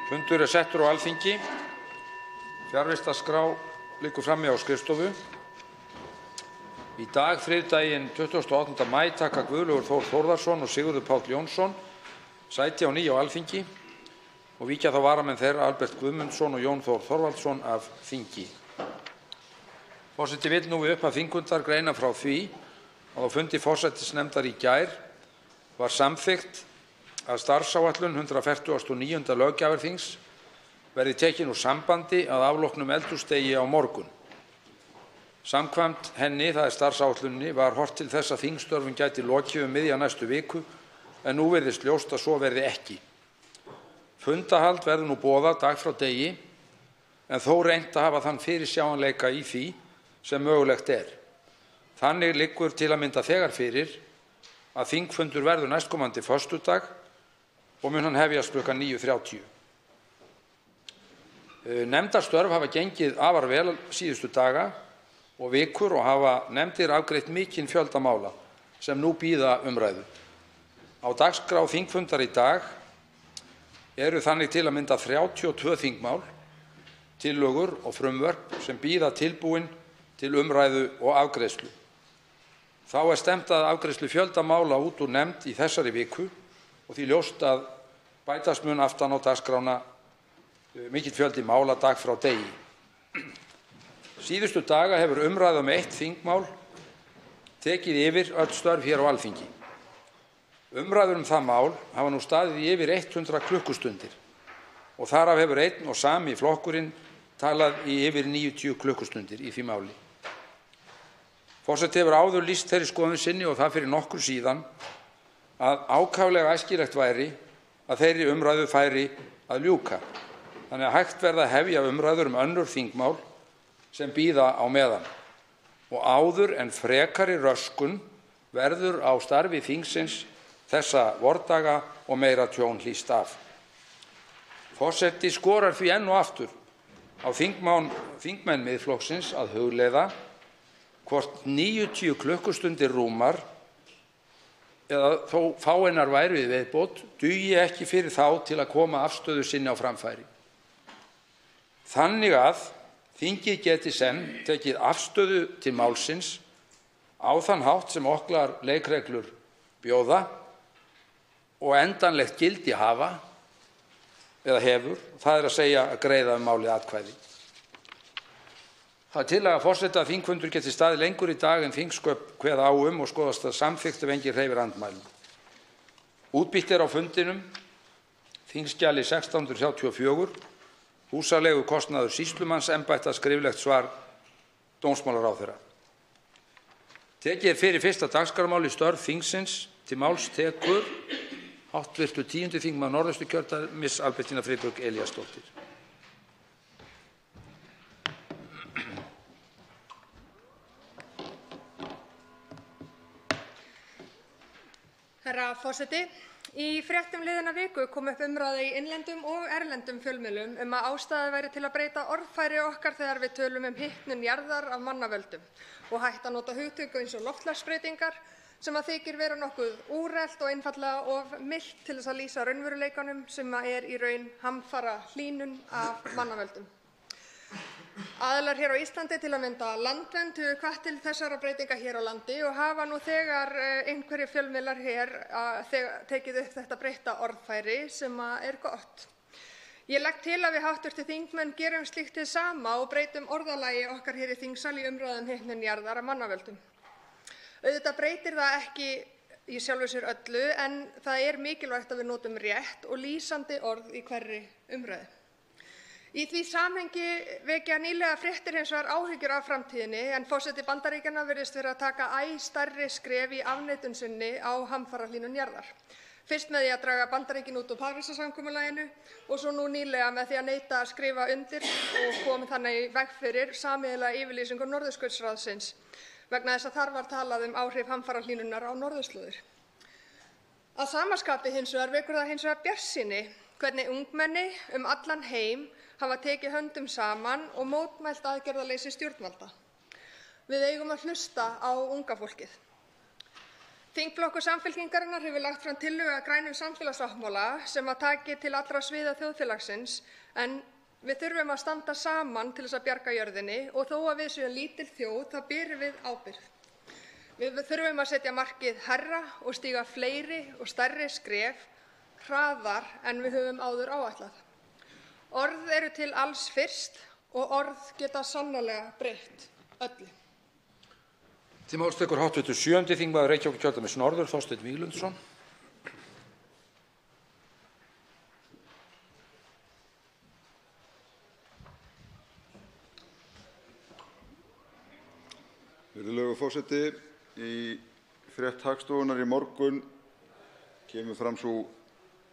Fundur settur á Alþingi. Fjarvistarskrá liggur frammi á skrifstofu. Í dag, þriðjudaginn 28. maí, taka Guðlaugur Þór Þórðarson og Sigurður Páll Jónsson sæti á ný á Alþingi og víkja þá varamenn þeirra Albert Guðmundsson og Jón Þór Þorvaldsson af þingi. Forseti vill nú við upphaf þingfundar greina frá því að á fundi forsætisnefndar í gær var samþykkt að starfsáætlun 149. löggjafarþings verði tekin úr sambandi að afloknum eldhúsdegi á morgun. Samkvæmt henni, það starfsáætluninni, var horft til þess að þingstörfum gæti lokið miðja næstu viku, en nú virðist ljóst að svo verði ekki. Fundahald verður nú boðað dag frá degi, en þó reynt að hafa þann fyrirsjáanleika í því sem mögulegt er. Þannig liggur til að mynda þegar fyrir að þingfundur verður næstkomandi föstudag og mun hann hefjast klukkan 9:30. Nefndarstörf hafa gengið afar vel síðustu daga og vikur og hafa nefndir afgreitt mikinn fjölda mála sem nú bíða umræðu. Á dagskrá þingfundar í dag eru þannig til að mynda 32 þingmál, tillögur og frumvörp sem bíða tilbúin til umræðu og afgreiðslu. Þá er stefnt að afgreiðslu fjölda mála út úr nefnd í þessari viku og því ljóst að bætast mun aftan á dagskrána mikill fjöldi mála dag frá degi. Síðustu daga hefur umræða eitt þingmál tekið yfir öll störf hér á Alþingi. Umræður það mál hafa nú staðið í yfir 100 klukkustundir og þar af hefur einn og sami flokkurinn talað í yfir 90 klukkustundir í því máli. Forseti hefur áður lýst þeirri skoðun sinni og það fyrir nokkru síðan að ákaflega æskilegt væri að þeirri umræðu færi að ljúka, þannig að hægt verði að hefja umræður önnur þingmál sem bíða á meðan og áður en frekari röskun verður á starfi þingsins þessa vordaga og meira tjón hlýst af. Forseti skorar því enn og aftur á þingmenn Miðflokksins að hugleiða hvort 90 klukkustundir rúmar eða þó fáeinar væru í viðbót dugi ekki fyrir þá til að koma afstöðu sinni á framfæri. Þannig að þingið geti senn tekið afstöðu til málsins á þann hátt sem okkar leikreglur bjóða og endanlegt gildi hafa eða hefur, það er að segja að greiða málið atkvæði. Það er tillaga forseta að þingfundur geti staðið lengur í dag en þingsköp kveða á og skoðast það samþykkt ef enginn hreyfir andmælum. Útbýtt á fundinum þingskjali 1634, húsalegu kostnaður sýslumannsembætta, skriflegt svar dómsmálaráðherra. Tekið fyrir fyrsta dagskrármál í störf þingsins, til máls tekur hv. 10. þingmaður Norðausturkjördæmis Albertína Friðbjörg Elíasdóttir. Herra forseti, í fréttum liðinna viku kom upp umræða í innlendum og erlendum fjölmiðlum að ástæða væri til að breyta orðfæri okkar þegar við tölum hitnun jarðar af mannavöldum og hætt að nota hugtök eins og loftslagsbreytingar sem þykir vera nokkuð úrelt og einfaldlega of milt til þess að lýsa raunveruleikanum sem er í raun hamfara hlýnun af mannavöldum. Aðilar hér á Íslandi, til að mynda Landvernd, hefur hvatt til þessara breytinga hér á landi og hafa nú þegar einhverjir fjölmiðlar hér tekið upp þetta breytta orðfæri sem er gott. Ég legg til að við hv. þingmenn gerum slíkt hið sama og breytum orðalagi okkar hér í þingsal í umræðum hitnun jarðar af mannavöldum. Auðvitað breytir það ekki í sjálfu sér öllu en það er mikilvægt að við notum rétt og lýsandi orð í hverri umræðu. Í því samhengi vekja nýlega fréttir hins vegar áhyggjur af framtíðinni en forseti Bandaríkjanna virðist vera að taka æ stærri skref í afneitun sinni á hamfarahlýnun jarðar. Fyrst með því að draga Bandaríkin út úr Parísarsamkomulaginu og svo nú nýlega með því að neita að skrifa undir og komið þannig í veg fyrir sameiginlega yfirlýsingu Norðurskautsráðsins vegna þess að þar var talað áhrif hamfarahlýnunar á norðurslóðir. Að sama skapi hins vegar vekur það hins vegar bjartsýni hvernig ungmenni allan heim hafa tekið höndum saman og mótmælt aðgerðaleysi stjórnvalda. Við eigum að hlusta á unga fólkið. Þingflokkur Samfylkingarinnar hefur lagt fram tillögu að grænum samfélagssáttmála sem að taki til allra sviða þjóðfélagsins, en við þurfum að standa saman til þess að bjarga jörðinni og þó að við séum lítil þjóð þá berum við ábyrgð. Við þurfum að setja markið hærra og stíga fleiri og stærri skref hraðar en við höfum áður áætlað. Orð eru til alls fyrst og orð geta sannarlega breytt öllu. Til máls tekur hv. 7. þingmaður Reykjavíkurkjördæmis norður, Þorsteinn Víglundsson. Virðulegur forseti, í frétt Hagstofunnar í morgun kemur fram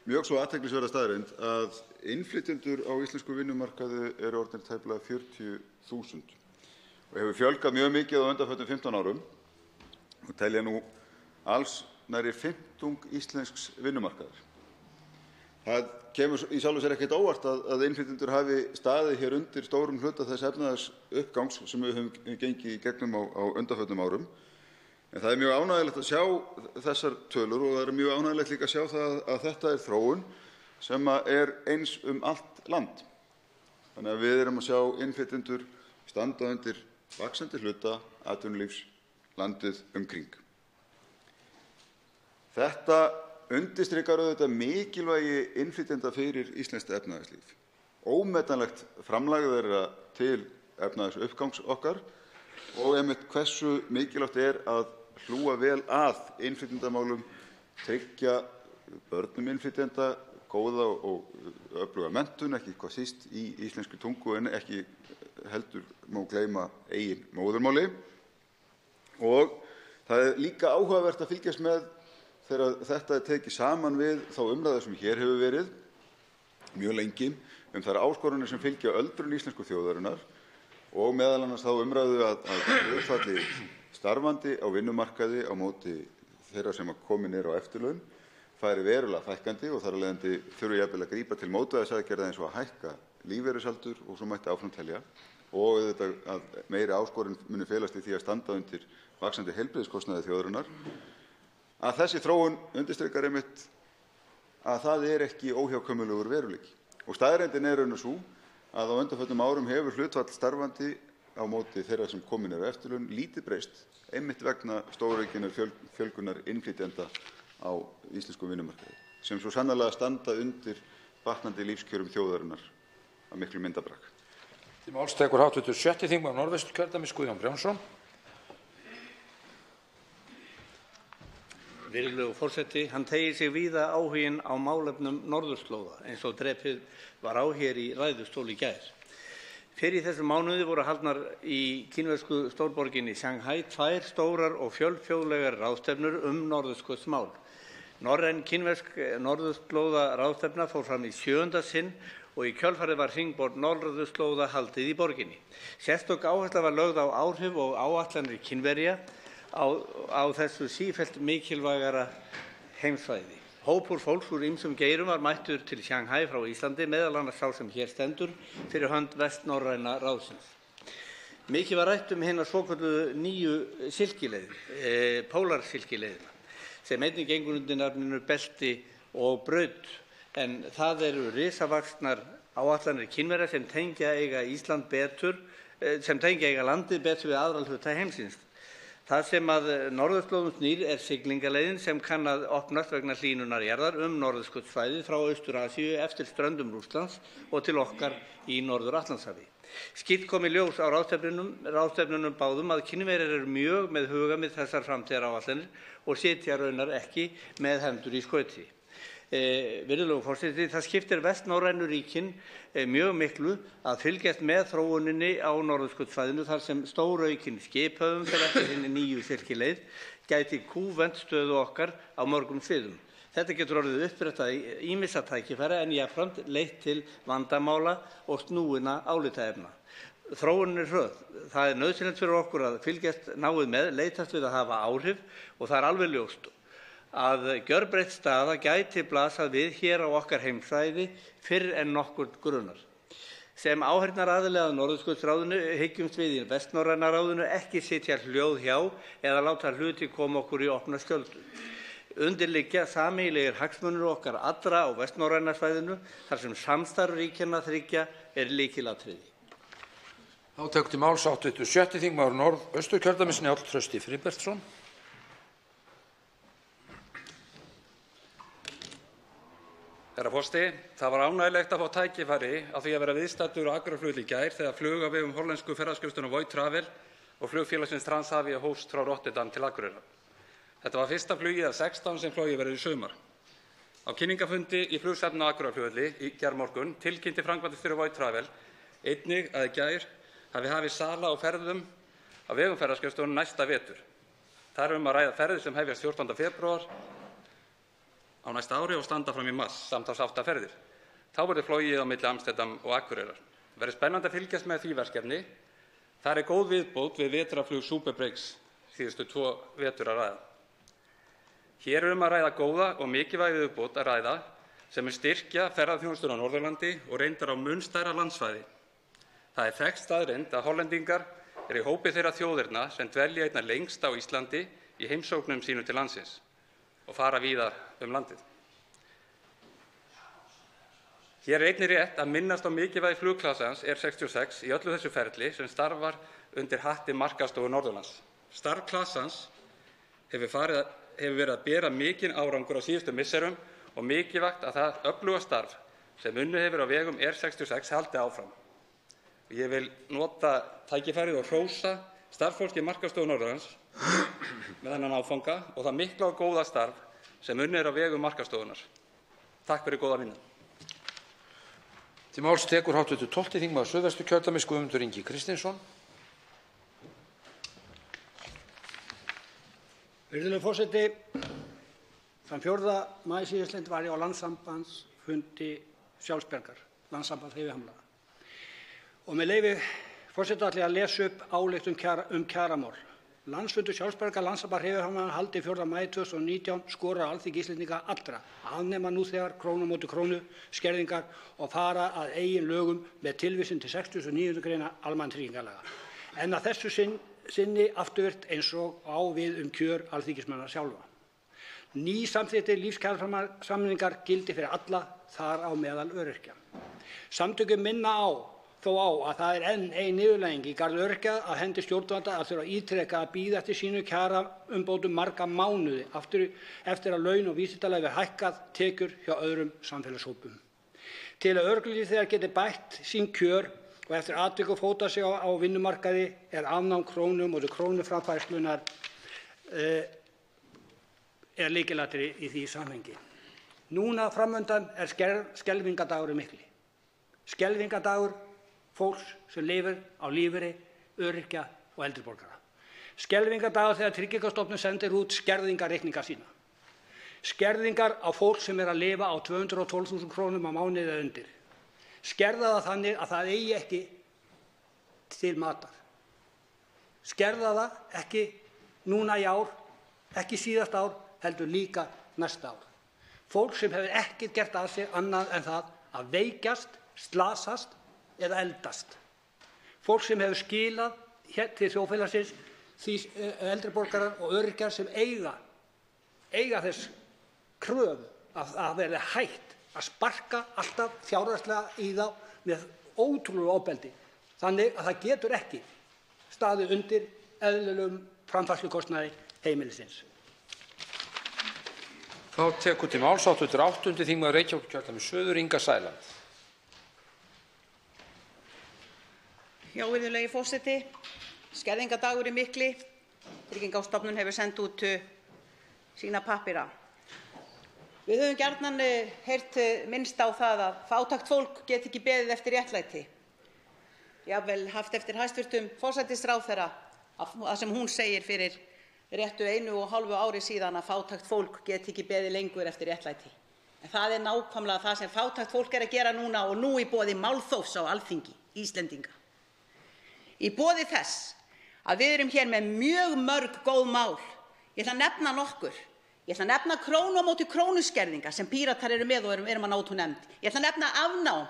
mjög svo athyglisverða staðreynd að innflytjendur á íslensku vinnumarkaði eru orðnir tæplega 40.000 og hefur fjölgað mjög mikið á undanförnum 15 árum og telja nú alls nærri 50 íslensks vinnumarkaðar. Það kemur í sjálfu sér ekkert óvart að innflytjendur hafi staðið hér undir stórum hluta þess efnahagsuppgangs sem við höfum gengið í gegnum á undanförnum árum. En það er mjög ánægjulegt að sjá þessar tölur og það er mjög ánægjulegt líka að sjá það að þetta er þróun sem er eins allt land. Þannig að við erum að sjá innflytjendur standa undir vaxandi hluta atvinnulífs landið umkring. Þetta undirstrikar auðvitað mikilvægi innflytjenda fyrir íslenskt efnahagslíf. Ómetanlegt framlag þeirra til efnahagsuppgangs okkar og einmitt hversu mikilvægt er að hlúa vel að innflytjendamálum, tryggja börnum innflytjenda góða og öfluga menntun, ekki hvað síst í íslenskri tungu en ekki heldur má gleyma eigin móðurmáli. Og það er líka áhugavert að fylgjast með þegar þetta er tekið saman við þá umræðu sem hér hefur verið mjög lengi þær áskoranir sem fylgja öldrun íslensku þjóðarinnar og meðal annars þá umræðu að hlutfalli starfandi á vinnumarkaði á móti þeirra sem komin eru á eftirlaun færi verulega fækkandi og þar af leiðandi þurfi jafnvel að grípa til mótvægisaðgerða eins og að hækka lífeyrisaldur og svo mætti áfram telja og auðvitað að meiri áskorun muni felast í því að standa undir vaxandi heilbrigðiskostnaði þjóðarinnar. Að þessi þróun undirstrikar einmitt að það er ekki óhjákvæmilegur veruleiki. Og staðreyndin er raunar sú að á undanförnum árum hefur hlutfall starfandi á móti þeirra sem komin eru á eftirlaun lítið breyst einmitt vegna stóraukinnar fjölgunar innflytjenda á íslenskum vinnumarkaði sem svo sannarlega standa undir batnandi lífskjörum þjóðarinnar að miklu myndarbrag. Til máls tekur hv. 6. þingmaður Norðvesturkjördæmis Guðjón Brjánsson. Virðulegur forseti, hann teygir sig víða áhuginn á málefnum norðurslóða eins og drepið var á hér í ræðustól í gær. Fyrr í þessum mánuði voru haldnar í kínversku stórborginni Shanghai 2 stórar og fjölþjóðlegar ráðstefnur norðurskautsmál. Norræn kínversk norðurslóða ráðstefna fór fram í 7. sinn og í kjölfarið var hringborð norðurslóða haldið í borginni. Sérstök áhersla var lögð á áhrif og áætlanir Kínverja á þessu sífellt mikilvægara heimsvæði. Hópur fólks úr ýmsum geirum var mættur til Shanghai frá Íslandi, meðal annars sá sem hér stendur fyrir hönd vestnorræna ráðsins. Mikið var rætt hina svokölluðu nýju silkileið, pólarsilkileiðina, sem einnig gengur undir nafninu belti og braut, en það eru risavaxnar áætlanir Kínverja sem tengja eiga landið betur við aðra hluta heimsins. Það sem að norðurslóðum snýr siglingaleiðin sem kann að opnast vegna hlýnunar jarðar norðurskautssvæðið frá Austur-Asíu eftir ströndum Rússlands og til okkar í Norður-Atlantshafi. Skýrt kom í ljós á ráðstefnunum báðum að Kínverjar eru mjög með huga með þessar framtíðaráætlanir og sitja raunar ekki með hendur í skauti. Virðulegur forseti, það skiptir vestnorrænu ríkin mjög miklu að fylgjast með þróuninni á norðurskautssvæðinu þar sem stóraukin skipahöfum fyrir eftir hinni nýju silkileið gæti kúvent stöðu okkar á mörgum sviðum. Þetta getur orðið upprættað ýmissa tækifæra en jafnframt leitt til vandamála og snúinna álitaefna. Þróunin er hröð. Það er nauðsynlegt fyrir okkur að fylgjast náið með, leitast við að hafa áhrif og það er alveg ljóst að gjörbreytt staða gæti blasað við hér á okkar heimsvæði fyrr en nokkurn grunar. Sem áheyrnaraðili að Norðurskautsráðinu hyggjumst við í Vestnorræna ráðinu ekki sitja hljóð hjá eða láta hluti koma okkur í opna skjöldu. Undir liggja sameiginlegir hagsmunir okkar allra á Vestnorræna svæðinu þar sem samstarf ríkjanna þriggja lykilatriði. Þá tekur til máls 87. þingmaður Norðausturkjördæmis Njáll Trausti Friðbertsson. Herra forseti, það var ánægjulegt að fá tækifæri á því að vera viðstaddur á Akureyrarflugvelli í gær þegar flug á vegum hollensku ferðaskrifstofunnar Voith Travel og flugfélagsins Transavia hófst frá Rotterdam til Akureyrar. Þetta var fyrsta flugið af 16 sem flogið verður í sumar. Á kynningarfundi í flugsafninu á Akureyrarflugvelli í gærmorgun tilkynnti framkvæmdastjóri Voith Travel einnig að í gær hafi hafið sala á ferðum á vegum ferðaskrifstofunnar næsta vetur. Þar að ræða ferðir sem hefjast 14. febrúar á næsta ári og standa fram í mars, samtals 8 ferðir. Þá verður flogið á milli Amsterdam og Akureyrar. Verður spennandi að fylgjast með því verkefni. Þar er góð viðbót við vetrarflug Superbreaks síðustu 2 vetur að ræða. Hér er að ræða góða og mikilvæga viðbót að ræða sem mun styrkja ferðaþjónustuna á Norðurlandi og reyndar á mun stærra landsvæði. Það er þekkt staðreynd að Hollendingar eru í hópi þeirra þjóðirna sem dvelja einna lengst á Íslandi í heimsóknum sínum til landsins og fara víðar landið. Hér er einnig rétt að minnast á mikilvægi flugklassans R66 í öllu þessu ferli sem starfar undir hatti Markaðsstofu Norðurlands. Starf klassans hefur verið að bera mikinn árangur á síðustu misserum og mikilvægt að það öfluga starf sem unnið hefur á vegum R66 haldi áfram. Ég vil nota tækifærið og hrósa starfsfólki Markaðsstofu Norðurlands með þennan áfanga og það mikla og góða starf sem unnið er á vegum Markaðsstofunnar. Takk fyrir góða vinnu. Til máls tekur hv. 12. þingmaður Suðvesturkjördæmis Guðmundur Ingi Kristinsson. Virðulegur forseti, þann 4. maí síðastliðinn var ég á landssambandsfundi Sjálfsbjargar, Landssambands hreyfihamlaðra. Og með leyfi forseta ætla ég að lesa upp ályktun kjaramál. Landsfundur Sjálfsbjargar Landssambands hreyfihamlaðra haldinn 4. maí 2019 skorar á Alþingi Íslendinga allra að afnema nú þegar krónu á móti krónu skerðingar og fara að eigin lögum með tilvísun til 69. grein almannatryggingalaga. En að þessu sinni afturvirkt eins og á við kjör alþingismanna sjálfa. Nýsamþykktir lífskjarasamningar gildi fyrir alla, þar á meðal öryrkja. Samtökin minna þó á að það er enn ein niðurlæging í garð öryrkja að hendi stjórnvalda að þurfa ítrekað að bíða eftir sínu kjaraumbótum marga mánuði eftir að laun og vísitala hefur hækkað tekjur hjá öðrum samfélagshópum. Til að öryrkjar þegar geti bætt sín kjör og eftir atvik og fóta sig á vinnumarkaði er afnám krónu móti krónu framfærslunar er lykilatriði í því samhengi. Núna framundan er skelfingadagurinn mikli. Skelfingardagur fólks sem lifir á lífeyri, öryrkja og eldri borgara. Skelfingardagur þegar Tryggingastofnun sendir út skerðingarreikninga sína. Skerðingar á fólk sem er að lifa á 212.000 krónum á mánuði eða undir. Skerða það þannig að það eigi ekki til matar. Skerða það ekki núna í ár, ekki síðasta ár, heldur líka næsta ár. Fólk sem hefur ekki gert að sig annað en það að veikjast, slasast eða eldast. Fólk sem hefur skilað til þjóðfélagsins því eldri borgarar og öryrkjar sem eiga þess kröfu að það verði hægt að sparka alltaf fjárhagslega í þá með ótrúlegu ofbeldi. Þannig að það getur ekki staðið undir eðlilegum framfærslukostnaði heimilisins. Þá tekur til máls 8. þingmaður Reykjavíkurkjördæmis Suður Inga Sæland. Já, virðulegi forseti, skerðingadagurinn mikli, Tryggingastofnun hefur sendt út sína pappíra. Við höfum gjarnan heyrt minnst á það að fátækt fólk geti ekki beðið eftir réttlæti. Jafnvel haft eftir hæstv. Forsætisráðherra að sem hún segir fyrir réttu 1,5 ári síðan að fátækt fólk geti ekki beðið lengur eftir réttlæti. En það er nákvæmlega það sem fátækt fólk er að gera núna og nú í boði málþófs á Alþingi Íslendinga. Í boði þess að við erum hér með mjög mörg góð mál. Ég ætla að nefna nokkur. Ég ætla að nefna krónu á móti krónu skerðingar sem Píratar eru með og erum að ná til nefnd. Ég ætla að nefna afnám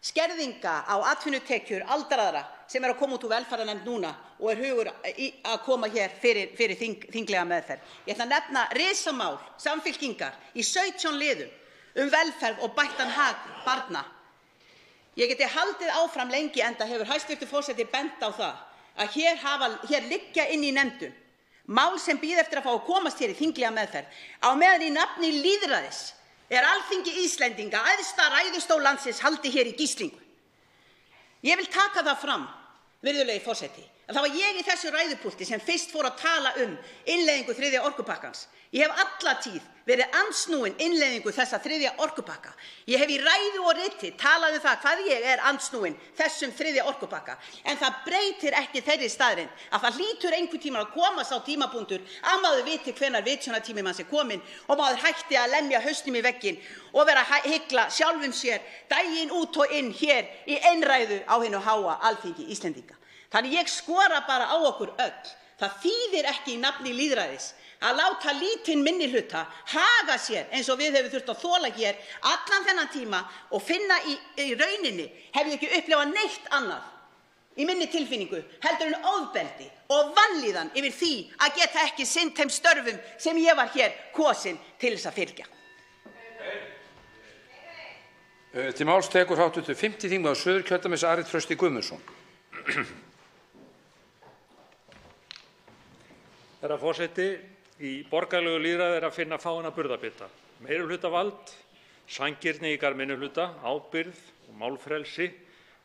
skerðinga á atvinnutekjur aldraðra sem að koma út úr velferðarnefnd núna og hugur að koma hér fyrir þinglega meðferð. Ég ætla að nefna risamál Samfylkingar í 17 liðum velferð og bættan hag barna. Ég geti haldið áfram lengi enda hefur hæstv. Forseti bent á það að hér liggja inni í nefndum mál sem bíða eftir að fá að komast hér í þinglega meðferð á meðan í nafni lýðræðis Alþingi Íslendinga, æðsta ræðustól landsins, haldið hér í gíslingu. Ég vil taka það fram, virðulegi forseti, að það var ég í þessu ræðupúlti sem fyrst fór að tala innleiðingu 3. orkupakkans. Ég hef alla tíð verið andsnúin innleiðingu þessa 3. orkupakka. Ég hef í ræðu og riti talað það hvað ég andsnúin þessum 3. orkupakka. En það breytir ekki þeirri staðreynd að það hlýtur einhvern tímann að koma sá tímapunktur að maður viti hvenær vitjunartími manns kominn og maður hætti að lemja hausnum í vegginn og vera að hygla sjálfum sér daginn út og inn hér í einræðu á hinu háa Alþingi Íslendinga. Þannig ég skora bara á okkur öll. Það þýðir ekki í nafni lýðræðis að láta lítinn minnihluta haga sér eins og við höfum þurft að þola hér allan þennan tíma og finna í rauninni hef ég ekki upplifað neitt annað í minni tilfinningu heldur en ofbeldi og vanlíðan yfir því að geta ekki sinnt þeim störfum sem ég var hér kosin til þess að fylgja. Til máls tekur hv. 5. þingmaður Suðurkjördæmis Ari Trausti Guðmundsson. Herra forseti, í borgaralegu lýðræði að finna fáeina burðarbita. Meirihlutavald, sanngirni í garð minnihluta, ábyrgð og málfrelsi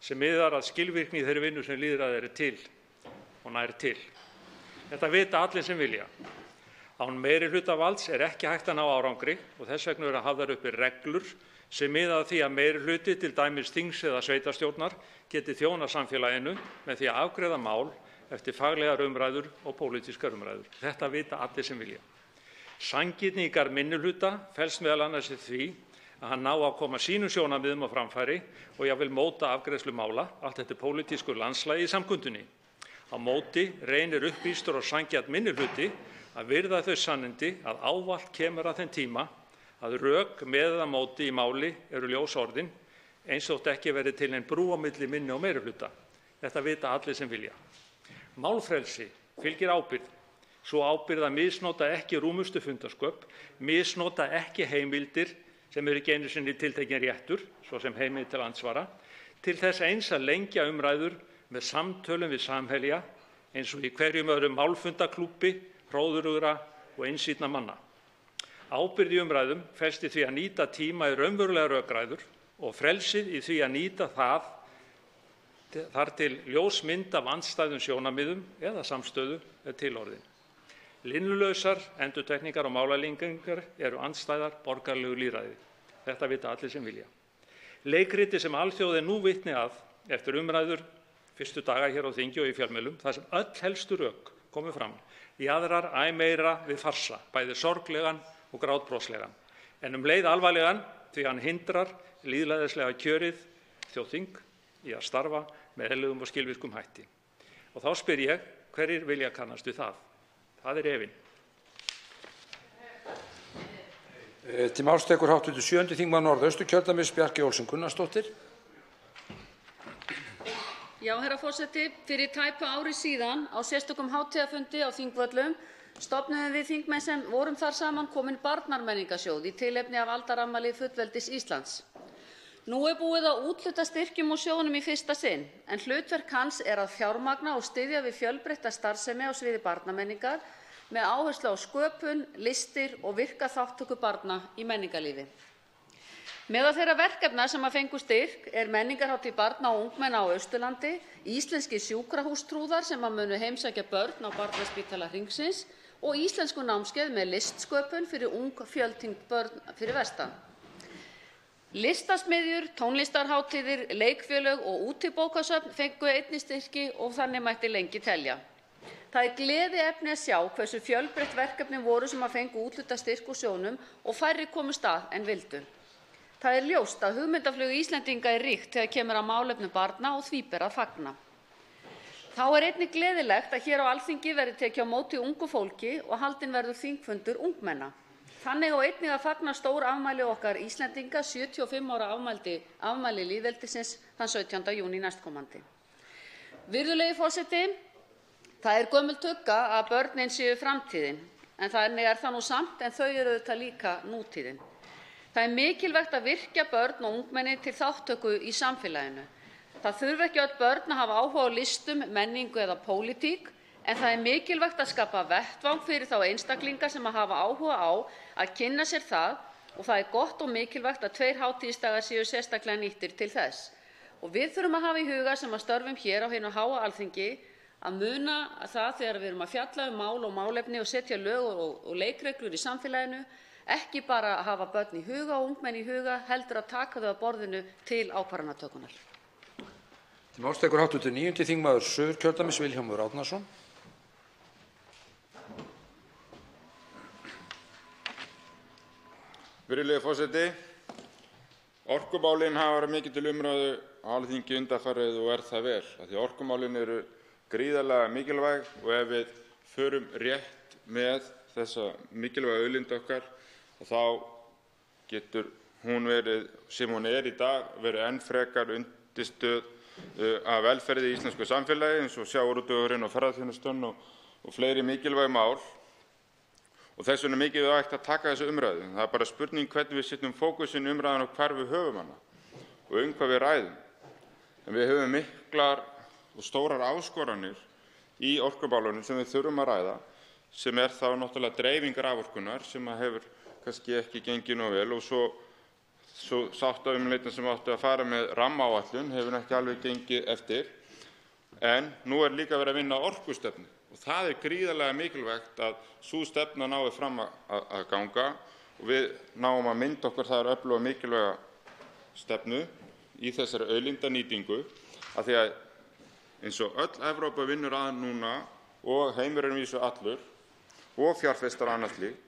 sem miðar að skilvirkni í þeirri vinnu sem lýðræði er til og nær til. Þetta vita allir sem vilja. Án meirihlutavalds er ekki hægt að ná árangri og þess vegna eru hafðar uppi reglur sem miða að því að meirihluti til dæmis þings eða sveitarstjórnar geti þjónað samfélaginu með því að afgreiða mál eftir faglegar umræður og pólitískar umræður. Þetta vita allir sem vilja. Sanngirni í garð minnihluta felst meðal annars í því að hann ná að koma sínum sjónarmiðum á framfæri og jafnvel móta afgreiðslu mála, allt eftir pólitísku landslagi í samkundunni. Á móti reynir upplýstur og sanngjarn minnihluti að virða þau sannindi að ávallt kemur að þeim tíma að rök með eða móti í máli eru ljós orðin eins og ekki verið til ein brú á milli minni og meirihluta. Þetta vita allir sem vilja. Málfrelsi fylgir ábyrgð. Svo ábyrgð að misnota ekki rúmustu fundarsköp, misnota ekki heimildir sem eru ekki einu sinni tiltekin réttur, svo sem heimild til andsvara, til þess eins að lengja umræður með samtölum við samhelja eins og í hverjum öðrum málfundaklúbbi, hróðurugra og einsýnna manna. Ábyrgð í umræðum felst í því að nýta tíma í raunverulegar rökræður og frelsið í því að nýta það þar til ljós mynd af andstæðum sjónarmiðum eða samstöðu er tilorðin. Linnulausar endurtekningar og málalengingar eru andstæðar borgaralegu lýðræði. Þetta vita allir sem vilja. Leikriti sem alþjóð er nú vitni að eftir umræður fyrstu daga hér á þingi og í fjölmiðlum, þar sem öll helstu rök komu fram, jaðrar æ meira við farsa, bæði sorglegan og grátbroslegan, en leið alvarlegan því hann hindrar lýðræðislega kjörið þjóðþing í að starfa með eðlilegum og skilvirkum hætti. Og þá spyr ég, hverjir vilja kannast við það? Það er efinn. Til máls tekur hv. 7. þingmaður Norðausturkjördæmis Bjarkey Olsen Gunnarsdóttir. Já, herra forseti, fyrir tæpu ári síðan á sérstökum hátíðarfundi á Þingvöllum stofnuðum við þingmenn sem vorum þar saman komin barnamenningarsjóð í tilefni af aldarafmæli fullveldis Íslands. Nú er búið að úthluta styrkjum úr sjóðnum í fyrsta sinn, en hlutverk hans er að fjármagna og styðja við fjölbreytta starfsemi á sviði barnamenningar með áherslu á sköpun, listir og virka þátttöku barna í menningarlífi. Meðal þeirra verkefna sem að fengu styrk er menningarhátíð barna og ungmenna á Austurlandi, íslenski sjúkrahústrúðar sem að munu heimsækja börn á Barnaspítala Hringsins og íslensku námskeið með listsköpun fyrir ung fjöltengd börn fyrir vestan. Listasmiðjur, tónlistarhátíðir, leikfélög og útibókasöfn fengu einnig styrki og þannig mætti lengi telja. Það er gleðiefni að sjá hversu fjölbreytt verkefnin voru sem að fengu úthluta styrk úr sjóðnum og færri komust að en vildu. Það er ljóst að hugmyndaflug Íslendinga er ríkt þegar kemur að málefnum barna og því ber að fagna. Þá er einnig gleðilegt að hér á Alþingi verði tekið á móti ungu fólki og haldinn verður þingfundur ungmenna. Þannig á einnig að fagna stórafmæli okkar Íslendinga, 75 ára afmæli lýðveldisins þann 17. júní næstkomandi. Virðulegi forseti, það er gömul tugga að börnin séu framtíðin, en þannig er það nú samt, en þau eru auðvitað líka nútíðin. Það er mikilvægt að virkja börn og ungmenni til þátttöku í samfélaginu. Það þurfa ekki öll börn að hafa áhuga á listum, menningu eða pólitík, en það er mikilvægt að skapa vettvang fyrir þá einstaklinga sem hafa áhuga á að kynna sér það, og það er gott og mikilvægt að 2 hátíðisdagar séu sérstaklega nýttir til þess. Og við þurfum að hafa í huga sem að störfum hér á hinu háa Alþingi að muna það þegar við erum að fjalla mál og málefni og setja lög og leikreglur í samfélaginu, ekki bara að hafa börn í huga og ungmenni í huga, heldur að taka þau að borðinu til ákvarðanatökunnar. Til máls tekur hv. 9. þingmaður Suðurkjördæmis Vilhjálmur Árnason. Virðulegi forseti, orkumálin hafa verið mikið til umræðu á Alþingi undanfarið og það vel, af því orkumálin eru gríðarlega mikilvæg og ef við förum rétt með þessa mikilvægu auðlind okkar, þá getur hún verið, sem hún er í dag, verið enn frekar undirstöð af velferð í íslensku samfélagi eins og sjávarútvegurinn og ferðaþjónustan og fleiri mikilvæg mál. Og þess vegna er mikilvægt að taka þessu umræðu. Það er bara spurning hvernig við setjum fókusinn umræðan og hvar við höfum hana og hvað við ræðum. En við höfum miklar og stórar áskoranir í orkumálunum sem við þurfum að ræða, sem er þá náttúrulega dreifing raforkunnar sem hefur kannski ekki gengið nógu vel og svo sáttaumleitan sem átti að fara með rammaáætlun hefur ekki alveg gengið eftir. En nú er líka verið að vinna orkustefnu. Og það er gríðarlega mikilvægt að sú stefna nái fram að ganga og við náum að mynda okkur þar öfluga mikilvæga stefnu í þessari auðlindanýtingu, af því að eins og öll Evrópa vinnur að núna og heimurinn vísu allur og fjárfestar annars slíkt,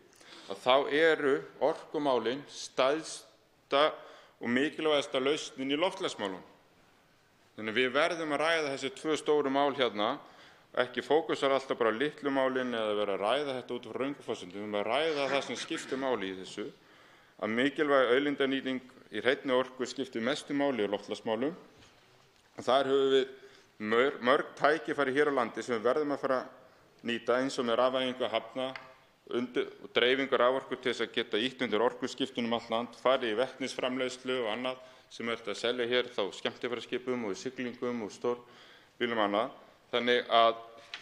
að þá eru orkumálin stærsta og mikilvægasta lausnin í loftslagsmálum. Þannig við verðum að ræða þessi 2 stóru mál hérna, ekki fókusar alltaf bara á litlu málin eða vera að ræða þetta út frá röngum forsendum. Við erum að ræða það sem skiptir máli í þessu, að mikilvæg auðlindanýting í hreinni orku skiptir mestu máli í loftslagsmálum. Þar höfum við mörg tækifæri hér á landi sem við verðum að fara að nýta, eins og með rafvæðingu hafna og dreifingu raforku til þess að geta ýtt undir orkuskiptunum allt land, farið í vetnisframleiðslu og annað sem er að selja hér þá skemmtiferðaskipum og í siglingum og stórbílum annað. Þannig að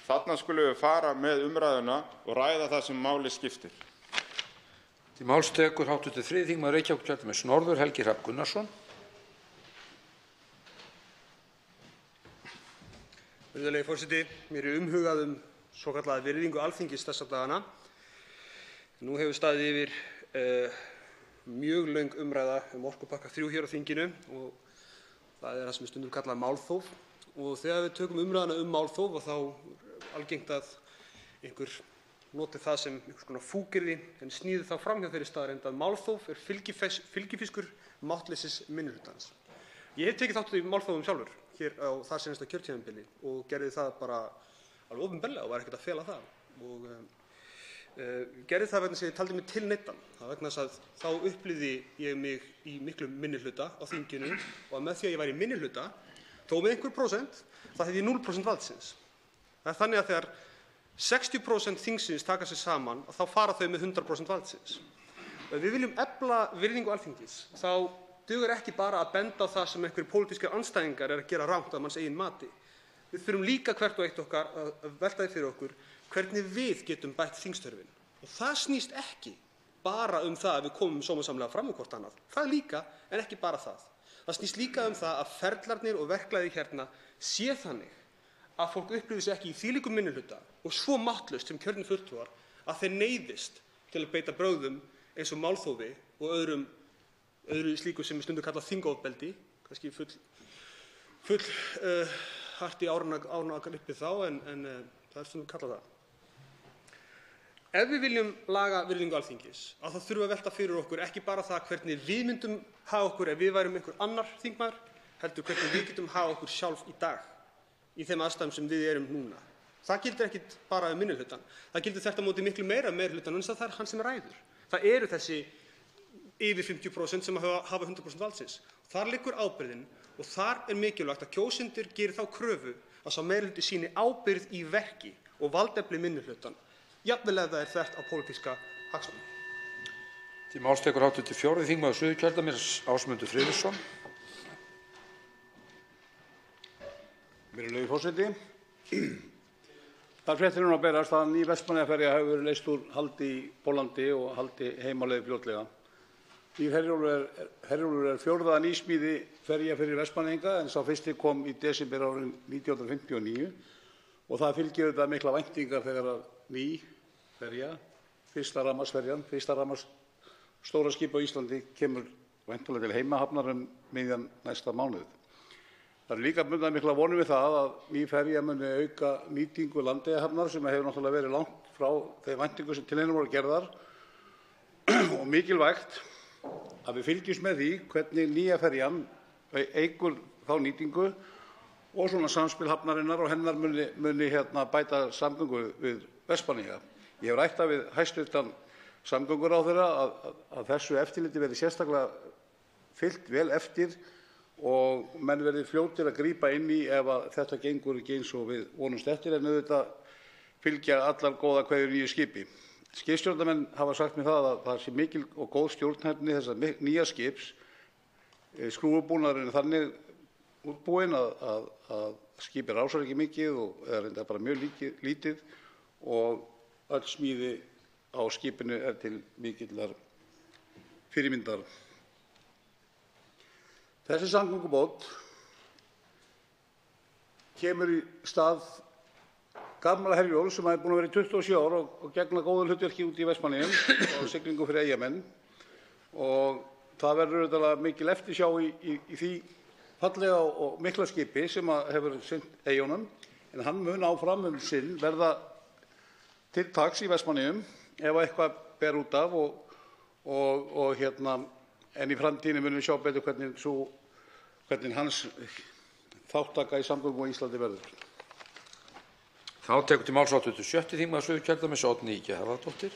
þarna skulum við fara með umræðuna og ræða það sem máli skiptir. Til máls tekur hv. 3. þingmaður Reykjavíkurkjördæmis norður Helgi Hrafn Gunnarsson. Virðulegi forseti, mér er umhugað svokallaða virðingu Alþingis þessa dagana. Nú hefur staðið yfir mjög löng umræða orkupakka 3 hér á þinginu og það er það sem stundum kallað málþóf. Og þegar við tökum umræðuna málþóf og þá algengt að einhver noti það sem einhvers konar fúkyrði en snýði þá fram hjá þeirri staðreynd að málþóf er fylgifiskur máttleysis minnihlutans. Ég hef tekið þátt í málþófum sjálfur hér á þar seinasta kjörtímabili og gerði það bara alveg opinberlega og var ekkert að fela það. Og gerði það vegna þess að ég taldi mig til neyddan. Það vegna þess að þá upplifði ég mig í miklum minnihluta á þinginu og að með því að ég væri í minnihluta þó með einhver prósent, það hef ég 0% valdsins. Það er þannig að þegar 60% þingsins taka sig saman, þá fara þau með 100% valdsins. Ef við viljum efla virðingu Alþingis, þá dugar ekki bara að benda á það sem einhverjir pólitískir andstæðingar að gera rangt að manns eigin mati. Við þurfum líka hvert og eitt okkar að velta því fyrir okkur hvernig við getum bætt þingstörfin. Og það snýst ekki bara það að við komum sómasamlega fram með hvort annað. Það líka, en ekki bara það. Það snýst líka það að ferlarnir og verklagið hérna sé þannig að fólk upplifir sig ekki í þvílíkum minnihluta og svo máttlaust sem kjörnir fulltrúar að þeir neyðist til að beita brögðum eins og málþófi og öðru slíku sem er stundum kallað þingofbeldi, kannski full hart í áranna gripið þá en það er stundum kallað það. Ef við viljum laga virðingu Alþingis, þá þurfum við að velta fyrir okkur ekki bara það hvernig við myndum haga okkur ef við værum einhver annar þingmaður, heldur hvernig við getum haga okkur sjálf í dag, í þeim aðstæðum sem við erum núna. Það gildir ekkit bara minnihlutann. Það gildir þvert á móti miklu meira meirihlutann, en það er hann sem ræður. Það eru þessi yfir 50% sem hafa 100% valdsins. Þar liggur ábyrgðin og þar er mikilvægt að kjósendur geri þá kröfu að sá meirihluti sýni ábyrgð í verki og valdefli minnihlutann, jafnvel ef það er þvert á pólitíska hagsmuni. Til máls tekur hv. 4. þingmaður Suðurkjördæmis, Ásmundur Friðriksson. Virðulegi forseti. Það fréttir núna að berast að ný Vestmannaeyjaferja hefur verið leyst úr haldi í Póllandi og haldi heim á leið fljótlega. Nýr Herjólfur er fjórða nýsmíði ferja fyrir Vestmannaeyinga en sá fyrsti kom í desember árið 1959 og það fylgir þetta mikla væntingar þegar að ný ferja, fyrsta rafmagnsferjan, fyrsta stóra skip á Íslandi kemur væntanlega til heimahafnar miðjan næsta mánuð. Það er líka bundnar mikla vonir við það að ný ferja muni auka nýtingu Landeyjahafnar sem hefur náttúrulega verið langt frá þeim væntingum sem til hennar voru gerðar og mikilvægt að við fylgjumst með því hvernig nýja ferjan eykur þá nýtingu og svona samspil hafnarinnar og hennar muni bæta samgöngu við Vestmannaeyja. Ég hef rætt við hæstv. Samgönguráðherra að þessu eftirliti verði sérstaklega fylgt vel eftir og menn verði fljótir að grípa inn í ef að þetta gengur ekki eins og við vonumst eftir en auðvitað fylgja allar góða kveðjur nýju skipi. Skipstjórnarmenn hafa sagt mér það að það sé mikil og góð stjórnhæfni þessa nýja skips. Skrúfubúnaðurinn er þannig útbúinn að skipið rásar ekki mikið og er reyndar bara mjög lítið og öll smíði á skipinu er til mikillar fyrirmyndar. Þessi samgöngubót kemur í stað gamla Herjólfs sem er búin að vera í 27 ár og gegna góðu hlutverki út í Vestmannaeyjum og siglingu fyrir Eyjamenn og það verður auðvitað mikil eftirsjá í því fallega og mikla skipi sem hefur sinnt Eyjunum en hann mun áfram sinn verða til taks í Vestmannaeyjum ef eitthvað ber út af en í framtíðinni munum við sjá betur hvernig hans þáttaka í samgöngum á Íslandi verður. Þá tekur til máls hv. 6. þingmaður Suðurkjördæmis, Oddný G. Harðardóttir.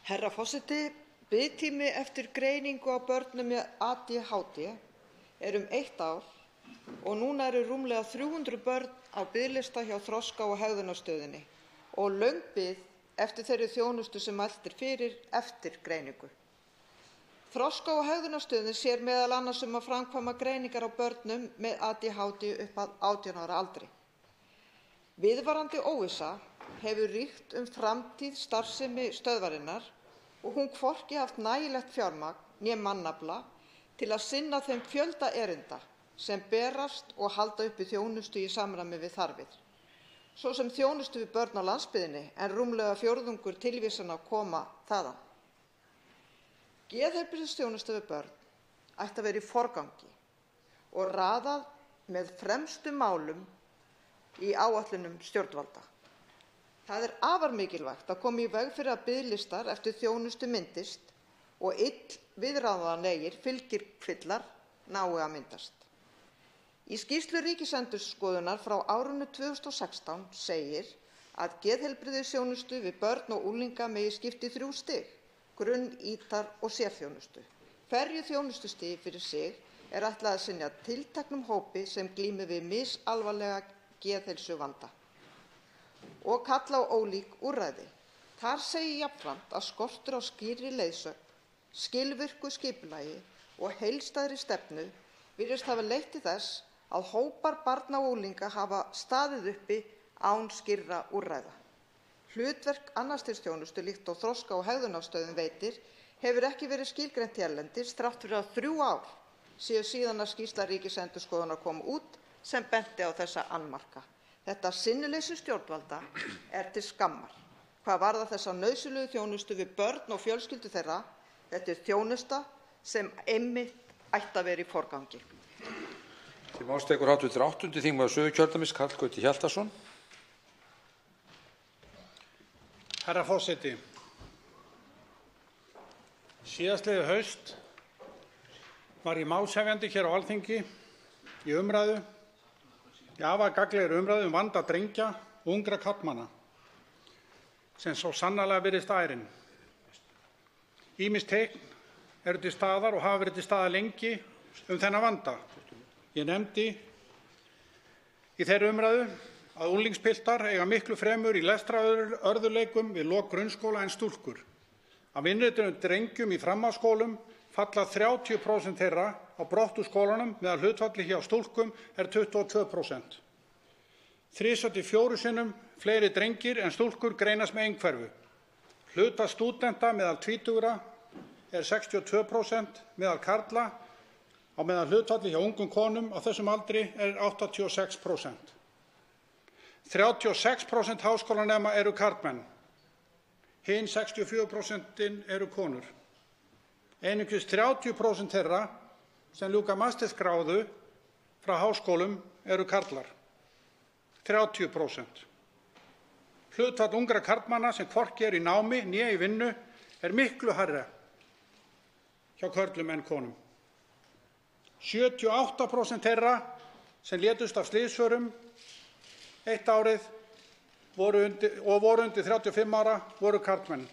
Herra forseti, biðtími eftir greiningu á börnum með ADHD er 1 ár og núna eru rúmlega 300 börn á biðlista hjá Þroska- og hegðunarstöðinni og löng bið eftir þeirri þjónustu sem mælt er fyrir eftir greiningu. Þroska- og hegðunarstöðin sér meðal annars að framkvæma greiningar á börnum með ADHD upp að 18 ára aldri. Viðvarandi óvissa hefur ríkt framtíð starfsemi stöðvarinnar og hún hvorki haft nægilegt fjármagn né mannafla til að sinna þeim fjölda erinda sem berast og halda uppi þjónustu í samræmi við þarfir, svo sem þjónustu við börn á landsbyggðinni en rúmlega fjórðungur tilvísana koma þaðan. Geðheilbrigðisþjónusta við börn ætti að vera í forgangi og raðað með fremstu málum í áætlunum stjórnvalda. Það er afar mikilvægt að koma í veg fyrir að biðlistar eftir þjónustu myndist og illviðráðanlegir fylgikvillar nái að myndast. Í skýrslu Ríkisendurskoðunar frá árinu 2016 segir að geðheilbrigðisþjónustu við börn og unglinga megi skipta í 3 stig, grunn-, ítar- og sérþjónustu. Hverju þjónustustigi fyrir sig er ætlað að sinna tilteknum hópi sem glímir við misalvarlega geðheilsuvanda og kalla á ólík úrræði. Þar segir jafnframt að skortur á skýrri leiðsögn, skilvirku skipulagi og heildstæðri stefnu virðist hafa leitt til þess að hópar barna og unglinga hafa staðið uppi án skýrra úrræða. Hlutverk annars stigs þjónustu líkt og Þroska- og hegðunarstöðin veitir hefur ekki verið skilgreint hérlendis þrátt fyrir að 3 ár séu síðan að skýrsla Ríkisendurskoðunar kom út sem benti á þessa annmarka. Þetta sinnuleysi stjórnvalda er til skammar. Hvað varðar þessa nauðsynlegu þjónustu við börn og fjölskyldur þeirra, þetta er þjónusta sem einmitt ætti að vera í forgangi. Til máls tekur hv. 8. þingmaður Suðurkjördæmis, Karl Gauti Hjaltason. Herra forseti. Síðastliðið haust var ég málshefjandi hér á Alþingi í umræðu, afar gagnlegri umræðu vanda drengja ungra karlmanna sem svo sannarlega virðist ærinn. Ýmis teikn eru til staðar og hafa verið til staðar lengi þennan vanda. Ég nefndi í þeirri umræðu að unglingspiltar eiga miklu fremur í lestrarörðugleikum við lok grunnskóla en stúlkur. Af innrituðum drengjum í framhaldsskólum falla 30% þeirra á brott úr skólanum meðan hlutfalli hjá stúlkum 22%. 3 til 4 sinnum fleiri drengir en stúlkur greinast með einhverfu. Hlutfall stúdenta meðal tvítugra 62% meðal karla á meðan hlutfalli hjá ungum konum á þessum aldri 86%. 36% háskólanema eru karlmenn. Hin 64% eru konur. Einungis 30% þeirra sem ljúka mastersgráðu frá háskólum eru karlar. 30%. Hlutfall ungra karlmanna sem hvorki í námi né í vinnu miklu hærra hjá körlum en konum. 78% þeirra sem létust af slysförum eitt árið voru undir 35 ára voru karlmenn.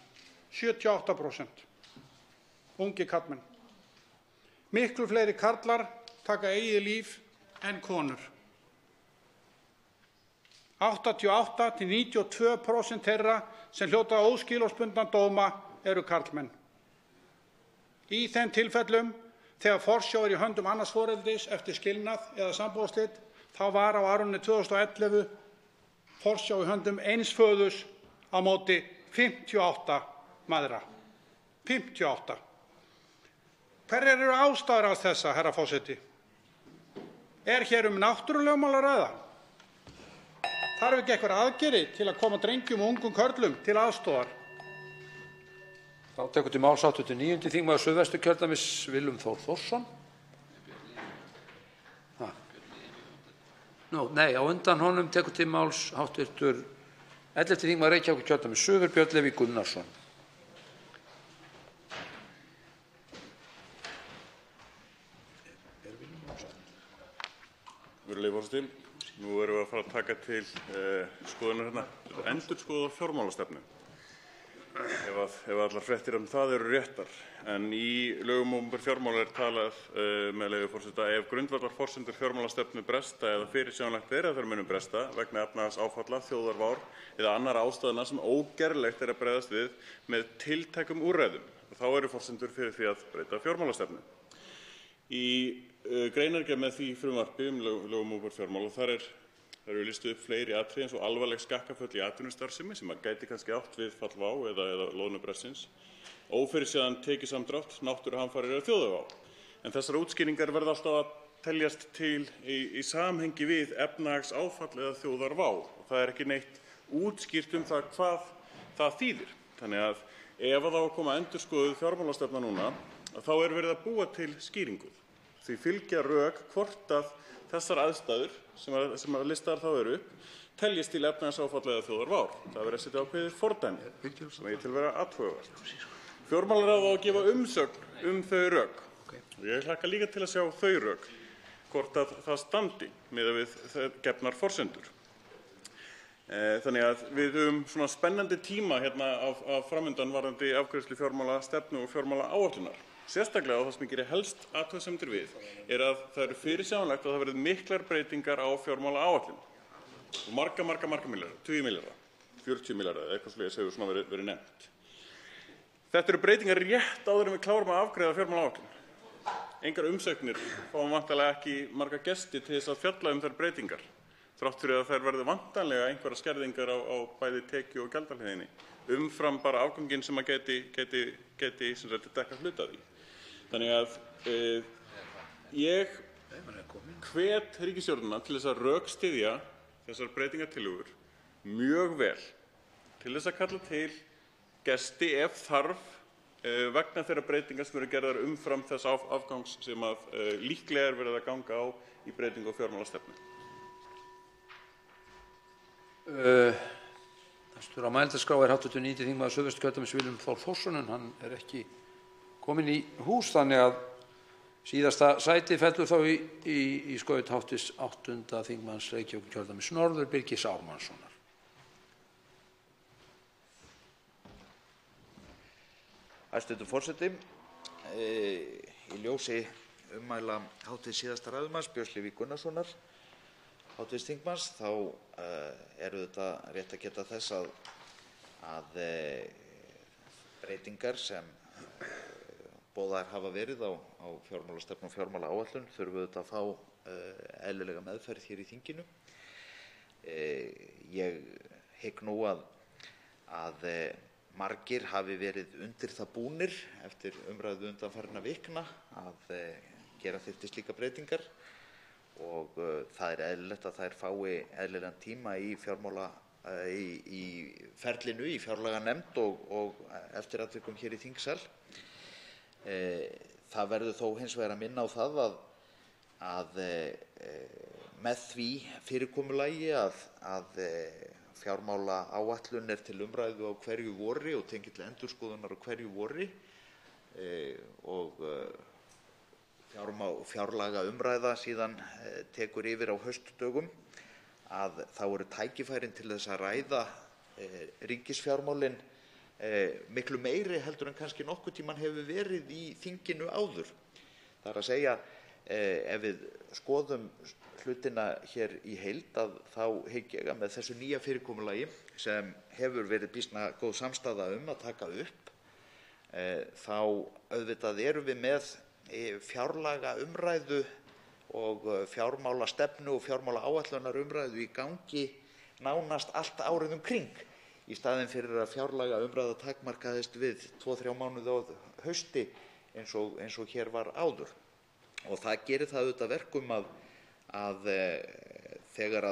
78%. Ungi karlmenn. Miklu fleiri karlar taka eigið líf en konur. 88 til 92% þeirra sem hljóta óskilorðsbundna dóma eru karlmenn. Í þeim tilfellum þegar forsjá í höndum annars foreldris eftir skilnað eða sambúðarslit þá var á árinu 2011 forsjá í höndum eins föðurs á móti 58 mæðra. 58. Hverjar eru ástæður af þessa, herra forseti? Hér náttúrulögmál að ræða? Þarf ekki eitthvað aðgerði til að koma drengjum og ungum körlum til aðstoðar? Þá tekur til máls hv. 9. þingmaður Suðvesturkjördæmis Willum Þór Þórsson. Nei, á undan honum tekur til máls hv. 11. þingmaður Reykjavíkurkjördæmis Suður Björn Leví Gunnarsson. Virðulegi forseti, nú erum við að fara að taka til skoðunar endurskoða fjármálastefnu. Ef allar fréttir það eru réttar. En í lögum um opinber fjármál talað með leyfi forseta ef grundvallarforsendur fjármálastefnu bresta eða fyrirsjáanlegt að þær munu bresta vegna efnahagsáfalla, þjóðarvár eða annarra ástæðna sem ógerlegt að bregðast við með tiltækum úrræðum. Þá eru forsendur fyrir því að breyta fjármálastefnu. Í greinargerð með því frumvarpi lögum um opinber fjármál og þar eru listuð upp fleiri atriði eins og alvarleg skakkaföll í atvinnustarfsemi sem gæti kannski átt við fall WOW eða loðnubrestsins, ófyrirséðan tekjusamdrátt, náttúruhamfarir eða þjóðarvá. En þessar útskýringar verða alltaf að teljast til í samhengi við efnahagsáfall eða þjóðarvá og það ekki neitt útskýrt það hvað það þýðir. Þannig að ef það á að koma endurskoðuð fjármálastefna núna, þá verið að búa til skýringu. Því fylgja rök hvort að þessar aðstæður sem listaðar þá eru upp teljist til efnahagsáfall eða þjóðarvár. Það verið að setja ákveðið fordæmi sem til vera athugavert. Fjármálaráð á að gefa umsögn þau rök. Ég hlakka líka til að sjá þau rök hvort að það standi miðað við gefnar forsendur. Þannig að við höfum svona spennandi tíma af framundan varðandi afgreiðslu fjármálastefnu og fjármálaáætlunar. Sérstaklega það sem gerir helst athugasemdir við að það eru fyrirsjáanlegt að það verði miklar breytingar á fjármálaáætlun. Marga milljarða, 20 milljarða, 40 milljarða eða eitthvað svoleiðis hefur svona verið nefnt. Þetta eru breytingar rétt áður en við klárum að afgreiða fjármálaáætlun. Engar umsögnir fáum væntanlega ekki marga gesti til þess að fjalla þær breytingar. Þrátt fyrir að þær verði væntanlega einhverjar skerðingar á bæði tekju- og gjaldahliðinni umfram bara afganginn sem geti sem sagt dekka hluta því. Þannig að ég hvet ríkisstjórnina til þess að rökstyðja þessar breytingartillögur mjög vel til þess að kalla til gesti ef þarf vegna þeirra breytingar sem eru gerðar umfram þess afgangs sem líklega verið að ganga á í breytingu á fjármálastefnu. Næstur á mælendaskrá hv. 9. þingmaður Suðvesturkjördæmis Willum Þór Þórsson en hann ekki kominn í hús þannig að síðasta sæti fellur þá í skaut hv. 8. þingmanns Reykjavíkurkjördæmis Norður Birgis Ármannssonar. Hæstv. forseti. Í ljósi ummæla hv. síðasta ræðumanns, Björns Levís Gunnarssonar, hv. þingmanns, þá auðvitað rétt að geta þess að breytingar sem boðaðar hafa verið á fjármálastefnu og fjármálaáætlun þurfa auðvitað að fá eðlilega meðferð hér í þinginu. Ég hygg nú að margir hafi verið undir það búnir eftir umræðu undanfarinna vikna að gera þyrfti slíkar breytingar og það eðlilegt að þær fái eðlilegan tíma í ferlinu í fjárlaganefnd og eftir atvikum hér í þingsal. Það verður þó hins vegar að minna á það að með því fyrirkomulagi að fjármálaáætlun til umræðu á hverju vori og tengist til endurskoðunar á hverju vori og fjárlagaumræða síðan tekur yfir á haustdögum, að þá eru tækifærin til þess að ræða ríkisfjármálin miklu meiri heldur en kannski nokkurn tímann hefur verið í þinginu áður. Það er að segja, ef við skoðum hlutina hér í heild, þá hygg ég að með þessu nýja fyrirkomulagi sem hefur verið býsna góð samstaða að taka upp, þá auðvitað erum við með fjárlagaumræðu og fjármálastefnu og fjármálaáætlunarumræðu í gangi nánast allt árið kring, í staðinn fyrir að fjárlagaumræða takmarkaðist við 2-3 mánuði á hausti eins og hér var áður. Og það gerir það auðvitað verkum að þegar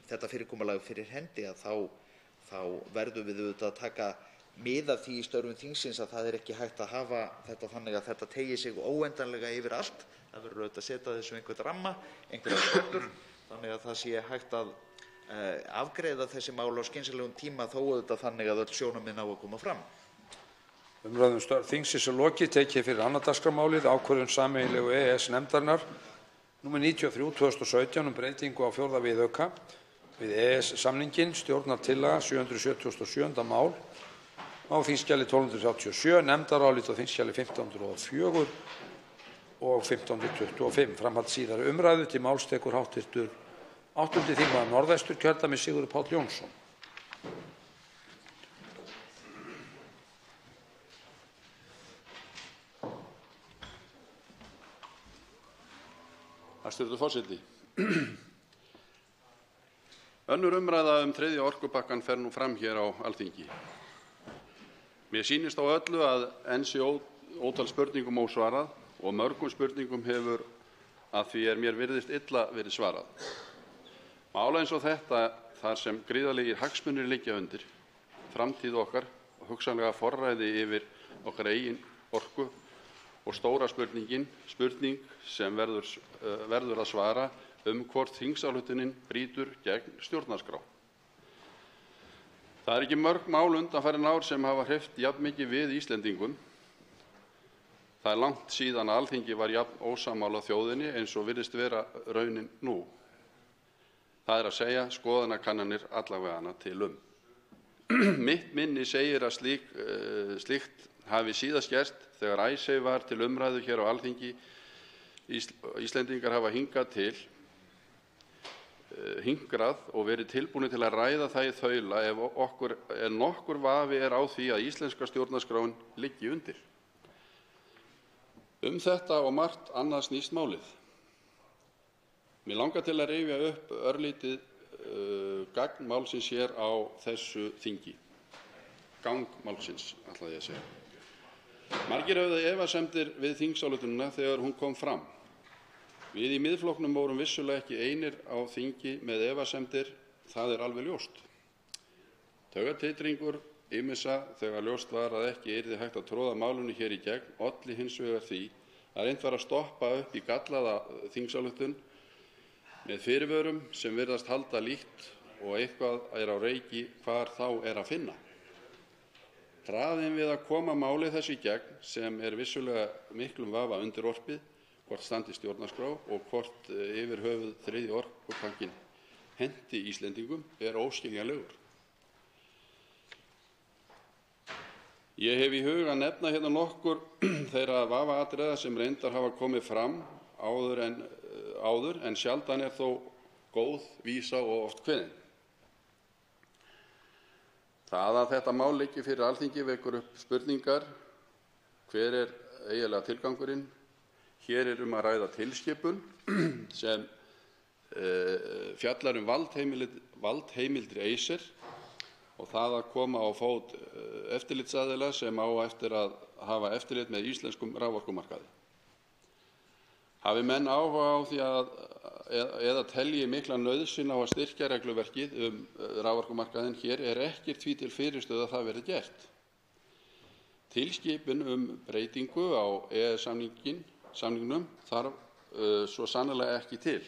þetta fyrirkomulag fyrir hendi, þá verðum við auðvitað að taka mið af því í störfum þingsins að það ekki hægt að hafa þetta þannig að þetta teygi sig óendanlega yfir allt. Það verður auðvitað að setja þessu einhvern ramma, einhverjar skorður, þannig að það sé hægt að afgreiða þessi mál á skynsamlegum tíma, þó auðvitað þannig að öll sjónarmið ná að koma fram. Umræðu störf þingsins er lokið. Tekið fyrir annað dagskrármálið, ákvörðun sameiginlegu EES-nefndarinnar nr. 93/2017 breytingu á 4. viðauka við EES-samninginn, stjórnartillaga 777. mál á þingskjali 1237, nefndarálit á þingskjali 1504 og 1525. Framhald síðari umræðu. Til máls tekur hv. 8. þingmaður Norðvesturkjördæmis, Sigurður Páll Jónsson. Hæstv. forseti. Önnur umræða þriðja orkupakkann fer nú fram hér á Alþingi. Mér sýnist á öllu að enn sé ótal spurningum ósvarað og mörgum spurningum hefur, að því mér virðist, illa verið svarað. Mál eins og þetta, þar sem gríðarlegir hagsmunir liggja undir, framtíð okkar og hugsanlega forræði yfir okkar eigin orku, og stóra spurning sem verður að svara hvort þingsályktunin brýtur gegn stjórnarskrá. Það ekki mörg mál undanfarin ár sem hafa hreyft jafnmikið við Íslendingum. Það langt síðan að Alþingi var jafn ósammála þjóðinni eins og virðist vera raunin nú. Það er að segja skoðanakannanir allavega til Mitt minni segir að slíkt hafi síðast gerst þegar Icesave var til umræðu hér á Alþingi. Íslendingar hafa hingrað og verið tilbúnir til að ræða það í þaula ef nokkur vafi á því að íslenska stjórnarskráin liggi undir. Þetta og margt annað snýst málið. Mig langar til að rifja upp örlítið gagn málsins hér á þessu þingi. Gang málsins, ætlaði ég að segja. Margir höfðu efasemdir við þingsályktunina þegar hún kom fram. Við í Miðflokknum vorum vissulega ekki einir á þingi með efasemdir, það er alveg ljóst. Taugatitringur ýmissa þegar ljóst var að ekki yrði hægt að troða málinu hér í gegn olli hins vegar því að reynt var að stoppa upp í gallaða þingsályktun með fyrirvörum sem virðast halda líkt og eitthvað á reiki hvar þá að finna. Hraðinn við að koma máli þessu í gegn, sem vissulega miklum vafa undirorpið, hvort standi stjórnarskrá og hvort yfir höfuð þriðji orkupakkinn henti Íslendingum, óskiljanlegur. Ég hef í huga að nefna hérna nokkur þeirra vafaatriða sem reyndar hafa komið fram áður en sjaldan þó góð vísa og oft kveðin. Það að þetta mál liggi fyrir Alþingi vekur upp spurningar: hver eiginlega tilgangurinn? Hér að ræða tilskipun sem fjallar valdheimildir Acer og það að koma á fót eftirlitsaðila sem á eftir að hafa eftirlit með íslenskum raforkumarkaði. Hafi menn áhuga á því eða telji mikla nauðsyn á að styrkja regluverkið raforkumarkaðinn hér ekkert því til fyrirstöðu að það verði gert. Tilskipun breytingu á EES-samningnum þarf svo sannarlega ekki til.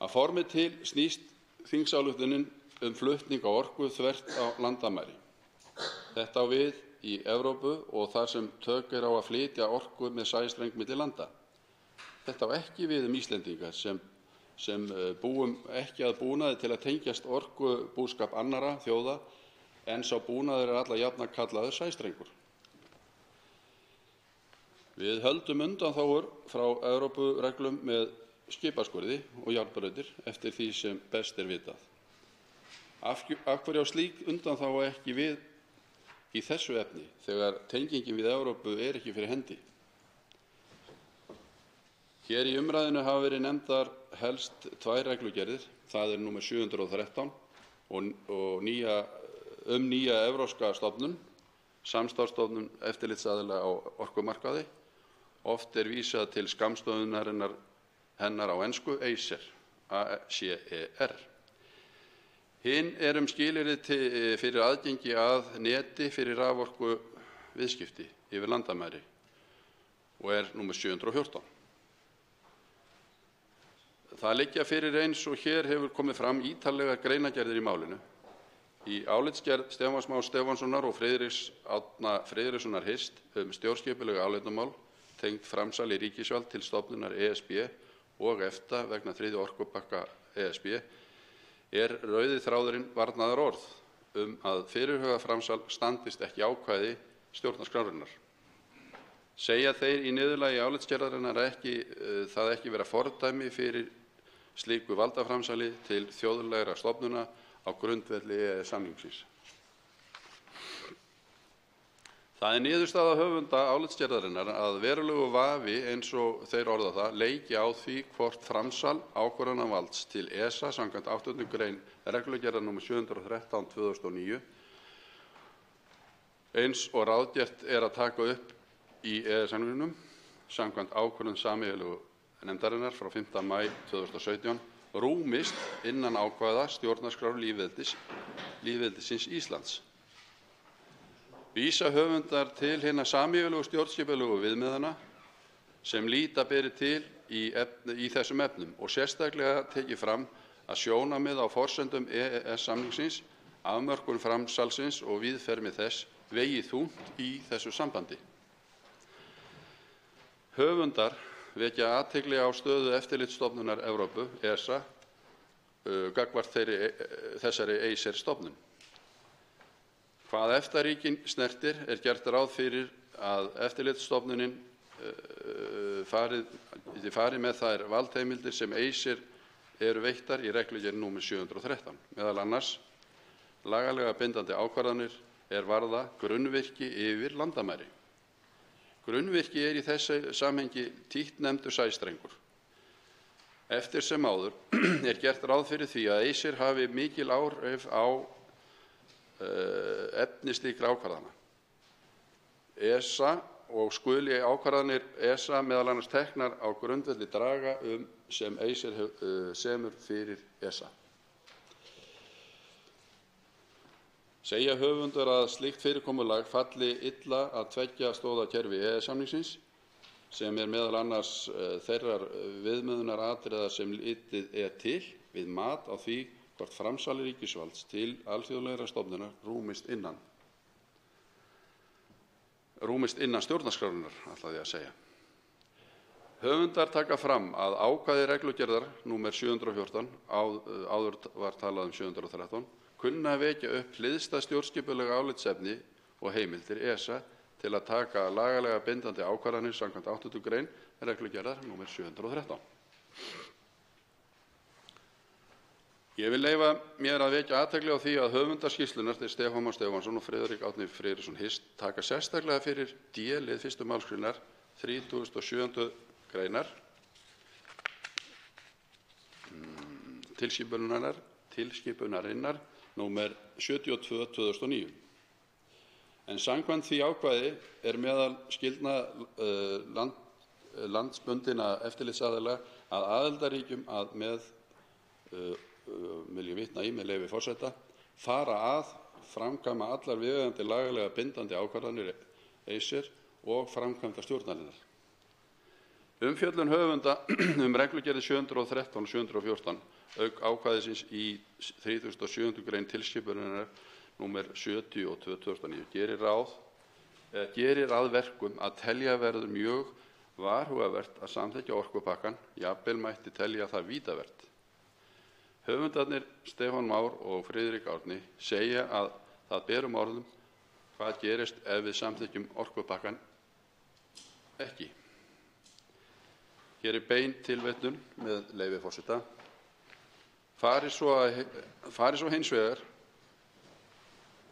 Að formi til snýst þingsályktunin flutning á orku þvert á landamæri. Þetta á við í Evrópu og þar sem tök á að flytja orku með sæstreng milli landa. Þetta á ekki við Íslendinga sem búum ekki að búnaði til að tengjast orkubúskap annarra þjóða, en sá búnaður alla jafna kallaður sæstrengur. Við höldum undanþágur frá Evrópureglum með skipaskurði og járnbrautir eftir því sem best vitað. Af hverju á slík undanþága ekki við í þessu efni þegar tengingin við Evrópu ekki fyrir hendi? Hér í umræðinu hafa verið nefndar helst tvær reglugerðir, það númer 713 og nýja evrópska stofnun, samstarfsstofnun eftirlitsaðila á orkumarkaði. Oft vísað til skammstöfunarinnar hennar á ensku Acer, ACER. Hin skilyrði fyrir aðgengi að neti fyrir raforkuviðskipti yfir landamæri og númer 714. Það liggja fyrir eins og hér hefur komið fram ítarlegar greinargerðir í málinu. Í álitsgerð Stefáns Más Stefánssonar og Friðriks Árna Friðrikssonar Hist stjórnskipuleg álitamál tengd framsali ríkisvald til stofnunar ESB og EFTA vegna 3. orkupakka ESB rauði þráðurinn varnaðarorð að fyrirhugað framsal standist ekki ákvæði stjórnarskrárinnar. Segja þeir í niðurlagi álitsgerðarinnar það ekki vera fordæmi fyrir slíku valdaframsali til þjóðlegra stofnuna á grundvelli EES-samningsins. Það niðurstaða höfunda álitsgerðarinnar að verulegur vafi, eins og þeir orða það, leiki á því hvort framsal ákvörðunarvalds til ESA samkvæmt 8. grein reglugerðar nr. 713/2009 eins og ráðgert að taka upp í EES-samningnum samkvæmt ákvörðun sameiginlegu nefndarinnar frá 5. maí 2017 rúmist innan ákvæða stjórnarskrár lýðveldisins Íslands. Vísa höfundar til hinna sameiginlegu stjórnskipulegu viðmiðana sem líta beri til í þessum efnum og sérstaklega tekið fram að sjónarmið á forsendum EES-samningsins, afmörkun framsalsins og víðfermi þess vegi þungt í þessu sambandi. Höfundar vekja athygli á stöðu eftirlitsstofnunar Evrópu, ESA, gagnvart þessari Acer-stofnun. Hvað EFTA-ríkin snertir gert ráð fyrir að eftirlitsstofnunin fari með þær valdheimildir sem Acer veittar í reglugerð nr. 713, meðal annars lagalega bindandi ákvarðanir varða grunnvirki yfir landamæri. Grunnvirki í þessu samhengi títt nefndur sæstrengur. Eftir sem áður gert ráð fyrir því að Acer hafi mikil áhrif á efni slíkra ákvarðana ESA og skuli ákvarðanir ESA meðal annars teknar á grundvelli draga sem Acer semur fyrir ESA. Segja höfundar að slíkt fyrirkomulag falli illa að tveggja stoða kerfi EES-samningsins sem meðal annars þeirrar viðmiðunaratriða sem litið til við mat á því hvort framsali ríkisvalds til alþjóðlegra stofnunar rúmist innan stjórnarskrárinnar, ætlaði ég að segja. Höfundar taka fram að ákvæði reglugerðar nr. 714, áður var talað 713, kunna að vekja upp hliðstæð stjórnskipuleg álitsefni og heimildir ESA til að taka lagalega bindandi ákvarðanir samkvæmt 8. grein reglugerðar nr. 713. Ég vil leyfa mér að vekja athygli á því að höfundar skýrslunnar, þeir Stefán Már Stefánsson og Friðrik Árni Friðriksson Hist, taka sérstaklega fyrir d-lið 1. málsgreinar 37. greinar tilskipunarinnar nr. 72/2009. En samkvæmt því ákvæði meðal skyldna landsbundinna eftirlitsaðila að aðildarríkjum að vil ég vitna í með leyfi forseta, fara að framkvæma allar viðeigandi lagalega bindandi ákvarðanir ESA og framkvæmda stjórnarinnar. Umfjöllun höfunda reglugerðir 713 og 714 auk ákvæðisins í 37. grein tilskipunarinnar nr. 72/2009 gerir að verkum að telja verður mjög varhugavert að samþykkja orkupakkann, jafnvel mætti telja það vítavert. Höfundarnir Stefán Már og Friðrik Árni segja að það berum orðum hvað gerist ef við samþykkjum orkupakkann ekki. Hér bein tilvitnun með leyfi forseta. Fari svo hins vegar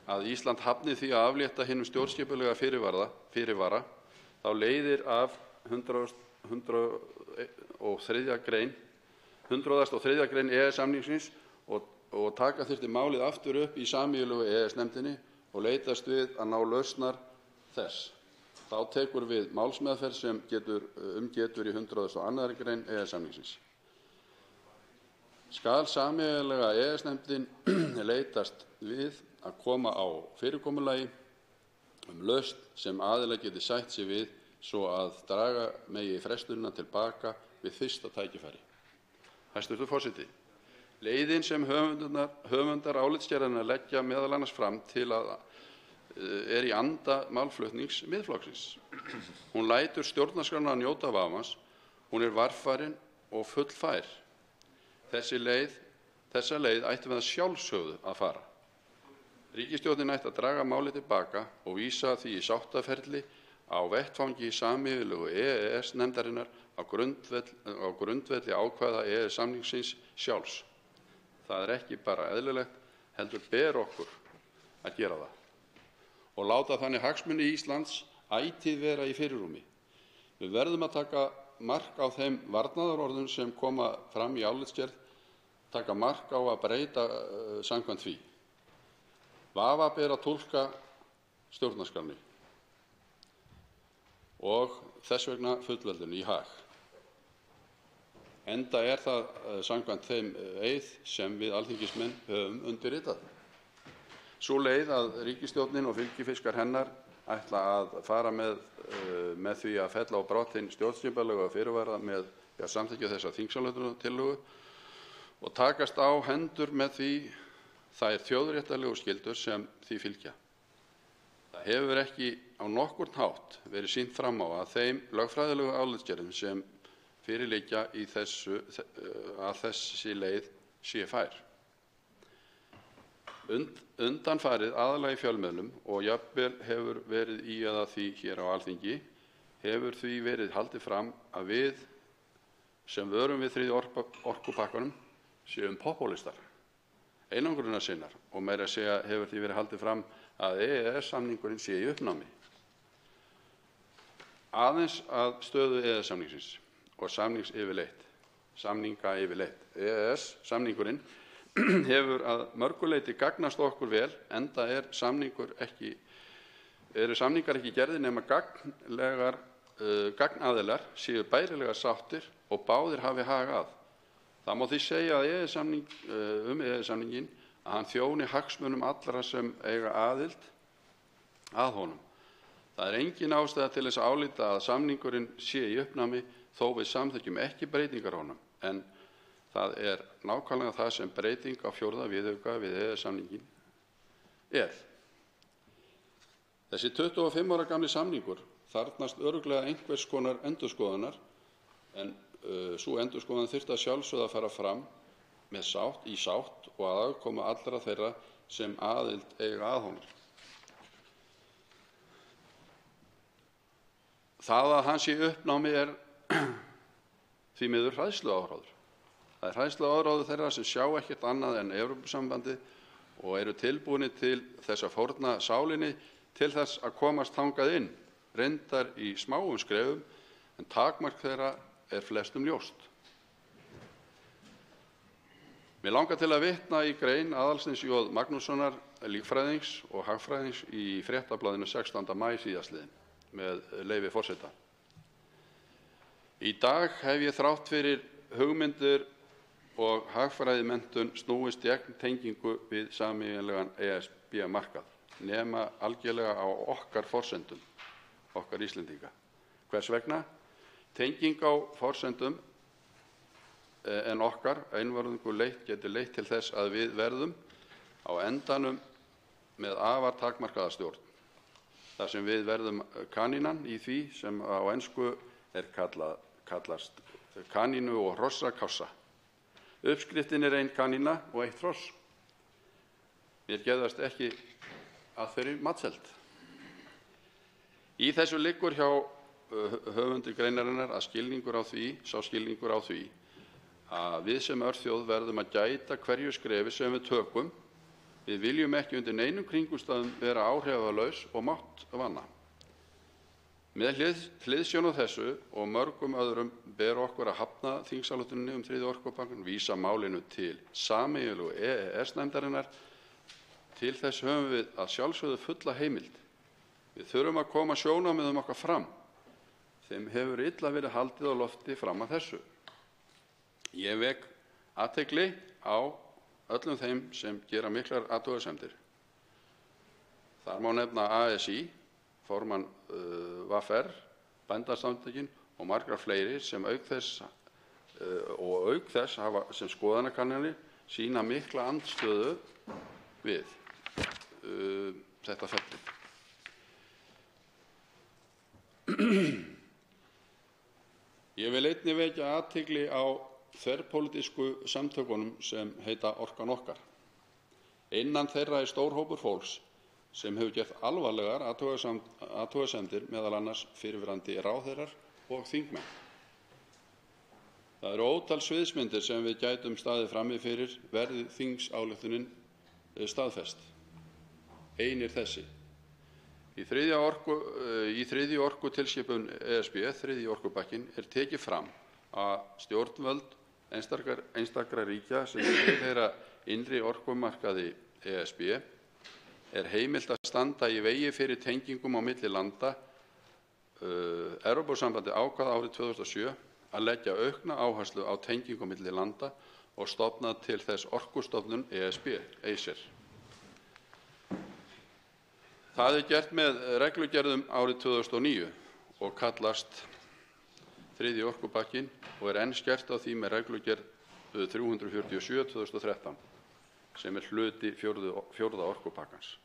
að Ísland hafni því að aflétta hinum stjórnskipulega fyrirvara, þá leiðir af 103. grein EES-samningsins og taka þyrfti málið aftur upp í sameiginlegu EES-nefndinni og leitast við að ná lausnar þess. Þá tekur við málsmeðferð sem getur í 102. grein EES-samningsins. Skal sameiginlega EES-nefndin leitast við að koma á fyrirkomulagi lausn sem aðilar geti sætt sig við svo að draga megi frestunina tilbaka við fyrsta tækifæri. Hæstv. forseti. Leiðin sem höfundar álitsgerðarinnar leggja meðal annars fram til að í anda málflutnings Miðflokksins. Hún lætur stjórnarskrána njóta vafans, hún varfærin og fullfær. Þessa leið ættum við að sjálfsögðu að fara. Ríkisstjórnin ætti að draga málið tilbaka og vísa því í sáttaferli á vettvangi sameiginlegu EES-nefndarinnar á grundvelli ákvæða EES-samningsins sjálfs. Það ekki bara eðlilegt, heldur ber okkur að gera það og láta þannig hagsmuni Íslands ætíð vera í fyrirrúmi. Við verðum að taka mark á þeim varnaðarorðum sem koma fram í álitsgerð, taka mark á að breyta samkvæmt því. Vafa ber að túlka stjórnarskránni og þess vegna fullveldinu í hag. Enda það samkvæmt þeim eið sem við alþingismenn höfum undirritað. Sú leið að ríkisstjórnin og fylgifiskar hennar ætla að fara með því að fella á brott hinn stjórnskipulega fyrirvara með að samþykkja þessa þingsályktunartillögu og takast á hendur með því þær þjóðréttarlegu skyldur sem því fylgja. Það hefur ekki á nokkurn hátt verið sýnt fram á að þeim lögfræðilegu álitsgerðum sem fyrir liggja í þessi leið sé fær. Undanfarið aðallega í fjölmiðlum og jafnvel hefur verið ýjað að því hér á Alþingi hefur því verið haldið fram að við sem vörum við 3. orkupakkanum séum popúlistar, einangrunarsinnar og meira að segja hefur því verið haldið fram að EES-samningurinn sé í uppnámi. Aðeins að stöðu EES-samningsins og samninga yfirleitt. EES-samningurinn hefur að mörgu leyti gagnast okkur vel, enda eru samningar ekki gerðir nema gagnaðilar séu bærilega sáttir og báðir hafi hag að. Það má því segja að EES-samninginn að hann þjóni hagsmunum allra sem eiga aðild að honum. Það engin ástæða til þess að álíta að samningurinn sé í uppnámi þó við samþykkjum ekki breytingar á honum, en það nákvæmlega það sem breyting á 4. viðauka við EES-samninginn Þessi 25 ára gamli samningur þarfnast örugglega einhvers konar endurskoðunar, en sú endurskoðun þyrfti að sjálfsögðu að fara fram í sátt og að aðkoma allra þeirra sem aðild eiga að honum. Það að hann sé í uppnámi því miður hræðsluáróður. Það er hræðsluáróður þeirra sem sjá ekkert annað en Evrópusambandið og eru tilbúnir til þess að fórna sálinni til þess að komast þangað inn, reyndar í smáum skrefum, en takmark þeirra er flestum ljóst. Mér langar til að vitna í grein Aðalsteins J. Magnússonar, líffræðings og hagfræðings í Fréttablaðinu 16. maí síðastliðinn, með leyfi forseta. Í dag hef ég þrátt fyrir hugmyndir og hagfræðimenntun snúist gegn tengingu við sameiginlegan ESB-markað, nema algjörlega á okkar forsendum, okkar Íslendinga. Hvers vegna? Tenging á forsendum en okkar einvörðungu geti leitt til þess að við verðum á endanum með afar takmarkaða stjórn, þar sem við verðum kanínan í því sem á ensku kallast kanínu og hrossakassa. Uppskriftin er ein kanína og eitt hross. Mér geðast ekki að þeirri matselt. Í þessu liggur hjá höfundi greinarinnar að sá skilningur á því að við sem örþjóð verðum að gæta hverju skrefi sem við tökum. Við viljum ekki undir neinum kringumstæðum vera áhrifalaus og máttvanna. Með hliðsjón af þessu og mörgum öðrum ber okkur að hafna þingsályktuninni þriðja orkupakkann, vísa málinu til sameiginlegu EES-nefndarinnar. Til þess höfum við að sjálfsögðu fulla heimild. Við þurfum að koma sjónarmiðum okkar fram. Þeim hefur illa verið haldið á lofti fram að þessu. Ég vek athygli á öllum þeim sem gera miklar athugasemdir. Þar má nefna ASÍ, formann VR, Bændasamtökin og margar fleiri sem auk þess hafa sem skoðanakannanir sýna mikla andstöðu við þetta ferli. Ég vil einnig vekja athygli á þverpólitísku samtökunum sem heita Orkan okkar. Innan þeirra er stór hópur fólks sem hefur gert alvarlegar athugasemdir, meðal annars fyrrverandi ráðherrar og þingmenn. Það eru ótal sviðsmyndir sem við gætum staðið frammi fyrir verði þingsályktunin staðfest. Ein er þessi. Í þriðju orkutilskipun ESB, þriðji orkupakkinn, er tekið fram að stjórnvöld einstakra ríkja sem tilheyra innri orkumarkaði ESB er heimilt að standa í vegi fyrir tengingum á milli landa. Evrópusambandið ákvað árið 2007 að leggja aukna áherslu á tengingu á milli landa og stofna til þess orkustofnun ESB, ACER. Það er gert með reglugerðum árið 2009 og kallast þriðji orkupakkinn og er enn skert á því með reglugerð 347/2013 sem er hluti fjórða orkupakkans.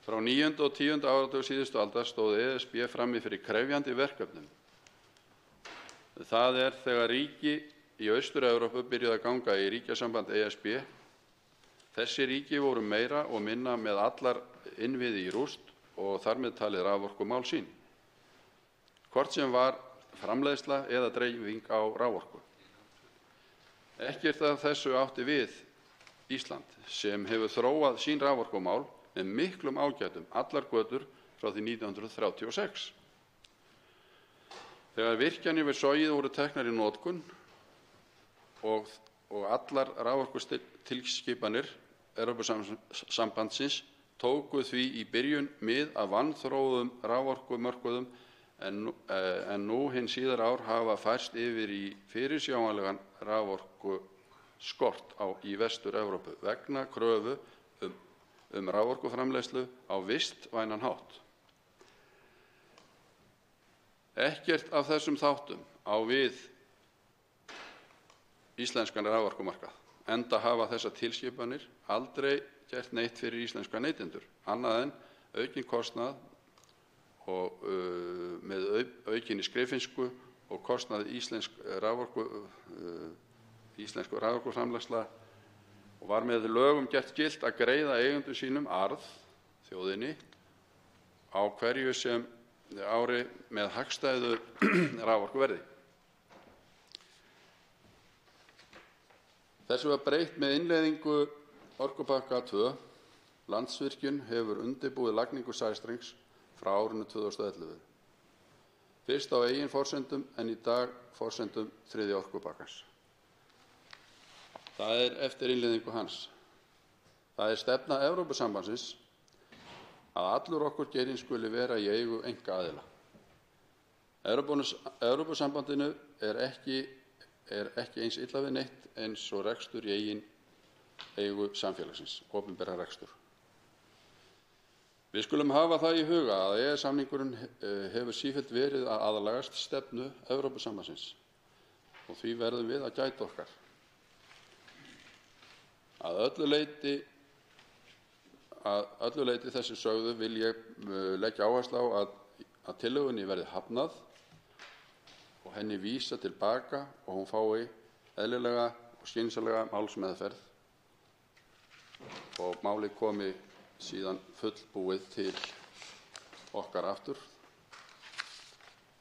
Frá 9. og 10. áratug síðustu aldar stóð ESB frammi fyrir krefjandi verkefnum. Það er þegar ríki í Austur-Evrópu byrjuðu að ganga í ríkjasamband ESB. Þessi ríki voru meira og minna með allar innviði í rúst og þar með talið raforkumál sín, hvort sem var framleiðsla eða dreifing á raforku. Ekkert af þessu átti við Ísland sem hefur þróað sín raforkumál með miklum ágætum allar götur frá því 1936. Þegar virkjanir við Sogið voru teknar í notkun og allar raforkutilskipanir Evrópusambandsins tóku því í byrjun mið af vanþróuðum raforkumörkuðum en nú hinn síðar ár hafa færst yfir í fyrirsjáanlegan raforkuskort í Vestur-Evrópu vegna kröfu um raforkuframleiðslu á vistvænan hátt. Ekkert af þessum þáttum á við íslenskan raforkumarkað, enda hafa þessar tilskipanir aldrei gert neitt fyrir íslenska neytendur, annað en aukinn kostnað og með aukinni skriffinsku og kostnað íslensku raforkuframleiðsla og var með lögum gert skylt að greiða eigendum sínum arð, þjóðinni, á hverju sem ári með hagstæðu raforkuverði. Þessu var breytt með innleiðingu orkupakka 2. Landsvirkjun hefur undirbúið lagningu sæstrengs frá árinu 2011. Fyrst á eigin forsendum en í dag forsendum 3. orkupakkans. Það er eftir innleiðingu hans. Það er stefna Evrópusambandsins að allur orkugeirinn skuli vera í eigu einkaaðila. Evrópusambandinu er ekki eins illa við neitt eins og rekstur í eigin eigu samfélagsins, opinbera rekstur. Við skulum hafa það í huga að EES-samningurinn hefur sífellt verið að aðlagast stefnu Evrópusambandsins og því verðum við að gæta okkar. Að öllu leyti þessu sögðu vil ég leggja áherslu á að tillögunni verði hafnað og henni vísað til baka og hún fái eðlilega og skynsamlega málsmeðferð og málið komi síðan fullbúið til okkar aftur,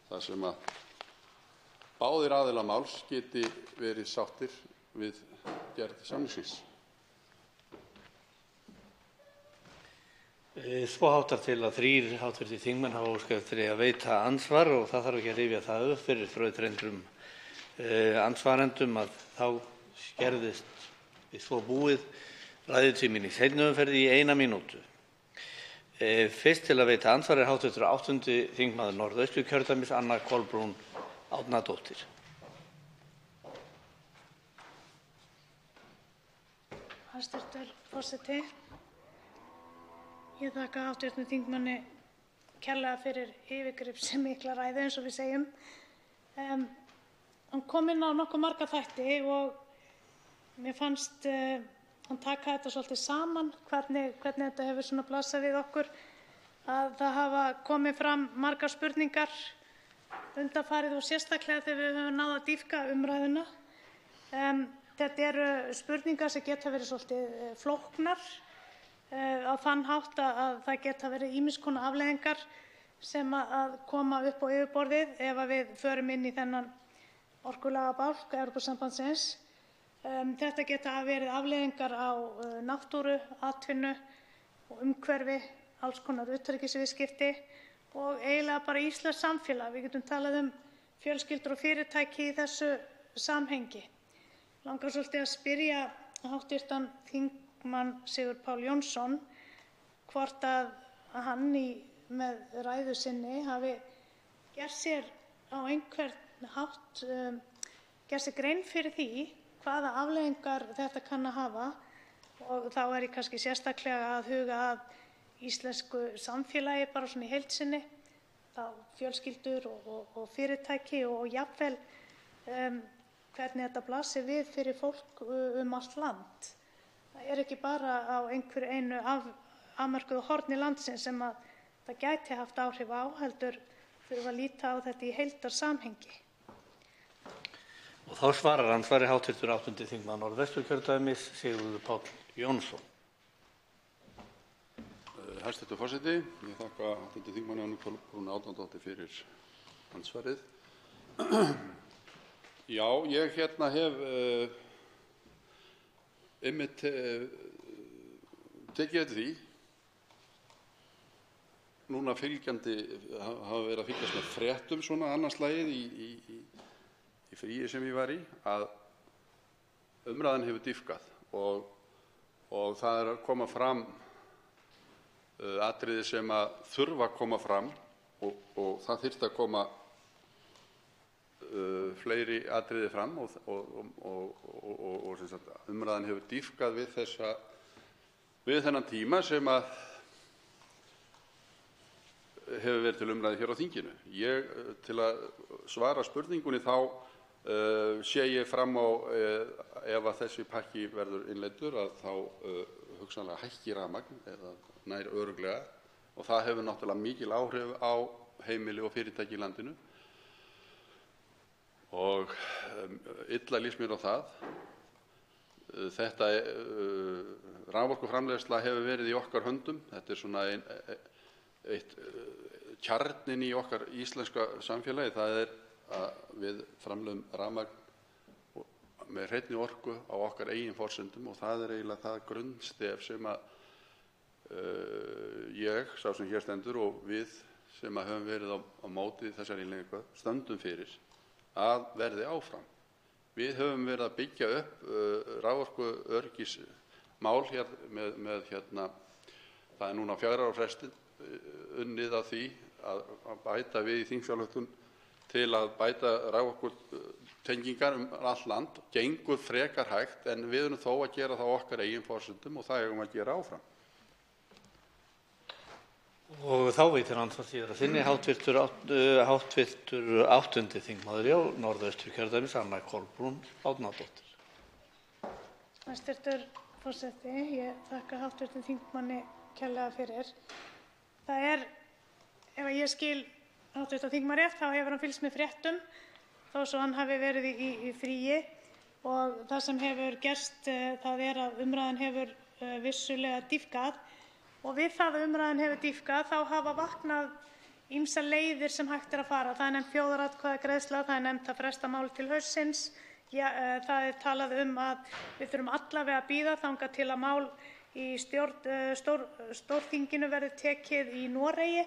þar sem að báðir aðilar máls geti verið sáttir við gerð samningsins. Svo háttar til að 3 hv. þingmenn hafa óskað eftir að veita andsvar og það þarf ekki að rifja það upp fyrir þrautreyndurum andsvarendum að þá skerðist við svo búið ræðutíminn í seinni umferð í 1 mínútu. Fyrst til að veita andsvar er hv. 8. þingmaður Norðausturkjördæmis, Anna Kolbrún Árnadóttir. Hæstv. forseti. Ég þakka hv. þingmanni kærlega fyrir yfirgripsmikla ræðu eins og við segjum. Hann kom inn á nokkuð marga þætti og mér fannst hann taka þetta svolítið saman, hvernig þetta hefur svona blasað við okkur, að það hafa komið fram margar spurningar undanfarið og sérstaklega þegar við höfum náð að dýpka umræðuna. Þetta eru spurningar sem geta verið svolítið flóknar á þann hátt að það geta verið ýmiss konar afleiðingar sem að koma upp á yfirborðið ef við förum inn í þennan orkulagabálk Evrópusambandsins. Þetta geta verið afleiðingar á náttúru, atvinnu og umhverfi, alls konar utanríkisviðskipti og eiginlega bara íslenskt samfélag. Við getum talað fjölskyldur og fyrirtæki í þessu samhengi. Langar svolítið að spyrja hv. þingmann Sigurð Pál Jónsson hvort að hann með ræðu sinni hafi gert sér á einhvern hátt gert sér grein fyrir því hvaða afleiðingar þetta kann að hafa og þá er ég kannski sérstaklega að huga að íslensku samfélagi bara svona í heild sinni, þá fjölskyldur og fyrirtæki og jafnvel hvernig þetta blasir við fyrir fólk allt land. Það er ekki bara á einhverju einu afmörkuðu horni landsins sem að það gæti haft áhrif á, heldur þurfa að líta á þetta í heildarsamhengi. Og þá svarar andsvari hv. 8. þingmaður Norðvesturkjördæmis, Sigurður Páll Jónsson. Hæstv. forseti, ég þakka hv. þingmanni Önnu Kolbrúnu Árnadóttur fyrir andsvarið. Já, ég hef einmitt tekið eftir því, núna hafa verið að fylgjast með fréttum svona annað slagið í fríi sem ég var í, að umræðan hefur dýpkað og það er að koma fram atriði sem að þurfa að koma fram og það þyrfti að koma fleiri atriði fram og sem sagt, umræðan hefur dýpkað við þennan tíma sem að hefur verið til umræðu hér á þinginu. Til að svara spurningunni þá sé ég fram á ef að þessi pakki verður innleiddur að þá hugsanlega hækki rafmagn eða nær örugglega og það hefur náttúrulega mikil áhrif á heimili og fyrirtæki í landinu og illa líst mér á það. Þetta raforkuframleiðsla hefur verið í okkar höndum. Þetta er svona eitt kjarninn í okkar íslenska samfélagi. Það er að við framleiðum rafmagn með hreinni orku á okkar eigin forsendum og það er eiginlega það grunnstef sem að ég, sá sem hér stendur, og við sem að höfum verið á móti þessari innleiðingu stöndum fyrir að verði áfram. Við höfum verið að byggja upp raforkuöryggismál hér með það er núna 4 ára fresti unnið að því að bæta við í þingsályktun til að bæta raforkutengingar allt land. Gengur frekar hægt en við erum þó að gera það á okkar eigin forsendum og það eigum að gera áfram. Og þá veitir andsvar síðar að sinni háttvirtur 8. þingmaður á Norðausturkjördæmis, Anna Kolbrún Árnadóttir. Hæstvirtur forseti, ég þakka hv. þingmanni kærlega fyrir. Það er, ef ég skil hv. þingmann rétt, þá hefur hann fylgst með fréttum þó svo hann hafi verið í fríi og það sem hefur gerst það er að umræðan hefur vissulega dýpkað og við það að umræðan hefur dýpkað þá hafa vaknað ýmsar leiðir sem hægt er að fara. Það er nefnt þjóðaratkvæðagreiðsla, það er nefnt að fresta máli til haustsins. Það er talað að við þurfum allavega að bíða þangað til að mál í stórþinginu verði tekið í Noregi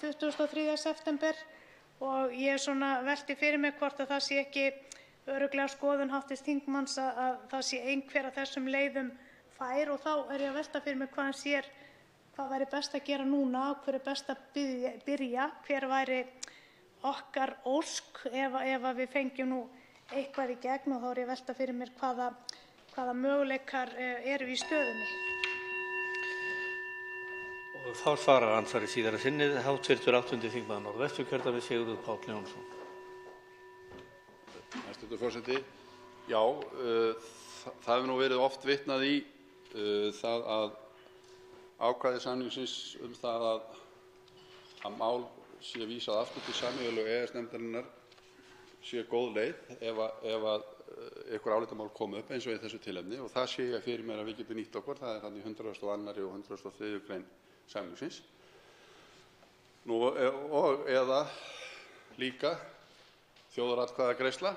23. september og ég velti fyrir mig hvort að það sé ekki örugglega skoðun hv. þingmanns að það sé einhver af þessum leiðum fær og þá er ég að velta fyrir mig hvað hann sér, hvað væri best að gera núna, hver er best að byrja, hver væri okkar ósk ef við fengjum nú eitthvað í gegn og þá er ég að velta fyrir mér hvaða möguleikar eru í stöðunni. Og þá svarar andsvari síðar að sinni háttvirtur 8. þingmaður Norðvesturkjördæmis, Sigurður Páll Jónsson. Hæstvirtur forseti, já, það hefur nú verið oft vitnað í það að ákvæði samningsins það að mál sé vísað aftur til sameiginlegu EES-nefndarinnar sé góð leið ef að einhver álitamál kom upp eins og í þessu tilefni og það sé ég fyrir mér að við getum nýtt okkur. Það er þannig 102. og 103. grein samningsins. Og eða líka þjóðaratkvæðagreiðsla.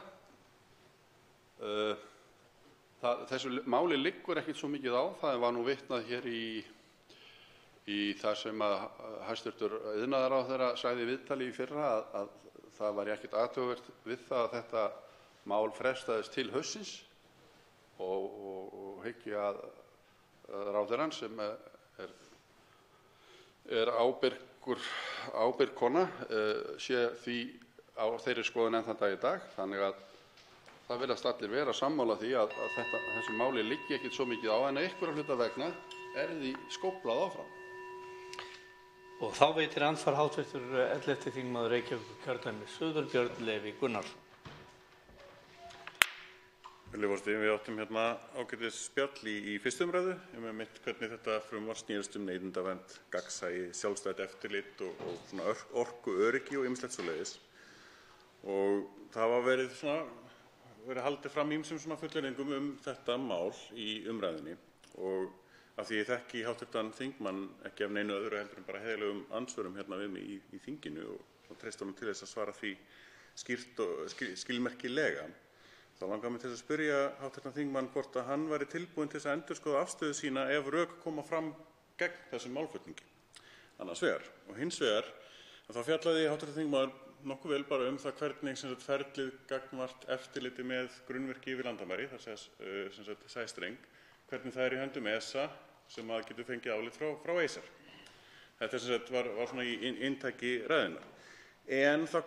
Þessu máli liggur ekkert svo mikið á. Það var nú vitnað hér í það sem að hæstv. Iðnaðarráðherra sagði í viðtali í fyrra að það væri ekkert athugavert við það að þetta mál frestaðist til haustsins og hyggi að ráðherrann sem er ábyrg kona sé því á þeirri skoðun enn þann dag í dag. Þannig að það virðast allir vera sammála því að þessu máli liggi ekkert svo mikið á en einhverra hluta vegna er því skóplað áfram. Og þá veitir andsvar háttvirtur 11. þingmaður Reykjavíkurkjördæmis Suður, Björn Leví Gunnarsson. Við áttum hérna ágætis spjall í fyrstu umræðu hvernig þetta frumvarp snerist neytendavernd, gagnsæi, sjálfstætt eftirlit og svona orkuöryggi og ýmislegt svoleiðis. Og það var verið haldið fram ýmsum fullyrðingum þetta mál í umræðunni og af því ég þekki hv. þingmann ekki af neinu öðru heldur en bara heiðarlegum andsvörum hérna við mig í þinginu og treysti honum til þess að svara því skýrt og skilmerkilega. Þá langar mig til að spyrja hv. þingmann hvort að hann væri tilbúinn til þess að endurskoða afstöðu sína ef rök koma fram gegn þessum málflutningi. Annars vegar. Og hins vegar þá fjallaði hv. þingmaður nokkuð vel bara það hvernig ferlið gagnvart eftirliti með grunnvirki yfir landamæri, það sæstreng, hvernig það er í höndum ESA sem að getur fengið álit frá Acer. Þetta var svona í inntaki ræðunnar. En það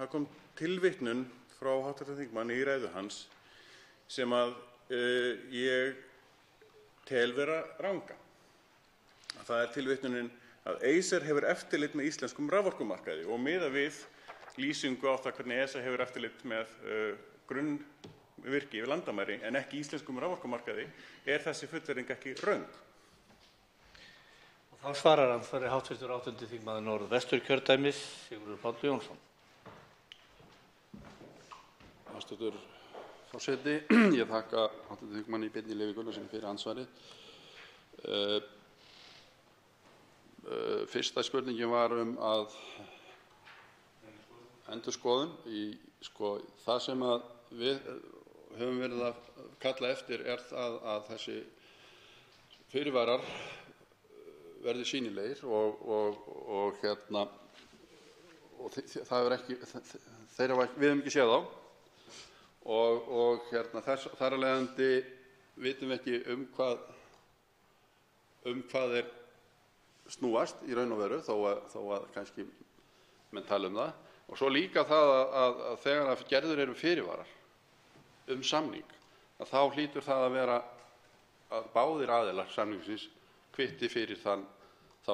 kom tilvitnun frá hv. þingmanni í ræðu hans sem að ég tel vera ranga. Það er tilvitnunin að Acer hefur eftirlit með íslenskum raforkumarkaði og miðað við lýsingu á það hvernig ESA hefur eftirlit með grunnvirki yfir landamæri en ekki íslenskum raforkumarkaði þessi fullyrðing ekki röng. Og þá svarar andsvari háttvirtur 8. þingmaður Norðvesturkjördæmis Sigurður Páll Jónsson. Hæstvirtur Forseti. Ég þakka hv. þingmanni Birni Leví Gunnarssyni fyrir andsvarið. Fyrsta spurningin var að endurskoðun. Það sem við höfum verið að kalla eftir það að þessi fyrirvarar verði sýnilegir og það er ekki, við höfum ekki séð þá og þar af leiðandi vitum við ekki hvað þeir snúast í raun og veru þó að kannski menn tala það. Og svo líka það að þegar gerðir eru fyrirvarar samning, að þá hlýtur það að vera að báðir aðilar samningsins kvitti fyrir þá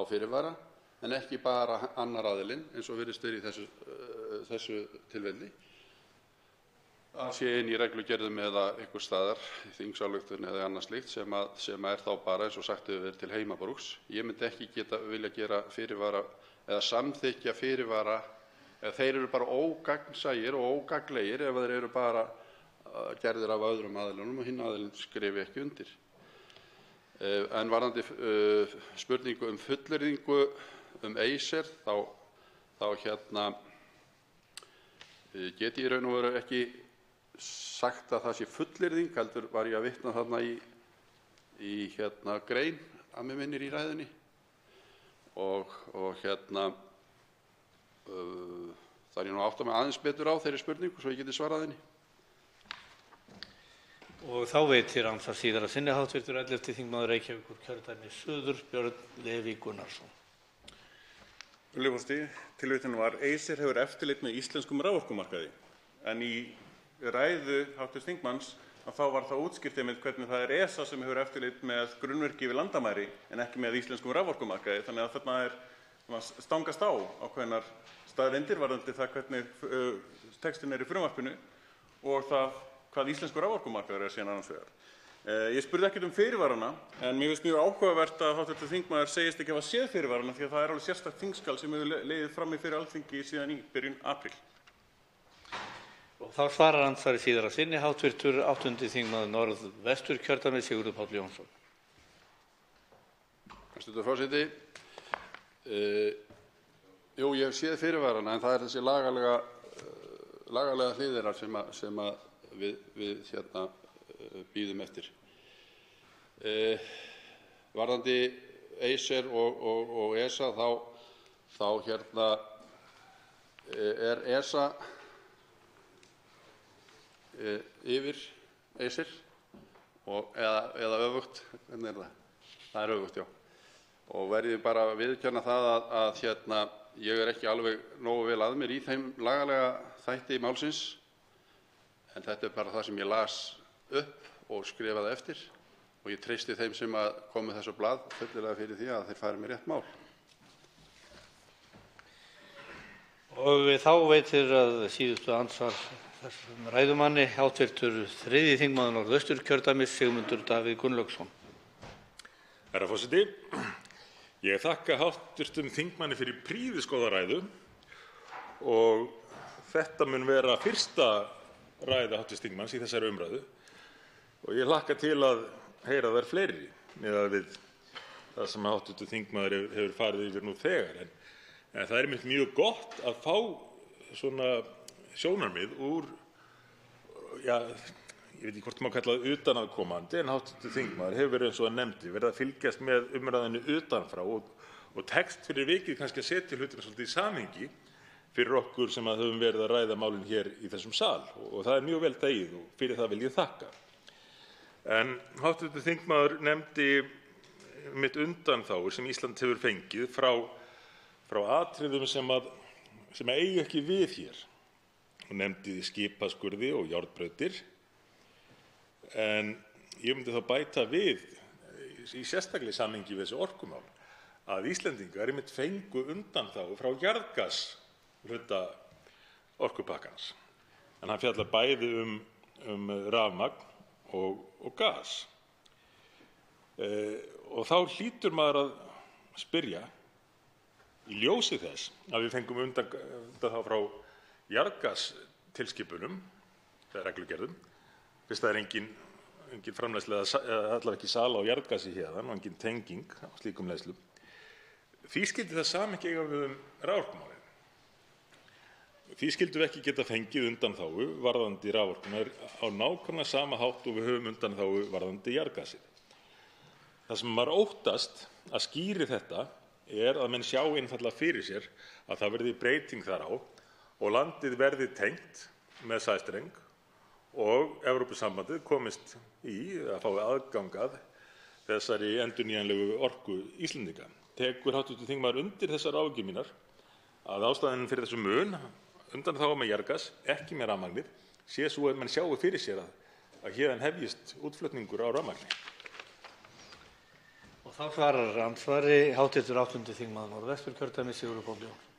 fyrirvara en ekki bara annar aðilinn eins og virðist vera í þessu tilfelli. Það sé inni í reglugerðum eða einhvers staðar í þingsályktun eða annað slíkt sem er þá bara eins og sagt hefur verið til heimabrúks. Ég myndi ekki vilja gera fyrirvara eða samþykkja fyrirvara ef þeir eru bara ógagnsæir og ógagnlegir ef þeir eru bara gerðir af öðrum aðilunum og hinn aðilinn skrifi ekki undir. En varðandi spurningu fullyrðingu Acer þá get ég í raun og veru ekki sagt að það sé fullyrðing, heldur var ég að vitna þarna í grein að mig minnir í ræðunni og þar ég nú átta mig aðeins betur á þeirri spurningu svo ég geti svarað henni. Og þá veitir andsvar síðara sinni hv. 11. þingmaður Reykjavíkurkjördæmis suður, Björn Leví Gunnarsson. Virðulegur forseti, tilvitnunin var: Acer hefur eftirlit með íslenskum raforkumarkaði. En í ræðu hv. þingmanns þá var það útskýrt einmitt hvernig það er ESA sem hefur eftirlit með grunnverki við landamæri en ekki með íslenskum raforkumarkaði. Þannig að þarna stangast á ákveðnar staðreyndir varðandi það hvernig textinn í frumvarpinu og það hvað íslenskur raforkumarkaður síðan annars vegar. Ég spurði ekkert fyrirvarana en mér finnst mjög áhugavert að hv. þingmaður segist ekki hafa séð fyrirvarana því að það er alveg sérstakt þingskjal sem hefur legið frammi fyrir Alþingi síðan í byrjun apríl. Og þá svarar andsvari síðara sinni hv. 8. þingmaður Norðvesturkjördæmis Sigurður Páll Jónsson. Hæstv. forseti. Jú, ég hef séð fyrirvarana en það er þessi lagalega hliðirar sem við bíðum eftir. Varðandi Acer og ESA þá er ESA yfir Acer eða öfugt, hvernig er það? Það er öfugt, já. Og verði bara að viðurkenna það að ég er ekki alveg nógu vel að mér í þeim lagalega þætti málsins. En þetta er bara það sem ég las upp og skrifaði eftir og ég treysti þeim sem komu þessu blað fullilega fyrir því að þeir fari með rétt mál. Og þá veitir að síðustu andsvar þessum ræðumanni hv. 3. þingmaður Norðausturkjördæmis Sigmundur Davíð Gunnlaugsson. Herra forseti, ég þakka hv. þingmanni fyrir prýðisgóða ræðu og þetta mun vera fyrsta ræða hv. þingmanns í þessari umræðu og ég hlakka til að heyra þær fleiri miðað við það sem hv. þingmaður hefur farið yfir nú þegar. En það er einmitt mjög gott að fá svona sjónarmið úr, ég veit ekki hvort maður kalla það utanaðkomandi, en hv. þingmaður hefur verið eins og hann nefndi verið að fylgjast með umræðinu utanfrá og tekst fyrir vikið kannski að setja hlutina svolítið í samhengi fyrir okkur sem höfum verið að ræða málin hér í þessum sal og það er mjög vel þegið og fyrir það vil ég þakka. En hv. þingmaður nefndi mitt undanþágur sem Ísland hefur fengið frá atriðum sem eigi ekki við hér og nefndi skipaskurði og járnbrautir. En ég myndi þá bæta við í sérstaklega samhengi við þessi orkumál að Íslendingar einmitt fengu undanþágu frá jarðgashluta orkupakkans. En hann fjallar bæði um rafmagn og gas. Og þá hlýtur maður að spyrja í ljósi þess að við fengum undanþágu frá jarðgastilskipunum eða reglugerðum fyrst það er engin framleiðsla eða allavega ekki sala á jarðgasi héðan og engin tenging á slíkum leiðslum. Því skyldi það sama ekki eiga við raforkumálin. Því skyldum við ekki geta fengið undanþágu varðandi raforkuna á nákvæmlega sama hátt og við höfum undanþágu varðandi jarðgasið. Það sem maður óttast að skýri þetta að menn sjá einfaldlega fyrir sér að það verði breyting þar á og landið verði tengt með sæstreng og Evrópusambandið komist í að fái aðgang að þessari endurnýjanlegu orku Íslendinga. Tekur hv. þingmaður undir þessar áhyggjur mínar að ástæðan fyrir þessu mun undanþága með jarðgas, ekki með rafmagnið, sé svo að menn sjái fyrir sér að héðan hefjist útflutningur á rafmagni? Og þá svarar andsvari hv. 8. þingmaður Norðvesturkjördæmis, Sigurður Páll Jónsson.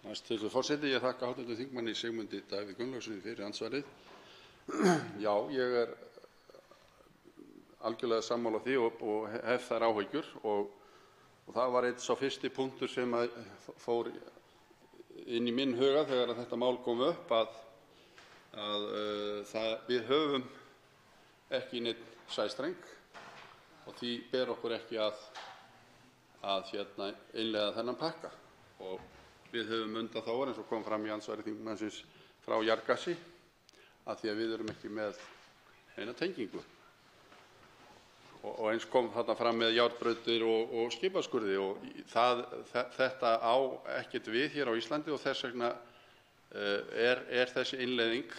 Hæstv. forseti. Ég þakka hv. þingmanni Sigmundi Davíð Gunnlaugssyni fyrir andsvarið. Já, ég er algjörlega sammála því og hef þær áhyggjur og það var einn sá fyrsti punktur sem fór inn í minn huga þegar þetta mál kom upp að við höfum ekki neinn sæstreng og því ber okkur ekki að innleiða þennan pakka. Og við höfum undanþágur eins og kom fram í andsvari þingmannsins frá jarðgasi af því að við erum ekki með eina tengingu. Og eins kom þarna fram með járnbrautir og skipaskurði og þetta á ekkert við hér á Íslandi og þess vegna er þessi innleiðing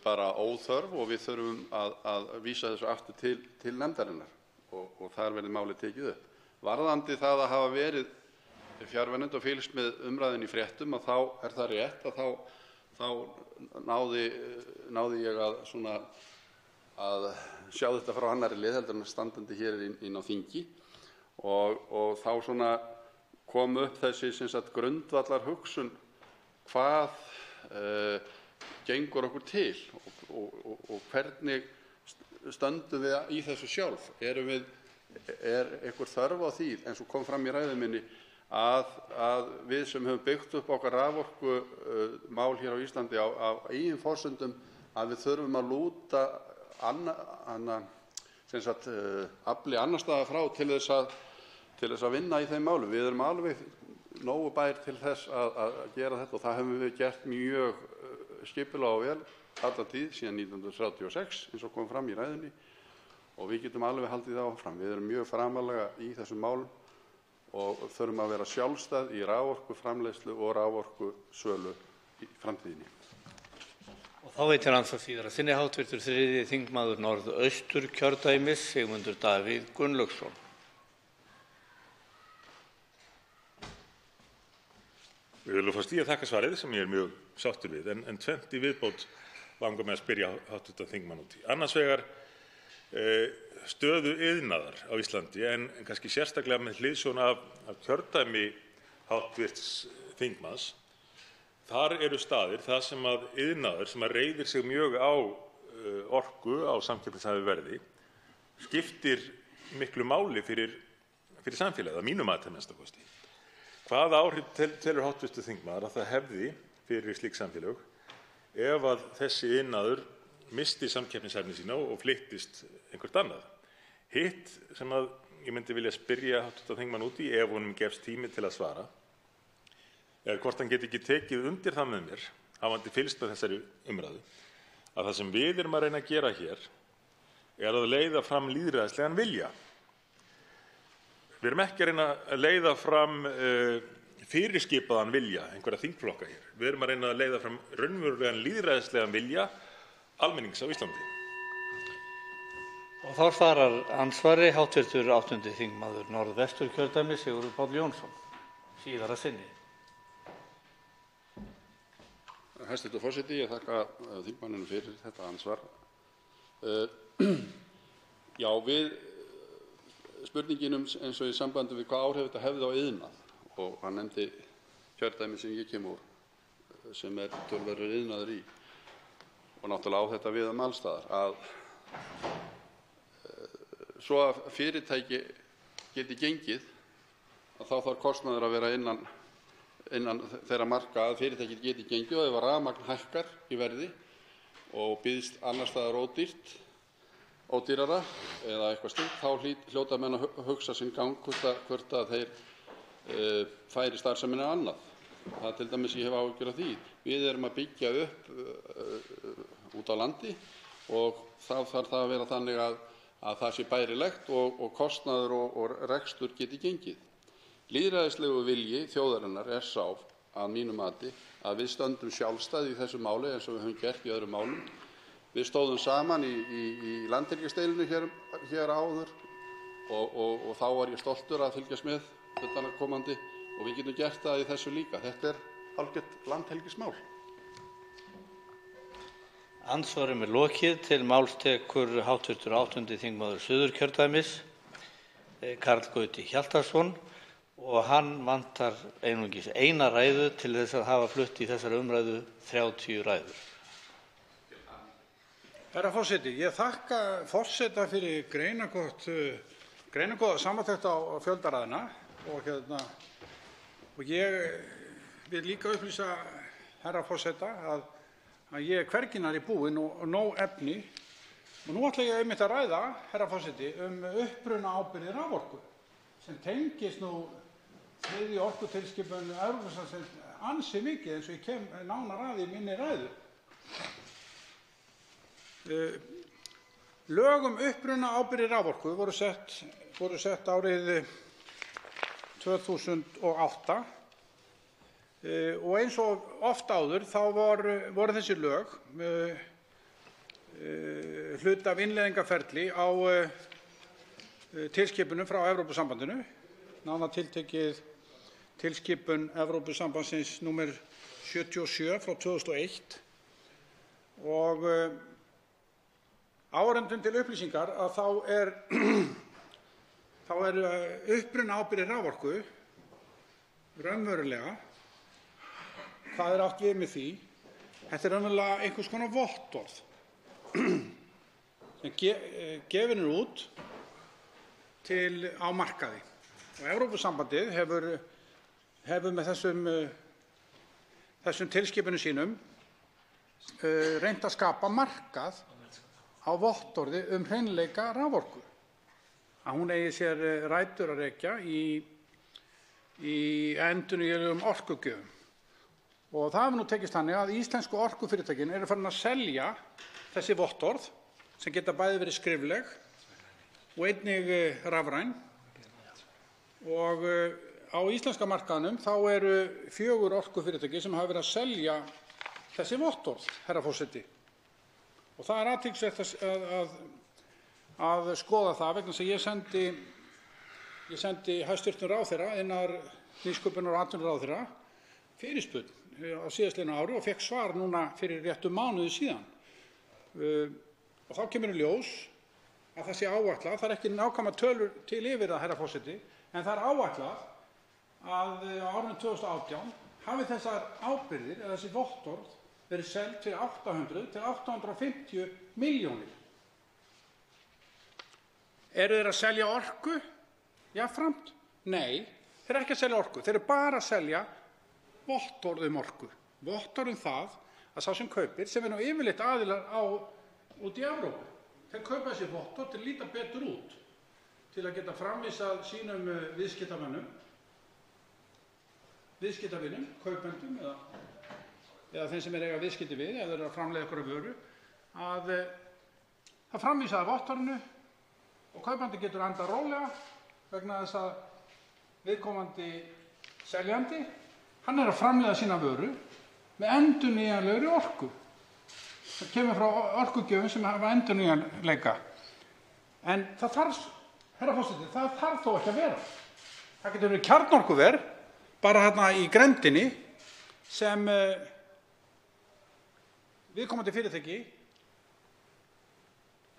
bara óþörf og við þurfum að vísa þessu aftur til nefndarinnar og þar verði málið tekið upp. Varðandi það að hafa verið fjarverandi og fylgst með umræðunni í fréttum að þá er það rétt að þá náði ég að sjá þetta frá annarri hlið heldur en standandi hér inn á þingi og þá kom upp þessi grundvallarhugsun hvað gengur okkur til og hvernig stöndum við í þessu sjálf. Er einhver þörf á því, eins og kom fram í ræðu minni, að við sem höfum byggt upp okkar raforkumál hér á Íslandi á eigin forsendum að við þurfum að lúta afli annars staðar frá til þess að vinna í þeim málum. Við erum alveg nógu bær til þess að gera þetta og það höfum við gert mjög skipulega og vel alla tíð síðan 1936 eins og kom fram í ræðunni og við getum alveg haldið það áfram. Við erum mjög framarlega í þessum málum og þurfum að vera sjálfstæð í raforkuframleiðslu og raforkusölu í framtíðinni. Og þá veitir andsvar síðar að sinni hv. 3. þingmaður Norðausturkjördæmis, Sigmundur Davíð Gunnlaugsson. Virðulegur forseti, ég þakka svarið sem ég er mjög sáttur við en tvennt í viðbót langar mig að spyrja hv. þingmann út í. Annars vegar stöðu iðnaðar á Íslandi en kannski sérstaklega með hliðsjón af kjördæmi hv. þingmanns. Þar eru staðir þar sem að iðnaður sem að reiðir sig mjög á orku á samkeppnishæfu verði skiptir miklu máli fyrir samfélagið, að mínu mati að minnsta kosti. Hvaða áhrif telur hv. þingmaður að það hefði fyrir slík samfélög ef að þessi iðnaður misti samkeppnishæfni sína og flyttist eitthvert annað? Hitt sem að ég myndi vilja spyrja hv. þingmann út í ef honum gefst tími til að svara hvort hann geti ekki tekið undir það með mér, hafandi fylgst með þessari umræðu, að það sem við erum að reyna að gera hér að leiða fram lýðræðislegan vilja. Við erum ekki að reyna að leiða fram fyrirskipaðan vilja einhverja þingflokka hér. Við erum að reyna að leiða fram raunverulegan lýðræðislegan vilja almennings á Íslandi. Og þá svarar andsvari hv. 8. þingmaður Norðvesturkjördæmis, Sigurður Páll Jónsson, síðar að sinni. Hæstv. forseti, ég þakka þingmanninu fyrir þetta andsvar. Já, við spurningin eins og í sambandi við hvað áhrif þetta hefði á iðnað og hann nefndi kjördæmi sem ég kem úr sem er töluverður iðnaður í og náttúrulega á þetta við alls staðar að svo að fyrirtæki geti gengið að þá þarf kostnaður að vera innan innan þeirra marka að fyrirtækið geti gengið og ef rafmagn hækkar í verði og býðst annars staðar ódýrara eða eitthvað slíkt, þá hljóta menn að hugsa sinn gang hvort að þeir færi starfsemina annað. Það til dæmis ég hef áhyggjur af því. Við erum að byggja upp út á landi og þá þarf það að vera þannig að það sé bærilegt og kostnaður og rekstur geti gengið. Lýðræðislegu vilji þjóðarinnar er sá, að mínu mati, að við stöndum sjálfstæð í þessu máli eins og við höfum gert í öðrum málum. Við stóðum saman í landhelgisdeilunni hér áður og þá var ég stoltur að fylgjast með utanaðkomandi og við getum gert það í þessu líka. Þetta er algjört landhelgismál. Andsvari er lokið. Til máls tekur hv. 8. þingmaður Suðurkjördæmis, Karl Gauti Hjaltason, og hann vantar einungis eina ræðu til þess að hafa flutt í þessari umræðu 30 ræður. Herra forseti, ég þakka forseta fyrir greinargóða samantekt á fjöldaræðina og ég vil líka upplýsa herra forseta að ég er hvergi nærri búinn og nóg efni. Og nú ætla ég einmitt að ræða, herra forseti, upprunaábyrgð raforku sem tengist nú þriðju orkutilskipun Evrópusambandsins ansi mikið eins og ég kem nánar að í minni ræðu. Lög upprunaábyrgð raforku voru sett árið 2008 og eins og oft áður þá voru þessi lög hluti af innleiðingarferli á tilskipunum frá Evrópusambandinu, nánar tiltekið tilskipun Evrópusambandsins númer 77 frá 2001 og áreindum til upplýsingar að þá er upprunaábyrgð raforku raunverulega, hvað er átt við með því? Þetta er raunverulega einhvers konar vottorð sem gefin er út á markaði og Evrópusambandið hefur með þessum tilskipunum sínum reynt að skapa markað á vottorði hreinleika raforku, að hún eigi sér rætur að rekja í endurnýjanlegum orkugjöfum. Og það hefur nú tekist þannig að íslensku orkufyrirtækin eru farin að selja þessi vottorð sem geta bæði verið skrifleg og einnig rafræn. Og á íslenska markaðnum þá eru 4 orkufyrirtæki sem hafa verið að selja þessi vottorð, herra forseti. Og það er athyglisvert að skoða það vegna þess að ég sendi hæstv. Ráðherra, nýsköpunar- og atvinnuráðherra, fyrirspurn á síðastliðnu ári og fékk svar núna fyrir réttum mánuði síðan. Og þá kemur í ljós að það sé áætlað, það er ekki nákvæmar tölur til yfir það, herra forseti, en það er áætlað að á árinu 2018 hafi þessar ábyrgðir eða þessi vottorð verið seld fyrir 800 til 850 milljónir. Eru þeir að selja orku? Jafnframt? Nei, þeir eru ekki að selja orku. Þeir eru bara að selja vottorð orku. Vottorð það að sá sem kaupir, sem er nú yfirleitt aðilar út í Evrópu, þeir kaupa þessi vottorð til að líta betur út, til að geta framvísað sínum viðskiptavinum, kaupendum eða þeim sem eiga viðskipti við, ef þeir eru að framleiða einhverja vöru, að það framvísaði vottorðinu og kaupandi getur andað rólega vegna þess að viðkomandi seljandi, hann er að framleiða sína vöru með endurnýjanlegri orku. Það kemur frá orkugjöfum sem hafa endurnýjanleika. En það þarf, herra forseti, það þarf þó ekki að vera. Það getur verið kjarnorkuver bara þarna í grenndinni sem viðkomandi fyrirtæki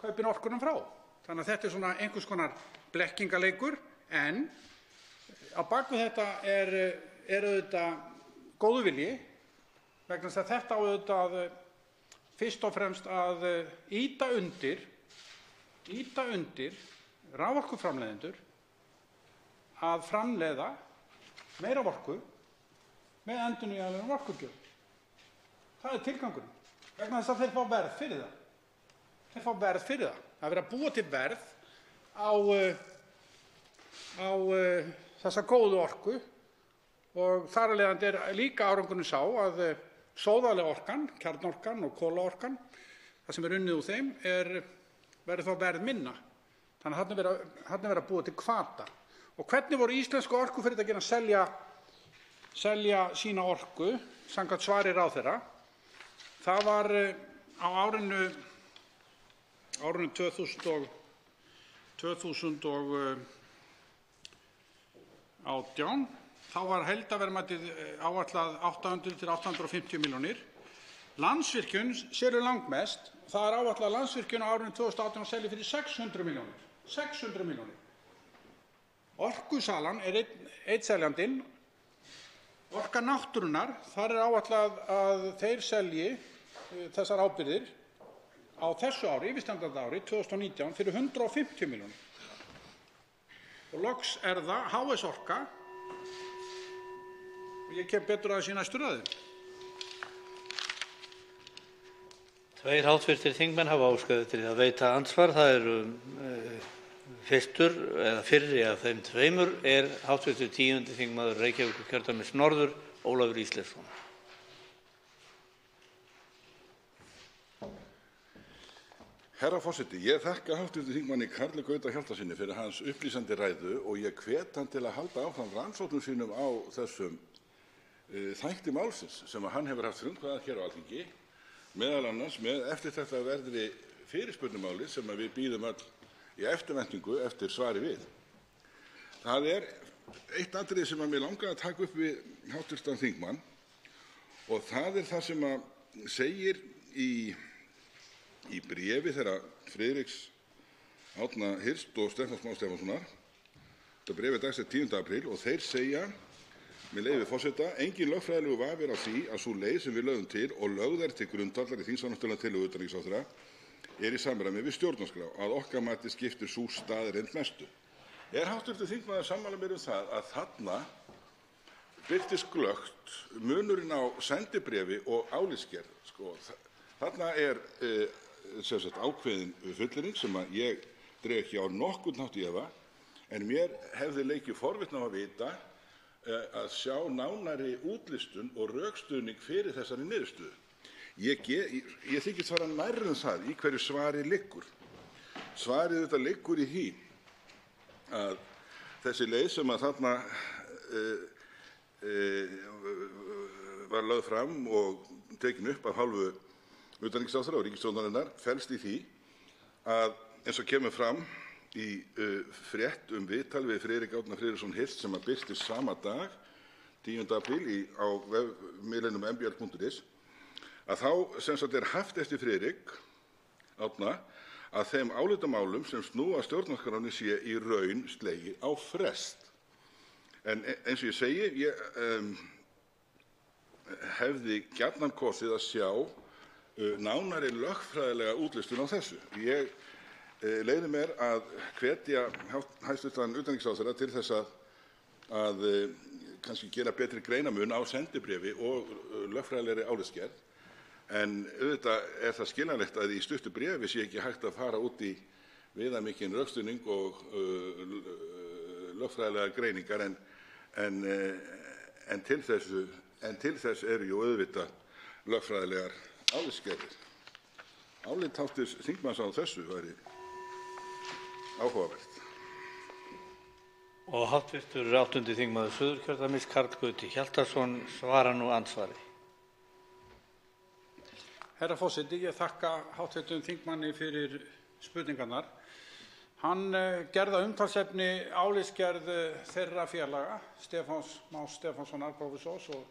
kaupir orkunum frá. Þannig að þetta er svona einhvers konar blekkingaleikur, en á bak við þetta er auðvitað góður vilji, vegna þess að þetta á auðvitað fyrst og fremst að ýta undir raforkuframleiðendur að framleiða meira orku með endurnýjanlegum orkugjöfum. Það er tilgangurinn. Vegna þess að þeir fá verð fyrir það. Þeir fá verð fyrir það. Það er verið að búa til verð á þessa góðu orku og þar af leiðandi er líka árangurinn sá að sóðaleg orkan, kjarnorkan og kolaorkan, það sem er unnið úr þeim, verður þá verð minna. Þannig að þarna er verið að búa til hvata. Og hvernig voru íslensku orkufyrirtækin að selja sína orku samkvæmt svari ráðherra? Það var á árinu 2018, þá var heildarverðmætið áætlað 800 til 850 milljónir. Landsvirkjun selur langmest. Það er áætlað að Landsvirkjun á árinu 2018 að selja fyrir 600 milljónir. 600 milljónir. Orkusalan er einn seljandinn. Orka náttúrunnar, þar er áætlað að þeir selji þessar ábyrgðir á þessu ári, yfirstandandi ári, 2019, fyrir 150 milljónir. Og loks er það HS Orka, og ég kem betur að þessu í næstu ræðu. Tveir hv. þingmenn hafa óskað eftir að veita andsvar. Það eru fyrstur eða fyrri af þeim tveimur er hv. 10. þingmaður Reykjavíkurkjördæmis norður, Ólafur Ísleifsson. Herra forseti, ég þakka hv. þingmanni Karli Gauta Hjaltasyni fyrir hans upplýsandi ræðu og ég hvet hann til að halda áfram rannsóknum sínum á þessum þætti málsins sem hann hefur haft frumkvæði hér á Alþingi, meðal annars með eftirtektarverðri fyrirspurnamáli sem við bíðum öll í eftirvæntingu eftir svari við. Það er eitt atriði sem mig langar að taka upp við hv. þingmann og það er það sem að segir í bréfi þeirra Friðriks Árna Hirst og Stefáns Más Stefánssonar. Þetta bréf er dagsett 10. apríl og þeir segja, með leyfi forseta: engin lögfræðilegur vafi er á því að sú leið sem við lögðum til og lögð er til grundvallar í þingsályktunartillögu utanríkisráðherra er í samræmi við stjórnarskrá. Að okkar mati skiptir sú staðreynd mestu. Er hv. þingmaður sammála mér það að þarna birtist glöggt munurinn á sendibréfi og álitsgerð? Þarna er ákveðin fullyrðing sem að ég dreg ekki á nokkurn hátt í efa, en mér hefði leikið forvitni á að vita að sjá nánari útlistun og rökstuðning fyrir þessari niðurstöðu. Ég þykist fara nærri það í hverju svari liggur. Svarið þetta liggur í því að þessi leið sem að þarna var lögð fram og tekin upp af hálfu utanríkisráðherra og ríkisstjórnarinnar felst í því að, eins og kemur fram í frétt viðtal við Friðrik Árna Friðriksson Hirst sem að birtist sama dag, 10. apríl á vefmiðlinum mbl.is, að þá er haft eftir Friðrik Árna að þeim álitamálum sem snúa stjórnarskránni sé í raun slegið á frest. En eins og ég segi, ég hefði gjarnan kosið að sjá nánari lögfræðilega útlistun á þessu. Ég leyfi mér að hvetja hæstv. utanríkisráðherra til þess að kannski gera betri greinarmun á sendibréfi og lögfræðilegri álitsgerð, en auðvitað er það skiljanlegt að í stuttu bréfi sé ekki hægt að fara út í viðamikinn rökstuðning og lögfræðilegar greiningar, en til þess eru jú auðvitað lögfræðilegar álitsgerðir. Álit hv. þingmanns á þessu væri áhugavert. Og hv. 8. þingmaður Suðurkjördæmis, Karl Gauti Hjaltason, svarar nú andsvari. Herra forseti, ég þakka hv. þingmanni fyrir spurningarnar. Hann gerði að umtalsefni álitsgerð þeirra félaga, Stefáns Más Stefánssonar prófessors og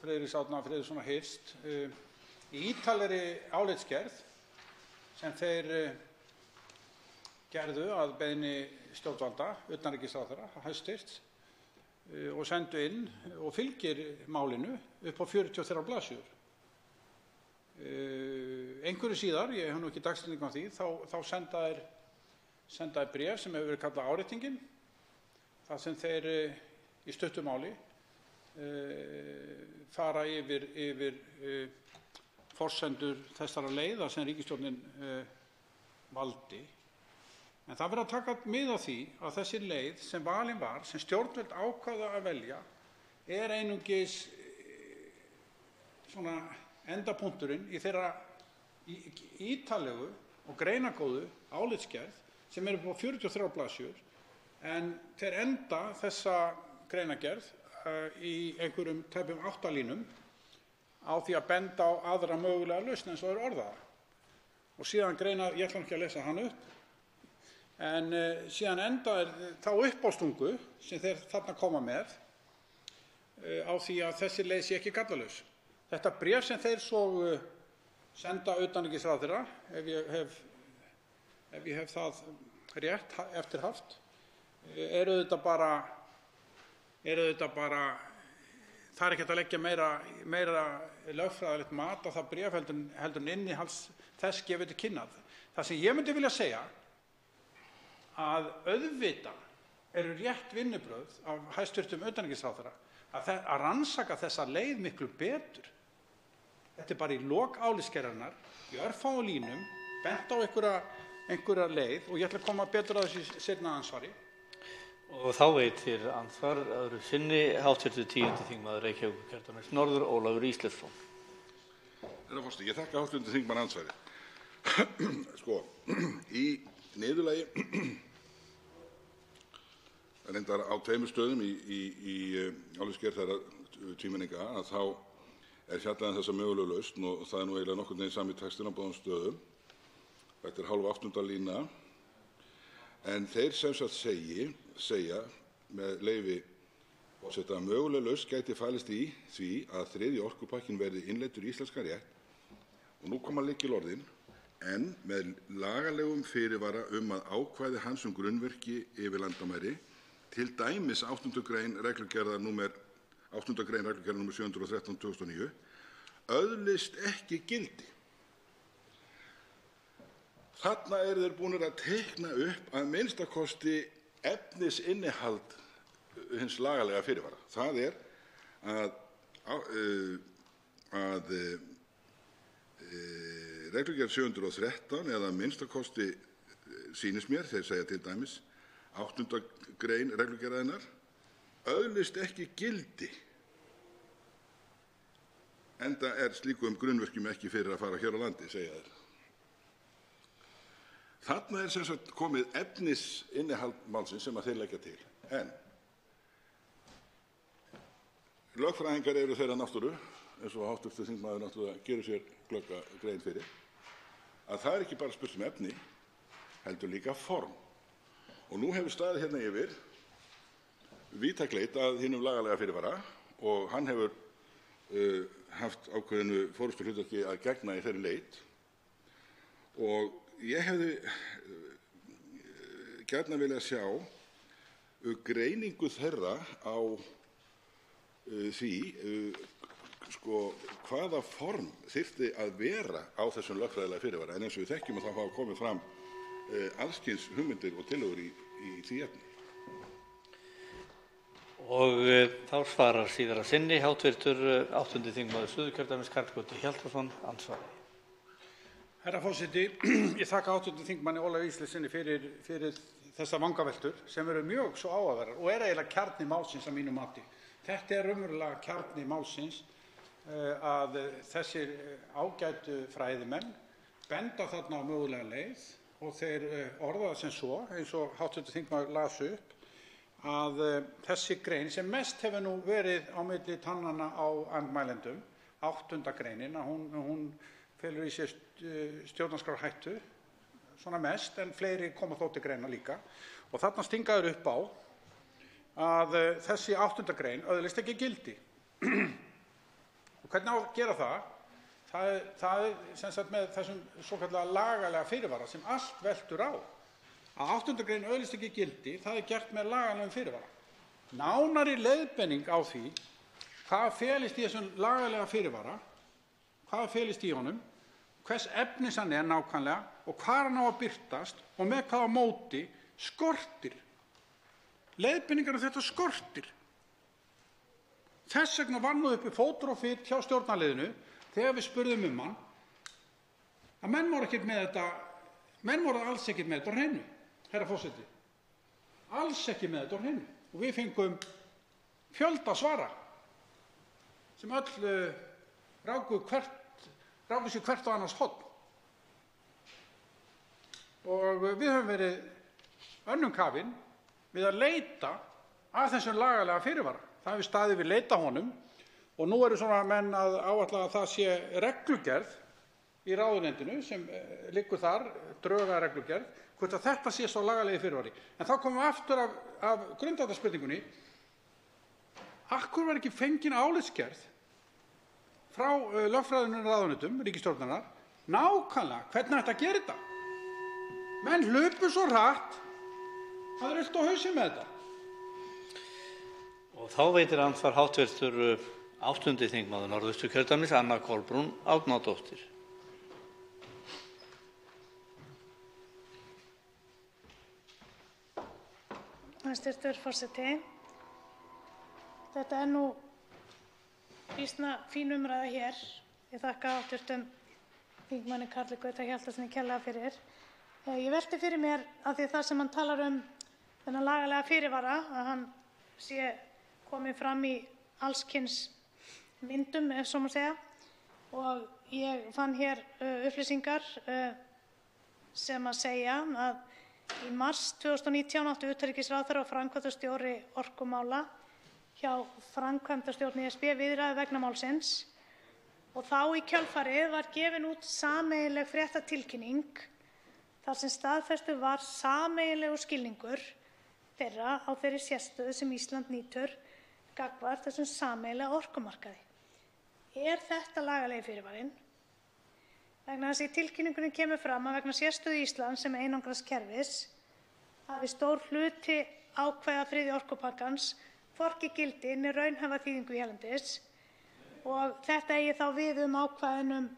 Friðriks Árna Friðrikssonar Hirst, í ítarlegri álitsgerð sem þeir gerðu að beiðni stjórnvalda, utanríkisráðherra, hæstvirts, og sendu inn og fylgir málinu upp á 43 blaðsíður. Einhverju síðar, ég hef nú ekki dagsetningu á því, þá senda þær bréf sem hefur verið kallað áréttingin, þar sem þeir í stuttu máli fara yfir forsendur þessara leiða sem ríkisstjórnin valdi. En það verður að taka mið af því að þessi leið sem valin var, sem stjórnvöld ákváðu að velja, einungis svona endapunkturinn í þeirra ítarlegu og greinagóðu álitsgerð sem upp á 43 blaðsíður, en þeir enda þessa greinagerð í einhverjum tæpum 8 línum á því að benda á aðra mögulega lausn eins og þeir orða það. Og síðan ég ætla ekki að lesa hann upp, en síðan enda þá uppástungu sem þeir þarna koma með á því að þessi leið sé ekki gallalaus. Þetta bréf sem þeir svo senda utanríkisráðherra, ef ég hef það rétt eftir haft, auðvitað bara, það ekki hægt að leggja meira lögfræðilegt mat á það bréf heldur en innihalds þess gefið til kynna. Það sem ég myndi vilja segja, að auðvitað eru rétt vinnubrögð af hæstvirtum utanríkisráðherra að rannsaka þessa leið miklu betur. Þetta bara í lok álitsgerðarinnar, í örfáum línum, bent á einhverja leið, og ég ætla að koma betur að þessu seinna ansvari. Og þá veitir andsvar öðru sinni hv. 10. þingmaður Reykjavíkurkjördæmis norður, Ólafur Ísleifsson. Herra forseti, ég þakka hv. þingmann andsvarið. Sko, í niðurlagi, reyndar á 2 stöðum í álitsgerð þeirra tvímenninga, að þá fjallað þessa mögulegu lausn, og það nú eiginlega nokkurn veginn sami textinn á báðum stöðum. Þetta hálf 8. lína, en þeir sem sagt segja með leyfi forseta að möguleg lausn gæti falist í því að 3. orkupakkinn verði innleiddur í íslenskan rétt, og nú koma lykilorðin, en með lagalegum fyrirvara að ákvæði hans grunnvirki yfir landamæri, til dæmis 8. grein reglugerðar númer 713/2009, öðlist ekki gildi. Þarna eru þeir búnir að teikna upp að minnsta kosti efnisinnihald hins lagalega fyrirvara. Það að reglugerð 713, eða minnsta kosti sýnist mér, þeir segja til dæmis 8. grein reglugerðarinnar, öðlist ekki gildi, enda slíkum grunnverkjum ekki fyrir að fara hér á landi, segja þeir. Þarna sem sagt komið efnisinnihald málsins sem að þeir leggja til. En lögfræðingar eru þeirra náttúru, eins og hv. þingmaður náttúrulega gerir sér glögga grein fyrir, að það ekki bara spurt efni, heldur líka form. Og nú hefur staðið hérna yfir víðtæk leit að hinum lagalega fyrirvara, og hann hefur haft ákveðinu forystuhlutverki að gegna í þeirri leit, og ég hefði gjarnan viljað sjá greiningu þeirra á því hvaða form þyrfti að vera á þessum lögfræðilega fyrirvara, en eins og við þekkjum að það hafa komið fram alls kyns hugmyndir og tillögur í því efni. Og þá svarar síðar að sinni hv. 8. þingmaður Suðurkjördæmis Karl Gauti Hjaltason andsvari. Herra forseti, ég þakka hv. þingmanni Ólafi Ísleifssyni fyrir þessa vangaveltur sem eru mjög svo áhugaverðar og eiginlega kjarni málsins að mínu mati. Þetta raunverulega kjarni málsins, að þessir ágætu fræðimenn benda þarna á mögulega leið, og þeir orða það sem svo, eins og hv. þingmaður las upp, að þessi grein sem mest hefur nú verið á milli tannanna á andmælendum, 8. greinin, að hún felur í sér stjórnarskrárhættu, svona mest, en fleiri koma þó til greina líka. Og þarna stingaður upp á að þessi 8. grein öðlist ekki gildi. Og hvernig á að gera það? Það sem sagt með þessum svokallaða lagalega fyrirvara sem allt veltur á. Að 8. grein öðlist ekki gildi, það gert með lagalegum fyrirvara. Nánari leiðbeining á því hvað felist í þessum lagalega fyrirvara, hvað felist í honum, hvers efnis hann nákvæmlega og hvar hann á að birtast og með hvaða móti, skortir. Leiðbeiningar þetta skortir. Þess vegna var nú uppi fótur og fit hjá stjórnarliðinu þegar við spurðum hann að menn voru alls ekkert með þetta á hreinu, herra forseti. Alls ekki með þetta á hreinu. Og við fengum fjölda svara sem öll ráku sér hvert á annars horn. Og við höfum verið önnum kafin við að leita að þessum lagalega fyrirvara. Það hefur staðið við leita honum og nú eru svona menn að áætla að það sé reglugerð í ráðuneytinu sem liggur þar, drög að reglugerð, hvort að þetta sé svo lagalegi fyrirvari. En þá komum við aftur af grundvallarspurningunni, af hverju var ekki fengin álitsgerð frá lögfræðingum ráðuneytum ríkisstjórnarinnar nákvæmlega hvernig ætti að gera þetta? Menn hlupu svo hratt, það er allt á hausinn með þetta. Og þá veitir andsvar hv. 8. þingmaður Norðausturkjördæmis, Anna Kolbrún Árnadóttir. Hæstv. forseti. Þetta er nú býsna fín umræða hér. Ég þakka hv. þingmanni Karli Gauta Hjaltasyni kærlega fyrir. Ég velti fyrir mér af því það sem hann talar þennan lagalega fyrirvara, að hann sé komið fram í alls kyns myndum, ef svo má segja. Og ég fann hér upplýsingar sem að segja að í mars 2019 áttu utanríkisráðherra og framkvæmdastjóri orkumála hjá framkvæmdastjórn ESB viðræður vegna málsins og þá í kjölfarið var gefin út sameiginleg fréttatilkynning þar sem staðfestur var sameiginlegur skilningur þeirra á þeirri sérstöðu sem Ísland nýtur gagnvart þessum sameiginlega orkumarkaði. Er þetta lagalegi fyrirvarinn? Vegna þess að í tilkynningunni kemur fram að vegna sérstöðu Íslands sem einangraðs kerfis hafi stór hluti ákvæða 3. orkupakkans hvorki gildi né raunhæfa þýðingu hérlendis og þetta eigi þá við ákvæðin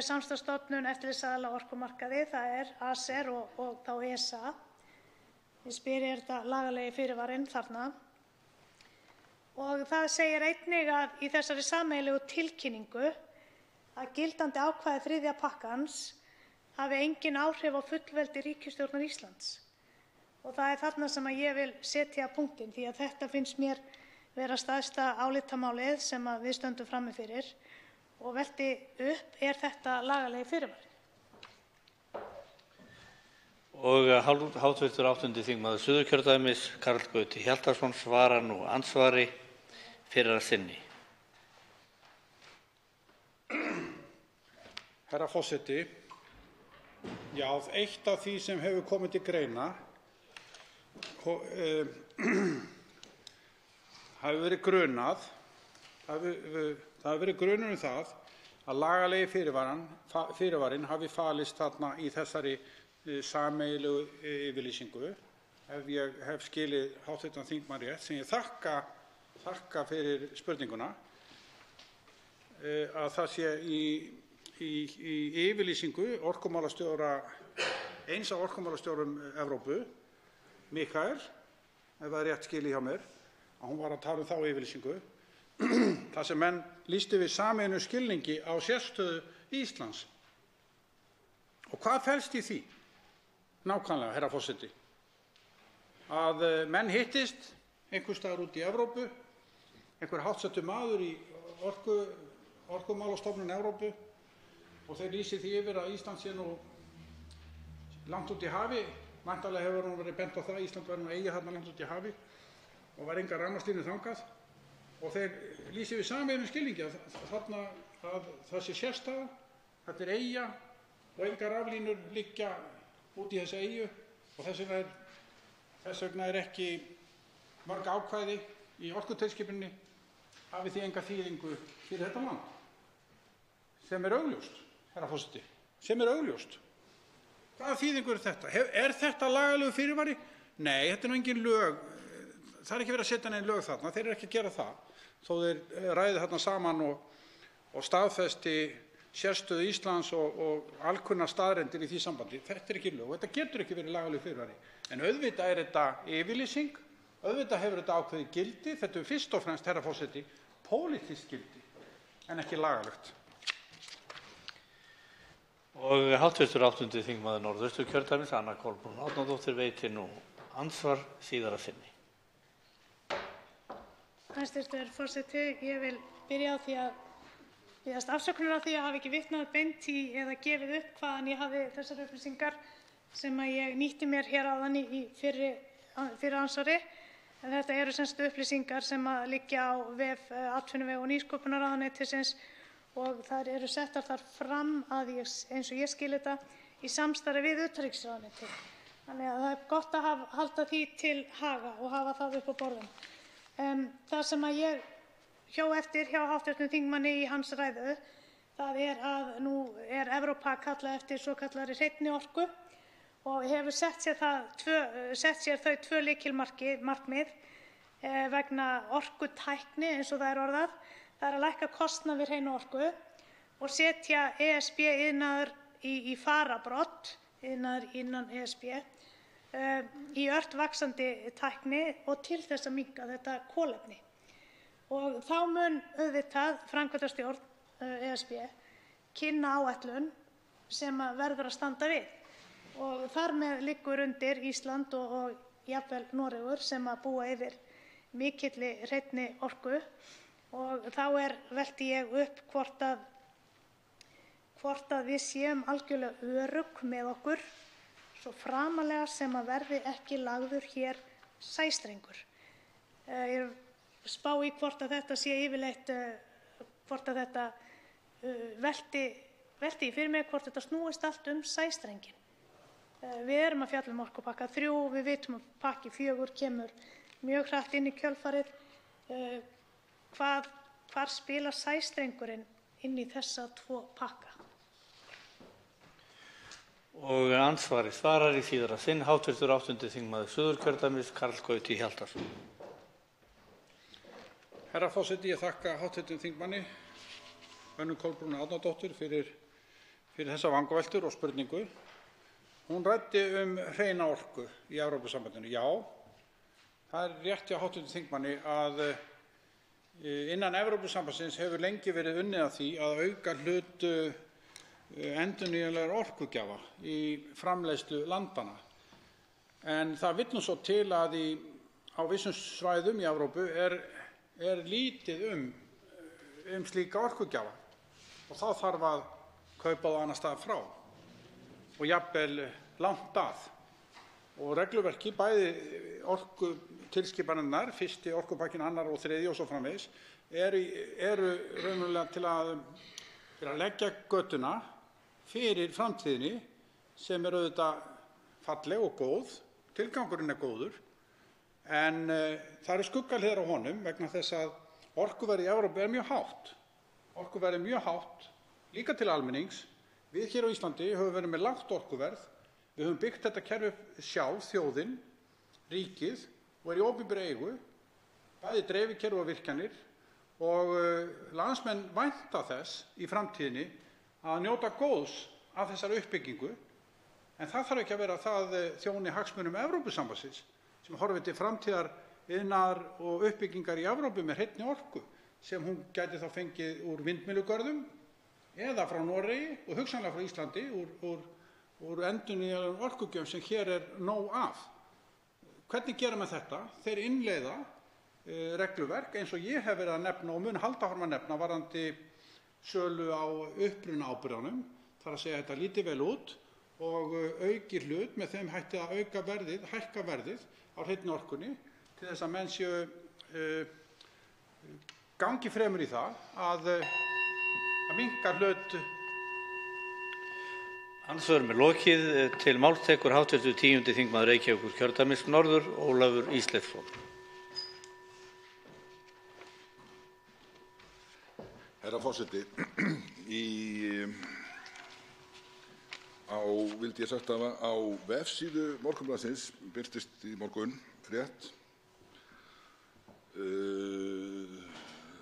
samstarfsstofnun eftirlitsaðila á orkumarkaði, það er ACER og þá ESA. Ég spyr, er þetta lagalegi fyrirvarinn þarna? Og það segir einnig að í þessari sameiginlegu tilkynningu að gildandi ákvæði 3. pakkans hafi engin áhrif á fullveldi ríkisstjórnar Íslands. Og það er þarna sem að ég vil setja punktinn því að þetta finnst mér vera stærsta álitamálið sem að við stöndum frammi fyrir og velti upp, er þetta lagalegi fyrirvari? Og hv. 8. þingmaður Suðurkjördæmis, Karl Gauti Hjaltason, svarar nú andsvari fyrir að sinni. Herra forseti, já, eitt af því sem hefur komið til greina hafi verið grunað, það hafi verið grunur það að lagalegi fyrirvarinn hafi falist þarna í þessari sameiginlegu yfirlýsingu, ef ég hef skilið hv. þingmann rétt, sem ég þakka fyrir spurninguna, að það sé í yfirlýsingu orkumálastjóra, eins af orkumálastjórum Evrópu, Mikael, ef það er rétt skilið hjá mér, að hún var að tala þá yfirlýsingu, þar sem menn lýstu við sameiginlegum skilningi á sérstöðu Íslands. Og hvað felst í því? Nákvæmlega, herra forseti, að menn hittist einhvers staðar úti í Evrópu, einhver háttsettur maður í orkumálastofnun Evrópu og þeir lýsi því yfir að Ísland sé nú langt út í hafi. Væntanlega hefur nú verið bent á það að Ísland væri nú eyja þarna langt út í hafi og var engar rafmagnslínur þangað og þeir lýsi við sameiginlegum skilningi að það sé sérstaða, þetta er eyja og engar raflínur liggja út í þessa eyju og þess vegna er ekki mörg ákvæði í orkutilskipuninni hafi því enga þýðingu fyrir þetta land, sem er augljóst, herra forseti, sem er augljóst. Hvaða þýðingu er þetta? Er þetta lagalegu fyrirvari? Nei, þetta er nú engin lög, það er ekki verið að setja nein lög þarna, þeir eru ekki að gera það, þó þeir ræði þarna saman og staðfesti sérstöðu Íslands og alkunnar staðreyndir í því sambandi. Þetta er ekki lög, þetta getur ekki verið lagalegu fyrirvari. En auðvitað er þetta yfirlýsing, Auðvitað hefur þetta ákveðið gildi. Þetta er fyrst og fremst, herra forseti, pólitískt gildi en ekki lagalegt. Og hv. 8. þingmaður Norðausturkjördæmis, Anna Kolbrún Árnadóttir, veitir nú andsvar síðara sinni. Hæstv. forseti, ég vil byrja á því að biðjast afsökunar á því að hafa ekki vitnað beint í eða gefið upp hvaðan ég hafði þessar upplýsingar sem að ég nýtti mér hér áðan í fyrra andsvari. En þetta eru sem sagt upplýsingar sem að liggja á vef atvinnuvega- og nýsköpunarráðuneytisins og þær eru settar þar fram eins og ég skil þetta í samstarfi við utanríkisráðuneytið. Þannig að það er gott að halda því til haga og hafa það upp á borðum. Það sem að ég hjó eftir hjá hv. þingmanni í hans ræðu, það er að nú er Evrópa kallað eftir svokallari hreinni orku og hefur sett sér þau tvö lykilmarkmið vegna orkutækni, eins og það er orðað. Það er að lækka kostnað við hreina orku og setja ESB-iðnaður í fararbrodd, iðnaður innan ESB, í ört vaxandi tækni og til þess að minnka þetta kolefni. Og þá mun auðvitað framkvæmdastjórn ESB kynna áætlun sem verður að standa við. Og þar með liggur undir Ísland og jafnvel Noregur sem að búa yfir mikilli hreinni orku. Og þá velti ég upp hvort að við séum algjörlega örugg með okkur svo framarlega sem að verði ekki lagður hér sæstrengur. Ég spá í hvort að þetta sé yfirleitt, hvort að þetta velti fyrir mig hvort þetta snúist allt sæstrenginn. Við erum að fjalla orkupakka 3, við vitum að pakki 4 kemur mjög hratt inn í kjölfarið. Hvar spilar sæstrengurinn inn í þessa 2 pakka? Og andsvari svarar í síðara sinn hv. 8. þingmaður Suðurkjördæmis, Karl Gauti Hjaltason. Herra forseti, ég þakka hv. þingmanni Önnu Kolbrúnu Árnadóttur fyrir þessa vangaveltur og spurningu. Hún ræddi hreina orku í Evrópusambandinu. Já, það er rétt hjá hv. þingmanni að innan Evrópusambandsins hefur lengi verið unnið að því að auka hlut endurnýjanlegra orkugjafa í framleiðslu landanna. En það vill nú svo til að á vissum svæðum í Evrópu er lítið slíka orkugjafa og þá þarf að kaupa þá annars staðar frá og jafnvel langt að. Og regluverki, bæði orkutilskipanirnar, fyrsti orkupakkinn, annar og þriðji og svo framvegis, eru raunverulega til að leggja götuna fyrir framtíðinni sem auðvitað falleg og góð, tilgangurinn góður, en það eru skuggahliðar á honum vegna þess að orkuverð í Evrópu mjög hátt. Orkuverð mjög hátt, líka til almennings. Við hér á Íslandi höfum verið með lágt orkuverð. Við höfum byggt þetta kerfi sjálf, þjóðin, ríkið, og í opinberri eigu, bæði dreifikerfi og virkjanir, og landsmenn vænta þess í framtíðinni að njóta góðs af þessari uppbyggingu, en það þarf ekki að vera það þjóni hagsmunum Evrópusambandsins sem horfir til framtíðar iðnaðar og uppbyggingar í Evrópu með hreinni orku sem hún gæti þá fengið úr vindmyllugörðum eða frá Noregi og hugsanlega frá Íslandi úr endurnýjanlegum orkugjöfum sem hér er nóg af. Hvernig gera menn þetta? Þeir innleiða regluverk eins og ég hef verið að nefna og mun halda áfram að nefna varðandi sölu á upprunaábyrgðunum. Það er að segja að þetta líti vel út og auki hlut með þeim hætti að hækka verðið á hreinni orkunni til þess að menn séu gangi fremur í það að minnka hlut. Andsvörum lokið. Til máls tekur hv. 10. þingmaður Reykjavíkurkjördæmis norður, Ólafur Ísleifsson. Herra forseti, vildi ég sagt hafa á vefsíðu Morgunblaðsins birtist í morgun frétt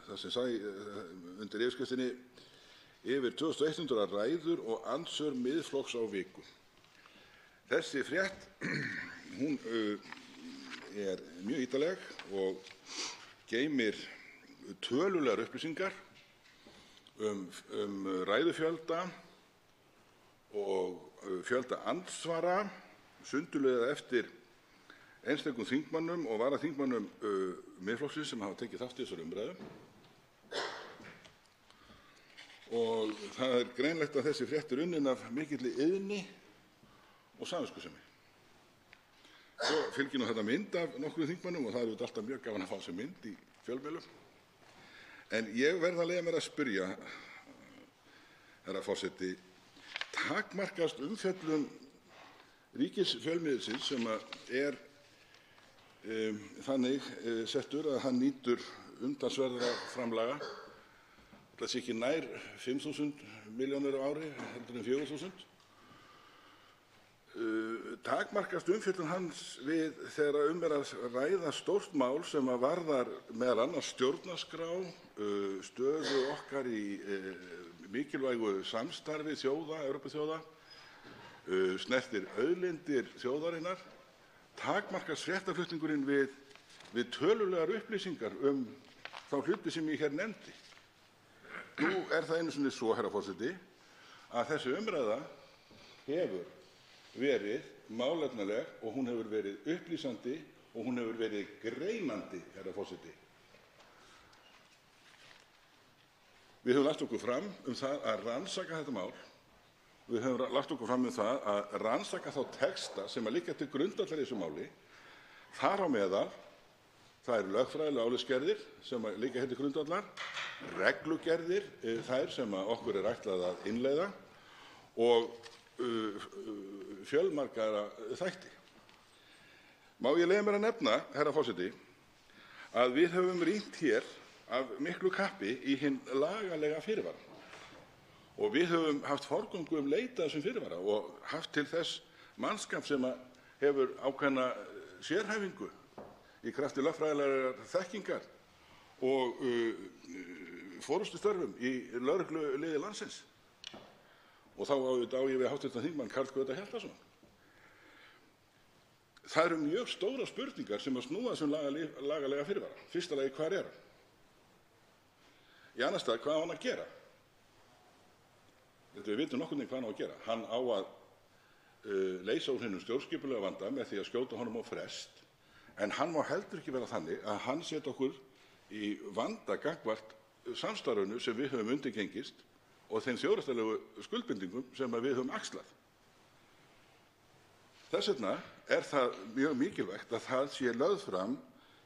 þar sem undir yfirskriftinni yfir 2100 ræður og andsvör Miðflokks á viku. Þessi frétt hún er mjög ítarleg og geymir tölulegar upplýsingar ræðufjölda og fjölda andsvara, sundurliðað eftir einstökum þingmönnum og varaþingmönnum Miðflokksins sem hafa tekið þátt í þessari umræðu. Og það er greinlegt að þessi frétt er unnin af mikilli iðni og samviskusemi. Svo fylgir nú þetta mynd af nokkrum þingmönnum og það er auðvitað alltaf mjög gaman að fá sér mynd í fjölmiðlum. En ég verð að leyfa mér að spyrja, herra forseti, takmarkast umfjöllun ríkisfjölmiðilsins sem er þannig settur að hann nýtur umtalsverðra framlaga, það sé ekki nær 5.000 milljónir á ári, heldur en 4.000. Takmarkast umfjöllun hans við þegar er að ræða stórt mál sem að varðar meðal annars stjórnarskrá, stöðu okkar í mikilvægu samstarfi þjóða, Evrópuþjóða, snertir auðlindir þjóðarinnar, takmarkast fréttaflutningurinn við tölulegar upplýsingar þá hluti sem ég hér nefndi. Nú er það einu sinni svo, herra forseti, að þessi umræða hefur verið málefnaleg og hún hefur verið upplýsandi og hún hefur verið greinandi, herra forseti. Við höfum lagt okkur fram það að rannsaka þetta mál. Við höfum lagt okkur fram það að rannsaka þá texta sem að liggja til grundvallar í þessu máli. Þar á meðal, það eru lögfræðilegar álitsgerðir sem að liggja til grundvallar, reglugerðir þær sem að okkur er ætlað að innleiða og fjölmarga þætti. Má ég leyfa mér að nefna, herra forseti, að við höfum rýnt hér af miklu kappi í hinn lagalega fyrirvara og við höfum haft forgöngu leit að þessum fyrirvara og haft til þess mannskap sem hefur ákveðna sérhæfingu í krafti lögfræðilegrar þekkingar og forystustörfum í lögregluliði landsins. Og þá á ég við hv. þingmann Karl Gauta Hjaltason. Það eru mjög stórar spurningar sem að snúa þessum lagalega fyrirvara. Fyrsta lagi, hvar er hann? Í annars stað, hvað á hann að gera? Við vitum nokkurn veginn hvað hann á að gera. Hann á að leysa úr hinum stjórnskipulega vanda með því að skjóta honum á frest, en hann má heldur ekki vera þannig að hann setja okkur í vanda gagnvart samstarfinu sem við höfum undirgengist og þeim þjóðréttarlegu skuldbindingum sem við höfum axlað. Þess vegna er það mjög mikilvægt að það sé lögð fram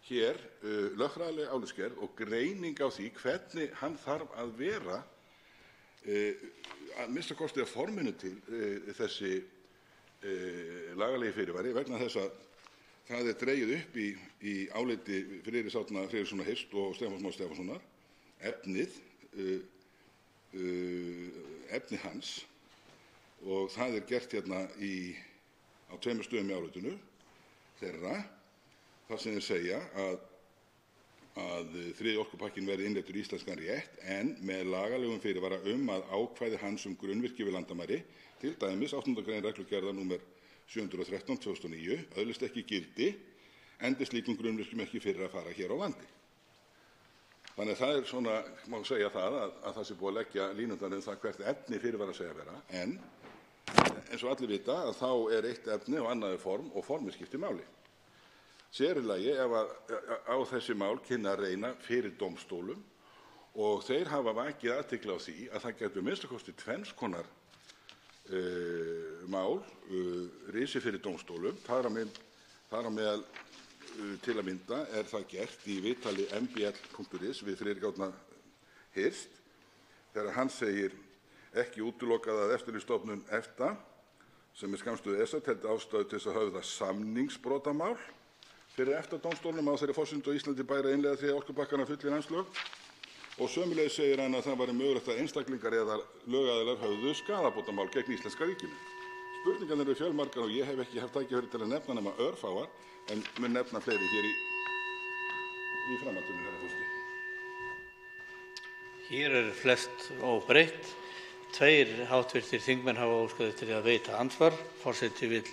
hér lögfræðileg álitsgerð og greining á því hvernig hann þarf að vera að minnsta kosti að forminu til þessi lagalegi fyrirvari vegna þess að það er dregið upp í áliti Friðriks Árna Friðrikssonar Hirst og Stefáns Más Stefánssonar efni hans og það er gert hérna á tveimur stöðum í álitinu þeirra þar sem þeir segja að þriðji orkupakkinn verði innleiddur í íslenskan rétt en með lagalegum fyrirvara að ákvæði hans grunnvirki við landamæri, til dæmis 8. grein reglugerðar númer 713/2009 öðlist ekki gildi endi slíkum grunnvirkjum ekki fyrir að fara hér á landi. Þannig að það er svona, má segja það að það sé búið að leggja línurnar það hvert efni fyrirvara segja vera, en eins og allir vita að þá er eitt efni og annað form og formið skiptir máli. Sér í lagi ef á þessi mál kynni að reyna fyrir dómstólum og þeir hafa vakið athygli á því að það getur minnsta kosti tvenns konar mál risi fyrir dómstólum. Þar á meðal til að mynda er það gert í viðtali mbl.is við Friðrik Árna Hirst þegar hann segir ekki útilokað að Eftirlitsstofnun EFTA sem er skammstöð ESA teldi ástæðu til þess að höfða samningsbrotamál fyrir EFTA-dómstólnum á þeirri forsendu að Íslandi bæri að innleiða þriðja orkupakkann að fullu í landslög og sömuleiðis segir hann að það væri mögulegt að einstaklingar eða lögaðilar höfðu skaðabótamál gegn íslenska ríkinu. Spurningarnar eru fjölmargar og ég hef ekki haft tækifæri til að nefna nema örfáar en mun nefna fleiri hér í framhaldinu, herra forseti. Hér er flest óbreytt. 2 hv. þingmenn hafa óskað eftir að veita andsvar. Forseti vill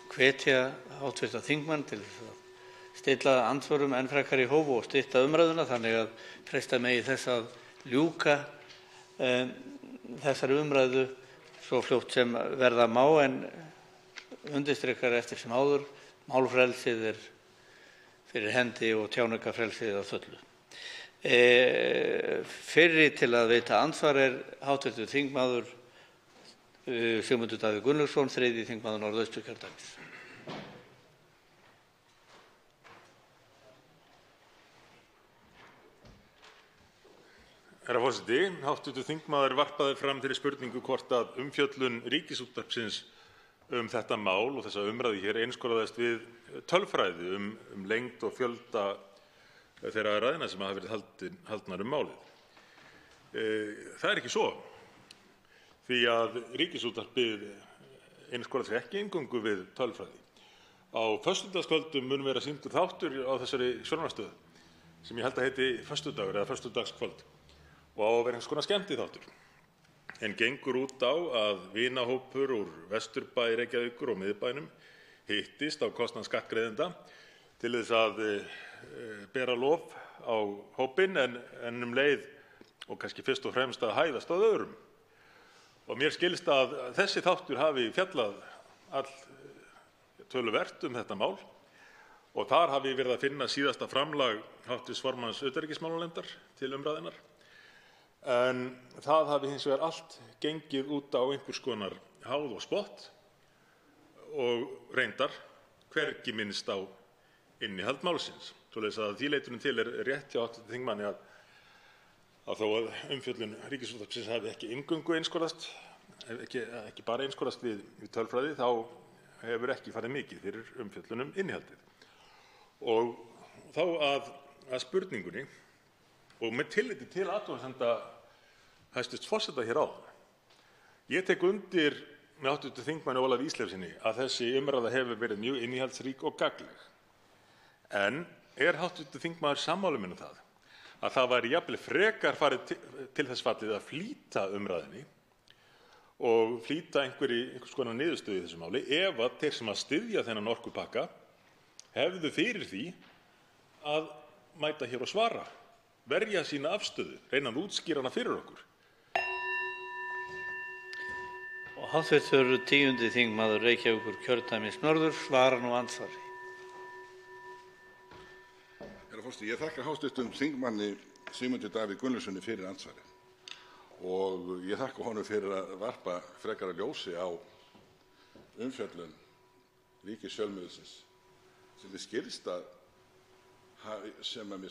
hvetja hv. þingmann til að stilla andsvörum enn frekar í hóf og stytta umræðuna þannig að freista megi þess að ljúka þessari umræðu svo fljótt sem verða má, en undirstrikar eftir sem áður málfrelsið fyrir hendi og tjáningarfrelsið að fullu. Fyrri til að veita andsvar er hv. þingmaður Sigmundur Davíð Gunnlaugsson, 3. þingmaður Norðausturkjördæmis. Herra forseti, hv. þingmaður varpaði fram þeirri spurningu hvort að umfjöllun Ríkisútvarpsins þetta mál og þessa umræðu hér einskorðaðist við tölfræði lengd og fjölda þeirra ræðna sem hafa verið haldnar málið. Það er ekki svo, því að Ríkisútvarpið einskorðar sig ekki eingöngu við tölfræði. Á föstudagskvöldum mun vera sýndur þáttur á þessari sjónvarpsstöð sem ég held að heiti Föstudagur eða Föstudagskvöld og á að vera einhvers konar skemmtiþáttur, en gengur út á að vinahópur úr Vesturbæ Reykjavíkur og miðbænum hittist á kostnað skattgreiðenda til þess að bera lof á hópinn en leið og kannski fyrst og fremst að hæðast að öðrum. Og mér skilst að þessi þáttur hafi fjallað töluvert þetta mál og þar hafi verið að finna síðasta framlag hv. formanns utanríkismálanefndar til umræðunnar. En það hafi hins vegar allt gengið út á einhvers konar háð og spott og reyndar hvergi minnst á innihald málsins. Svoleiðis að því leytinu til rétt hjá hv. þingmanni að þó að umfjöllun Ríkisútvarpsins hafi ekki eingöngu einskorðast, ekki bara einskorðast við tölfræði, þá hefur ekki farið mikið fyrir umfjöllun innihaldið. Og þá að spurningunni, og með tilliti til athugasemda hæstv. forseta hér áðan. Ég tek undir með hv. þingmanni Ólafi Ísleifssyni að þessi umræða hefur verið mjög innihaldsrík og gagnleg. En er hv. þingmaður sammála mér það að það væri jafnvel frekar farið til þess fallið að flýta umræðunni og flýta einhvers konar niðurstöðu í þessu máli ef að þeir sem að styðja þennan orkupakka hefðu fyrir því að mæta hér og svara, verja sína afstöðu, reyna að útskýra hana fyrir okkur. Og hv. 10. þingmaður Reykjavíkurkjördæmis norður svarar nú andsvari. Herra forseti, ég þakka hv. þingmanni Sigmundi Davíð Gunnlaugssyni fyrir andsvarið og ég þakka honum fyrir að varpa frekara ljósi á umfjöllun ríkisfjölmiðilsins sem mér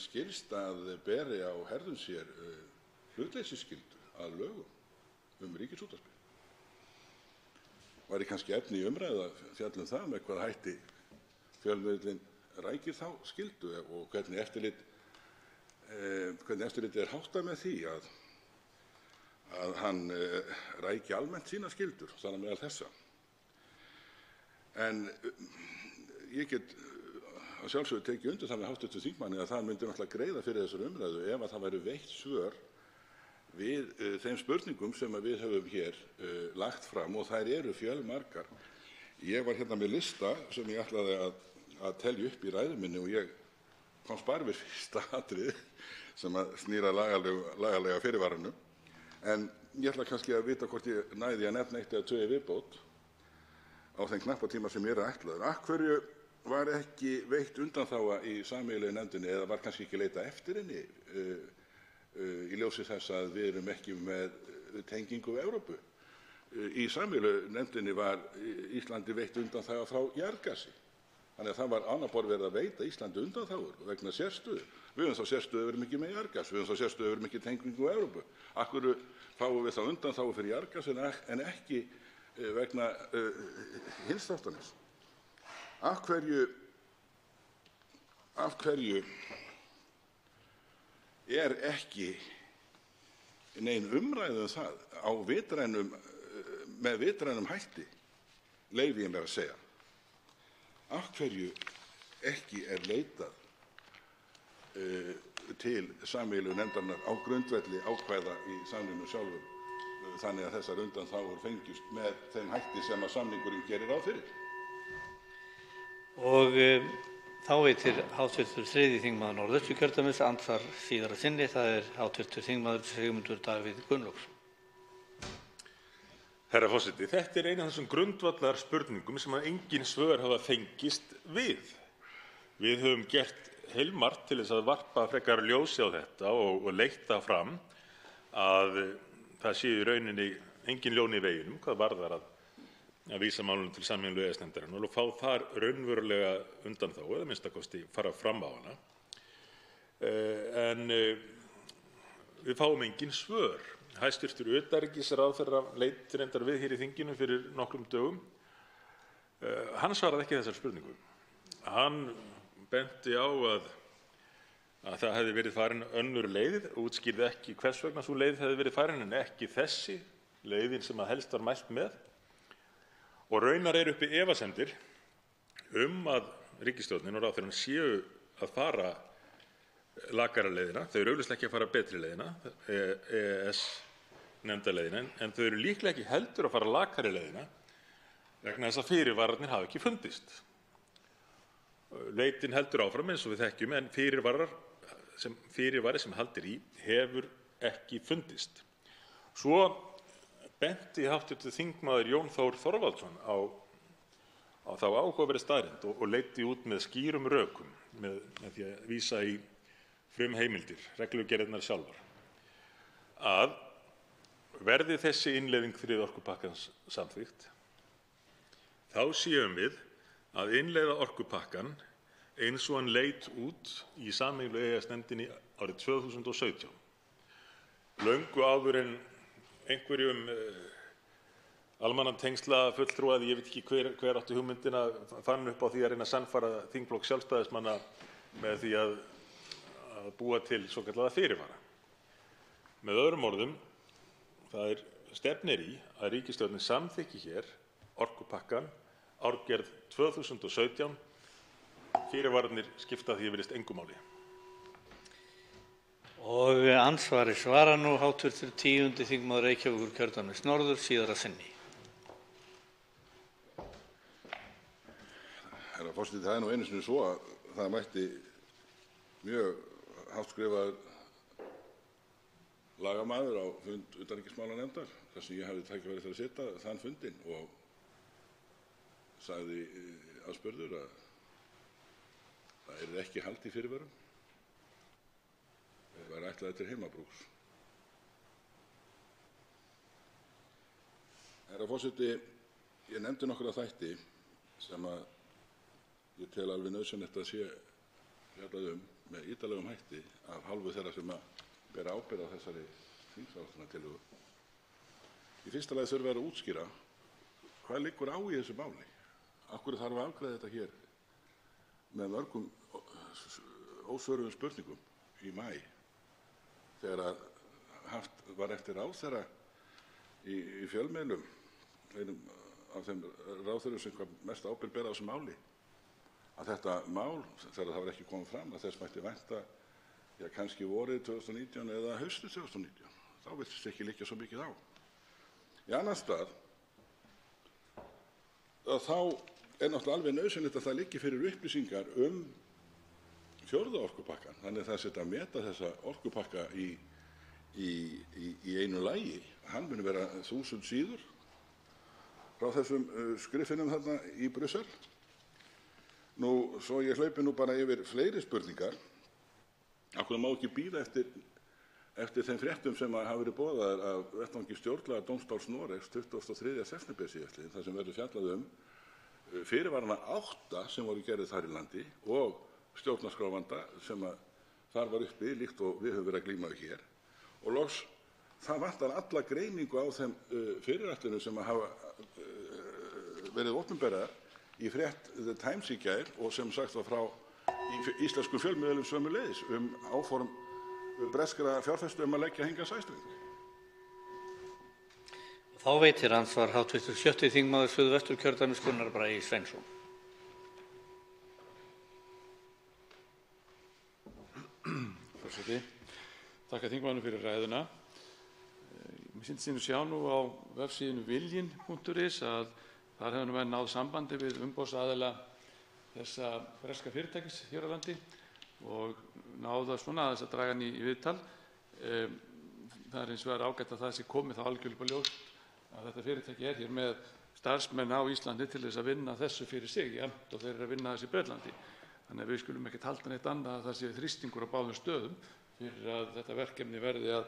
skilst að beri á herðum sér hlutleysisskyldu að lögum Ríkisútvarpið. Væri kannski efni í umræðu að fjalla það með hvaða hætti fjölmiðillinn rækir þá skyldu og hvernig eftirlitið háttað með því að hann ræki almennt sínar skyldur, þar á meðal þessa. En ég get að sjálfsögðu tekið undir það með hv. þingmanni að það myndi náttúrulega greiða fyrir þessari umræðu ef að það væru veitt svör við þeim spurningum sem við höfum hér lagt fram og þær eru fjölmargar. Ég var hérna með lista sem ég ætlaði að telja upp í ræðu minni og ég komst bara við fyrsta atriði sem að snýra lagalega fyrirvaranum. En ég ætla kannski að vita hvort ég næði að nefna eitt eða tvö í viðbót á þeim knappa tíma sem ég er ætlaður. Af hverju var ekki veitt undanþága í sameiginlegu nefndinni eða var kannski ekki leitað eftir henni í ljósi þess að við erum ekki með tengingu við Evrópu? Í sameiginlegu nefndinni var Íslandi veitt undanþága frá jarðgasi. Þannig að það var annað borð verið að veita Íslandi undanþágur vegna sérstöðu. Við höfum þá sérstöðu við erum ekki með jarðgas, við höfum þá sérstöðu við erum ekki tengingu við Evrópu. Af hverju fáum við þá undanþágu fyrir jarðgas en ekki vegna hins þáttarins? Af hverju er ekki nein umræðu það með vitrænum hætti, leyfi ég mér að segja? Af hverju ekki er leitað til sameiginlegu nefndarinnar á grundvelli ákvæða í samningnum sjálfum þannig að þessar undanþágur fengjust með þeim hætti sem að samningurinn gerir ráð fyrir? Og þá veitir hv. 3. þingmaður Norðausturkjördæmis andsvar síðara sinni. Það er hv. þingmaður Sigmundur Davíð Gunnlaugsson. Herra forseti, þetta er ein af þessum grundvallarspurningum sem engin svör hafa fengist við. Við höfum gert heilmargt til þess að varpa frekara ljósi á þetta og leitt það fram að það sé í rauninni engin ljón í veginum hvað varðar að vísa málunum til sameiginlegu EES-nefndarinnar og fá þar raunverulega undanþágu, eða að minnsta kosti fara fram á hana. En við fáum engin svör. Hæstv. utanríkisráðherra leit reyndar við hér í þinginu fyrir nokkrum dögum. Hann svaraði ekki þessari spurningu. Hann benti á að það hefði verið farin önnur leið og útskýrði ekki hvers vegna sú leið hefði verið farin en ekki þessi leiðin sem að helst var mælt með. Og raunar eru uppi efasemdir að ríkisstjórnin og ráðherrann séu að fara lakara leiðina. Þau eru augljóslega ekki að fara betri leiðina, EES-nefndarleiðina, en þau eru líklega ekki heldur að fara lakari leiðina vegna þess að fyrirvararnir hafa ekki fundist. Leitin heldur áfram eins og við þekkjum en fyrirvari sem haldir í hefur ekki fundist. Svo benti hv. þingmaður Jón Þór Þorvaldsson á þá áhugaverða staðreynd og leiddi út með skýrum rökum með því að vísa í frumheimildir, reglugerðirnar sjálfar, að verði þessi innleiðing 3. orkupakkans samþykkt, þá séum við að innleiða orkupakkann eins og hann leit út í sameiginlegu EES-nefndinni árið 2017. Löngu áður en einhverjum almannatengsla fulltrúa, ég veit ekki hver átti hugmyndina, fann upp á því að reyna að sannfæra þingflokk Sjálfstæðismanna með því að búa til svokallaða fyrirvara. Með öðrum orðum, það stefnir í að ríkisstjórnin samþykki hér orkupakkann árgerð 2017. Fyrirvararnir skipta því virðist engu máli. Og andsvari svara nú hv. 10. þingmaður Reykjavíkurkjördæmis norður síðara sinni. Herra forseti, það nú einu sinni svo að það mætti mjög hátt skrifaður lagamaður á fund utanríkismálanefndar þar sem ég hafði tækifæri til að sitja þann fundinn og sagði aðspurður að það yrði ekki hald í fyrirvörum. Það var ætlaði til heimabrúks. Herra forseti, ég nefndi nokkra þætti sem að ég tel alveg nauðsynlegt að sé fjallað með ítarlegum hætti af hálfu þeirra sem að bera ábyrgð á þessari þingsályktunartillögu. Í fyrsta lagi þurfa að útskýra hvað liggur á í þessu máli. Af hverju þarf að afgreiða þetta hér með mörgum ósvöruðum spurningum í maí þegar að haft var eftir ráðherra í fjölmiðlum, einum af þeim ráðherrum sem hvað mest ábyrgð bera á þessu máli, að þetta mál, þegar það var ekki komið fram, að þess mætti vænta kannski vorið 2019 eða haustið 2019. Þá virtist ekki liggja svo mikið á. Í annan stað, þá náttúrulega alveg nauðsynlegt að það liggi fyrir upplýsingar fjórða orkupakkann. Þannig að það setja að meta þessa orkupakka í einu lagi. Hann muni vera 1000 síður frá þessum skriffinnum þarna í Brussel. Nú, svo ég hlaupi nú bara yfir fleiri spurningar. Af hverju má ekki bíða eftir þeim fréttum sem hafa verið boðaðar af vettvangi stjórnlagadómstóls Noregs 23. september síðastliðinn, þar sem verður fjallað fyrirvarana 8 sem voru gerðir þar í landi og stjórnarskrárvanda sem þar var uppi líkt og við höfum verið að glíma við hér. Og loks það vantar alla greiningu á þeim fyrirætlunum sem hafa verið opinberaðar í frétt The Times í gær og sem sagt var frá íslenskum fjölmiðlum sömuleiðis áform breskra fjárfestu að leggja hingað sæstreng. Þá veitir andsvar hv. 7. þingmaður Suðvesturkjördæmis Gunnar Bragi Sveinsson. Forseti, þakka þingmanninum fyrir ræðuna. Mér sýndist nú sjá nú á vefsíðunni viljinn.is að þar hefur menn náð sambandi við umboðsaðila þessa breska fyrirtækis hér á landi og náða svona aðeins að draga hann í viðtal. Það er hins vegar ágætt að það sé komið þá algjörlega upp á ljóst að þetta fyrirtæki hér með starfsmenn á Íslandi til þess að vinna þessu fyrir sig, jafnt og þeir eru að vinna þessu í Bretlandi. Þannig að við skulum ekkert halda neitt annað að það sé þrýstingur á báðum stöðum fyrir að þetta verkefni verði að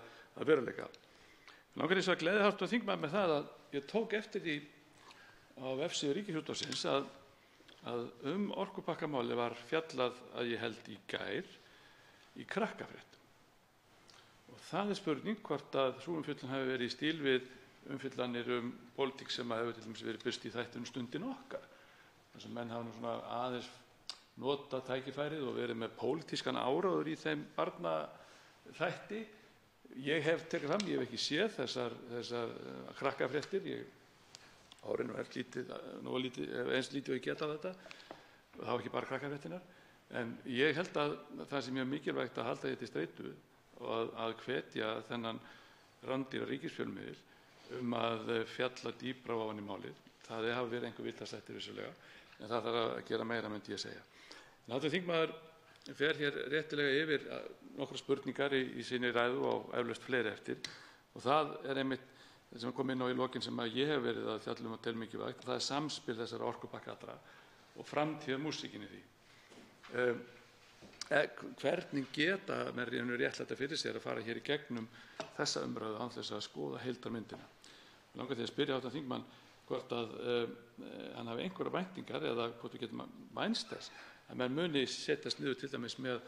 veruleika. Mig langar hins vegar að gleðja hv. þingmann með það að ég tók eftir því á vefsíðu Ríkisútvarpsins að orkupakkamáli var fjallað að ég held í gær í Krakkafréttum. Og það er spurning hvort að sú umfjöllun hafi verið í stíl við umfjöllanir pólitík sem hefur til dæmis verið birt í þættinum Stundin okkar. Þar sem menn hafa nú svona aðeins notað tækifærið og verið með pólitískan áróður í þeim barnaþætti. Ég hef tekið fram, ég hef ekki séð þessar Krakkafréttir. Ég horfi nú eins lítið og ég geta á þetta. Það var ekki bara Krakkafréttinar. En ég held að það sem er mikilvægt að halda þetta í streitu og að hvetja þennan rándýra ríkisfjölmiðil að fjalla dýpra ofan í málið. Það hafa verið einhver vildarstættir vissulega, en það þarf að gera meira, myndi ég segja. Hv. þingmaður fer hér réttilega yfir nokkrar spurningar í sinni ræðu og eflaust fleiri eftir. Og það er einmitt sem kom inn á í lokin sem að ég hef verið að fjalla og tel mikilvægt. Það er samspil þessara orkupakka allra og framtíðarmúsíkin í því. Hvernig geta menn réttlæta fyrir sér að fara hér í gegnum þessa umræðu án þess að skoða heildarmyndina? Mig langar til að spyrja hv. þingmann hvort að hann hafi einhverjar væntingar eða hvort við getum vænst þess að menn muni setjast niður til dæmis með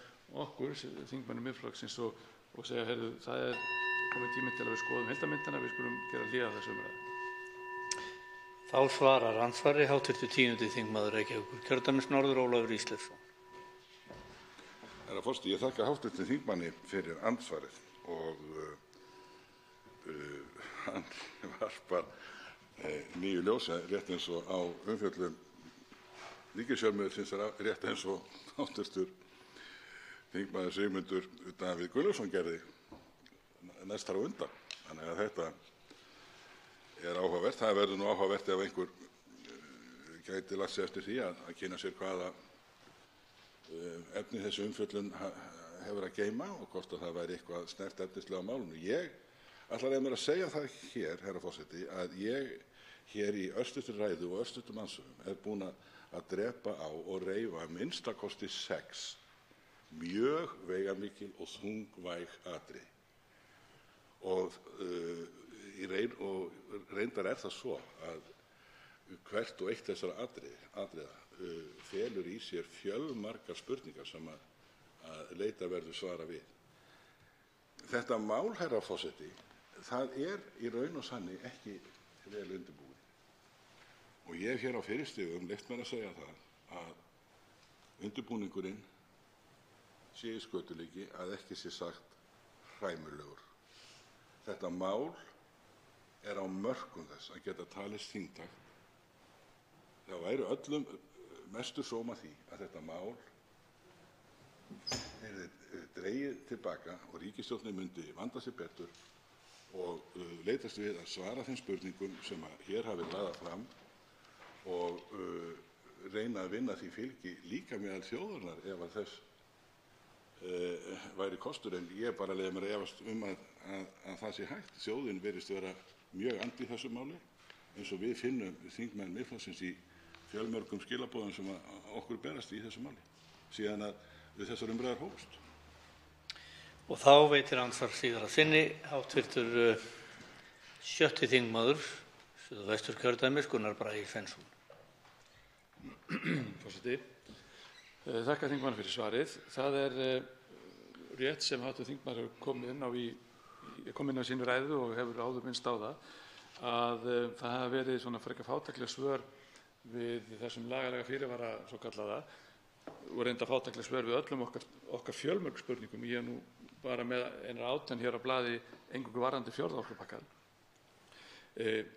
okkur, þingmönnum Miðflokksins og segja, heyrðu, það er kominn tími til að við skoðum heildarmyndina, við skulum gera hlé á þessu umræðu. Þá svarar andsvari hv. 10. þingmaður Reykjavíkurkjördæmis norður Ólafur Ísleifsson. Herra forseti, ég þakka hv. þingmanni fyrir andsvarið og hann varpar nýju ljósi rétt eins og á umfjöllun ríkisfjölmiðilsins rétt eins og hv. þingmaður Sigmundur Davíð Gunnlaugsson gerði næst þar á undan. Þannig að þetta er áhugavert. Það verður nú áhugavert ef einhver gæti lagt sig eftir því að kynna sér hvaða efni þessi umfjöllun hefur að geyma og hvort að það væri eitthvað snert efnislega á málinu. Ég ætla mér að segja það hér, herra forseti, að ég hér í örstuttu ræðu og örstuttum andsvörum er búinn að drepa á og reifa að minnsta kosti 6 mjög veigamikil og þungvæg atriði. Og reyndar er það svo að hvert og eitt þessara atriða felur í sér fjölmargar spurningar sem að leita verður svara við. Þetta mál, herra forseti, það er í raun og sanni ekki vel undirbúið. Og ég hef hér á fyrri stigum leyft mér að segja það að undirbúningurinn sé í skötulíki, að ekki sé sagt hræmulegur. Þetta mál er á mörkum þess að geta talist þingtækt. Það væri öllum mestu sóma því að þetta mál yrði dregið tilbaka og ríkisstjórnin myndi vanda sig betur og leitast við að svara þeim spurningum sem hér hafi lagðar fram og reyna að vinna því fylgi líka meðal þjóðarinnar ef að þess væri kostur. En ég bara leyfi mér að efast að það sé hægt. Þjóðin virðist vera mjög andvíg þessu máli, eins og við finnum þingmenn Miðflokksins í fjölmörgum skilaboðum sem okkur berast í þessu máli síðan að við þessar umræður hófust. Og þá veitir andsvar síðar að sinni hv. 7. þingmaður Suðvesturkjördæmis Gunnar Bragi Sveinsson. Forseti, þakka þingmann fyrir svarið. Það er rétt sem hv. þingmaður hefur komið inn á sínu ræðu og hefur áður minnst á það að það hafa verið svona frekar fátækleg svör við þessum lagalega fyrirvara svo kallaða og reynda fátækleg svör við öllum okkar fjölmörg spurningum. Ég er nú bara með einar 18 hér á blaði eingöngu varðandi 4. orkupakkann.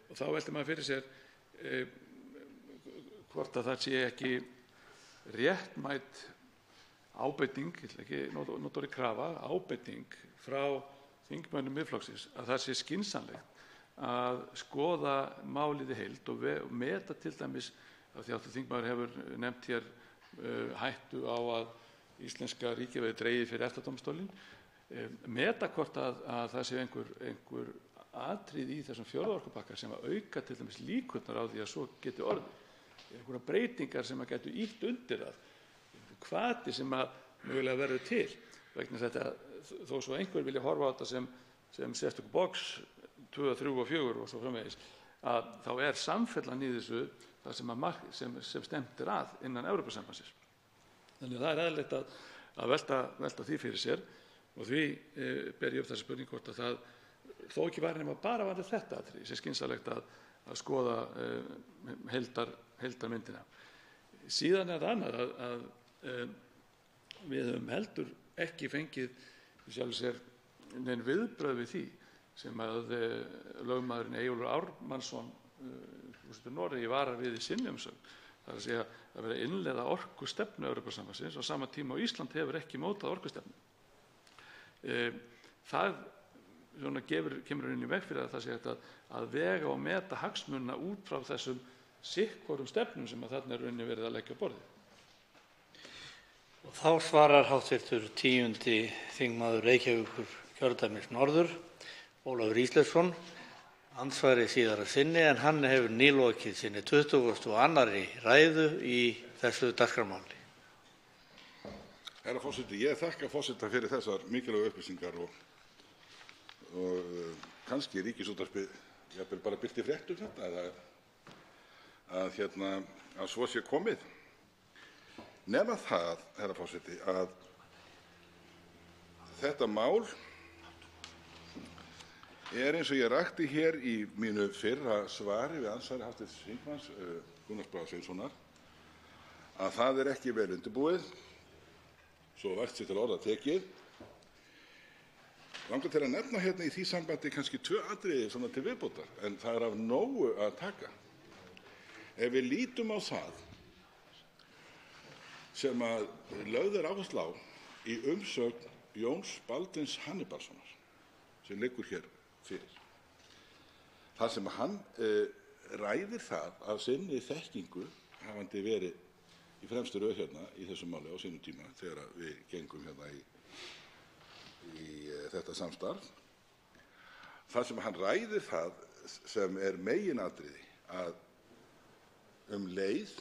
Og þá veltir maður fyrir sér hvort að það sé ekki réttmæt ábending, ég ætla ekki nota orðið krafa, ábending frá þingmönnum Miðflokksins að það sé skynsamlegt að skoða málið í heild og meta til dæmis, af því að þingmaður hefur nefnt hér hættu á að íslenska ríkið verði dregið fyrir EFTA-dómstólinn, meta hvort að það sé einhver atriði í þessum fjórða orkupakka sem að auka til dæmis líkurnar á því að svo geti orðið, einhverjar breytingar sem að getu ýtt undir það, hvati sem að mögulega verður til, vegna þetta þó svo einhver vilja horfa á þetta sem sérstök box 2, 3 og 4 og svo framvegis, að þá samfellan í þessu það sem stefnt að innan Evrópusambandsins. Þannig að það eðlilegt að velta því fyrir sér og því ber ég upp þessi spurning hvort að það þó ekki væri nema bara varðandi þetta atriði sé skynsamlegt að skoða heildarmyndina. Síðan það annað að við höfum heldur ekki fengið sjálfur sér nein viðbrögð við því sem að lögmaðurinn Eyjólfur Ármannsson Noregi varar við í sinni umsögn. Það að segja að vera að innleiða orkustefnu Evrópusambandsins á sama tíma og Ísland hefur ekki mótað orkustefnu. Það kemur inn í veg fyrir að það sé hægt að vega og meta hagsmunina út frá þessum sikkvorum stefnum sem að þarna er verið að leggja á borðið. Og þá svarar hv. 10. þingmaður Reykjavíkurkjördæmis norður, Ólafur Ísleifsson, andsvari síðara sinni en hann hefur nýlokið sinni 22. ræðu í þessu dagskrármáli. Herra forseti, ég þakka forseta fyrir þessar mikilvægu upplýsingar og kannski Ríkisútvarpið jafnvel bara birti frétt þetta að svo sé komið. Nema það, herra forseti, að þetta mál eins og ég rakti hér í mínu fyrra svari við andsvari hv. þingmanns Gunnars Braga Sveinssonar, að það ekki vel undirbúið, svo vægt sé til orða tekið. Langar til að nefna hérna í því sambandi kannski 2 atriði svona til viðbótar, en það af nógu að taka. Ef við lítum á það sem að lögð áherslu á í umsögn Jóns Baldvins Hannibalssonar sem liggur hér fyrir. Það sem hann ræðir það af sinni þekkingu hafandi verið í fremstu röð hérna í þessu máli á sínum tíma þegar við gengum hérna í þetta samstarf. Það sem hann ræðir það sem meginatriði að leið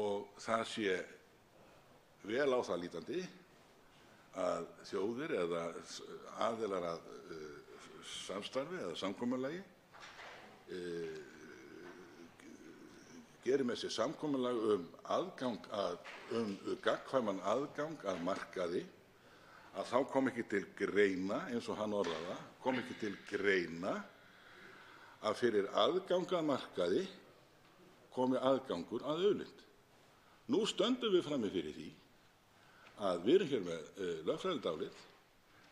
og það sé vel á það lítandi að þjóðir eða aðilar að samstarfi eða samkomulagi geri með sér samkomulag gagnkvæman aðgang að markaði, að þá kom ekki til greina, eins og hann orðaði það, kom ekki til greina að fyrir aðgang að markaði komi aðgangur að auðlind. Nú stöndum við frammi fyrir því að við erum hér með lögfræðilegt álit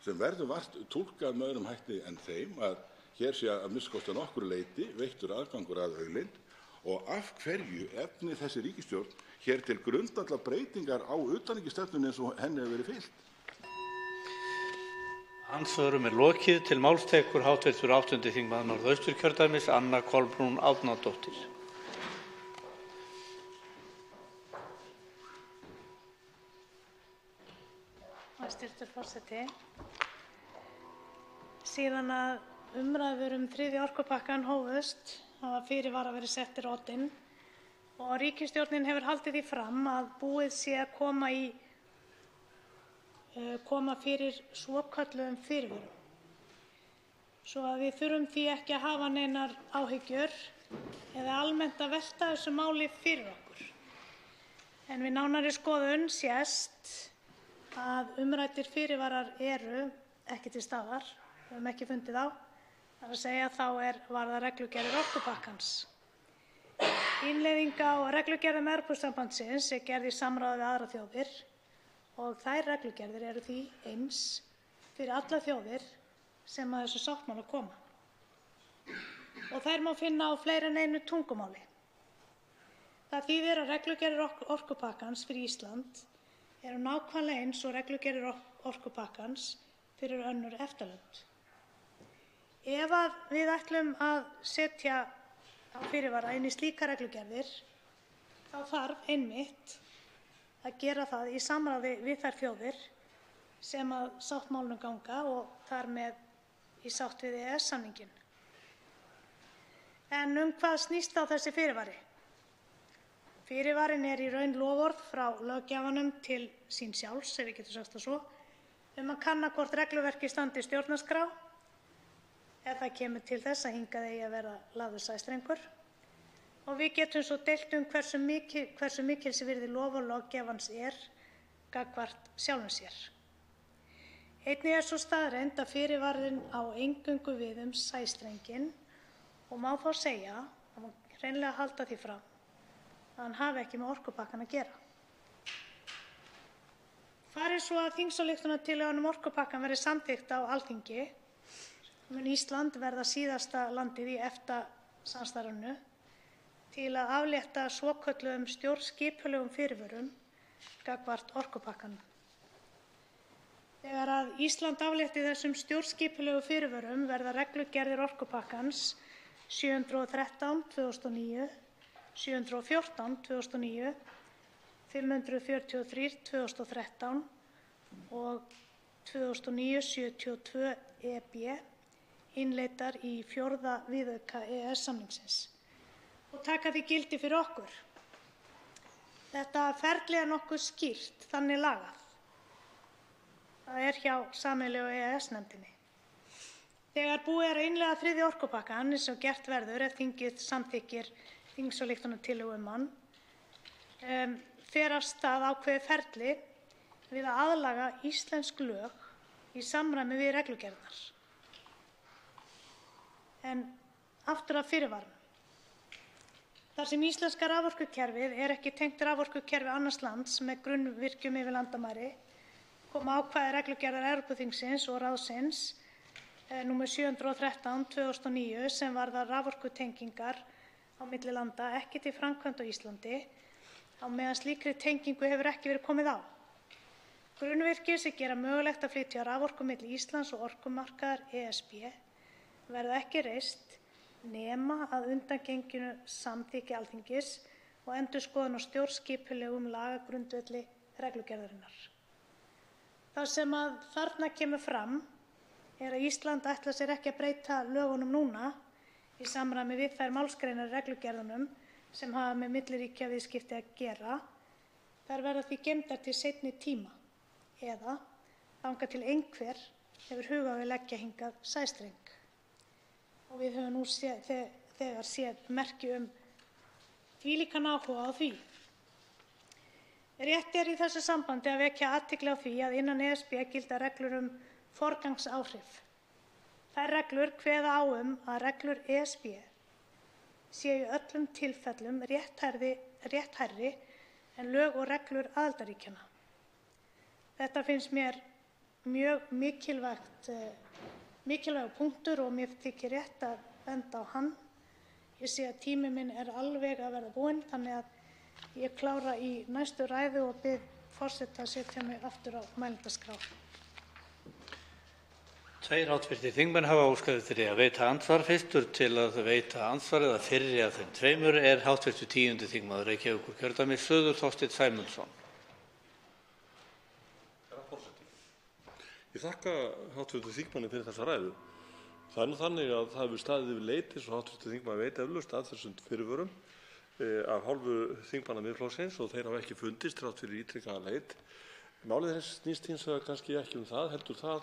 sem verður vart túlkað með öðrum hætti en þeim að hér sé að minnsta kosti að nokkru leyti veittur aðgangur að auðlind, og af hverju efni þessi ríkisstjórn hér til grundvallarbreytingar á utanríkisstefnunni eins og henni hefur verið fylgt. Andsvörum lokið. Til máls tekur hv. 8. þingmaður Norðausturkjördæmis Anna Kolbrún Árnadóttir. Hæstv. forseti. Síðan að umræður 3. orkupakkann hófust hafa fyrirvarar verið settir oddinn og ríkisstjórnin hefur haldið því fram að búið sé að koma fyrir svokölluðum fyrirvörum, svo að við þurfum því ekki að hafa neinar áhyggjur eða almennt að velta þessu máli fyrir okkur. En við nánari skoðun sést að umræddir fyrirvarar eru ekki til staðar, við höfum ekki fundið á, það er að segja þá varða reglugerðir orkupakkans. Innleiðing á reglugerðum Evrópusambandsins gerð í samráði við aðrar þjóðir og þær reglugerðir eru því eins fyrir allar þjóðir sem að þessu sáttmála koma. Og þær má finna á fleiri en einu tungumáli. Það þýðir að reglugerðir orkupakkans fyrir Ísland eru nákvæmlega eins og reglugerðir orkupakkans fyrir önnur EFTA-lönd. Ef að við ætlum að setja fyrirvara inn í slíkar reglugerðir, þá þarf einmitt að gera það í samráði við þær þjóðir sem að sáttmálinu ganga og þar með í sátt við EES-samninginn. En hvað snýst þá þessi fyrirvari? Fyrirvarinn í raun loforð frá löggjafanum til sín sjálfs, ef við getum sagt það svo, að kanna hvort regluverkið standist stjórnarskrá ef það kemur til þess að hingað eigi að vera lagður sæstrengur. Og við getum svo deilt hversu mikils virði loforð löggjafans gagnvart sjálfum sér. Einnig svo staðreynd að fyrirvarinn á eingöngu við sæstrenginn og má þá segja, og má hreinlega halda því fram, að hann hafi ekki með orkupakkann að gera. Fari svo að þingsályktunartillagan orkupakkann verði samþykkt á Alþingi, mun Ísland verða síðasta landið í EFTA-samstarfinu til að aflétta svokölluðum stjórnskipulegum fyrirvörum gagnvart orkupakkanum. Þegar að Ísland aflétti þessum stjórnskipulegu fyrirvörum verða reglugerðir orkupakkans 713/2009, 714/2009, 543/2013 og 2009/72 EB innleiddar í 4. viðauka EES-samningsins og taka því gildi fyrir okkur. Þetta ferli nokkuð skýrt þannig lagað. Það hjá sameiginlegu EES-nefndinni. Þegar búið að innleiða 3. orkupakkann eins og gert verður ef þingið samþykkir þingsályktunartillögu hann, fer af stað ákveðið ferli við að aðlaga íslensk lög í samræmi við reglugerðirnar. En aftur að fyrirvaranum. Þar sem íslenska raforkukerfið ekki tengt raforkukerfi annars lands með grunnvirkjum yfir landamæri, kom ákvæði reglugerðar Evrópuþingsins og ráðsins nr. 713/2009 sem varðar raforkutengingar á milli landa ekki til framkvæmd á Íslandi á meðan slíkri tengingu hefur ekki verið komið á. Grunnvirki sem gera mögulegt að flytja raforku milli Íslands og orkumarkaðar ESB verða ekki reist nema að undangengnu samþykki Alþingis og endurskoðun á stjórnskipulegum lagagrundvelli reglugerðarinnar. Það sem að þarna kemur fram að Ísland ætlar sér ekki að breyta lögunum núna í samræmi við þær málsgreinar í reglugerðunum sem hafa með milliríkjaviðskipti að gera. Þær verða því geymdar til seinni tíma eða þangað til einhver hefur hug á að leggja hingað sæstreng. Og við höfum nú þegar séð merki þvílíkan áhuga á því. Rétt í þessu sambandi að vekja athygli á því að innan ESB gilda reglur forgangsáhrif. Þær reglur kveða á að reglur ESB séu í öllum tilfellum rétthærri en lög og reglur aðildarríkjanna. Þetta finnst mér mjög mikilvægur punktur og mér þykir rétt að benda á hann. Ég sé að tími minn alveg að verða búinn, þannig að ég klára í næstu ræðu og bið forseta að setja mig aftur á mælendaskrá. 2 hv. þingmenn hafa óskað eftir að veita andsvar. Fyrstur til að veita andsvar eða fyrri af þeim tveimur hv. 10. þingmaður Reykjavíkurkjördæmis suður, Þorsteinn Sæmundsson. Ég þakka hv. þingmanni fyrir þessa ræðu. Það nú þannig að það hefur staðið yfir leit, eins og hv. þingmaður veit eflaust, að þessum fyrirvörum af hálfu þingmanna Miðflokksins og þeir hafa ekki fundist þrátt fyrir ítrekaða leit. Málið snýst hins vegar kannski ekki það, heldur það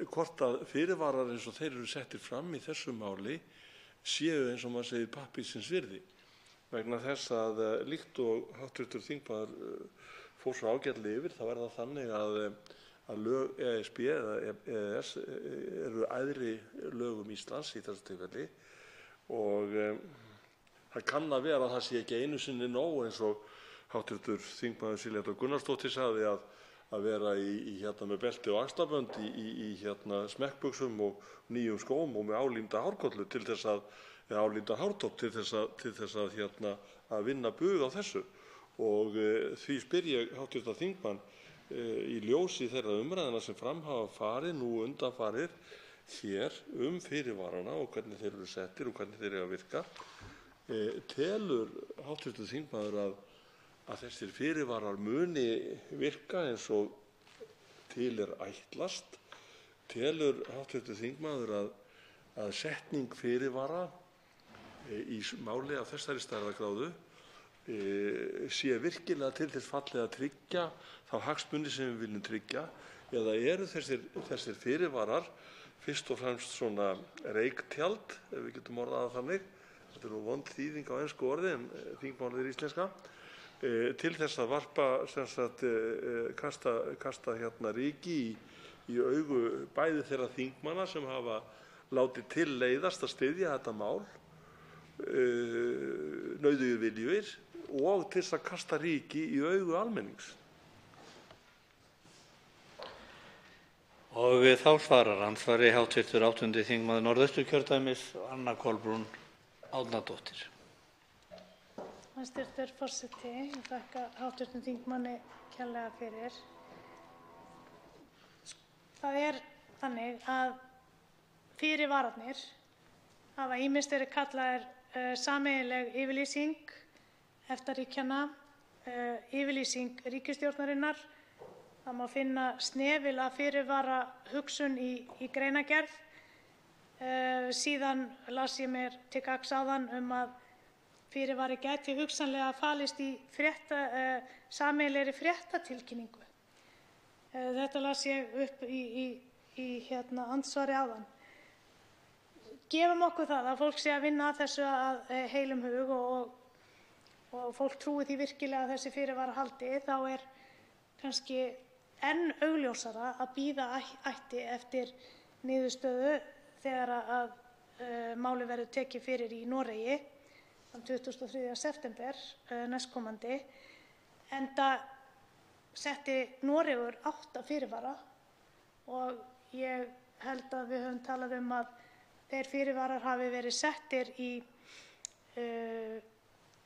hvort að fyrirvarar eins og þeir eru settir fram í þessu máli séu eins og maður segir pappírsins virði. Vegna þess að líkt og hv. þingmaður fór svo ágætlega yfir, þá það þannig að lög ESB eða EES eru æðri lögum Íslands í þessu tilfelli og það kann að vera að það sé ekki einu sinni nóg eins og hv. þingmaður Silja Dögg Gunnarsdóttir sagði að vera með belti og axlabönd í smekkbuxum og nýjum skóm og með álímda hárkollu til þess að álímda hártopp til þess að vinna bug á þessu. Og því spyr ég hv. þingmann í ljósi þeirra umræðna sem fram hafa farið nú undanfarið hér fyrirvarana og hvernig þeir eru settir og hvernig þeir eiga að virka. Telur hv. þingmaður að þessir fyrirvarar muni virka eins og til ætlast? Telur hv. þingmaður að setning fyrirvara í máli af þessari stærðargráðu sé virkilega til þess fallið að tryggja þá hagsmuni sem við viljum tryggja, eða eru þessir fyrirvarar fyrst og fremst svona reiktjald, ef við getum orðað það þannig, þetta er vond þýðing á ensku orði en þingmálið er íslenska, til þess að varpa kasta ryki í augu bæði þeirra þingmanna sem hafa látið til leiðast að styðja þetta mál, nauðugir viljugir, og til þess að kasta ryki í augu almennings. Og þá svarar andsvari hv. 8. þingmaður Norðausturkjördæmis, Anna Kolbrún Árnadóttir. Hæstv. forseti, ég þakka hv. þingmanni kærlega fyrir. Það er þannig að fyrirvararnir hafa ýmist verið kallaðir sameiginleg yfirlýsing EFTA-ríkjanna, yfirlýsing ríkisstjórnarinnar. Það má finna snefil af fyrirvara hugsun í greinargerð. Síðan las ég mér til gagns áðan að fyrirvari gæti hugsanlega falist í sameiginlegri fréttatilkynningu. Þetta las ég upp í andsvari áðan. Gefum okkur það að fólk sé að vinna að þessu að heilum hug og fólk trúi því virkilega að þessi fyrirvara haldi, þá er kannski enn augljósara að bíða ætti eftir niðurstöðu þegar að málið verður tekið fyrir í Noregi þann 23. september næstkomandi, enda setti Noregur 8 fyrirvara og ég held að við höfum talað að þeir fyrirvarar hafi verið settir í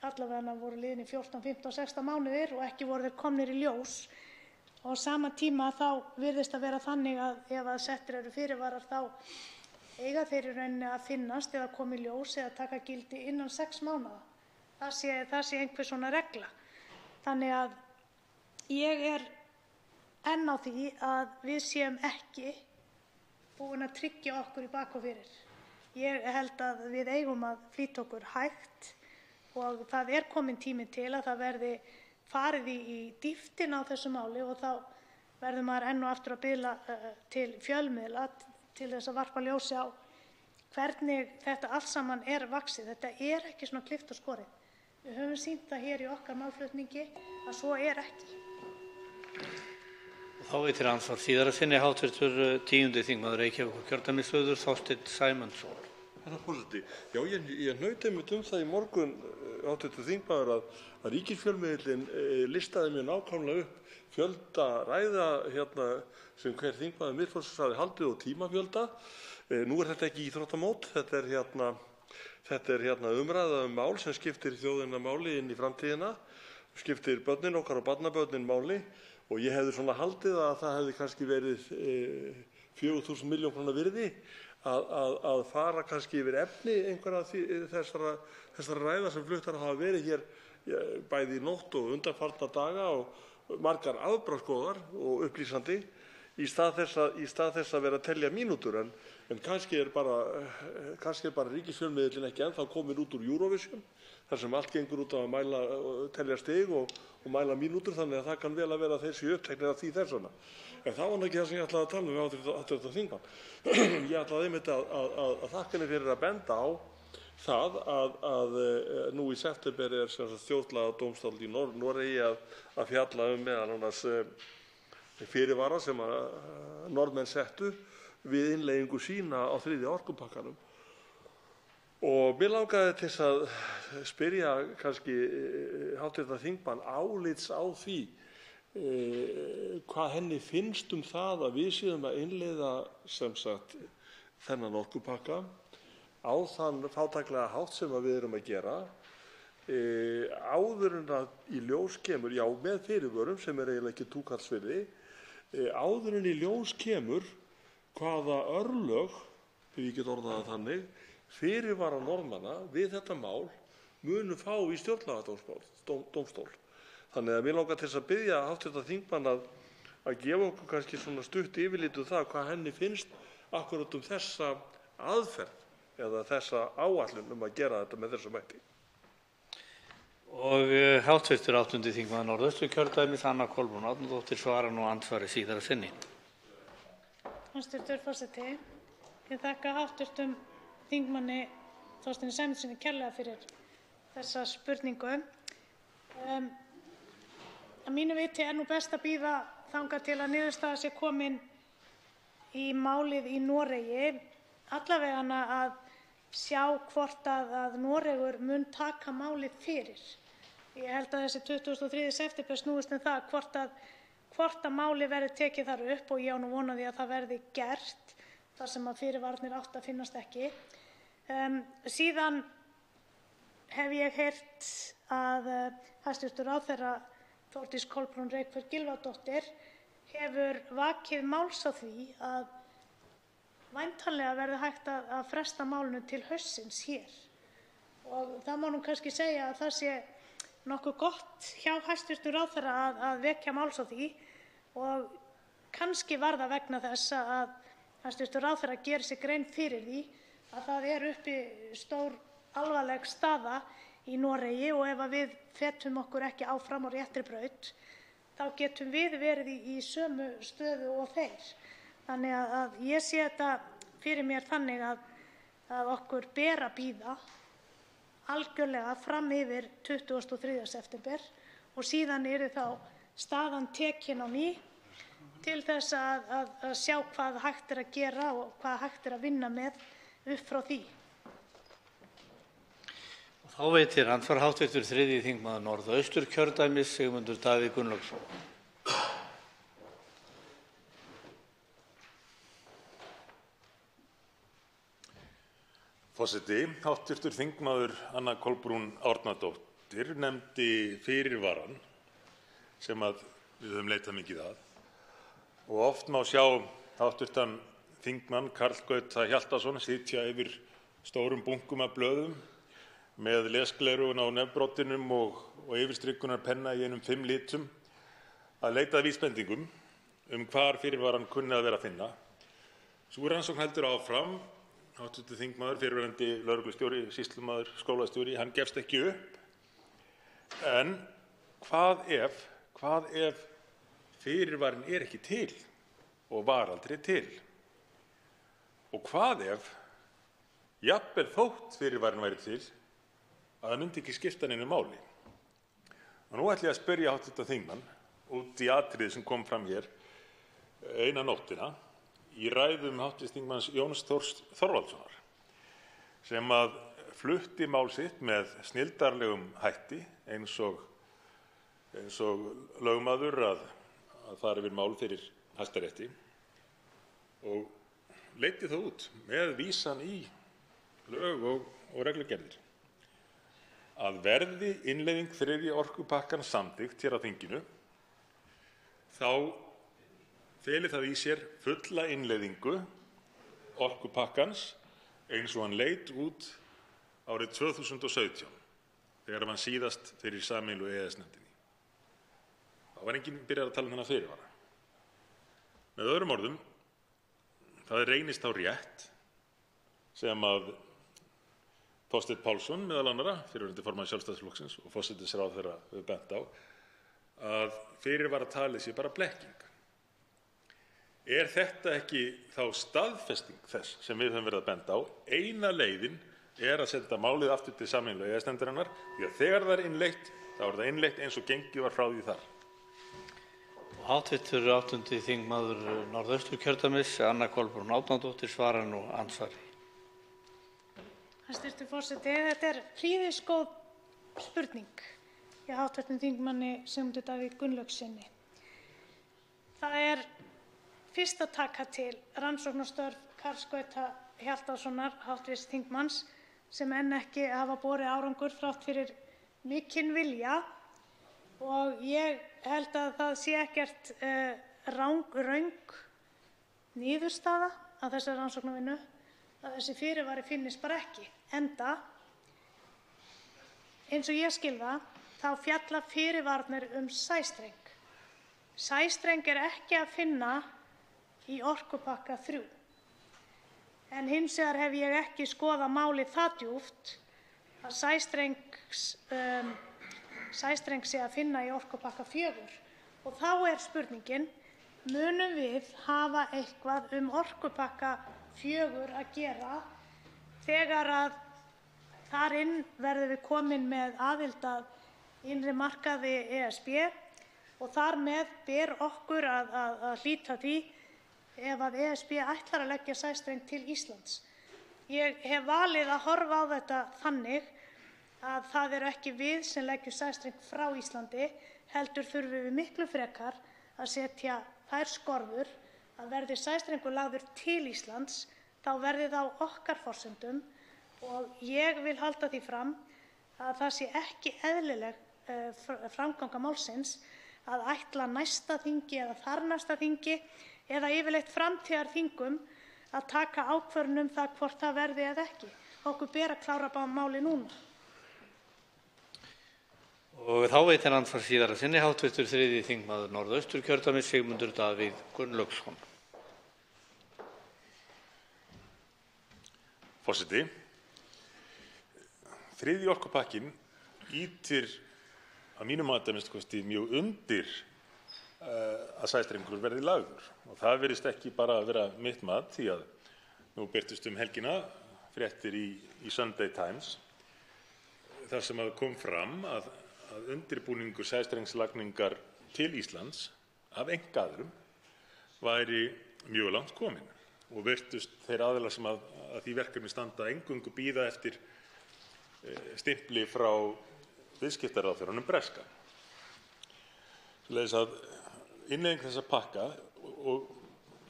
allavega voru liðnir 14, 15, 16 mánuðir og ekki voru þeir komnir í ljós. Og á sama tíma þá virðist að vera þannig að ef að settir eru fyrirvarar þá eiga þeir í rauninni að finnast eða koma í ljós eða taka gildi innan 6 mánaða. Það sé einhver svona regla. Þannig að ég er enn á því að við séum ekki búin að tryggja okkur í bak og fyrir. Ég held að við eigum að flýta okkur hægt og það er kominn tími til að það verði farið í dýptina á þessu máli og þá verður maður enn og aftur að biðla til fjölmiðla til þess að varpa ljósi á hvernig þetta allt saman er vaxið. Þetta er ekki svona klippt og skorið. Við höfum sýnt það hér í okkar málflutningi að svo er ekki. Þá veitir ansvar síðara sinni hv. 10. þingmaður Reykjavíkurkjördæmis suður, Þorsteinn Sæmundsson. Herra forseti, já, ég hnaut einmitt það í morgun, hv. þingmaður, að ríkisfjölmiðillinn listaði mér nákvæmlega upp fjölda ræða sem hver þingmaður Miðflokksins hafði haldið og tímafjölda. Nú er þetta ekki íþróttamót, þetta er umræða mál sem skiptir þjóðina máli inn í framtíðina, skiptir börnin okkar og barnabörnin máli. Og ég hefði svona haldið að það hefði kannski verið 4.000 milljón króna virði að fara kannski yfir efni einhverja þessara ræða sem fluttar hafa verið hér bæði í nótt og undanfarna daga og margar afbragðsgóðar og upplýsandi í stað þess að vera að telja mínútur. En kannski er bara ríkisfjölmiðillinn ekki ennþá komin út úr Eurovision, þar sem allt gengur út á að telja stig og mæla mínútur, þannig að það kann vel að vera að þeir séu uppteknir af því þess vegna. En það var ekki það sem ég ætlaði að tala um við hv. þingmann. Ég ætlaði einmitt að þakka henni fyrir að benda á það að nú í september er þjóðlagadómstóll í Noregi að fjalla meðal annars fyrirvara sem að Norðmenn settu við innleiðingu sína á 3. orkupakkanum. Og mér langaði til að spyrja kannski hv. þingmann álits á því hvað henni finnst það að við séum að innleiða þennan orkupakka á þann fátæklega hátt sem við erum að gera áður en að í ljós kemur, já með fyrirvörum sem er eiginlega ekki túkallsvirði, áður en í ljós kemur hvaða örlög, ef ég get orðað það þannig, fyrirvara Norðmanna við þetta mál munu fá í stjórnlagadómstól. Þannig að mig langar til þess að biðja hv. þingmann að gefa okkur kannski svona stutt yfirlit það hvað henni finnst akkúrat þessa aðferð eða þessa áætlun að gera þetta með þessum hætti. Og hv. 8. þingmaður Norðausturkjördæmis, Anna Kolbrún Árnadóttir, svarar nú andsvari síðara sinni. Hæstv. forseti. Ég þakka hv. þingmanni Þorsteini Sæmundssyni kærlega fyrir þessa spurningu. Að mínu viti nú best að bíða þangað til að niðurstaða sé komin í málið í Noregi, allavega að sjá hvort að Noregur mun taka málið fyrir. Ég held að þessi 23. september snúist það hvort að málið verði tekið þar upp og ég á nú von á því að það verði gert þar sem að fyrirvarnir áttu að finnast ekki. Síðan hef ég heyrt að hæstv. ráðherra Þórdís Kolbrún Reykfjörð Gylfadóttir hefur vakið máls á því að væntanlega verði hægt að fresta málinu til haustsins hér. Og það má nú kannski segja að það sé nokkuð gott hjá hæstv. ráðherra að vekja máls á því og kannski var það vegna þess að hæstv. ráðherra gerir sér grein fyrir því að það uppi stór alvarleg staða í Noregi og ef við fetum okkur ekki áfram á réttri braut þá getum við verið í sömu stöðu og þeir. Þannig að ég sé þetta fyrir mér þannig að okkur ber að bíða algjörlega fram yfir 23. september og síðan þá staðan tekin á ný til þess að sjá hvað hægt að gera og hvað hægt að vinna með upp frá því. Þá veitir andsvar hv. 3. þingmaður Norðausturkjördæmis, Sigmundur Davíð Gunnlaugsson. Forseti, hv. þingmaður Anna Kolbrún Árnadóttir nefndi fyrirvarann sem við höfum leitað mikið að og oft má sjá hv. þingmann Karl Gauta Hjaltason sitja yfir stórum bunkum af blöðum með lesgleraugun á nefbroddinum og yfirstrikkunarpenna í einum 5 litum að leita að vísbendingum hvar fyrirvarann kunni að vera að finna. Sú rannsókn heldur áfram. Hv. þingmaður, fyrrverandi lögreglustjóri, sýslumaður, skólastjóri, hann gefst ekki upp. En hvað ef fyrirvarinn ekki til og var aldrei til? Og hvað ef, jafnvel þótt fyrirvarinn væri til, að það myndi ekki skipta neinu máli? Og nú ætla ég að spyrja hv. þingmann út í atriði sem kom fram hér eina nóttina í ræðum hv. þingmanns Jóns Þórs Þorvaldssonar sem flutti mál sitt með snilldarlegum hætti eins og lögmaður að fara yfir mál fyrir Hæstarétti og leiddi það út með vísan í lög og reglugerðir að verði innleiðing 3. orkupakkans samþykkt hér á þinginu þá feli það í sér fulla innleiðingu orkupakkans eins og hann leit út árið 2017 þegar hann síðast fyrir sameiginlegu EES-nefndinni. Þá var enginn byrjað að tala þennan fyrirvara. Með öðrum orðum, það reynist þá rétt sem Þorsteinn Pálsson meðal annarra, fyrrverandi formaður Sjálfstæðisflokksins og forsætisráðherra hefur bent á, að fyrirvaratalið sé bara blekking. Er þetta ekki þá staðfesting þess sem við höfum verið að benda á? Eina leiðin að senda málið aftur til sameiginlegu EES-nefndarinnar því að þegar það innleitt, þá það innleitt eins og gengið var frá því þar. Hv. 8. þingmaður Norðausturkjördæmis, Anna Kolbrún Árnadóttir, svarar nú andsvari. Hæstv. forseti, þetta prýðisgóð spurning hjá hv. þingmanni Sigmundi Davíð Gunnlaugssyni. Það fyrst að taka til rannsóknarstörf Karls Gauta Hjaltasonar, hv. þingmanns, sem enn ekki hafa borið árangur þrátt fyrir mikinn vilja og ég held að það sé ekkert röng niðurstaða af þessari rannsóknarvinnu að þessi fyrirvari finnist bara ekki. Enda, eins og ég skil það, þá fjalla fyrirvarnir sæstreng. Sæstreng er ekki að finna í orkupakka 3. En hins vegar hef ég ekki skoðað málið það djúpt að sæstreng sé að finna í orkupakka 4. Og þá er spurningin, munum við hafa eitthvað orkupakka 4 að gera þegar að þar inn verðum við komin með aðild að innri markaði ESB og þar með ber okkur að hlíta því ef að ESB ætlar að leggja sæstreng til Íslands. Ég hef valið að horfa á þetta þannig að það eru ekki við sem leggjum sæstreng frá Íslandi, heldur þurfum við miklu frekar að setja þær skorður að verði sæstrengur lagður til Íslands, þá verði það á okkar forsendum og ég vil halda því fram að það sé ekki eðlileg framganga málsins að ætla næsta þingi eða þarnæsta þingi eða yfirleitt framtíðarþingum að taka ákvörðun það hvort það verði eða ekki. Okkur ber að klára máli núna. Og þá veitir andsvar síðara sinni hv. 3. þingmaður Norðausturkjördæmis Sigmundur Davíð Gunnlaugsson. Forseti. 3. orkupakkinn ýtir að mínu mati a.m.k. mjög undir að sæstrengur verði lagður. Og það virðist ekki bara að vera mitt mat því að nú birtust helgina fréttir í Sunday Times þar sem að kom fram að undirbúningur sæstrengslagningar til Íslands af einkaaðilum væri mjög langt kominn og virtust þeir aðilar sem að því verkefni standa eingöngu bíða eftir stimpli frá viðskiptaráðherranum breska. Svoleiðis að innleiðing þessa pakka og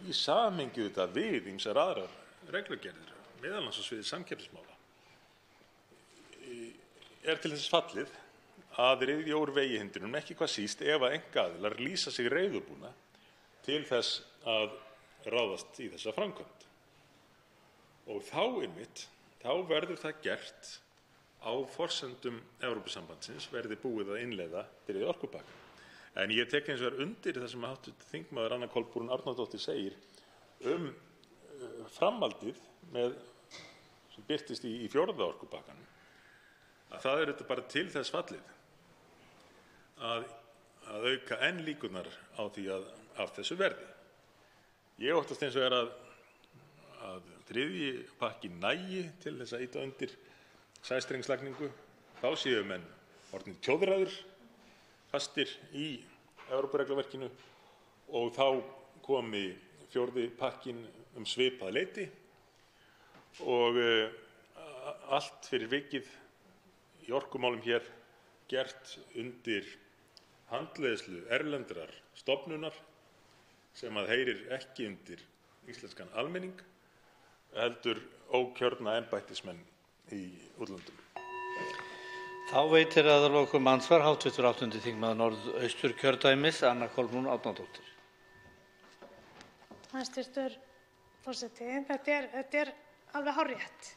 í samhengi þetta við ýmsar aðrar reglugerðir, meðal annars á sviði samkeppnismála, er til þess fallið að ryðja úr vegihindrunum, ekki hvað síst ef að einkaaðilar lýsa sig reiðubúna til þess að ráðast í þessa framkvæmd. Og þá verður það gert á forsendum Evrópusambandsins verði búið að innleiða 3. orkupakkann. En ég tek hins vegar undir það sem hv. þingmaður Anna Kolbrún Árnadóttir segir framhaldið sem birtist í 4. orkupakkanum, að það er þetta bara til þess fallið að auka enn líkurnar á því að af þessu verði. Ég óttast hins vegar að 3. pakkinn nægi til þess að ýta undir sæstrengslagningu. Þá séu menn orðnir tjóðræðir fastir í Evrópuregluverkinu og þá komi 4. pakkinn svipað leyti og allt fyrir vikið í orkumálum hér gert undir handleiðslu erlendrar stofnunar sem að heyrir ekki undir íslenskan almenning heldur ókjörna embættismenn í útlöndum. Þá veitir að lokum andsvar hv. 8. þingmaður Norðausturkjördæmis Anna Kolbrún Árnadóttir. Hæstv. forseti, þetta er alveg hárrétt.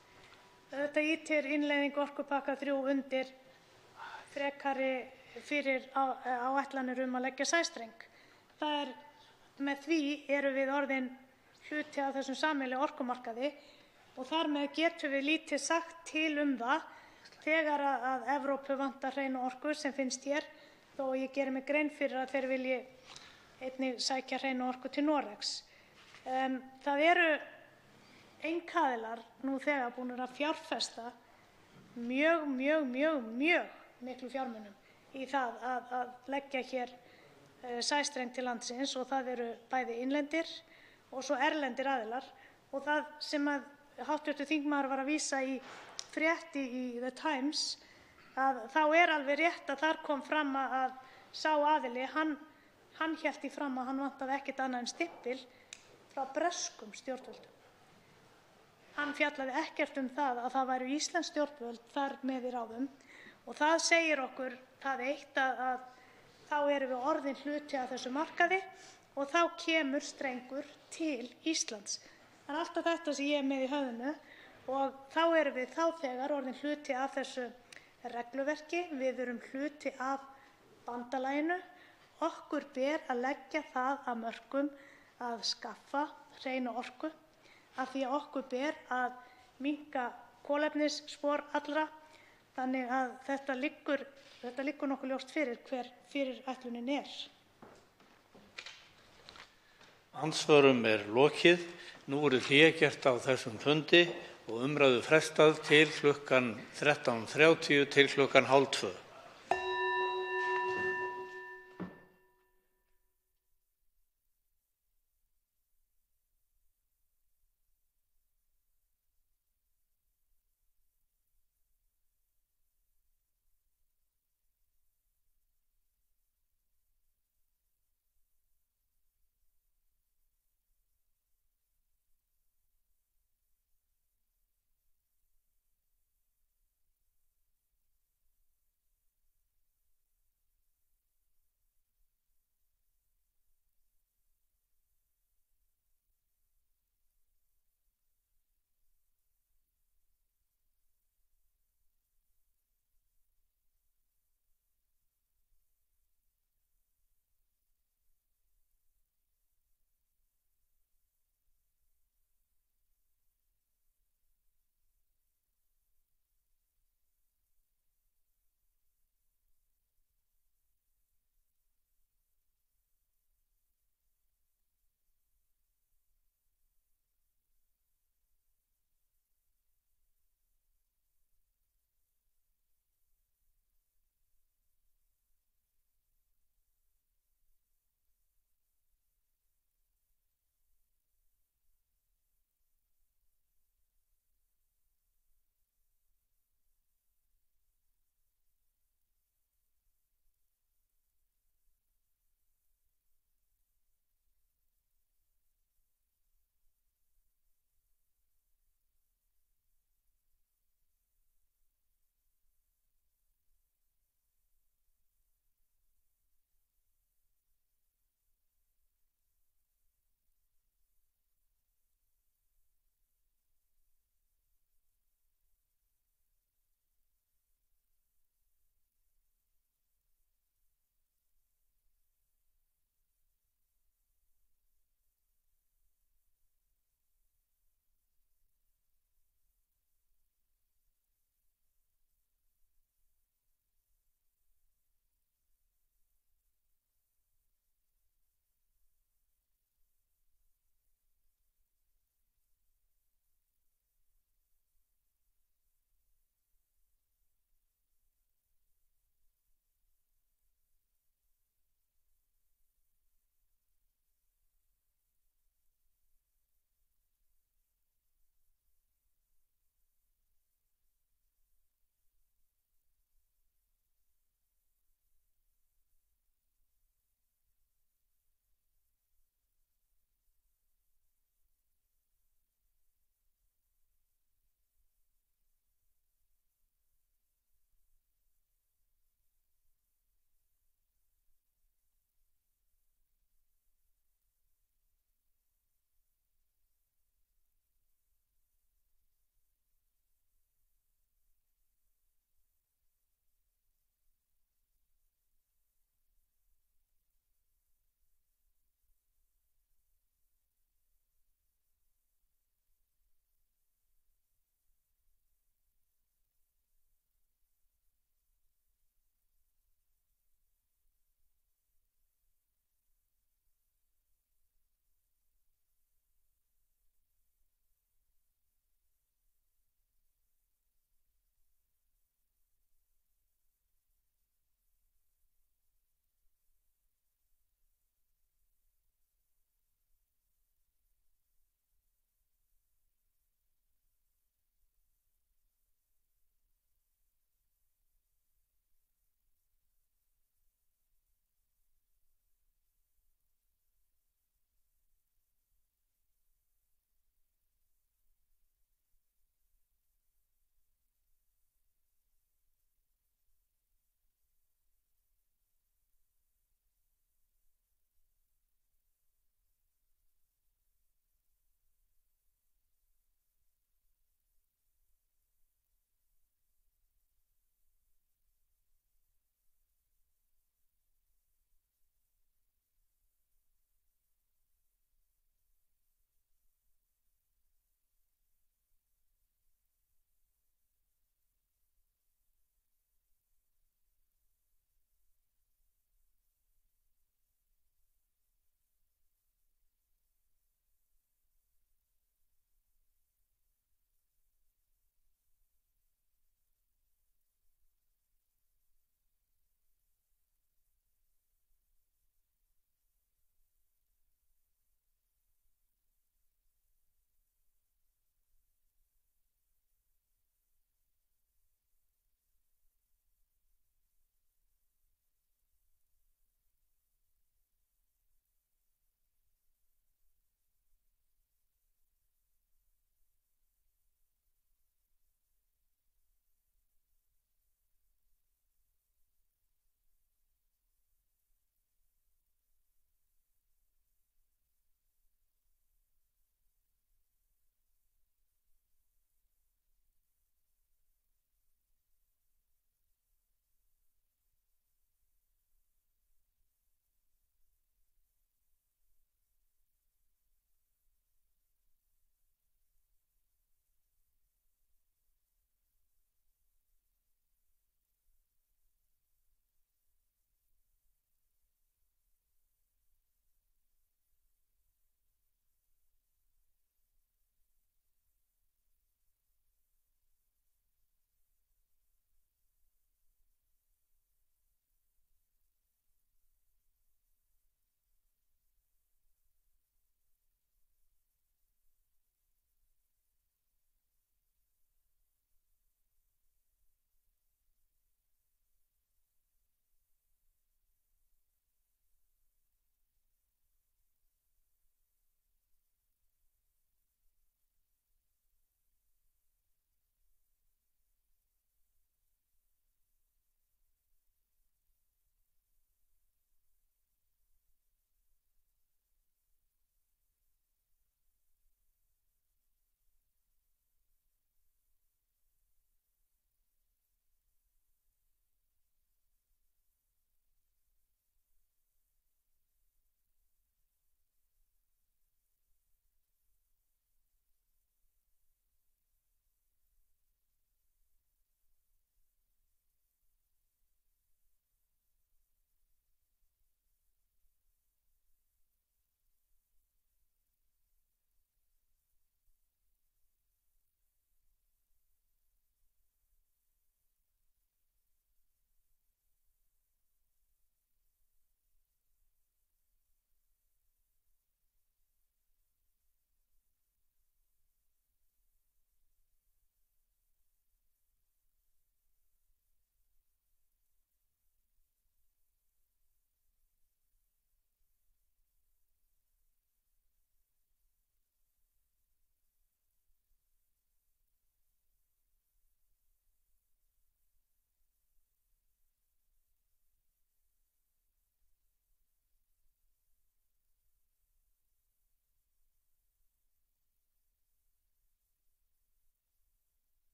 Þetta ýtir innleiðing orkupakka 3 undir frekari fyrir áætlanir að leggja sæstreng. Með því erum við orðin hluti af þessum sameiginlega orkumarkaði og þar með getum við lítið sagt til það þegar að Evrópu vantar hreina orku sem finnst hér, þó ég geri mig grein fyrir að þeir vilji einnig sækja hreina orku til Noregs. Það eru einkaaðilar nú þegar búnir að fjárfesta mjög miklu fjármunum í það að leggja hér sæstreng til landsins og það eru bæði innlendir og svo erlendir aðilar og það sem að hv. þingmaður var að vísa í frétt í The Times að þá er alveg rétt að þar kom fram að sá aðili, hann hélt því fram að hann vantaði ekkert annað en stimpil frá breskum stjórnvöldum. Hann fjallaði ekkert það að það væru íslensk stjórnvöld þar með í ráðum og það segir okkur það eitt að þá erum við orðin hluti af þessu markaði og þá kemur strengur til Íslands. Það er alltaf þetta sem ég er með í höfðinu og þá erum við þegar orðin hluti af þessu regluverki. Við erum hluti af bandalaginu. Okkur ber að leggja það af mörkum að skaffa hreina orku af því að okkur ber að minnka kolefnisspor allra. Þannig að þetta liggur nokkuð ljóst fyrir hver fyrirætlunin er. Andsvörum er lokið. Nú er hlé gert á þessum fundi og umræðu frestað til klukkan 13:30 til klukkan 13:30.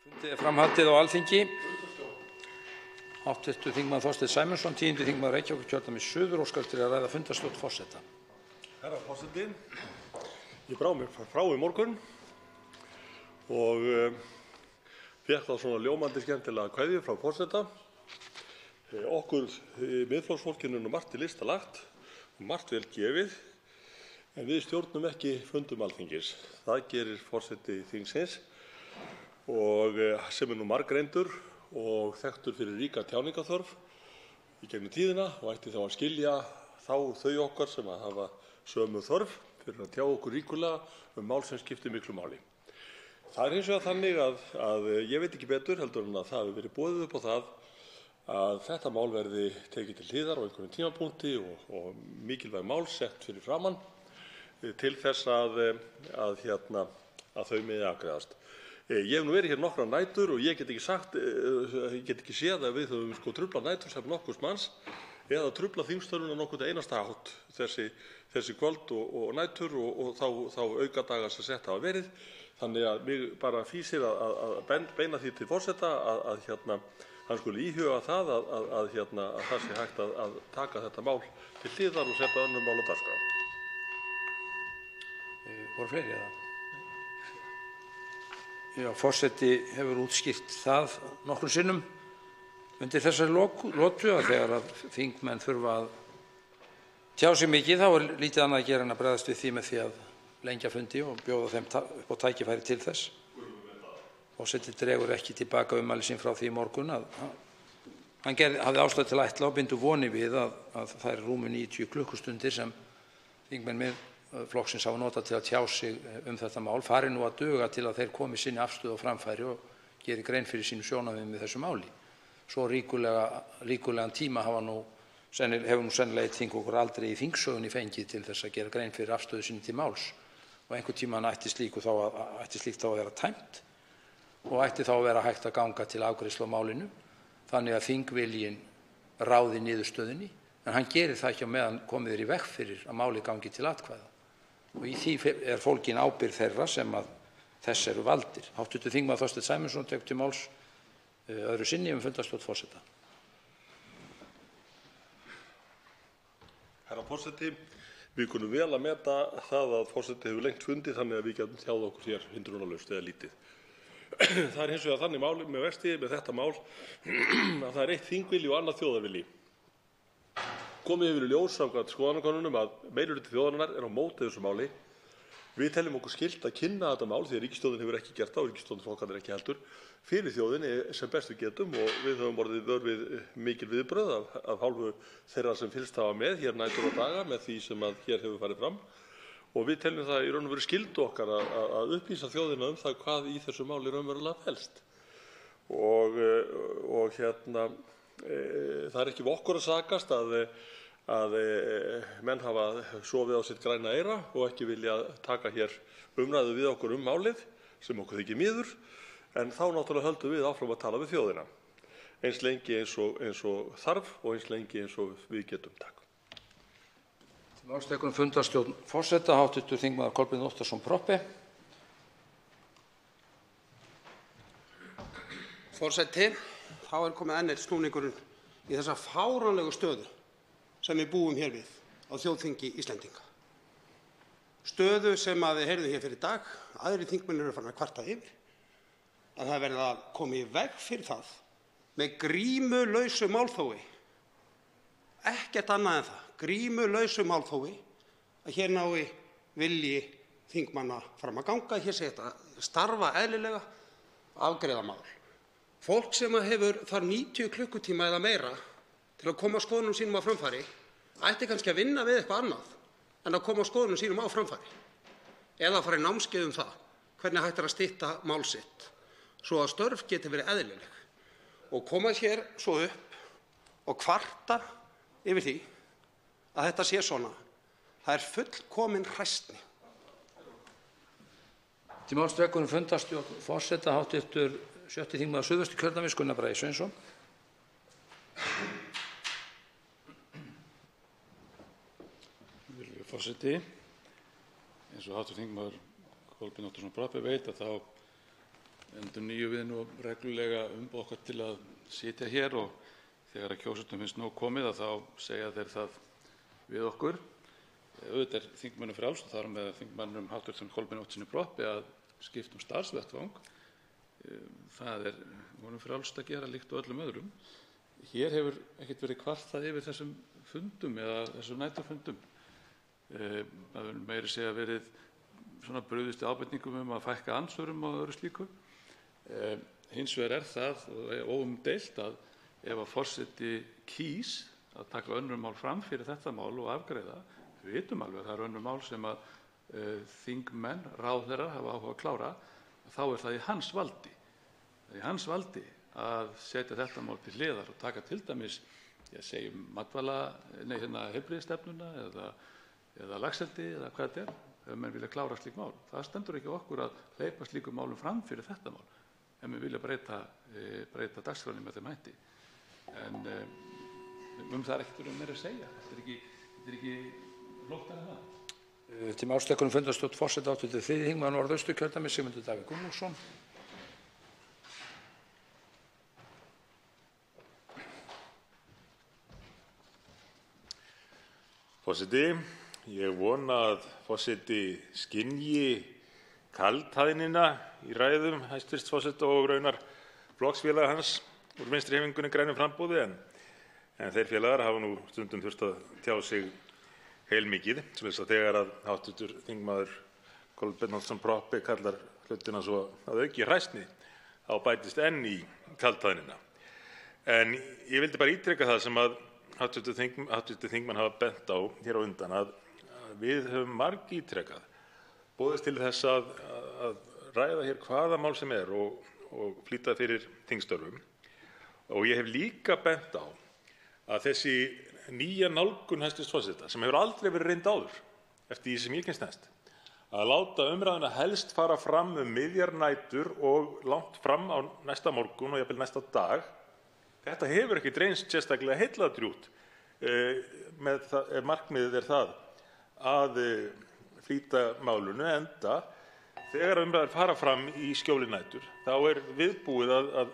Fundi er framhaldið á Alþingi. Hv. þm. Þorsteinn Sæmundsson, 10. þingmaður Reykjavíkurkjördæmis suður, óskar eftir að ræða fundarstjórn forseta. Herra forseti, ég brá mér frá í morgun og fékk þá svona ljómandi skemmtilega kveðju frá forseta. Okkur Miðflokksfólkinu er margt til lista lagt og margt vel gefið, en við stjórnum ekki fundum Alþingis. Það gerir forseti þingsins og sem er nú margreyndur og þekktur fyrir ríka tjáningarþörf í gegnum tíðina og ætti þá að skilja þau okkar sem að hafa sömu þörf fyrir að tjá okkur ríkulega mál sem skiptir miklu máli. Það hins vegar þannig að ég veit ekki betur heldur en að það hefur verið boðið upp á það að þetta mál verði tekið til hliðar á einhverjum tímapunkti og mikilvæg mál sett fyrir framann til þess að þau megi afgreiðast. Ég hef nú verið hér nokkrar nætur og ég get ekki séð að við höfum truflað nætur sem nokkurs manns eða truflað þingstörfuna nokkurn einasta hátt þessi kvöld og nætur og þá aukadaga sem sett hafa verið. Þannig að mig bara fýsir að beina því til forseta að hann skuli íhuga það að það sé hægt að taka þetta mál til hliðar og setja önnur mál á dagskrá. Voru fleiri eða? Já, forseti hefur útskýrt það nokkrum sinnum undir þessari lotu að þegar að þingmenn þurfa að tjá sig mikið þá er lítið annað að gera en að bregðast við því með því að lengja fundi og bjóða þeim upp á tækifæri til þess. Forseti dregur ekki tilbaka ummæli sín frá því í morgun að hann hafði ástæðu til að ætla og bindur vonir við að það er rúmu 90 klukkustundir sem þingmenn Miðflokksins hafa notað til að tjá sig þetta mál fari nú að duga til að þeir komi sinni afstöðu á framfæri og geri grein fyrir sínu sjónarmiðum við þessu máli. Svo ríkulegan tíma hefur nú sennilega eitt þingflokkur aldrei í þingsögunni fengið til þess að gera grein fyrir afstöðu sinni til máls og einhvern tímann ætti slíkt þá að vera tæmt og ætti þá að vera hægt að ganga til afgreiðslu á málinu þannig að þingviljinn ráði niðurstöðunni, en hann gerir það ekki á meðan komið í veg fyrir að málið gangi til atkvæða. Og í því er fólgin ábyrgð þeirra sem að þess eru valdir. Hv. þingmaður Þorsteinn Sæmundsson tekur til máls öðru sinni fundarstjórn forseta. Herra forseti, við kunum vel að meta það að forseti hefur lengt fundi þannig að við getum tjáð okkur hér hindrunarlaust eða lítið. Það er hins vegar þannig máli með þetta mál að það er eitt þingvilji og annað þjóðarvilji. Komið hefur í ljós samkvæmt skoðanakönnunum að meirihluti þjóðarinnar er á móti þessu máli. Við teljum okkur skylt að kynna þetta mál því að ríkisstjórnin hefur ekki gert það og ríkisstjórnarflokkarnir ekki heldur fyrir þjóðinni sem best við getum og við höfum orðið vör við mikil viðbrögð af hálfu þeirra sem fylgst hafa með hér nætur og daga með því sem að hér hefur farið fram. Og við teljum það í raun og veru skyldu okkar að upplýsa þjóðina það hvað í þessu máli raunverulega felst. Það er ekki við okkur að sakast að menn hafa sofið á sitt græna eyra og ekki vilja taka hér umræðu við okkur málið sem okkur þykir miður, en þá náttúrulega höldum við áfram að tala við þjóðina eins lengi eins og þarf og eins lengi eins og við getum. Takk. Málstekur fundarstjórn forseta, hv. þingmaður Kolbeinn Óttarsson Proppé. Forseti, þá er komið enn eitt snúningurinn í þessa fáránlegu stöðu sem við búum hér við á þjóðþingi Íslendinga. Stöðu sem að við heyrðum hér fyrir í dag, aðrir þingmenn eru farin að kvarta yfir, að það verði að koma í veg fyrir það með grímulausu málþófi, ekkert annað en það, grímulausu málþófi, að hér nái vilji þingmanna fram að ganga, hér sé þetta starfa eðlilega, afgreiða mál. Fólk sem hefur þar 90 klukkutíma eða meira til að koma skoðunum sínum á framfæri ætti kannski að vinna við eitthvað annað en að koma skoðunum sínum á framfæri eða fara í námskeið það hvernig hægt að stytta mál sitt svo að störf geti verið eðlileg og koma hér svo upp og kvarta yfir því að þetta sé svona. Það er fullkomin hræsni. Til máls vekur fundarstjórn forseta hv. 7. þingmaður Suðvesturkjördæmis Gunnar Bragi Sveinsson. Virðulegur forseti, eins og hv. þingmaður Kolbeinn Óttarsson Proppé veit að þá endurnýjum við nú reglulega umboð okkar til að sitja hér og þegar kjósendum finnst nóg komið þá segja þeir það við okkur. Auðvitað er þingmönnum frjálst, þar með þingmönnum hv. Kolbeini Óttarssyni Proppé að skipta starfsvettvang. Það er honum frjálst að gera líkt og öllum öðrum. Hér hefur ekkert verið kvartað yfir þessum fundum eða þessum næturfundum. Það hefur meira segja verið svona brugðist í ábendingum að fækka andsvörum og öðru slíku. Hins vegar er það óumdeilt að ef að forseti kýs að taka önnur mál fram fyrir þetta mál og afgreiða, við vitum alveg að það eru önnur mál sem að þingmenn, ráðherrar hafa áhuga að klára, þá er það í hans valdi. Það er í hans valdi að setja þetta mál til hliðar og taka til dæmis, segjum heilbrigðisstefnuna eða laxeldi eða hvað þetta er, ef menn vilja klára slík mál. Það stendur ekki okkur að hleypa slíkum málum fram fyrir þetta mál, ef menn vilja breyta dagskránni með þeim hætti. En það er ekkert meira að segja. Þetta er ekki flóknara en það. Til málsleikurum fundarstjórn forseta 83. þingmaður Norðausturkjördæmis Sigmundur Davíð Gunnlaugsson. Forseti, ég vona að forseti skynji kaldhæðnina í ræðum hæstv. Forseta og raunar flokksfélaga hans úr Vinstrihreyfingunni – grænu framboði, en þeir félagar hafa nú stundum þurft að tjá sig heilmikið, svoleiðis að þegar að hv. þingmaður Kolbeinn Óttarsson Proppé kallar hlutina svo að auki hræsni, þá bætist enn í kaldhæðnina. En ég vildi bara ítreka það sem að hv. þingmenn hafa bent á hér á undan, að við höfum margítrekað boðist til þess að ræða hér hvaða mál sem er og flýta fyrir þingstörfum. Og ég hef líka bent á að þessi nýja nálgun hæstv. Forseta, sem hefur aldrei verið reynd áður eftir því sem ég kemst næst, að láta umræðuna helst fara fram miðjar nætur og langt fram á næsta morgun og jafnvel næsta dag, þetta hefur ekki reynst sérstaklega heilladrjúgt markmiðið er það að flýta málinu, enda þegar umræður fara fram í skjóli nætur þá er viðbúið að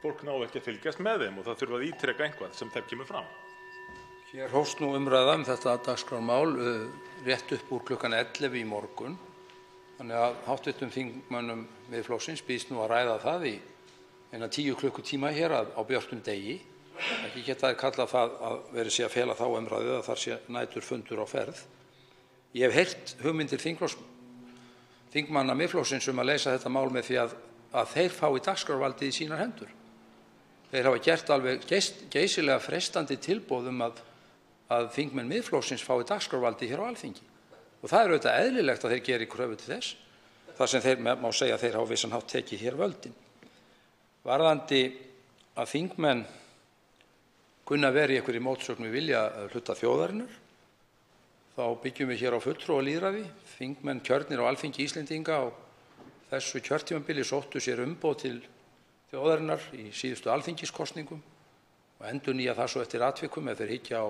fólk ná ekki að fylgjast með þeim og það þurfa að ítreka eitthvað sem þær kemur fram. Hér hófst nú umræða þetta dagskrármál rétt upp úr klukkan 11 í morgun, þannig að hv. þingmönnum Miðflokksins býðst nú að ræða það í 10 klukkutíma hér á björtum degi. Ekki geta þeir kallað það að verið sé að fela þá umræðu að þar sé næturfundur á ferð. Ég hef heyrt hugmyndir þingmanna Miðflokksins að leysa þetta mál með því að þeir fái dagskrárvaldið í sínar hendur. Þeir hafa gert alveg geysilega freistandi tilboð að þingmenn Miðflokksins fái dagskrárvaldið hér á Alþingi. Og það er auðvitað eðlilegt að þeir geri kröfu til þess, þar sem þeir má segja að þeir hafa vissan hátt tekið hér völdin. Varðandi að þingmenn kunna vera í einhverri mótsögn við vilja hluta þjóðarinnar, þá byggjum við hér á fulltrúalýðræði. Þingmenn kjörnir á Alþingi Íslendinga á þessu kjörtímabili sóttu sér umboð til þjóðarinnar í síðustu alþingiskosningum og endurnýja það svo eftir atvikum ef þeir hyggja á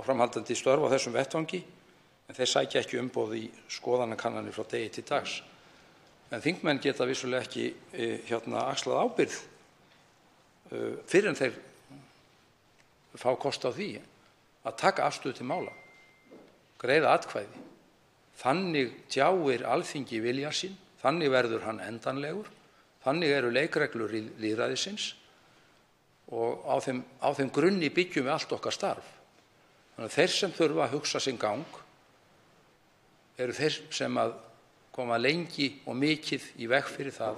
framhaldandi störf á þessum vettvangi, en þeir sækja ekki umboð í skoðanakannanir frá degi til dags. En þingmenn geta vissulega ekki axlað ábyrgð fyrr en þeir fá kost á því að taka afstöðu til mála, greiða atkvæði. Þannig tjáir Alþingi vilja sinn, þannig verður hann endanlegur, þannig eru leikreglur lýðræðisins og á þeim grunni byggjum við allt okkar starf. Þannig að þeir sem þurfa að hugsa sinn gang eru þeir sem að koma lengi og mikið í veg fyrir það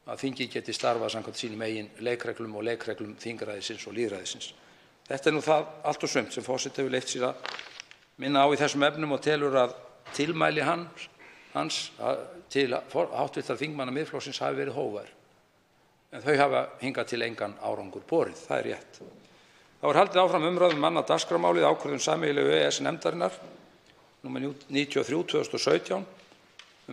að þingið geti starfað samkvæmt sínum eigin leikreglum og leikreglum þingræðisins og lýðræðisins. Þetta er nú það allt og sumt sem forseti hefur leyft sér að minna á í þessum efnum og telur að tilmæli hans til hv. þingmanna Miðflokksins hafi verið hógvær. En þau hafa hingað til engan árangur borið, það er rétt. Þá er haldið áfram umræðum annað dagskrármálið, ákvörðun sameiginlegu EES-nefndarinnar nr. 93/2017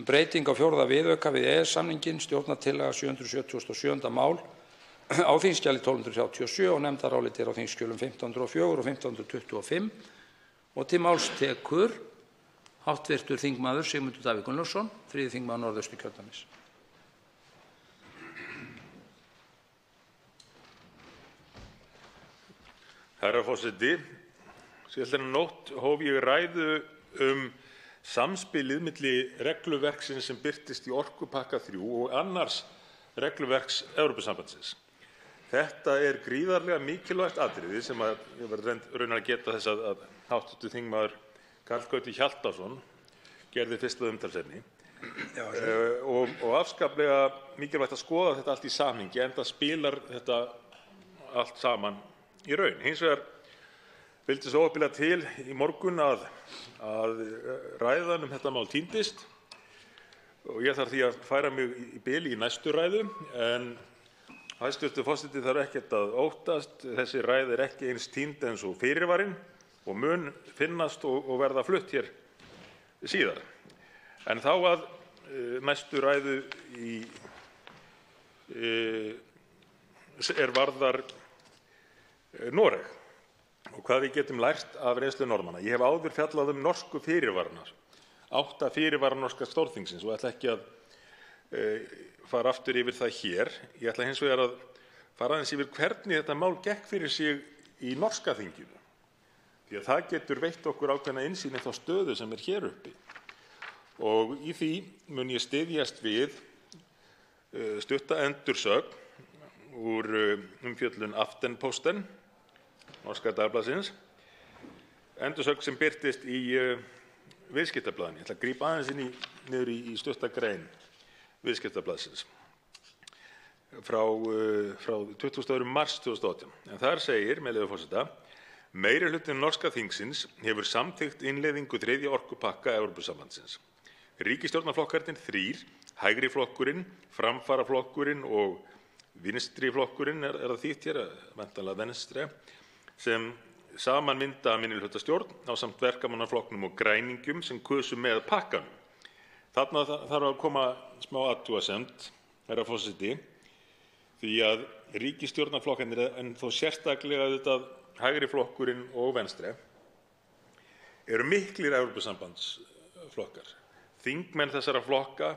breyting á 4. viðauka við EES-samninginn, stjórnartillaga 777. mál á þingskjali 1237 og nefndarálitið á þingskjölum 1504 og 1525 og til máls tekur hv. þingmaður Sigmundur Davíð Gunnlaugsson, 3. þingmaður Norðausturkjördæmis. Herra forseti. Síðastliðna nótt hóf ég ræðu samspilið milli regluverksins sem birtist í orkupakka 3 og annars regluverks Evrópusambandsins. Þetta gríðarlega mikilvægt atriði sem ég verð raunar að geta þess að hv. þingmaður Karl Gauti Hjaltason gerði fyrst að umtalsefni. Og afskaplega mikilvægt að skoða þetta allt í samhengi, enda spilar þetta allt saman í raun. Hins vegar vildi svo óheppilega til í morgun að ræðan þetta mál týndist og ég þarf því að færa mig í bili í næstu ræðu, en hæstv. Forseti þarf ekkert að óttast. Þessi ræða ekki eins týnd eins og fyrirvarinn og mun finnast og verða flutt hér síðar. En þá að næstu ræðu varðar Noreg og hvað við getum lært af reynslu Norðmanna. Ég hef áður fjallað norsku fyrirvarana, 8 fyrirvara norska stórþingsins og ætla ekki að fara aftur yfir það hér. Ég ætla hins vegar að fara aðeins yfir hvernig þetta mál gekk fyrir sig í norska þinginu, því að það getur veitt okkur ákveðna innsýn í þá stöðu sem hér uppi. Og í því mun ég styðjast við stutta endursögn úr umfjöllun Aftenposten, norska dagblaðsins, endursögn sem birtist í Viðskiptablaðinu. Ég ætla að grípa aðeins niður í stutta grein Viðskiptablaðsins frá 22. mars 2018. En þar segir, með leyfi forseta: meirihluti norska þingsins hefur samþykkt innleiðingu 3. orkupakka Evrópusambandsins. Ríkisstjórnarflokkarnir 3, hægri flokkurinn, framfaraflokkurinn og vinstri flokkurinn það þýtt hér, væntanlega venstre, sem saman mynda minnihlutastjórn ásamt verkamannaflokknum og græningjum sem kusu með pakkanum. Þarna þarf að koma smá athugasemd, herra forseti, því að ríkisstjórnarflokkarnir, en þó sérstaklega auðvitað hægri flokkurinn og venstre, eru miklir Evrópusambandsflokkar. Þingmenn þessara flokka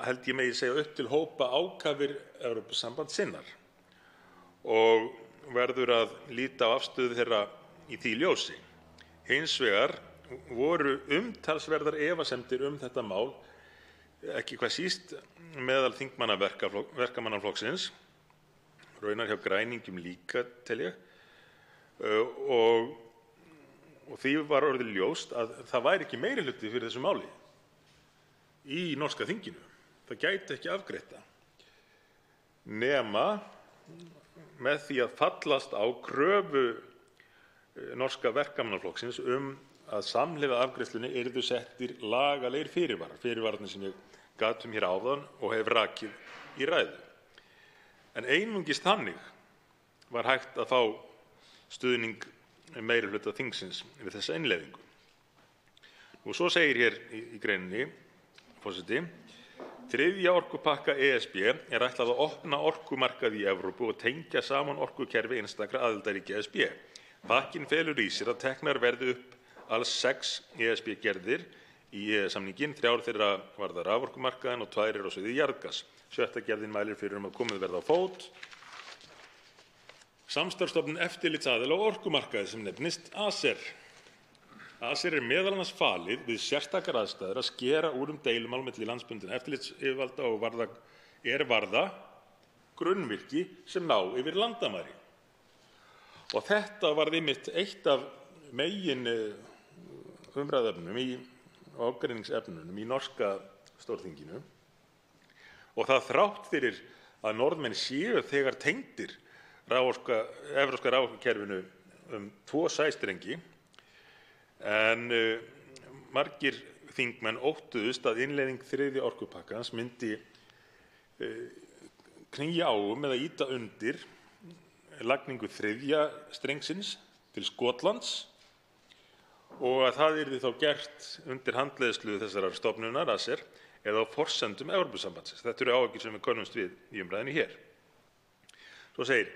held ég megi segja upp til hópa ákafir Evrópusambandssinnar og verður að líta á afstöðu þeirra í því ljósi. Hins vegar voru umtalsverðar efasemdir þetta mál, ekki hvað síst meðal þingmanna verkamannaflokksins, raunar hjá græningjum líka, tel ég, og því var orðið ljóst að það væri ekki meirihluti fyrir þessu máli í norska þinginu. Það gæti ekki afgreitt það nema með því að fallast á kröfu norska verkamannaflokksins að samhliða afgreiðslunni yrðu settir lagalegir fyrirvarar, fyrirvararnir sem ég gat hér áðan og hef rakið í ræðu. En einungis þannig var hægt að fá stuðning meirihluta þingsins við þessa innleiðingu. Og svo segir hér í greininni, forseti: 3. orkupakka ESB ætlað að opna orkumarkað í Evrópu og tengja saman orkukerfi einstakra aðildarríkja ESB. Pakkinn felur í sér að teknar verði upp alls 6 ESB-gerðir í EES-samninginn, 3 þeirra varða raforkumarkaðinn og 2 á sviði jarðgass. 7. gerðin mælir fyrir að komið verði á fót samstarfsstofnun eftirlitsaðila á orkumarkaði sem nefnist ACER. ACER meðal annars falið við sérstakar aðstæður að skera úr deilumál milli landsbundinna eftirlitsyfirvalda og varða grunnvirki sem ná yfir landamæri. Og þetta var einmitt eitt af megin umræðuefnum og ágreiningsefnunum í norska stórþinginu, og það þrátt fyrir að Norðmenn séu þegar tengdir evrópska raforkukerfinu 2 sæstrengi, en margir þingmenn óttuðust að innleiðing 3. orkupakkans myndi knýja á eða ýta undir lagningu 3. strengsins til Skotlands og að það yrði þá gert undir handleiðslu þessarar stofnunar ACER eða á forsendum Evrópusambandsins. Þetta eru áhyggjur sem við könnumst við í umræðunni hér. Svo segir,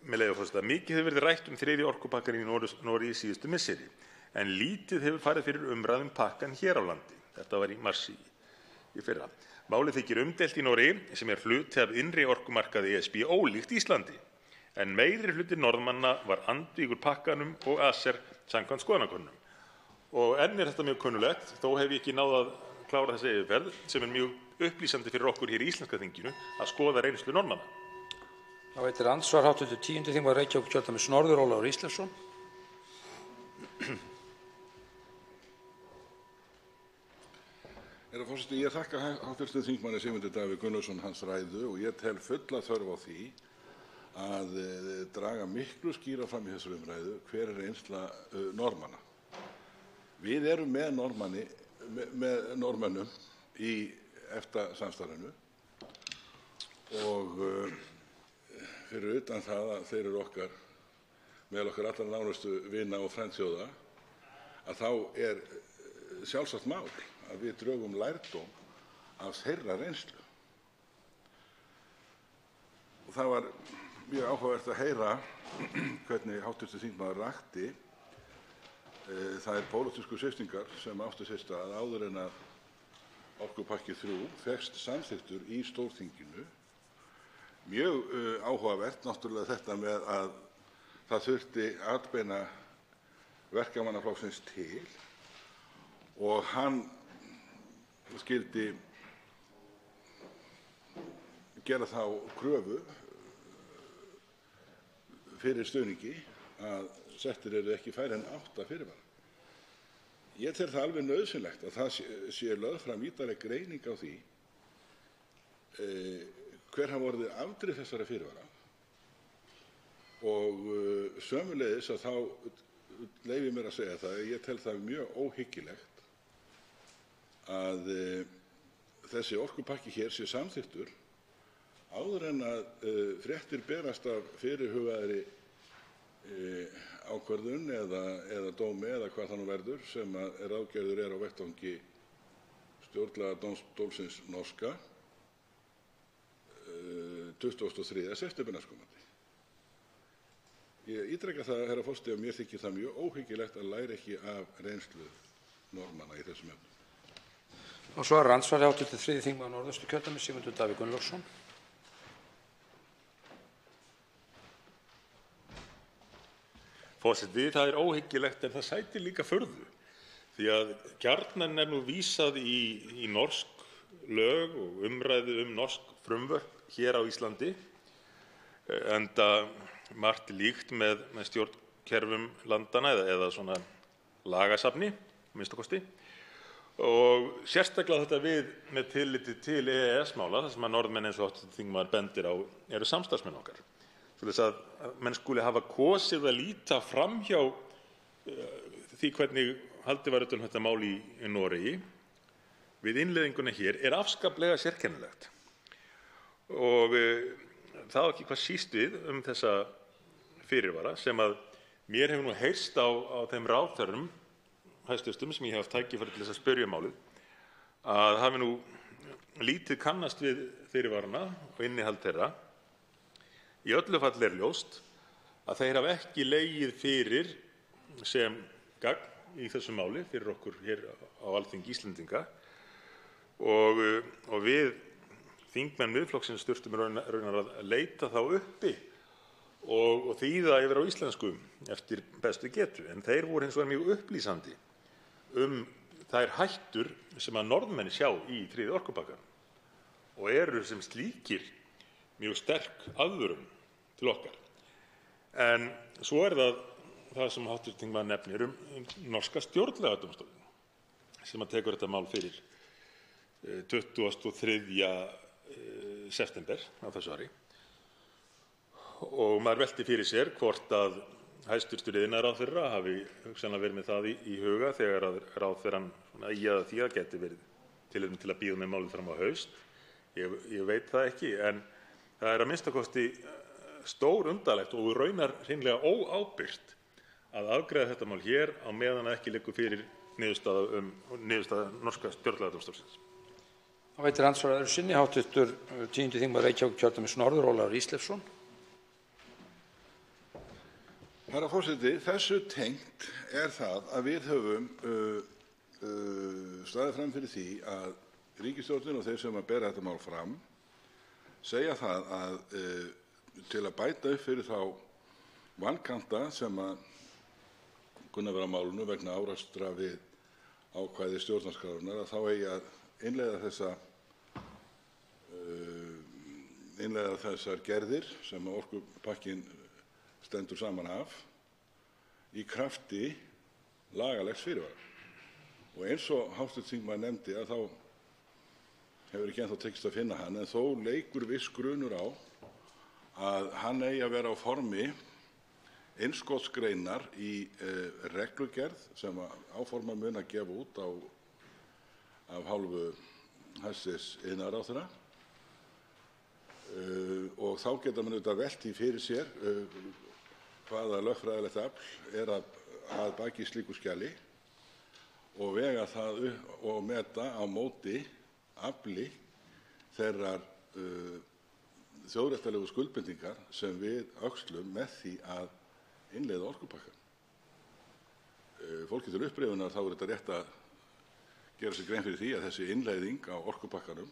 með leyfi forseta: mikið hefur verið rætt 3. orkupakkann í Noregi síðustu misseri, en lítið hefur farið fyrir umræðum pakkan hér á landi. Þetta var í mars í fyrra. Málið þykir umdeilt í Noregi sem hluti af innri orkumarkaði ESB ólíkt Íslandi, en meirihluti Norðmanna var andvígur pakkanum og ACER samkvæmt skoðanakönnunum. Og enn er þetta mjög kunnulegt, þó hef ég ekki náð að klára þessa yfirferð, sem er mjög upplýsandi fyrir okkur hér í íslenska þinginu að skoða reynslu Norðmanna. Þá veitir andsvar hv. 10. þingmaður Reykjavíkurkjördæmis norður, Ólafur Ísleifsson. Herra forseti, ég þakka hv. þingmanni Sigmundi Davíð Gunnlaugsson hans ræðu og ég tel fulla þörf á því að draga miklu skýra fram í þessari umræðu hver er reynsla Norðmanna. Við erum með Norðmönnum í EFTA-samstarfinu og fyrir utan það að þeir eru meðal okkar allra nánustu vina og frændsþjóða, að þá er sjálfsagt mál að við drögum lærdóm af þeirra reynslu. Og það var mjög áhugavert að heyra hvernig hv. þingmaður rakti þær pólitísku sviptingar sem áttu sér stað áður en að orkupakki 3 fékkst samþykktur í Stórþinginu. Mjög áhugavert náttúrulega þetta með að það þurfti atbeina Verkamannaflokksins til og hann skyldi gera þá kröfu fyrir stuðningi að settir eru ekki færri en 8 fyrirvara. Ég tel það alveg nauðsynlegt að það sé lögð fram ítarleg greining á því hver hafa orðið afdrif þessara fyrirvara og sömuleiðis að þá leyfi mér að segja það, ég tel það mjög óhyggilegt að þessi orkupakki hér sé samþykktur áður en að fréttir berast af fyrirhugaðri ákvörðun eða dómi eða hvað það nú verður sem ráðgerður er á vettvangi stjórnlagadómstólsins norska 23. september næstkomandi. Ég ítreka það, herra forseti, að mér þykir það mjög óhyggilegt að læra ekki af reynslu Norðmanna í þessum efnum. Og svo er andsvari hv. 3. þingmaður Norðausturkjördæmis, Sigmundur Davíð Gunnlaugsson. Forseti, það er óhyggilegt en það sætir líka furðu því að gjarnan er nú vísað í norsk lög og umræðu norsk frumvörp hér á Íslandi enda margt líkt með stjórnkerfum landanna eða svona lagasafni, minnsta kosti. Og sérstaklega þetta við með tilliti til EES-mála, þar sem að Norðmenn eins og hv. þingmaður bendir á eru samstarfsmenn okkar. Svoleiðis að menn skuli hafa kosið að líta framhjá því hvernig haldið var utan þetta mál í Noregi við innleiðinguna hér er afskaplega sérkennilegt. Og það á ekki hvað síst við þessa fyrirvara sem að mér hefur nú heyrst á þeim ráðherrum hæstvirtum sem ég hef haft tækifæri til þess að spyrja málið að hafi nú lítið kannast við fyrirvarana og innihald þeirra. Í öllu falli er ljóst að þeir hafa ekki legið fyrir sem gagn í þessu máli fyrir okkur hér á Alþingi Íslendinga og við þingmenn Miðflokksins þurftum raunar að leita þá uppi og þýða yfir á íslensku eftir bestu getu. En þeir voru hins vegar mjög upplýsandi þær hættur sem að Norðmenn sjá í 3. orkupakkanum og eru sem slíkir mjög sterk aðvörun til okkar. En svo er það sem hv. þingmaður nefnir norska stjórnlagadómstólinn sem að tekur þetta mál fyrir 23. september á þessu ári. Og maður velti fyrir sér hvort að hæstvirtur iðnaðarráðherra hafi hugsanlega verið með það í huga þegar að ráðherrann ýjaði að því að geti verið tilefni til að bíða með málið fram á haust. Ég veit það ekki, en það er að minnsta kosti stórundarlegt og raunar hreinlega óábyrgt að afgreiða þetta mál hér á meðan ekki liggur fyrir niðurstaða norska stjórnlagadómstólsins. Þá veitir andsvar öðru sinni hv. 10. þingmaður Reykjavíkurkjördæmis norður, Ólafur Ísleifsson. Herra forseti, þessu tengt er það að við höfum staðið fram fyrir því að ríkisstjórnin og þeir sem að bera þetta mál fram segja það að til að bæta upp fyrir þá vankanta sem að kunna vera á málinu vegna árekstra við ákvæði stjórnarskrárinnar, að þá eigi að innleiða þessar gerðir sem orkupakkinn stendur saman af í krafti lagalegs fyrirvara. Og eins og hv. þingmaður nefndi að þá hefur ekki ennþá tekist að finna hann, en þó leikur viss grunur á að hann eigi að vera á formi innskotsgreinar í reglugerð sem áformað mun að gefa út af hálfu hæstvirts iðnaðarráðherra. Og þá geta menn auðvitað velt því fyrir sér hvaða lögfræðilegt afl að baki slíku skjali og vega það og meta á móti afli þeirrar þjóðréttarlegu skuldbindingar sem við öxlum með því að innleiða orkupakkann. Fólki til upprifjunar þá þetta rétt að gera sér grein fyrir því að þessi innleiðing á orkupakkanum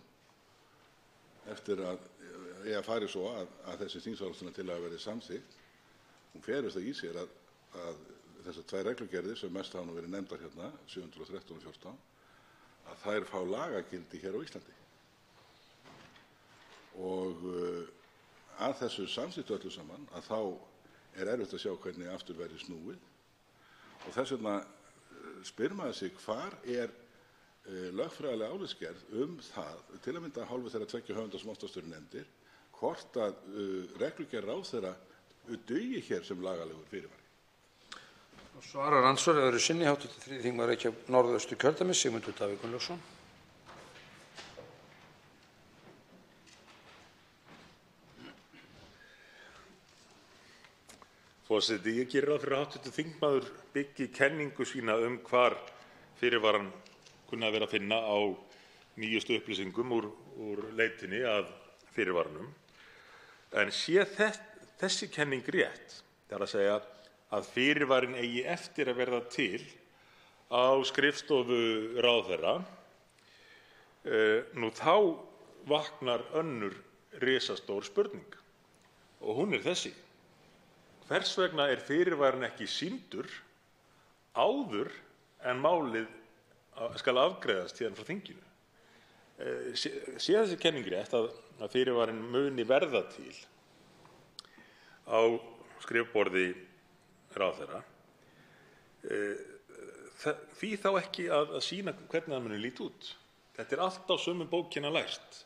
eftir að fari svo að þessi þingsályktunartillaga verði samþykkt, hún felur það í sér að þessar tvær reglugerðir sem mest hafa nú verið nefndar hérna, 713 og 14, að þær fá lagagildi hér á Íslandi. Og að þessu samþykktu öllu saman að þá erfitt að sjá hvernig aftur verði snúið. Og þess vegna spyr maður sig hvar lögfræðileg álitsgerð það, til að mynda hálfu þeirra tveggja höfunda sem oftast eru nefndir, hvort að reglugerð ráðherra dugi hér sem lagalegur fyrirvari. Svarar andsvar öðru sinni hv. 3. þingmaður Reykjavík Norðausturkjördæmis, Sigmundur Davíð Gunnlaugsson. Forseti, ég geri ráð fyrir að hv. þingmaður byggi kenningu sína hvar fyrirvarann kunni að vera að finna á nýjustu upplýsingum úr leitinni að fyrirvaranum. En sé þessi kenning rétt, það er að segja að fyrirvarinn eigi eftir að verða til á skrifstofu ráðherra, nú þá vaknar önnur risastór spurning og hún þessi. Hvers vegna fyrirvarinn ekki sýndur áður en málið skal afgreiðast hérna frá þinginu? Sé þessi kenning rétt að fyrirvarinn muni verða til á skrifborði ráðherra, því þá ekki að sýna hvernig það muni líta út? Þetta allt á sömu bókina lært.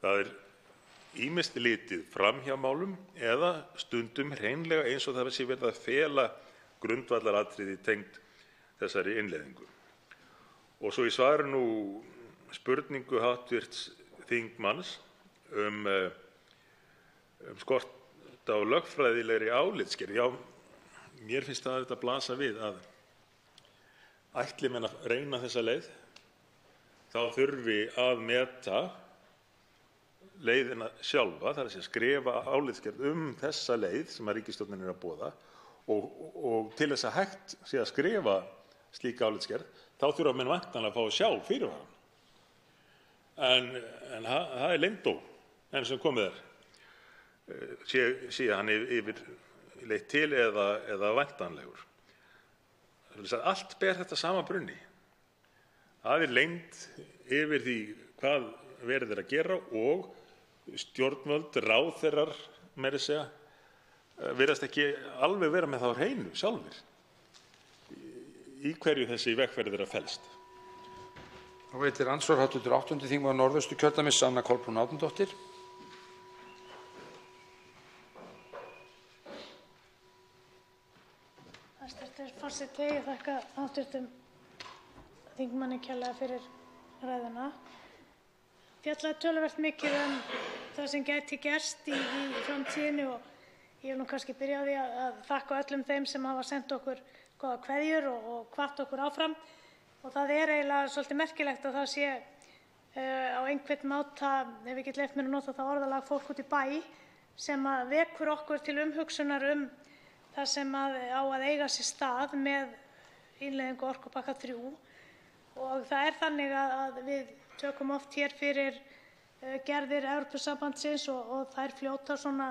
Það ýmist litið framhjá málum eða stundum hreinlega eins og það sé verið að fela grundvallaratriði tengd þessari innleiðingu. Og svo í svari nú spurningu hv. þingmanns skort á lögfræðilegri álitsgerð. Já, mér finnst það þetta blasa við að ætli menn að reyna þessa leið, þá þurfi að meta leiðina sjálfa, það er að skrifa álitsgerð þessa leið sem að ríkisstjórnin að boða og til þess að hægt sé að skrifa slíka álitsgerð, þá þurfa menn væntanlega að fá að sjá fyrirvarann. En það leyndó enn sem komið sé hann yfirleitt til eða væntanlegur. Allt ber þetta sama brunni. Það leynd yfir því hvað verið að gera og stjórnvöld, ráðherrar meira að segja, virðast ekki alveg vera með það á hreinu sjálfir í hverju þessi vegferð felst. Nú veitir andsvar hv. 8. þingmaður Norðausturkjördæmis, Anna Kolbrún Árnadóttir. Hæstv. forseti, ég þakka hv. þingmanni kærlega fyrir ræðuna. Fjallaði töluvert mikið það sem gæti gerst í framtíðinni og ég vil kannski byrja á því að þakka öllum þeim sem hafa sent okkur góðar kveðjur og hvatt okkur áfram. Og það eiginlega svolítið merkilegt að það sé á einhvern máta, ef ég get leyft mér að nota það orðalag, fólk út í bæ sem vekur okkur til umhugsunar það sem á að eiga sér stað með innleiðingu orkupakka 3. Og það þannig að við tökum oft hér fyrir gerðir Evrópusambandsins og þær fljóta svona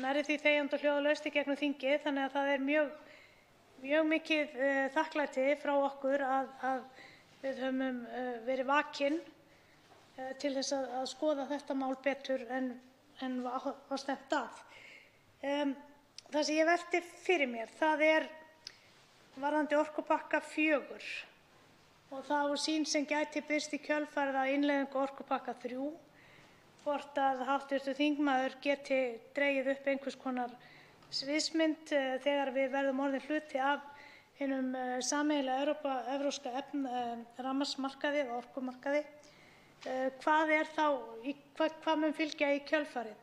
nærri því þegjandi og hljóðalaust í gegnum þingið, þannig að það er mjög mikið þakklæti frá okkur að við höfum verið vakin til þess að skoða þetta mál betur en var stefnt að. Það sem ég velti fyrir mér, það er varðandi orkupakka 4 og þá sýn sem gæti birst í kjölfarið að innleiðingu orkupakka 3, hvort að hv. þingmaður geti dregið upp einhvers konar sviðsmynd þegar við verðum orðin hluti af hinum sameiginlega evrópska rafmagnsmarkaði og orkumarkaði. Hvað mun fylgja í kjölfarið?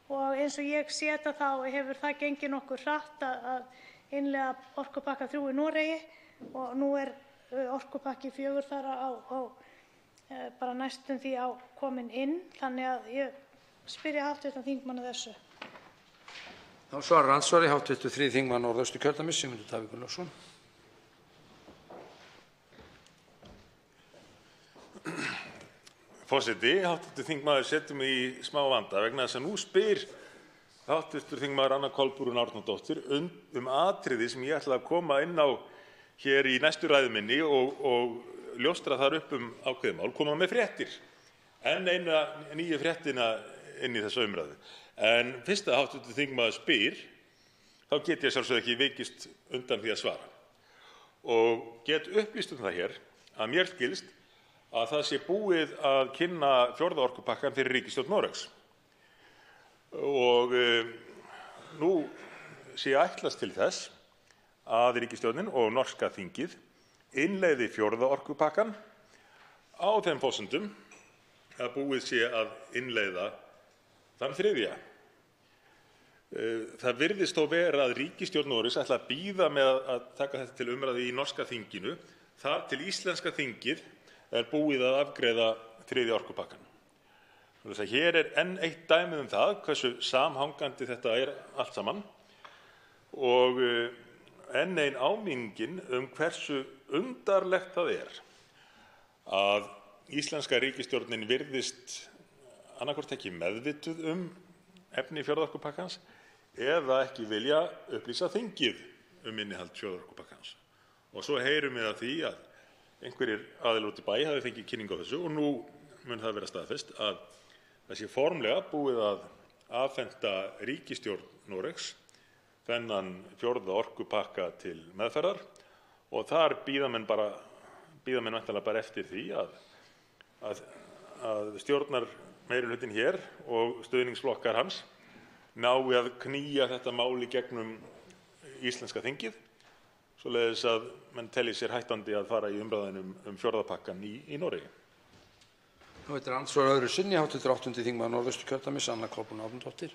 Og eins og ég sé þetta þá hefur það gengið nokkuð hratt að innleiða orkupakka 3 í Noregi og nú er orkupakki 4 þar bara næstum því kominn inn, þannig að ég spyrja hv. þingmann að þessu. Þá svarar andsvari hv. 3. þingmaður Norðausturkjördæmis, Sigmundur Davíð Gunnlaugsson. Forseti, hv. þingmaður setur mig í smá vanda vegna þess að nú spyr hv. þingmaður Anna Kolbrún Árnadóttir atriði sem ég ætla að koma inn á hér í næstu ræðu minni og ljóstra þar upp ákveðið mál, koma með fréttir. Enn eina nýju fréttina inn í þessa umræðu. En fyrst að hv. þingmaður spyr, þá get ég sjálfsögðu ekki vikist undan því að svara. Og get upplýst það hér að mér skilst að það sé búið að kynna 4. orkupakkann fyrir ríkisstjórn Noregs. Og nú sé ætlast til þess að ríkisstjórnin og norska þingið innleiði 4. orkupakkann á þeim forsendum að búið sé að innleiða þann 3. Það virðist þó vera að ríkisstjórn Noregs ætla að bíða með að taka þetta til umræðu í norska þinginu þar til íslenska þingið er búið að afgreiða 3. orkupakkann. Þannig að hér er enn eitt dæmið það hversu samhangandi þetta er allt saman og enn ein áminningin hversu undarlegt það er að íslenska ríkisstjórnin virðist annaðhvort ekki meðvituð efni 4. orkupakkans eða ekki vilja upplýsa þingið innihald 4. orkupakkans. Og svo heyrum við af því að einhverjir aðilar út í bæ hafi fengið kynningu á þessu og nú mun það vera staðfest að það sé formlega búið að afhenda ríkisstjórn Noregs þennan 4. orkupakka til meðferðar og þar bíða menn væntanlega bara eftir því að stjórnarmeirihlutinn hér og stuðningsflokkar hans nái að knýja þetta mál í gegnum íslenska þingið svoleiðis að menn telji sér hættandi að fara í umræðunum 4. pakkann í Noregi. Nú er andsvar öðru sinni hv. 8. þingmaður Norðausturkjördæmis, Anna Kolbrún Árnadóttir.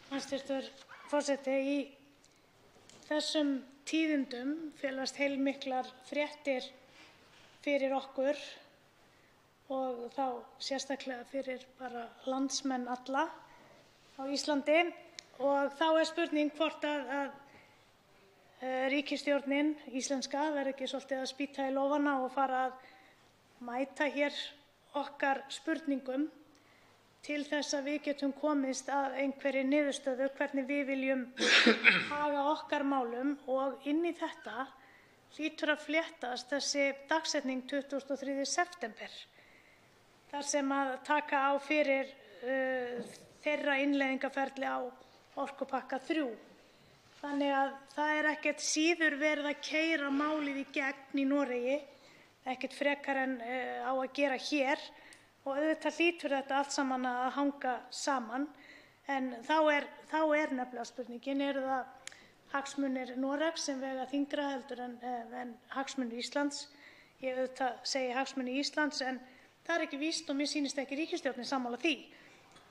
Hæstv. forseti, í þessum tíðindum felast heilmiklar fréttir fyrir okkur og þá sérstaklega fyrir bara landsmenn alla á Íslandi og þá er spurning hvort að ríkisstjórnin íslenska verði ekki svolítið að spýta í lófana og fara að mæta hér okkar spurningum til þess að við getum komist að einhverri niðurstöðu hvernig við viljum haga okkar málum og inn í þetta hlýtur að fléttast þessi dagsetning 23. september þar sem að taka á fyrir þeirra innleiðingarferli á orkupakka 3. Þannig að það er ekkert síður verið að keyra málið í gegn í Noregi, ekkert frekar en á að gera hér og auðvitað hlýtur þetta allt saman að hanga saman. En þá er nefnilega spurningin, eru það hagsmunir Noregs sem vega þyngra heldur en hagsmunir Íslands? Ég auðvitað segi hagsmunir Íslands en það er ekki víst og mér sýnist ekki ríkisstjórnin sammála því.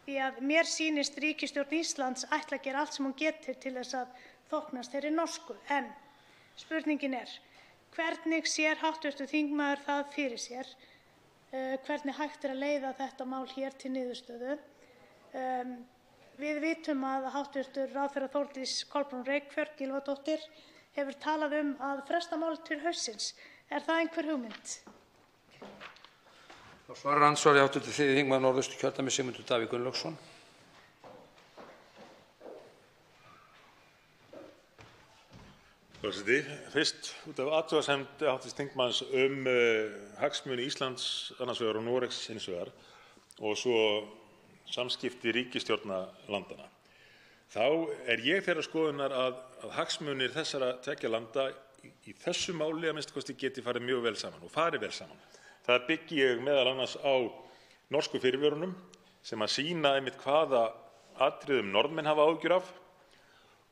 Því að mér sýnist ríkisstjórn Íslands ætla að gera allt sem hún getur til þess að þóknast þeirri norsku. En spurningin er, hvernig sér hv. þingmaður það fyrir sér? Hvernig hægt er að leiða þetta mál hér til niðurstöðu? Við vitum að hv. ráðherra Þórdís Kolbrún Reykfjörð Gylfadóttir hefur talað að fresta mál til haustsins. Er það einhver hugmynd? Þá svarar andsvari hv. 3. þingmaður Norðausturkjördæmis, Sigmundur Davíð Gunnlaugsson. Forseti. Fyrst út af athugasemd hv. þingmanns hagsmuni Íslands annars vegar og Noregs hins vegar og svo samskipti ríkisstjórna landanna. Þá ég þeirrar skoðunar að hagsmunir þessara tveggja landa í þessu máli að minnsta kosti geti farið mjög vel saman og farið vel saman. Það byggi ég meðal annars á norsku fyrirvörunum sem að sýna einmitt hvaða atriðum Norðmenn hafa áhyggjur af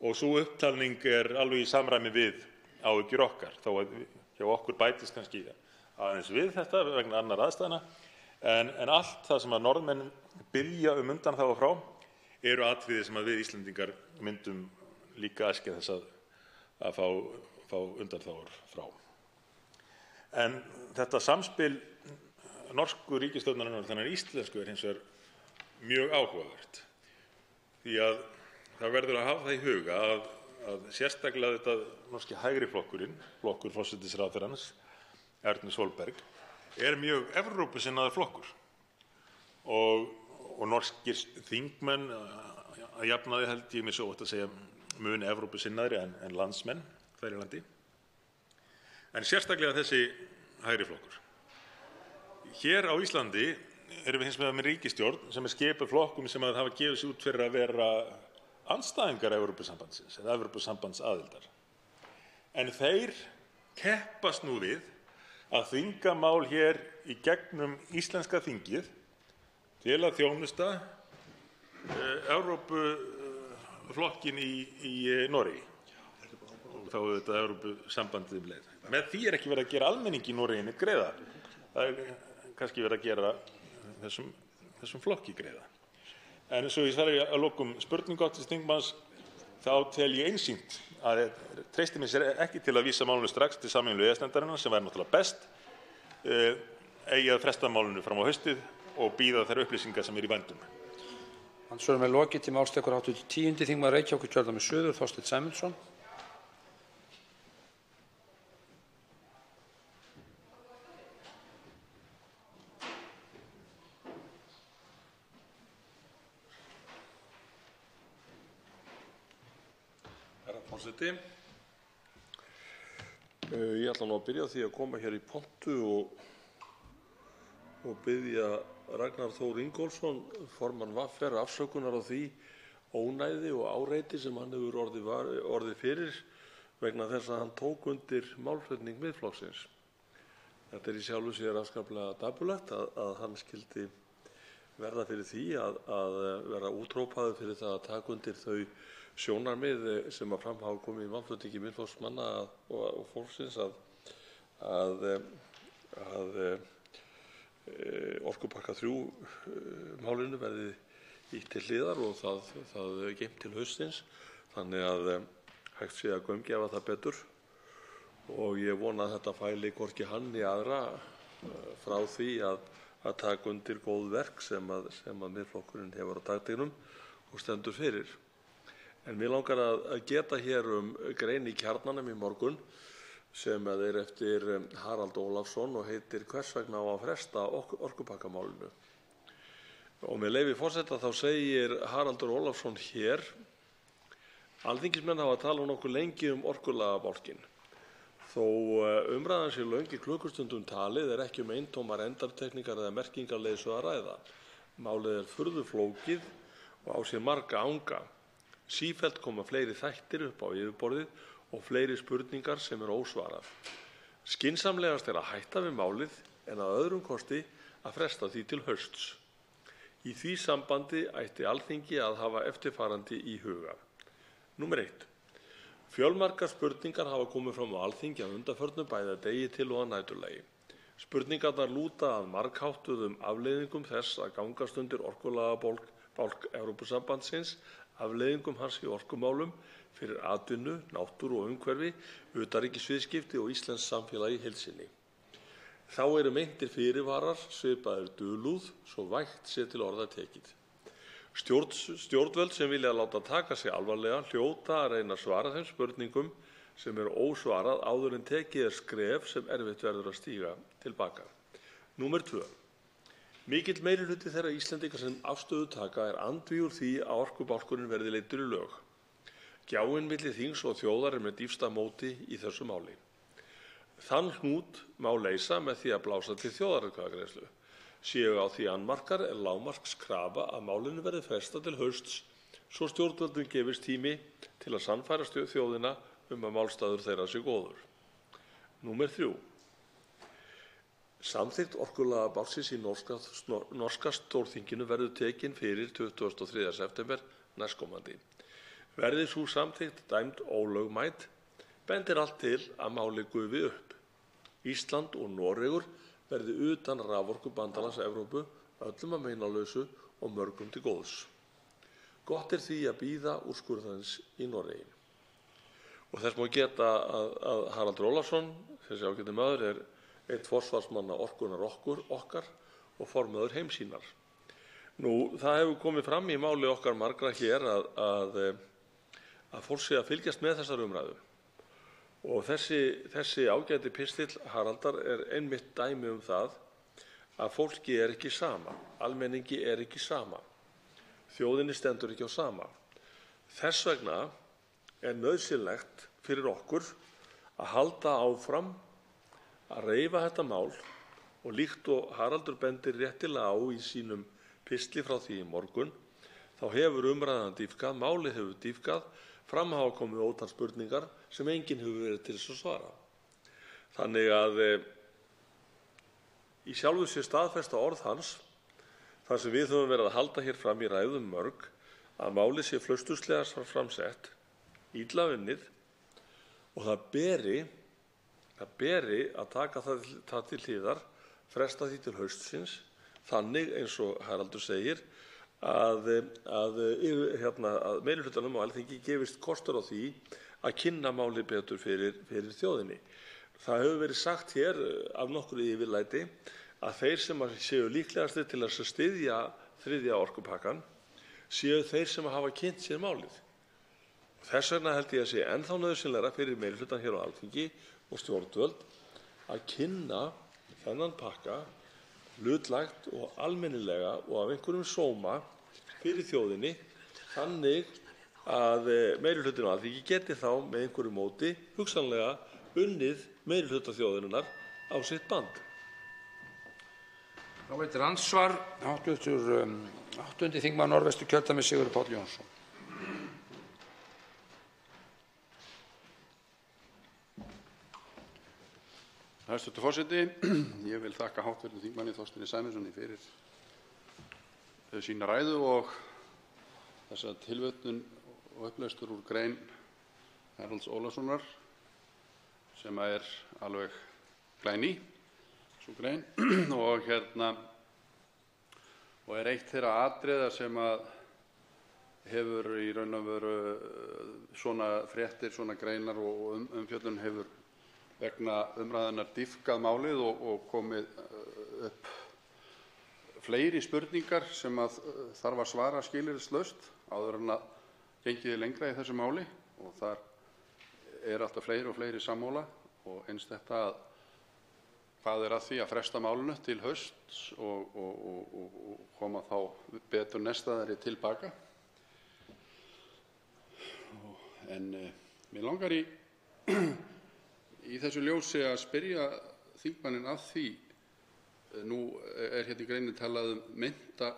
og sú upptalning alveg í samræmi við áhyggjur okkar, þó að hjá okkur bætist kannski aðeins við þetta vegna annarra aðstæðna, en allt það sem að Norðmenn biðja undanþágu frá eru atriði sem að við Íslendingar myndum líka æskja þess að fá undanþágur frá. En þetta samspil norsku ríkisstjórnarinnar og þennan íslensku hins vegar mjög áhugavert, því að það verður að hafa það í huga að sérstaklega þetta norski hægri flokkurinn, flokkur forsætisráðherrans, Ernu Solberg, mjög Evrópusinnaður flokkur og norskir þingmenn að jafnaði held ég mér svo ótt að segja mun Evrópusinnaðri en landsmenn þar í landi, en sérstaklega þessi hægri flokkur. Hér á Íslandi erum við hins vegar með ríkisstjórn sem skipuð flokkum sem hafa gefið sig út fyrir að vera andstæðingar Evrópusambandsins eða Evrópusambandsaðildar. En þeir keppast nú við að þvinga mál hér í gegnum íslenska þingið til að þjónusta Evrópuflokkinn í Noregi og þá auðvitað Evrópusambandið leið. Með því ekki verið að gera almenningi í Noreginni greiða. Það kannski verið að gera þessum flokki greiða. En eins og ég svari að lokum spurningu hv. þingmanns, þá tel ég einsýnt að treysti mér sér ekki til að vísa málinu strax til sameiginlegu EES-nefndarinnar sem væri náttúrulega best, eigi að fresta málinu fram á haustið og bíða þær upplýsingar sem í vændum. Andsvörum lokið. Til máls tekur hv. 10. þingmaður Reykjavíkurkjördæmis suður, Þorsteinn Sæmundsson. Forseti. Ég ætla nú að byrja á því að koma hér í pontu og biðja Ragnar Þór Ingólfsson, formann VR, afsökunar á því ónæði og áreiti sem hann hefur orðið fyrir vegna þess að hann tók undir málflutning Miðflokksins. Þetta í sjálfu sér afskaplega dapurlegt að hann skyldi verða fyrir því að vera úthrópaður fyrir það að taka undir þau sjónarmið sem að fram hafa komið í málflutningi Miðflokksmanna og fólksins að orkupakka 3 málinu verði ýtt til hliðar og það geymt til haustsins, þannig að hægt sé að gaumgæfa það betur og ég vona að þetta fæli hvorki hann né aðra frá því að taka undir góð verk sem að Miðflokkurinn hefur á dagdeginum og stendur fyrir. En mér langar að geta hér grein í Kjarnanum í morgun sem eftir Harald Ólafsson og heitir Hvers vegna á að fresta orkupakkamálinu. Og með leyfi forseta þá segir Haraldur Ólafsson hér: Alþingismenn hafa talað nokkuð lengi orkulagabálkinn. Þó umræðan sé löng í klukkustundum talið ekki eintómar endartekningar eða merkingarleysu að ræða. Málið furðu flókið og á sér marga anga. Sífellt koma fleiri þættir upp á yfirborðið og fleiri spurningar sem ósvarað. Skynsamlegast að hætta við málið en að öðrum kosti að fresta því til hausts. Í því sambandi ætti Alþingi að hafa eftirfarandi í huga. Númer 1. Fjölmargar spurningar hafa komið fram á Alþingi að undanförnu bæði að degi til og að næturlagi. Spurningarnar lúta að margháttuðum afleiðingum þess að gangast undir orkulagabálk Evrópusambandsins, afleiðingum hans í orkumálum fyrir atvinnu, náttúru og umhverfi, utanríkisviðskipti og íslenskt samfélag í heild sinni. Þá eru meintir fyrirvarar svipaðir dulúð svo vægt sé til orða tekið. Stjórnvöld sem vilja láta taka sig alvarlega hljóta að reyna að svara þeim spurningum sem ósvarað áður en tekið skref sem erfitt verður að stíga til baka. Númer 2. Mikill meirihluti þeirra Íslendinga sem afstöðu taka andvígur því að orkubálkurinn verði leiddur í lög. Gjáin milli þings og þjóðar er með dýpsta móti í þessu máli. Þann hnút má leysa með því að blása til þjóðaratkvæðagreiðslu. Séu á því annmarkar er lágmarkskrafa að málinu verði frestað til hausts svo stjórnvöldum gefist tími til að sannfæra þjóðina að málstaður þeirra sé góður. Númer 3. Samþykkt orkulaga bársins í norska stórþinginu verður tekin fyrir 23. september næstkomandi. Verði sú samþykkt dæmd ólögmæt, bendir allt til að málið gufi upp. Ísland og Noregur verði utan raforkubandalags Evrópu, öllum að meinalausu og mörgum til góðs. Gott er því að bíða úrskurðarins í Noregi. Og þess má geta að Haraldur Ólafsson, þessi ágæti maður, er einn forsvarsmanna orkunnar okkar og formaður Heimssýnar. Það hefur komið fram í máli okkar margra hér að fólk sé að fylgjast með þessar umræðu. Og þessi ágæti pistill Haraldar er einmitt dæmi það að fólki er ekki sama, almenningi er ekki sama, þjóðinni stendur ekki á sama. Þess vegna er nauðsynlegt fyrir okkur að halda áfram að reifa þetta mál og líkt og Haraldur bendir réttilega á í sínum pistli frá því í morgun, þá hefur umræðan dýpkað, málið hefur dýpkað, fram hafa komið ótal spurningar sem enginn hefur verið til þess að svara. Þannig að í sjálfu sér staðfesta orð hans, þar sem við höfum verið að halda hér fram í ræðum mörg, að málið sé flausturslega framsett, illa unnið og það beri að taka það til hliðar, fresta því til haustsins, þannig eins og Haraldur segir, að meirihlutanum á Alþingi gefist kostur á því að kynna málið betur fyrir þjóðinni. Það hefur verið sagt hér af nokkru yfirlæti að þeir sem séu líklegastir til að styðja þriðja orkupakkann séu þeir sem hafa kynnt sér málið. Þess vegna held ég að sé ennþá nauðsynlegra fyrir meirihlutann hér á Alþingi og stjórnvöld að kynna þennan pakka hlutlægt og almennilega og af einhverjum sóma fyrir þjóðinni, þannig að meirihlutinn á Alþingi geti þá með einhverju móti hugsanlega unnið meirihluta þjóðarinnar á sitt band. Þá veitir andsvar áttundi þingmaður Norðvesturkjördæmis Sigurður Páll Jónsson. Hæstvirtur forseti, ég vil þakka hv. þingmanni Þorsteini Sæmundssyni fyrir sína ræðu og þessa tilvitnun og upplestur úr grein Haralds Ólafssonar sem er alveg glæný, sú grein, og er eitt þeirra atriða sem að hefur í raun og veru svona fréttir, svona greinar og umfjöllun hefur vegna umræðunnar dýpkað málið og komið upp fleiri spurningar sem að þarf að svara skilyrðislaust áður en að gengið lengra í þessu máli og þar er alltaf fleiri og fleiri sammála og eins þetta að hvað er að því að fresta málinu til hausts og koma þá betur nestaðari tilbaka. En mér langar í þessu ljósi að spyrja þingmanninn að því, nú er hérna í greininni talað meinta,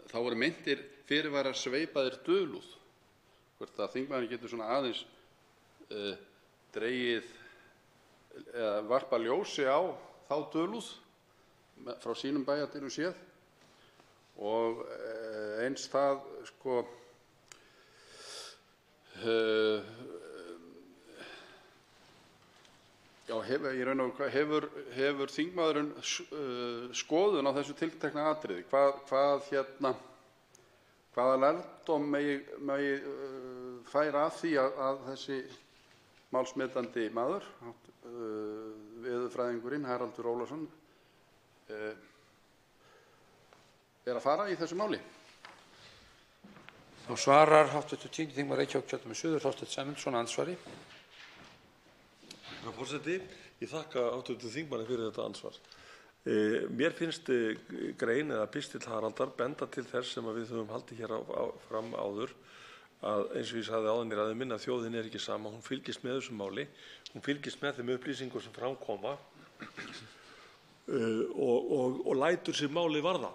þá voru meintir fyrirvara sveipaðir dulúð, hvort að þingmanninn getur svona aðeins dregið eða varpa ljósi á þá dulúð frá sínum bæjardyrum séð og eins það hefur þingmaðurinn skoðun á þessu tiltekna atriði, hvaða lærdóm megi færa af því að þessi málsmetandi maður, veðurfræðingurinn Haraldur Ólafsson, er að fara í þessu máli. Þá svarar hv. þingmaður Reykjavíkurkjördæmis suður Þorsteinn Sæmundsson andsvari. Herra forseti, ég þakka hv. þingmanni fyrir þetta ansvar. Mér finnst grein eða pistill Haraldar benda til þess sem við höfum haldið hér fram áður að eins og ég sagði áðan í ræðu minni að þjóðin ekki sama, hún fylgist með þessu máli, hún fylgist með þeim upplýsingum sem fram koma og lætur sig máli varða.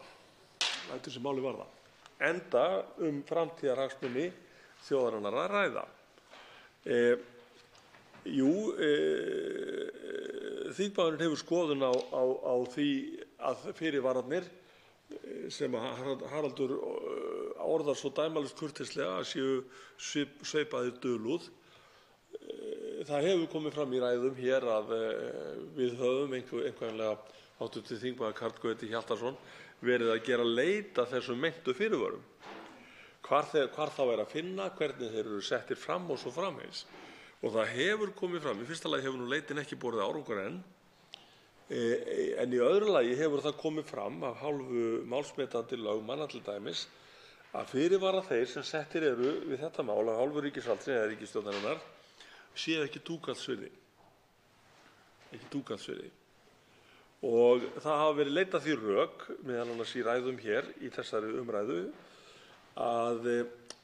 Enda framtíðarhagsmuni þjóðarinnar að ræða. Þingmaðurinn hefur skoðun á því að fyrirvararnir sem Haraldur orðar svo dæmalaust kurteislega að séu sveipaðir dulúð. Það hefur komið fram í ræðum hér að við höfum einhverjanlega hv. þingmaður Karl Gauti Hjaltason verið að gera leit að þessum meintu fyrirvörum. Hvar þá að finna, hvernig þeir eru settir fram og svo framvegis. Og það hefur komið fram, í fyrsta lagi hefur nú leitin ekki borið árangur enn, en í öðru lagi hefur það komið fram af hálfu málsmetandi lögmanna til dæmis að fyrirvara þeir sem settir eru við þetta mál af hálfu ríkisvaldsins eða ríkisstjórnarinnar séu ekki túkallsvirði. Og það hafa verið leitað því rök, meðal annars í ræðum hér í þessari umræðu, að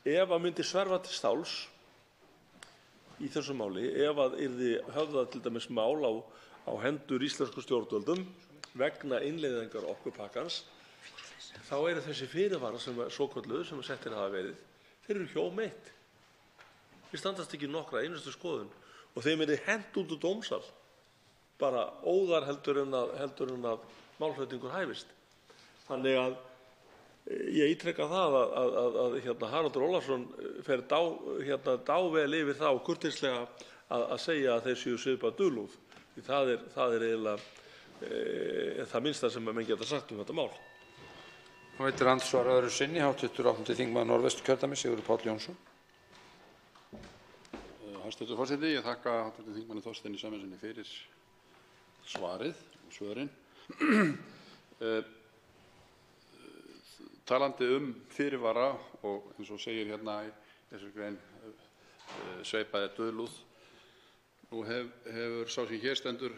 ef að myndi sverfa til stáls í þessu máli, ef að yrði höfðað til dæmis mál á hendur íslensku stjórnvöldum vegna innleiðingar orkupakkans, þá eru þessi fyrirvarar sem svokölluðu sem settir hafa verið, þeir eru hjómeitt. Þeir standast ekki nokkra einustu skoðun og þeim hent út úr dómsal, bara óðar heldur en að málflutningur hæfist. Þannig að ég ítreka það að Haraldur Ólafsson fer dável yfir það og kurteislega að segja að þeir séu svipað dulúð. Því það er eiginlega það minnsta sem menn geta sagt þetta mál. Nú veitir andsvar öðru sinni hv. 8. þingmaður Norðvesturkjördæmis, Sigurður Páll Jónsson. Hæstv. forseti, ég þakka hv. þingmanni Þorsteini Sæmundssyni fyrir svarið og svörin. Talandi fyrirvara og eins og segir hérna í þessu grein sveipaðir dulúð. Nú hefur sá sem hér stendur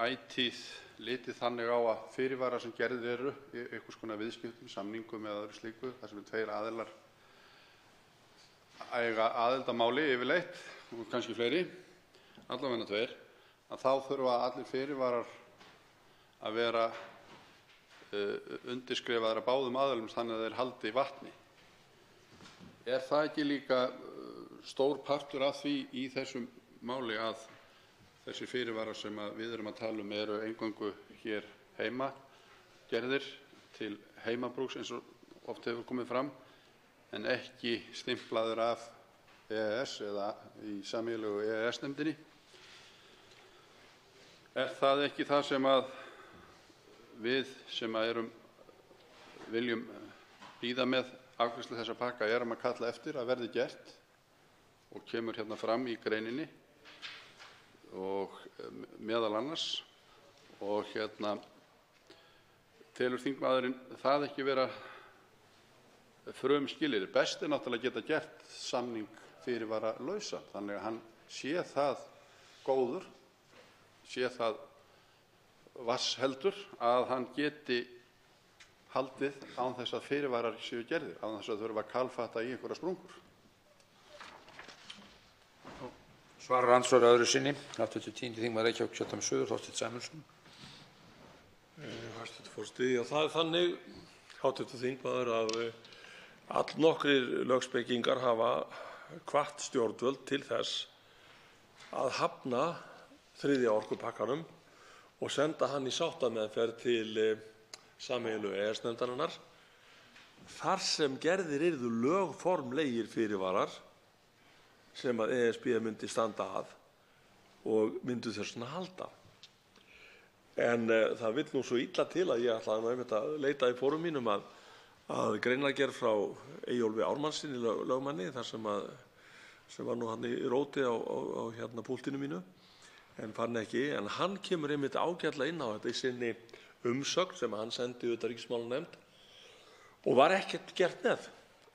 ætíð litið þannig á að fyrirvara sem gerðir eru í einhvers konar viðskiptum, samningum eða öðru slíku, þar sem tveir aðilar eiga aðild að máli yfirleitt og kannski fleiri, allavega tveir, að þá þurfa allir fyrirvarar að vera undirskrifaðir af báðum aðilum þannig að þeir haldi vatni. Er það ekki líka stór partur af því í þessum máli að þessi fyrirvarar sem við erum að tala eru eingöngu hér heima gerðir til heimabrúks eins og oft hefur komið fram en ekki stimplaður af EES eða í sameiginlegu EES-nefndinni? Er það ekki það sem við sem viljum bíða með afgreiðslu þessa pakka erum að kalla eftir að verði gert og kemur hérna fram í greininni og meðal annars og telur þingmaðurinn það ekki vera frumskilyrði. Best náttúrulega að geta gert samning fyrirvara lausa þannig að hann sé það góður, sé það vassheldur að hann geti haldið án þess að fyrirvarar séu gerðir, án þess að þurfa að kalfata í einhverjar sprungur. Svarar andsvar öðru sinni hv. 10. þingmaður Reykjavíkurkjördæmis suður, Þorsteinn Sæmundsson. Hæstv. forseti, það þannig, hv. þingmaður, að allnokkrir lögspekingar hafa hvatt stjórnvöld til þess að hafna þriðja orkupakkanum og senda hann í sáttameðferð til sameiginlegu EES-nefndarinnar þar sem gerðir yrðu lögformlegir fyrirvarar sem að ESB myndi standa að og myndu þess vegna halda. En það vill nú svo illa til að ég ætlaði einmitt að leita í fórum mínum að greinargerð frá Eyjólfi Ármannssyni lögmanni þar sem var nú hann í róti á púltinu mínu en fann ekki, en hann kemur einmitt ágætlega inn á þetta í sinni umsögn sem hann sendi utanríkismálanefnd og var ekkert gert með,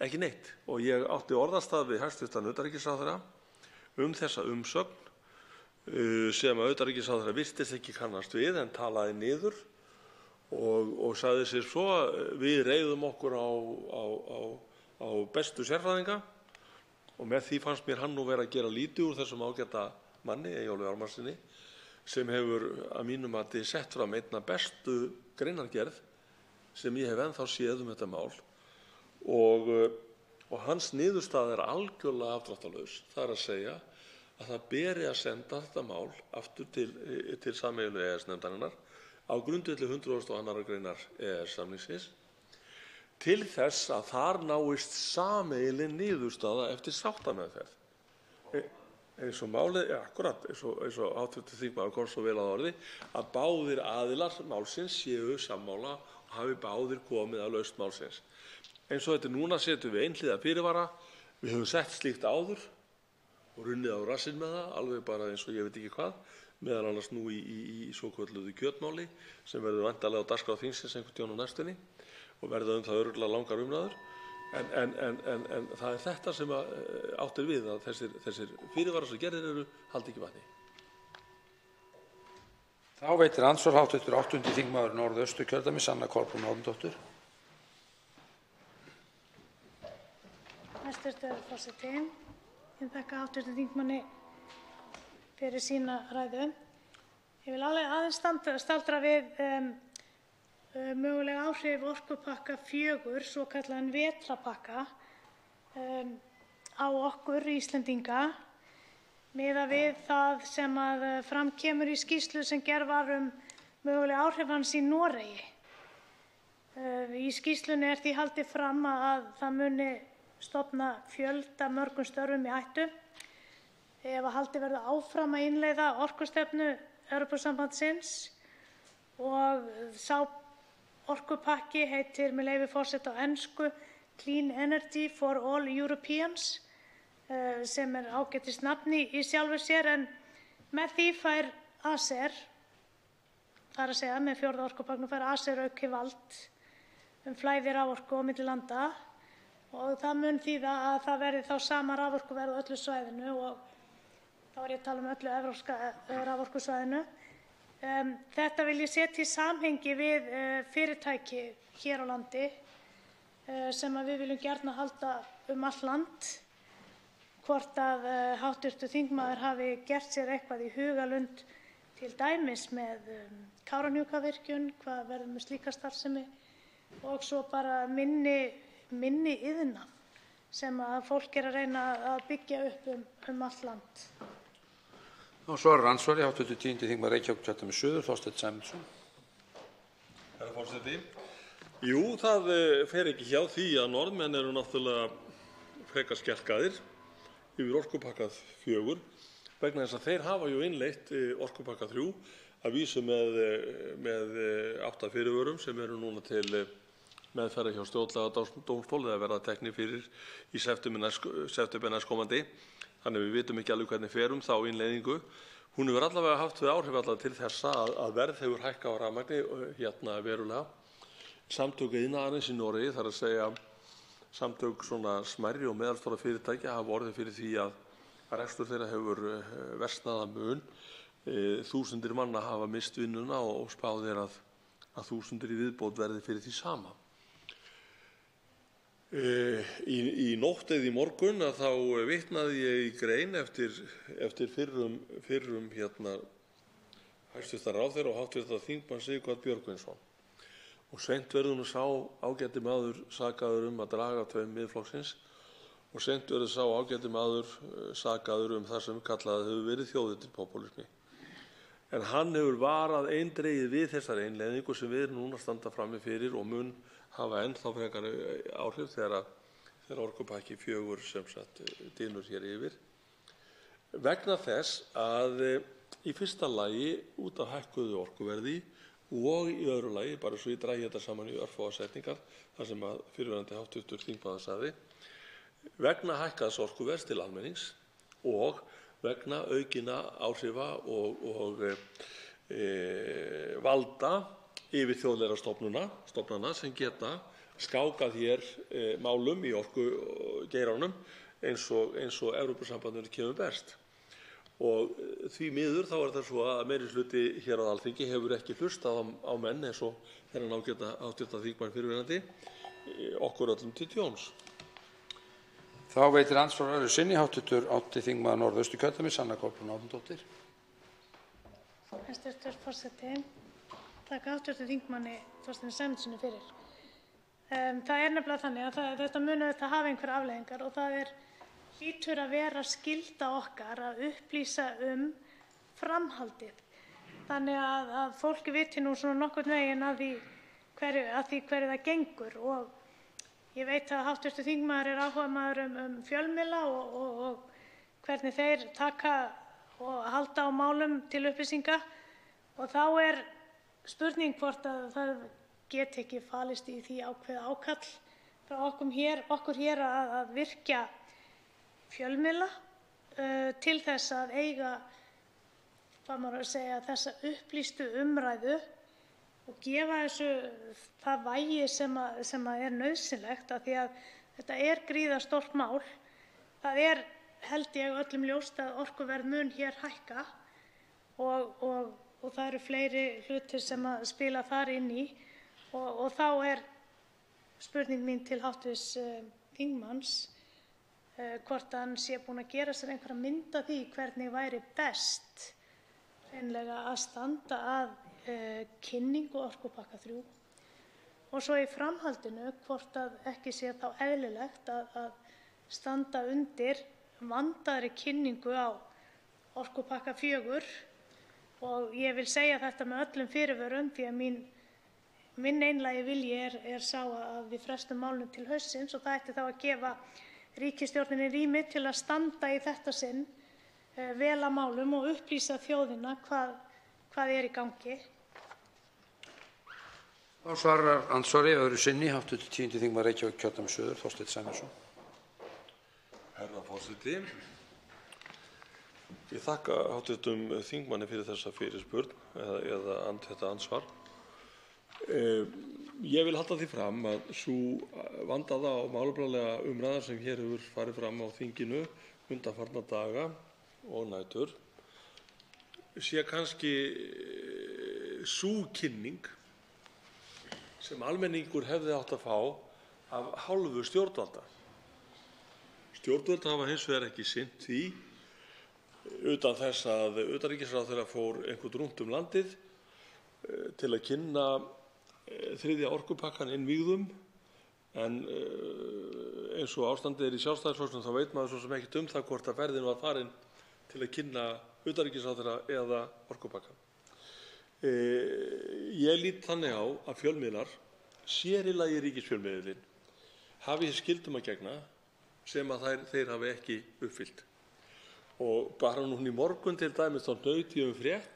ekki neitt. Og ég átti orðastað við hæstv. Utanríkisráðherra þessa umsögn sem að utanríkisráðherra virtist ekki kannast við en talaði niður og sagði sér svo: við reiðum okkur á bestu sérfræðinga og með því fannst mér hann nú vera að gera lítið úr þessum ágæta manni, Eyjólfi Ármannssyni, sem hefur að mínu mati sett fram einna bestu greinargerð sem ég hef ennþá séð þetta mál og hans niðurstaða er algjörlega afdráttarlaus. Það er að segja að það beri að senda þetta mál aftur til sameiginlegu EES-nefndarinnar á grundvelli 102. greinar EES-samningsins til þess að þar náist sameiginleg niðurstaða eftir sáttameðferð. Eins og málið, akkurat, eins og hv. þingmaður kom svo vel að orði, að báðir aðilar málsins séu sammála og hafi báðir komið að lausn málsins. Eins og þetta núna setjum við einhliða fyrirvara, við höfum sett slíkt áður og runnið á rassinn með það, alveg bara eins og ég veit ekki hvað, meðal annars nú í svokölluðu kjötmáli sem verður væntanlega á dagskrá þingsins einhvern tímann á næstunni og verða það örugglega langar umræður. En það er þetta sem átt við, að þessir fyrirvarar sem gerðir eru haldi ekki vatni. Þá veitir andsvar hv. 8. þingmaður Norðausturkjördæmis, Anna Kolbrún Árnadóttir. Hæstv. forseti. Ég þakka hv. þingmanni fyrir sína ræðu. Ég vil alveg aðeins staldra við möguleg áhrif orkupakka 4, svokallaðan vetrarpakka, á okkur Íslendinga miðað við það sem fram kemur í skýrslu sem gerð var möguleg áhrif hans í Noregi. Í skýrslunni er því haldið fram að það muni stofna fjöldamörgum störfum í hættu ef haldið verður áfram að innleiða orkustefnu Evrópusambandsins og sá orkupakki heitir, með leyfi forseta á ensku, Clean Energy for All Europeans, sem er ágætis nafni í sjálfu sér, en með því fær ACER, það er að segja með 4. orkupakknum fær ACER aukið vald flæði raforku á milli landa og það mun þýða að það verði þá sama raforkuverð á öllu svæðinu og þá er ég að tala öllu evrópska raforkusvæðinu. Þetta vil ég setja í samhengi við fyrirtæki hér á landi sem við viljum gjarnan halda allt land. Hvort að hv. þingmaður hafi gert sér eitthvað í hugarlund, til dæmis með Kárahnjúkavirkjun, hvað verður með slíka starfsemi og svo bara minni iðnað sem að fólk er að reyna að byggja upp allt land. Og svo er andsvari hv. 10. þingmaður Reykjavíkurkjördæmis suður, Þorsteinn Sæmundsson. Herra forseti. Jú, það fer ekki hjá því að Norðmenn eru náttúrulega frekar skelkaðir yfir orkupakka 4 vegna þess að þeir hafa jú innleitt orkupakka 3 að vísu með 8 fyrirvörum sem eru núna til meðferðar hjá stjórnlagadómstóli eða verða teknir fyrir í september næstkomandi. Þannig við vitum ekki alveg hvernig fer þá innleiðingu. Hún hefur allavega haft við áhrif til þessa að verð hefur hækkað á rafmagni verulega. Samtök iðnaðarins í Noregi, það er að segja samtök svona smærri og meðalstóra fyrirtækja, hafa orðið fyrir því að rekstur þeirra hefur versnað að mun. Þúsundir manna hafa misst vinnuna og spáð að þúsundir í viðbót verði fyrir því sama. Í nótt eða í morgun þá vitnaði ég í grein eftir fyrrum hæstv. ráðherra og hv. þingmann Sighvat Björgvinsson. Og seint verður sá ágæti maður sakaður að draga tveim Miðflokksins og seint verður sá ágæti maður sakaður það sem kallað hefur verið þjóðernispopulismi. En hann hefur varað eindregið við þessari innleiðingu sem við erum núna að standa frammi fyrir og mun hafa ennþá frekari áhrif þegar orkupakki 4 sem sagt dynur hér yfir. Vegna þess að í fyrsta lagi út af hækkuðu orkuverði og í öðru lagi, bara svo ég dragi þetta saman í örfáar setningar, þar sem að fyrrverandi hv. þingmaður sagði, vegna hækkaðs orkuverðs til almennings og vegna aukinna áhrifa og valda yfir þjóðlegra stofnana sem geta skákað hér málum í orkugeiranum eins og Evrópusambandinu kemur best. Og því miður þá er það svo að meirihluti hér á Alþingi hefur ekki hlustað á menn eins og þennan ágæta hv. þingmann fyrrverandi okkur öllum til tjóns. Þá veitir andsvar öðru sinni hv. 8. þingmaður Norðausturkjördæmis, Anna Kolbrún Árnadóttir. Hæstv. forseti. Þakka hv. þingmanni Þorsteini Sæmundssyni fyrir. Það er nefnilega þannig að þetta mun auðvitað hafa einhverjar afleiðingar og það hlýtur að vera skylda okkar að upplýsa framhaldið þannig að fólk viti nú svona nokkurn veginn að því hverju það gengur. Og ég veit að hv. þingmaður er áhugamaður fjölmiðla og hvernig þeir taka og halda á málum til upplýsinga og þá er spurning hvort að það geti ekki falist í því ákveðið ákall frá okkur hér að virkja fjölmiðla til þess að eiga, hvað maður að segja, þessa upplýstu umræðu og gefa þessu það vægi sem er nauðsynlegt af því að þetta er gríðarstórt mál. Það held ég öllum ljóst að orkuverð mun hér hækka og það eru fleiri hlutir sem að spila þar inn í og þá spurning mín til hv. þingmanns hvort hann sé búinn að gera sér einhverja mynd af því hvernig væri best hreinlega að standa að kynningu orkupakka 3 og svo í framhaldinu hvort að ekki sé þá eðlilegt að standa undir vandaðri kynningu á orkupakka 4 og ég vil segja þetta með öllum fyrirvörum því að minn einlægi vilji er sá að við frestum málinu til haustsins og það ætti þá að gefa ríkisstjórninni rými til að standa í þetta sinn vel að málum og upplýsa þjóðina hvað er í gangi. Þá svarar andsvari öðru sinni hv. 10. þingmaður Reykjavíkurkjördæmis suður, Þorsteinn Sæmundsson. Herra forseti. Ég þakka hv. þingmanni fyrir þessa fyrirspurn eða þetta andsvar. Ég vil halda því fram að sú vandaða og málefnalega umræða sem hér hefur farið fram á þinginu undanfarna daga og nætur sé kannski sú kynning sem almenningur hefði átt að fá af hálfu stjórnvalda. Stjórnvöld hafa hins vegar ekki sinnt því utan þess að utanríkisráðherra fór einhvern rúnt landið til að kynna þriðja orkupakkann innvígðum en eins og ástandið í Sjálfstæðisflokknum þá veit maður svo sem ekkert það hvort að ferðin var farin til að kynna utanríkisráðherra eða orkupakkann. Ég lít þannig á að fjölmiðlar, sér í lagi ríkisfjölmiðlinn, hafi skyldum að gegna sem að þeir hafi ekki uppfyllt. Og bara núna í morgun til dæmis þá hnaut ég frétt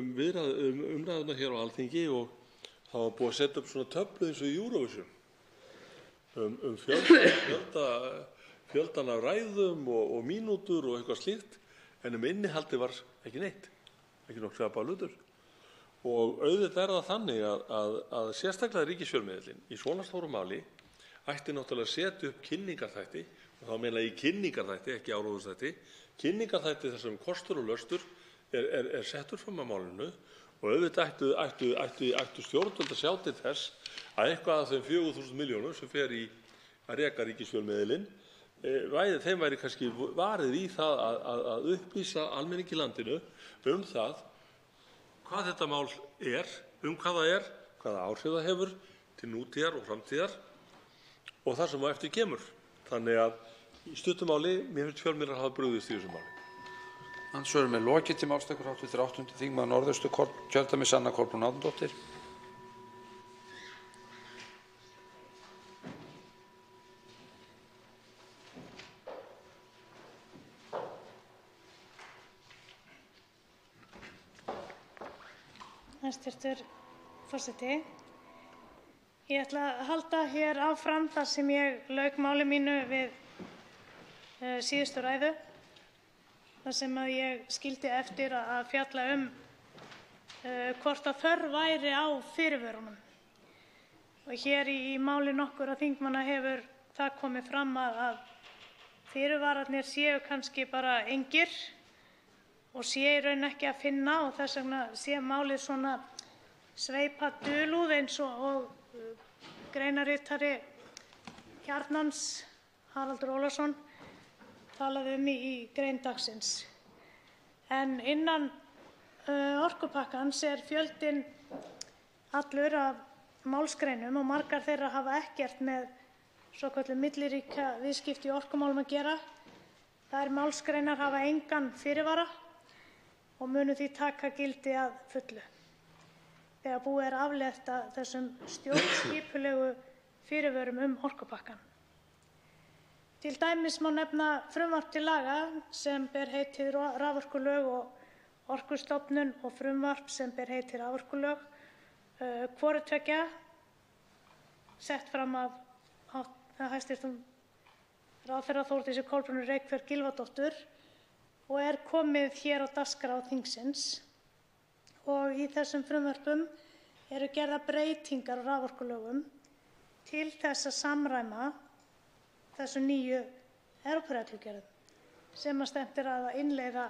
umræðuna hér á Alþingi og það var búið að setja upp svona töflu eins og í Eurovision fjöldan af ræðum og mínútur og eitthvað slíkt en innihaldi var ekki neitt, ekki nokkuð að bá hlutur. Og auðvitað það þannig að sérstaklega ríkisfjölmiðillinn í svona stóru máli ætti náttúrulega að setja upp kynningarþætti og þá meina ég kynningarþætti, ekki áróðursþætti, kynningarþætti þar sem kostur og löstur er settur fram á málinu og auðvitað ættu stjórnvöld að sjá til þess að eitthvað af þeim 4.000 milljónum sem fer í að reka ríkisfjölmiðilinn, þeim væri kannski varið í það að upplýsa almenningi í landinu það hvað þetta mál hvað það hvaða áhrif það hefur til nútíðar og framtíðar og það sem á eftir kemur. Þannig að í stuttu máli, mér finnst fjölmiðlar hafa brugðist í þessu máli. Andsvörum er lokið til málstakur hv. 8. þingmaður Norðausturkjördæmis, Anna Kolbrún Árnadóttir. Hæstv. forseti. Ég ætla að halda hér áfram þar sem ég lauk máli mínu við síðustu ræðu, þar sem að ég skildi eftir að fjalla hvort að þörf væri á fyrirvörunum. Og hér í máli nokkurra þingmanna hefur það komið fram að fyrirvararnir séu kannski bara engir og sé í raun ekki að finna og þess vegna sé málið svona sveipa dulúð eins og greinarritari Hjartans Haraldur Ólafsson talaði í grein dagsins. En innan orkupakkans fjöldinn allur af málsgreinum og margar þeirra hafa ekkert með svokölluð milliríkja viðskipti í orkumálum að gera. Þær málsgreinar hafa engan fyrirvara og munu því taka gildi að fullu þegar búið að aflétta þessum stjórnskipulegu fyrirvörum orkupakkann. Til dæmis má nefna frumvarp til laga sem ber heitið raforkulög og Orkustofnun og frumvarp sem ber heitið raforkulög, hvoru tveggja sett fram af hæstv. Ráðherra Þórdísi Kolbrúnu Reykfjörð Gylfadóttur og komið hér á dagskrá þingsins. Og í þessum frumvörpum gerðar breytingar á raforkulögum til þess að samræma þessum nýju Evrópureglugerðum sem stefnt að innleiða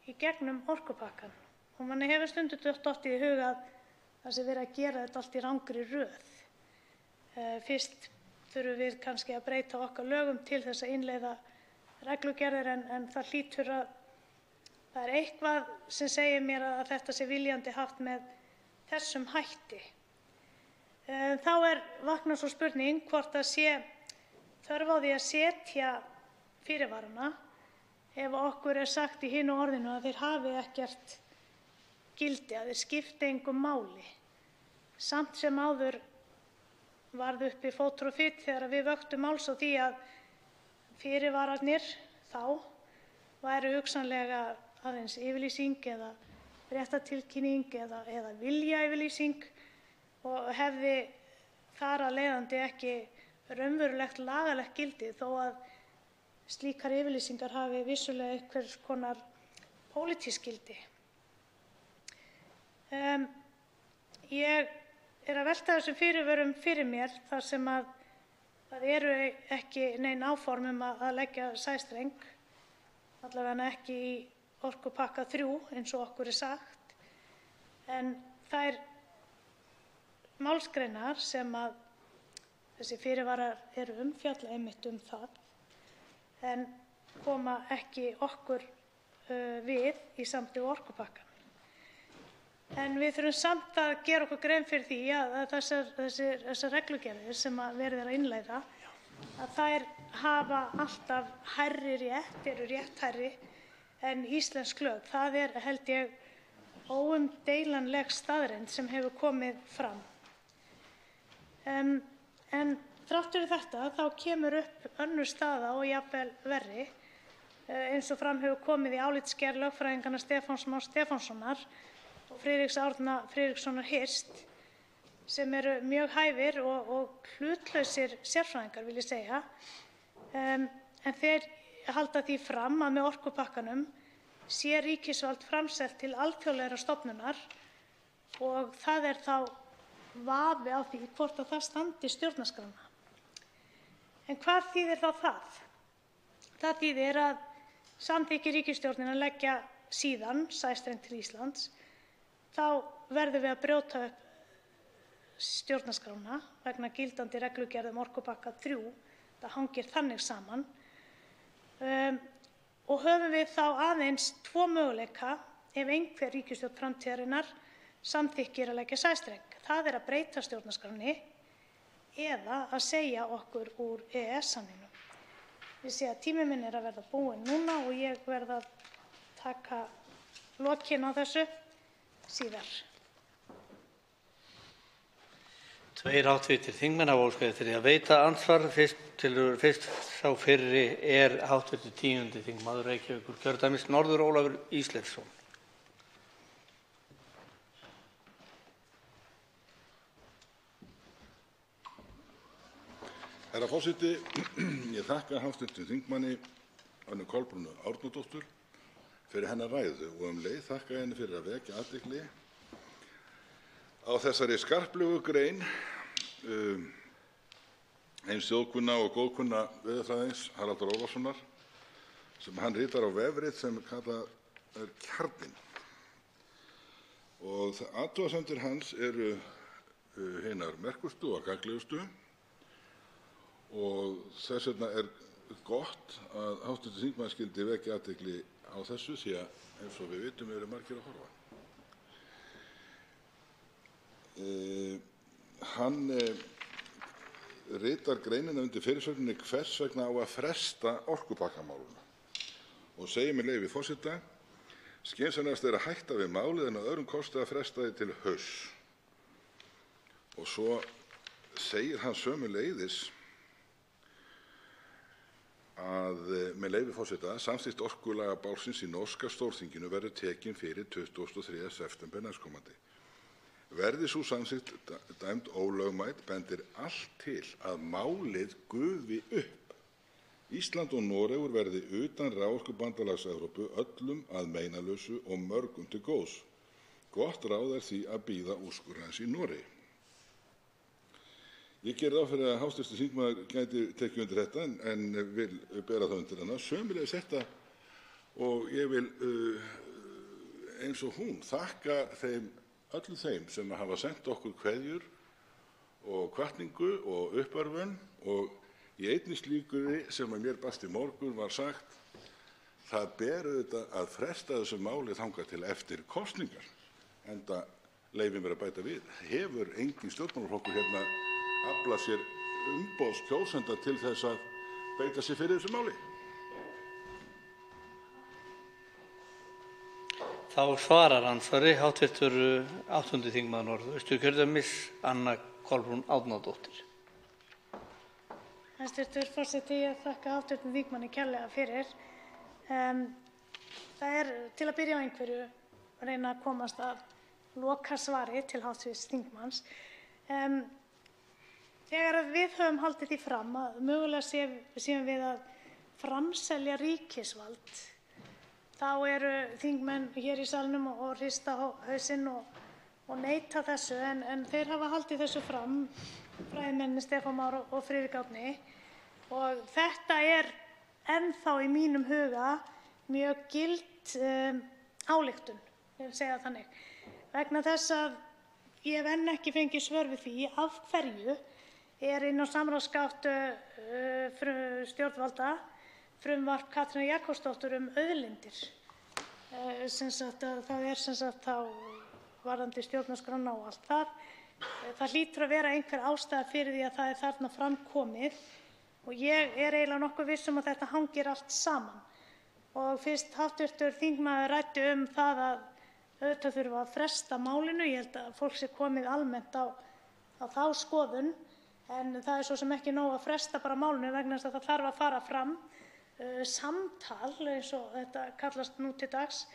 í gegnum orkupakkann. Og manni hefur stundum dottið í hug að það sé verið að gera þetta allt í rangri röð. Fyrst þurfum við kannski að breyta okkar lögum til þess að innleiða reglugerðir en það hlýtur að það eitthvað sem segir mér að þetta sé viljandi haft með þessum hætti. Þá vaknar svo spurning hvort það sé þörf á því að setja fyrirvarana ef okkur sagt í hinu orðinu að þeir hafi ekkert gildi, að þeir skipti engu máli. Samt sem áður varð uppi fótur og fit þegar við vöktum máls á því að fyrirvararnir þá væru hugsanlega aðeins yfirlýsing eða fréttatilkynning eða viljayfirlýsing og hefði þar af leiðandi ekki raunverulegt lagalegt gildi þó að slíkar yfirlýsingar hafi vissulega einhvers konar pólitískt gildi. Ég að velta þessum fyrirvörum fyrir mér þar sem að það eru ekki nein áform að leggja sæstreng, allavega ekki í orkupakka 3 eins og okkur sagt, en þær málsgreinar sem að þessi fyrirvarar fjalla einmitt það en koma ekki okkur við í samþykkt orkupakkann. En við þurfum samt að gera okkur grein fyrir því að þessar reglugerðir sem verið að innleiða, að þær hafa alltaf hærri rétt, eru rétthærri en íslensk lög. Það held ég, óumdeilanleg staðreynd sem hefur komið fram. En þrátt fyrir þetta þá kemur upp önnur staða og jafnvel verri, eins og fram hefur komið í álitsgerð lögfræðinganna Stefáns Más Stefánssonar og Friðriks Árna Friðrikssonar Hirst, sem eru mjög hæfir og hlutlausir sérfræðingar, vil ég segja. En þeir halda því fram að með orkupakkanum sé ríkisvald framselt til alþjóðlegrar stofnunar og það þá vafi á því hvort að það standi stjórnarskrána. En hvað þýðir þá það? Það þýðir að samþykki ríkisstjórnin að leggja síðan sæstreng til Íslands, þá verðum við að brjóta upp stjórnarskrána vegna gildandi reglugerð orkupakka 3. Það hangir þannig saman. Og höfum við þá aðeins 2 möguleika ef einhver ríkisstjórn framtíðarinnar samþykkir að leggja sæstreng. Það að breyta stjórnarskránni eða að segja okkur úr EES-samningnum. Ég sé að tími minn að verða búinn núna og ég verð að taka lokin á þessu síðar. 2 hv. þingmenn hafa óskað eftir því að veita andsvar. Fyrst sá fyrri hv. 10. þingmaður Reykjavíkurkjördæmis norður, Ólafur Ísleifsson. Herra forseti, ég þakka hv. þingmanni Önnu Kolbrúnu Árnadóttur fyrir hennar ræðu og leið þakka henni fyrir að vekja athygli á þessari skarplegu grein eins þjóðkunna og góðkunna veðurfræðings Haraldar Ólafssonar sem hann ritar á vefrit sem kallað Kjarninn. Og athugasemdir hans eru hinar merkustu og gagnlegustu og þess vegna gott að hv. þingmaður skyldi vekja athygli á þessu því að eins og við vitum eru margir að horfa. Hann ritar greinina undir fyrirsögninni hvers vegna á að fresta orkupakkamálinu og segir með leyfi forseta: skynsamlegast að hætta við málið en að öðrum kosti að fresta því til hausts. Og svo segir hann sömuleiðis að með leyfi forseta: samþykkt orkulagabálsins í norska Stórþinginu verður tekin fyrir 23. september næstkomandi. Verði sú samþykkt dæmd ólögmæt bendir allt til að málið gufi upp. Ísland og Noregur verði utan raforkubandalags Evrópu öllum að meinalausu og mörgum til góðs. Gott ráð því að bíða úrskurðarins í Noregi. Ég geri ráð fyrir að hv. þingmaður gæti tekið undir þetta en vil bera það undir hana. Sömuleiðis þetta og ég vil eins og hún þakka öllum þeim sem hafa sent okkur kveðjur og hvatningu og uppörvun, og í einni slíkri sem mér barst í morgun var sagt: það ber auðvitað að fresta þessu máli þangað til eftir kosningar, enda leyfi mér að bæta við, hefur engin stjórnmálaflokkur hérna aflað sér umboðs kjósenda til þess að beita sér fyrir þessu máli. Þá svarar andsvari hv. 8. þingmaður Norðausturkjördæmis, Anna Kolbrún Árnadóttir. Hæstv. forseti, ég þakka hv. þingmanni kærlega fyrir. Það til að byrja á einhverju að reyna að komast að lokasvari til hv. þingmanns. Þegar við höfum haldið því fram að mögulega séum við að framselja ríkisvald, þá eru þingmenn hér í salnum og hrista hausinn og neita þessu, en þeir hafa haldið þessu fram, fræðimennirnir Stefán Már og Friðrik Árni, og þetta ennþá í mínum huga mjög gild ályktun, ég vil segja þannig, vegna þess að ég hef enn ekki fengið svör við því af hverju inn á samráðsgátt stjórnvalda frumvarp Katrínar Jakobsdóttur auðlindir. Það þá varðandi stjórnarskrána og allt það. Það hlýtur að vera einhver ástæða fyrir því að það þarna fram komið, og ég eiginlega nokkuð viss að þetta hangir allt saman. Og fyrst hv. þingmaður ræddi það að auðvitað þurfa að fresta málinu, ég held að fólk sé komið almennt á þá skoðun, en það svo sem ekki nóg að fresta bara málinu vegna þess að það þarf að fara fram samtal, eins og þetta kallast nú til dags,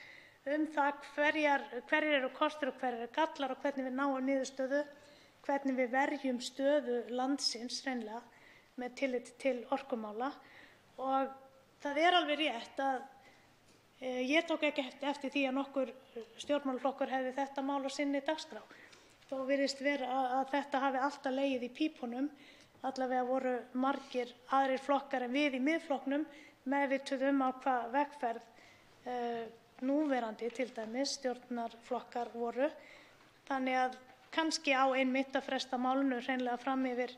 það hverjir eru kostir og hverjir eru gallar og hvernig við náum niðurstöðu, hvernig við verjum stöðu landsins hreinlega með tilliti til orkumála. Og það alveg rétt að ég tók ekki eftir því að nokkur stjórnmálaflokkur hefði þetta mál á sinni dagskrá. Þó virðist vera að þetta hafi alltaf legið í pípunum, allavega voru margir aðrir flokkar en við í Miðflokknum meðvituð á hvað vegferð núverandi til dæmis stjórnarflokkar voru. Þannig að kannski á einmitt að fresta málinu hreinlega fram yfir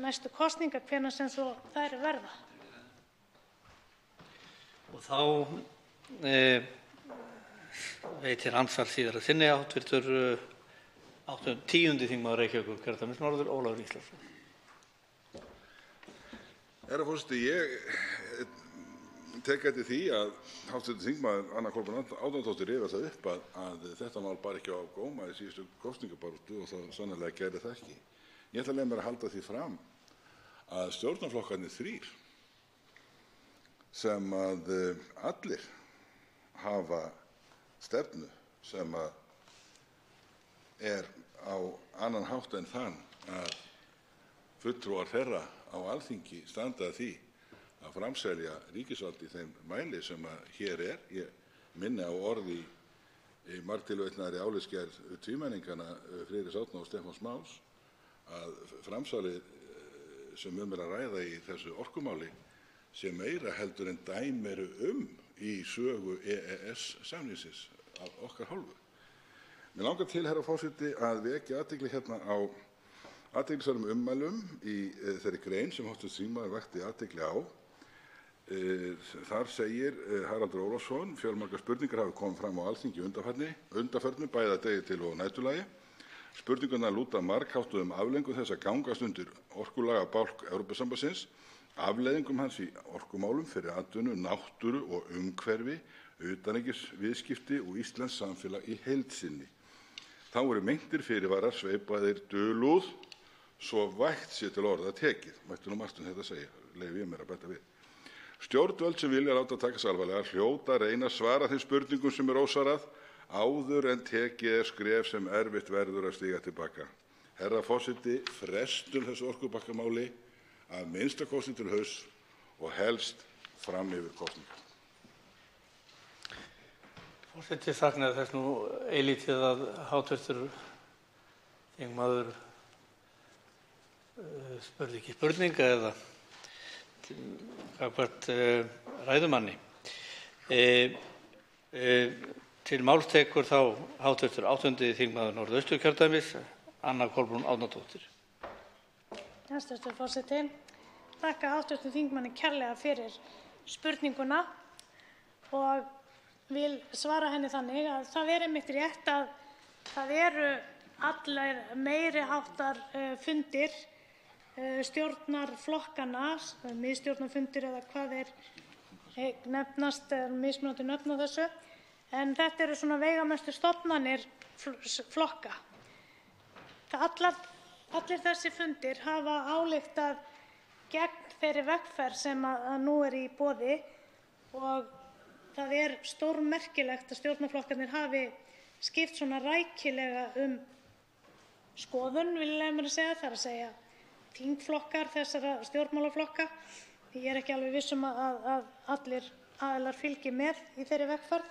næstu kosningar, hvenær sem svo þær verða. Og þá veitir andsvar síðar að sinni hv. 10. þingmaður Reykjavíkurkjördæmis norður, Ólafur Ísleifsson. Herra forseti, ég tek eftir því að hv. þingmaður Anna Kolbrún Árnadóttir rifjar það upp að þetta mál bar ekki á góma í síðustu kosningabaráttu, og það sannarlega gerði það ekki. Ég ætla að leyfa mér að halda því fram að stjórnarflokkarnir þrír, sem allir hafa stefnu sem á annan hátt en þann að fulltrúar þeirra á Alþingi standa að því að framselja ríkisvald í þeim mæli sem hér Ég minni á orði í margtilvitnaðri álitsgerð tvímenninganna Friðriks Árna og Stefáns Más að framsalið sem að ræða í þessu orkumáli sé meira heldur en dæmi eru í sögu EES-samningsins af okkar hálfu. Mig langar til, herra forseti, að vekja athygli hérna á athyglisverðum ummælum í þeirri grein sem hv. þingmaður vakti athygli á. Þar segir Haraldur Ólafsson: fjölmargar spurningar hafa komið fram á Alþingi undanförnu, bæði að degi til og næturlagi. Spurningarnar lúta að margháttuðum afleiðingum þess að gangast undir orkulagabálk Evrópusambandsins, afleiðingum hans í orkumálum fyrir atvinnu, náttúru og umhverfi, utanríkisviðskipti og íslenskt samfélag í heild sinni. Þá eru meintir fyrirvarar sveipaðir dulúð, svo vægt sé til orða tekið. Mætti nú margt um þetta segja, leyfi ég mér að bæta við. Stjórnvöld sem vilja láta taka sig alvarlega hljóta að reyna að svara þeim spurningum sem er ósvarað áður en tekið skref sem erfitt verður að stíga til baka. Herra forseti, frestun þessu orkupakkamáli að minnsta kosti til hausts og helst fram yfir kosningar. Forseti saknar þess nú eilítið að hv. þingmaður spurði ekki spurninga eða gagnvart ræðumanni. Til máls tekur þá hv. 8. þingmaður Norðausturkjördæmis, Anna Kolbrún Árnadóttir. Hæstv. forseti. Þakka hv. þingmanni kærlega fyrir spurninguna og vil svara henni þannig að það er einmitt rétt að það eru allir meiri háttar fundir stjórnarflokkanna, miðstjórnarfundir eða hvað nefnast, mismunandi nöfn á þessu, en þetta eru svona veigamestu stofnanir flokka. Allir þessi fundir hafa ályktað gegn þeirri vegferð sem að nú er í boði og það er stórmerkilegt að stjórnarflokkarnir hafi skipt svona rækilega skoðun, vil ég leyfa mér að segja, það er að segja þingflokkar þessara stjórnmálaflokka. Ég er ekki alveg viss að allir aðilar fylgi með í þeirri vegferð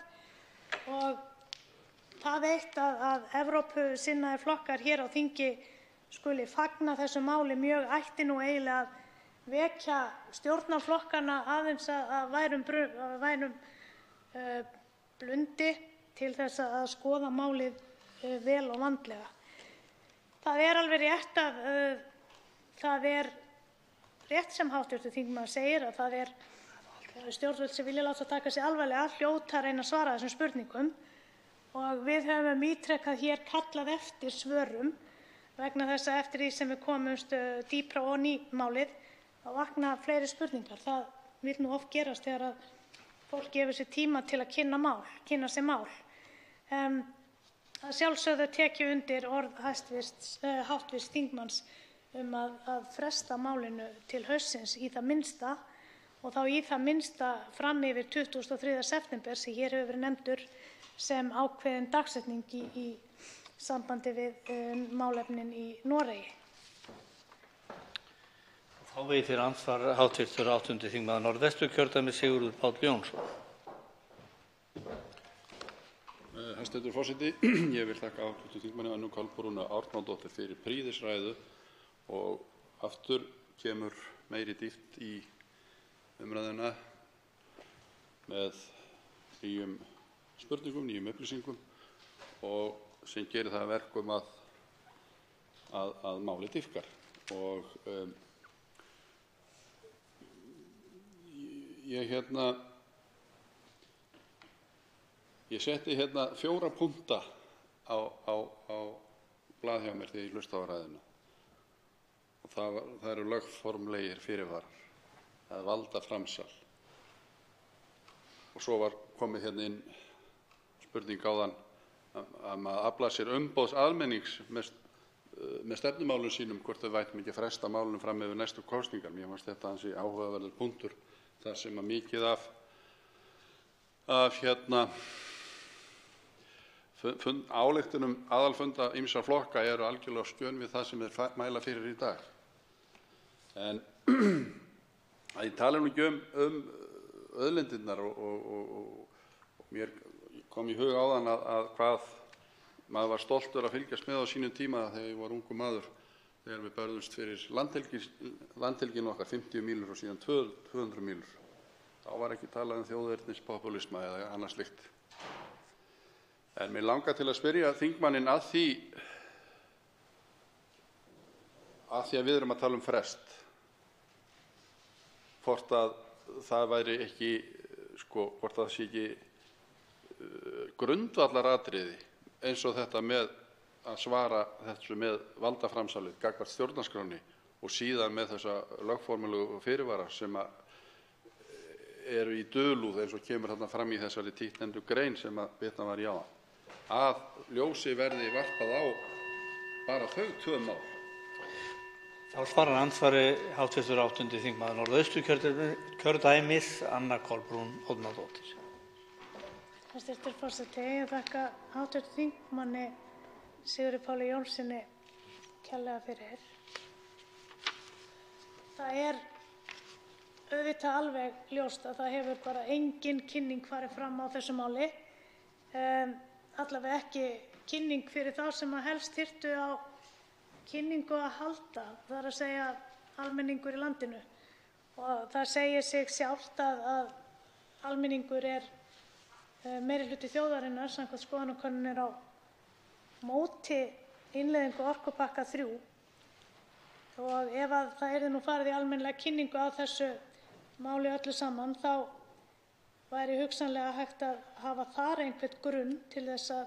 og það eitt að Evrópusinnaðir flokkar hér á þingi skuli fagna þessu máli mjög ætti nú eiginlega að vekja stjórnarflokkana aðeins að værum blundi til þess að skoða málið vel og vandlega. Það er alveg rétt að það er rétt sem hv. þingmaður segir að það er stjórnvöld sem vilja láta taka sig alvarlega hljóta að reyna að svara þessum spurningum og við höfum ítrekað hér kallað eftir svörum vegna þess að eftir því sem við komumst dýpra ofan í málið þá vakna fleiri spurningar. Það vill nú oft gerast þegar að fólk gefur sér tíma til að kynna sér mál. Að sjálfsögðu tek ég undir orð hv. þingmanns að fresta málinu til haustsins í það minnsta og þá í það minnsta fram yfir 23. september sem hér hefur verið nefndur sem ákveðin dagsetning í sambandi við málefnin í Noregi. Þá veitir andsvar hv. 8. þingmaður Norðvesturkjördæmis, Sigurður Páll Jónsson. Hæstv. forseti. Ég vil þakka hv. þingmanni Önnu Kolbrúnu Árnadóttur fyrir prýðisræðu og aftur kemur meiri dýpt í umræðuna með nýjum spurningum, nýjum upplýsingum og sem gerir það að verkum að málið dýpkar. Og ég setti 4 punkta á blað hjá mér þegar ég hlustaði á ræðuna. Og það eru lögformlegir fyrirvarar, það er valdaframsal. Og svo var komið inn spurning áðan að afla sér umboðs almennings með stefnumálum sínum hvort þau vætum ekki að fresta málunum fram yfir næstu kosningar. Mér fannst þetta ansi áhugaverður punktur þar sem að mikið af ályktunum aðalfunda ýmissa flokka eru algjörlega á skjön við það sem þeir mæla fyrir í dag. En ég tala nú ekki auðlindirnar og mér kom í hug áðan að hvað maður var stoltur að fylgjast með á sínum tíma þegar ég var ungur maður þegar við börðumst fyrir landhelginu okkar 50 mílur og síðan 200 mílur. Þá var ekki talað þjóðernispopulisma eða annað slíkt. En mér langar til að spyrja þingmanninn að því að því að við erum að tala um frest, hvort að það væri ekki, hvort það sé ekki grundvallaratriði eins og þetta með að svara þessu með valdaframsalið gagnvart stjórnarskránni og síðan með þessa lögformlegu fyrirvara sem eru í dulúð eins og kemur þarna fram í þessari títtnefndu grein sem að vitnað var í áðan, að ljósi verði varpað á bara þau tvö mál. Þá svarar andsvari hv. 8. þingmaður Norðausturkjördæmis, Anna Kolbrún Árnadóttir. Hæstv. forseti. Ég þakka hv. þingmanni Sigurði Páli Jónssyni kærlega fyrir. Það er auðvitað alveg ljóst að það hefur bara engin kynning farið fram á þessu máli, allavega ekki kynning fyrir þá sem helst þyrftu á kynningu að halda, það er að segja almenningur í landinu. Og það segir sig sjálft að almenningur meirihluti þjóðarinnar samkvæmt skoðanakönnunum á móti innleiðingu orkupakka 3. Og ef að það yrði nú farið í almennilega kynningu á þessu máli öllu saman, þá væri hugsanlega hægt að hafa þar einhvern grunn til þess að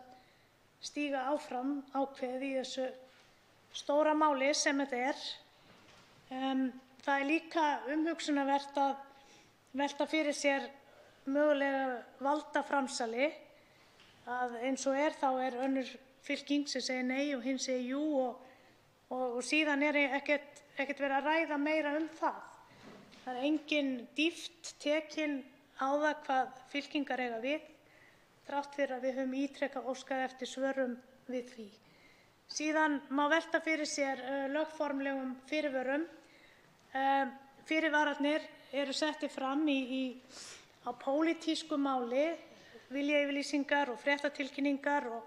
stíga áfram ákveðið í þessu stóra máli sem þetta er. Það er líka umhugsunarvert að velta fyrir sér mögulega valdaframsali, að eins og þá önnur fylking sem segir nei og hinn segir jú og síðan ekkert verið að ræða meira um það. Það er engin dýpt tekin á það hvað fylkingar eiga við, þrátt fyrir að við höfum ítrekað óskað eftir svörum við því. Síðan má velta fyrir sér lögformlegum fyrirvörum. Fyrirvararnir eru settir fram á pólitísku máli, viljayfirlýsingar og fréttatilkynningar og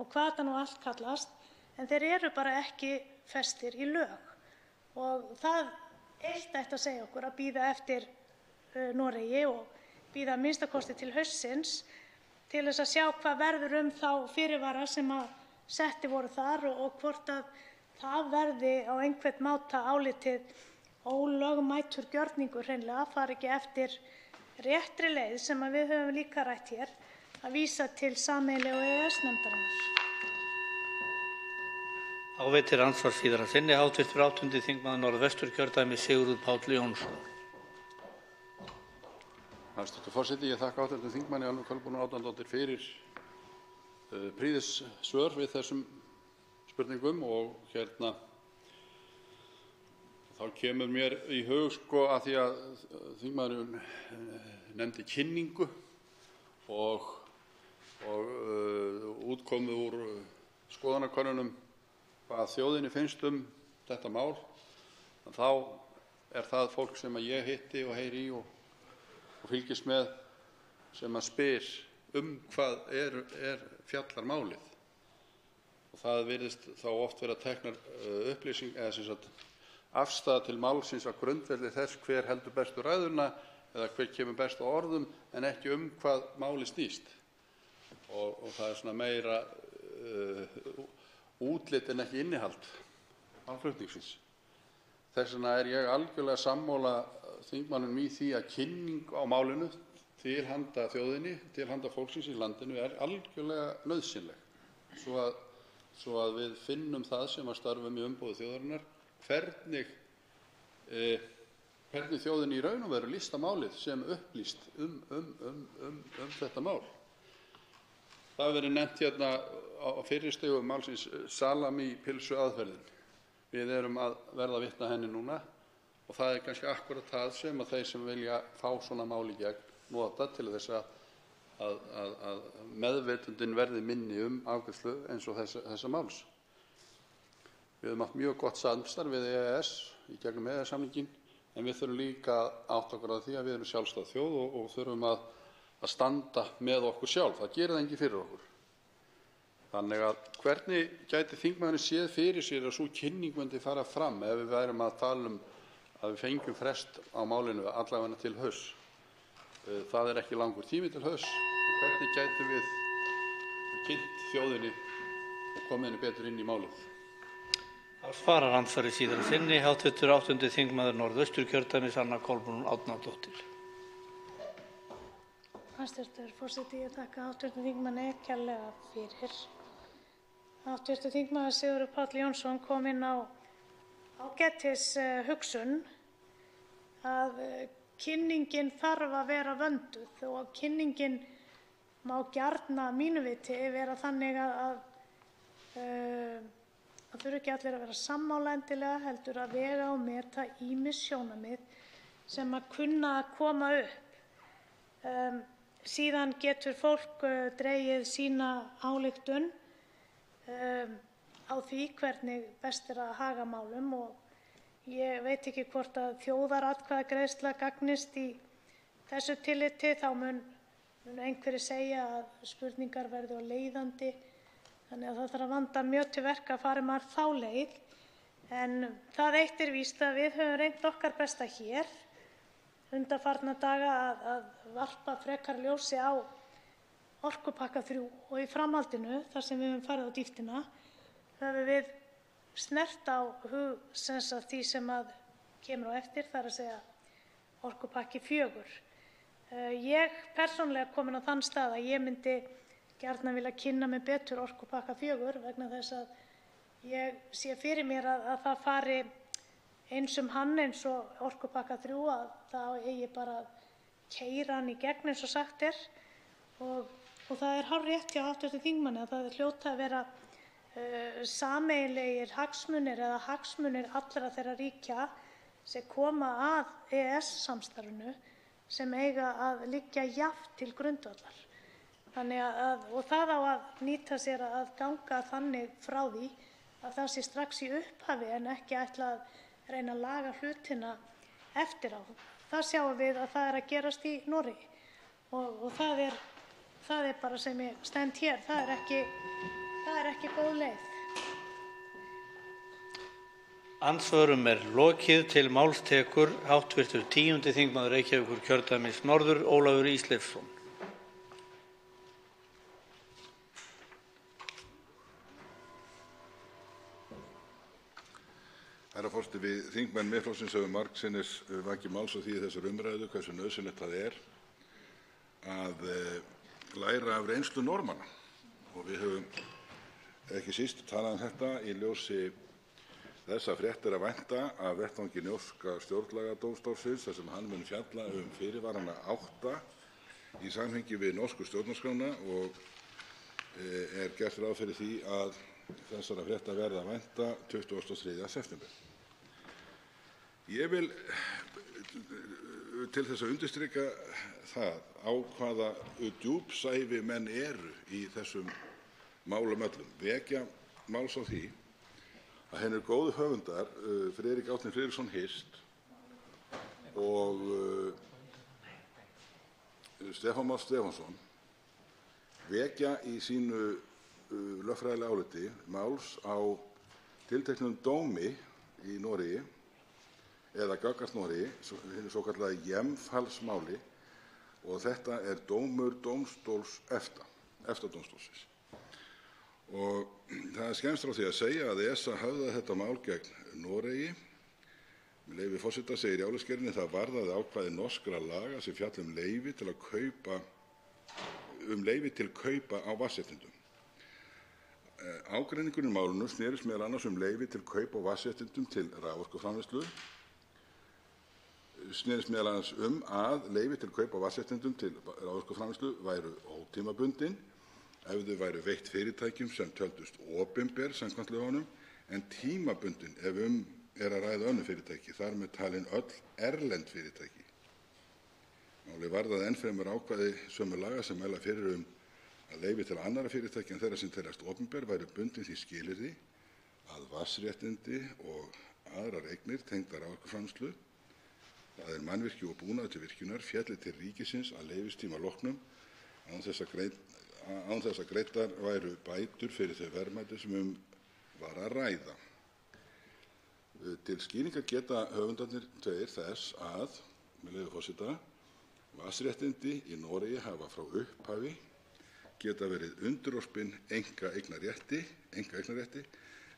hvað þetta nú allt kallast, en þeir eru bara ekki festir í lög. Og það eitt ætti að segja okkur að bíða eftir Noregi og bíða að minnsta kosti til haustsins til þess að sjá hvað verður þá fyrirvara sem setti voru þar og hvort að það verði á einhvern máta álitið ólögmætur gjörningur hreinlega, fari ekki eftir réttri leið sem við höfum líka rætt hér, að vísa til sameiginlegu EES-nefndarinnar. Þá veitir andsvar síðar að sinni hv. 8. þingmaður Norðvesturkjördæmis, Sigurður Páll Jónsson. Hæstv. forseti. Ég þakka hv. þingmanni Önnu Kolbrúnu Árnadóttur fyrir prýðissvör við þessum spurningum og þá kemur mér í hug að því að þingmaðurinn nefndi kynningu og útkomu úr skoðanakönnunum hvað þjóðinni finnst þetta mál, þá það fólk sem ég hitti og heyri í og fylgist með sem spyr hvað fjallar málið. Og það virðist þá oft vera teknar upplýsing eða sem sagt afstaða til málsins á grundvelli þess hver heldur bestu ræðuna eða hver kemur best á orðum en ekki hvað málið snýst. Og það er svona meira útlit en ekki innihald málflutningsins. Þess vegna ég algjörlega sammála þingmanninum í því að kynning á málinu til handa þjóðinni, til handa fólksins í landinu algjörlega nauðsynleg, svo að við finnum það sem störfum í umboði þjóðarinnar, hvernig þjóðinni í raun og veru lýsta málið sem upplýst þetta mál. Það hefur verið nefnt hérna á fyrri stigum málsins salamí-pylsu aðferðin. Við erum að verða vitni að henni núna og það kannski akkúrat það sem að þeir sem vilja fá svona mál í gegn nota til þess að meðvitundin verði minni afgreiðslu eins og þessa máls. Við höfum átt mjög gott samstarf við EES í gegnum EES-samninginn, en við þurfum líka að átta okkur á því að við erum sjálfstæð þjóð og þurfum að standa með okkur sjálf. Það gerir það enginn fyrir okkur. Þannig að hvernig gæti þingmaðurinn séð fyrir sér að sú kynning myndi fara fram ef við værum að tala að við fengjum frest á málinu allavega til hausts? Það er ekki langur tími til hausts. Hvernig gætum við kynnt þjóðinni og komið henni betur inn í málið? Svarar andsvari síðar sinni hv. 8. þingmaður Norðausturkjördæmis Anna Kolbrún Árnadóttir. Hæstv. forseti. Ég þakka hv. þingmanni kærlega fyrir. Hv. þingmaður Sigurður Páll Jónsson kom inn á ágætishugsun að kynningin þarf að vera vönduð og kynningin má gjarnan að mínu viti vera þannig að það þurfi ekki allir að vera sammála endilega heldur að vega og meta ýmis sjónarmið sem að kunna að koma upp. Síðan getur fólk dregið sína ályktun á því hvernig best er að haga málum og ég veit ekki hvort að þjóðaratkvæðagreiðsla gagnist í þessu tilliti. Þá mun einhverjir segja að spurningar verði á leiðandi, þannig að það þarf að vanda mjög til verka að fari maður þá leið. En það eitt er víst að við höfum reynt okkar besta hér undanfarna daga að varpa frekar ljósi á orkupakka 3 og í framhaldinu, þar sem við höfum farið á dýptina, höfum við snert á því sem að kemur á eftir, þar að segja orkupakki 4. Ég persónulega komin á þann stað að ég myndi gjarnan vilja kynna mig betur orkupakka 4 vegna þess að ég sé fyrir mér að það fari eins hann eins og orkupakka 3, að það eigi bara að keyra hann í gegn eins og sagt er. Og það er hárrétt hjá hv. þingmanni að það hljóta að vera sameiginlegir hagsmunir eða hagsmunir allra þeirra ríkja sem koma að EES-samstarfinu sem eiga að liggja jafnt til grundvallar. Og það á að nýta sér að ganga þannig frá því að það sé strax í upphafi en ekki ætla að reyna að laga hlutina eftir á. Það sjáum við að það er að gerast í Noregi og það er bara sem ég stend hér. Það er ekki góð leið. Andsvörum er lokið. Til máls tekur hv. 10. þingmaður Reykjavíkurkjördæmis norður Ólafur Ísleifsson. Herra forseti, við þingmenn Miðflokksins höfum margsinnis vakið máls á því í þessari umræðu hversu nauðsynlegt það er að læra af reynslu Norðmanna. Og við höfum ekki síst talað um þetta í ljósi þess að fréttir að vænta af vettvangi norska stjórnlagadómstólsins þar sem hann mun fjalla fyrirvarana 8 í samhengi við norsku stjórnarskrána og er gert ráð fyrir því að þessara frétta verði að vænta 23. september. Ég vil til þess að undirstrika það á hvaða djúpsævi menn eru í þessum málum öllum, vekja máls á því að hennir góðu höfundar, Friðrik Árni Friðriksson Hist og Stefán Már Stefánsson, vekja í sínu lögfræðilega áliti máls á tilteknum dómi í Noregi eða gagnvart Noregi, hinu svokallaða hjemfallsmáli, og þetta er dómur dómstóls EFTA-dómstólsins. Og það er skemmst frá því að segja að ESA höfðaði þetta mál gegn Noregi. Með leyfi forseta segir í álitsgerðinni það varðaði ákvæði norskra laga sem fjalla leyfi til kaupa á vatnsréttindum. Ágreiningurinn í málinu snerist meðal annars leyfi til kaupa á vatnsréttindum til raforkuframleiðslu, snerist meðal annars að leyfi til kaupa á vatnsréttindum til raforkuframleiðslu væru ótímabundin ef þau væru veitt fyrirtækjum sem töldust opinber samkvæmt lögunum en tímabundin ef er að ræða önnur fyrirtæki, þar með talin öll erlend fyrirtæki. Málið varðaði enn fremur ákvæði sömu laga sem mæla fyrir að leyfi til annarra fyrirtækja en þeirra sem teljast opinber væru bundin því skilyrði að vatnsréttindi og aðrar eignir tengdar raforkuframleiðslu, það er mannvirki og búnaður til virkjunar, félli til ríkisins að leyfistíma loknum án þess að greiddar væru bætur fyrir þau verðmæti sem var að ræða. Til skýringar geta höfundarnir tveir þess að, með leyfi forseta, vatnsréttindi í Noregi hafa frá upphafi geta verið undirorpin einkaeignarrétti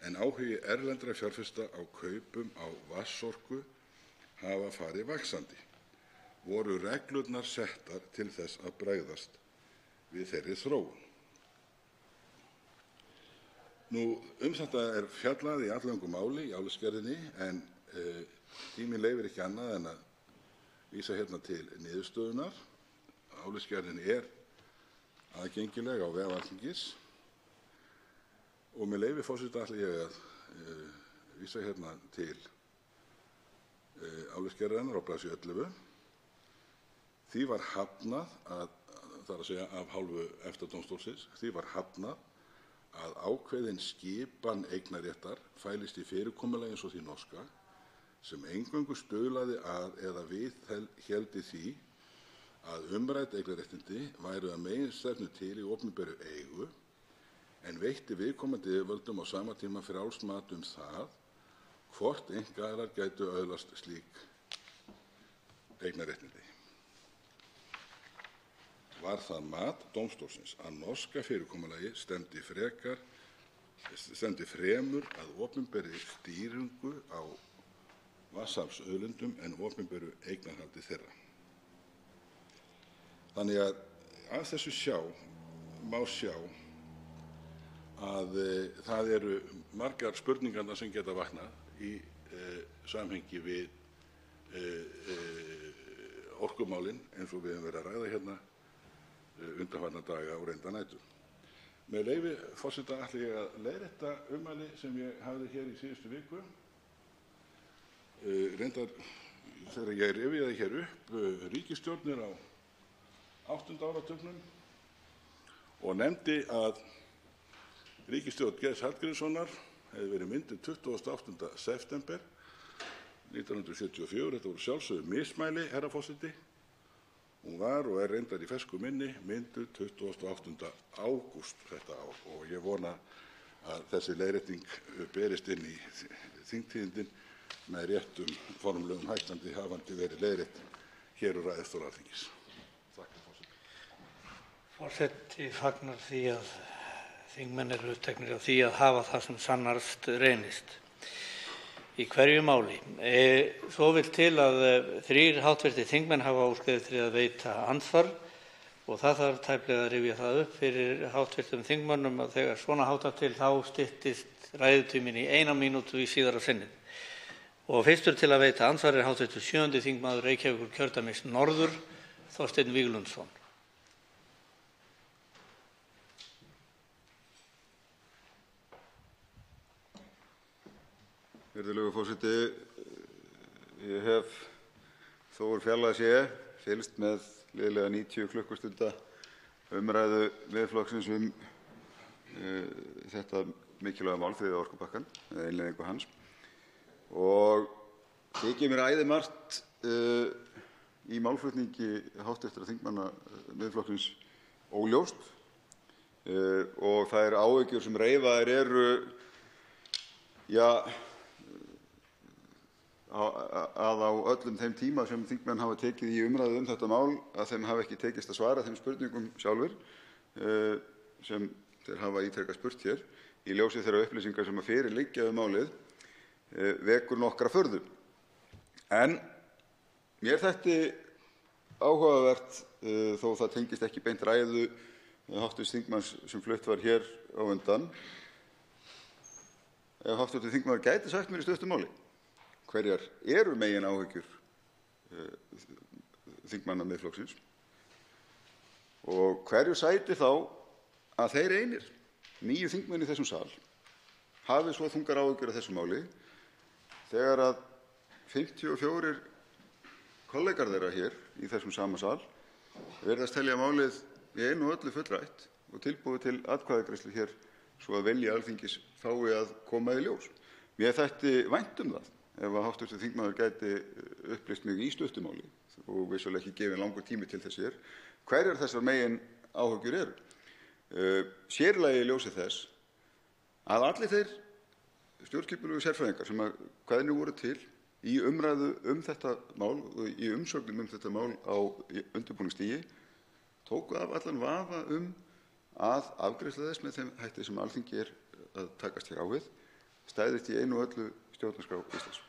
en áhugi erlendra fjárfesta á kaupum á vatnsorku hafa farið vaxandi. Voru reglurnar settar til þess að bregðast við þeirri þróun. Þetta er fjallað í alllöngu máli í álitsgerðinni en tíminn leyfir ekki annað en að vísa hérna til niðurstöðunnar. Álitsgerðin er aðgengileg á vef Alþingis og með leyfi forseta ætla ég að vísa hérna til álitsgerðarinnar á blaðsíðu 11. Því var hafnað af hálfu EFTA-dómstólsins, því var hafnað að ákveðin skipan eignarréttar fælist í fyrirkomulagi eins og því norska sem eingöngu stuðlaði að eða viðhéldi því að umrædd eignarréttindi væru að meginstefnu til í opinberri eigu en veitti viðkomandi yfirvöldum á sama tíma frjálst mat það hvort einkaaðilar gætu öðlast slík eignarréttindi. Var það mat dómstólsins að norska fyrirkomulagi stefndi fremur að opinberri stýringu á vatnsaflsauðlindum en opinberu eignarhaldi þeirra. Þannig að af þessu má sjá að það eru margar spurningarnar sem geta vaknað í samhengi við orkumálin eins og við höfum verið að ræða hérna undanfarna daga og reynda nætur. Með leyfi forseta ætla ég að leiðrétta ummæli sem ég hafði hér í síðustu viku. Reyndar þegar ég rifjaði hér upp ríkisstjórnir á 8. áratugnum og nefndi að ríkisstjórn Geirs Hallgrímssonar hefði verið mynduð 28. september 1974. Þetta voru sjálfsögðu mismæli, herra forseti. Hún var og er reyndar í fersku minni mynduð 28. ágúst þetta ár og ég vona að þessi leiðrétting berist inn í þingtíðindin með réttum formlegum hættandi hafandi verið leiðrétt hér úr ræðustól Alþingis. Takk, forseti. Forseti fagnar því að þingmenn eru uppteknir af því að hafa það sem sannarst reynist í hverju máli. Svo vill til að 3 hv. þingmenn hafa óskað eftir að veita andsvar og það þarf tæplega að rifja það upp fyrir hv. þingmönnum að þegar svona háttar til þá styttist ræðutíminn í 1 mínútu í síðara sinnið. Og fyrstur til að veita andsvar er hv. 7. þingmaður Reykjavíkurkjördæmis norður, Þorsteinn Víglundsson. Virðulegur forseti, ég hef þó úr fjarlægð sé fylgst með liðlega 90 klukkustunda umræðu Miðflokksins þetta mikilvæga mál, 3. orkupakkann, eða innleiðingu hans. Og þykir mér æði margt í málflutningi hv. þingmanna Miðflokksins óljóst og þær áhyggjur sem reifaðar eru að á öllum þeim tíma sem þingmenn hafa tekið í umræðu þetta mál að þeim hafi ekki tekist að svara þeim spurningum sjálfur sem þeir hafa ítrekað spurt hér í ljósi þeirra upplýsingar sem fyrir liggja málið vekur nokkra furðu. En mér þætti áhugavert þó það tengist ekki beint ræðu hv. þingmanns sem flutt var hér á undan ef hv. þingmaður gæti sagt mér í stuttu máli hverjar eru megin áhyggjur þingmanna Miðflokksins og hverju sæti þá að þeir einir 9 þingmenn í þessum sal hafi svo þungar áhyggjur af þessu máli þegar að 54 kollegar þeirra hér í þessum sama sal virðast telja málið í einu og öllu fullrætt og tilbúið til atkvæðagreiðslu hér svo að vilji Alþingis fái að koma í ljós. Mér þætti vænt það ef að hv. þingmaður gæti upplýst mig í stuttu máli og vissulega ekki gefinn langur tími til þess hverjar þessar megin áhyggjur eru. Sér í lagi í ljósi þess að allir þeir stjórnskipulegu sérfræðingar sem kveðnir voru til í umræðu þetta mál og í umsögnum þetta mál á undirbúningsstigi tóku af allan vafa að afgreiðsla þess með þeim hætti sem Alþingi að takast hér á við stæðist í einu og öllu stjórnarskrá Íslands.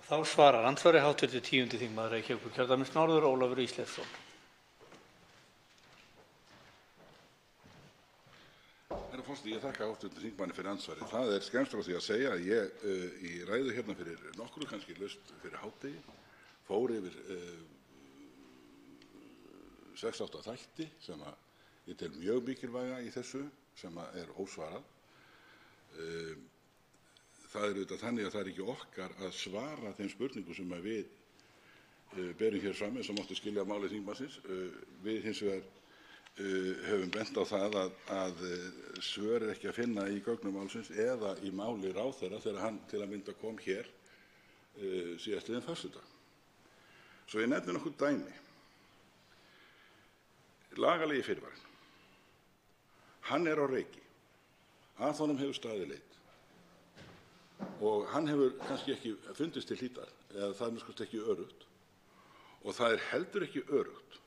Þá svarar andsvari hv. 10. þingmaður Reykjavíkurkjördæmis norður, Ólafur Ísleifsson. Herra forseti, ég þakka hv. þingmanni fyrir andsvarið. Það er skemmst frá því að segja að ég í ræðu hérna fyrir nokkru, kannski laust fyrir hádegi, fór yfir 6-8 þætti sem ég tel mjög mikilvæga í þessu sem er ósvarað. Það er auðvitað þannig að það er ekki okkar að svara þeim spurningum sem við berum hér fram eins og mátti skilja máli þingmannsins. Við hins vegar höfum bent á það að svör er ekki að finna í gögnum málsins eða í máli ráðherra þegar hann til að mynda kom hér síðastliðinn föstudag. Svo ég nefni nokkur dæmi. Lagalegi fyrirvarinn. Hann er á reiki. Að honum hefur staðið leit. Og hann hefur kannski ekki fundist til hlítar, eða það er miskust ekki öruggt. Og það er heldur ekki öruggt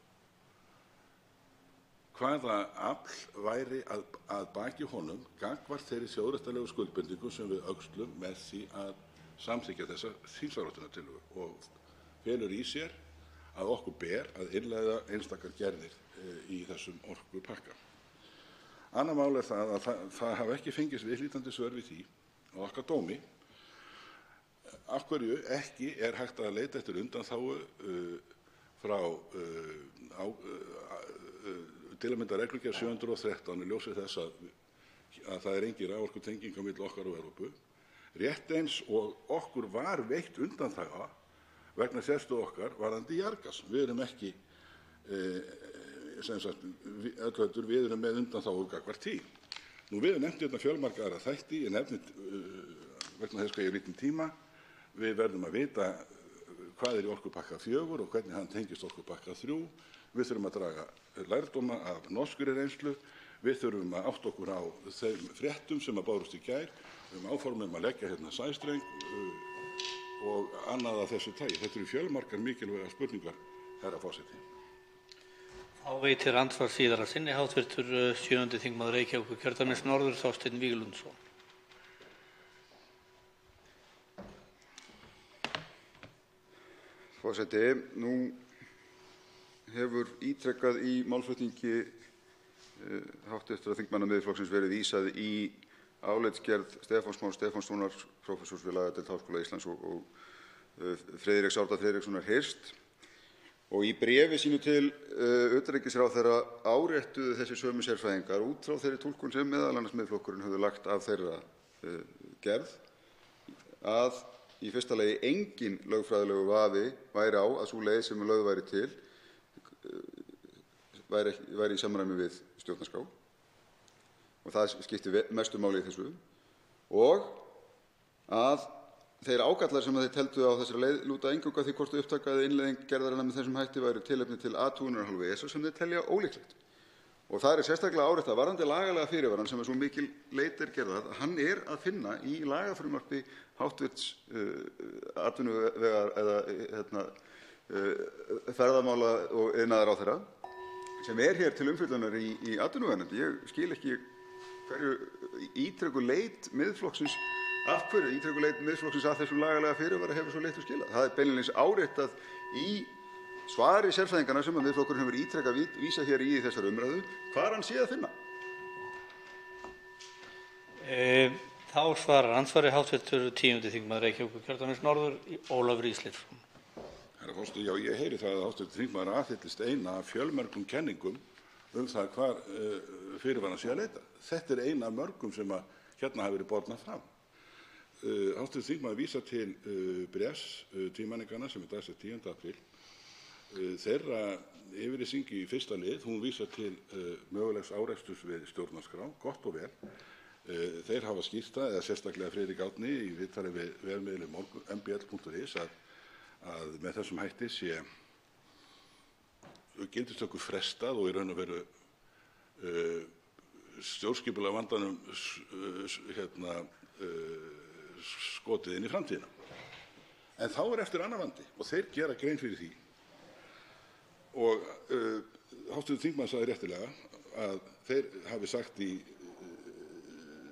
hvaða afl væri að baki honum gagnvart þeirri þjóðréttarlegu skuldbindingu sem við öxlum með því að samþykkja þessa þingsályktunartillögu og felur í sér að okkur ber að innleiða einstakar gerðir í þessum orkupakka. Annað mál er það að það hafa ekki fengist viðhlítandi svör við því á okkar dómi af hverju ekki er hægt að leita eftir undanþágu frá til að mynda reglugerð 713 í ljósi þess að það er engin raforkutenging á milli okkar og Evrópu, rétt eins og okkur var veitt undanþága vegna sérstöðu okkar varðandi jarðgas. Við erum ekki sem sagt öllu við erum með undanþágu gagnvart því. Nú við erum nefnt hérna fjölmarga aðra þætti, ég nefni vegna þess hvað ég hef lítinn tíma. Við verðum að vita hvað er í orkupakka 4 og hvernig hann tengist orkupakka 3. Við þurfum að draga lærdóma af norskri reynslu. Við þurfum að átta okkur á þeim fréttum sem bárust í gær áformum að leggja hérna sæstreng og annað af þessu tagi. Þetta eru fjölmargar mikilvægar spurningar, herra forseti. Þá veitir andsvar síðar að sinni hv. 7. þingmaður Reykjavíkurkjördæmis norður, Þorsteinn Víglundsson. Forseti, nú hefur ítrekkað í málflutningi hv. þingmanna Miðflokksins verið vísað í álitsgerð Stefáns Más Stefánssonar, prófessors við lagadeild Háskóla Íslands og Friðriks Árna Friðrikssonar Hirst. Og í bréfi sínu til utanríkisráðherra áréttuðu þessi sömu sérfræðingar út frá þeirri túlkun sem meðal annars Miðflokkurinn höfðu lagt af þeirra gerð að í fyrsta lagi engin lögfræðilegu vafi væri á að sú leið sem lögð væri til væri í samræmi við stjórnarskrá og það skiptir mestu máli í þessu og að þeir ágallar sem þeir teldu á þessari leið lúta eingöngu að því hvort upptaka eða innleiðing gerðarinnar með þessum hætti væri tilefni til athugunar af hálfu ESA sem þeir telja ólíklegt. Og það er sérstaklega áréttað varðandi lagalega fyrirvarann sem svo mikil leit er gerð að hann er að finna í lagafrumvarpi hæstvirts atvinnuvegar eða ferðamála og iðnaðarráðherra sem er hér til umfjöllunar í atvinnuveganefnd. Ég skil ekki hverju ítrekku leit Miðflokksins af hverju ítrekku leit Miðflokksins að þessum lagalega fyrirvara hefur svo leitt skilað. Það er beinlínis áréttað í svari sérfræðinganna sem Miðflokkurinn hefur ítrekkað vísað hér í þessari umræðu hvar hann sé að finna. Þá svarar andsvari hv. 10. þingmaður Reykjavíkurkjördæmis norður, Ólafur Ísleifsson. Herra forseti, já, ég heyri það að hv. þingmaður aðhyllist eina af fjölmörgum kenningum það hvar fyrirvarann sé að leita. Þetta er eina af mörgum sem hérna hafa verið bornað fram. Hv. þingmaður vísar til bréfs tvímenninganna sem er dagsett 10. apríl. Þeirra yfirlýsing í fyrsta lið, hún vísar til mögulegs áreksturs við stjórnarskrá, gott og vel. Þeir hafa skýrt það, eða sérstaklega Friðrik Árni í viðtali við vefmiðilinn mbl.is að með þessum hætti sé gildistöku frestað og í raun og veru stjórnskipulega vandanum skotið inn í framtíðina. En þá er eftir annar vandi og þeir gera grein fyrir því. Og hv. þingmaður sagði réttilega að þeir hafi sagt í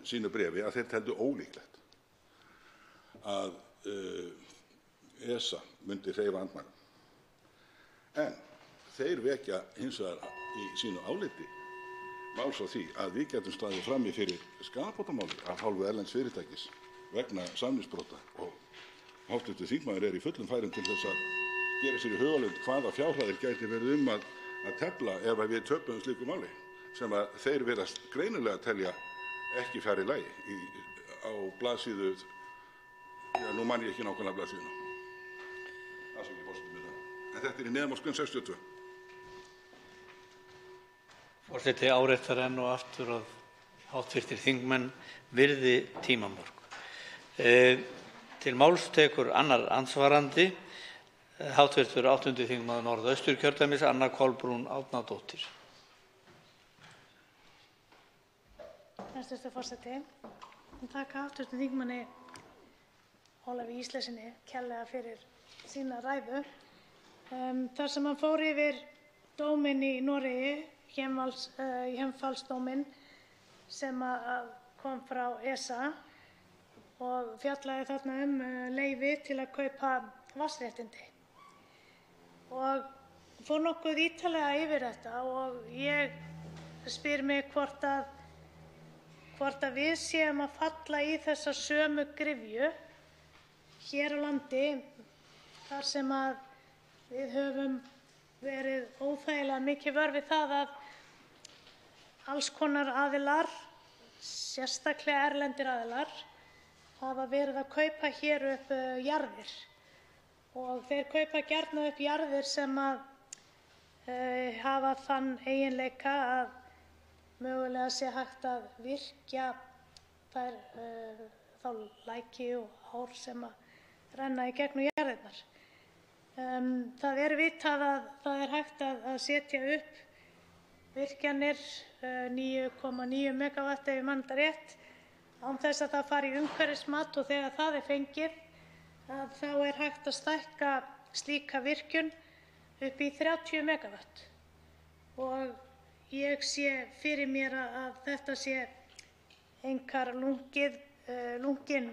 sínu bréfi að þeir teldu ólíklegt að ESA myndi hreyfa andmælum. En þeir vekja hins vegar í sínu áliti máls á því að við getum staðið frammi fyrir skaðabótamáli af hálfu erlends fyrirtækis vegna samningsbrota og hv. þingmaður í fullum færum til þess að gera sér í hugarlund hvaða fjárhæðir gæti verið að tefla ef við töpum slíku máli sem að þeir virðast greinilega telja ekki fara í lagi á blaðsíðu, nú man ég ekki nákvæmlega blaðsíðuna. Afsakið forseti með það. En þetta í neðanmálsgrein 62. Forseti áréttar enn og aftur að hv. þingmenn virði tímamörk. Til máls tekur annar andsvarandi, hv. 8. þingmaður Norðausturkjördæmis, Anna Kolbrún Árnadóttir. Hæstv. forseti. Ég þakka hv. þingmanni Ólafi Ísleifssyni kærlega fyrir sína ræðu. Þar sem hann fór yfir dóminn í Noregi, hjemfallsdóminn sem kom frá ESA og fjallaði þarna leyfi til að kaupa vatnsréttindi. Og fór nokkuð ítarlega yfir þetta og ég spyr mig hvort að við séum að falla í þessa sömu gryfju hér á landi þar sem að við höfum verið óþægilega mikið vör við það að alls konar aðilar, sérstaklega erlendir aðilar, hafa verið að kaupa hér upp jarðir og þeir kaupa gjarnan upp jarðir sem að hafa þann eiginleika að mögulega sé hægt að virkja þær þá læki og ár sem að renna í gegnum jarðirnar. Það vitað að það hægt að setja upp virkjanir 9,9 megavatt ef ég man þetta rétt án þess að það fari í umhverfismat og þegar það fengið þá hægt að stækka slíka virkjun upp í 30 megavatt. Og ég sé fyrir mér að þetta sé einkar lunginn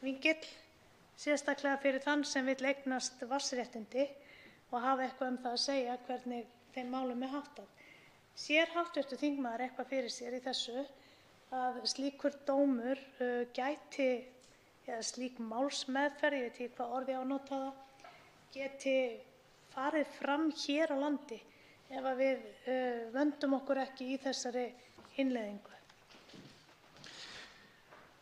vingill, sérstaklega fyrir þann sem vill eignast vatnsréttindi og hafa eitthvað það að segja hvernig þeim málum háttað. Sér hv. þingmaður eitthvað fyrir sér í þessu að slíkur dómur gæti, eða slík málsmeðferð, ég veit ekki hvað orði á að nota það, geti farið fram hér á landi ef að við vöndum okkur ekki í þessari innleiðingu?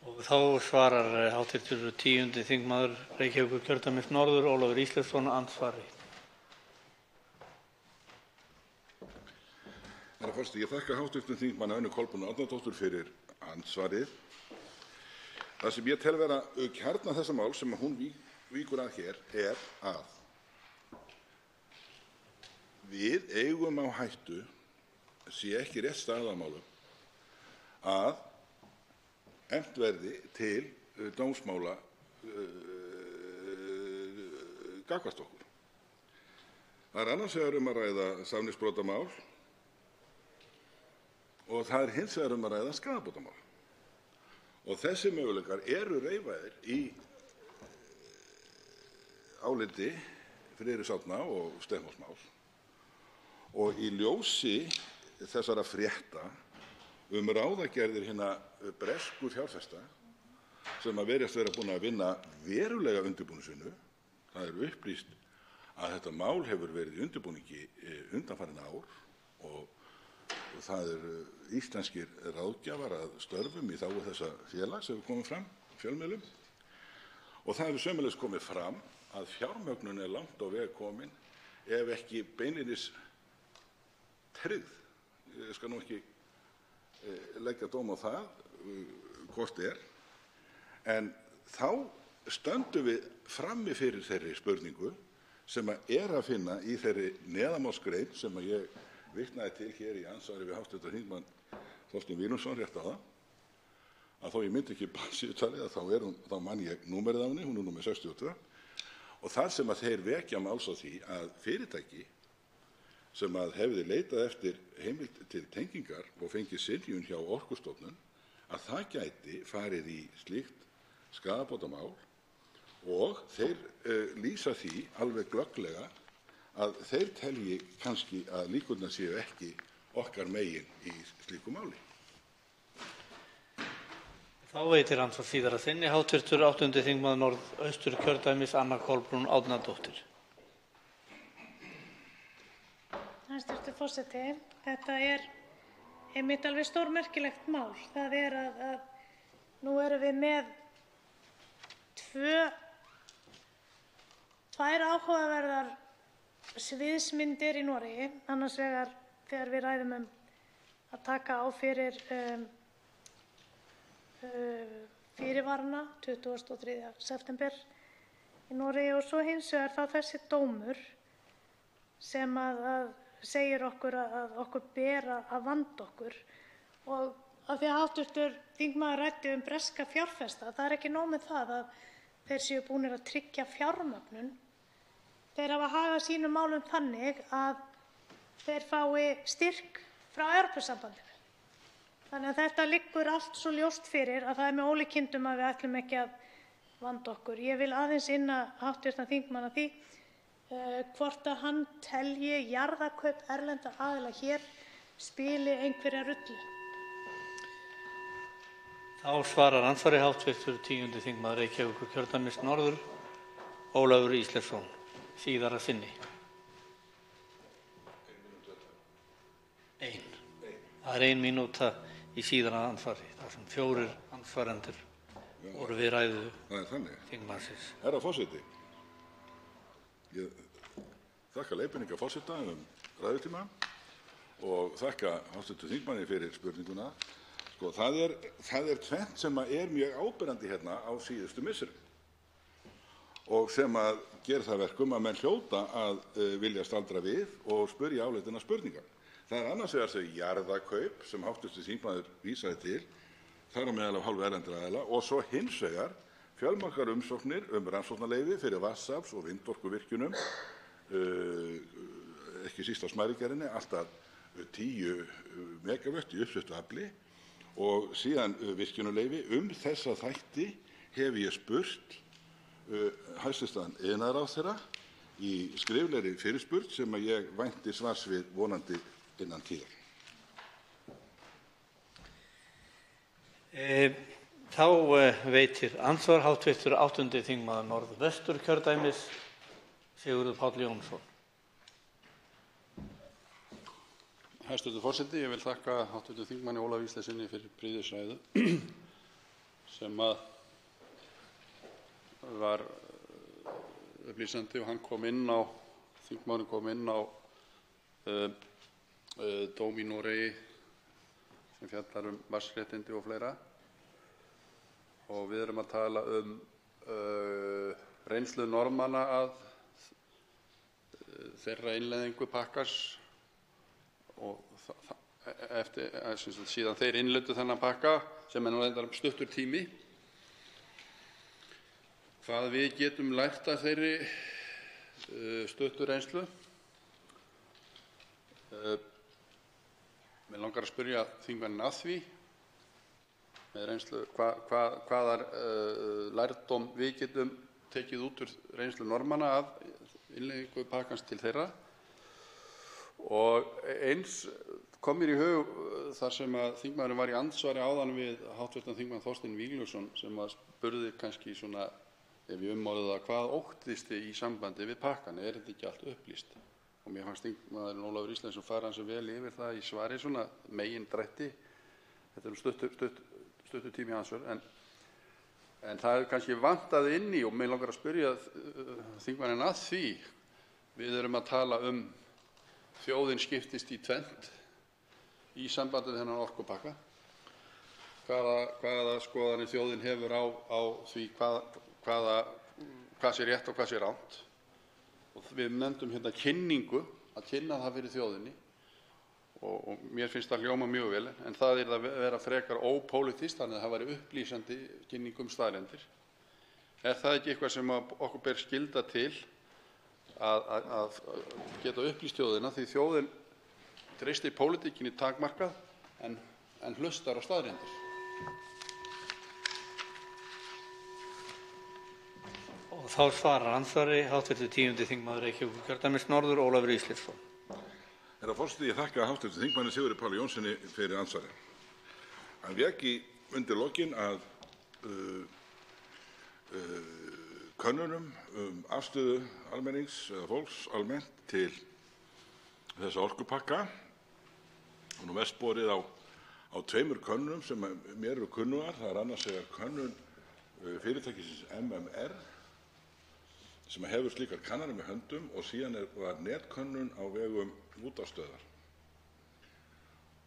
Og þá svarar hv. 10. þingmaður Reykjavíkurkjördæmis norður, Ólafur Ísleifsson, andsvari. Herra forseti, ég þakka hv. þingmanni Önnu Kolbrúnu Árnadóttur fyrir andsvarið. Það sem ég tel vera kjarna þessa mál sem hún víkur að hér að við eigum á hættu, sé ekki rétt staðið að málum, að efnt verði til dómsmála gagnvart okkur. Það annars vegar að ræða samningsbrotamál og það hins vegar að ræða skaðabótamál. Og þessi möguleikar eru reifaðir í áliti Friðriks Árna og Stefáns Más og í ljósi þessara frétta ráðagerðir hinna bresku fjárfesta sem að verðast vera búin að vinna verulega undirbúningsvinnu. Það upplýst að þetta mál hefur verið í undirbúningi undanfarin ár og það íslenskir ráðgjafar að störfum í þágu þessa félags hefur komið fram fjölmiðlum og það hefur sömuleiðis komið fram að fjármögnun langt á veg komin ef ekki beinlínis tryggð. Ég skal nú ekki leggja dóm á það hvort en þá stöndum við frammi fyrir þeirri spurningu sem að finna í þeirri neðanmálsgrein sem að ég vitnaði til hér í andsvari við hv. þingmann Þorstein Víglundsson rétt áðan, að þó ég myndi ekki blaðsíðutalið þá man ég númerið af henni, hún númer 62, og þar sem að þeir vekja máls á því að fyrirtæki sem að hefði leitað eftir heimild til tengingar og fengið synjun hjá Orkustofnun að það gæti farið í slíkt skaðabótamál og þeir lýsa því alveg glögglega að þeir telji kannski að líkurnar séu ekki okkar megin í slíku máli. Þá veitir andsvar síðara sinni hv. 8. þingmaður Norðausturkjördæmis Anna Kolbrún Árnadóttir. Hæstv. forseti, þetta einmitt alveg stórmerkilegt mál. Það að nú erum við með tvær áhugaverðar sviðsmyndir í Noregi. Annars vegar þegar við ræðum að taka á fyrir fyrirvarana 23. september í Noregi og svo hins vegar þá þessi dómur sem að segir okkur að okkur ber að vanda okkur. Og af því að hv. þingmaður ræddi breska fjárfesta, það ekki nóg með það að þeir séu búnir að tryggja fjármögnun. Þeir hafa hagað sínum málum þannig að þeir fái styrk frá Evrópusambandinu. Þannig að þetta liggur allt svo ljóst fyrir að það með ólíkindum að við ætlum ekki að vanda okkur. Ég vil aðeins inna hv. þingmann að því hvort að hann telji jarðakaup erlendra aðila hér spili einhverja rullu. Þá svarar andsvari hv. 10. þingmaður Reykjavíkurkjördæmis norður, Ólafur Ísleifsson, síðara sinni. Það 1 mínúta í síðara andsvari, þar sem 4 andsvarendur voru við ræðu þingmannsins. Herra forseti, ég þakka leiðbeiningar forseta ræðutíma og þakka hv. þingmanni fyrir spurninguna. Sko, það er tvennt sem mjög áberandi hérna á síðustu misserum og sem að gera það verkum að menn hljóta að vilja staldra við og spyrja áleitinna spurninga. Það annars vegar þau jarðakaup sem hv. þingmaður vísaði til, þar á meðal af hálfu erlendra aðila, og svo hins vegar fjölmargar umsóknir rannsóknarleyfi fyrir vatnsafls- og vindorkuvirkjunum, ekki síst á smærigerinni, allt að 10 megavött í uppsettu afli, og síðan virkjunarleyfi. Þessa þætti hef ég spurt hæstv. iðnaðarráðherra í skriflegri fyrirspurn sem ég vænti svars við vonandi innan tíðar. Þá veitir andsvar hv. 8. þingmaður Norðvesturkjördæmis Sigurður Páll Jónsson. Hæstv. forseti, ég vil þakka hv. þingmanni Ólafi Ísleifssyni fyrir prýðisræðu sem var upplýsandi og þingmaðurinn kom inn á dóm í Noregi sem fjallar vatnsréttindi og fleira. Og við erum að tala reynslu Norðmanna að þeirra innleiðingu pakkans og síðan þeir innleiddu þennan pakka sem nú reyndar stuttur tími. Hvað við getum lært af þeirri stuttu reynslu? Mig langar að spyrja þingmanninn að því með reynslu hvaða lærdóm við getum tekið út úr reynslu Norðmanna af innleiðingu pakkans til þeirra. Og eins kom mér í hug þar sem að þingmaðurinn var í andsvari áðan við hv. þingmann Þorstein Víglundsson sem að spurði kannski svona, ef ég umorðið það, hvað óttist þið í sambandi við pakkan? Þetta ekki allt upplýst? Og mér fannst þingmaðurinn Ólafur Ísleifsson fara ansi vel yfir það í svari, svona megindrætti. Þetta stuttur tími andsvör, en það kannski vantað inn í, og mig langar að spyrja þingmanninn að því. Við erum að tala þjóðin skiptist í tvennt í sambandi við þennan orkupakka. Hvaða skoðanir þjóðin hefur á því hvað sé rétt og hvað sé rangt. Og við nefndum hérna kynningu, að kynna það fyrir þjóðinni, og mér finnst það hljóma mjög vel, en það að vera frekar ópólitískt, þannig að það væri upplýsandi kynning staðreyndir. Það ekki eitthvað sem okkur ber skylda til að geta upplýst þjóðina, því þjóðin treystir pólitíkinni takmarkað en hlustar á staðreyndir. Þá svarar andsvari hv. 10. þingmaður Reykjavíkurkjördæmis norður, Ólafur Ísleifsson. Herra forseti, ég þakka hv. þingmanni Sigurði Páli Jónssyni fyrir andsvarið. Hann vék undir lokin að könnunum afstöðu almennings eða fólks almennt til þessa orkupakka. Og nú mest borið á tveimur könnunum sem mér eru kunnugar. Það er annars vegar könnun fyrirtækisins MMR sem hefur slíkar kannanir með höndum og síðan var netkönnun á vegum útvarpsstöðvar.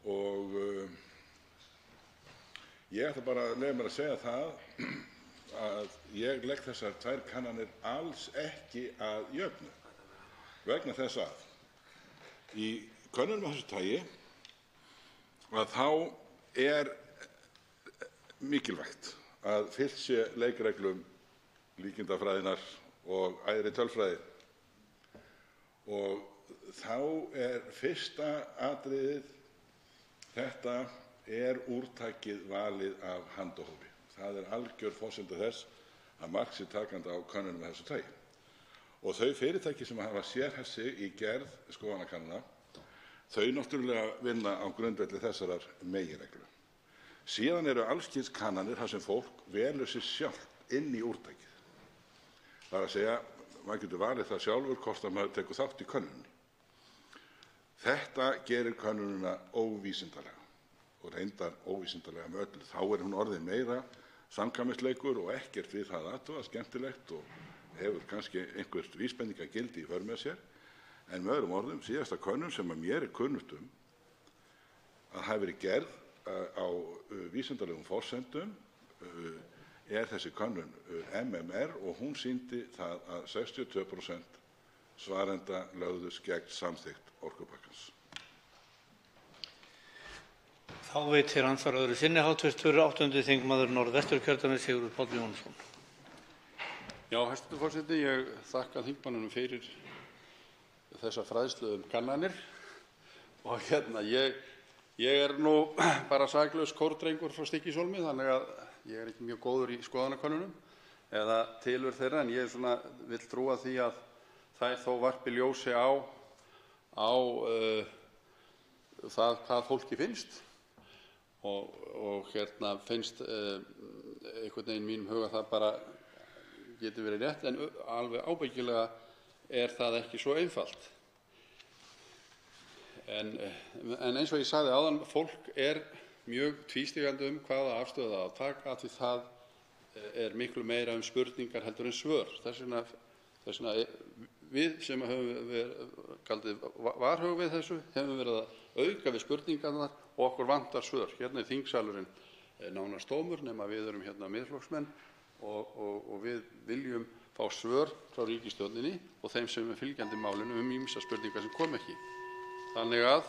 Og ég ætla bara að leyfa mér að segja það að ég legg þessar tvær kannanir alls ekki að jöfnu vegna þess að í könnunum af þessu tagi að þá er mikilvægt að fylgt sé leikreglum líkindafræðinnar og æðri tölfræði. Og þá er fyrsta atriðið þetta er úrtakið valið af handahófi. Það er algjör forsenda þess að mark sé takandi á könnunum af þessu tagi. Og þau fyrirtæki sem hafa sérhæft sig í gerð skoðanakannana, þau náttúrulega vinna á grundvelli þessarar meginreglu. Síðan eru alls kyns kannanir þar sem fólk velur sig sjálft inn í úrtakið. Það er að segja, maður getur valið það sjálfur hvort að maður tekur þátt í könnunni. Þetta gerir könnunina óvísindalega og reyndar óvísindalega með öllu. Þá er hún orðin meira samkvæmisleikur og ekkert við það athuga, skemmtilegt og hefur kannski einhvert vísbendingagildi í för með sér. En með öðrum orðum, síðasta könnun sem að mér er kunnugt að hafi verið gerð á vísindalegum forsendum er þessi könnun MMR og hún sýndi það að 62% svarenda lögðust gegn samþykkt orkupakkans. Þá veitir andsvar öðru sinni hv. 8. þingmaður Norðvesturkjördæmis Sigurður Páll Jónsson. Já, hæstv. Forseti, ég þakka þingmanninum fyrir þessa fræðslu kannanir og ég er nú bara saklaus kórdrengur frá Stykkishólmi, þannig að ég er ekki mjög góður í skoðanakönnunum eða tilurð þeirra, en ég vill trúa því að þær þó varpi ljósi á það hvað fólki finnst og finnst einhvern veginn mínum huga það bara geti verið rétt, en alveg ábyggilega er það ekki svo einfalt. En eins og ég sagði áðan, fólk er mjög tvístígandi hvaða afstöðu það á að taka, því það er miklu meira spurningar heldur en svör. Þess vegna við sem höfum verið varhug við þessu, hefum verið að auka við spurningarnar og okkur vantar svör. Hérna er þingsalurinn nánast tómur nema við erum hérna Miðflokksmenn og við viljum fá svör frá ríkisstjórninni og þeim sem er fylgjandi málinu ýmsar spurningar sem kom ekki. Þannig að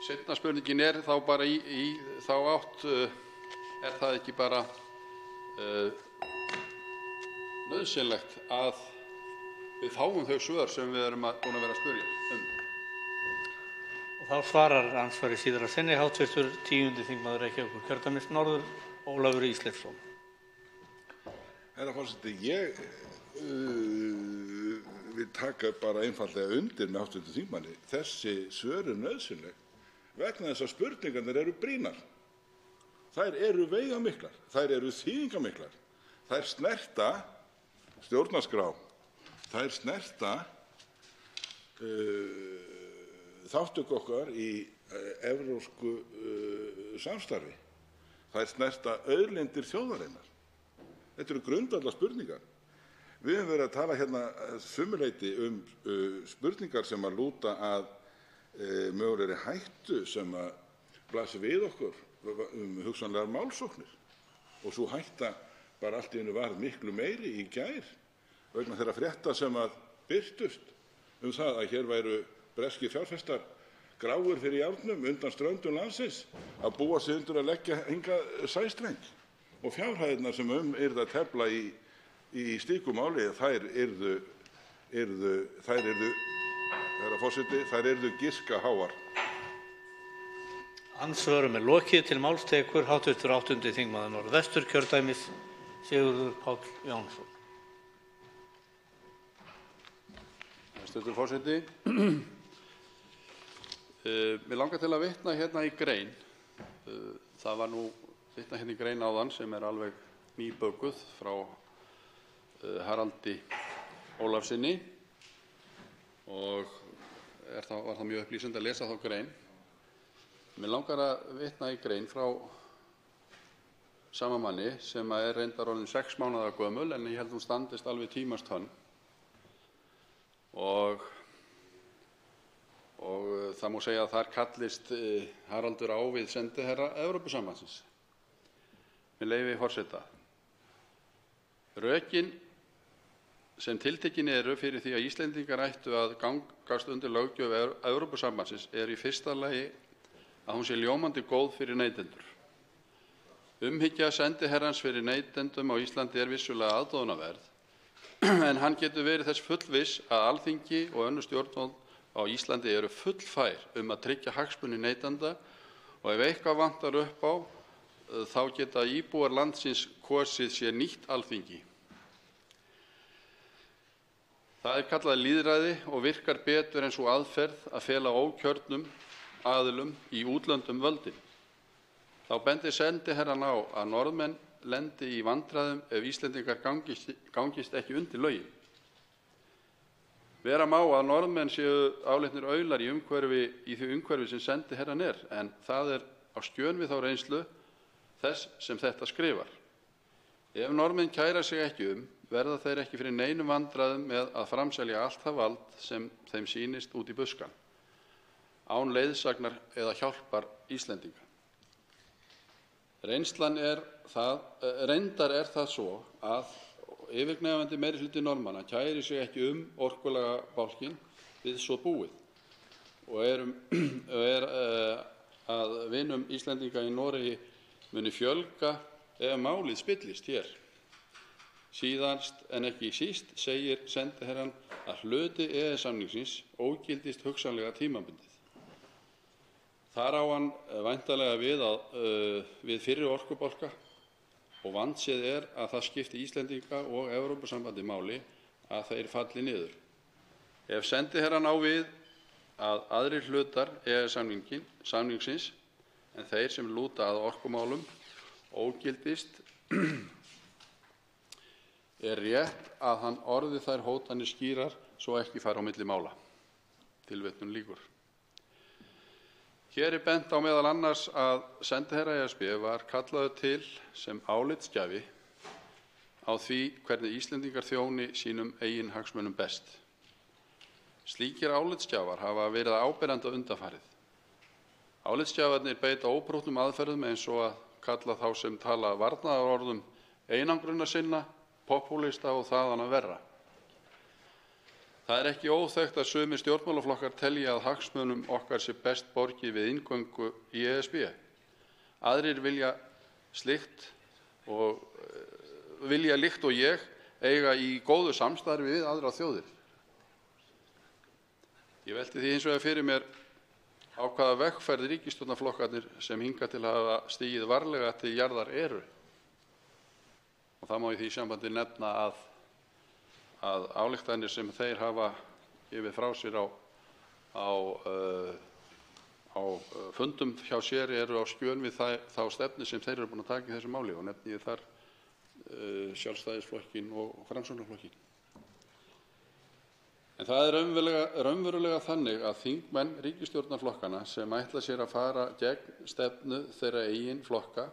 seinna spurningin er þá bara í þá átt, er það ekki bara nauðsynlegt að við fáum þau svör sem við erum búin að vera að spyrja Og þá svarar andsvari síðar að sinni hv. 10. þingmaður Reykjavíkurkjördæmis norður, Ólafur Ísleifsson. Herra forseti, ég vil taka bara einfaldlega undir með hv. þingmanni. Þessi svör er nauðsynleg vegna þess að spurningarnar eru brýnar. Þær eru veigamiklar, þær eru þýðingamiklar, þær snerta stjórnarskrá, þær snerta þátttöku okkar í evrópsku samstarfi, þær snerta auðlindir þjóðarinnar. Þetta eru grundvallar spurningar. Við höfum verið að tala hérna sömuleyti spurningar sem að lúta að mögulegri hættu sem að blasir við okkur hugsanlegar málsóknir og sú hætta bara allt í einu varð miklu meiri í gær vegna þeirra frétta sem að birtust það að hér væru breskir fjárfestar gráir fyrir járnum undan ströndum landsins að búa sig undir að leggja hingað sæstreng og fjárhæðirnar sem yrðu að tefla í slíku máli þær yrðu herra forseti, þær yrðu giska háar. Andsvörum er lokið. Til máls tekur hv. 8. þingmaður Norðvesturkjördæmis, Sigurður Páll Jónsson. Hæstv. forseti. Mig langar til að vitna hérna í grein. Það var nú vitna hérna í grein áðan sem er alveg nýbökuð frá Haraldi Ólafssyni og var það mjög upplýsandi að lesa þá grein. Mig langar að vitna í grein frá sama manni sem er reyndar orðin 6 mánaða gömul en ég held hún standist alveg tímans tönn og það má segja að þar kallist Haraldur á við sendiherra Evrópusambandsins. Með leyfi forseta. Rökin sem tiltekin eru fyrir því að Íslendingar ættu að gangast undir löggjöf Evrópusambandsins í fyrsta lagi að hún sé ljómandi góð fyrir neytendur. Umhyggja sendiherrans fyrir neytendum á Íslandi vissulega aðdáunarverð en hann getur verið þess fullviss að Alþingi og önnur stjórnvöld á Íslandi eru fullfær að tryggja hagsmuni neytenda og ef eitthvað vantar upp á þá geta íbúar landsins kosið sér nýtt Alþingi. Það kallað lýðræði og virkar betur en sú aðferð að fela ókjörnum aðilum í útlöndum völdin. Þá bendir sendiherrann á að Norðmenn lendi í vandræðum ef Íslendingar gangist ekki undir lögin. Vera má að Norðmenn séu álitnir aular í því umhverfi sem sendiherrann en það á skjön við þá reynslu þess sem þetta skrifar. Ef Norðmenn kæra sig ekki verða þeir ekki fyrir neinum vandræðum með að framselja allt það vald sem þeim sýnist út í buskann, án leiðsagnar eða hjálpar Íslendinga. Reyndar er það svo að yfirgnæfandi meirihluti Norðmanna kærir sig ekki orkulagabálkinn við svo búið og að vinum Íslendinga í Noregi muni fjölga ef málið spillist hér. Síðast en ekki síst segir sendiherrann að hluti EES-samningsins ógildist hugsanlega tímabundið. Þar á hann væntanlega við fyrri orkubálka og vandséð að það skipti Íslendinga og Evrópusambandi máli að þeir falli niður. Ef sendiherrann á við að aðrir hlutar EES-samningsins en þeir sem lúta að orkumálum ógildist rétt að hann orði þær hótanir skýrar svo ekki fari á milli mála. Tilvitnun lýkur. Hér bent á meðal annars að sendiherra ESB var kallaður til sem álitsgjafi á því hvernig Íslendingar þjóni sínum eigin hagsmunum best. Slíkir álitsgjafar hafa verið áberandi undanfarið. Álitsgjafarnir beita óbrotnum aðferðum eins og að kalla þá sem tala varnaðarorðum einangrunarsinna, popúlista og þaðan að verra. Það ekki óþekkt að sumir stjórnmálaflokkar telja að hagsmunum okkar sé best borgið við inngöngu í ESB. Aðrir vilja líkt og ég eiga í góðu samstarfi við aðrar þjóðir. Ég velti því hins vegar fyrir mér á hvaða vegferð ríkisstjórnarflokkarnir sem hingað til hafa stigið varlega til jarðar eru. Og það má í því sambandi nefna að ályktanir sem þeir hafa gefið frá sér á fundum hjá sér eru á skjön við þá stefnu sem þeir eru búin að taka í þessu máli og nefni ég þar Sjálfstæðisflokkinn og Framsóknarflokkinn. En það raunverulega þannig að þingmenn ríkisstjórnarflokkanna sem ætla sér að fara gegn stefnu þeirra eigin flokka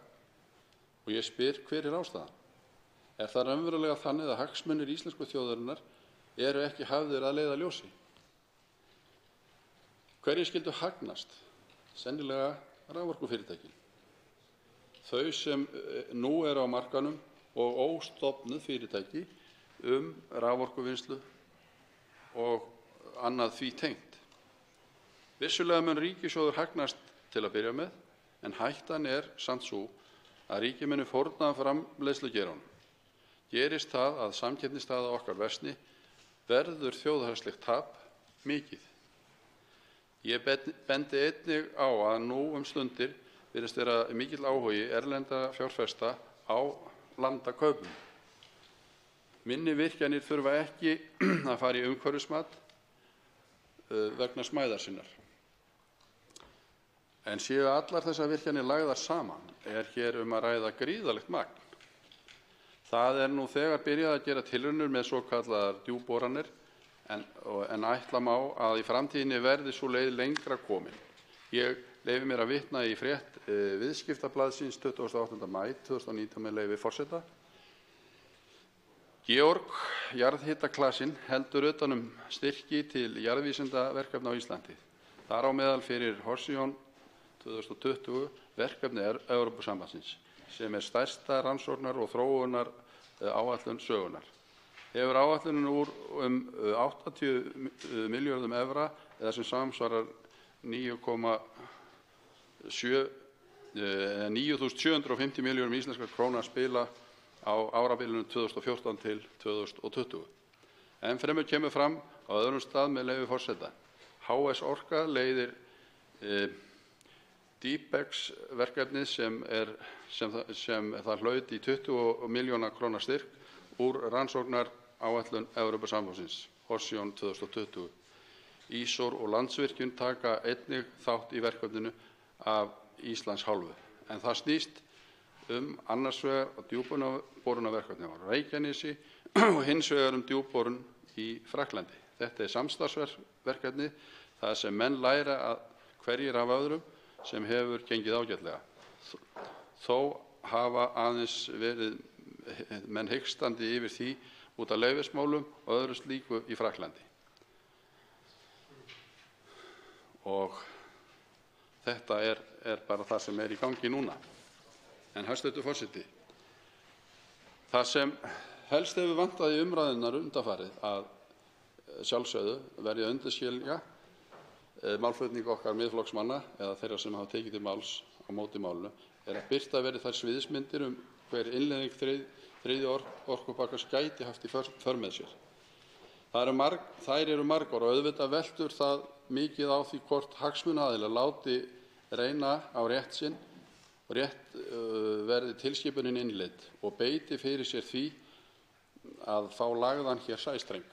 og ég spyr hver ástæðan? Það raunverulega þannig að hagsmunir íslensku þjóðarinnar eru ekki hafðir að leiðarljósi? Hverjir skyldu hagnast? Sennilega raforkufyrirtækin. Þau sem nú eru á markaðnum og óstofnuð fyrirtæki raforkuvinnslu og annað því tengt. Vissulega mun ríkissjóður hagnast til að byrja með, en hættan samt sú að ríkið muni fórna framleiðslugeiranum. Gerist það að samkeppnisstaða okkar versni verður þjóðhagslegt tap mikið. Ég bendi einnig á að nú stundir virðist vera mikill áhugi erlendra fjárfesta á landakaupum. Minni virkjanir þurfa ekki að fara í umhverfismat vegna smæðar sinnar. En séu allar þessar virkjanir lagðar saman hér að ræða gríðarlegt magn. Það nú þegar byrjað að gera tilraunir með svokallaðar djúpboranir en ætla má að í framtíðinni verði sú leið lengra komin. Ég leyfi mér að vitna í frétt Viðskiptablaðsins 28. maí 2019 með leyfi forseta. Georg jarðhitaklasinn heldur utan styrki til jarðvísindaverkefna á Íslandi. Þar á meðal fyrir Horizon 2020 verkefni Evrópusambandsins sem stærsta rannsóknar- og þróunar áætlun sögunnar. Hefur áætlunin úr 80 milljörðum evra eða sem samsvarar 9.750 milljörðum íslenskra króna að spila á árabilinu 2014 til 2020. Enn fremur kemur fram á öðrum stað með leyfi forseta. HS Orka leiðir Deepex verkefnið sem það hlaut í 20 milljóna króna styrk úr rannsóknaráætlun Evrópusambandsins Horizon 2020. Ísor og Landsvirkjun taka einnig þátt í verkefninu af Íslands hálfu, en það snýst annars vegar djúpborunarverkefni á Reykjanesi og hins vegar djúpborun í Frakklandi. Þetta samstarfsverkefni þar sem menn læra hverjir af öðrum sem hefur gengið ágætlega. Þó hafa aðeins verið menn hikstandi yfir því út af leyfismálum og öðru slíku í Frakklandi. Og þetta bara það sem í gangi núna. En hæstv. Forseti, það sem helst hefur vantað í umræðurnar undanfarið að sjálfsögðu verði að undanskilja málflutning okkar miðflokksmanna eða þeirra sem hafa tekið til máls á móti málinu að birta verið þær sviðsmyndir hver innleiðing þriðja orkupakkans gæti haft í för með sér. Þær eru margar og auðvitað veltur það mikið á því hvort hagsmunaaðilar láti reyna á rétt sinn og rétt verði tilskipunin innleidd og beiti fyrir sér því að fá lagðan hér sæstreng.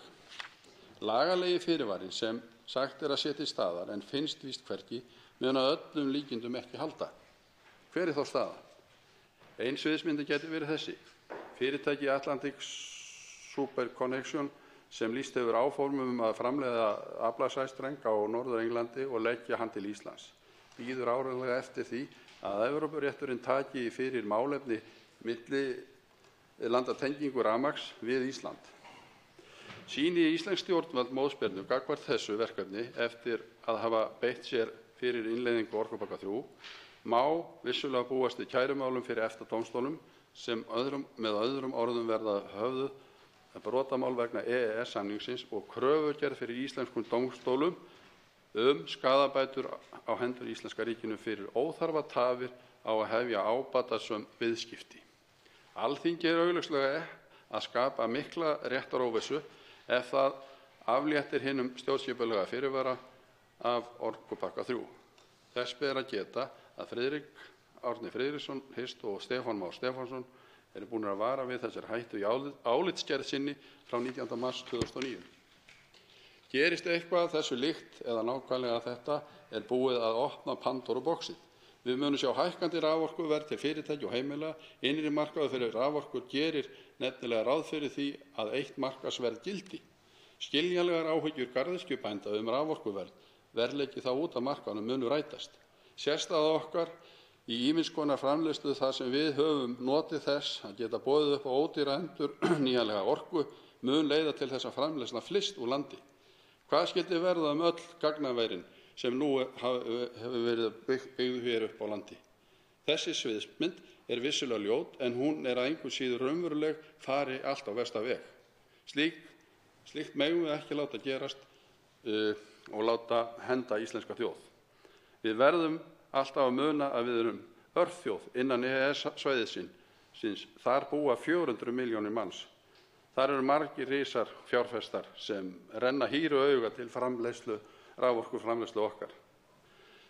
Lagalegi fyrirvari sem sagt að sé til staðar en finnst víst hvergi mun að öllum líkindum ekki halda. Hver þá staðan? Ein sviðsmyndin gæti verið þessi. Fyrirtæki Atlantic Superconnection sem lýst hefur áformum að framleiða aflasæstreng á Norður-Englandi og leggja hann til Íslands. Bíður áreiðanlega eftir því að Evrópurétturinn taki fyrir málefni millilandatengingu rafmagns við Ísland. Sýni íslensk stjórnvöld mótspyrnu gagnvart þessu verkefni eftir að hafa beitt sér fyrir innleiðingu orkupakka 3 má vissulega búast við kærumálum fyrir EFTA-dómstólnum sem með öðrum orðum verða höfðuð brotamál vegna EES-samningsins og kröfugerð fyrir íslenskum dómstólum skaðabætur á hendur íslenska ríkinu fyrir óþarfa tafir á að hefja ábatasöm viðskipti. Alþingi augljóslega að skapa mikla réttaróvissu ef það afléttir hinum stjórnskipulega fyrirvara af orkupakka 3. Þess ber að geta að Friðrik Árni Friðriksson, Hist og Stefán Már Stefánsson eru búnir að vara við þessari hættu í álitsgerð sinni frá 19. mars 2009. Gerist eitthvað þessu líkt eða nákvæmlega þetta búið að opna Pandóruboxið. Við munum sjá hækkandi raforkuverð til fyrirtækja og heimila. Innri markaður fyrir raforku gerir nefnilega ráð fyrir því að eitt markaðsverð gildi. Skiljanlegar áhyggjur garðyrkjubænda raforkuverð verðleiki þá út af markaðnum munu rætast. Sérstaða okkar í ýmiss konar framleiðslu þar sem við höfum notið þess að geta boðið upp á ódýra endurnýjanlega orku mun leiða til þess að framleiðslan flyst úr landi. Hvað skyldi verða öll gagnaverin sem nú hefur verið byggð hér upp á landi? Þessi sviðsmynd vissulega ljót en hún að engu síður raunveruleg fari allt á versta veg. Slíkt megum við ekki láta gerast og láta henda íslenska þjóð. Við verðum alltaf að muna að við erum örþjóð innan EES-svæðisins. Þar búa 400 milljónir manns. Þar eru margir risar fjárfestar sem renna hýru auga til framleiðslu raforkuframleiðslu okkar.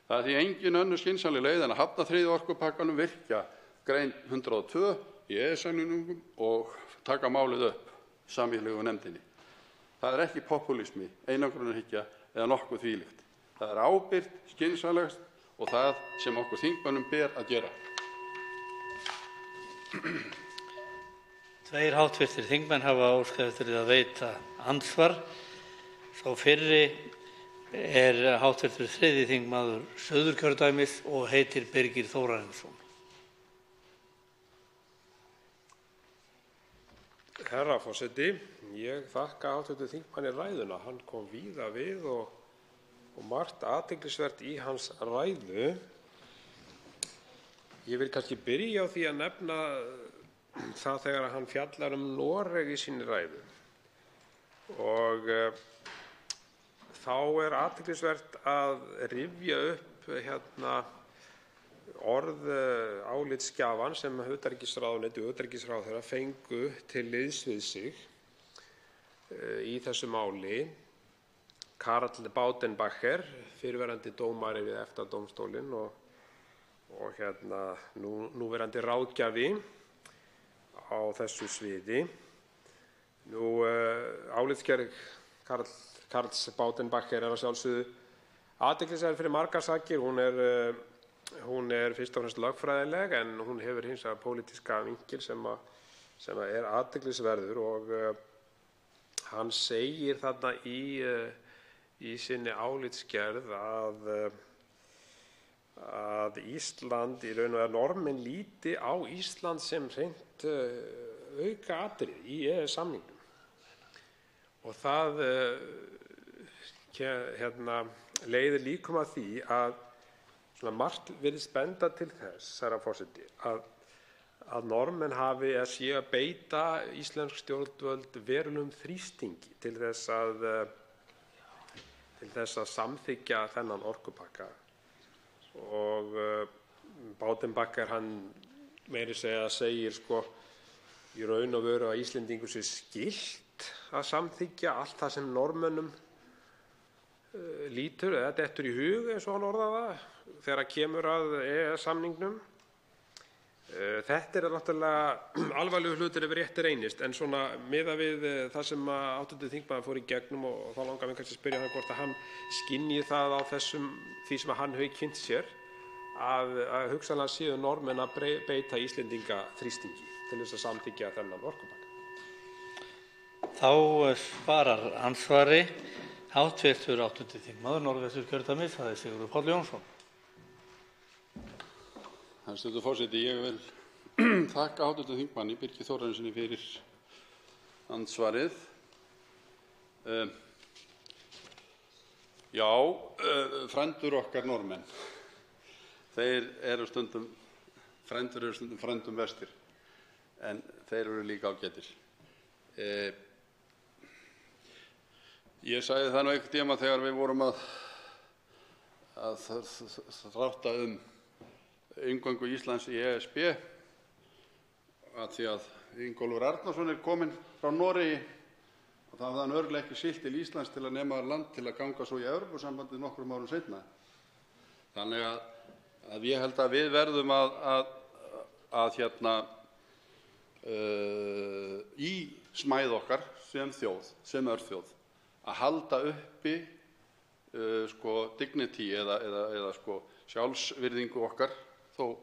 Það er því engin önnur skynsamleg leið en að hafna 3. orkupakkanum, virkja grein 102 í EES-samningnum og taka málið upp sameiginlegu nefndinni. Það er ekki popúlismi, einangrunarhyggja eða nokkuð þvílíkt. Það er ábyrgt, skynsamlegast og það sem okkur þingmönnum ber að gera. Tveir hv. þingmenn hafa óskað eftir að veita andsvar. Sá fyrri er hv. 3. þingmaður Suðurkjördæmis og heitir Birgir Þórarinsson. Herra forseti, ég þakka hv. þingmanni ræðuna. Hann kom víða við og margt athyglisvert í hans ræðu. Ég vil kannski byrja á því að nefna það þegar hann fjallar Noreg í sinni ræðu. Og þá er athyglisvert að rifja upp orð álitsgjafans sem utanríkisráðuneyti og utanríkisráðherra fengu til liðs við sig í þessu máli. Karl Baudenbacher, fyrrverandi dómari við EFTA-dómstólinn og núverandi ráðgjafi á þessu sviði. Álitsgerð Karls Baudenbacher er að sjálfsögðu athyglisverð fyrir margar sakir. Hún er fyrst og fremst lögfræðileg en hún hefur hins vegar pólitíska vinkil sem er athyglisverður og hann segir þarna í sinni álitsgerð að Ísland, í raun og veru Norðmenn líti á Ísland sem hreint aukaatriði í EES-samningnum. Og það leiðir líkum að því að margt virðist benda til þess, herra forseti, að Norðmenn séu að beita íslensk stjórnvöld verulegum þrýstingi til þess að samþykkja þennan orkupakka. Og Baudenbacher hann meira að segja segir í raun og veru að Íslendingum sé skylt að samþykkja allt það sem Norðmönnum lítur eða dettur í hug, eins og hann orðar það, þegar kemur að EES-samningnum. Þetta er náttúrulega alvarlegur hlutur ef rétt reynist, en svona miðað við það sem hv. þingmaður fór í gegnum og þá langar mig kannski að spyrja hann hvort að hann skynji það á því sem hann hefur kynnt sér að hugsanlega séu Norðmenn að beita Íslendinga þrýstingi til þess að samþykkja þennan orkupakka. Þá svarar andsvari hv. 8. þingmaður Norðvesturkjördæmis, það er Sigurður Páll Jónsson. Hæstv. forseti, ég vil þakka hv. þingmanni Birgi Þórarinssyni fyrir andsvarið. Frændur okkar Norðmenn, þeir eru stundum frændum vestir, en þeir eru líka ágætir. Ég sagði það nú einhvern tíma þegar við vorum að þrátta inngöngu Íslands í ESB, að því að Ingólfur Arnarson er kominn frá Noregi og það hafði hann örugglega ekki siglt til Íslands til að nema land til að ganga svo í Evrópusambandið nokkrum árum seinna. Þannig að ég held að við verðum í smæð okkar sem þjóð, sem örþjóð, að halda uppi dignity eða sjálfsvirðingu okkar þó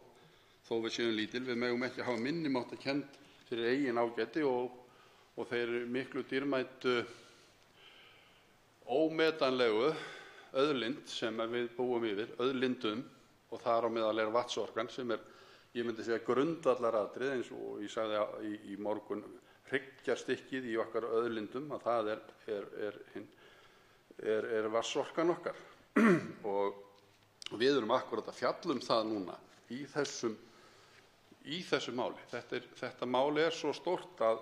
við séum lítil. Við megum ekki hafa minnimáttakennd fyrir eigin ágæti og þeir miklu dýrmætu ómetanlegu auðlind sem við búum yfir, auðlindum, og þar á meðal er vatnsorkan sem er, ég myndi segja, grundvallaratriði, eins og ég sagði í morgun, hryggjarstykkið í okkar auðlindum, að það er vatnsorkan okkar. Og við erum akkúrat að fjalla það núna í þessu máli. Þetta máli er svo stórt að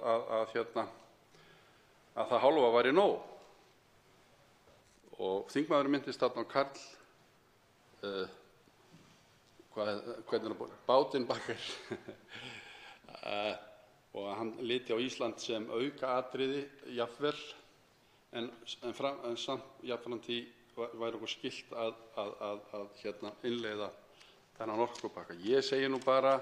það hálfa væri nóg. Og þingmaðurinn minntist þarna á Karl Baudenbacher og að hann liti á Ísland sem aukaatriði jafnvel, en samt jafnframt væri okkur skylt að innleiða þennan orkupakka. Ég segi nú bara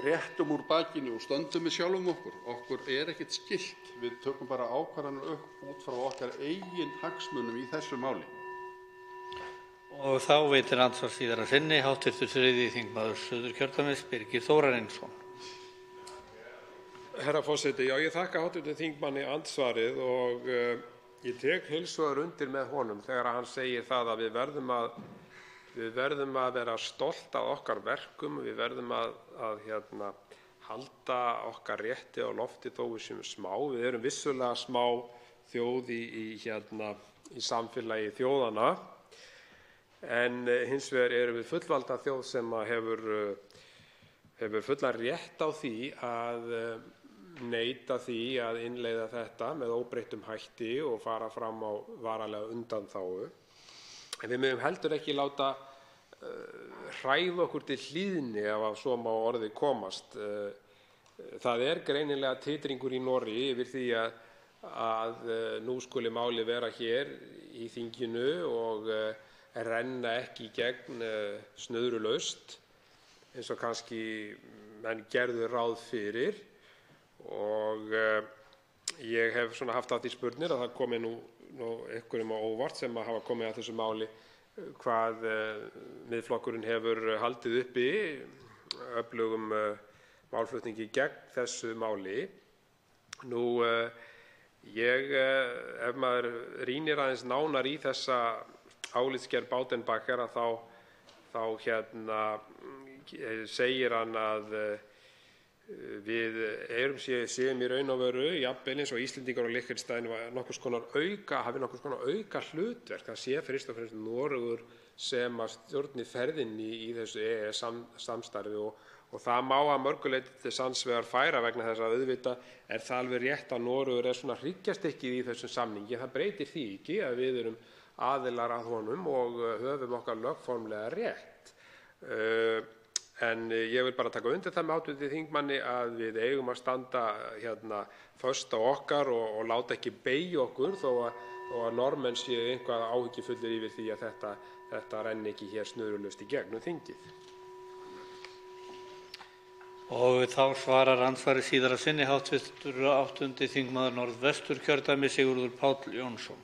réttum úr bakinu og stöndum með sjálfum okkur. Okkur er ekkert skylt. Við tökum bara ákvarðanir út frá okkar eigin hagsmunum í þessu máli. Og þá veitir andsvar síðara sinni hv. 3. þingmaður Suðurkjördæmis, Birgir Þórarinsson. Herra forseti, já, ég þakka hv. þingmanni andsvarið og ég tek heils hugar undir með honum þegar hann segir það að við verðum að vera stolt af okkar verkum, við verðum að halda okkar rétti á lofti þó við séum smá. Við erum vissulega smá þjóð í samfélagi þjóðanna, en hins vegar erum við fullvalda þjóð sem hefur fullan rétt á því að neita því að innleiða þetta með óbreyttum hætti og fara fram á varanlega undanþágu. En við megum heldur ekki láta hræða okkur til hlýðni ef svo má orði komast. Það er greinilega titringur í Noregi yfir því að nú skuli máli vera hér í þinginu og renna ekki í gegn snurðulaust eins og kannski menn gerðu ráð fyrir. Og ég hef haft af því spurnir að það komi nú einhverjum á óvart sem hafa komið að þessu máli hvað Miðflokkurinn hefur haldið uppi öflugum málflutningi gegn þessu máli. Nú, ef maður rýnir aðeins nánar í þessa álitsgerð Baudenbacher þá segir hann að við séum í raun og veru jafnvel eins og Íslendingar og Liechtenstein hafi nokkurs konar auka hlutverk. Það sé fyrst og fremst Noregur sem að stjórni ferðinni í þessu EES-samstarfi og það má að mörgu leyti til sanns vegar færa vegna þess að auðvitað er það alveg rétt að Noregur svona hryggjarstykkið í þessum samningi. Það breytir því ekki að við erum aðilar að honum og höfum okkar lögformlega rétt. En ég vil bara taka undir það með hv. þingmanni að við eigum að standa föst á okkar og láta ekki beygja okkur þó að Norðmenn séu eitthvað áhyggjufullir yfir því að þetta renni ekki hér snurðulaust í gegnum þingið. Og þá svarar andsvari síðara sinni hv. 8. þingmaður Norðvesturkjördæmis, Sigurður Páll Jónsson.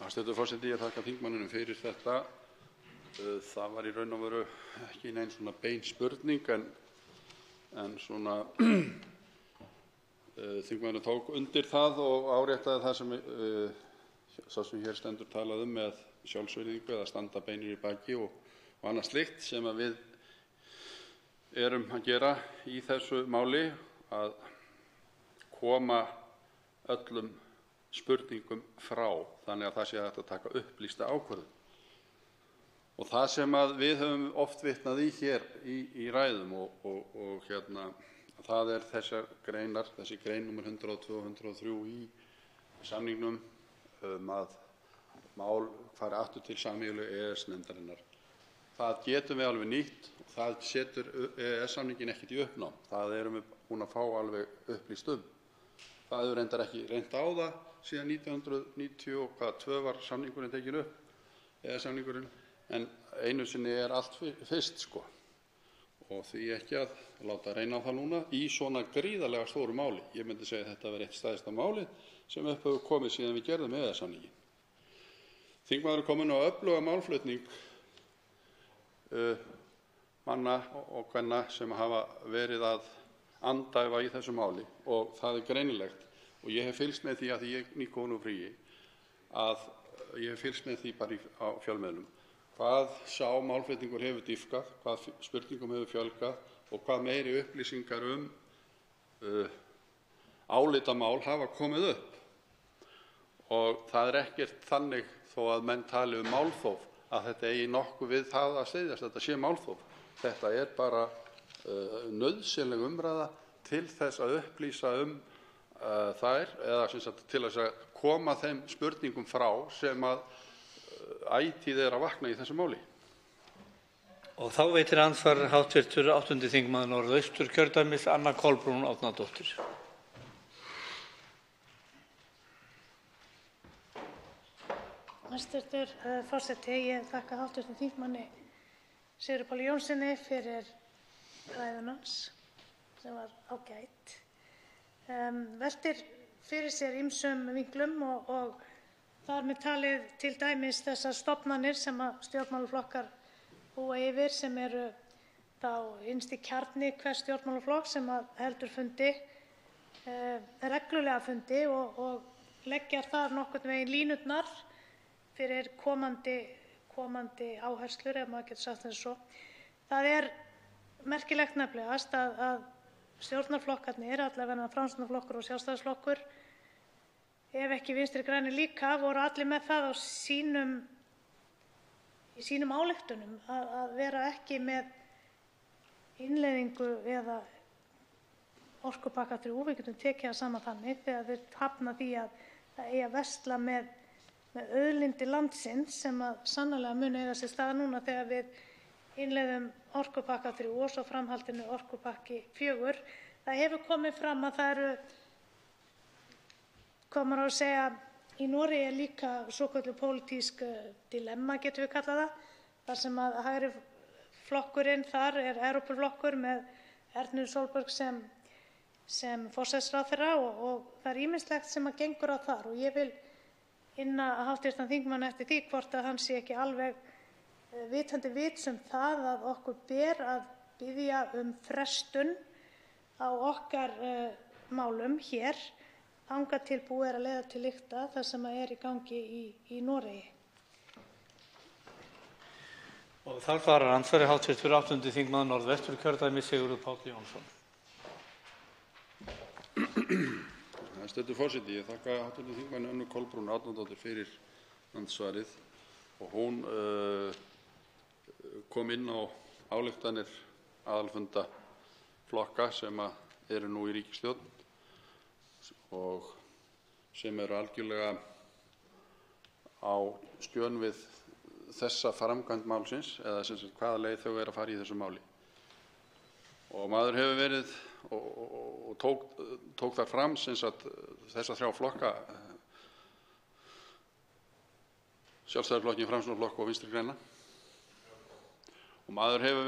Hæstv. forseti, ég þakka þingmanninum fyrir þetta. Það var í raun og veru ekki nein svona bein spurning en svona þingmaðurinn tók undir það og áréttaði það sem sá sem hér stendur talaði með sjálfsvirðingu eða standa beinir í baki og annað slíkt sem að við erum að gera í þessu máli, að koma öllum spurningum frá þannig að það sé hægt að taka upplýsta ákvörðun. Og það sem að við höfum oft vitnað í hér í ræðum og það er þessar greinar, þessi grein nr. 102 og 103 í samningnum að mál fari aftur til sameiginlegu EES-nefndarinnar. Það getum við alveg nýtt og það setur EES-samninginn ekkert í uppnám. Það erum við búin að fá alveg upplýst um. Það hefur reyndar ekki reynt á það síðan 1992 var samningurinn tekinn upp, EES-samningurinn. En einu sinni er allt fyrst og því ekki að láta reyna á það núna í svona gríðarlega stóru máli. Ég myndi segja að þetta verði eitt stærsta málið sem upp hefur komið síðan við gerðum EES-samninginn. Þingmaður er kominn á öfluga málflutning manna og kvenna sem hafa verið að andæfa í þessu máli og það er greinilegt og ég hef fylgst með því að því ég nýkomin úr fríi að ég hef fylgst með því bara á fjölmiðlum hvað sá málflutningur hefur dýpkað, hvað spurningum hefur fjölgað og hvað meiri upplýsingar álitamál hafa komið upp. Og það er ekkert þannig þó að menn tali málþóf að þetta eigi nokkuð við það að styðjast, þetta sé málþóf. Þetta er bara nauðsynleg umræða til þess að upplýsa þær eða til þess að koma þeim spurningum frá sem að ætíð er að vakna í þessu máli. Og þá veitir andsvar hv. 8. þingmaður Norðausturkjördæmis, Anna Kolbrún Árnadóttir. Hæstv. forseti. Ég þakka hv. þingmanni Sigurði Páli Jónssyni fyrir ræðuna hans sem var ágæt. Veltir fyrir sér ýmsum vinklum og þar með talið til dæmis þessar stofnanir sem stjórnmálaflokkar búa yfir, sem eru þá innsti kjarni hvers stjórnmálaflokks sem heldur fundi, reglulega fundi og leggja þar nokkurn veginn línurnar fyrir komandi áherslur, ef maður getur sagt það svo. Það er merkilegt nefnilegast að stjórnarflokkarnir, allavega Framsóknarflokkur og Sjálfstæðisflokkur, ef ekki Vinstri grænir líka, voru allir með það í sínum ályktunum að vera ekki með innleiðingu eða orkupakka 3. Við getum tekið það saman þannig, þegar þeir hafna því að það eigi að versla með auðlindir landsins, sem sannarlega mun eiga sér stað núna þegar við innleiðum orkupakka 3 og svo framhaldinu orkupakki 4. Það hefur komið fram að það eru, hvað maður á að segja, í Noregi er líka svokölluð pólitísk dilemma, getum við kallað það, þar sem að hægri flokkurinn þar er Evrópuflokkur með Ernu Solberg sem forsætisráðherra og það er ýmislegt sem gengur á þar, og ég vil inna hv. þingmann eftir því hvort að hann sé ekki alveg vitandi vits það að okkur ber að biðja frestun á okkar málum hér þangað til búið er að leiða til lykta það sem er í gangi í Noregi. Og þar svarar andsvari hv. 8. þingmaður Norðvesturkjördæmis Sigurður Páll Jónsson. Hæstv. forseti. Ég þakka hv. þingmanni Önnu Kolbrúnu Árnadóttur fyrir andsvarið og hún kom inn á ályktanir aðalfunda flokka sem eru nú í ríkisstjórn og sem eru algjörlega á skjön við þessa framkvæmd málsins, eða sem sagt hvaða leið þau eru að fara í þessu máli. Og maður hefur verið og tók þar fram sem sagt þessa 3 flokka, Sjálfstæðisflokkinn, Framsóknarflokk og Vinstri græna. Og maður hefur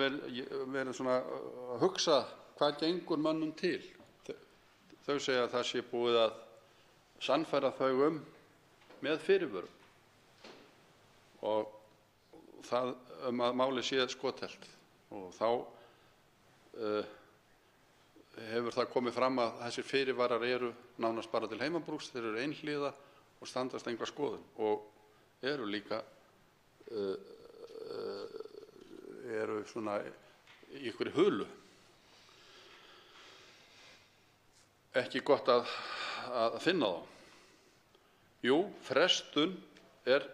verið svona að hugsa hvað gengur mönnum til. Þau segja að það sé búið að sannfæra þau með fyrirvörum og það að málið sé skothelt, og þá hefur það komið fram að þessir fyrirvarar eru nánast bara til heimabrúks, þeir eru einhliða og standast enga skoðun og eru líka eru svona í einhverri hulu. Ekki gott að finna þá. Jú, frestun er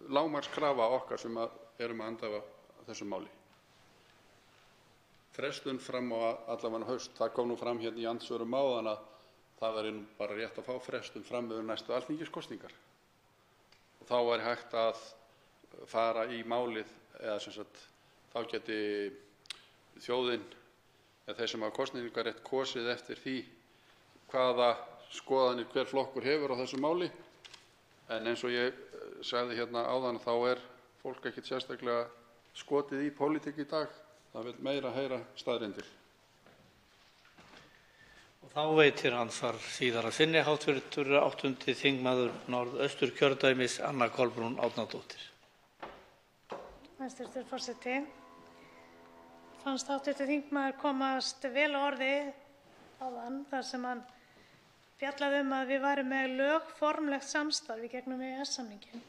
lágmarkskrafa okkar sem erum að andæfa þessu máli. Frestun fram á allavega haust. Það kom nú fram hérna í andsvörum áðan að það væri nú bara rétt að fá frestun fram yfir næstu alþingiskosningar. Og þá væri hægt að fara í málið, eða sem sagt þá geti þjóðin eða þeir sem hafa kosningarétt kosið eftir því hvaða skoðanir hver flokkur hefur á þessu máli. En eins og ég sagði hérna áðan þá er fólk ekkert sérstaklega skotið í pólitík í dag. Það vil meira heyra staðreyndir. Og þá veitir andsvar síðar að sinni hv. 8. þingmaður Norðausturkjördæmis Anna Kolbrún Árnadóttir. Hæstv. forseti. Fannst hv. þingmaður komast vel á orði áðan þar sem hann fjallaði að við værum með lögformlegt samstarf í gegnum EES-samninginn.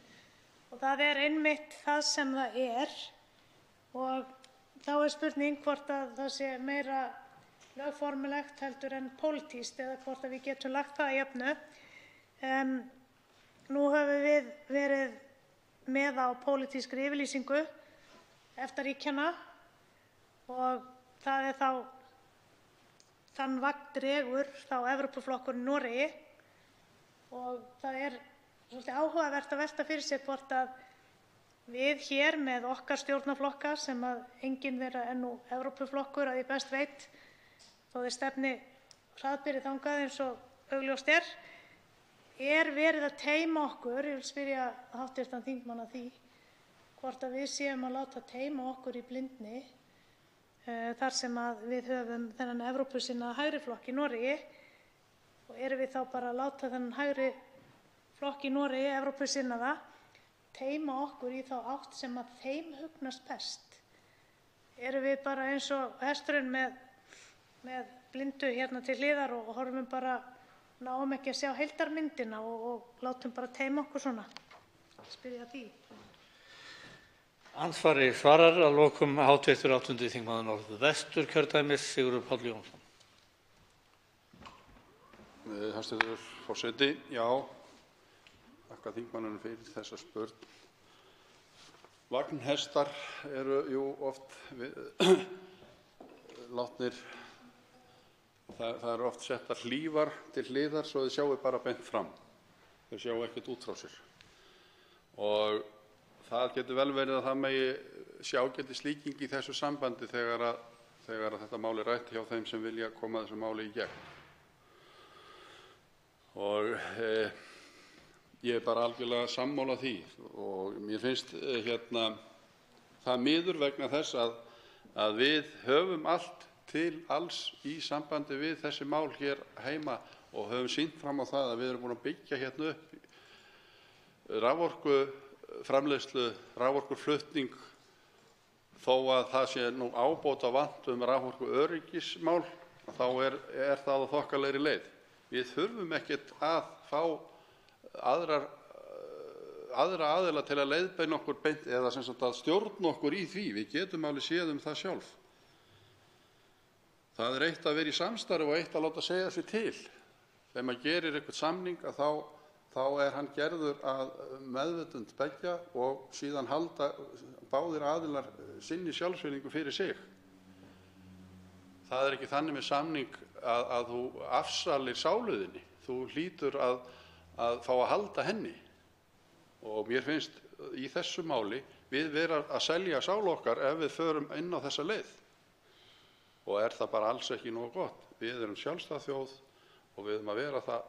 Og það er einmitt það sem það er, og þá er spurning hvort að það sé meira lögformlegt heldur en pólitískt, eða hvort að við getum lagt það að jöfnu. Nú höfum við verið með á pólitískri yfirlýsingu EFTA-ríkjanna og það er þá þann vagn dregur þá Evrópuflokkurinn Noregi, og það er svolítið áhugavert að velta fyrir sér hvort að við hér með okkar stjórnarflokka, sem að enginn þeirra er nú Evrópuflokkur að ég best veit, þó þeir stefni hraðbyri þangað eins og augljóst er, er verið að teyma okkur, ég vil spyrja hv. þingmann að því, hvort að við séum að láta teyma okkur í blindni þar sem að við höfum þennan Evrópusinnaða hægri flokk í Noregi, og erum við þá bara að láta þennan hægri flokk í Noregi, Evrópusinnaða, teyma okkur í þá átt sem að þeim hugnast best? Erum við bara eins og hesturinn með blindu hérna til hliðar og horfum bara, náum ekki að sjá heildarmyndina og látum bara teyma okkur svona? Spyrja því. Andsvari svarar að lokum hv. 8. þingmaður Norðvesturkjördæmis, Sigurður Páll Jónsson. Hæstv. forseti, já, þakka þingmanninum fyrir þessa spurn. Vagnhestar eru jú oft látnir, það eru oft settar hlífar til hliðar svo þið sjáu bara beint fram. Þau sjáu ekkert út frá sér. Og það getur vel verið að það megi sjá ágætis líking í þessu sambandi þegar þetta mál er rætt hjá þeim sem vilja koma þessu máli í gegn. Og ég er bara algjörlega sammála því, og mér finnst það miður vegna þess að við höfum allt til alls í sambandi við þessi mál hér heima og höfum sýnt fram á það að við erum búin að byggja hérna upp raforkuframleiðslu, raforkuflutning, þó að það sé nú ábótavant raforkuöryggismál, þá er það á þokkalegri leið. Við þurfum ekkert að fá aðra aðila til að leiðbeina okkur beint eða sem sagt að stjórna okkur í því. Við getum alveg séð það sjálf. Það er eitt að vera í samstarfi og eitt að láta segja sig til. Þegar maður gerir eitthvað samning þá er hann gerður að meðvitund beggja og síðan halda báðir aðilar sinni sjálfsvirðingu fyrir sig. Það er ekki þannig með samning að þú afsalir sáluðinni. Þú hlýtur að fá að halda henni. Og mér finnst í þessu máli við vera að selja sál okkar ef við förum inn á þessa leið. Og er það bara alls ekki nógu gott. Við erum sjálfstæð þjóð og við eigum að vera það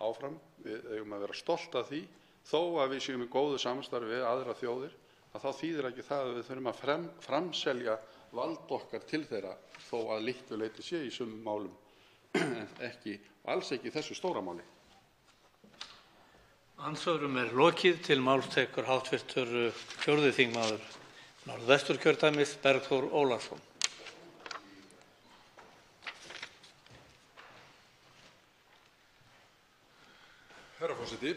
áfram. Við eigum að vera stolt af því, þó að við séum í góðu samstarfi við aðra þjóðir, að þá þýðir ekki það að við þurfum að framselja vald okkar til þeirra, þó að litlu leyti sé í sumum málum, en alls ekki í þessu stóra máli. Andsvörum er lokið. Til máls tekur hv. 4. þingmaður Norðvesturkjördæmis, Bergþór Ólason. Herra forseti,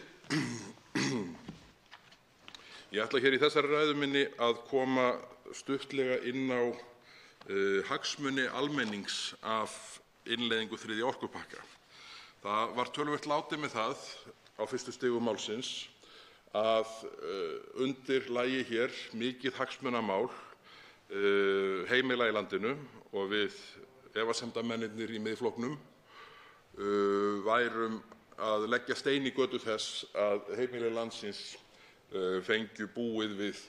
ég ætla hér í þessari ræðu minni að koma stuttlega inn á hagsmuni almennings af innleiðingu 3. orkupakka. Það var töluvert látið með það á fyrstu stigum málsins að undir lægi hér mikið hagsmunamál heimila í landinu og við efasemdamennirnir í Miðflokknum værum að leggja stein í götu þess að heimili landsins fengju búið við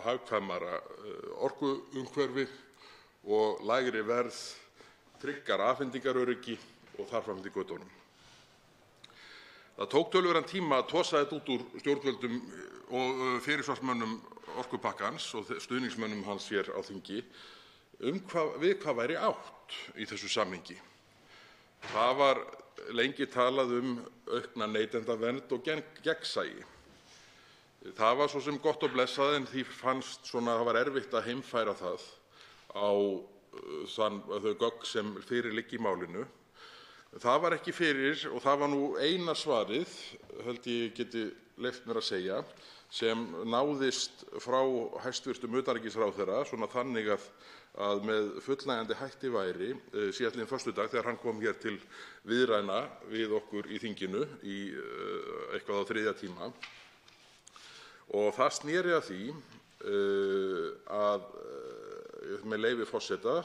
hagkvæmara orkuumhverfi og lægri verð, tryggara afhendingaröryggi og þar fram eftir götunum. Það tók töluverðan tíma að tosa þetta út úr stjórnvöldum og fyrirsvarsmönnum orkupakkans og stuðningsmönnum hans hér á þingi við hvað væri átt í þessu samhengi. Það var lengi talað aukna neytendavernd og gegnsæi. Það var svo sem gott og blessað, en því fannst það var erfitt að heimfæra það á þau gögn sem fyrir liggja í málinu. Það var ekki fyrir, og það var nú eina svarið, held ég geti leyft mér að segja, sem náðist frá hæstv. Utanríkisráðherra, þannig að með fullnægjandi hætti væri síðastliðinn föstudag þegar hann kom hér til viðræðna við okkur í þinginu í eitthvað á 3. tíma. Og það sneri að því með leyfi forseta,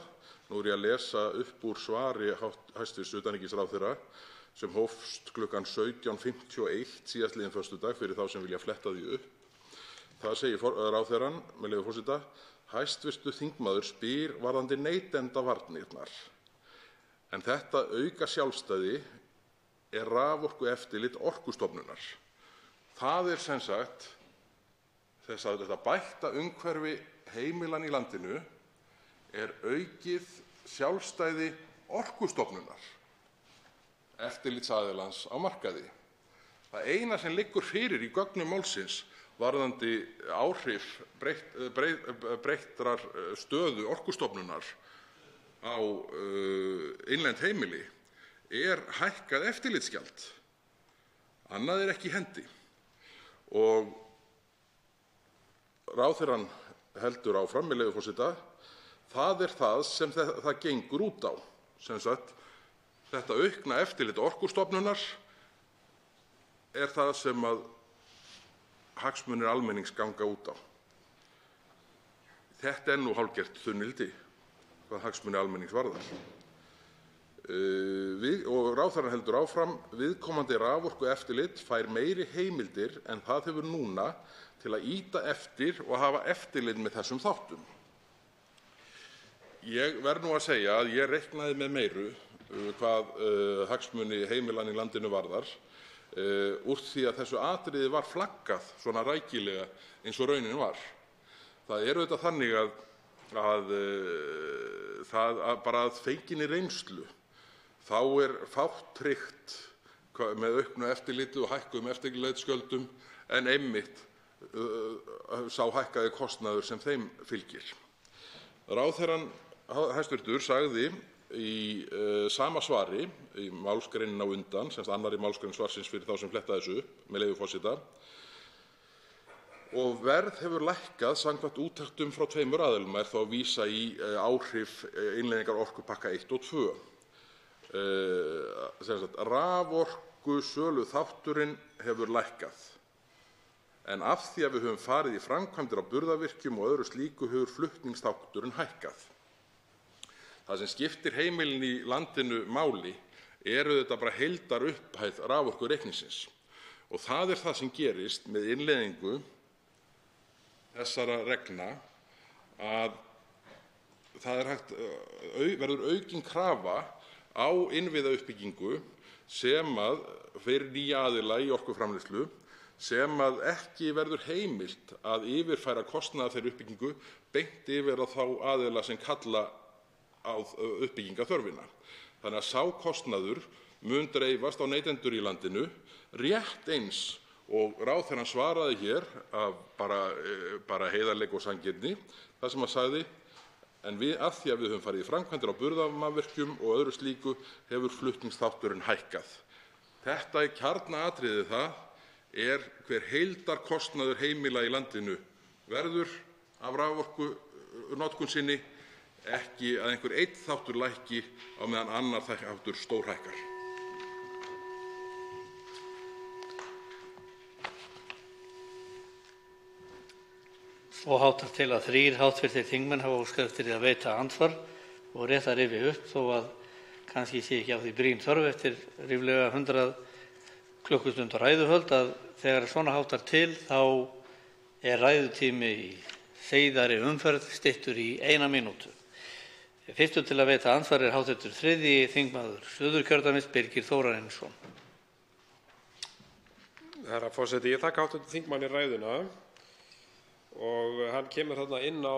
nú er ég að lesa upp úr svari hæstv. Utanríkisráðherra sem hófst klukkan 17:51 síðastliðinn föstudag fyrir þá sem vilja fletta því upp. Það segir ráðherrann, með leyfi forseta: Hæstv. þingmaður spyr varðandi neytendavarnirnar, en þetta auka sjálfstæði er raforkueftirlit Orkustofnunar. Það er sem sagt þetta bætta umhverfi heimilanna í landinu er aukið sjálfstæði Orkustofnunar, eftirlitsaðilans á markaði. Það eina sem liggur fyrir í gögnum málsins varðandi áhrif breyttrar stöðu Orkustofnunar á innlend heimili er hækkað eftirlitsgjald. Annað er ekki í hendi. Og ráðherrann heldur áfram, með leyfi forseta: það er það sem það gengur út á. Sem sagt, þetta aukna eftirlit Orkustofnunar er það sem að hagsmunir almennings ganga út á. Þetta er nú hálfgert þunnildi hvað hagsmuni almennings varðar. Og ráðherrann heldur áfram: viðkomandi raforkueftirlit fær meiri heimildir en það hefur núna til að ýta eftir og hafa eftirlit með þessum þáttum. Ég verð nú að segja að ég reiknaði með meiru hvað hagsmuni heimilanna í landinu varðar, úr því að þessu atriði var flaggað svona rækilega eins og raunin var. Það er auðvitað þannig að bara að fenginni reynslu þá er fátt tryggt með auknu eftirliti og hækkuðum eftirlitsgjöldum en einmitt sá hækkaði kostnaður sem þeim fylgir. Ráðherrann hæstvirtur sagði í sama svari, í málsgreinin á undan, sem sagt annarri málsgrein svarsins fyrir þá sem fletta þessu upp, með leyfi forseta: og verð hefur lækkað samkvæmt úttektum frá 2 aðilum, er þá að vísa í áhrif innleiðingar orkupakka 1 og 2. Sem sagt, raforkusöluþátturinn hefur lækkað, en af því að við höfum farið í framkvæmdir á burðarvirkjum og öðru slíku hefur flutningsþátturinn hækkað. Það sem skiptir heimilin í landinu máli er auðvitað bara heildarupphæð raforkureikningsins, og það er það sem gerist með innleiðingu þessara reglna, að það verður aukin krafa á innviðauppbyggingu sem að fyrir nýja aðila í orkuframleiðslu, sem að ekki verður heimilt að yfirfæra kostnað af þeirri uppbyggingu beint yfir á þá aðila sem kalla á uppbyggingarþörfina. Þannig að sá kostnaður mun dreifast á neytendur í landinu, rétt eins og ráðherrann svaraði hér af bara heiðarleik og sanngirni, þar sem hann sagði: en af því að við höfum farið í framkvæmdir á burðarvirkjum og öðru slíku hefur flutningsþátturinn hækkað. Þetta er kjarnaatriðið, það er hver heildarkostnaður heimila í landinu verður af raforkunotkun sinni, ekki að einhver einn þáttur lækki á meðan annar þáttur stórhækkar. Svo háttar til að 3 hv. þingmenn hafa óskað eftir að veita andsvar og rétt að rifja upp, þó að kannski sé ekki á því brýn þörf eftir ríflega 100 klukkustundar ræðuhöld, að þegar svona háttar til þá er ræðutími í seiðari umferð styttur í 1 mínútu. Fyrstur til að veita andsvar er hv. 3. þingmaður Suðurkjördæmis, Birgir Þórarinsson. Herra forseti, ég þakka hv. þingmanni ræðuna og hann kemur þarna inn á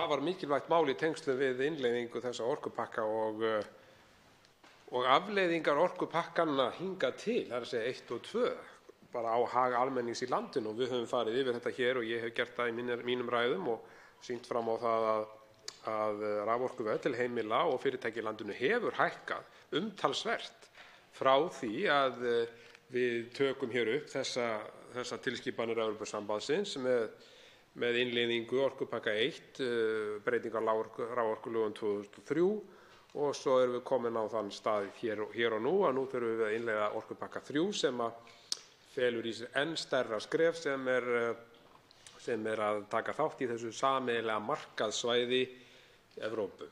afar mikilvægt mál í tengslum við innleiðingu þessa orkupakka og afleiðingar orkupakkanna hingað til, það er að segja 1 og 2, bara á hag almennings í landinu. Og við höfum farið yfir þetta hér og ég hef gert það í mínum ræðum og sýnt fram á það að raforkuverð til heimila og fyrirtækja í landinu hefur hækkað umtalsvert frá því að við tökum hér upp þessa tilskipanir Evrópusambandsins með innleiðingu orkupakka 1, breytingar á raforkulögum 2003, og svo erum við komin á þann stað hér og nú að nú þurfum við að innleiða orkupakka 3 sem að felur í sér enn stærra skref sem er að taka þátt í þessu sameiginlega markaðssvæði Evrópu.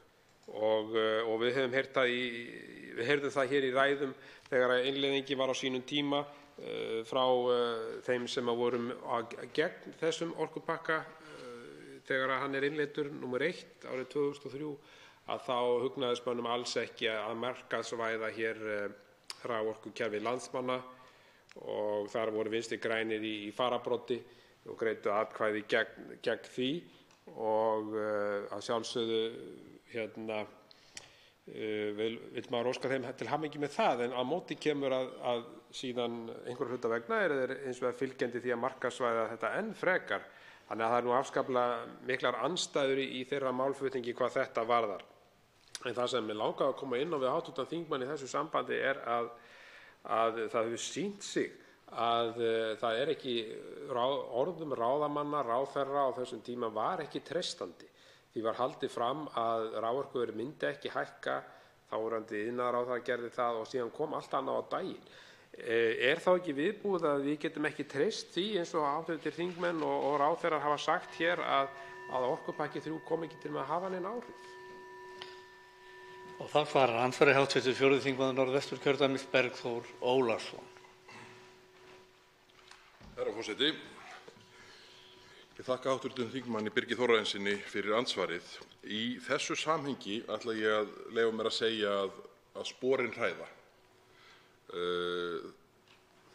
Og við höfum við heyrðum það hér í ræðum þegar innleiðingin var á sínum tíma frá þeim sem vorum gegn þessum orkupakka þegar hann er innleiddur númer 1 árið 2003, að þá hugnaðist mönnum alls ekki að markaðsvæða hér raforkukerfi landsmanna og þar voru Vinstri grænir í fararbroddi og greiddu atkvæði gegn því og að sjálfsögðu vill maður óska þeim til hamingju með það, en á móti kemur að síðan einhverra hluta vegna eru þeir hins vegar fylgjandi því að markaðsvæða þetta enn frekar. Þannig að það nú afskaplega miklar andstæður í þeirra málflutningi hvað þetta varðar. En það sem mig langaði að koma inn á við hv. þingmann í þessu sambandi er að það hefur sýnt sig að það er ekki orðum ráðamanna, ráðherra á þessum tíma var ekki treystandi. Því var haldið fram að raforkuverð myndi ekki hækka, þáverandi iðnaðarráðherra gerði það og síðan kom allt annað á daginn. Er þá ekki viðbúið að við getum ekki treyst því eins og hv. þingmenn og ráðherrar hafa sagt hér að orkupakki 3 kom ekki til með að hafa nein áhrif? Og þá svarar andsvari hv. 4. þingmaður Norðvesturkjördæmis Bergþór Ólason. Herra forseti. Ég þakka hv. þingmanni Birgi Þórarinssyni fyrir andsvarið. Í þessu samhengi ætla ég að leyfa mér að segja að sporin hræða.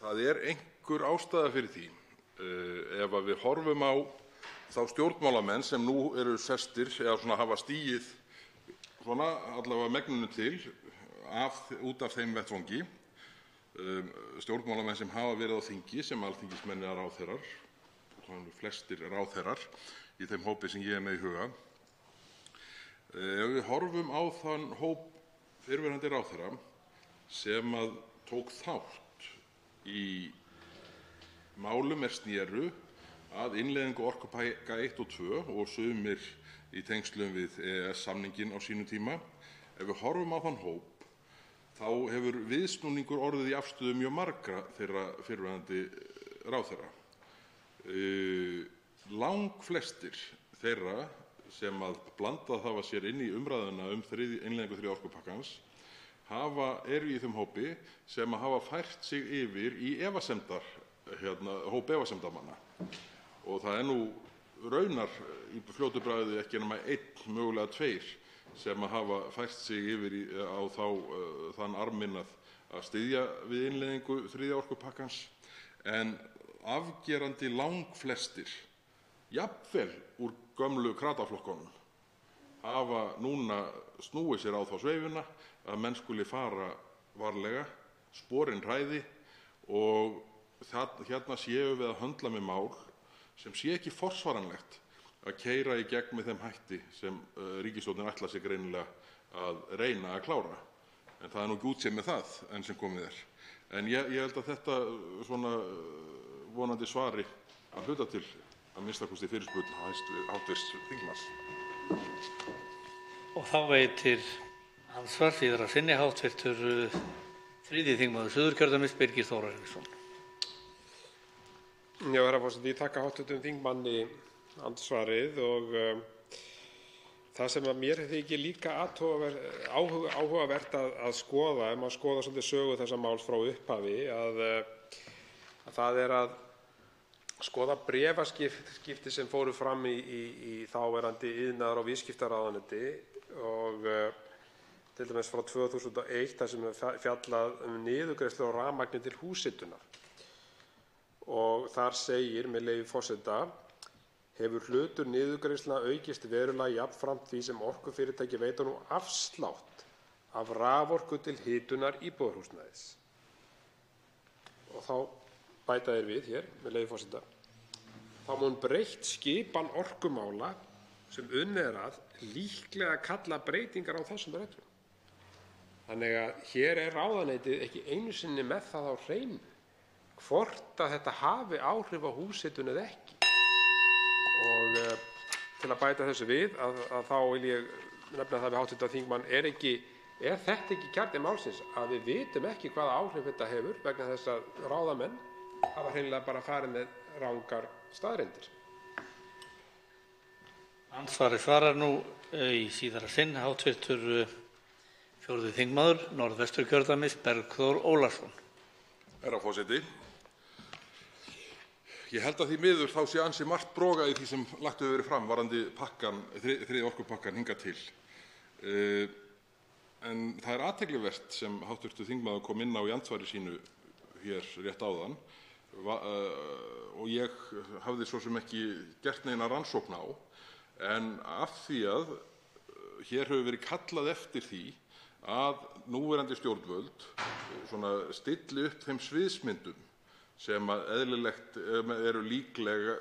Það er einhver ástæða fyrir því ef að við horfum á þá stjórnmálamenn sem nú eru sestir eða svona hafa stigið svona allavega megninu til út af þeim vettvangi, stjórnmálamenn sem hafa verið á þingi sem alþingismenn eða ráðherrar, flestir ráðherrar í þeim hópi sem ég er með í huga. Ef við horfum á þann hóp fyrrverandi ráðherra sem að tók þátt í málum sneru að innleiðingu orkupakka 1 og 2 og sumir í tengslum við EES-samninginn á sínum tíma. Ef við horfum á þann hóp, þá hefur viðsnúningur orðið í afstöðu mjög margra þeirra fyrrverandi ráðherra. Langflestir þeirra sem að blandað hafa sér inn í umræðuna innleiðingu 3. orkupakkans eru í þeim hópi sem hafa fært sig yfir í hóp efasemdarmanna. Og það nú raunar í fljótu bragði ekki nema 1, mögulega 2 sem hafa fært sig yfir á þann arminn að styðja við innleiðingu 3. orkupakkans, en afgerandi langflestir, jafnvel úr gömlu krataflokkunum, hafa núna snúið sér á þá sveifina að menn skuli fara varlega, sporin hræði og hérna séum við að höndla með mál sem sé ekki forsvaranlegt að keyra í gegn með þeim hætti sem ríkisstjórnin ætlar sér greinilega að reyna að klára. En það nú ekki útséð með það enn sem komið er. En ég held að þetta svona vonandi svari að hluta til að minnsta kosti fyrirspurn hv. þingmanns. Og þá veitir andsvar síðar að sinni hv. 3. þingmaður Suðurkjördæmis Birgir Þórarinsson. Já, herra forseti, ég þakka hv. þingmanni andsvarið og það sem að mér þykir líka áhugavert að skoða, ef maður skoða svolítið sögu þessa máls frá upphafi, að það er að skoða bréfaskipti sem fóru fram í þáverandi iðnaðar- og viðskiptaráðuneyti og til dæmis frá 2001 þar sem er fjallað niðurgreiðslu á rafmagni til húshitunar. Og þar segir, með leyfi forseta: hefur hlutur niðurgreiðslna aukist verulega jafnframt því sem orkufyrirtæki veita nú afslátt af raforku til hitunar íbúðarhúsnæðis. Og þá bæta þeir við hér, með leyfi forseta: þá mun breytt skipan orkumála sem unnið er að líklega kalla breytingar á þessum reglum. Þannig að hér er ráðuneytið ekki einu sinni með það á hreinu hvort að þetta hafi áhrif á húshitun eða ekki. Og til að bæta þessu við að þá vil ég nefna það við hv. þingmann, er þetta ekki kjarni málsins að við vitum ekki hvaða áhrif þetta hefur vegna þess að ráðamenn hafa hreinlega bara farið með rangar staðreyndir. Andsvari svarar nú í síðara sinn hv. 4. þingmaður Norðvesturkjördæmis Bergþór Ólason. Herra forseti. Ég held að því miður þá sé ansi margt brogað í því sem lagt hefur verið fram varðandi 3. orkupakkann hingað til. En það er athyglivert sem hv. þingmaður kom inn á í andsvari sínu hér rétt áðan og ég hafði svo sem ekki gert neina rannsókn á, en af því að hér hefur verið kallað eftir því að núverandi stjórnvöld stilli upp þeim sviðsmyndum sem eðlilegt eru líklega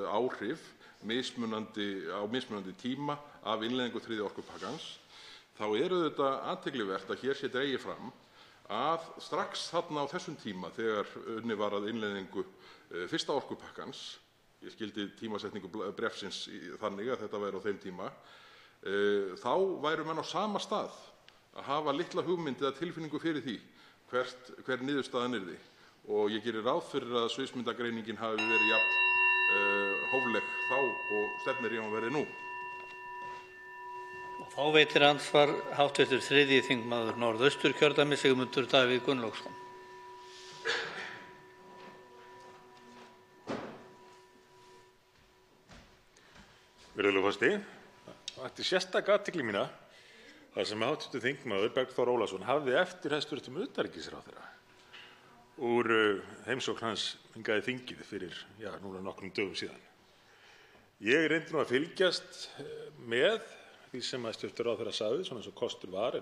áhrif á mismunandi tíma af innleiðingu þriðja orkupakkans, þá er auðvitað athyglivert að hér sé dregið fram að strax þarna á þessum tíma þegar unnið var að innleiðingu fyrsta orkupakkans, ég skildi tímasetningu bréfsins þannig að þetta væri á þeim tíma, þá væru menn á sama stað að hafa litla hugmynd eða tilfinningu fyrir því hver niðurstaðan yrði, og ég geri ráð fyrir að sviðsmyndagreiningin hafi verið jafn hófleg þá og stefnir í að hún verði nú. Þá veitir andsvar hv. 3. þingmaður Norðausturkjördæmis, Sigmundur Davíð Gunnlaugsson. Virðulegur forseti. Það vakti sérstaka athygli mína þar sem hv. þingmaður Bergþór Ólason hafði eftir hæstv. Utanríkisráðherra úr heimsókn hans hingað í þingið fyrir núna nokkrum dögum síðan. Ég reyndi nú að fylgjast með því sem hæstv. ráðherra sagði, svona eins og kostur var,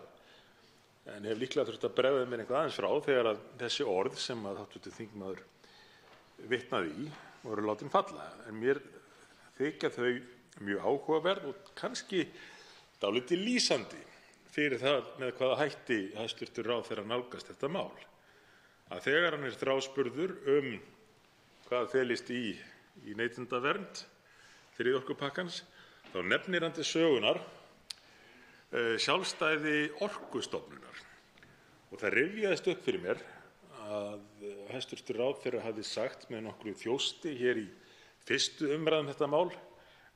en hef líklega þurft að bregða mér eitthvað aðeins frá þegar að þessi orð sem að hv. þingmaður vitnaði í voru látin falla. En mér þykja þau mjög áhugaverð og kannski dálítið lýsandi fyrir það með hvaða hætti hæstv. ráðherra nálgast þetta mál. Að þegar hann er þráspurður hvað felist í neytendavernd þriðja orkupakkans, þá nefnir hann til sögunar sjálfstæði Orkustofnunar. Og það rifjaðist upp fyrir mér að hæstv. ráðherra hafði sagt með nokkru þjósti hér í fyrstu umræðu þetta mál: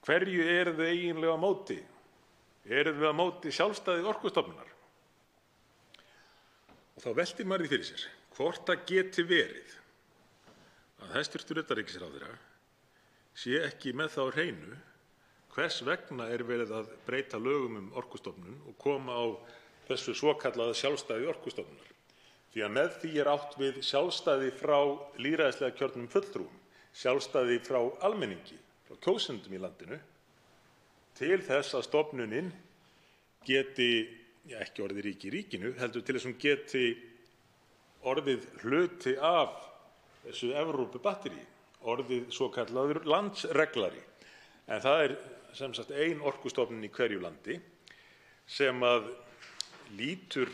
hverju eru þau eiginlega á móti? Eru þau á móti sjálfstæði Orkustofnunar? Og þá veltir maður því fyrir sér hvort það geti verið að hæstv. utanríkisráðherra sé ekki með það á hreinu hvers vegna er verið að breyta lögum Orkustofnun og koma á þessu svokallaða sjálfstæði Orkustofnunar. Því að með því er átt við sjálfstæði frá lýðræðislega kjörnum fulltrúum, sjálfstæði frá almenningi, frá kjósendum í landinu, til þess að stofnunin geti, ekki orðið ríki í ríkinu, heldur til þess að hún geti orðið hluti af þessu Evrópubatteríi, orðið svokallaður landsreglari. En það er sem sagt ein orkustofnun í hverju landi sem að lítur,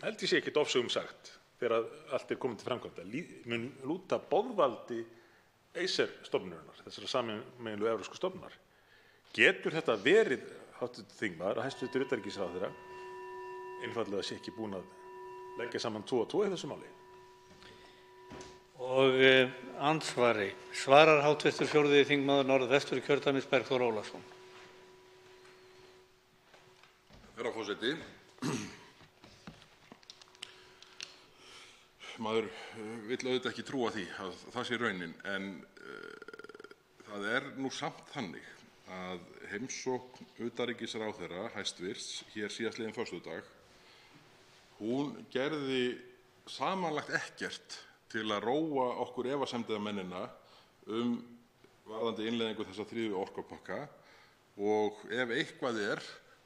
held ég sé ekkert ofsögum sagt, þegar allt er komið til framkvæmda, mun lúta boðvaldi ACER-stofnunarinnar, þessara sameiginlegu evrópsku stofnunar. Getur þetta verið, hv. þingmaður, að hæstv. utanríkisráðherra einfaldlega sé ekki búin að leggja saman 2 og 2 í þessu máli? Og andsvari svarar hv. 4. þingmaður Norðvesturkjördæmis, Bergþór Ólason. Herra forseti, maður vill auðvitað ekki trúa því að það sé raunin, en það er nú samt þannig að heimsókn utanríkisráðherra hæstvirts hér síðastliðinn föstudag, hún gerði samanlagt ekkert til að róa okkur efasemdamennina varðandi innleiðingu þessa þriðja orkupakka, og ef eitthvað er,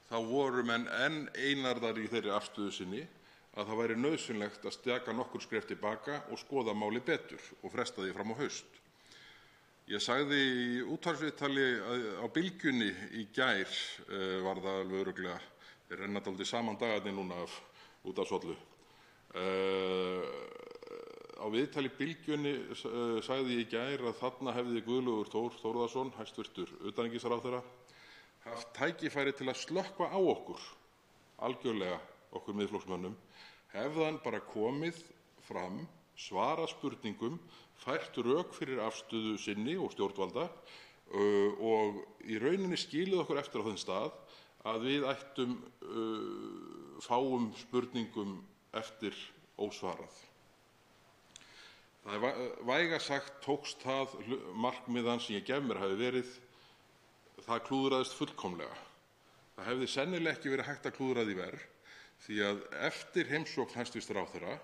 þá voru menn enn einarðar í þeirri afstöðu sinni að það væri nauðsynlegt að stíga nokkur skref til baka og skoða málið betur og fresta því fram á haust. Ég sagði í útvarpsviðtali á Bylgjunni í gær, var það alveg örugglega, renna dálítið saman dagarnir núna út af Sollu. Á viðtali í Bylgjunni sagði ég í gær að þarna hefði Guðlaugur Þór Þórðarson, hæstvirtur utanríkisráðherra, haft tækifæri til að slökkva á okkur, algjörlega okkur Miðflokksmönnum, hefði hann bara komið fram, svarað spurningum, fært rök fyrir afstöðu sinni og stjórnvalda og í rauninni skilið okkur eftir á þeim stað að við ættum fáum spurningum eftir ósvarað. Það er vægast sagt tókst það markmiðan sem ég gef mér hafi verið, það klúðraðist fullkomlega. Það hefði sennilega ekki verið hægt að klúðra því verr, því að eftir heimsókn hæstv. Ráðherra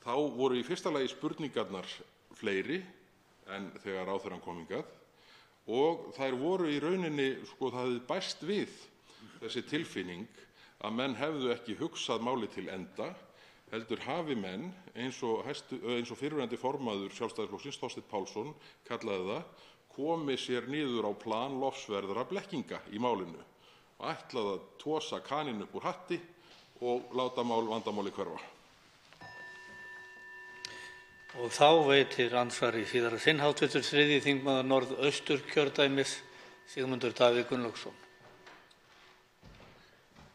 þá voru í fyrsta lagi spurningarnar fleiri en þegar ráðherrann kom hingað og þær voru í rauninni, það hafði bæst við þessi tilfinning að menn hefðu ekki hugsað málið til enda, heldur hafi menn, eins og fyrrverandi formaður Sjálfstæðisflokksins, Þorsteinn Pálsson, kallaði það, komið sér niður á plan lofsverðra blekkinga í málinu og ætlaði að tosa kanínum upp úr hatti og láta vandamáli hverfa. Og þá veitir andsvar í síðara sinn hv. 3. þingmaður Norðausturkjördæmis, Sigmundur Davíð Gunnlaugsson.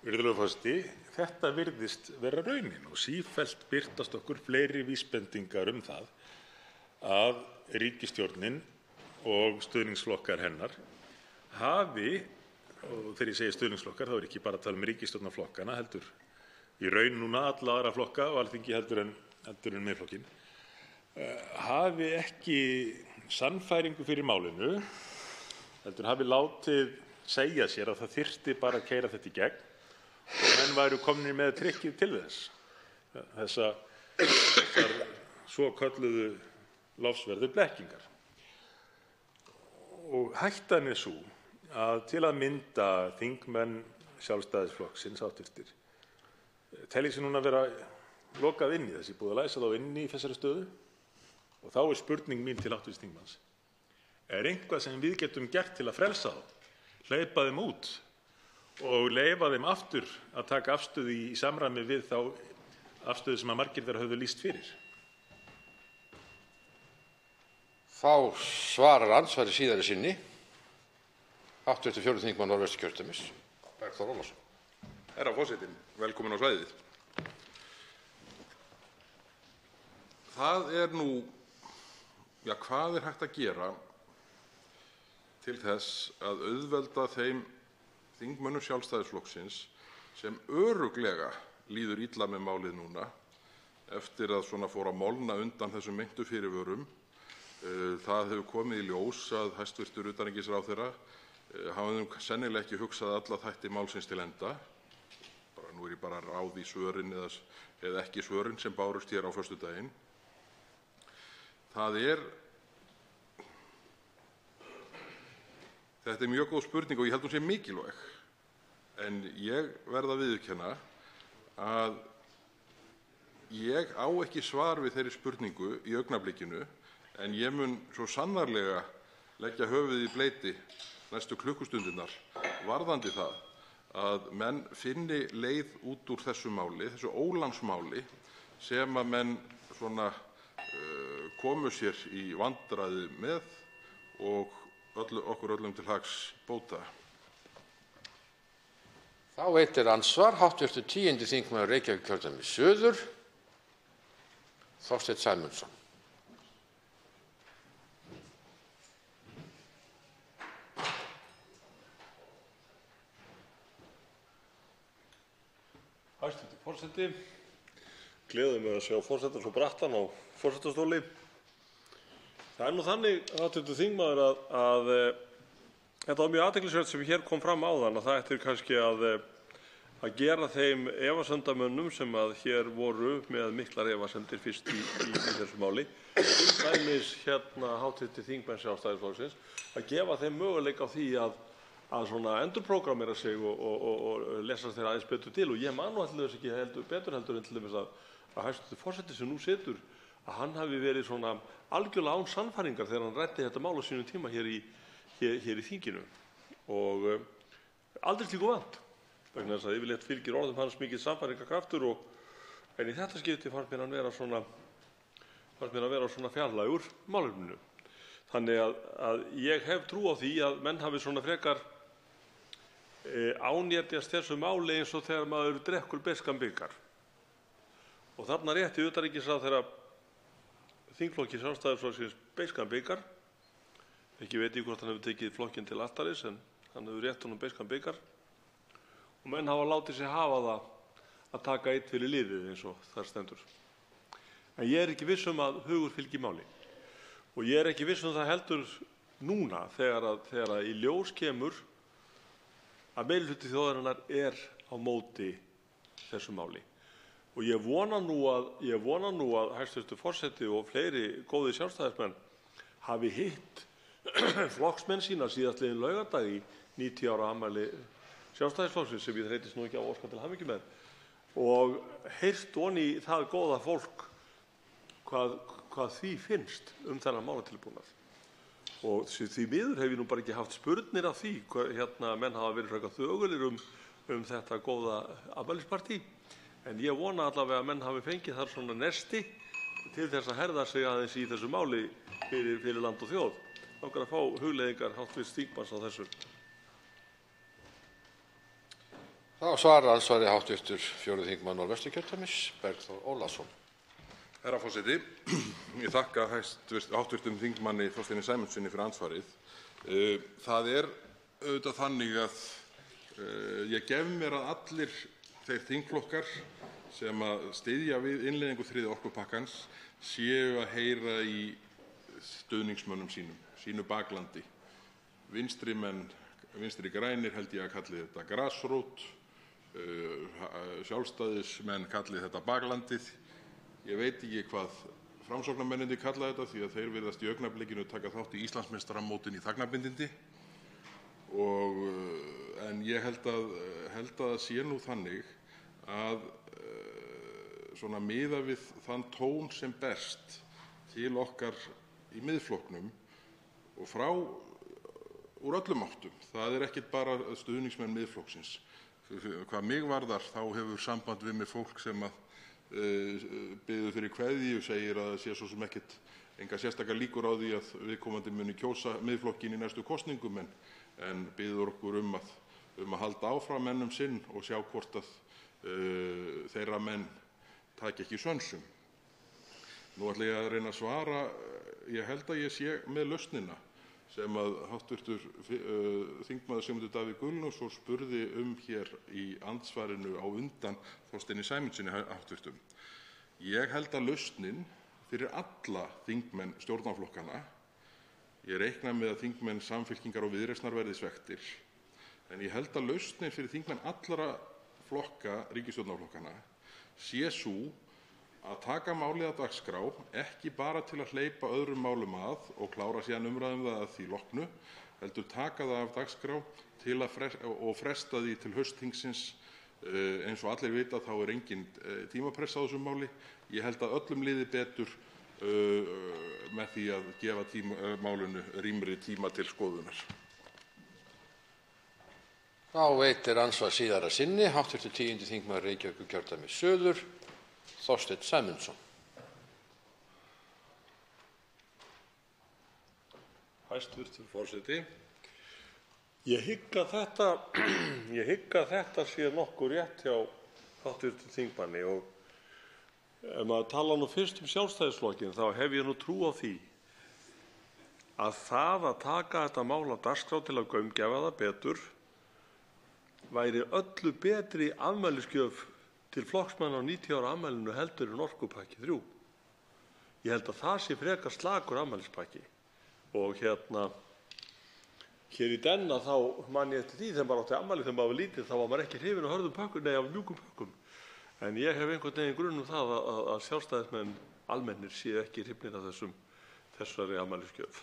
Virðulegur forseti, þetta virðist vera raunin og sífellt birtast okkur fleiri vísbendingar það að ríkisstjórnin og stuðningsflokkar hennar hafi, og þegar ég segi stuðningsflokkar þá ekki bara að tala ríkisstjórnarflokkana, heldur í raun núna alla aðra flokka á Alþingi heldur en Miðflokkinn, hafi ekki sannfæringu fyrir málinu, heldur hafi látið segja sér að það þyrfti bara að keyra þetta í gegn og menn væru komnir með trikkið til þessar svokölluðu lofsverðu blekkingar. Og hættan sú að til að mynda þingmenn Sjálfstæðisflokksins hv. telji sig núna vera lokað inn í þessi, búið að læsa þá inn í þessari stöðu. Og þá spurning mín til hv. þingmanns: er eitthvað sem við getum gert til að frelsa þá, hleypa þeim út og leyfa þeim aftur að taka afstöðu í samræmi við þá afstöðu sem að margir þeirra höfðu lýst fyrir? Þá svarar andsvari síðari sinni hv. 4. þingmaður Norðausturkjördæmis, Bergþór Ólason. Herra forseti, velkominn á svæðið. Það nú, hvað hægt að gera til þess að auðvelda þeim þingmönnum Sjálfstæðisflokksins sem örugglega líður illa með málið núna eftir að fór að molna undan þessum meintu fyrirvörum. Það hefur komið í ljós að hæstv. utanríkisráðherra hafði sennilega ekki hugsað alla þætti málsins til enda. Nú ég bara ráð í svörin eða ekki svörin sem bárust hér á föstudaginn. Þetta mjög góð spurning og ég held hún sé mikilvæg. En ég verð að viðurkenna að ég á ekki svar við þeirri spurningu í augnablikinu, en ég mun svo sannarlega leggja höfuðið í bleyti næstu klukkustundirnar varðandi það að menn finni leið út úr þessu máli, þessu ólánsmáli sem að menn komu sér í vandræði með og okkur öllum til hags bóta. Þá veitir andsvar hv. 10. þingmaður Reykjavíkurkjördæmis suður, Þorsteinn Sæmundsson. Hæstv. forseti, gleður mig að sjá forsetann svo brattan á forsetastóli. Það nú þannig, hv. þingmaður, að þetta var mjög athyglisvert sem hér kom fram áðan, að það ætti kannski að gera þeim efasemdamönnum sem að hér voru með miklar efasemdir fyrst í þessu máli, dæmis hv. þingmenn Sjálfstæðisflokksins, að gefa þeim möguleika á því að endurprógrammera sig og lesa þeirra aðeins betur til. Og ég man nú allir þess ekki betur heldur en til dæmis að hæstv. forseti sem nú situr, að hann hafi verið algjörlega án sannfæringar þegar hann ræddi þetta mál á sínum tíma hér í þinginu. Og aldrei slíku vant, vegna þess að yfirleitt fylgir orðum hans mikið sannfæringarkraftur, en í þetta skipti fannst mér að vera svona fjarlægur málefninu. Þannig að ég hef trú á því að menn hafi frekar ánetjast þessu máli eins og þegar maður drekkur beiskan bikar. Og þarna rétti utanríkisráðherra þingflokki Sjálfstæðisflokksins beiskan bikar. Ekki veit ég hvort hann hefur tekið flokkinn til altaris, en hann hefur rétt honum beiskan bikar. Og menn hafa látið sig hafa það að taka einn fyrir liðið eins og þar stendur. En ég ekki viss að hugur fylgi máli. Og ég ekki viss það heldur núna þegar í ljós kemur að meirihluti þjóðarinnar á móti þessu máli. Og ég vona nú að hæstv. Forseti og fleiri góðir Sjálfstæðismenn hafi hitt flokksmenn sína síðastliðinn laugardag í 90 ára afmæli Sjálfstæðisflokksins, sem ég þreytist nú ekki á að óska til hamingju með, og heyrt ofan í það góða fólk hvað því finnst þennan málatilbúnað. Og því miður hef ég nú bara ekki haft spurnir af því menn hafa verið frekar þögulir þetta góða afmælispartí. En ég vona allavega að menn hafi fengið þar svona nesti til þess að herða sig aðeins í þessu máli fyrir land og þjóð. Langar að fá hugleiðingar hv. þingmanns á þessu. Þá svarar andsvari hv. 4. þingmaður Norðvesturkjördæmis, Bergþór Ólason. Herra forseti, ég þakka hv. þingmanni Þorsteini Sæmundssyni fyrir andsvarið. Það auðvitað þannig að ég gef mér að allir þeir þingflokkar sem að styðja við innleiðingu 3. orkupakkans séu að heyra í stuðningsmönnum sínu baklandi. Vinstri grænir held ég að kalli þetta grasrót, sjálfstæðismenn kalli þetta baklandið. Ég veit ekki hvað framsóknarmennirnir kalla þetta því að þeir virðast í augnablikinu taka þátt í Íslandsmeistaramótinu í þagnarbindindi. En ég held að það sé nú þannig að svona miðað við þann tón sem berst til okkar í Miðflokknum og úr öllum áttum, það ekkert bara stuðningsmenn Miðflokksins. Hvað mig varðar þá hefur samband við mig fólk sem að biður fyrir kveðju, segir að það sé svo sem ekkert engar sérstakar líkur á því að viðkomandi muni kjósa Miðflokkinn í næstu kosningum, en biður okkur um að halda áfram mennum sinn og sjá hvort að þeirra menn taki ekki sönsum. Nú ætla ég að reyna að svara. Ég held að ég sé með lausnina sem að hv. þingmaður Sigmundur Davíð Gunnlaugsson spurði hér í andsvarinu á undan Þorsteini Sæmundssyni hv. Ég held að lausnin fyrir alla þingmenn stjórnarflokkanna, ég reikna með að þingmenn Samfylkingar og Viðreisnar verði svekktir, en ég held að lausnin fyrir þingmenn allra flokka ríkisstjórnarflokkanna sé sú að taka málið af dagskrá, ekki bara til að hleypa öðrum málum að og klára síðan umræðu það að því loknu, heldur taka það af dagskrá og fresta því til haustþingsins. Eins og allir vita þá engin tímapressa á þessu máli. Ég held að öllum liði betur með því að gefa málinu rýmri tíma til skoðunar. Þá veitir andsvar síðara sinni hv. 10. þingmaður Reykjavíkurkjördæmis suður, Þorsteinn Sæmundsson. Hæstv. forseti, ég hygg að þetta sé nokkuð rétt hjá hv. þingmanni, og ef maður tala nú fyrst Sjálfstæðisflokkinn þá hef ég nú trú á því að það að taka þetta mál á dagskrá til að gaumgæfa það betur væri öllu betri afmælisgjöf til flokksmanna á 90 ára afmælinu heldur en orkupakki 3. Ég held að það sé frekar slakur afmælispakki. Og hér í Denna þá man ég eftir því þegar maður átti afmæli þegar maður var lítill, þá var maður ekki hrifinn af hörðum pökkum, nei, af mjúkum pökkum. En ég hef einhvern veginn grun það að Sjálfstæðismenn almennir séu ekki hrifnir af þessari afmælisgjöf.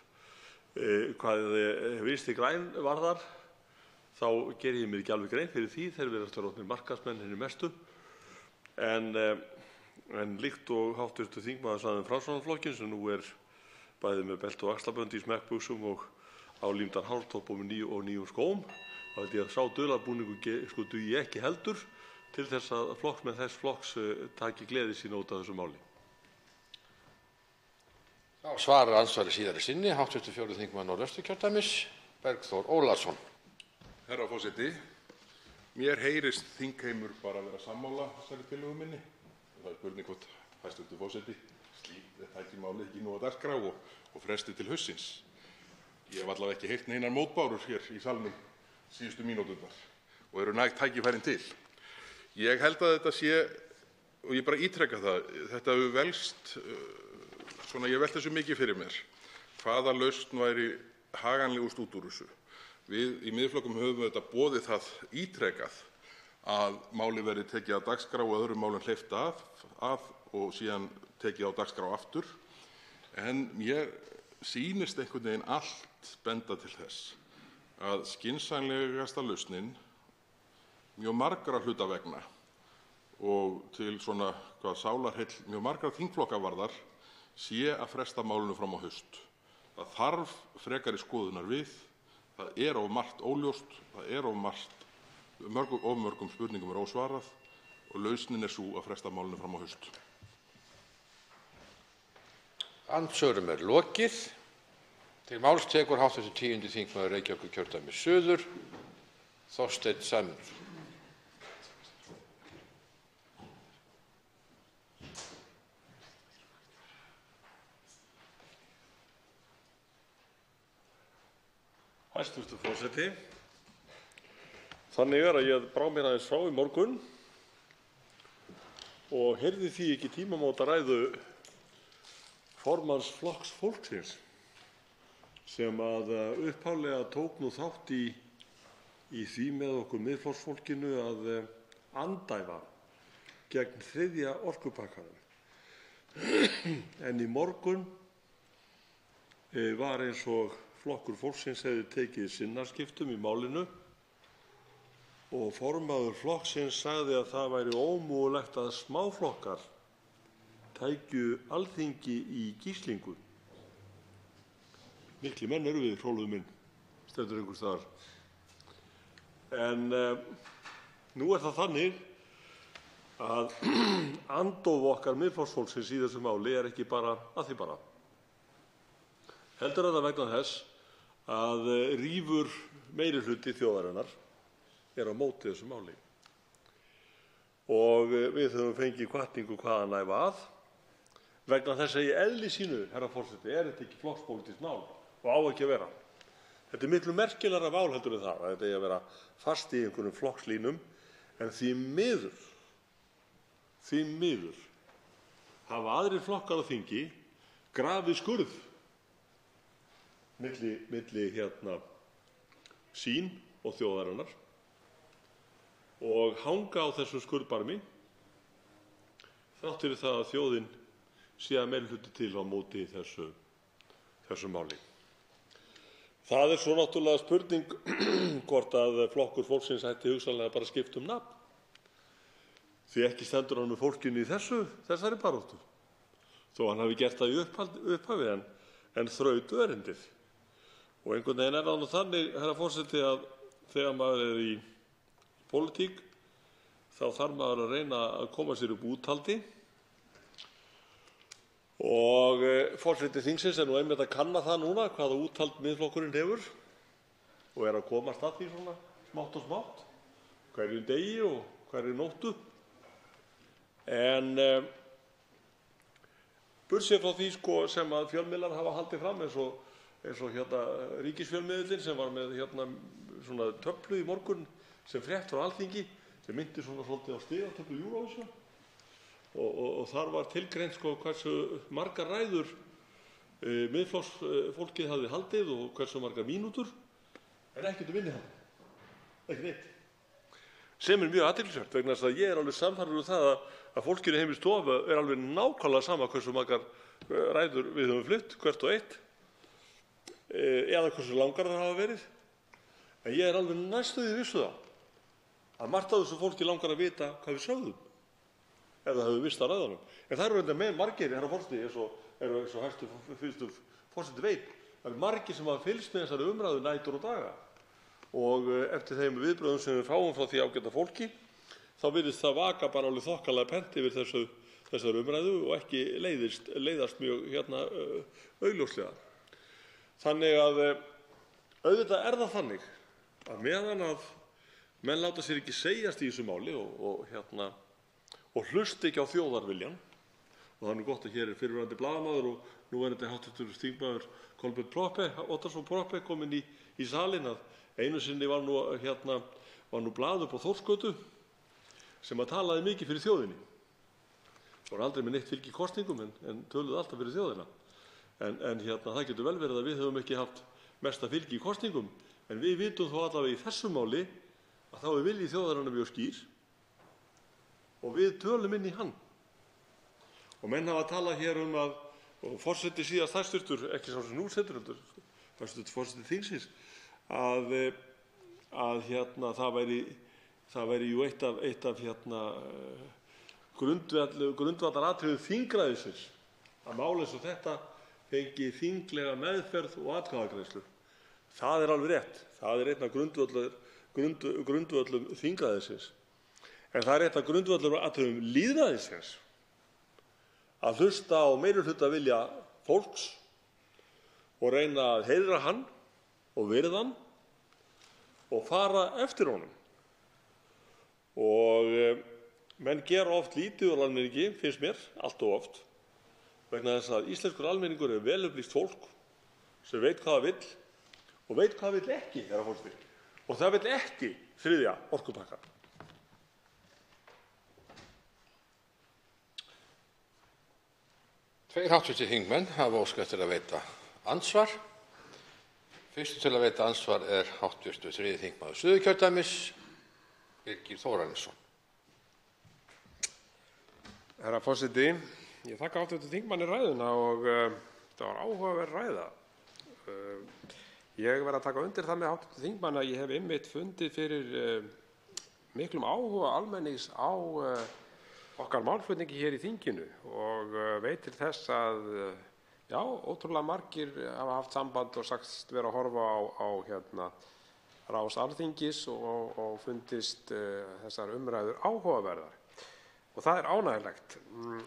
Hvað Vinstri græn varðar, þá geri ég mér ekki alveg grein fyrir því, þeir virðast vera orðnir markaðsmenn hinir mestu. En líkt og hv. þingmaður sagði Framsóknarflokkinn, sem nú bæði með belti og axlabönd í smekkbuxum og álímdan hártopp og nýjum skóm, þá held ég að sá dularbúningur dugi ekki heldur til þess að flokksmenn þess flokks taki gleði sína út af þessu máli. Þá svarar andsvari síðari sinni hv. 4. þingmaður Norðvesturkjördæmis, Bergþór Ólason. Herra forseti, mér heyrist þingheimur bara vera sammála þessari tillögu minni. Það spurning hvort hæstv. forseti taki málið ekki nú á dagskrá og fresti til haustsins. Ég hef allavega ekki heyrt neinar mótbárur hér í salnum síðustu mínúturnar og eru nægt tækifærin til. Ég held að þetta sé, og ég bara ítreka það, þetta hefur velst, ég velti þessu mikið fyrir mér, hvaða lausn væri haganlegust út úr þessu. Við í Miðflokknum höfum þetta boðið það ítrekað að máli verði tekið á dagskrá og öðrum málum hleypt að og síðan tekið á dagskrá aftur. En mér sýnist einhvern veginn allt benda til þess að skynsamlegasta lausnin mjög margra hluta vegna og til svona sálarheill mjög margra þingflokka varðar sé að fresta málinu fram á haust. Það þarf frekari skoðunar við. Það of margt óljóst, það of margt, mörgum spurningum ósvarað og lausnin sú að fresta málinu fram á haust. Andsvörum lokið. Til máls tekur hv. 10. þingmaður Reykjavíkurkjördæmis suður, Þorsteinn Sæmundsson. Hæstv. Forseti. Þannig að ég brá mér aðeins frá í morgun og heyrði því ekki tímamótaræðu formanns Flokks fólksins sem að upphaflega tók nú þátt í því með okkur Miðflokksfólkinu að andæfa gegn 3. orkupakkanum. En í morgun var eins og Flokkur fólksins hefði tekið sinnaskiptum í málinu og formaður flokksins sagði að það væri ómögulegt að smáflokkar tækju Alþingi í gíslingu. Miklir menn eru við, Hrólfur minn, stendur einhvers staðar. En nú er það þannig að andóf okkar Miðflokksfólksins í þessu máli er ekki bara að því bara. Heldur það vegna þess að rífur meirihluti þjóðarinnar á móti þessu máli. Og við höfum fengið hvatningu hvaðan æfa að vegna þess að í eðli sínu, herra forseti, er þetta ekki flokkspólitískt mál og á ekki að vera. Þetta er miklu merkilegra mál heldur en það að þetta eigi að vera fast í einhverjum flokkslínum, en því miður hafa aðrir flokkar á þingi grafið skurð milli sín og þjóðarinnar og hanga á þessum skurðbarmi þrátt fyrir það að þjóðin sé að meirihluti til á móti þessu máli. Það er svo náttúrulega spurning hvort að Flokkur fólksins ætti hugsanlega bara að skipta nafn. Því ekki stendur hann með fólkinu í þessari baráttu. Þó hann hafi gert það í upphafi en þraut örendið. Og einhvern veginn er það nú þannig, herra forseti, að þegar maður er í pólitík þá þarf maður að reyna að koma sér upp úthaldi. Og forseti þingsins er nú einmitt að kanna það núna hvaða úthald Miðflokkurinn hefur og er að komast að því svona smátt og smátt, hverjum degi og hverju nóttu. En burtséð frá því sem að fjölmiðlar hafa haldið fram eins og ríkisfjölmiðillinn sem var með svona töflu í morgun sem frétt frá Alþingi sem myndi svona svolítið á stigatöflu Eurovision og þar var tilgreint hversu margar ræður Miðflokksfólkið hafði haldið og hversu margar mínútur en ekkert innihald, ekki neitt. Sem er mjög athyglisvert vegna þess að ég er alveg sannfærður það að fólkinu heim í stofu er alveg nákvæmlega sama hversu margar ræður við höfum flutt, hvert og eitt, eða hversu langar það hafa verið. En ég er alveg næstum því viss að margt af þessu fólki langar að vita hvað við sögðum ef það hefur visst að ræðunum. En það eru reyndar með margir, herra forseti, eins og hæstv. Forseti veit, það eru margir sem hafa fylgst með þessari umræðu nætur og daga. Og eftir þeim viðbrögðum sem við fáum frá því ágæta fólki, þá virðist það vaka bara alveg þokkalega pent yfir þessari umræðu og ekki leiðast mjög augljóslega. Þannig að auðvitað er það þannig að meðan að menn láta sér ekki segjast í þessu máli og hlusta ekki á þjóðarviljan, og það er nú gott að hér er fyrrverandi blaðamaður og núverandi hv. þingmaður Kolbeinn Óttarsson Proppé kominn í salinn að einu sinni var nú blað upp á Þórsgötu sem að talaði mikið fyrir þjóðinni. Það var aldrei með neitt fylgi í kosningum en töluðu alltaf fyrir þjóðina. En það getur vel verið að við höfum ekki haft mesta fylgi í kosningum, en við vitum þó allavega í þessu máli að þá er vilji þjóðarinnar mjög skýr og við tölum inn í hann. Og menn hafa talað hér og forseti síðast hæstvirtur, ekki sá sem nú situr heldur, hæstvirtur forseti þingsins, að það væri jú eitt af grundvallaratriðum þingræðisins að mál eins og þetta fengi þinglega meðferð og atkvæðagreiðslu. Það er alveg rétt. Það er einn af grundvöllum þingræðisins. En það er einn af grundvallaratriðum lýðræðisins að hlusta á meirihlutavilja fólks og reyna að heiðra hann og virða hann og fara eftir honum. Og menn gera oft lítið úr almenningi, finnst mér, allt of oft, vegna þess að íslenskur almenningur er vel upplýst fólk sem veit hvað það vill og veit hvað það vill ekki, herra forseti. Og það vill ekki 3. orkupakkann. Tveir hv. þingmenn hafa óskað eftir að veita andsvar. Fyrstur til að veita andsvar er hv. 3. þingmaður Suðurkjördæmis, Birgir Þórarinsson. Herra forseti, ég þakka hv. þingmanni ræðuna og það var áhugaverð ræða. Ég verð að taka undir það með hv. þingmanni að ég hef einmitt fundið fyrir miklum áhuga almennings á okkar málflutningi hér í þinginu og veit til þess að ótrúlega margir hafa haft samband og sagst vera að horfa á rás Alþingis og fundist þessar umræður áhugaverðar. Og það er ánægjulegt.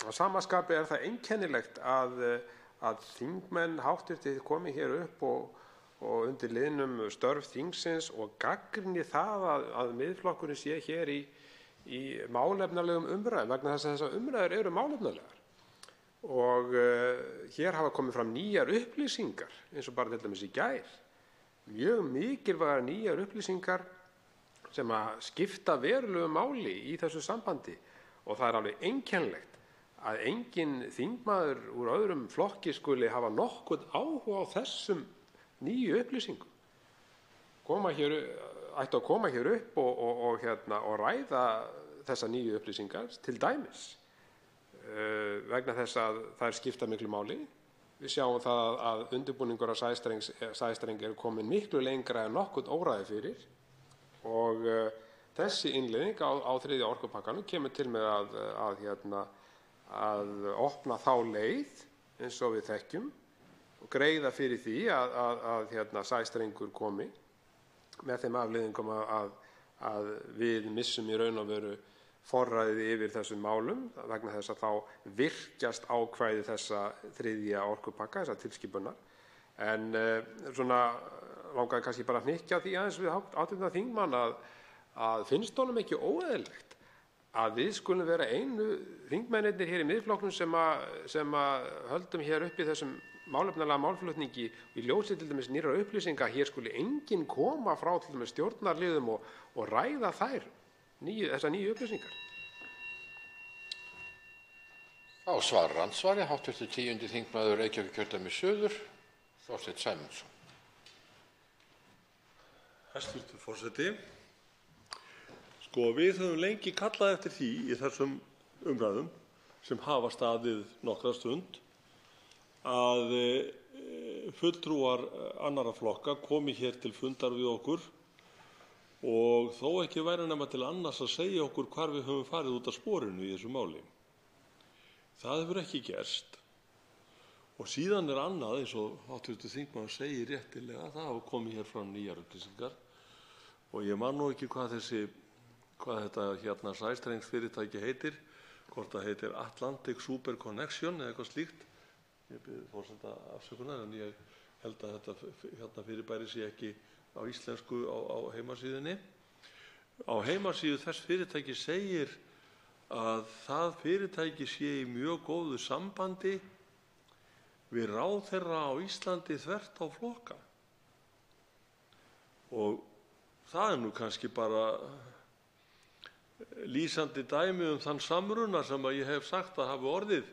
Á sama skapi er það einkennilegt að þingmenn háttvirtir komi hér upp og undir liðnum störf þingsins og gagnrýni það að Miðflokkurinn sé hér í málefnalegum umræðum vegna þess að þessar umræður eru málefnalegar. Og hér hafa komið fram nýjar upplýsingar eins og bara til dæmis í gær. Mjög mikilvægar nýjar upplýsingar sem að skipta verulegu máli í þessu sambandi og það er alveg einkennilegt að enginn þingmaður úr öðrum flokki skuli hafa nokkurn áhuga á þessum nýju upplýsingum. Ættu að koma hér upp og ræða þessar nýju upplýsingar til dæmis vegna þess að þær skipta miklu máli. Við sjáum það að undirbúningur af sæstreng er komin miklu lengra en nokkurn óraði fyrir og þessi innleiðing á 3. orkupakkanum kemur til með að opna þá leið eins og við þekkjum og greiða fyrir því að sæstrengur komi með þeim afleiðingum að við missum í raun og veru forræðið yfir þessum málum vegna þess að þá virkjast ákvæði þessa 3. orkupakka, þessa tilskipunar. En svona langaði kannski bara að hnykkja því aðeins við hv. þingmann að finnst honum ekki óeðlilegt að við skulum vera einu þingmennirnir hér í Miðflokknum sem höldum hér uppi þessum málefnalega málflutningi í ljósi til dæmis nýrra upplýsinga. Hér skuli enginn koma frá til dæmis stjórnarliðum og ræða þessar nýju upplýsingar. Þá svarar andsvari hv. 10. þingmaður Reykjavíkurkjördæmis suður, Þorsteinn Sæmundsson. Hæstvirtur forseti, við höfum lengi kallað eftir því í þessum umræðum sem hafa staðið nokkra stund að fulltrúar annarra flokka komi hér til fundar við okkur og þó ekki væri nema til annars að segja okkur hvar við höfum farið út af sporinu í þessu máli. Það hefur ekki gerst og síðan er annað eins og hv. þingmaður segir réttilega, það hafa komið hér fram nýjar upplýsingar og ég man nú ekki hvað þetta sæstrengsfyrirtæki heitir, hvort það heitir Atlantic Super Connection eða eitthvað slíkt. Ég bið forseta afsökunar en ég held að þetta fyrirbæri sé ekki á íslensku á heimasíðunni. Á heimasíðu þess fyrirtæki segir að það fyrirtæki sé í mjög góðu sambandi við ráðherra á Íslandi þvert á flokka. Og það er nú kannski bara lýsandi dæmi þann samruna sem að ég hef sagt að hafi orðið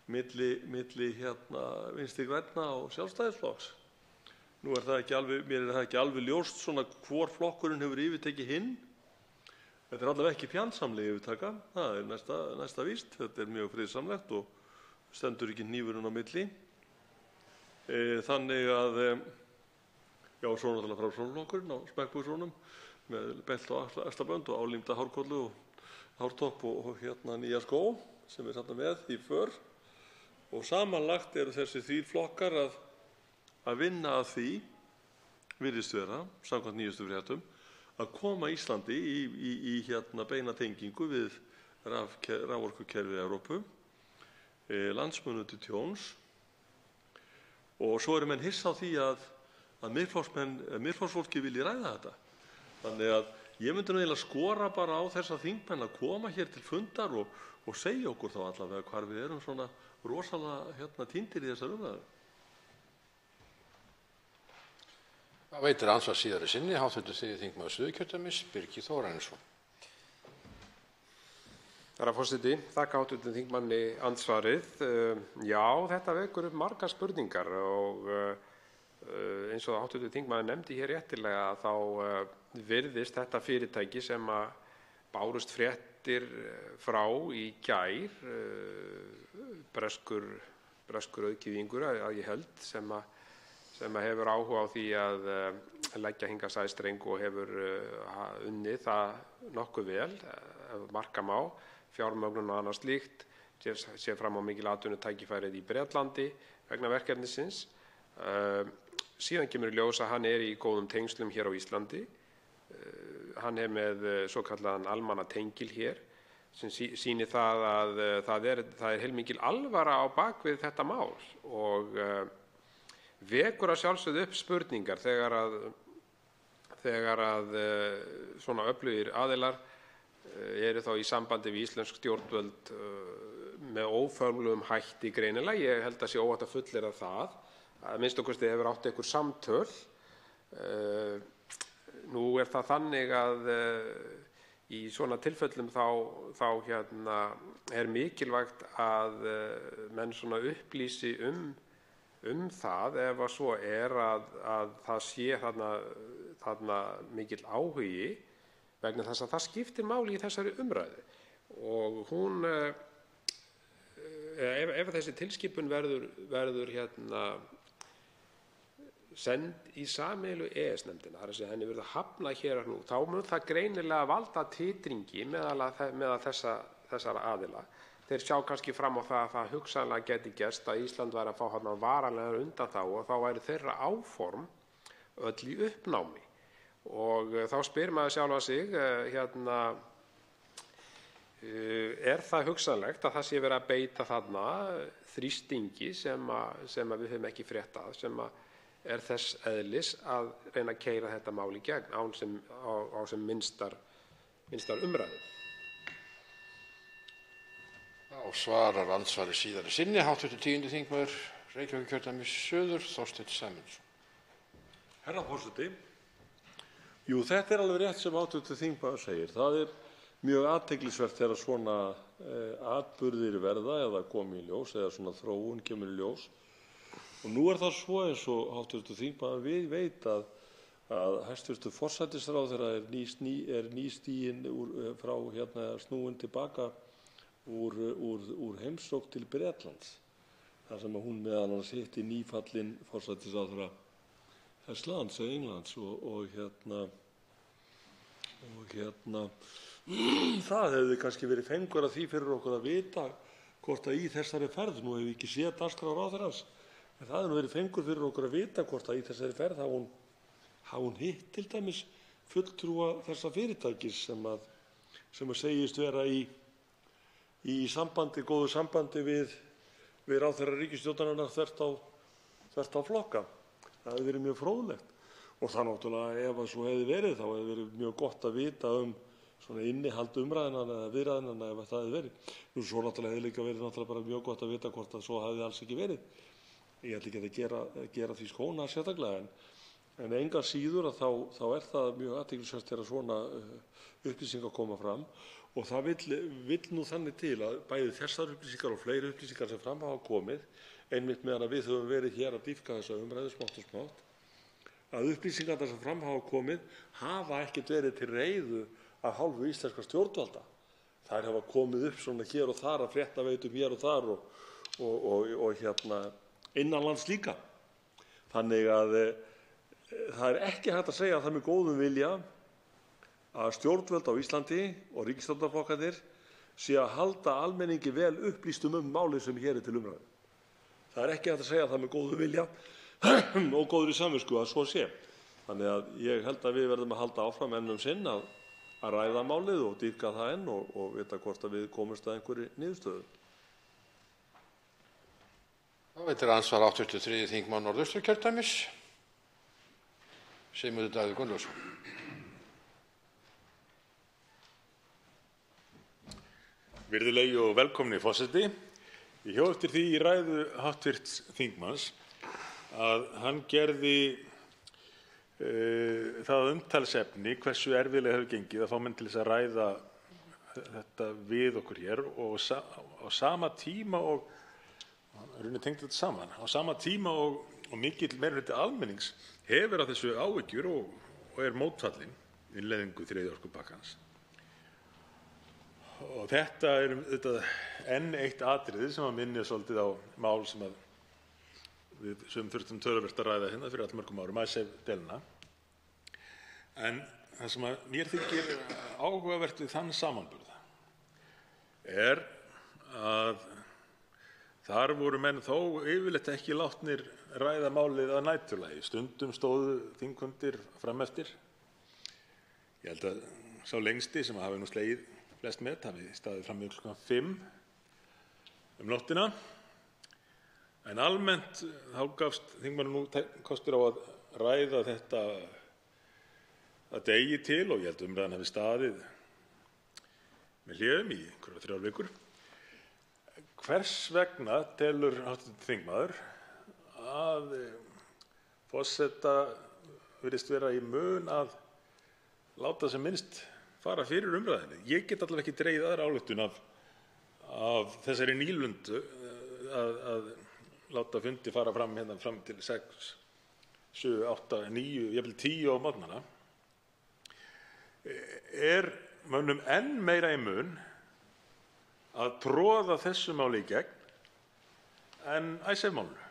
milli Vinstri grænna og Sjálfstæðisflokks. Mér er það ekki alveg ljóst svona hvor flokkurinn hefur yfirtekið hinn, Þetta er allavega ekki fjandsamleg yfirtaka, það er næsta víst. Þetta er mjög friðsamlegt og stendur ekki hnífurinn á milli. Þannig að, já, svo náttúrulega Framsóknarflokkurinn á smekkbúksrónum með belt og axlabönd og álímda hárkollu og hártopp og nýja skó sem er þarna með í för. Og samanlagt eru þessi 3 flokkar að vinna að því, virðist vera, samkvæmt nýjustu fréttum, að koma Íslandi í beina tengingu við raforkukerfi Evrópu, landsmönnum til tjóns. Og svo eru menn hissa á því að Miðflokksfólki vilji ræða þetta. Þannig að ég myndi nú eiginlega skora bara á þessa þingmenn að koma hér til fundar og segja okkur þá allavega hvar við erum svona rosalega týndir í þessar umræður. Það veitir andsvar síðari sinni, hv. 3. þingmaður Suðurkjördæmis, Birgir Þórarinsson. Herra forseti, þakka hv. þingmanni andsvarið. Já, þetta vekur upp margar spurningar og eins og hv. þingmaður nefndi hér réttilega þá virðist þetta fyrirtæki sem bárust fréttir frá í gær, breskur auðkýfingur að ég held, sem hefur áhuga á því að leggja hingað sæstreng og hefur unnið það nokkuð vel, marka má, fjármögnun og annað slíkt, sé fram á mikil atvinnutækifærið í Bretlandi vegna verkefnisins. Síðan kemur í ljós að hann er í góðum tengslum hér á Íslandi. Hann er með svokallaðan almannatengil hér sem sýnir það að það er heilmikil alvara á bak við þetta mál og vekur að sjálfsögðu upp spurningar þegar að svona öflugir aðilar eru þá í sambandi við íslensk stjórnvöld með óformlegum hætti greinilega. Ég held að sé óhætt að fullyrða það. Að minnsta kosti hefur átt einhver samtöl. Nú er það þannig að í svona tilfellum þá er mikilvægt að menn svona upplýsi það ef að svo er að það sé þarna mikill áhugi vegna þess að það skiptir máli í þessari umræðu. Og hún, ef þessi tilskipun verður send í sameiginlegu EES-nefndina, þar að segja henni verður hafnað hér og nú, þá mun það greinilega valda titringi meðal þessara aðila. Þeir sjá kannski fram á það að það hugsanlega geti gerst að Ísland væri að fá varanlegar undanþágu og þá væri þeirra áform öll í uppnámi. Og þá spyr maður sjálfa sig, er það hugsanlegt að það sé verið að beita þarna þrýstingi sem við höfum ekki frétt af, sem er þess eðlis að reyna að keyra þetta mál í gegn á sem minnstar umræðu. Þá svarar andsvari síðari sinni, hv. 10. þingmaður Reykjavíkurkjördæmis suður, Þorsteinn Sæmundsson. Herra forseti, jú, þetta er alveg rétt sem hv. þingmaður segir. Það er mjög athyglisvert þegar svona atburðir verða eða komi í ljós eða svona þróun kemur í ljós. Og nú er það svo eins og hv. þingmaður veit að hæstv. forsætisráðherra er nýstiginn frá snúin tilbaka úr heimsókn til Bretlands, þar sem hún meðal annars hitti nýfallinn forsætisráðherra þess lands eða Englands og það hefði kannski verið fengur að því fyrir okkur að vita hvort að í þessari ferð, nú hefur við ekki séð dagskrá ráðherrans, en það hefði nú verið fengur fyrir okkur að vita hvort að í þessari ferð hafi hún hitt til dæmis fulltrúa þessa fyrirtækis sem segist vera í góðu sambandi við ráðherra ríkisstjórnarinnar þvert á flokka. Það hefði verið mjög fróðlegt. Og það náttúrulega, ef að svo hefði verið, þá hefði verið mjög gott að vita svona innihald umræðinanna eða viðræðinanna ef það hefði verið. Nú svo náttúrulega hefði líka verið bara mjög gott að vita hvort að svo hefði alls ekki verið. Ég ætla ekki að gera því skóna sérstaklega, en engar síður að þá er það mjög athyglisvert þegar svona upplýsingar koma fram. Og það vill nú þannig til að bæði þessar upplýsingar og fleiri upplýsingar sem fram hafa komið, einmitt meðan að við höfum verið hér að dýpka þessa umræðu smátt og smátt, að upplýsingarnar sem fram hafa komið hafa ekkert verið til reiðu af hálfu íslenskra stjórnvalda. Þær hafa komið upp svona hér og þar að fréttaveitum hér og þar og innanlands líka. Þannig að það er ekki hægt að segja það með góðum vilja að stjórnvöld á Íslandi og ríkisstjórnarflokkarnir sé að halda almenningi vel upplýstum málið sem hér er til umræðu. Það er ekki hægt að segja það með góðum vilja og góðri samvisku að svo sé. Þannig að ég held að við verðum að halda áfram enn sinn að ræða málið og dýpka það enn og vita hvort að við komumst að einhverri niðurstöðu. Þá veitir andsvar 83. þingmaður Norðausturkjördæmis, Sigmundur Davíð Gunnlaugsson. Virðulegi og velkomni forseti. Ég hjó eftir því í ræðu hv. þingmanns að hann gerði það umtalsefni hversu erfiðlega hefur gengið að fá menn til þess að ræða þetta við okkur hér og á sama tíma og tengdi þetta saman, á sama tíma og mikill meirihluti almennings hefur á þessu áhyggjur og er mótfallinn innleiðingu þriðja orkupakkans. Og þetta er enn eitt atriði sem að minni svolítið á mál sem við þurftum töluvert að ræða hérna fyrir allmörgum árum, Icesave-deiluna. En það sem að mér þykir áhugavert við þann samanburð er að þar voru menn þó yfirleitt ekki látnir ræða málið að næturlagi. Stundum stóðu þingfundir fram eftir. Ég held að sá lengsti sem hafi nú slegið flest met hafi staðið fram í klukkan 5 nóttina. En almennt þá gafst þingmönnum nú kostur á að ræða þetta að degi til og ég held umræðan hafi staðið með hléum í einhverjar 3 vikur. Hvers vegna telur hv. þingmaður að forseta virðist vera í mun að láta sem minnst fara fyrir umræðinni? Ég get allavega ekki dregið aðra ályktun af þessari nýlundu að láta fundi fara fram hérna fram til 6, 7, 8, 9, jafnvel 10 á morgnana. Er mönnum enn meira í mun að troða þessu máli í gegn en Icesave-málinu?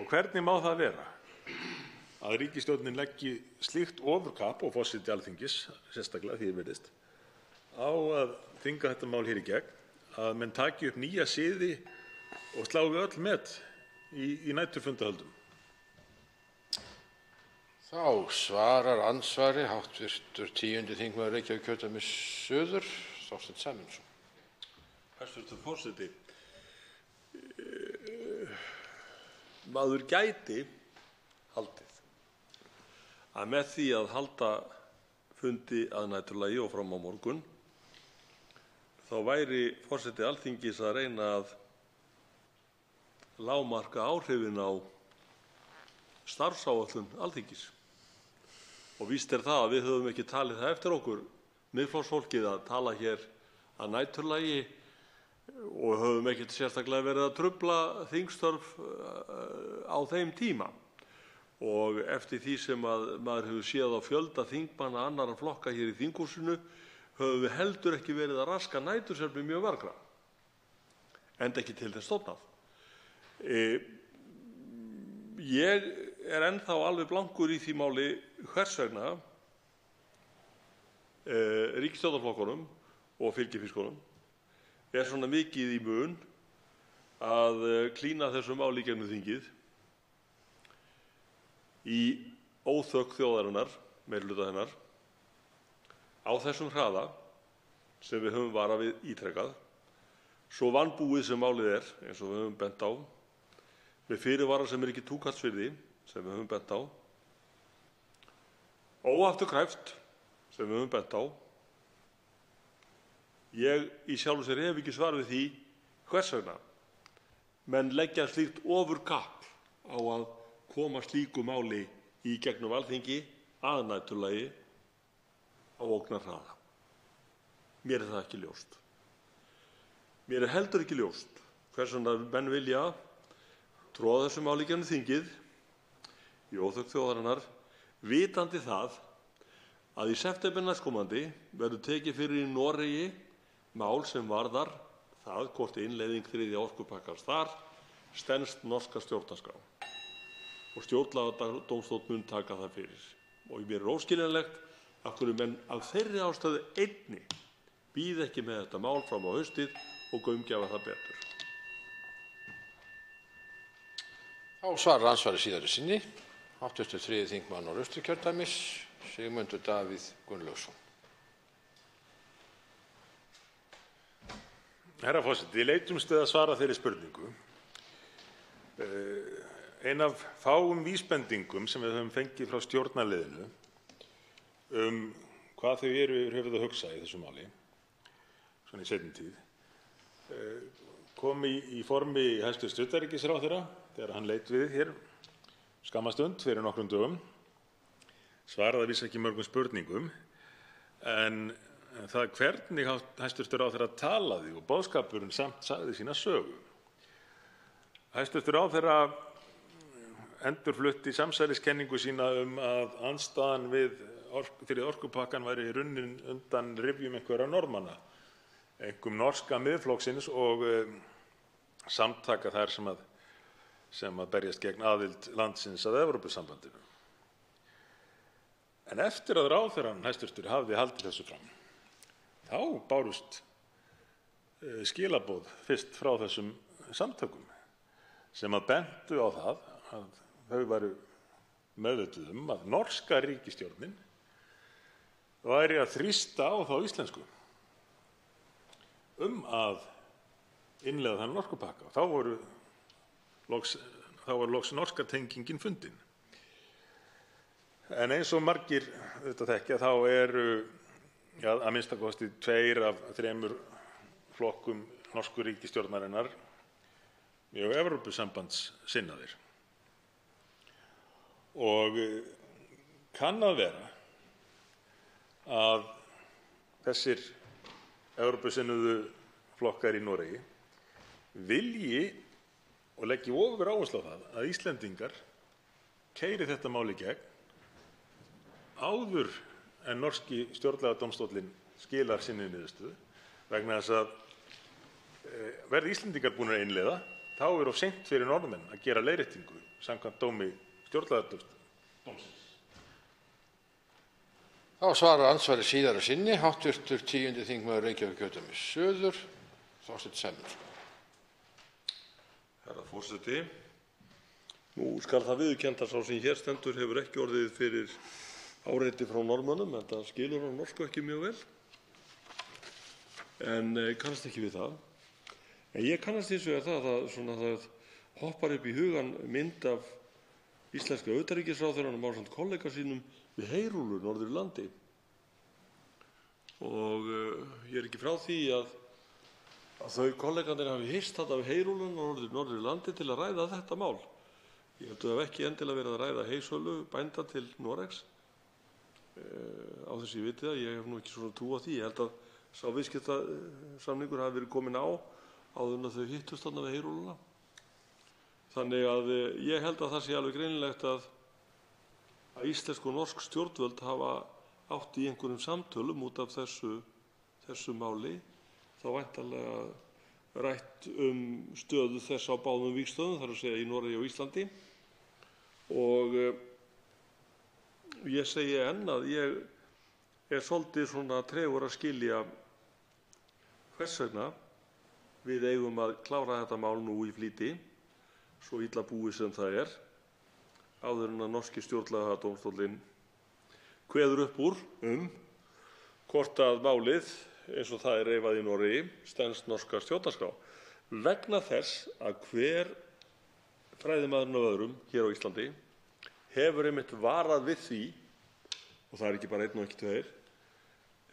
Og hvernig má það vera að ríkisstjórnin leggi slíkt ofurkapp og forseti Alþingis, sérstaklega því virðist, á að þvinga þetta mál hér í gegn, að menn taki upp nýja siði og slá við öll met í næturfundahöldum? Þá svarar andsvari hv. 10. þingmaður Reykjavíkurkjördæmis suður, Þorsteinn Sæmundsson. Hæstv. forseti, maður gæti haldið að með því að halda fundi að næturlagi og fram á morgun þá væri forseti Alþingis að reyna að lágmarka áhrifin á starfsáætlun Alþingis. Og víst er það að við höfum ekki talið það eftir okkur, Miðflokksfólkið, að tala hér að næturlagi og höfum ekkert sérstaklega verið að trufla þingstörf á þeim tíma. Og eftir því sem maður hefur séð á fjölda þingmanna annarra flokka hér í þinghúsinu höfum við heldur ekki verið að raska nætursvefni mjög margra, enda ekki til þess stofnað. Ég er ennþá alveg blankur í því máli hvers vegna ríkisstjórnarflokkunum og fylgifiskunum er svona mikið í mun að klína þessu máli í gegnum þingið í óþökk þjóðarinnar, meirihluta hennar, á þessum hraða sem við höfum varað við ítrekað, svo vanbúið sem málið er, eins og við höfum bent á, með fyrirvara sem er ekki túkallsvirði, sem við höfum bent á, óafturkræft, sem við höfum bent á. Ég í sjálfu sér hef ekki svar við því hvers vegna menn leggja slíkt ofurkapp á að koma slíku máli í gegnum Alþingi að næturlagi á ógnarhraða. Mér er það ekki ljóst. Mér er heldur ekki ljóst hvers vegna menn vilja troða þessu máli í gegnum þingið í óþökk þjóðarinnar, vitandi það að í september næstkomandi verður tekið fyrir í Noregi mál sem varðar það hvort innleiðing 3. orkupakkans þar stenst norska stjórnarskrá og stjórnlagadómstóll mun taka það fyrir. Og mér óskiljanlegt af hverju menn af þeirri ástæðu einni bíða ekki með þetta mál fram á haustið og gaumgæfa það betur. Þá svarar andsvari síðari sinni, hv. 3. þingmaður Norðausturkjördæmis, Sigmundur Davíð Gunnlaugsson. Herra forseti, leitumst við að svara þeirri spurningu. Ein af fáum vísbendingum sem við höfum fengið frá stjórnarliðinu hvað þau eru yfir höfuð að hugsa í þessu máli, svona í seinni tíð, kom í formi hæstv. Utanríkisráðherra þegar hann leit við hér skamma stund fyrir nokkrum dögum, svaraði að vísu ekki mörgum spurningum, en það hvernig hæstv. Ráðherra talaði og boðskapurinn samt sagði sína sögu. Hæstv. Ráðherra endurflutti samsæriskenningu sína að andstaðan fyrir orkupakkann væri runnin undan rifjum einhverra Norðmanna, einkum norska Miðflokksins og samtaka þær sem að berjast gegn aðild landsins að Evrópusambandinu. En eftir að ráðherrann hæstvirtur hafði haldið þessu fram, þá bárust skilaboð fyrst frá þessum samtökum sem að bentu á það að þau væru meðvituð að norska ríkisstjórnin væri að þrýsta á þá íslensku að innleiða þennan orkupakka. Þá var loks norska tengingin fundin. En eins og margir þekkja þá eru að minnsta kosti 2 af 3 flokkum norsku ríkisstjórnarinnar mjög Evrópusambandssinnaðir. Og kann að vera að þessir Evrópusinnuðu flokkar í Noregi vilji og leggi ofuráherslu á það að Íslendingar keyri þetta mál í gegn áður en norski stjórnlagadómstóllinn skilar sinni niðurstöðu, vegna þess að verði Íslendingar búnir að innleiða, þá er of seint fyrir Norðmenn að gera leiðréttingu samkvæmt dómi stjórnlagadómsins. Þá svarar andsvari síðari sinni, hv. 10. þingmaður Reykjavíkurkjördæmis suður, Þorsteinn Sæmundsson. Herra forseti, nú skal það viðurkennt að sá sem hér stendur hefur ekki orðið fyrir áreiti frá Norðmönnum, en það skilur á norsku ekki mjög vel, en kannast ekki við það. En ég kannast hins vegar það hoppar upp í hugan mynd af íslenska utanríkisráðherranum ásamt kollega sínum við Heyrúlur norður í landi. Og ég er ekki frá því að þau kollegarnir hafi hist þarna við Heyrúlur norður í landi til að ræða þetta mál. Ég held að það hef ekki endilega verið að ræða heysölu bænda til Noregs. Á þess ég viti það, ég hef nú ekki svona trú á því. Ég held að sá viðskiptasamningur hafi verið komin áður en þau hittust þarna við Heyrúluna. Þannig að ég held að það sé alveg greinilegt að íslensk og norsk stjórnvöld hafa átt í einhverjum samtölum út af þessu máli, þá væntanlega rætt stöðu þess á báðum vígstöðum, þar að segja í Noregi og Íslandi. Og ég segi enn að ég er svolítið svona tregur að skilja hvers vegna við eigum að klára þetta mál nú í flýti, svo illa búið sem það er, áður en að norski stjórnlagadómstóllinn kveður upp úr hvort að málið, eins og það er reifað í Noregi, stenst norska stjórnarskrá. Vegna þess að hver fræðimaðurinn af öðrum hér á Íslandi hefur einmitt varað við því, og það er ekki bara einn og ekki 2,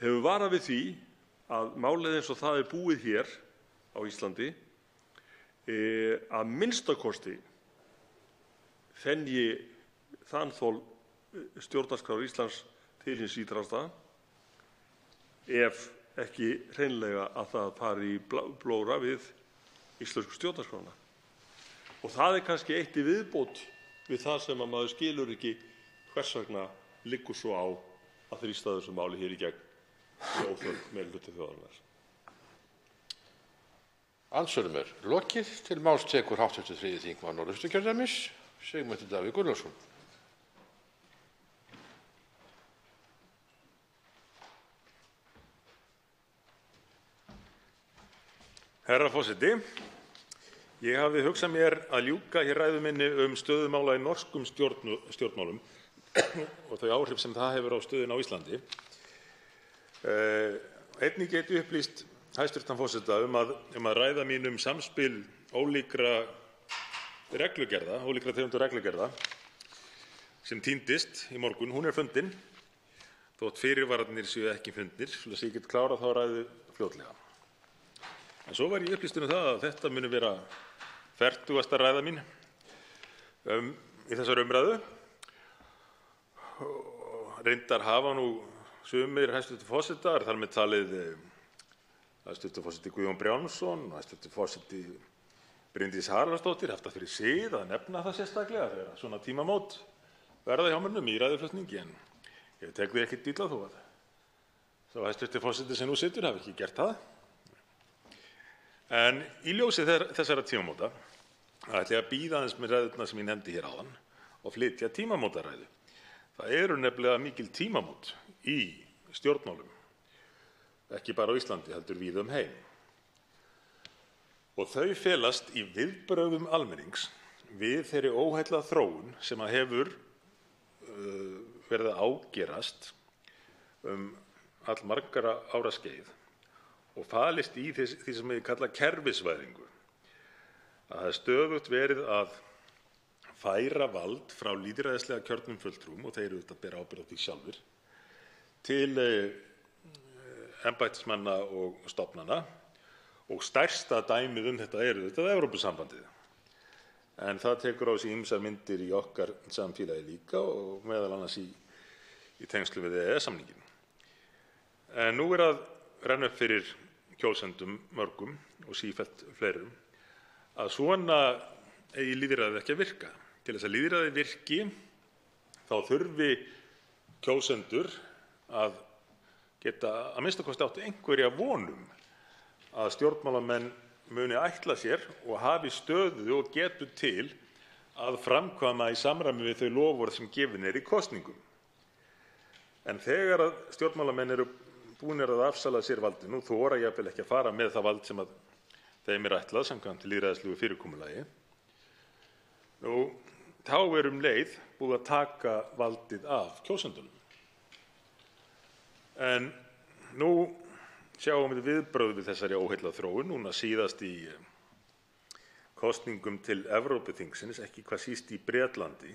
hefur varað við því að málið eins og það er búið hér á Íslandi að minnstakosti þenji þanþol stjórnarskrár Íslands til hins ítrasta ef ekki hreinlega að það fari í blóra við íslensku stjórnarskrána. Og það er kannski eitt í viðbót við það sem að maður skilur ekki hvers vegna liggur svo á að þrýsta þessu máli hér í gegn í óþörf meirihluta þjóðarinnar. Andsvörum er lokið. Til máls tekur hv. 3. þingmaður Norðausturkjördæmis, Sigmundur Davíð Gunnlaugsson. Herra forseti. Ég hafði hugsað mér að ljúka hér ræðu minni stöðu mála í norskum stjórnmálum og þau áhrif sem það hefur á stöðuna á Íslandi. Einnig get ég upplýst hæstv. Forseta að ræða mín samspil ólíkra tegundur reglugerða sem týndist í morgun, hún er fundin, þótt fyrirvararnir séu ekki fundnir, svo að ég get klárað þá ræðu fljótlega. En svo var ég upplýstur það að þetta muni vera 40. ræða mín í þessari umræðu. Reyndar hafa nú sumir hæstv. Forsetar, þar með talið hæstv. Forseti Guðjón Brjánsson og hæstv. Forseti Bryndís Haraldsdóttir, haft það fyrir sið að nefna það sérstaklega þegar svona tímamót verða hjá mönnum í ræðuflutningi, en ég tek því ekkert illa þó að sá hæstv. Forseti sem nú situr hafi ekki gert það. En í ljósi þessara tímamóta ætla ég að bíða aðeins með ræðurnar sem ég nefndi hér áðan og flytja tímamótaræðu. Það eru nefnilega mikil tímamót í stjórnmálum, ekki bara á Íslandi heldur víða heim. Og þau felast í viðbrögðum almennings við þeirri óheillaþróun sem hefur verið að ágerast allmargra ára skeið og falist í því sem ég kalla kerfisvæðingu. Að það er stöðugt verið að færa vald frá lýðræðislega kjörnum fulltrúum, og þeir auðvitað bera ábyrgð á því sjálfir, til embættismanna og stofnana, og stærsta dæmið þetta er auðvitað Evrópusambandið. En það tekur á sig ýmsar myndir í okkar samfélagi líka og meðal annars í tengslum við EES-samninginn. En nú er að renna upp fyrir kjósendum mörgum og sífellt fleirum að svona eigi lýðræðið ekki að virka. Til þess að lýðræðið virki þá þurfi kjósendur að geta að minnsta kosti átt einhverja vonum að stjórnmálamenn muni ætla sér og hafi stöðu og getu til að framkvæma í samræmi við þau loforð sem gefin í kosningum. En þegar að stjórnmálamenn eru búnir að afsala sér valdinu, þora jafnvel ekki að fara með það vald sem að þeim er ætlað samkvæmt lýðræðislegu fyrirkomulagi, þá er leið búið að taka valdið af kjósendunum. En nú sjáum við viðbrögð við þessari óheillaþróun, núna síðast í kosningum til Evrópuþingsins, ekki hvað síst í Bretlandi,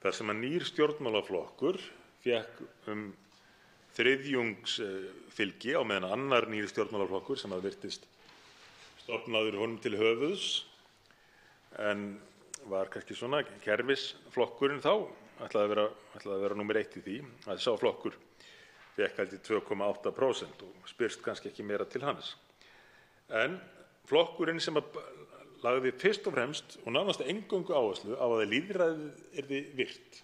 þar sem að nýr stjórnmálaflokkur fékk þriðjungs fylgi á meðan annar nýr stjórnmálaflokkur sem virtist stofnaður honum til höfuðs en var kannski svona kerfisflokkurinn þá, ætlaði að vera númer 1 í því, að sá flokkur fékk held í 2,8% og spyrst kannski ekki meira til hans. En flokkurinn sem lagði fyrst og fremst og nánast eingöngu áherslu á að lýðræðið yrði virt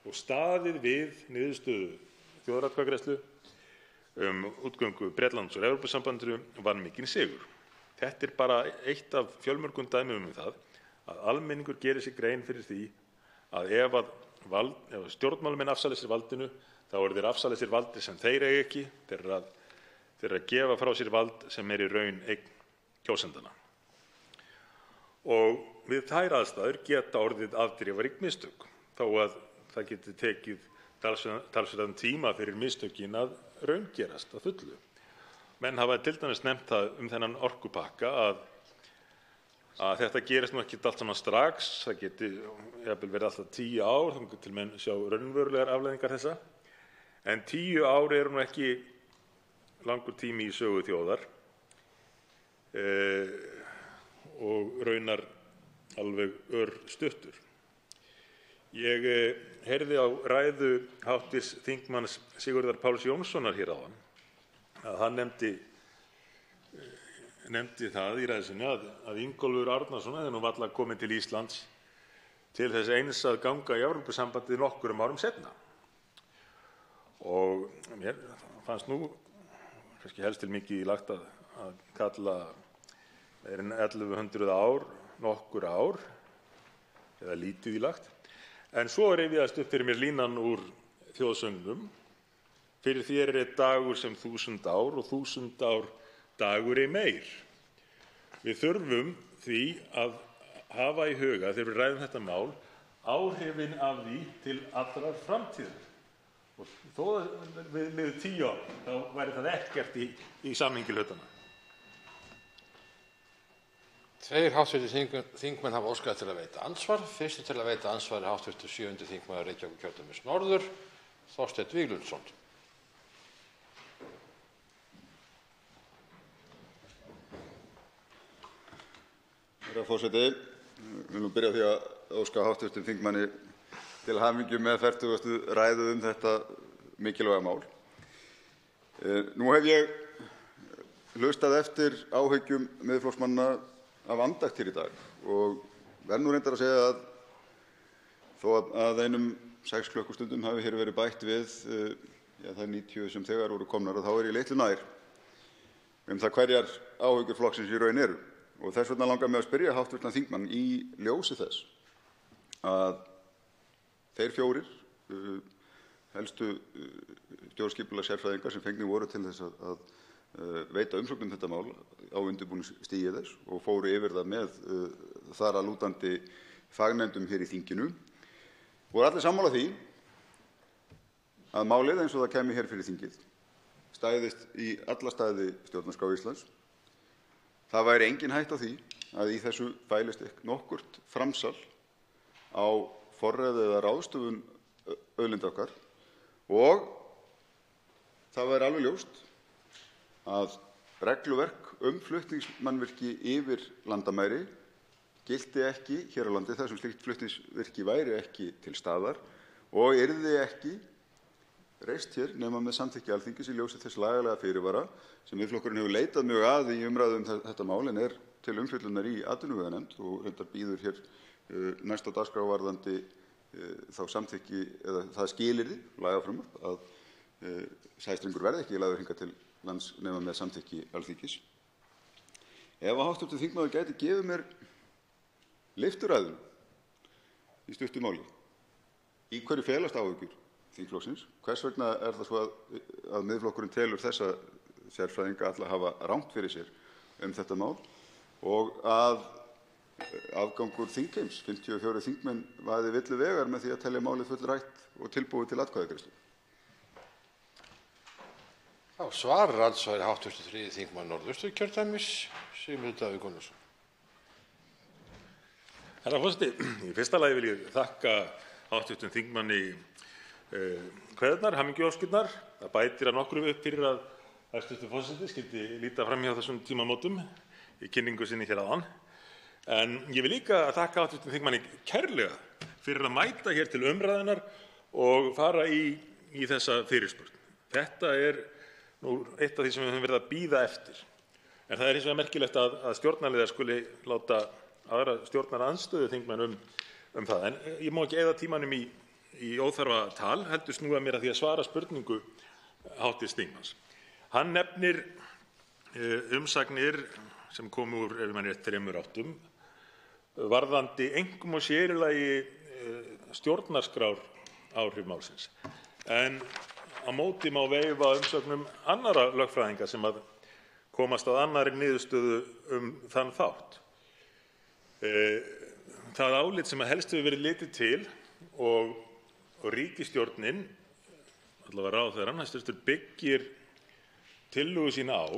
og staðið við niðurstöðu þjóðaratkvæðagreiðslu útgöngu Bretlands úr Evrópusambandinu vann mikinn sigur. Þetta er bara eitt af fjölmörgum dæmum það að almenningur gerir sér grein fyrir því að ef stjórnmálamenn afsala sér valdinu, þá eru þeir afsala sér valdi sem þeir eiga ekki, þeir eru að gefa frá sér vald sem er í raun eign kjósendanna. Og við þær aðstæður geta orðið afdrifarík mistök, þó að það geti tekið talsverðan tíma fyrir mistökin að raungerast að fullu. Menn hafa til dæmis nefnt það þennan orkupakka að þetta gerist nú ekki allt saman strax, það geti jafnvel verið alltaf 10 ár þangað til menn sjá raunverulegar afleiðingar þessa. En 10 ár eru nú ekki langur tími í sögu þjóðar og raunar alveg örstuttur. Ég heyrði á ræðu hv. þingmanns Sigurðar Páls Jónssonar hér áðan að hann nefndi það í ræðu sinni að Ingólfur Árnason hefði nú varla komið til Íslands til þess eins að ganga í Evrópusambandið nokkrum árum seinna. Og mér fannst nú kannski helst til mikið lagt að kalla meira en 1100 ár nokkur ár, eða lítið í lagt. En svo rifjaðist upp fyrir mér línan úr þjóðsöngnum: fyrir þér er dagur sem 1000 ár og 1000 ár dagur ei meir. Við þurfum því að hafa í huga, þegar við ræðum þetta mál, áhrifin af því til allrar framtíðar. Og þó að við liðum 10 ár, þá væri það ekkert í samhengi hlutanna. Tveir hv. þingmenn hafa óskað til að veita andsvar. Fyrsti til að veita andsvar er hv. 7. þingmaður Reykjavíkurkjördæmis norður, Þorsteinn Víglundsson. Herra forseti, ég vil byrja á því að óska hv. þingmanni til hamingju með 40. ræðu þetta mikilvæga mál. Nú hef ég hlustað eftir áhyggjum Miðflokksmanna af andakt hér í dag og verð nú reyndar að segja að þó að einum 6 klukkustundum hafi hér verið bætt við þær 90 sem þegar voru komnar, og þá er ég litlu nær það hverjar áhyggjur flokksins í raun eru. Og þess vegna langar mig að spyrja hv. þingmann í ljósi þess að þeir 4 helstu stjórnskipulagssérfræðingar sem fengnir voru til þess að veita umsögn þetta mál á undirbúningsstigi þess og fóru yfir það með þar að lútandi fagnefndum hér í þinginu, voru allir sammála því að málið eins og það kæmi hér fyrir þingið stæðist í alla staði stjórnarskrá Íslands. Það væri engin hætta á því að í þessu fælist nokkurt framsal á forræði eða ráðstöfun auðlinda okkar, og það væri alveg ljóst að regluverk flutningsmannvirki yfir landamæri gilti ekki hér á landi þar sem slíkt flutningsvirki væri ekki til staðar og yrði ekki reist hér nema með samþykki Alþingis í ljósi þess lagalega fyrirvara sem Miðflokkurinn hefur leitað mjög að í umræðu þetta mál en er til umfjöllunar í atvinnuveganefnd og reyndar bíður hér næst á dagskrá varðandi þá samþykki eða það skilyrði lagafrumvarp að sæstrengur verði ekki lagður hingað til lands nema með samþykki Alþingis. Ef hv. þingmaður gæti gefið mér leifturæðum í stuttu máli, í hverju felast áhyggjur þingflokksins, hvers vegna er það svo að Miðflokkurinn telur þessa sérfræðinga alla hafa rangt fyrir sér þetta mál og að afgangur þingheims, 54 þingmenn, vaði villu vegar með því að telja málið fullrætt og tilbúið til atkvæðagreiðslu. Þá svarar andsvari hv. 3. þingmaður Norðausturkjördæmis, Sigmundur Davíð Gunnlaugsson. Herra forseti, í fyrsta lagi vil ég þakka hv. þingmanni kveðurnar, hamingjuóskirnar. Það bætir að nokkru upp fyrir að hæstv. forseti skyldi líta fram hjá þessum tímamótum í kynningu sinni hér áðan. En ég vil líka þakka hv. þingmanni kærlega fyrir að mæta hér til umræðunnar og fara í þessa fyrirspurn. Þetta er nú eitt af því sem við höfum verið að bíða eftir. En það er hins vegar merkilegt að stjórnarliðar skuli láta aðra stjórnarandstöðu þingmenn um það. En ég má ekki eyða tímanum í óþarfa tal, heldur snúa mér að því að svara spurningu hv. þingmanns. Hann nefnir umsagnir sem komu úr, ef mann rétt, 3 áttum varðandi einkum og sér í lagi stjórnarskrár áhrif málsins. En á móti má veifa umsögnum annarra lögfræðinga sem að komast að annarri niðurstöðu þann þátt. Það álit sem að helst hefur verið litið til og ríkisstjórnin, allavega ráðherrann, hæstv. byggir tillögu sína á,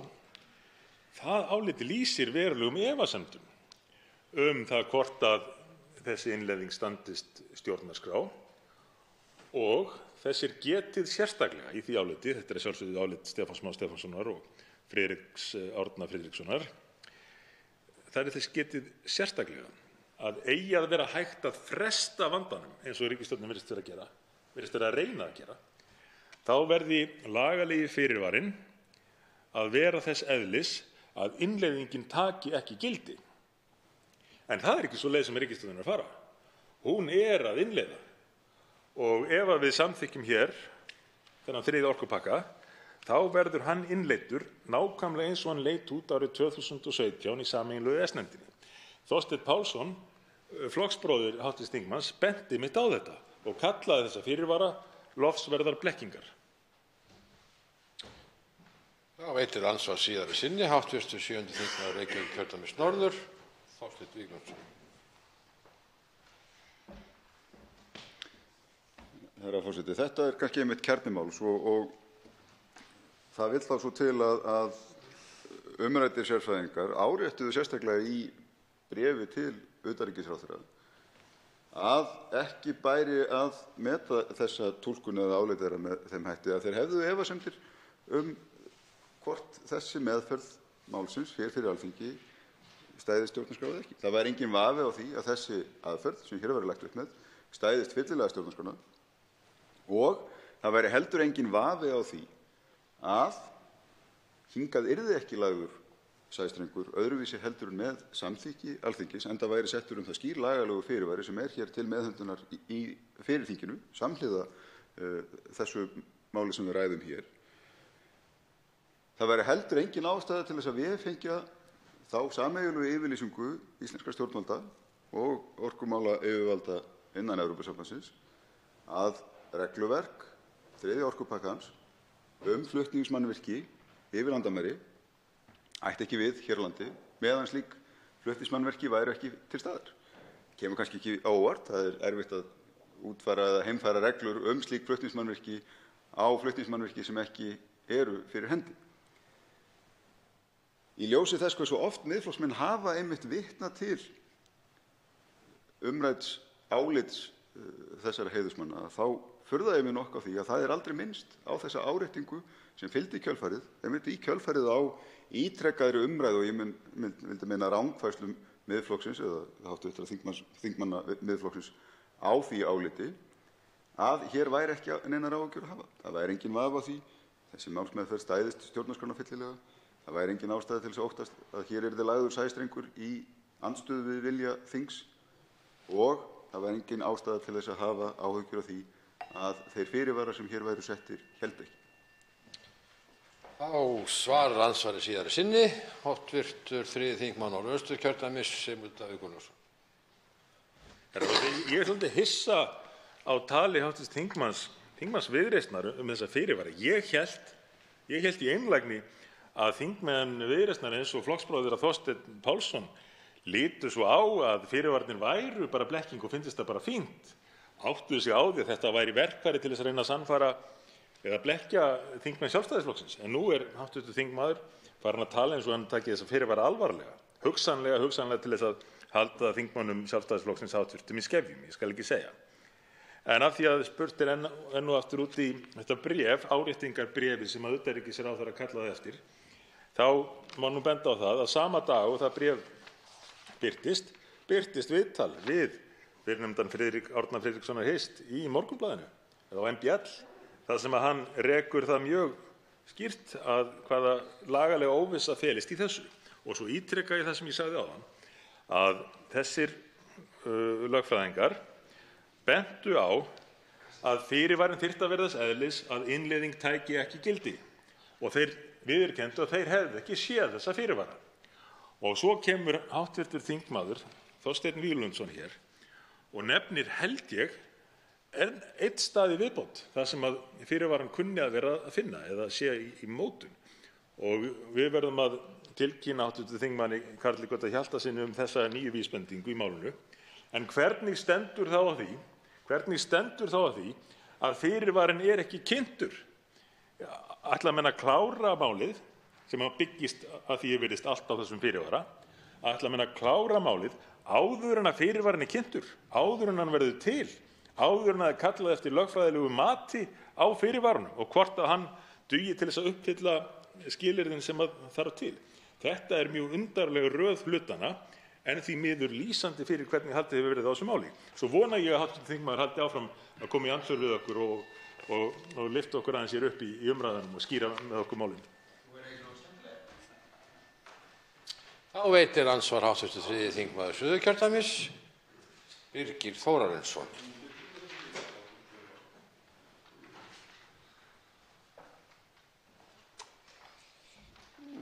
það áliti lýsir verulegum efasemdum það hvort að þessi innleiðing standist stjórnarskrá og þessir getið sérstaklega í því áliti, þetta er sjálfsögðu álit Stefáns Más Stefánssonar og Friðriks Árna Friðrikssonar, það er þess getið sérstaklega að eigi að vera hægt að fresta vandanum eins og ríkisstjórnin virðist vera að reyna að gera, þá verði lagalegi fyrirvarinn að vera þess eðlis að innleiðingin taki ekki gildi. En það er ekki svo leið sem ríkisstjórnin er að fara. Hún er að innleiða. Og ef við samþykkjum hér þennan þriðja orkupakka, þá verður hann innleiddur nákvæmlega eins og hann leit út árið 2017 í sameiginlegu EES-nefndinni. Þorsteinn Pálsson, flokksbróðir hv. þingmanns, benti mitt á þetta og kallaði þessa fyrirvara lofsverðar blekkingar. Já, veitir andsvar síðari sinni, hv. 7. þingmaður Reykjavíkurkjördæmis norður, Þorsteinn Víglundsson. Herra forseti, þetta er kannski einmitt kjarnimáls og það vill þá svo til að umræddir sérfræðingar áréttuðu sérstaklega í bréfi til utanríkisráðherra að ekki bæri að meta þessa túlkun eða álit þeirra með þeim hætti að þeir hefðu efasemdir hvort þessi meðferð málsins hér fyrir Alþingi stæðist stjórnarskrá eða ekki. Það væri enginn vafi á því að þessi aðferð sem hér hefur verið lagt upp með stæðist fyllilega stjórnarskrána og það væri heldur enginn vafi á því að hingað yrði ekki lagður sæstrengur öðruvísi heldur en með samþykki Alþingis, enda væri settur það skýr lagalegur fyrirvari sem hér til meðhöndlunar fyrir þinginu, samhliða þessu máli sem við ræðum hér. Það væri heldur engin ástæða til þess að vefengja þá sameiginlegu yfirlýsingu íslenskra stjórnvalda og orkumála yfirvalda innan Evrópusambandsins að regluverk þriðja orkupakkans flutningsmannvirki yfir landamæri ætti ekki við hér á landi meðan slík flutningsmannvirki væru ekki til staðar. Kemur kannski ekki á óvart, það er erfitt að útfæra eða heimfæra reglur slík flutningsmannvirki á flutningsmannvirki sem ekki eru fyrir hendi. Í ljósi þess hversu oft Miðflokksmenn hafa einmitt vitnað til umrædds álits þessara heiðursmanna, þá furða ég mig nokkuð á því að það er aldrei minnst á þessa áréttingu sem fylgdi í kjölfarið, einmitt í kjölfarið á ítrekkaðri umræðu og ég vildi meina rangfærslum Miðflokksins eða hv. þingmanna Miðflokksins á því áliti að hér væri ekki neinar áhyggjur að hafa. Það væri engin vafi á því, þessi málsmeðferð stæðist stjórnarskrána fyllilega, það væri engin ástæða til þess að óttast að hér yrði lagður sæstrengur í andstöðu við vilja þings og það væri engin ástæða til þess að hafa áhyggjur af því að þeir fyrirvarar sem hér væru settir héldu ekki. Þá svarar andsvari síðari sinni, hv. 3. þingmaður Norðausturkjördæmis, Sigmundur Davíð Gunnlaugsson. Ég er svolítið hissa á tali hv. þingmanns Viðreisnar þessa fyrirvara. Ég hélt í einlægni að þingmenn Viðreisnar eins og flokksbróðir Þorsteinn Pálsson litu svo á að fyrirvarnir væru bara blekking og fyndist það bara fínt. Áttuðu sig á því að þetta væri verkfæri til þess að reyna að sannfæra eða blekkja þingmenn Sjálfstæðisflokksins. En nú er hv. þingmaður farin að tala eins og hann taki þessa fyrirvara alvarlega. Hugsanlega til þess að halda þingmönnum Sjálfstæðisflokksins háttvirtum í skefjum, ég skal ekki segja. En af því að spurt er enn og aftur út í þetta bréf, áréttingarbréfið sem að utanríkisráðherra kallaði eftir, þá má nú benda á það að sama dag og það bréf birtist viðtal við fyrrnefndan Árna Friðrikssonar Hist í Morgunblaðinu eða á MBL, þar sem að hann rekur það mjög skýrt að hvaða lagalega óvissa felist í þessu. Og svo ítreka ég það sem ég sagði áðan, að þessir lögfræðingar bentu á að fyrirvarinn þyrfti að vera þess eðlis að innleiðing tæki ekki gildi og þeir viðurkenndu að þeir hefðu ekki séð þessa fyrirvara. Og svo kemur hv. þingmaður Þorsteinn Víglundsson hér og nefnir, held ég, einn stað í viðbót þar sem að fyrirvaran kunni að vera að finna eða sé í mótun. Og við verðum að tilkynna hv. þingmanni Karli Gauta Hjaltasyni þessa nýju vísbendingu í málinu. En hvernig stendur þá á því að fyrirvarinn er ekki kynntur? Ætla menn að klára málið sem byggist að því virðist allt á þessum fyrirvara, ætla menn að klára málið áður en að fyrirvarinn er kynntur, áður en hann verður til, áður en að kallað eftir lögfræðilegu mati á fyrirvaranum og hvort að hann dugi til þess að uppfylla skilyrðin sem þarf til. Þetta er mjög undarleg röð hlutanna en því miður lýsandi fyrir hvernig haldið hefur verið á þessu máli. Svo vona ég að hv. þingmaður haldi áfram að koma í andsvör við okkur og lyfta okkur aðeins hér upp í umræðunum og skýra með okkur málin. Þá veitir andsvar hv. 3. þingmaður Suðurkjördæmis, Birgir Þórarinsson.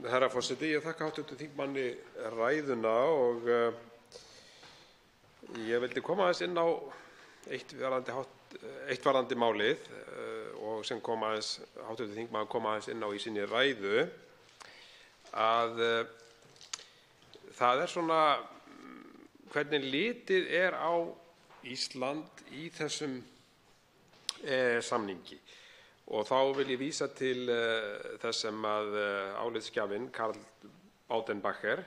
Herra forseti. Ég þakka hv. þingmanni ræðuna og ég vildi koma aðeins inn á eitt varðandi málið og sem hv. þingmaður kom aðeins inn á í sinni ræðu, að það svona hvernig litið á Ísland í þessum samningi. Og þá vil ég vísa til þess sem að álitsgjafinn Karl Baudenbacher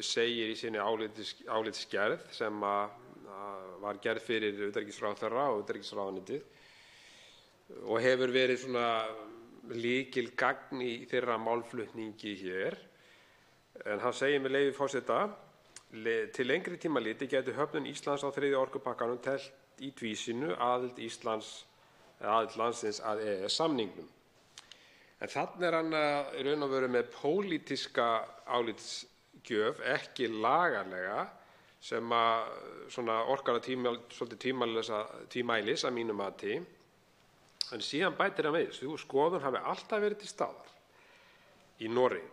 segir í sinni álitsgerð sem var gerð fyrir utanríkisráðherra og utanríkisráðuneytið og hefur verið svona lykilgagn í þeirra málflutningi hér. En hann segir með leyfi forseta: til lengri tíma litið gæti höfnun Íslands á 3. orkupakkanum teflt í tvísýnu aðild landsins að EES-samningnum. En þarna hann í raun og veru með pólitíska álitsgjöf, ekki lagalega, sem svona orkar svolítið tvímælis að mínu mati. En síðan bætir hann við: sú skoðun hafi alltaf verið til staðar í Noregi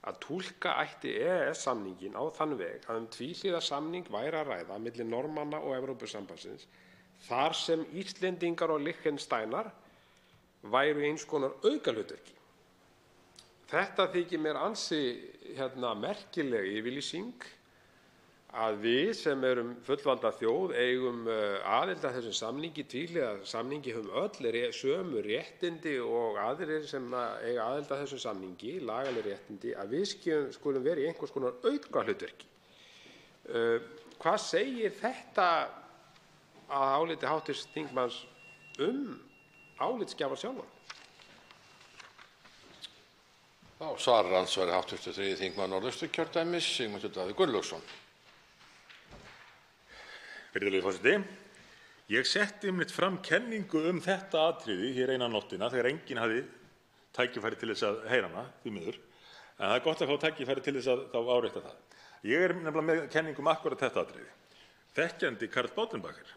að túlka ætti EES-samninginn á þann veg að tvíhliða samning væri að ræða milli Norðmanna og Evrópusambandsins, þar sem Íslendingar og Liechtensteinar væru eins konar aukahlutverki. Þetta þykir mér ansi merkileg yfirlýsing, að við sem erum fullvalda þjóð eigum aðild að þessum samningi, tvíhliða samningi, höfum öll sömu réttindi og aðrir sem eiga aðild að þessum samningi, lagaleg réttindi, að við skulum vera í einhvers konar aukahlutverki. Hvað segir þetta að áliti hv. þingmanns álitsgjafar sjálfan? Þá svarar andsvari hv. 3. þingmaður Norðausturkjördæmis, Sigmundur Davíð Gunnlaugsson. Virðulegi forseti. Ég setti einmitt fram kenningu þetta atriði hér eina nóttina þegar enginn hafði tækifæri til þess að heyra hana, því miður. En það gott að fá tækifæri til þess að þá árétta það. Ég nefnilega með kenningu akkúrat þetta atriði, þekkjandi Karl Baudenbacher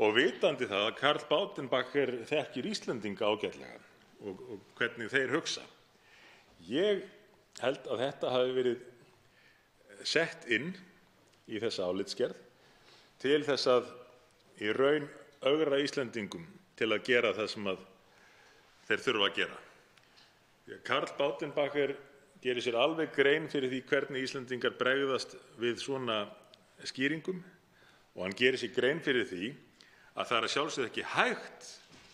og vitandi það að Karl Baudenbacher þekkir Íslendinga ágætlega og hvernig þeir hugsa. Ég held að þetta hafi verið sett inn í þessa álitsgerð til þess að í raun ögra Íslendingum til að gera það sem þeir þurfa að gera. Karl Baudenbacher gerir sér alveg grein fyrir því hvernig Íslendingar bregðast við svona skýringum og hann gerir sér grein fyrir því að það að sjálfsögðu ekki hægt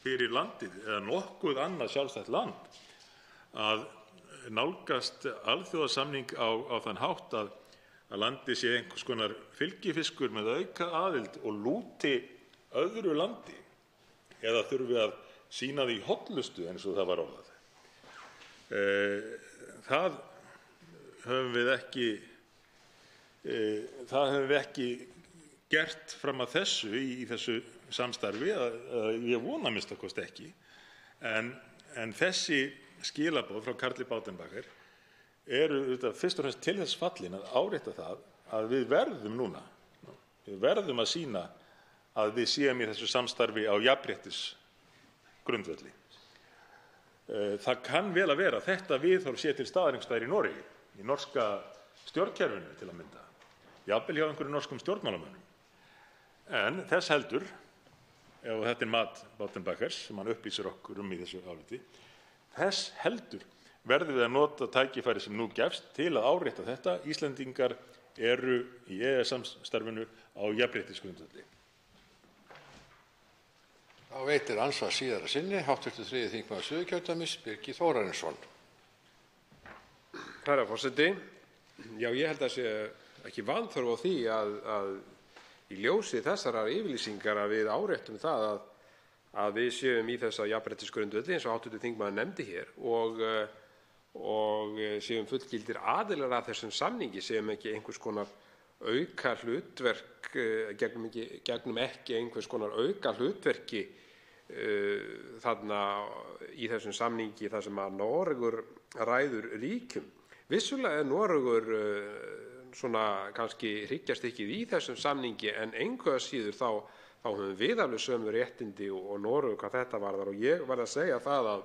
fyrir landið eða nokkuð annað sjálfstætt land að nálgast alþjóðasamning á þann hátt að landið sé einhvers konar fylgifiskur með auka aðild og lúti öðru landi eða þurfi að sýna því hollustu eins og það var orðað. Það höfum við ekki gert fram að þessu í þessu samstarfi, ég vona að minnsta kosti ekki, en þessi skilaboð frá Karli Baudenbacher eru fyrst og fremst til þess fallin að árétta það að við verðum að sýna að við séum í þessu samstarfi á jafnréttisgrundvelli. Það kann vel að vera að þetta viðhorf sé til staðar einhvers staðar í Noregi, í norska stjórnkerfinu til að mynda, jafnvel hjá einhverjum norskum stjórnmálamönnum. En þess heldur, ef þetta er mat Baudenbachers sem hann upplýsir okkur í þessu áliti, þess heldur verðum við að nota tækifæri sem nú gefst til að árétta þetta: Íslendingar eru í EES-samstarfinu á jafnréttisgrundvelli. Þá veitir andsvar síðara sinni hv. 3. þingmaður Suðurkjördæmis, Birgir Þórarinsson. Herra forseti. Já, ég held að sé ekki vanþörf á því að í ljósi þessarar yfirlýsingar að við áréttum það að við séum í þessa jafnréttisgrundvelli eins og hv. þingmaður nefndi hér og séum fullgildir aðilar að þessum samningi, séum ekki einhvers konar auka hlutverk, gegnum ekki einhvers konar auka hlutverki þarna í þessum samningi þar sem að Noregur ræður ríkjum. Vissulega er Noregur svona kannski hryggjarstykkið í þessum samningi, en engu að síður þá höfum við alveg sömu réttindi og Noregur hvað þetta varðar. Og ég verð að segja það að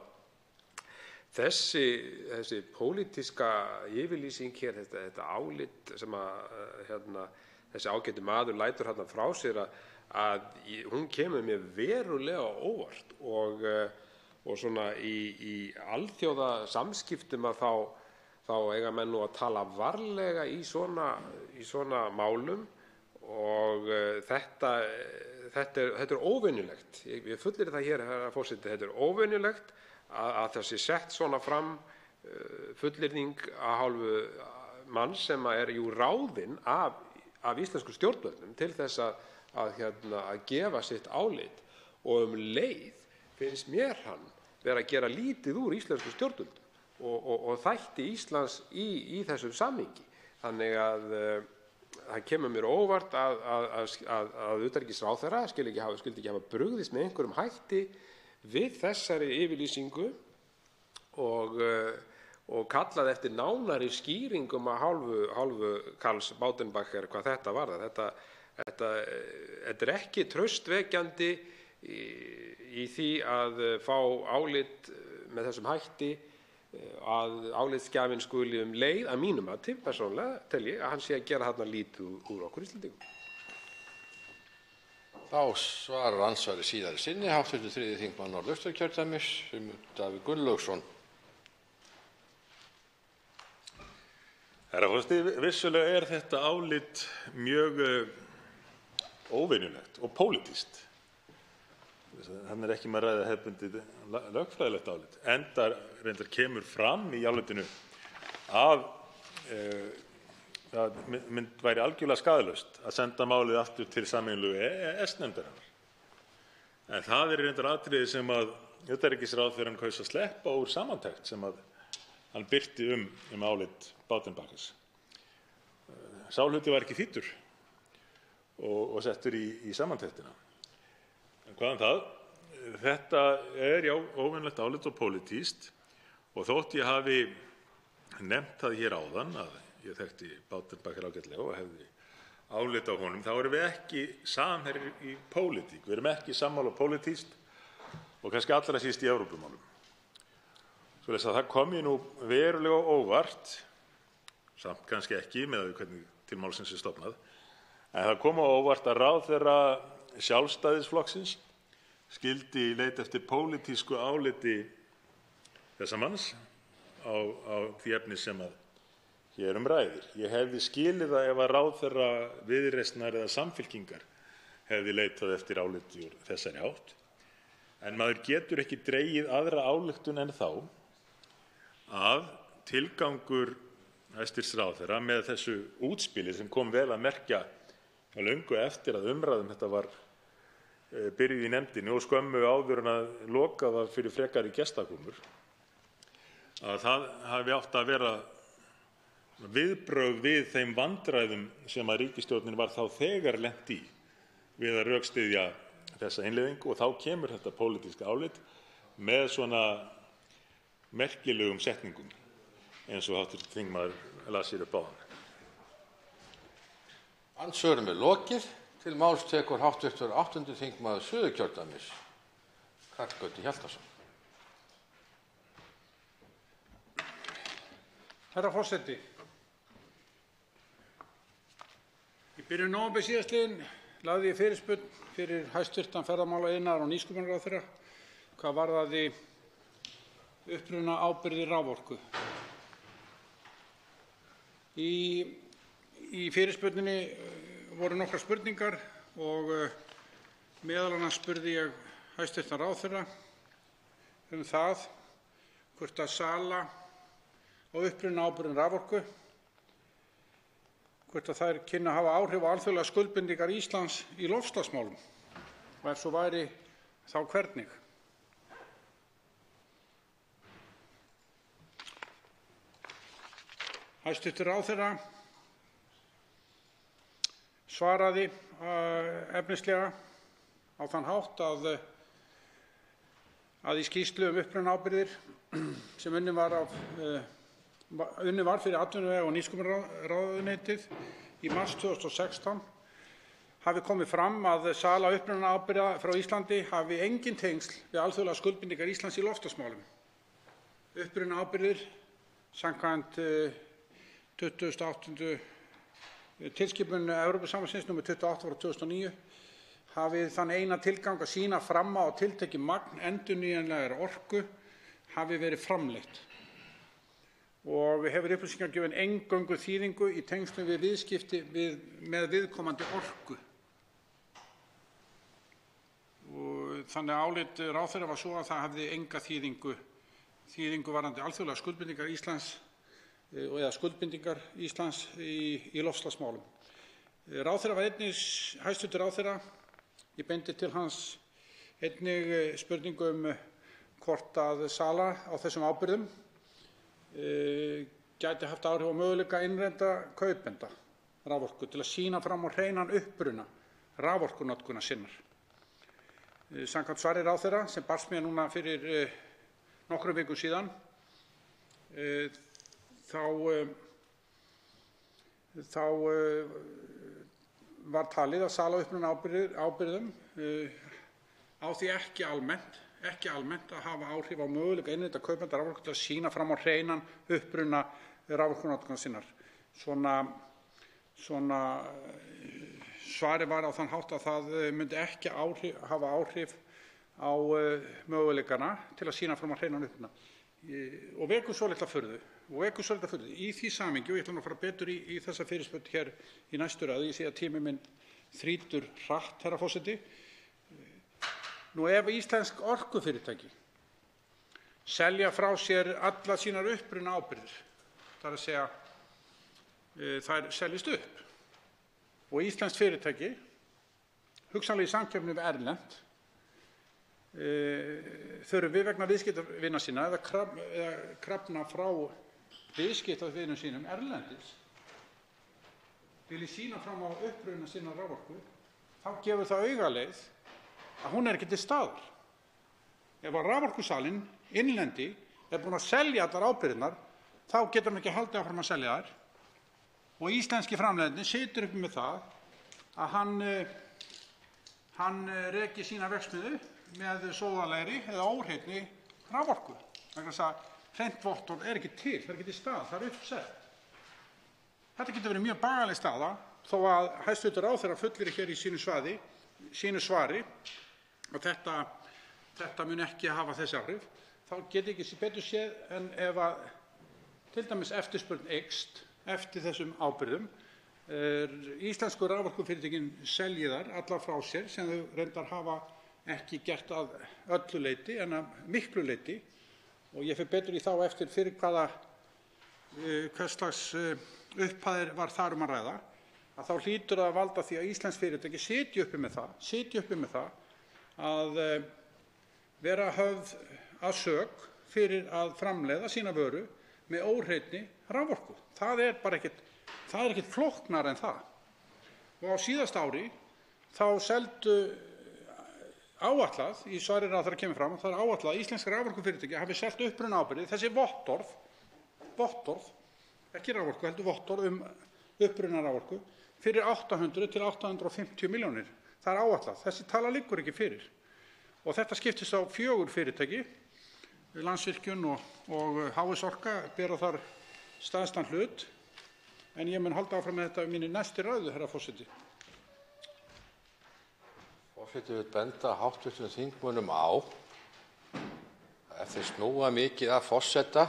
þessi pólitíska yfirlýsing hér, þetta álit sem þessi ágæti maður lætur þarna frá sér, að hún kemur mér verulega á óvart og svona í alþjóðasamskiptum að þá eiga menn nú að tala varlega í svona málum og þetta er óvenjulegt. Ég fullyrði það hér, herra forseti, þetta er óvenjulegt að það sé sett svona fram fullyrðing af hálfu manns sem er jú ráðinn af íslenskum stjórnvöldum til þess að gefa sitt álit, og leið finnst mér hann vera að gera lítið úr íslenskum stjórnvöldum og þætti Íslands í þessu samhengi. Þannig að það kemur mér á óvart að utanríkisráðherra skyldi ekki hafa brugðist með einhverjum hætti við þessari yfirlýsingu og kallað eftir nánari skýringum af hálfu Karls Baudenbacher hvað þetta varðar. Þetta er ekki traustvekjandi í því að fá álit með þessum hætti, að álitsgjafinn skuli leið, að mínum mati persónulega tel ég að hann sé að gera þarna lítið úr okkur Íslendingum. Þá svarar andsvari síðari sinni hv. 3. þingmaður Norðausturkjördæmis, Sigmundur Davíð Gunnlaugsson. Herra forseti, vissulega er þetta álit mjög óvenjulegt og pólitískt. Hann er ekki með að ræða hefðbundið lögfræðilegt álit, enda reyndar kemur fram í álitinu að það væri algjörlega skaðlaust að senda málið aftur til sameiginlegu EES-nefndarinnar. En það er reyndar atriði sem að utanríkisráðherrann kaus að sleppa úr samantekt sem að hann birti álit Baudenbachers. Sá hluti var ekki þýddur og settur í samantektina. En hvað það? Þetta er óvenjulegt álit og pólitískt, og þótt ég hafi nefnt það hér áðan að ég þekkti Baudenbacher ágætlega og hefði álit á honum, þá erum við ekki samherjar í pólitík. Við erum ekki sammála pólitískt og kannski allra síst í Evrópumálum. Svoleiðis að það kom ég nú verulega óvart, samt kannski ekki með hvernig til málsins er stofnað, en það kom á óvart að ráðherra Sjálfstæðisflokksins skyldi leita eftir pólitísku áliti þessa manns á því efni sem að hér ræðir. Ég hefði skilið það ef að ráðherra Viðreisnar eða Samfylkingar hefði leitað eftir áliti úr þessari átt, en maður getur ekki dregið aðra ályktun en þá að tilgangur hæstvirts ráðherra með þessu útspili, sem kom vel að merkja löngu eftir að umræðum þetta var byrjuð í nefndinni og skömmu áður en að loka það fyrir frekari gestakomur, að það hafi átt að vera viðbrögð við þeim vandræðum sem að ríkisstjórnin var þá þegar lent í við að rökstyðja þessa innleiðingu, og þá kemur þetta pólitíska álit með svona merkilegum setningum eins og hv. þingmaður las hér upp áðan. Andsvörum er lokið. Til máls tekur hv. 8. þingmaður Suðurkjördæmis, Karl Gauti Hjaltason. Herra forseti, í byrjun nóvember síðastliðinn lagði ég fyrirspurn fyrir hæstv. ferðamála-, iðnaðar- og nýsköpunarráðherra hvað varðaði upprunaábyrgðir raforku. Í fyrirspurninni voru nokkrar spurningar og meðal annars spurði ég hæstv. ráðherra það hvort að sala á upprunaábyrgðum raforku, hvort að þær kynnu að hafa áhrif á alþjóðlegar skuldbindingar Íslands í loftslagsmálum, og ef svo væri þá hvernig. Hæstv. ráðherra svaraði efnislega á þann hátt að í skýrslu upprunaábyrgðir sem unnin var fyrir atvinnuvega- og nýsköpunarráðuneytið í mars 2016 hafi komið fram að sala upprunaábyrgða frá Íslandi hafi engin tengsl við alþjóðlegar skuldbindingar Íslands í loftslagsmálum. upprunaábyrgðir samkvæmt 28. tilskipun Evrópusambandsins nr. 28/2009 hafi þann eina tilgang að sýna fram á að tiltekið magn endurnýjanlegrar orku hafi verið framleitt og hefur upplýsingagjöfin eingöngu þýðingu í tengslum við viðskipti með viðkomandi orku. Og þannig að álit ráðherra var svo að það hafði enga þýðingu varðandi alþjóðlegar skuldbindingar Íslands eða skuldbindingar Íslands í loftslagsmálum. Ráðherra var einnig, hæstv. Ráðherra, ég beindi til hans einnig spurningu hvort að sala á þessum ábyrgðum gæti haft áhrif á möguleika innlendra kaupenda raforku til að sýna fram á hreinan uppruna raforkunotkunar sinnar. Samkvæmt svari ráðherra sem barst mér núna fyrir nokkrum vikum síðan þá var talið að sala upprunaábyrgðum á því ekki almennt að hafa áhrif á möguleika innlendra kaupenda raforku til að sýna fram á hreinan uppruna raforkunotkunar sinnar. Svona svarið var á þann hátt að það myndi ekki hafa áhrif á möguleikana til að sýna fram á hreinan uppruna og vekur svolitla furðu. Í því samhengi, og ég ætla að fara betur í þessa fyrirspurn hér í næstu ræðu, ég sé að tími minn þrýtur hratt, herra forseti. Nú ef íslensk orkufyrirtæki selja frá sér alla sínar upprunaábyrgðir, það er að segja þær seljist upp og íslenskt fyrirtæki, hugsanlega í samkeppni við erlent, þurfi vegna viðskiptavina sinna eða krafna frá viðskiptavinum sínum erlendis vilji sýna fram á uppruna sinnar raforku, þá gefur það augaleið að hún ekki til staðar. Ef að raforkusalinn innlendi búinn að selja allar ábyrgðirnar, þá getur hann ekki haldið áfram að selja þær og íslenski framleiðandi situr uppi með það að hann reki sína verksmiðju með sóðalegri eða óhreinni raforku. Vegna þess að hreint vottorð ekki til, það ekki til stað, það uppsett. Þetta getur verið mjög bagaleg staða þó að hæstv. Ráðherra fullyrði hér í sínu svari að þetta mun ekki hafa þessi áhrif. Þá get ég ekki betur séð en ef að til dæmis eftirspurn eykst eftir þessum ábyrgðum, íslensku raforkufyrirtækin selji þær allar frá sér sem þau reyndar hafa ekki gert að öllu leyti en að miklu leyti, og ég fer betur í þá eftir fyrir hvers slags upphæðir var þar að ræða, að þá hlýtur það að valda því að íslensk fyrirtæki sitji uppi með það að vera höfð að sök fyrir að framleiða sína vöru með óhreinni raforku. Það er ekkert flóknara en það. Og á síðasta ári þá seldu áætlað, í svari ráðherra kemur fram, það er áætlað að íslensk raforkufyrirtæki hafi selt upprunaábyrgðir, þessi vottorð, ekki raforku, heldur vottorð uppruna raforku, fyrir 800 til 850 milljónir. Það er áætlað. Þessi tala liggur ekki fyrir. Og þetta skiptist á 4 fyrirtæki, Landsvirkjun og HS Orka bera þar stærstan hlut, en ég mun halda áfram með þetta minni næstu ræðu, herra forseti. Forseti vill benda hv. þingmönnum á að ef þeir snúa mikið að forseta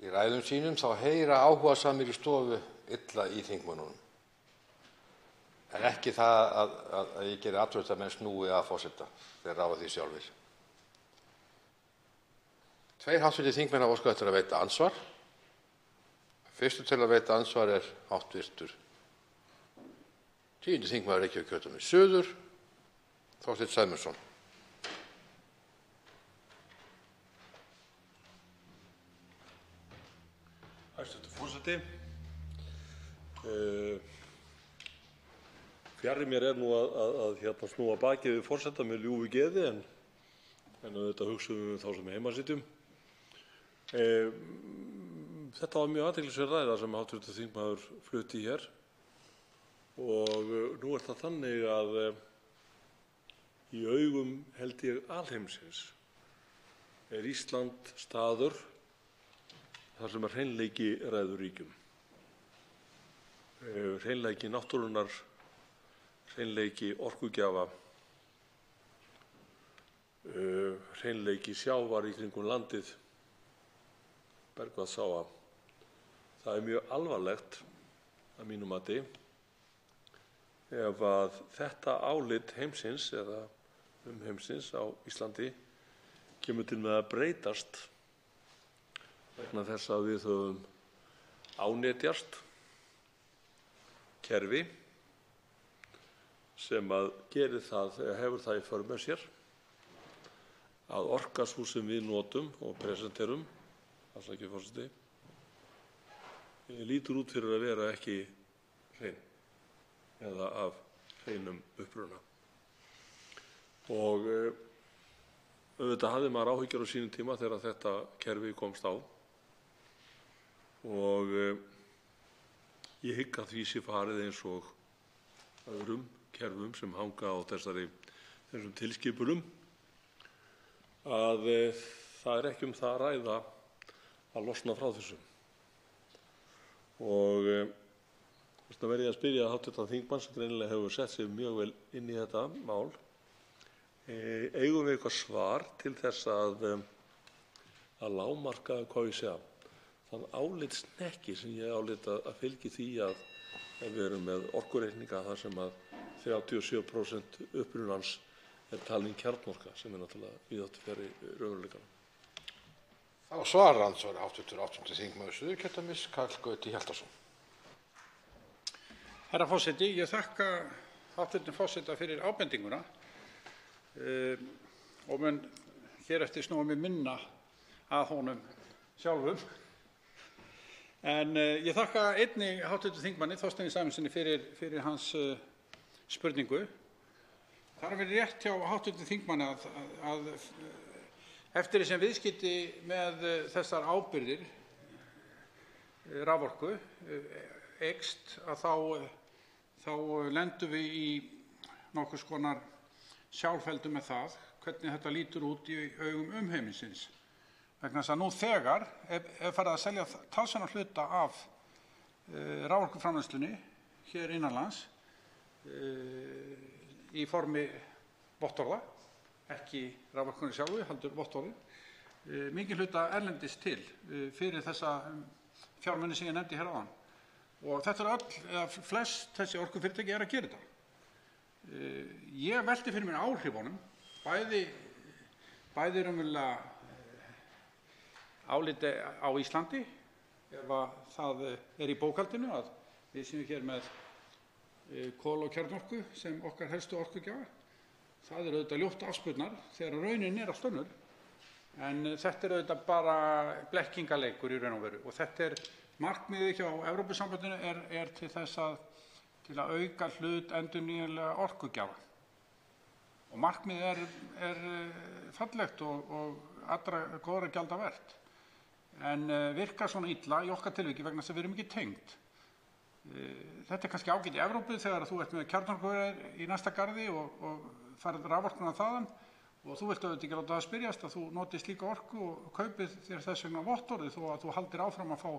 í ræðum sínum þá heyra áhugasamir í stofu illa í þingmönnunum. En ekki það að ég geri athugasemd að menn snúi að forseta, þeir ráða því sjálfir. 2 hv. þingmenn hafa óskað eftir að veita andsvar. Fyrstur til að veita andsvar er hv. 10. þingmaður Reykjavíkurkjördæmis suður, Þorsteinn Sæmundsson. Hæstv. forseti. Fjarri mér er nú að snúa bakið við forseta með ljúfu geði en auðvitað hugsuðum við þá sem heima sitjum. Þetta var mjög athyglisverð ræða sem hv. þingmaður flutti hér og nú er það þannig að í augum held ég alheimsins er Ísland staður þar sem hreinleiki ræður ríkjum. Hreinleiki náttúrunnar, hreinleiki orkugjafa, hreinleiki sjávar í kringum landið, bergvatnsáa. Það er mjög alvarlegt að mínu mati ef að þetta álit heimsins eða heimsins á Íslandi kemur til með að breytast vegna þess að við höfum ánetjast kerfi sem að gerir það, eða hefur það í för með sér að orka sú sem við notum og presenterum, afsakið forseti, lítur út fyrir að vera ekki hrein eða af hreinum uppruna. Og auðvitað hafði maður áhyggjur á sínum tíma þegar þetta kerfi komst á og ég hygg að því sé farið eins og öðrum kerfum sem hanga á þessum tilskipunum að það er ekki það að ræða að losna frá þessu. Og þess vegna verð ég að spyrja hv. þingmann sem greinilega hefur sett sig mjög vel inn í þetta mál. Eigum við eitthvað svar til þess að lágmarka, hvað ég segja, þann álitssnekki sem ég álít að fylgi því að ef við erum með orkureikninga þar sem að 37% upprunans er talin kjarnorka sem er náttúrulega víðáttuferri raunveruleikanum. Þá svarar andsvari hv. 8. þingmaður Suðurkjördæmis, Karl Gauti Hjaltason. Herra forseti, ég þakka hv. forseta fyrir ábendinguna og mun hér eftir snúa mig minna að honum sjálfum. En ég þakka einnig hv. þingmanni Þorsteini Sæmundssyni fyrir hans spurningu. Það er verið rétt hjá hv. þingmanni að eftir því sem viðskipti með þessar ábyrgðir raforku eykst að þá lendum við í nokkurs konar sjálfheldu með það hvernig þetta lítur út í augum umheimsins. Vegna þess að nú þegar er farið að selja talsverðan hluta af raforkuframleiðslunni hér innanlands í formi vottorða, ekki raforkunni sjálfu, heldur vottorði, mikið hluta erlendis til fyrir þessa fjármuni sem ég nefndi hér áðan. Og þetta eða flest þessi orkufyrirtæki að gera þetta. Ég velti fyrir mér áhrifunum, bæði raunverulega áliti á Íslandi, ef það er í bókhaldinu að við séum hér með kol og kjarnorku sem okkar helstu orkugjafar. Það er auðvitað ljótt afspurnar þegar raunin er allt önnur, en þetta er auðvitað bara blekkingaleikur í raun og veru. Og þetta er markmiðið hjá Evrópusambandinu er til þess til að auka hlut endurnýjanlega orkugjafa. Og markmiðið er fallegt og allra góðra gjalda vert. En virkar svona illa í okkar tilviki vegna þess að við erum ekki tengd. Þetta er kannski ágætt í Evrópu þegar þú ert með kjarnorkuver í næsta garði og farið raforkuna þaðan og þú vilt auðvitað ekki láta það spyrjast að þú notið slíka orku og kaupið þér þess vegna vottorðið þó að þú haldir áfram að fá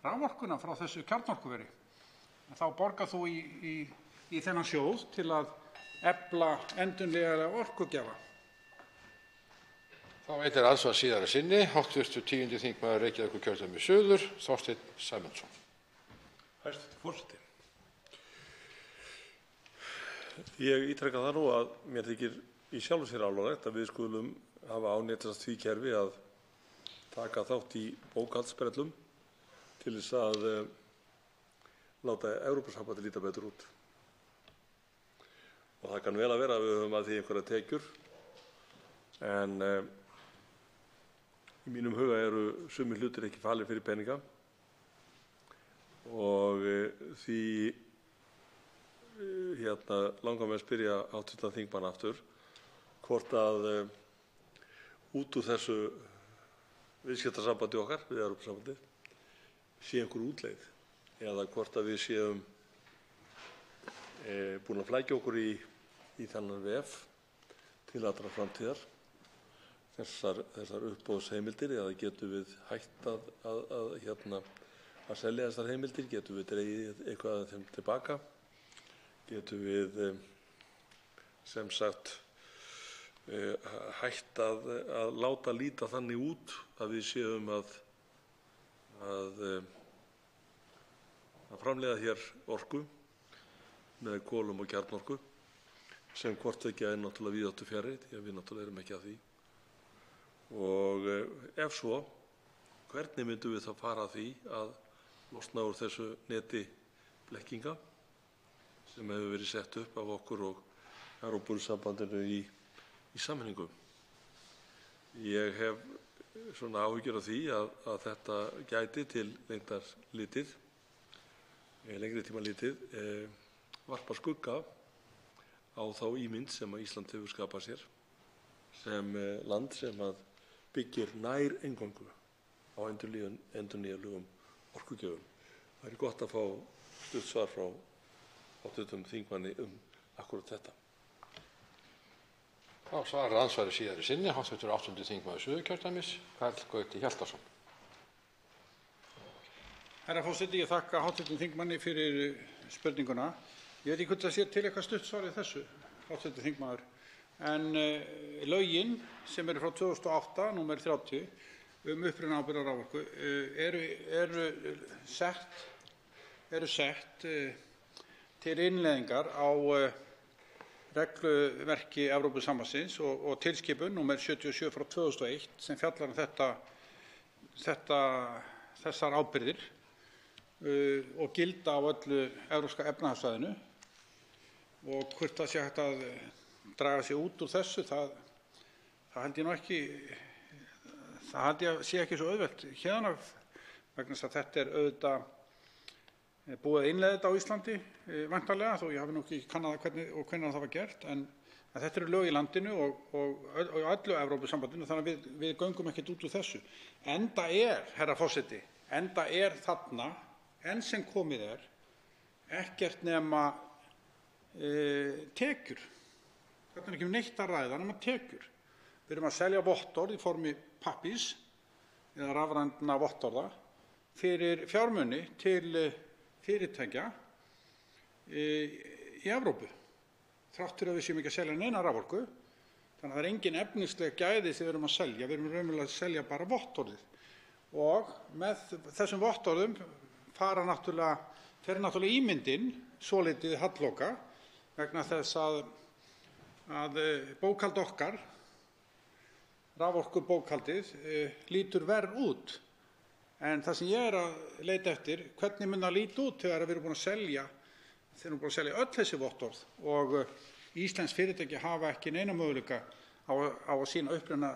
raforkuna frá þessu kjarnorkuveri. En þá borgar þú í þennan sjóð til að efla endurnýjanlega orkugjafa. Þá veitir andsvar síðara sinni hv. 10. þingmaður Reykjavíkurkjördæmis suður, Þorsteinn Sæmundsson. Hæstv. forseti. Ég ítreka það nú að mér þykir í sjálfu sér alvarlegt að við skulum hafa ánetjast því kerfi að taka þátt í bókhaldsbrellum til þess að láta Evrópusambandið líta betur út. Og það kann vel að vera að við höfum að því einhverjar tekjur, en í mínum huga eru sumir hlutir ekki falir fyrir peninga og því langar mig að spyrja hv. þingmann aftur hvort að út úr þessu viðskiptasambandi okkar við Evrópusambandið sé einhver útleið eða hvort að við séum búin að flækja okkur í þennan vef til allra framtíðar þessar uppboðsheimildir eða getum við hætt að selja þessar heimildir? Getum við dregið eitthvað af þeim tilbaka? Getum við sem sagt hætt að láta líta þannig út að við séum að framleiða hér orku með kolum og kjarnorku sem hvort tveggja er náttúrulega víðáttu fjarri því að við náttúrulega erum ekki að því. Og ef svo, hvernig myndum við þá fara að því að losna úr þessu neti blekkinga sem hefur verið sett upp af okkur og Evrópusambandinu í sameiningu? Ég hef svona áhyggjur af því að þetta gæti til lengri tíma litið varpa skugga á þá ímynd sem að Ísland hefur skapað sér sem land sem að byggir nær eingöngu á endurnýjanlegum orkugjöfum. Það er gott að fá stutt svar frá hv. þingmanni akkúrat þetta. Þá svarar andsvari síðari sinni, hv. 8. þingmaður Suðurkjördæmis, Karl Gauti Hjaltason. Herra forseti, ég þakka hv. þingmanni fyrir spurninguna. Ég veit ekki hvort það sé til eitthvað stutt svar í þessu, hv. þingmaður, en lögin sem eru frá 2008, númer 30, upprunaábyrgð á raforku, eru sett til innleiðingar á regluverki Evrópusambandsins og tilskipun númer 77 frá 2001 sem fjallar þessar ábyrgðir og gilda á öllu evrópska efnahagssvæðinu. Og hvort það sé hægt að draga sig út úr þessu, það held ég nú ekki, það held ég sé ekki svo auðvelt hérna vegna þess að þetta auðvitað búið að innleiða þetta á Íslandi væntanlega, þó ég hafi nú ekki kannað hvenær það var gert, en þetta eru lög í landinu og öllu Evrópusambandinu, þannig að við göngum ekkert út úr þessu. Enda herra forseti, þarna, enn sem komið ekkert nema tekjur. Þetta er ekki neitt að ræða nema tekjur. Við erum að selja vottorð í formi pappírs eða rafrænna vottorða fyrir fjármuni til fyrirtækja í Evrópu. Þrátt fyrir að við séum ekki að selja neina raforku, þannig að það er engin efnisleg gæði sem við erum að selja. Við erum raunverulega að selja bara vottorðið. Og með þessum vottorðum fer náttúrulega ímyndin svolítið halloka vegna þess að bókhald okkar, raforkubókhaldið, lítur verr út. En það sem ég að leita eftir, hvernig mun það líta út þegar við erum búin að selja öll þessi vottorð og íslensk fyrirtæki hafa ekki neina möguleika á að sýna uppruna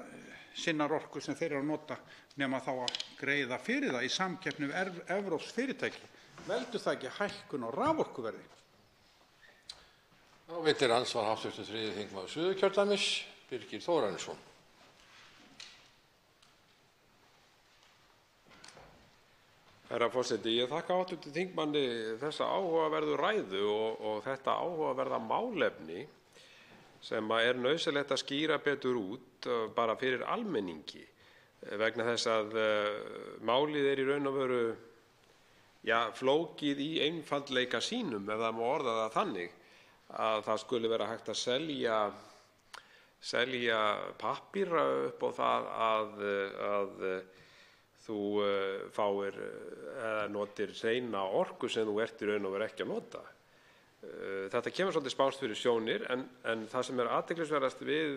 sinnar orku sem þeir eru að nota nema þá að greiða fyrir það í samkeppni við evrópsk fyrirtæki. Veldur það ekki hækkun á raforkuverði? Þá veitir andsvar hv. 3. þingmaður Suðurkjördæmis, Birgir Þórarinsson. Herra forseti, ég þakka hv. þingmanni þessa áhugaverðu ræðu og þetta áhugaverða málefni sem er nauðsynlegt að skýra betur út bara fyrir almenningi vegna þess að málið í raun og veru flókið í einfaldleika sínum, ef það má orða það þannig, að það skuli vera hægt að selja pappír upp á það að þú fáir eða notir hreina orku sem þú ert í raun og veru ekki að nota. Þetta kemur svolítið spánskt fyrir sjónir en það sem er athyglisverðast við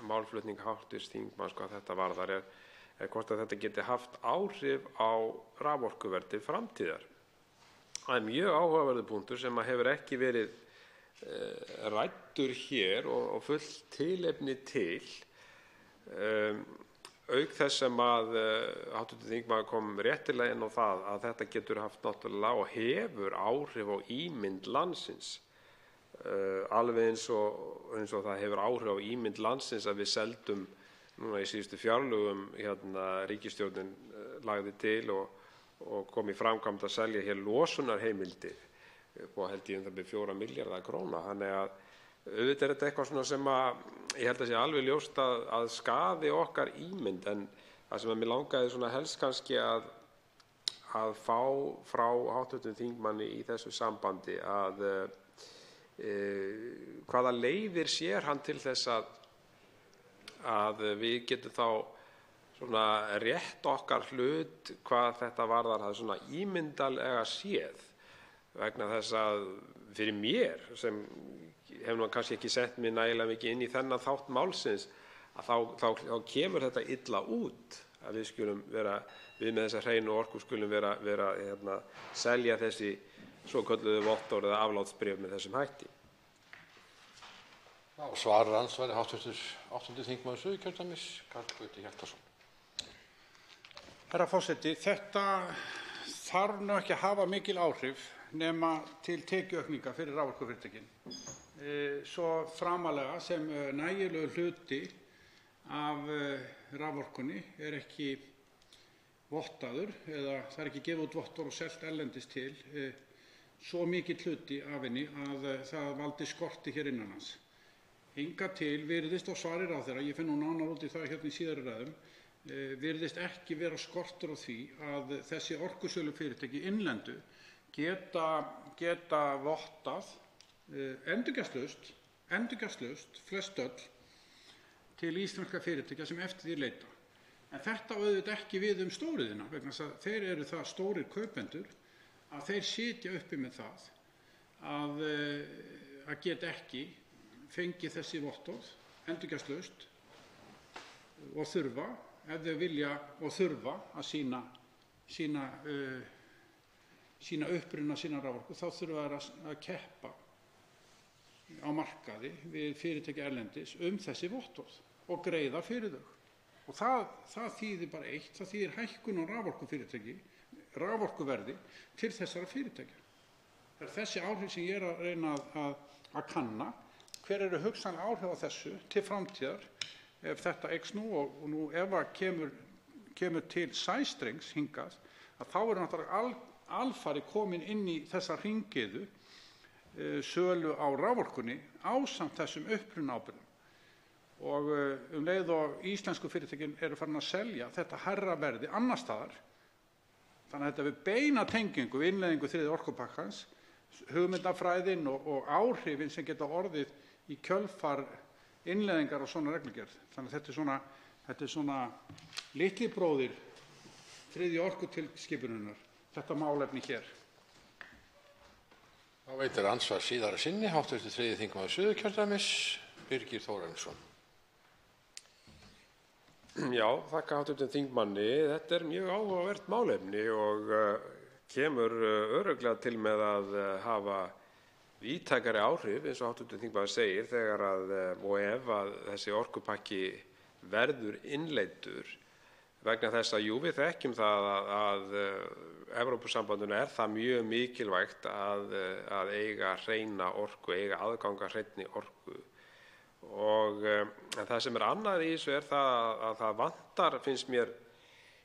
málflutning hv. þingmanns hvað þetta varðar er hvort að þetta geti haft áhrif á raforkuverð til framtíðar. Það er mjög áhugaverður punktur sem hefur ekki verið ræddur hér og fullt tilefni til, auk þess sem að hv. þingmaður kom réttilega inn á það að þetta getur haft náttúrulega og hefur áhrif á ímynd landsins, alveg eins og það hefur áhrif á ímynd landsins að við seldum núna í síðustu fjárlögum ríkisstjórnin lagði til og kom í framkvæmd að selja hér losunarheimildir upp á held ég 4 milljarða króna. Þannig að auðvitað er þetta eitthvað svona sem ég held að sé alveg ljóst að skaði okkar ímynd, en það sem mér langaði svona helst kannski að fá frá hv. þingmanni í þessu sambandi að hvaða leiðir sér hann til þess að við getum þá svona rétt okkar hlut hvað þetta varðar, það er svona ímyndarlega séð, vegna þess að fyrir mér sem hef nú kannski ekki sett mig nægilega mikið inn í þennan þátt málsins, að þá kemur þetta illa út að við með þessa hreinu orku skulum vera selja þessi svokölluðu vottorð eða aflátsbréf með þessum hætti. Svarar andsvari hv. 8. þingmaður Suðurkjördæmis, Karl Gauti Hjaltason. Herra forseti, þetta þarf nú ekki að hafa mikil áhrif nema til tekjuaukninga fyrir raforkufyrirtækin. Svo framalega sem nægilegur hluti af raforkunni er ekki vottaður eða það er ekki gefið út vottorð og selt erlendis til svo mikill hluti af henni að það valdi skorti hér innan hans. Hingað til virðist á svari ráðherra, ég finn nú nánar út í það hérna í síðari ræðum, virðist ekki vera skortur á því að þessi orkusölufyrirtæki innlendu geta vottað endurgjaldslaust flest öll til íslenskra fyrirtækja sem eftir því leita. En þetta auðvitað ekki við stóriðina vegna þess að þeir eru það stórir kaupendur að þeir sitja uppi með það að geta ekki fengið þessi vottorð endurgjaldslaust og þurfa, ef þeir vilja og þurfa að sýna uppruna sína raforku, þá þurfa þeir að keppa á markaði við fyrirtæki erlendis þessi vottorð og greiða fyrir þau. Og það þýðir bara eitt, það þýðir hækkun á raforkuverði til þessara fyrirtækja. Það er þessi áhrif sem ég er að reyna að kanna. Hver eru hugsanlega áhrif á þessu til framtíðar ef þetta eykst nú og nú ef að kemur til sæstrengs hingað, að þá er náttúrulega alfarið komin inn í þessa hringiðu sölu á raforkunni ásamt þessum upprunaábyrgðum. Og leið og íslensku fyrirtækin eru farin að selja þetta hærra verði annars staðar, þannig að þetta við beina tengingu við innleiðingu þriðja orkupakkans, hugmyndafræðin og áhrifin sem geta orðið í kjölfar innleiðingar á svona reglugerð. Þannig að þetta er svona litli bróðir þriðju orkutilskipunarinnar, þetta málefni hér. Þá veitir andsvar síðara sinni hv. 3. þingmaður Suðurkjördæmis, Birgir Þórarinsson. Já, þakka hv. þingmanni. Þetta er mjög áhugavert málefni og kemur örugglega til með að hafa víðtækari áhrif, eins og hv. þingmaður segir, þegar og ef að þessi orkupakki verður innleiddur, vegna þess að jú, við þekkjum það að Evrópusambandinu er það mjög mikilvægt að eiga hreina orku, eiga aðgang að hreinni orku. En það sem er annað í þessu er það að það vantar, finnst mér,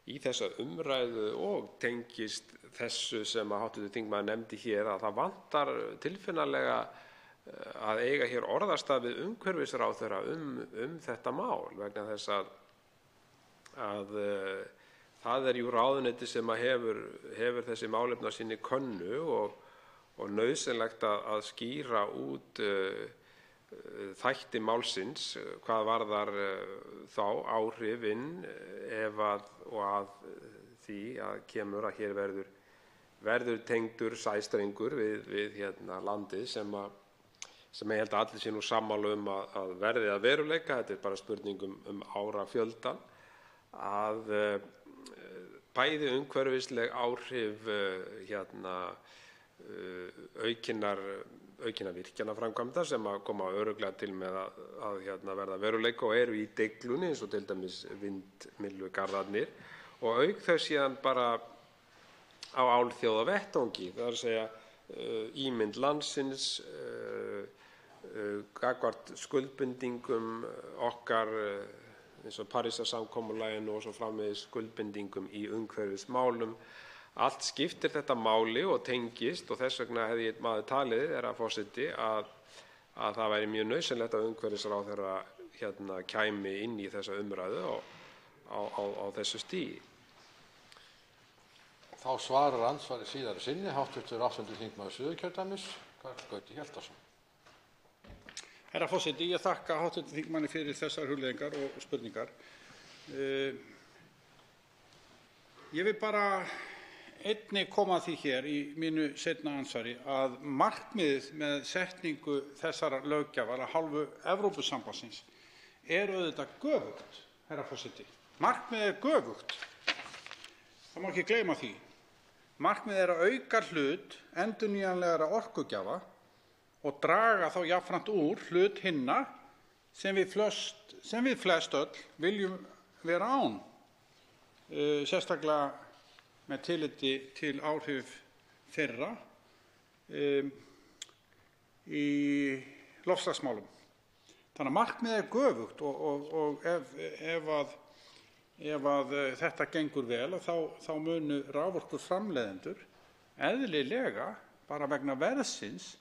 í þessa umræðu og tengist þessu sem hv. þingmaður nefndi hér, að það vantar tilfinnanlega að eiga hér orðastað við umhverfisráðherra þetta mál, vegna þess að það er jú ráðuneyti sem hefur þessi málefni á sinni könnu og nauðsynlegt að skýra út þætti málsins hvað varðar þá áhrifin ef að því að kemur að hér verður tengdur sæstrengur við landið sem ég held að allir sé nú sammála að verði að veruleika. Þetta er bara spurning árafjöldan, að bæði umhverfisleg áhrif aukinna virkjanaframkvæmda sem koma örugglega til með að verða veruleika og eru í deiglunni, eins og til dæmis vindmyllugarðarnir, og auk þess síðan bara á alþjóðavettvangi, það er að segja ímynd landsins gagnvart skuldbindingum okkar eins og Parísarsamkomulaginu og svo framvegis skuldbindingum í umhverfismálum. Allt skiptir þetta máli og tengist, og þess vegna hefði maður talið, herra forseti, að það væri mjög nauðsynlegt að umhverfisráðherra kæmi inn í þessa umræðu á þessu stigi. Þá svarar andsvari síðari sinni hv. 8. þingmaður Suðurkjördæmis, Karl Gauti Hjaltason. Herra forseti, ég þakka hv. þingmanni fyrir þessar hugleiðingar og spurningar. Ég vil bara einnig koma að því hér í mínu seinna andsvari að markmiðið með setningu þessarar löggjafar af hálfu Evrópusambandsins auðvitað göfugt, herra forseti. Markmiðið göfugt. Það má ekki gleyma því. Markmiðið að auka hlut endurnýjanlegra orkugjafa og draga þá jafnframt úr hlut hinna sem við flest öll viljum vera án, sérstaklega með tilliti til áhrif þeirra í loftslagsmálum. Þannig að markmiðið göfugt og ef þetta gengur vel þá munu raforkuframleiðendur eðlilega bara vegna verðsins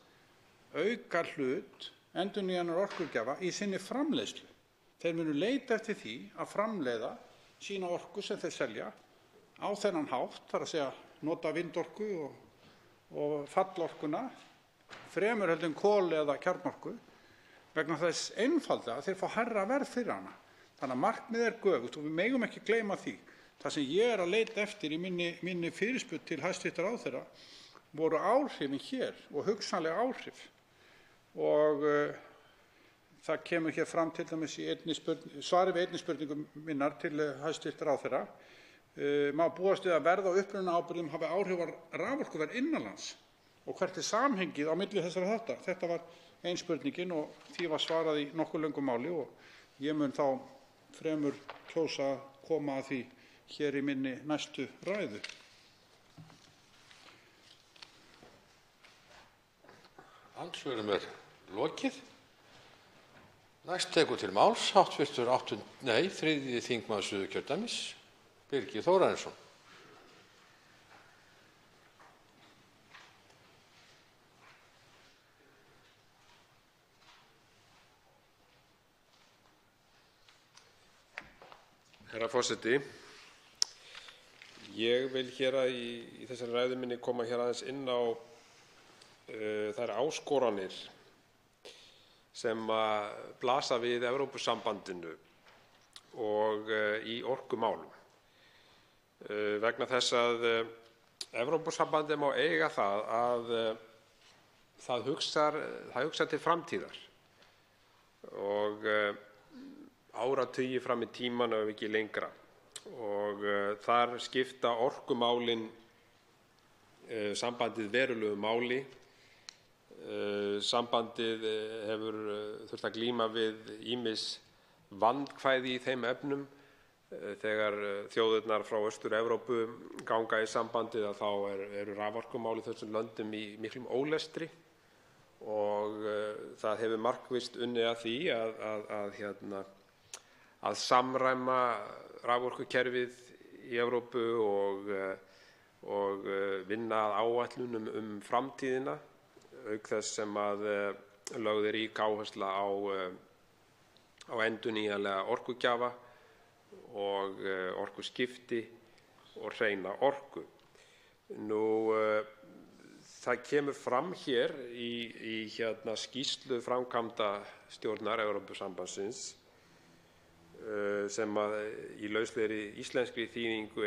auka hlut endurnýjanlegra orkugjafa í sinni framleiðslu. Þeir munu leita eftir því að framleiða sína orku sem þeir selja á þennan hátt, þar að segja nota vindorku og fallorkuna fremur heldur en kol eða kjarnorku, vegna þess einfaldlega að þeir fá hærra verð fyrir hana. Þannig að markmiðið göfugt og við megum ekki gleyma því. Það sem ég að leita eftir í minni fyrirspurn til hæstv. Ráðherra voru áhrifin hér og hugsanlega áhrif. Og það kemur hér fram til dæmis í svari við einni spurningu minnar til hæstv. Ráðherra. Má búast við að verð á upprunaábyrgðum hafi áhrif á raforkuverð innanlands og hvert samhengið á milli þessara þátta. Þetta var ein spurningin og því var svarað í nokkuð löngu máli og ég mun þá fremur kjósa að koma að því hér í minni næstu ræðu. Andsvörum lokið. Næst tekur til máls hv. 3. þingmaður Suðurkjördæmis, Birgir Þórarinsson. Herra forseti, ég vil hér í þessari ræðu minni koma hér aðeins inn á þær áskoranir sem blasa við Evrópusambandinu og í orkumálum. Vegna þess að Evrópusambandið má eiga það að það hugsar til framtíðar og áratugi fram í tímann ef ekki lengra. Og þar skipta orkumálin sambandið verulegu máli. Sambandið hefur þurft að glíma við ýmis vandkvæði í þeim efnum. Þegar þjóðirnar frá Austur-Evrópu ganga í sambandið þá eru raforkumál í þessum löndum í miklum ólestri og það hefur markvisst unnið að því að samræma raforkukerfið í Evrópu og vinna að áætlunum framtíðina, auk þess sem að lögð rík áhersla á endurnýjanlega orkugjafa og orkuskipti og hreina orku. Það kemur fram hér í skýrslu framkvæmdastjórnar Evrópusambandsins sem í lauslegri íslenskri þýðingu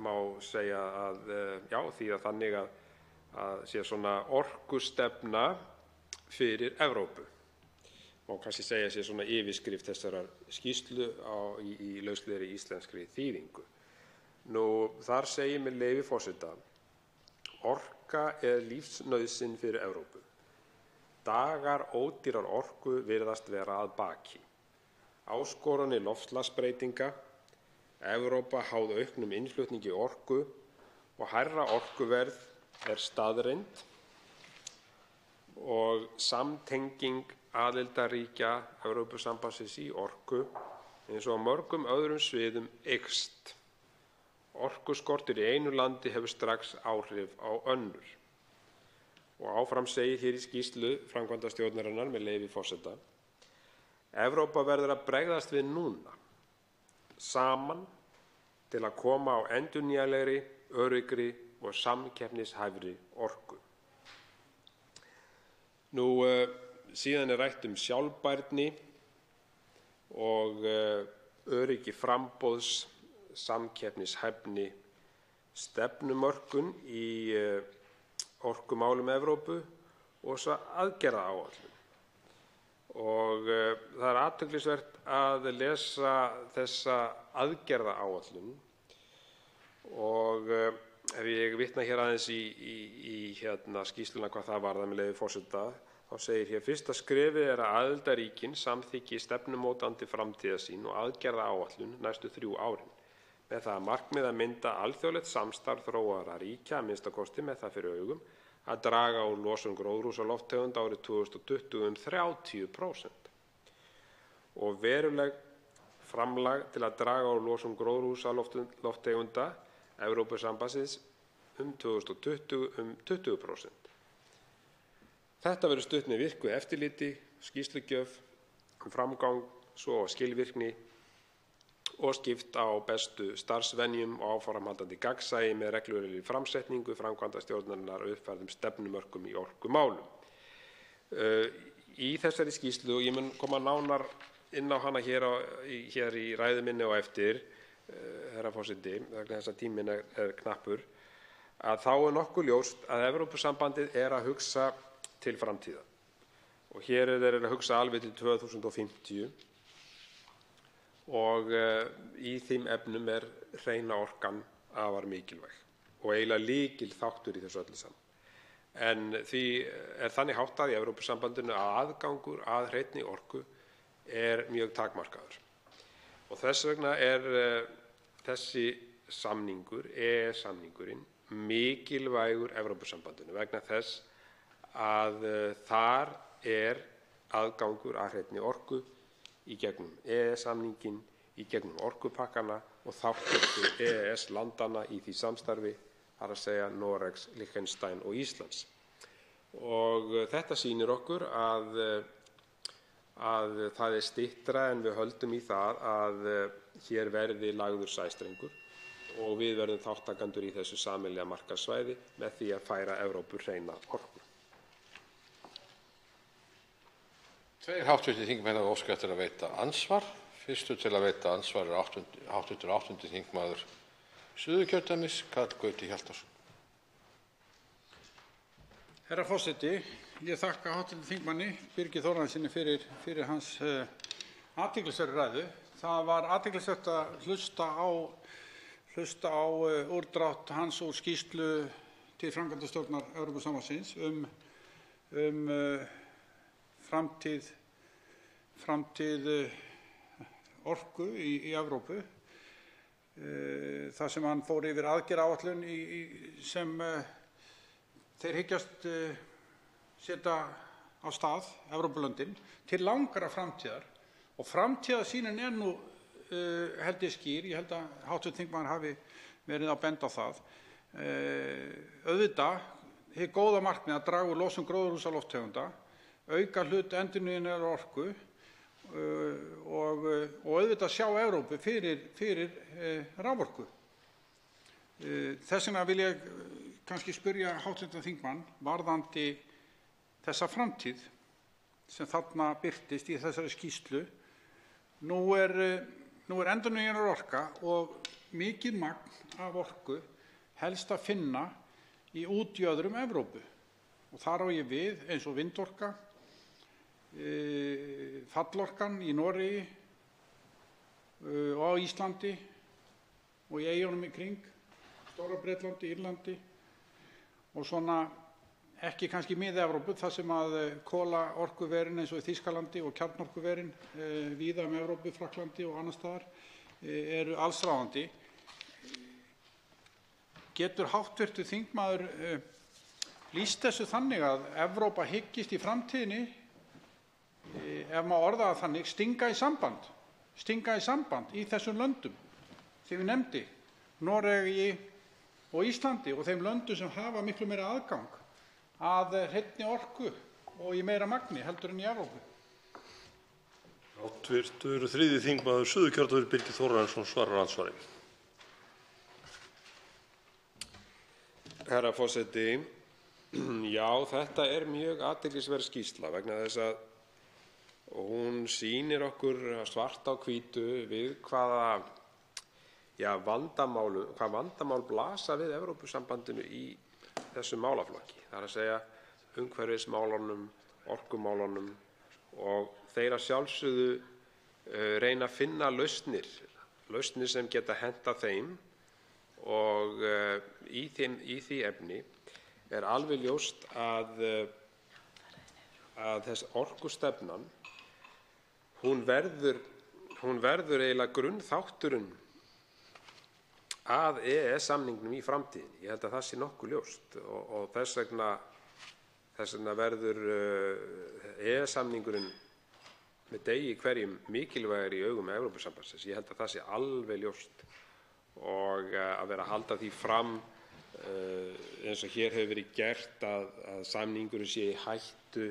má segja að þýða þannig að sé svona orkustefna fyrir Evrópu. Má kannski segja sé svona yfirskrift þessarar skýrslu í lauslegri íslenskri þýðingu. Þar segir með leyfi forseta: orka lífsnauðsyn fyrir Evrópu. Dagar ódýrar orku virðast vera að baki. Áskoranir loftslagsbreytinga, Evrópa háð auknum innflutningi orku og hærra orkuverð staðreynd og samtenging aðildarríkja Evrópusambandsins í orku eins og á mörgum öðrum sviðum eykst. Orkuskortur í einu landi hefur strax áhrif á önnur. Og áfram segir hér í skýrslu framkvæmdastjórnarinnar með leyfi forseta: Evrópa verður að bregðast við núna, saman, til að koma á endurnýjanlegri, öruggri og samkeppnishæfri orku. Síðan rætt sjálfbærni og öryggi framboðs, samkeppnishæfni, stefnumörkun í orkumálum Evrópu og svo aðgerðaáætlun. Og það er athyglisvert að lesa þessa aðgerðaáætlun og ef ég vitna hér aðeins í skýrsluna hvað það varðar með leyfi forseta, þá segir hér: Fyrsta skrefið er að aðildarríkin samþykki stefnumótandi framtíðarsýn og aðgerðaáætlun næstu 3 árin með það að markmið að mynda alþjóðlegt samstarf þróaðra ríkja, að minnsta kosti með það fyrir augum að draga úr losun gróðurhúsalofttegunda árið 2020 30% og veruleg framlag til að draga úr losun gróðurhúsalofttegunda Evrópusambandsins 2020 20%. Þetta verður stutt með virku eftirliti, skýrslugjöf, framgang, svo skilvirkni og skipt á bestu starfsvenjum og áframhaldandi gagnsæi með reglulegri framsetningu framkvæmdastjórnarinnar og uppfærðum stefnumörkum í orkumálum. Í þessari skýrslu, og ég mun koma nánar inn á hana hér í ræðu minni á eftir, herra forseti, vegna þess að tíminn er knappur, að þá nokkuð ljóst að Evrópusambandið er að hugsa til framtíðar. Og hér er þeir að hugsa alveg til 2050 og í þeim efnum er hreina orkan afar mikilvæg og eiginlega lykilþáttur í þessu öllu saman. En því er þannig háttað í Evrópusambandinu að aðgangur að hreinni orku er mjög takmarkaður. Og þess vegna er þessi samningur, EES-samningurinn, mikilvægur Evrópusambandinu vegna þess að þar er aðgangur að hreinni orku í gegnum EES-samninginn, í gegnum orkupakkana og þátttöku EES-landanna í því samstarfi, þar að segja Noregs, Liechtenstein og Íslands. Og þetta sýnir okkur að það er styttra en við höldum í það að hér verði lagður sæstrengur og við verðum þátttakendur í þessu sameiginlega markaðssvæði með því að færa Evrópu hreina orku. 2 hv. þingmenn hafa óskað eftir að veita andsvar. Fyrstur til að veita andsvar er hv. 8. þingmaður Suðurkjördæmis, Karl Gauti Hjaltason. Herra forseti, ég þakka hv. þingmanni Birgi Þórarinssyni fyrir hans athyglisverðu ræðu. Það var athyglisvert að hlusta á úrdrátt hans úr skýrslu til framkvæmdastjórnar Evrópusambandsins framtíð orku í Evrópu, þar sem hann fór yfir aðgerðaáætlun sem þeir hyggjast setja á stað, Evrópulöndin, til langrar framtíðar. Og framtíðarsýnin er nú, held ég, skýr. Ég held að hv. þingmaður hafi verið að benda á það. Auðvitað, hið góða markmið að draga úr losun gróðurhúsalofttegunda, auka hlut endurnýjanlegrar orku og auðvitað sjá Evrópu fyrir raforku. Þess vegna vil ég kannski spyrja hv. þingmann varðandi þessa framtíð sem þarna birtist í þessari skýrslu. Nú er endurnýjanleg orka og mikið magn af orku helst að finna í útjöðrum Evrópu. Og þar á ég við eins og vindorka, fallorkan í Noregi og á Íslandi og í eyjunum í kring, Stóra-Bretlandi, Írlandi og svona ekki kannski mið-Evrópu, þar sem að kolaorkuverin eins og í Þýskalandi og kjarnorkuverin víða Evrópu, Frakklandi og annars staðar eru allsráðandi. Getur hv. þingmaður lýst þessu þannig að Evrópa hyggist í framtíðinni, ef maður orða það þannig, stinga í samband í þessum löndum sem ég nefndi, Noregi og Íslandi og þeim löndum sem hafa miklu meira aðgang að hreinni orku og í meira magni heldur en í Evrópu? Hv. 3. þingmaður Suðurkjördæmis, Birgir Þórarinsson, svarar andsvari. Herra forseti, já, þetta er mjög athyglisverð skýrsla vegna þess að hún sýnir okkur svart á hvítu við hvað vandamál blasa við Evrópusambandinu í þessum málaflokki. Það er að segja umhverfismálunum, orkumálunum, og þeir að sjálfsögðu reyna að finna lausnir sem geta hentað þeim, og í því efni er alveg ljóst að þessi orkustefnan hún verður eiginlega grunnþátturinn að EES-samningnum í framtíðinni. Ég held að það sé nokkuð ljóst, og þess vegna verður EES-samningurinn með degi hverjum mikilvægari í augum Evrópusambandsins. Ég held að það sé alveg ljóst, og að vera að halda því fram eins og hér hefur verið gert að samningurinn sé í hættu,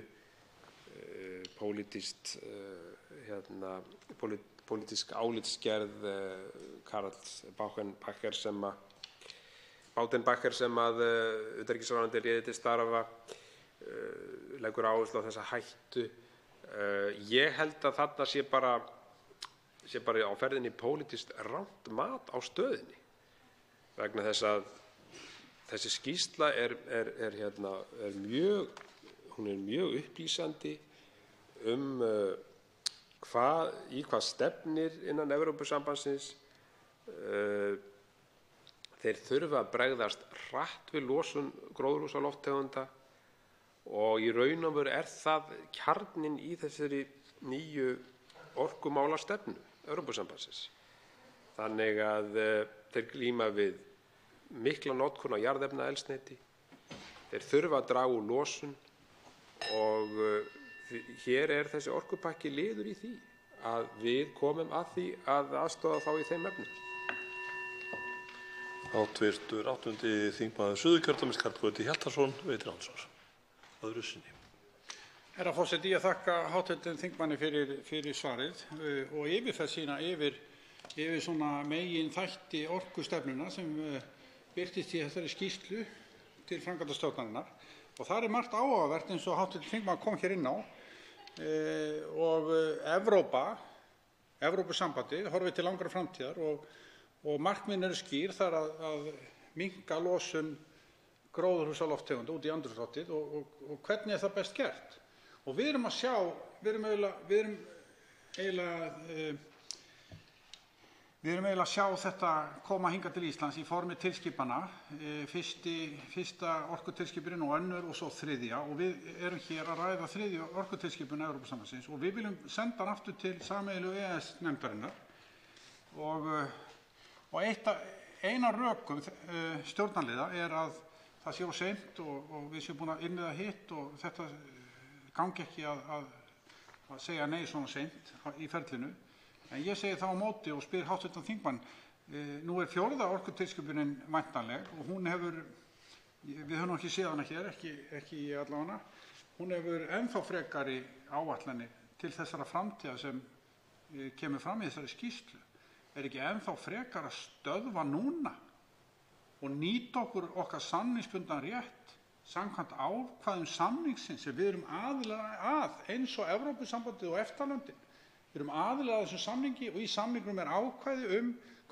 pólitísk álitsgerð Karls Baudenbacher sem utanríkisráðuneytið réði til starfa leggur áherslu á þessa hættu. Ég held að þarna sé bara á ferðinni pólitískt rangt mat á stöðunni, vegna þess að þessi skýrsla er mjög upplýsandi í hvað stefnir innan Evrópusambandsins. Þeir þurfa að bregðast hratt við losun gróðurhúsalofttegunda, og í raun og veru er það kjarninn í þessari nýju orkumálastefnu Evrópusambandsins. Þannig að þeir glíma við mikla notkun á jarðefnaeldsneyti, þeir þurfa að draga úr losun, og hér er þessi orkupakki liður í því að við komum að því að aðstoða þá í þeim efnum. Hv. 8. þingmaður Suðurkjördæmis, Karl Gauti Hjaltason, veitir andsvar. Öðru sinni. Herra forseti, ég þakka hv. þingmanni fyrir svarið og yfirferð sína yfir svona megin þætti orkustefnuna sem birtist í þessari skýrslu til framkvæmdastjórnarinnar, og þar er margt áhugavert eins og hv. þingmaður kom hér inn á, og Evrópusambandið horfir til langrar framtíðar, og markmiðin eru skýr þar að minnka losun gróðurhúsalofttegunda út í andrúmsloftið, og hvernig er það best gert. Og við erum eiginlega að sjá þetta koma hingað til Íslands í formi tilskipana, fyrsta orkutilskipunin og önnur og svo þriðja, og við erum hér að ræða þriðju orkutilskipun Evrópusambandsins, og við viljum senda hann aftur til sameiginlegu EES-nefndarinnar, og eina rökum stjórnarliða er að það sé of seint og við séum búin að innleiða hitt, og þetta gangi ekki að segja nei svona seint í ferlinu. En ég segi það á móti og spyr hv. þingmann, nú er 4. orkutilskipunin væntanleg, og hún hefur, við höfum ekki séð hana hér, ekki allavega, hún hefur ennþá frekari áætlanir til þessara framtíða sem kemur fram í þessari skýrslu. Er ekki ennþá frekar að stöðva núna og nýta okkar samningsbundna rétt samkvæmt ákvæðum samningsins sem við erum aðilar að, eins og Evrópusambandið og EFTA-löndin? Við erum aðilar að þessum samningi, og í samningnum er ákvæði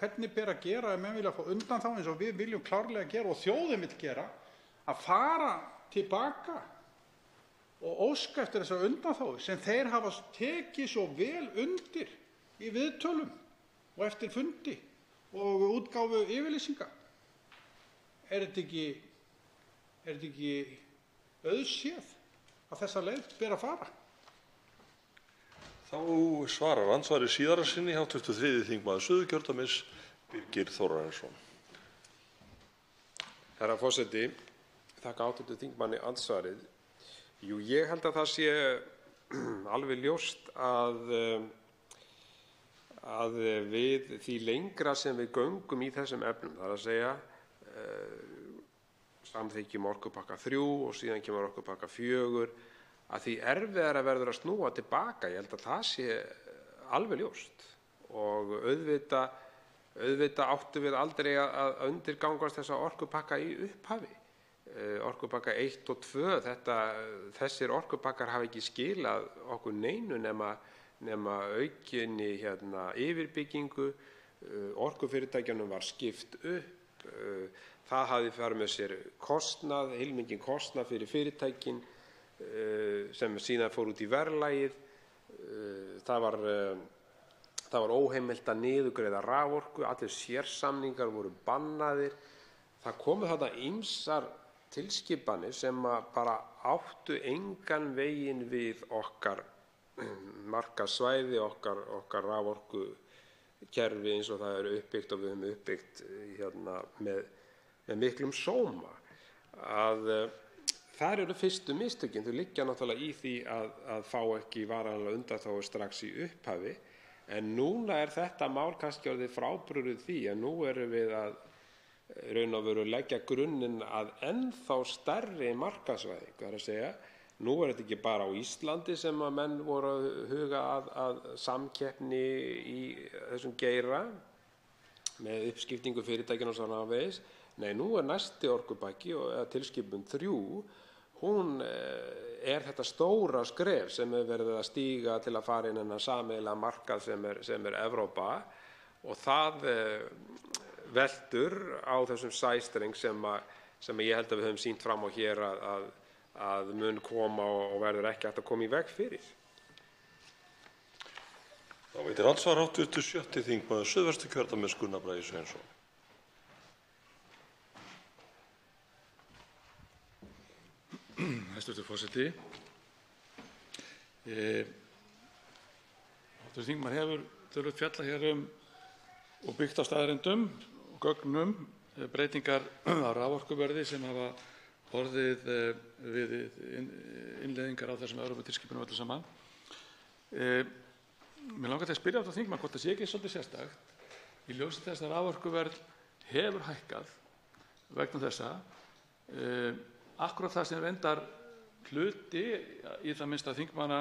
hvernig ber að gera ef menn vilja fá undanþágu, eins og við viljum klárlega gera og þjóðin vill gera, að fara tilbaka og óska eftir þessar undanþágu sem þeir hafa tekið svo vel undir í viðtölum og eftir fundi og útgáfu yfirlýsinga. Er þetta ekki auðséð að þessa leið ber að fara? Þá svarar andsvari síðara sinni hv. 3. þingmaður Suðurkjördæmis, Birgir Þórarinsson. Herra forseti, þakka hv. þingmanni andsvarið. Jú, ég held að það sé alveg ljóst að við því lengra sem við göngum í þessum efnum, það er að segja samþykkjum orkupakka 3 og síðan kemur orkupakka 4, að því erfiðara verður að snúa til baka. Ég held að það sé alveg ljóst. Og auðvitað áttum við aldrei að undirgangast þessa orkupakka í upphafi. Orkupakka 1 og 2, þessir orkupakkar hafa ekki skilað okkur neinu nema aukinni yfirbyggingu. Orkufyrirtækjunum var skipt upp. Það hafði farið með sér kostnað, heilmikinn kostnað fyrir fyrirtækin sem síðan fór út í verðlagið. Það var óheimilt að niðurgreiða raforku, allir sérsamningar voru bannaðir. Það komu þarna ýmsar tilskipanir sem bara áttu engan veginn við okkar markaðssvæði, okkar raforkukerfi eins og það er uppbyggt og við höfum uppbyggt með miklum sóma. Þar eru fyrstu mistökin. Þau liggja náttúrulega í því að fá ekki varanlega undanþágu strax í upphafi. En núna er þetta mál kannski orðið frábrugðið því að nú erum við að raun og veru leggja grunninn að ennþá stærri markaðsvæðingu. Það er að segja, nú er þetta ekki bara á Íslandi sem að menn voru að huga að samkeppni í þessum geira með uppskiptingu fyrirtækjanna og svona vegis. Nei, nú er næsti orkupakki eða tilskipun 3, hún er þetta stóra skref sem er verið að stíga til að fara inn þennan sameiginlega markað sem er Evrópa, og það veldur á þessum sæstreng sem ég held að við höfum sýnt fram á hér að mun koma og verður ekki hægt að koma í veg fyrir. Þá veitir andsvar hv. 7. þingmaður Suðvesturkjördæmis Gunnar Bragi Sveinsson. Hæstv. forseti. Hv. þingmaður hefur töluvert fjallað hér og byggt á staðreyndum og gögnum breytingar á raforkuverði sem hafa orðið við innleiðingar á þessum Evróputilskipunum öllu saman. Mig langar til að spyrja hv. þingmann hvort það sé ekki svolítið sérstakt í ljósi þess að raforkuverð hefur hækkað vegna þessa. Akkúrat það sem reyndar hluti í það minnsta þingmanna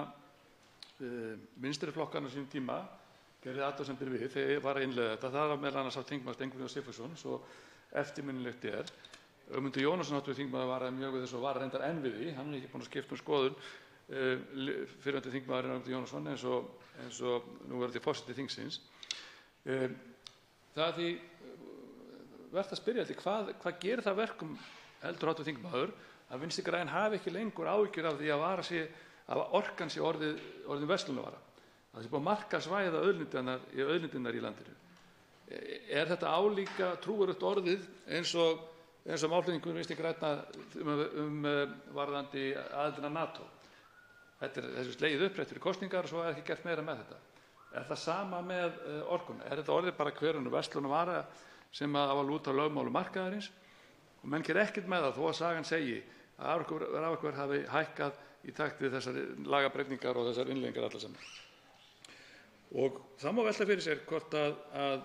vinstri flokkanna á sínum tíma gerði athugasemdir við þegar ég var að innleiða þetta. Það var meðal annars af þingmaður Steingrímur J. Sigfússon, svo eftirminnilegt er. Ögmundur Jónasson hv. þingmaður varaði mjög við þessu og var reyndar enn við því. Hann er ekki búinn að skipta skoðun, fyrrverandi þingmaðurinn Ögmundur Jónasson eins og núverandi forseti þingsins. Það er því vert að spyrja hvað gerir það verkum, heldur hv. þingmaður, að Vinstri græn hafi ekki lengur áhyggjur af því að orkan sé orðin verslunarvara. Það sé búið að markaðsvæða auðlindirnar í landinu. Er þetta álíka trúverðugt orðið eins og málflutningur Vinstri grænna varðandi aðildina NATO? Þetta er þessu slegið upprétt fyrir kosningar og svo er ekki gert meira með þetta. Er það sama með orkuna? Er þetta orðið bara hverjum verslunarvara sem á að lúta lögmálum markaðarins? Og menn gera ekkert með það þó að sagan segi að raforkuverð hafi hækkað í takt við þessar lagabreytingar og þessar innleiðingar allar saman. Og það má velta fyrir sér hvort að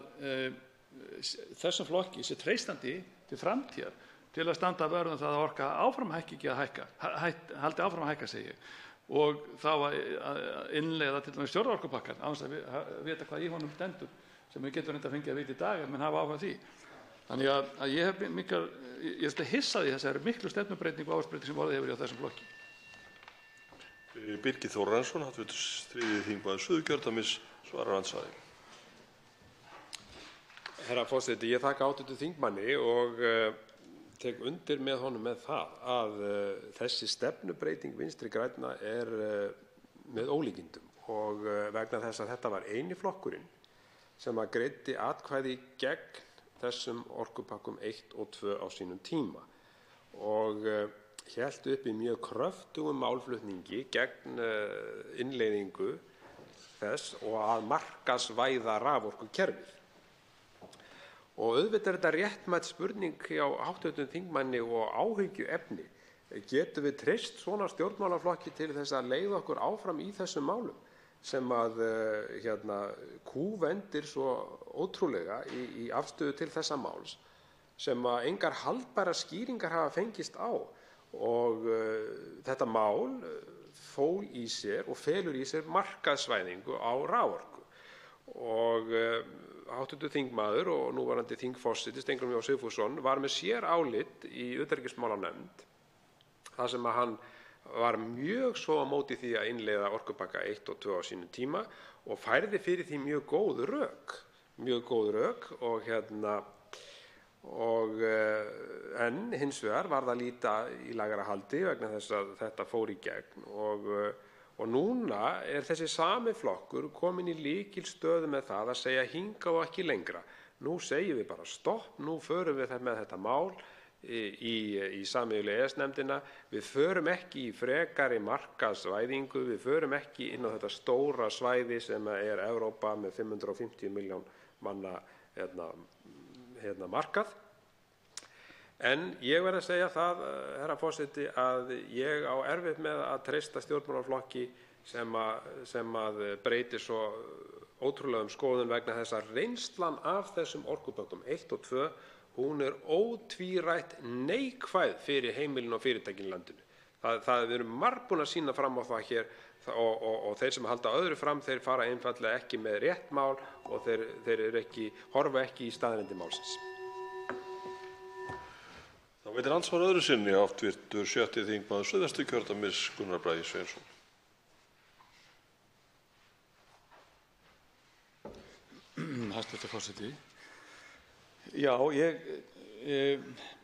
þessum flokki sé treystandi til framtíðar til að standa vörð það að orka áfram hækki ekki að hækka, haldi áfram að hækka segi ég, og þá að innleiða til dæmis stjórnarorkupakkann án þess að vita hvað í honum stendur sem við getum reynda að fengja að vita í dag ef menn hafa áhuga því. Þannig að ég er hissað í þessari miklu stefnubreytingu og áherslubreytingu sem orðið hefur hjá þessum flokki. Birgir Þórarinsson, hv. 3. þingmaður Suðurkjördæmis, svarar andsvari. Herra forseti, ég þakka hv. þingmanni og tek undir með honum með það að þessi stefnubreyting Vinstri grænna er með ólíkindum og vegna þess að þetta var eini flokkurinn sem að greiddi atkvæði gegn þessum orkupakkum 1 og 2 á sínum tíma og hélt upp í mjög kröftugum málflutningi gegn innleiðingu þess og að markaðsvæða raforkukerfið. Og auðvitað er þetta réttmæt spurning hjá hv. þingmanni og áhyggjuefni. Getum við treyst svona stjórnmálaflokki til þess að leiða okkur áfram í þessum málum sem að kúvendir svo ótrúlega í afstöðu til þessa máls sem engar haldbærar skýringar hafa fengist á. Og þetta mál fól í sér og felur í sér markaðsvæðingu á raforku. Og hv. þingmaður og núverandi þingforseti Steingrímur J. Sigfússon var með sérálit í utanríkismálanefnd þar sem hann var mjög svo á móti því að innleiða orkupakka 1 og 2 á sínum tíma og færði fyrir því mjög góð rök en hins vegar var það líta í lægra haldi vegna þess að þetta fór í gegn og núna þessi sami flokkur kominn í lykilstöðu með það að segja hingað og ekki lengra. Nú segjum við bara stopp, nú förum við með þetta mál í sameiginlegu EES-nefndina. Við förum ekki í frekari markaðsvæðingu, við förum ekki inn á þetta stóra svæði sem Evrópa með 550 milljón manna markað. En ég verð að segja það, herra forseti, að ég á erfitt með að treysta stjórnmálaflokki sem breytir svo ótrúlega skoðun vegna þess að reynslan af þessum orkupökkum 1 og 2 hún ótvírætt neikvæð fyrir heimilin og fyrirtækin í landinu. Við erum margbúin að sýna fram á það hér og þeir sem halda öðru fram, þeir fara einfaldlega ekki með rétt mál og þeir horfa ekki í staðreyndir málsins. Þá veitir andsvar öðru sinni hv. 7. þingmaður Suðvesturkjördæmis Gunnar Bragi Sveinsson. Hæstv. forseti. Já, ég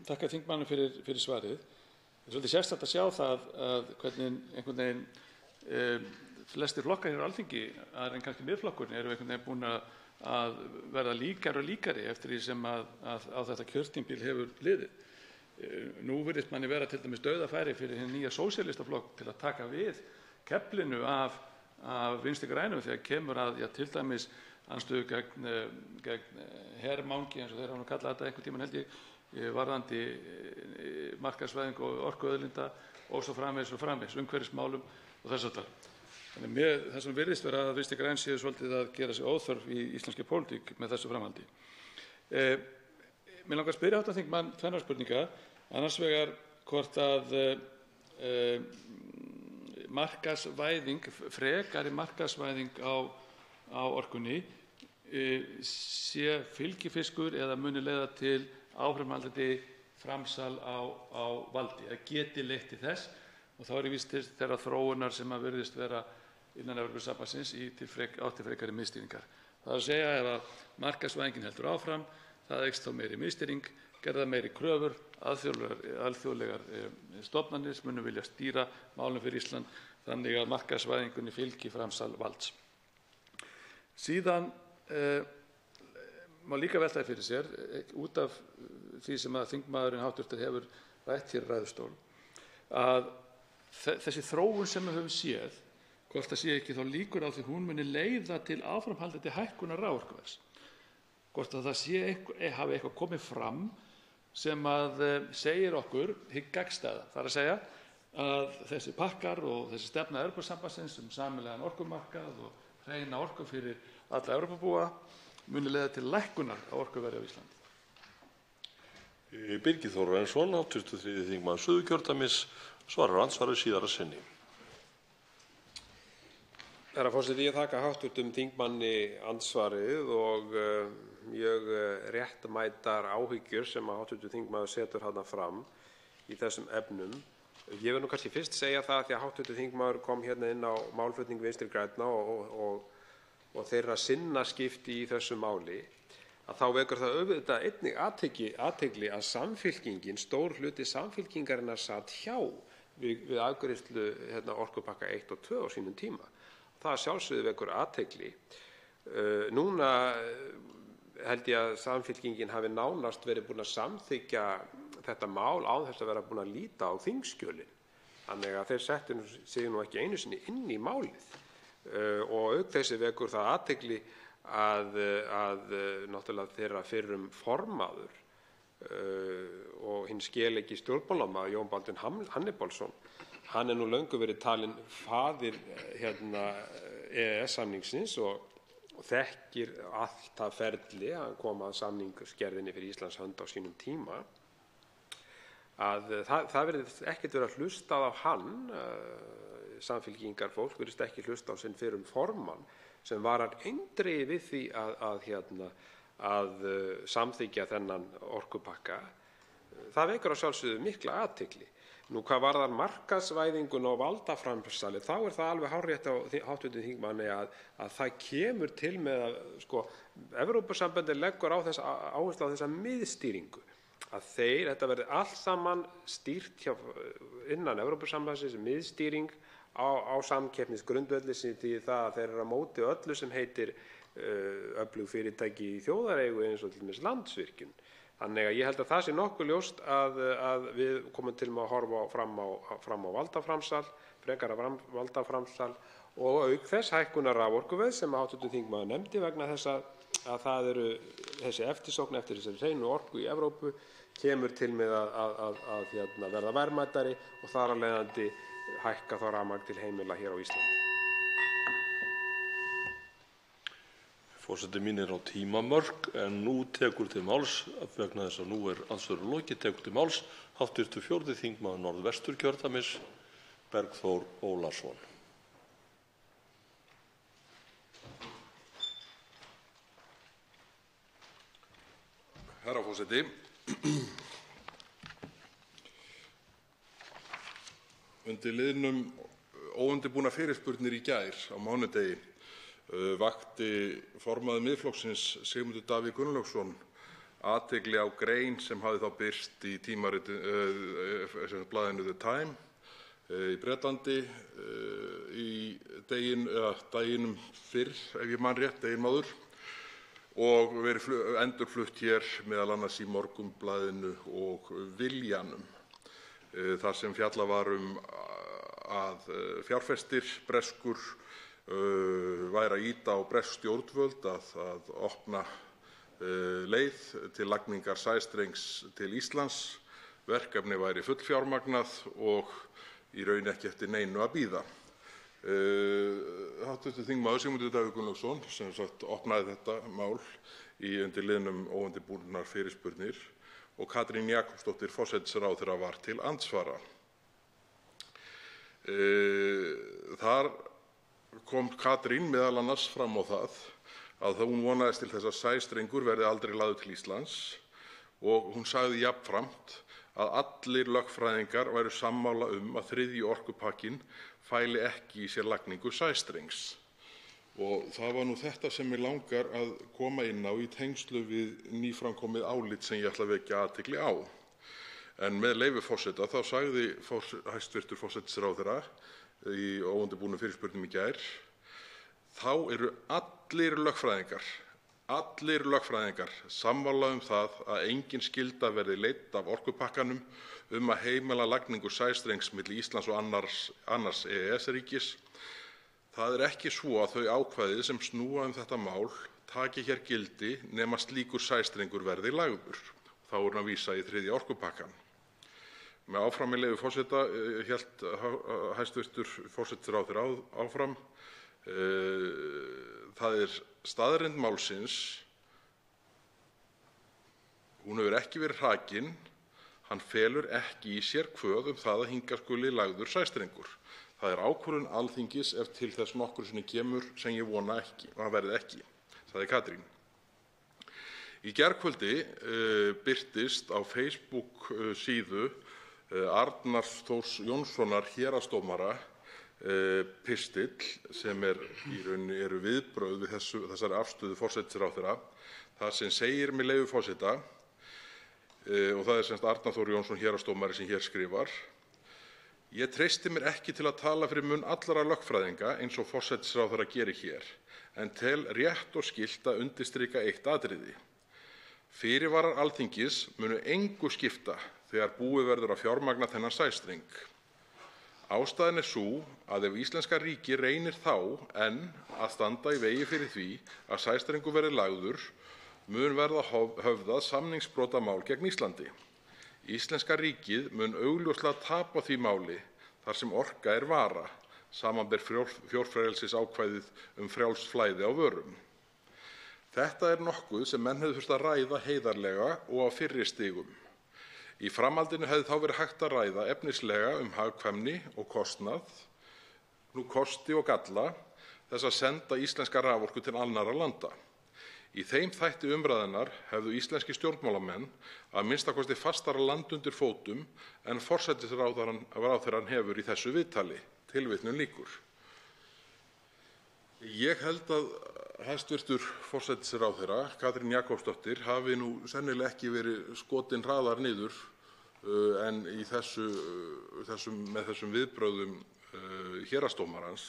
þakka þingmanni fyrir svarið. Það svolítið sérstakt að sjá það að hvernig einhvern veginn flestir flokkar hér á Alþingi, aðrir en kannski Miðflokkurinn, eru einhvern veginn búin að verða líkari og líkari eftir því sem að á þetta kjörtímabil hefur liðið. Nú virðist manni vera til dæmis dauðafæri fyrir hinn nýja sósíalistaflokk til að taka við keflinu af Vinstri grænum þegar kemur að til dæmis andstöðu gegn hermangi, eins og þeir hafa nú kallað þetta einhvern tímann held ég, varðandi markaðsvæðingu og orkuauðlinda og svo framvegis, umhverfismálum og þess háttar. Þannig það sem virðist vera að Vinstri græn séu svolítið að gera sig óþörf í íslenskri pólitík með þessu framhaldi. Mig langar að spyrja hv. þingmann tvennar spurninga. Annars vegar hvort að frekari markaðsvæðing á orkunni sé fylgifiskur eða muni leiða til áframhaldandi framsal á valdi, að geti leitt til þess, og þá ég víst til þeirra þróunar sem að virðist vera innan Evrópusambandsins til frekari miðstýringar. Það að segja ef að markaðsvæðingin heldur áfram, það eykst þá meiri miðstýring, gerða meiri kröfur, alþjóðlegar stofnanir sem munu vilja stýra málum fyrir Ísland, þannig að markaðsvæðingunni fylgi framsal valds. Síðan má líka velta fyrir sér, út af því sem að þingmaðurinn hv. hefur rætt hér í ræðustól, að þessi þróun sem við höfum séð, hvort það sé ekki þá líkur á því hún muni leiða til áframhaldandi hækkunar raforkuverðs. Hvort að það hafi eitthvað komið fram sem að segir okkur hið gagnstæða. Það er að segja að þessi pakkar og þessi stefna Evrópusambandsins sameiginlegan orkumarkað og hreina orku fyrir alla Evrópubúa muni leiða til lækkunar á orkuverði á Íslandi. Birgir Þórarinsson, hv. 3. þingmaður Suðurkjördæmis, svarar andsvari síðara sinni. Herra forseti, ég þakka hv. þingmanni andsvarið og mjög réttmætar áhyggjur sem hv. þingmaður setur þarna fram í þessum efnum. Ég vil nú kannski fyrst segja það því að hv. þingmaður kom hérna inn á málflutning Vinstri grænna og þeirra sinnaskipti í þessu máli, að þá vekur það auðvitað einnig athygli að Samfylkingin, stór hluti Samfylkingarinnar sat hjá við afgreiðslu orkupakka 1 og 2 á sínum tíma. Það sjálfsögðu vekur athygli. Núna held ég að Samfylkingin hafi nánast verið búin að samþykkja þetta mál án þess að vera búin að líta á þingskjölin. Þannig að þeir settu sig nú ekki einu sinni inn í málið. Og auk þessi vekur það athygli að náttúrulega þeirra fyrrum formaður og hinn skeleggi stjórnmálamaður Jón Baldvin Hannibalsson, hann nú löngu verið talinn faðir EES-samningsins og og þekkir allt það ferli að koma að samningsgerðinni fyrir Íslands hönd á sínum tíma, að það virðist ekkert vera hlustað á hann. Samfylkingarfólk virðist ekki hlusta á sinn fyrrum formann sem varar eindregið við því að samþykkja þennan orkupakka. Það vekur að sjálfsögðu mikla athygli. Nú hvað varðar markaðsvæðinguna og valdaframsalið, þá er það alveg hárrétt á hv. þingmanni að það kemur til með að Evrópusambandið leggur áherslu á þessa miðstýringu, að þetta verði allt saman stýrt innan Evrópusambandsins, miðstýring á samkeppnisgrundvelli, sem því það að þeir eru á móti öllu sem heitir öflug fyrirtæki í þjóðareigu eins og til dæmis Landsvirkjun. Þannig að ég held að það sé nokkuð ljóst að við komum til með að horfa fram á valdaframsal, frekara valdaframsal og auk þess hækkunar raforkuverðs sem hv. þingmaður nefndi, vegna þess að það eru þessi eftirsókn eftir þessari hreinu orku í Evrópu kemur til með að verða verðmætari og þar af leiðandi hækka þá rafmagn til heimila hér á Íslandi. Forseti mín á tímamörk, en nú tekur til máls, vegna þess að nú andsvörum lokið, tekur til máls hv. 4. þingmaður Norðvesturkjördæmis, Bergþór Ólason. Herra forseti. Undir liðnum óundirbúnar fyrirspurnir í gær á mánudegi vakti formaður Miðflokksins Sigmundur Davíð Gunnlaugsson athygli á grein sem hafði þá birst í blaðinu The Time í Bretlandi deginum fyrr, ef ég man rétt, deginum áður, og verið endurflutt hér meðal annars í Morgunblaðinu og Viljanum, þar sem fjallað var að fjárfestir breskur væri að ýta á bresk stjórnvöld að opna leið til lagningar sæstrengs til Íslands. Verkefni væri fullfjármagnað og í raun ekki eftir neinu að bíða. Hv. þingmaður Sigmundur Davíð Gunnlaugsson sem sagt opnaði þetta mál undir liðnum óundirbúnar fyrirspurnir og Katrín Jakobsdóttir forsætisráðherra var til andsvara. Þar kom Katrín meðal annars fram á það að hún vonaðist til þess að sæstrengur verði aldrei lagður til Íslands og hún sagði jafnframt að allir lögfræðingar væru sammála að þriðji orkupakkinn fæli ekki í sér lagningu sæstrengs. Og það var nú þetta sem mig langar að koma inn á í tengslu við nýframkomið álit sem ég ætla að vekja athygli á. En með leyfi forseta þá sagði hæstv. Forsætisráðherra í óundirbúnum fyrirspurnum í gær: þá eru allir lögfræðingar sammála það að engin skylda verði leidd af orkupakkanum að heimila lagningu sæstrengs milli Íslands og annars EES-ríkis. Það er ekki svo að þau ákvæði sem snúa þetta mál taki hér gildi nema slíkur sæstrengur verði lagður. Þá er hann að vísa í þriðja orkupakkann. Með áfram með leyfi forseta hélt hæstv. Forsætisráðherra áfram: það er staðreynd málsins, hún hefur ekki verið hrakin, hann felur ekki í sér kvöð það að hingað skuli lagður sæstrengur. Það er ákvörðun Alþingis ef til þess nokkru sinni kemur, sem ég vona ekki að verði ekki, sagði Katrín. Í gærkvöldi birtist á Facebook síðu Arnars Þórs Jónssonar héraðsdómara pistill sem í rauninni eru viðbrögð við þessari afstöðu forsætisráðherra, þar sem segir með leyfi forseta, og það er sem sagt Arnar Þór Jónsson héraðsdómari sem hér skrifar: ég treysti mér ekki til að tala fyrir munn allra lögfræðinga eins og forsætisráðherra gerir hér, en tel rétt og skylt að undirstrika eitt atriði. Fyrirvarar Alþingis munu engu skipta þegar búið verður að fjármagna þennan sæstreng. Ástæðan sú að ef íslenska ríkið reynir þá enn að standa í vegi fyrir því að sæstrengur verði lagður, mun verða höfðað samningsbrotamál gegn Íslandi. Íslenska ríkið mun augljóslega tapa því máli þar sem orka er vara, samanber fjórfrelsisákvæðið frjálst flæði á vörum. Þetta er nokkuð sem menn hefðu þurft að ræða heiðarlega og á fyrri stigum. Í framhaldinu hefði þá verið hægt að ræða efnislega hagkvæmni og kostnað, kosti og galla þess að senda íslenska raforku til annarra landa. Í þeim þætti umræðunnar hefðu íslenski stjórnmálamenn að minnsta kosti fastara land undir fótum en forsætisráðherrann hefur í þessu viðtali. Tilvitnun lýkur. Ég held að hæstv. Forsætisráðherra Katrín Jakobsdóttir hafi nú sennilega ekki verið skotin hraðar niður en í með þessum viðbrögðum héraðsdómarans,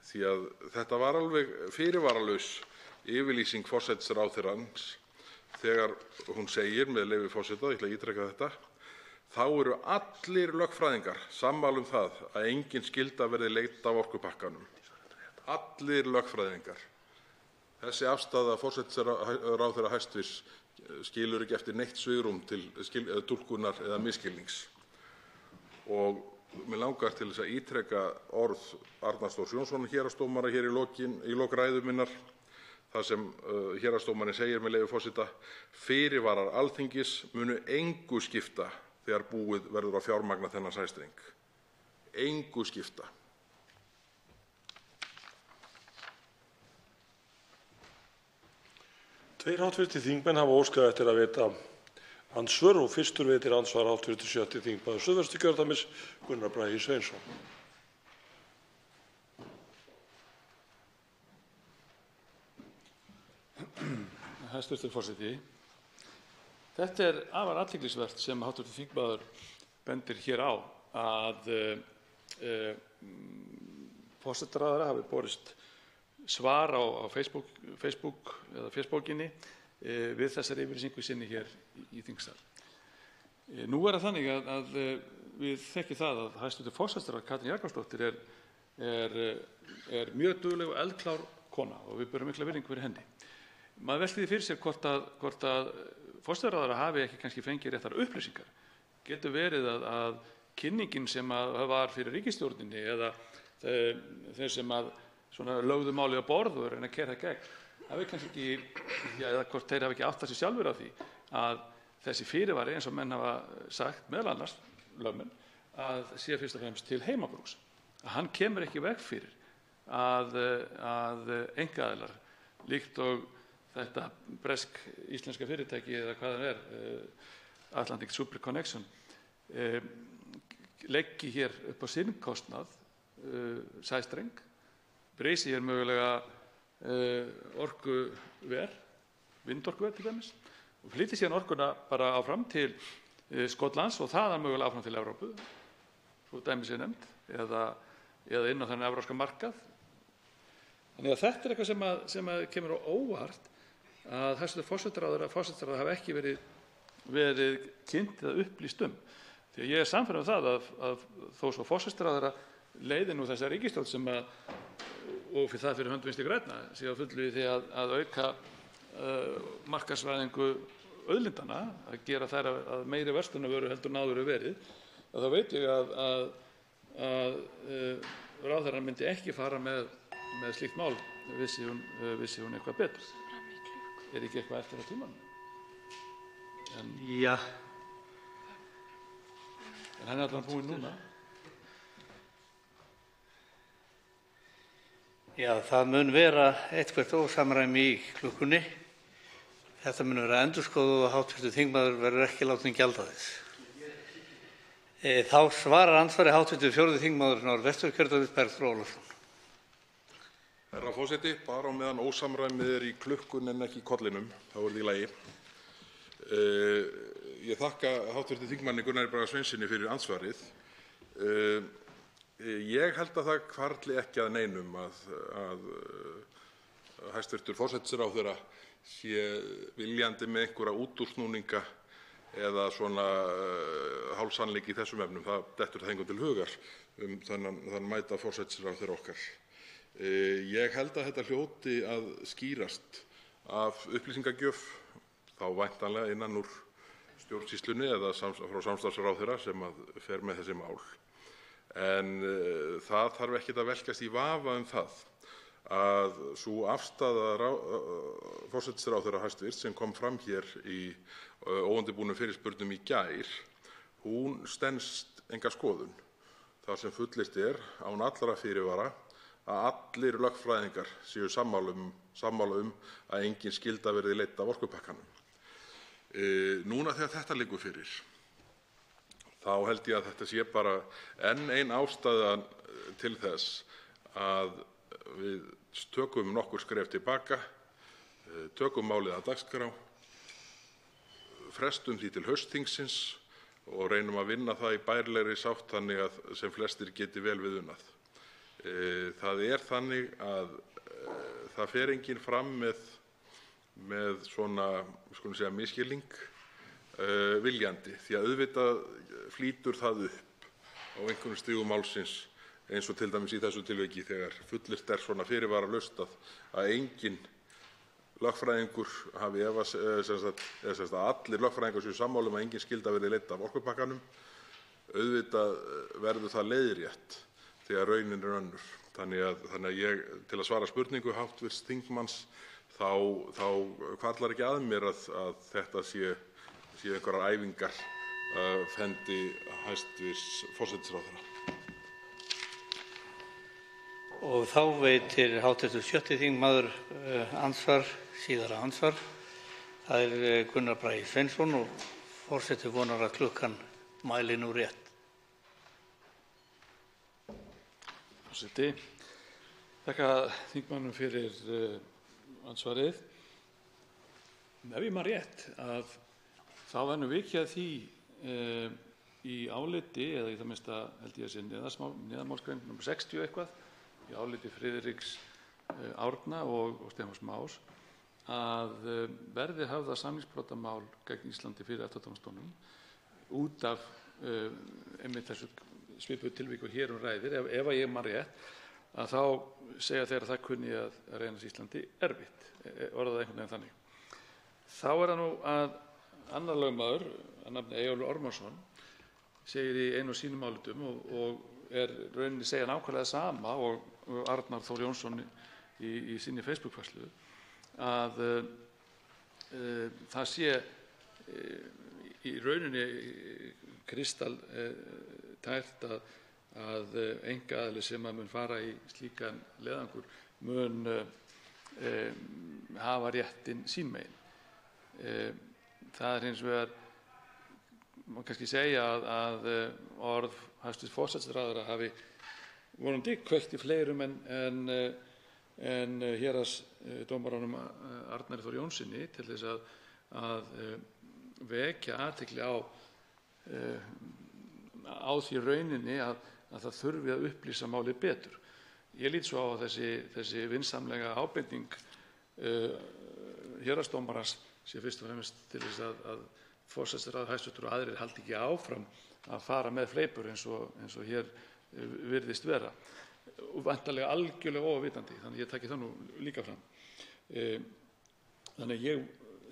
því að þetta var alveg fyrirvaralaus yfirlýsing forsætisráðherrans þegar hún segir, með leyfi forseta, ég ætla að ítreka þetta: þá eru allir lögfræðingar sammála það að engin skylda verði leidd af orkupakkanum. Allir lögfræðingar. Þessi afstaða forsætisráðherra hæstv. Skilur ekki eftir neitt svigrúm til túlkunar eða misskilnings. Og mig langar til þess að ítreka orð Arnars Þórs Jónssonar héraðsdómara hér í lok ræðu minnar, þar sem héraðsdómarinn segir, með leyfi forseta: fyrirvarar Alþingis munu engu skipta þegar búið verður að fjármagna þennan sæstreng. Engu skipta. Tveir hv. þingmenn hafa óskað eftir að veita andsvör og fyrstur veitir andsvar hv. 7. þingmaður Suðvesturkjördæmis, Gunnar Bragi Sveinsson. Hæstv. forseti. Þetta er afar athyglisvert sem hv. þingmaður bendir hér á, að forsætisráðherra hafi borist svar á Facebook eða Facebookinni við þessari yfirlýsingu sinni hér í þingsal. Nú er það þannig að við þekkjum það að hæstv. forsætisráðherra Katrín Jakobsdóttir er mjög dugleg og eldklár kona og við berum mikla virðingu fyrir henni. Maður velti því fyrir sér hvort að forsætisráðherra hafi ekki kannski fengið réttar upplýsingar. Getur verið að kynningin sem var fyrir ríkisstjórninni eða þeir sem lögðu málið á borð og reyna að keyra það gegn, hafi kannski ekki, eða hvort þeir hafi ekki áttað sig sjálfur á því að þessi fyrirvari, eins og menn hafa sagt, meðal annars lögmenn, að sé fyrst og fremst til heimabrúks. Að hann kemur ekki í veg fyrir að einkaaðilar, líkt og þetta bresk-íslenska fyrirtæki eða hvað það er, Atlantic Super Connection, leggi hér upp á sinn kostnað sæstreng, breysi hér mögulega orkuver, vindorkuver til dæmis, og flytti síðan orkuna bara áfram til Skotlands og þaðan mögulega áfram til Evrópu, svo dæmi sé nefnt, eða inn á þennan evrópska markað. Þannig að þetta er eitthvað sem kemur á óvart, að hæstv. forsætisráðherra hafi ekki verið kynnt eða upplýst um. Því að ég er sannfærður um það að þó svo forsætisráðherra leiði nú þessa ríkisstjórn sem og fyrir það fyrir hönd Vinstri grænna sé á fullu í því að auka markaðsvæðingu auðlindanna, að gera þær að meiri verslunarvöru heldur en áður hefur verið, þá veit ég að ráðherrann myndi ekki fara með slíkt mál vissi hún eitthvað betur. Er ekki eitthvað eftir á tímanum? Já. En hann er allan búinn núna. Já, það mun vera eitthvað ósamræmi í klukkunni. Þetta mun vera endurskoðað og hv. þingmaður verður ekki látinn gjalda þess. Þá svarar andsvari hv. 4. þingmaður Norðvesturkjördæmis, Bergþór Ólason. Herra forseti, bara á meðan ósamræmið er í klukkun en ekki í kollinum, þá er það í lagi. Ég þakka hv. þingmanni Gunnari Braga Sveinssyni fyrir andsvarið. Ég held að það hvarfli ekki að neinum að hæstv. forsætisráðherra sé viljandi með einhverja útúrsnúninga eða svona hálfsannleik í þessum efnum. Það dettur það engum til hugar þann mæta forsætisráðherra okkar. Ég held að þetta hljóti að skýrast af upplýsingagjöf, þá væntanlega innan úr stjórnsýslunni eða frá samstarfsráðherra sem fer með þessi mál. En það þarf ekkert að velkjast í vafa um það að sú afstaða forsætisráðherra hæstv. Sem kom fram hér í óundirbúnum fyrirspurnum í gær, hún stenst enga skoðun. Þar sem fullyrt án allra fyrirvara að allir lögfræðingar séu sammála að engin skylda verði leidd af orkupakkanum. Núna þegar þetta liggur fyrir, þá held ég að þetta sé bara enn ein ástæða til þess að við tökum nokkur skref til baka, tökum málið að dagskrá, frestum því til haustþingsins og reynum að vinna það í bærilegri sátt þannig að sem flestir geti vel við unnað. Það þannig að það fer enginn fram með svona, skulum segja, misskilning viljandi, því að auðvitað flýtur það upp á einhverjum stigum málsins, eins og til dæmis í þessu tilviki þegar fullyrt svona fyrirvaralaust að enginn lögfræðingur hafi að allir lögfræðingar séu sammála að engin skylda verði leidd af orkupakkanum. Auðvitað verður það leiðrétt þegar raunin önnur. Þannig að ég, til að svara spurningu hv. þingmanns, þá hvarflar ekki að mér að þetta sé einhverjar æfingar af hendi hæstv. forsætisráðherra. Og þá veitir hv. 7. þingmaður andsvar, síðara andsvar. Það Gunnar Bragi Sveinsson og forseti vonar að klukkan mæli nú rétt. Forseti, þakka þingmannum fyrir andsvarið. Ef ég man rétt að þá var vikið að því í áliti, eða í það minnsta held ég að sé neðanmálsgrein nr. 60 eitthvað, í áliti Friðriks Árna og Stefáns Más, að verði höfðað samningsbrotamál gegn Íslandi fyrir EFTA-dómstólnum út af einmitt þessu svipuðu tilviku hér ræðir, ef að ég man rétt, að þá segja þeir að það kunni að reynast Íslandi erfitt, orðað einhvern veginn þannig. Þá það nú að annar lögmaður, að nafni Eyjólfur Ármannsson, segir í einu af sínum álitum og rauninni segja nákvæmlega sama og Arnar Þór Jónsson í sinni Facebook-færslu, að það sé í rauninni kristaltært að einkaaðili sem mun fara í slíkan leiðangur mun hafa réttinn sín megin. Það hins vegar, má kannski segja að orð hæstv. forsætisráðherra hafi vonandi kveikt í fleirum en héraðsdómaranum Arnari Þór Jónssyni til þess að vekja athygli á því rauninni að það þurfi að upplýsa málið betur. Ég lít svo á að þessi vinsamlega ábending héraðsdómarans sé fyrst og fremst til þess að forsætisráðherra hæstv. Og aðrir haldi ekki áfram að fara með fleipur eins og hér virðist vera. Og væntanlega algjörlega óvitandi, þannig ég taki það nú líka fram. Þannig ég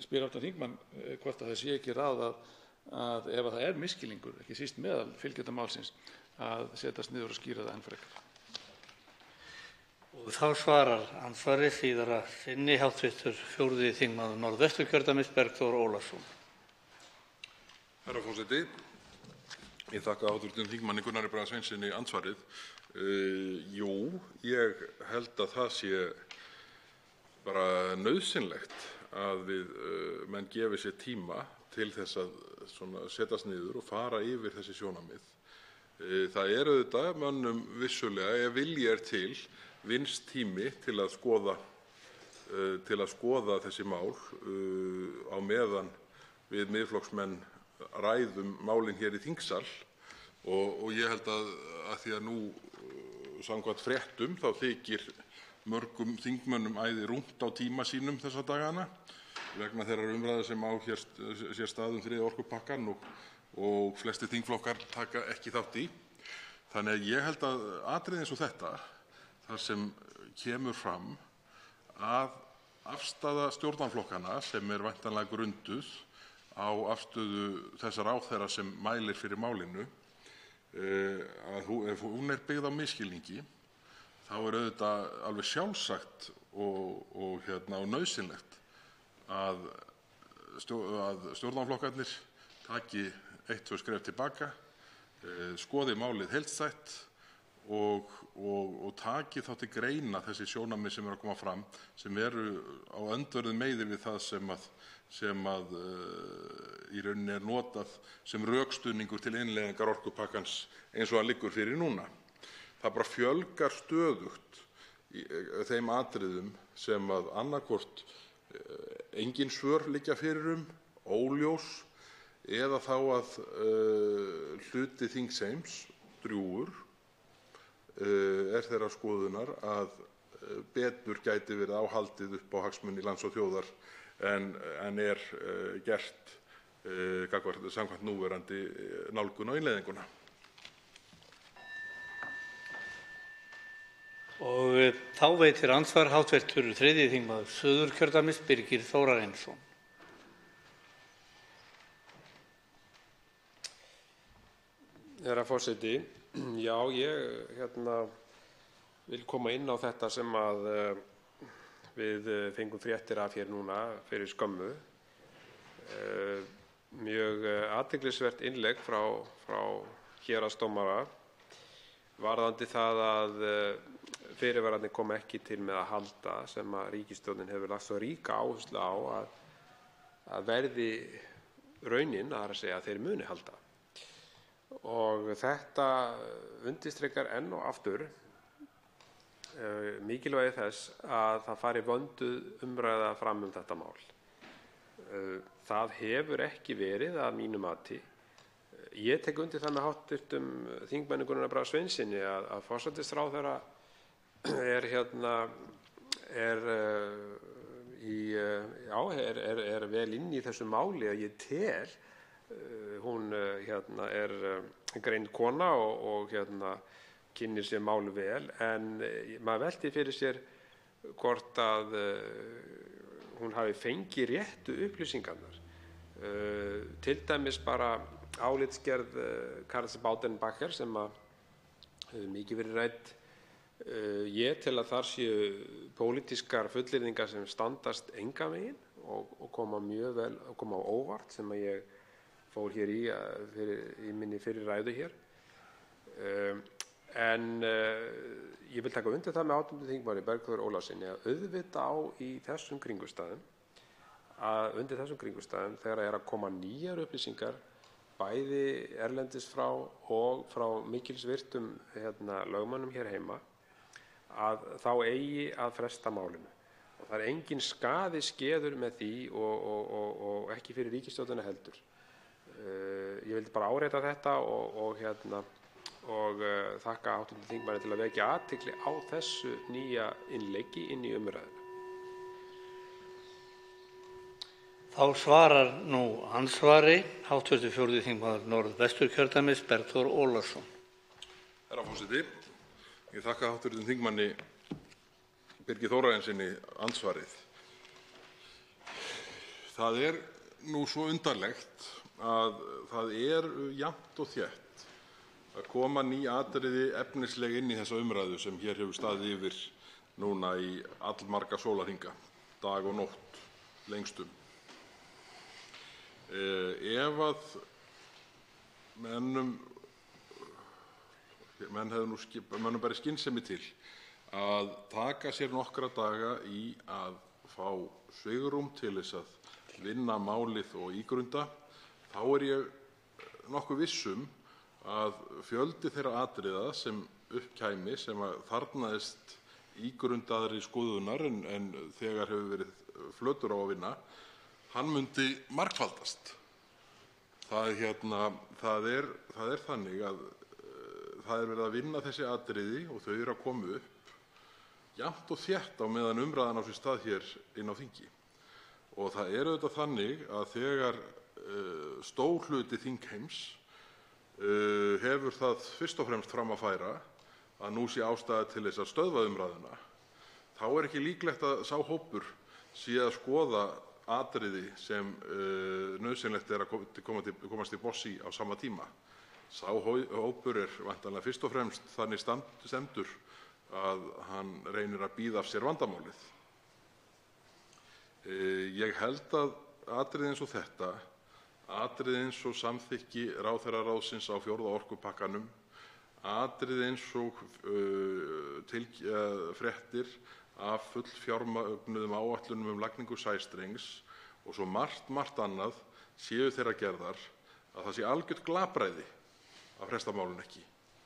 spyr hv. þingmann hvort að það sé ekki ráð að ef það misskilningur, ekki síst meðal fylgjenda málsins, að setjast niður og skýra það enn frekar. Og þá svarar andsvari síðara sinni hv. 4. þingmaður Norðvesturkjördæmis, Bergþór Ólason. Herra forseti, ég þakka hv. þingmanni Gunnari Braga Sveinssyni andsvarið. Jú, ég held að það sé bara nauðsynlegt að menn gefi sér tíma til þess að setjast niður og fara yfir þessi sjónarmið. Það auðvitað mönnum vissulega, ef vilji til, vinnst tími til að skoða þessi mál á meðan við Miðflokksmenn ræðum málin hér í þingsal og ég held að því að nú samkvæmt fréttum þá þykir mörgum þingmönnum æði rúmt á tíma sínum þessa dagana vegna þeirrar umræðu sem á sér stað þriðja orkupakkann og flestir þingflokkar taka ekki þátt í. Þannig að ég held að atriði eins og þetta, þar sem kemur fram að afstaða stjórnarflokkanna sem væntanlega grunduð á afstöðu þessa ráðherra sem mælir fyrir málinu, ef hún byggð á misskilningi, þá auðvitað alveg sjálfsagt og nauðsynlegt að stjórnarflokkarnir taki 1-2 skref til baka, skoði málið heildstætt og taki þá til greina þessi sjónarmið sem að koma fram, sem eru á öndverðum meiði við það sem í rauninni notað sem rökstuðningur til innleiðingar orkupakkans eins og hann liggur fyrir núna. Það bara fjölgar stöðugt í þeim atriðum sem að annaðhvort engin svör liggja fyrir óljós, eða þá að hluti þingheims, drjúgur, þeirrar skoðunar að betur gæti verið áhaldið upp á hagsmuni lands og þjóðar en gert samkvæmt núverandi nálgun á innleiðinguna. Og þá veitir andsvar hv. 3. þingmaður Suðurkjördæmis, Birgir Þórarinsson. Herra forseti, já, ég vil koma inn á þetta sem að við fengum fréttir af hér núna fyrir skömmu. Mjög athyglisvert innlegg frá héraðsdómara varðandi það að fyrirvararnir kom ekki til með að halda, sem að ríkisstjórnin hefur lagt svo ríka áherslu á að verði raunin, það er að segja að þeir muni halda. Og þetta undirstrikar enn og aftur mikilvægi þess að það fari vönduð umræða fram þetta mál. Það hefur ekki verið að mínu mati. Ég tek undir það með hv. þingmanni Gunnari Braga Sveinssyni að forsætisráðherra er vel inn í þessu máli, að ég tel. Hún er greind kona og kynnir sér mál vel, en maður veltir fyrir sér hvort að hún hafi fengið réttu upplýsingarnar. Til dæmis bara álitsgerð Karls Baudenbacher sem hefur mikið verið rædd. Ég tel að þar séu pólitískar fullyrðingar sem standast engan veginn og koma mjög vel og koma á óvart, sem að ég fór hér í minni fyrir ræðu hér. En ég vil taka undir það með hv. þingmanni Bergþóri Ólasyni að auðvitað á í þessum kringumstæðum, undir þessum kringumstæðum, þegar að koma nýjar upplýsingar, bæði erlendis frá og frá mikilsvirtum lögmönnum hér heima, að þá eigi að fresta málinu. Og það er engin skaði skeður með því og ekki fyrir ríkisstjórnina heldur. Ég vildi bara árétta þetta og þakka hv. þingmanni til að vekja athygli á þessu nýja innleggi inn í umræðuna. Þá svarar nú andsvari hv. 4. þingmaður Norðvesturkjördæmis, Bergþór Ólason. Herra forseti, ég þakka hv. þingmanni Birgi Þórarinssyni andsvarið. Það er nú svo undarlegt að það er jafnt og þétt að koma ný atriði efnisleg inn í þessa umræðu sem hér hefur staðið yfir núna í allmarga sólarhringa, dag og nótt lengstum. Ef að mönnum bæri skynsemi til að taka sér nokkra daga í að fá svigrúm til þess að vinna málið og ígrunda, þá er ég nokkuð viss að fjöldi þeirra atriða sem upp kæmi, sem að þarfnaðist ígrundaðri skoðunar en þegar hefur verið flötur á að vinna, hann myndi margfaldast. Það er þannig að það er verið að vinna þessi atriði og þau eru að koma upp jafnt og þétt á meðan umræðan á sér stað hér inn á þingi. Og það er auðvitað þannig að þegar stór hluti þingheims hefur það fyrst og fremst fram að færa að nú sé ástæða til þess að stöðva umræðuna, þá er ekki líklegt að sá hópur sé að skoða atriði sem nauðsynlegt er að komast í botns í á sama tíma. Sá hópur er væntanlega fyrst og fremst þannig stendur að hann reynir að bíða af sér vandamálið. Ég held að atriði eins og þetta, atriði eins og samþykki ráðherraráðsins á 4. orkupakkanum, atriði eins og fréttir af fullfjármögnuðum áætlunum lagningu sæstrengs og svo margt annað séu þeirrar gerðar að það sé algjört glapræði að fresta málinu ekki.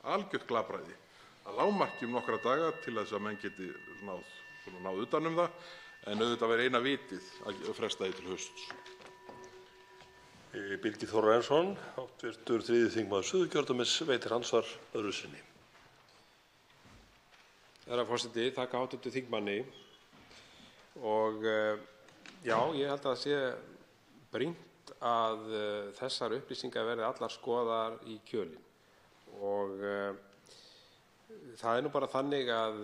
Algjört glapræði. Að lágmarki nokkra daga til þess að menn geti náð utan það, en auðvitað væri eina vitið að fresta því til hausts. Birgir Þórarinsson, hv. 3. þingmaður Suðurkjördæmis, veitir andsvar öðru sinni. Herra forseti, þakka hv. þingmanni. Og já, ég held að það sé brýnt að þessar upplýsingar verði allar skoðaðar í kjölinn. Og það er nú bara þannig að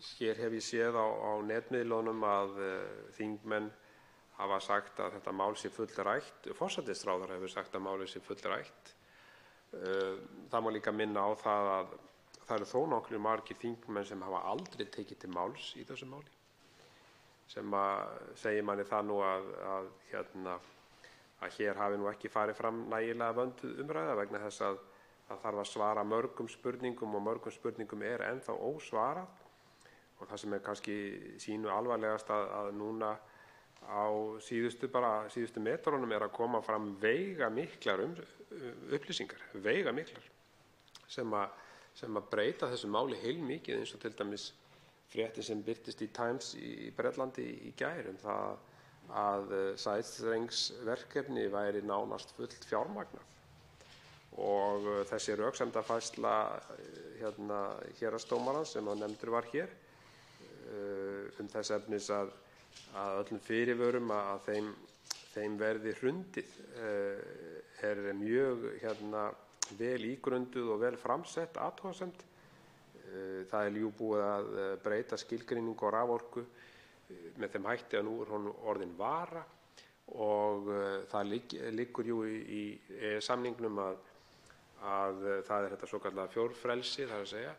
hér hef ég séð á netmiðlunum að þingmenn hafa sagt að þetta mál sé fullrætt. Forsætisráðherra hefur sagt að málið sé fullrætt. Það má líka minna á það að það eru þó nokkrir margir þingmenn sem hafa aldrei tekið til máls í þessu máli, sem segir manni það nú að hér hafi nú ekki farið fram nægilega vönduð umræða vegna þess að það þarf að svara mörgum spurningum og mörgum spurningum er ennþá ósvarað. Og það sem er kannski sínu alvarlegast að núna á síðustu metrunum er að koma fram veigamiklar upplýsingar, veigamiklar, sem að breyta þessu máli heilmikið, eins og til dæmis fréttin sem birtist í Times í Bretlandi í gær það að sæstrengsverkefni væri nánast fullt fjármagnað. Og þessi röksemdafærsla héraðsdómarans sem nefndur var hér þess efnis að öllum fyrirvörum að þeim verði hrundið er mjög vel ígrunduð og vel framsett athugasemd. Það er búið að breyta skilgreiningu á raforku með þeim hætti að nú er hún orðin vara og það liggur í samningnum að það er þetta svokallaða fjórfrelsi, það er að segja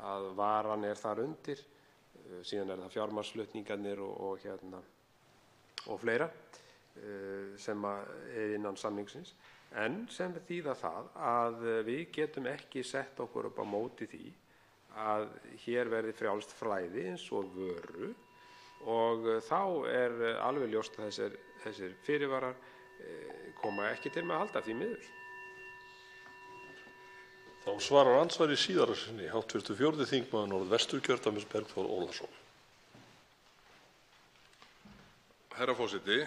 að varan er þar undir, síðan er það fjármagnsflutningarnir og fleira sem er innan samningsins, en sem þýða það að við getum ekki sett okkur upp á móti því að hér verði frjálst flæði eins og vöru og þá er alveg ljóst að þessir fyrirvarar koma ekki til með að halda því miður. Þá svarar andsvari síðara sinni hv. 4. þingmaður Norðvesturkjördæmis Bergþór Ólason. Herra forseti,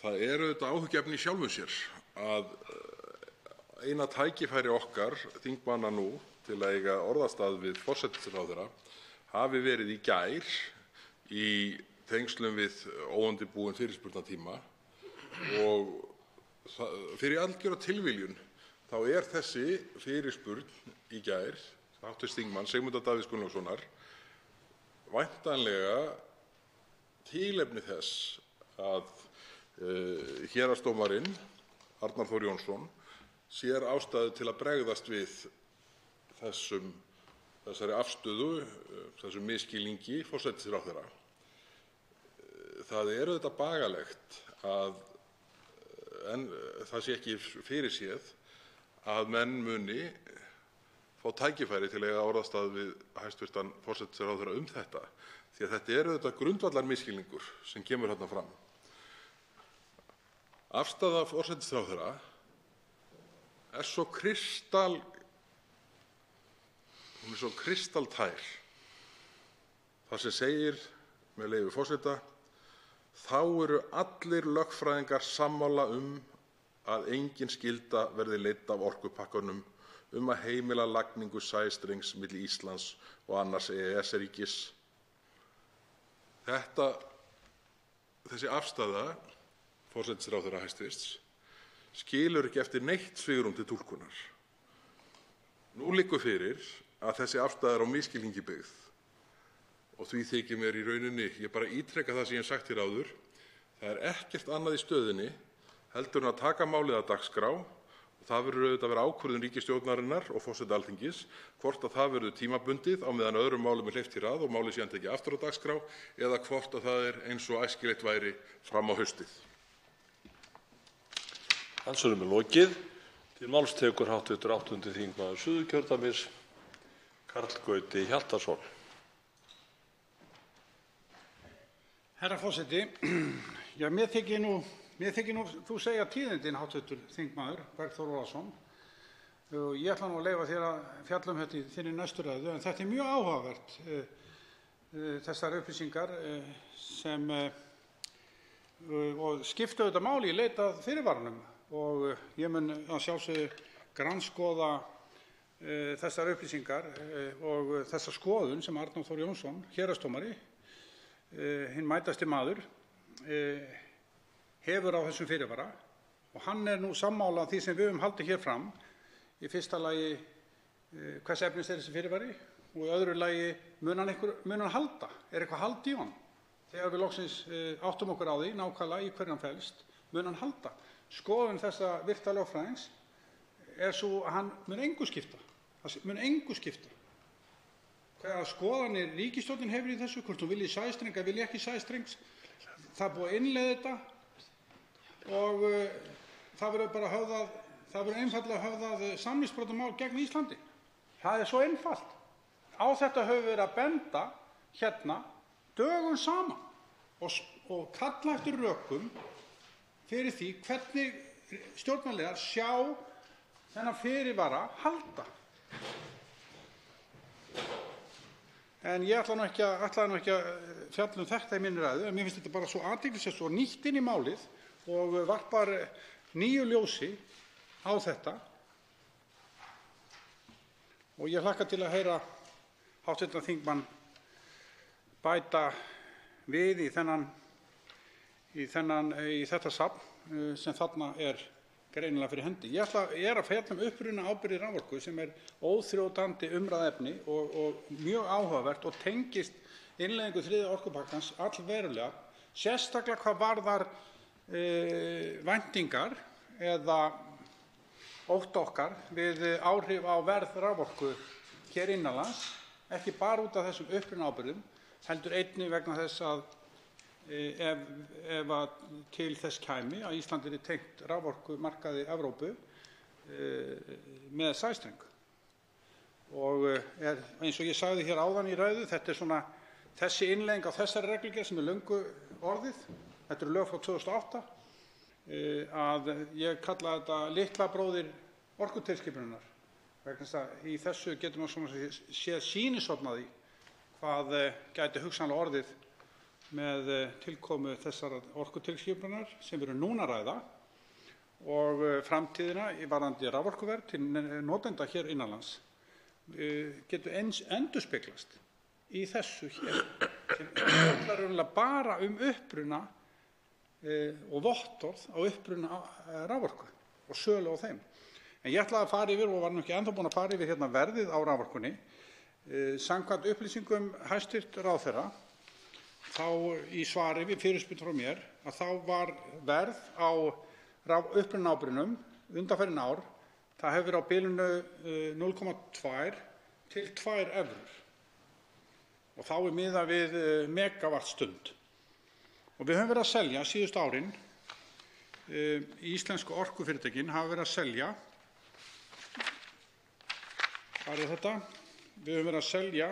það er auðvitað áhyggjuefni í sjálfu sér að eina tækifæri okkar þingmanna nú til að eiga orðastað við forsætisráðherra hafi verið í gær í tengslum við óundirbúinn fyrirspurnatíma og fyrir algjöra tilviljun þá er þessi fyrirspurn í gær hv. þingmanns Sigmundar Davíðs Gunnlaugssonar væntanlega tilefni þess að héraðsdómarinn Arnar Þór Jónsson sér ástæðu til að bregðast við þessari afstöðu, þessum misskilningi forsætisráðherra. Það er auðvitað bagalegt að það sé ekki fyrirséð að menn muni fá tækifæri til að eiga orðastað við hæstv. forsætisráðherra þetta, því að þetta er auðvitað grundvallarmisskilningur sem kemur þarna fram. Afstaða forsætisráðherra er svo kristaltær. Það sem segir, með leyfi forseta, þá eru allir lögfræðingar sammála að engin skylda verði leidd af orkupakkanum að heimila lagningu sæstrengs milli Íslands og annars EES-ríkis. Þessi afstaða forsætisráðherra hæstvirts skilur ekki eftir neitt svigrúm til túlkunar. Nú liggur fyrir að þessi afstaða er á misskilningi byggð og því þykir mér í rauninni, ég bara ítreka það sem ég hef sagt hér áður, það er ekkert annað í stöðunni heldur en að taka málið að dagskrá og það verður auðvitað að vera ákvörðun ríkisstjórnarinnar og forseta Alþingis hvort að það verður tímabundið á meðan öðrum málum hleypt í rað og málið síðan tekið aftur á dagskrá eða hvort að það eins og æskilegt væri fram á haustið. Andsvörum lokið. Til máls tekur hv. 8. þingmaður Suðurkjördæmis, Karl Gauti Hjaltason. Herra forseti, já, mér þykir nú þú segja tíðindin, hv. þingmaður Bergþór Ólason. Ég ætla nú að leyfa þér að fjalla þetta í þinni næstu ræðu, en þetta mjög áhugavert, þessar upplýsingar sem og skipta auðvitað máli í leit að fyrirvaranum og ég mun að sjálfsögðu grandskoða þessar upplýsingar og þessa skoðun sem Arnór Þór Jónsson, héraðsdómari, hinn mætasti maður, hefur á þessum fyrirvara og hann nú sammála því sem við höfum haldið hér fram. Í fyrsta lagi hvers efnis þessi fyrirvari og í öðru lagi mun hann halda, eitthvað hald í honum? Þegar við loksins áttum okkur á því nákvæmlega í hverju hann felst, mun hann halda? Skoðun þessa virta lögfræðings svo að hann mun engu skipta. Það mun engu skipta. Hvaða skoðanir ríkisstjórnin hefur í þessu, hvort hún vilji sæstreng eða vilji ekki sæstrengs, það búið að innleiða þetta og það verður einfaldlega höfðað samningsbrotamál gegn Íslandi. Það svo einfalt. Á þetta höfum við verið að benda hérna dögum saman og kalla eftir rökum fyrir því hvernig stjórnarliðar sjá þennan fyrirvara halda. En ég ætlaði nú ekki að fjalla þetta í minni ræðu, en mér finnst þetta bara svo athyglisvert og nýtt inn í málið og varpar nýju ljósi á þetta. Og ég hlakka til að heyra hv. þingmann bæta við í þetta safn sem þarna greinilega fyrir hendi. Ég að fjalla uppruna ábyrgðir raforku sem óþrjótandi umræðuefni og mjög áhugavert og tengist innleiðingu 3. orkupakkans allverulega, sérstaklega hvað varðar væntingar eða ótta okkar við áhrif á verð raforku hér innanlands, ekki bara út af þessum uppruna ábyrgðum, heldur einnig vegna þess að ef að til þess kæmi að Ísland tengt raforkumarkaði Evrópu með sæstreng. Og eins og ég sagði hér áðan í ræðu, þetta svona þessi innleiðing á þessari reglugerð sem löngu orðið, þetta lög frá 2008, að ég kalla þetta litla bróðir orkutilskipunarinnar. Vegna þess að í þessu getur maður svona séð sýnishorn af því hvað gæti hugsanlega orðið með tilkomu þessara orkutilskipunar sem við erum núna að ræða og framtíðina varðandi raforkuverð til notenda hér innanlands getur endurspeglast í þessu hér sem fjallar raunverulega bara uppruna og vottorð á uppruna raforku og sölu á þeim. En ég ætlaði að fara yfir og var nú ekki ennþá búinn að fara yfir hérna verðið á raforkunni. Samkvæmt upplýsingum hæstv. Ráðherra þá í svari við fyrirspurn frá mér að þá var verð á upprunaábyrgðunum undanfarin ár, það hefur verið á bilinu 0,2 til 2 evrur og þá miðað við megavattstund. Og við höfum verið að selja síðustu árin, íslensku orkufyrirtækin hafa verið að selja, hvað þetta? Við höfum verið að selja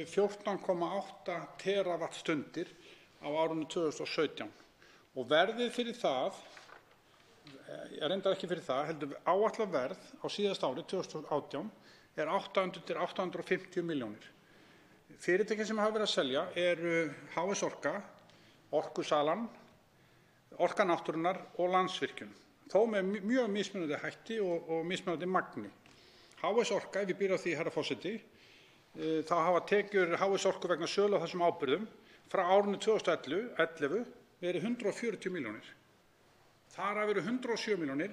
14,8 teravattstundir á árinu 2017 og verðið fyrir það, reyndar ekki fyrir það, heldur áætlað verð á síðasta ári 2018 800 til 850 milljónir. Fyrirtækin sem hafa verið að selja HS Orka, Orkusalan, Orka náttúrunnar og Landsvirkjun, þó með mjög mismunandi hætti og mismunandi magni. HS Orka, ef ég býr á því, herra forseti, þá hafa tekjur HS Orku vegna sölu á þessum ábyrgðum frá árinu 2011 verið 140 milljónir. Þar hafa verið 107 milljónir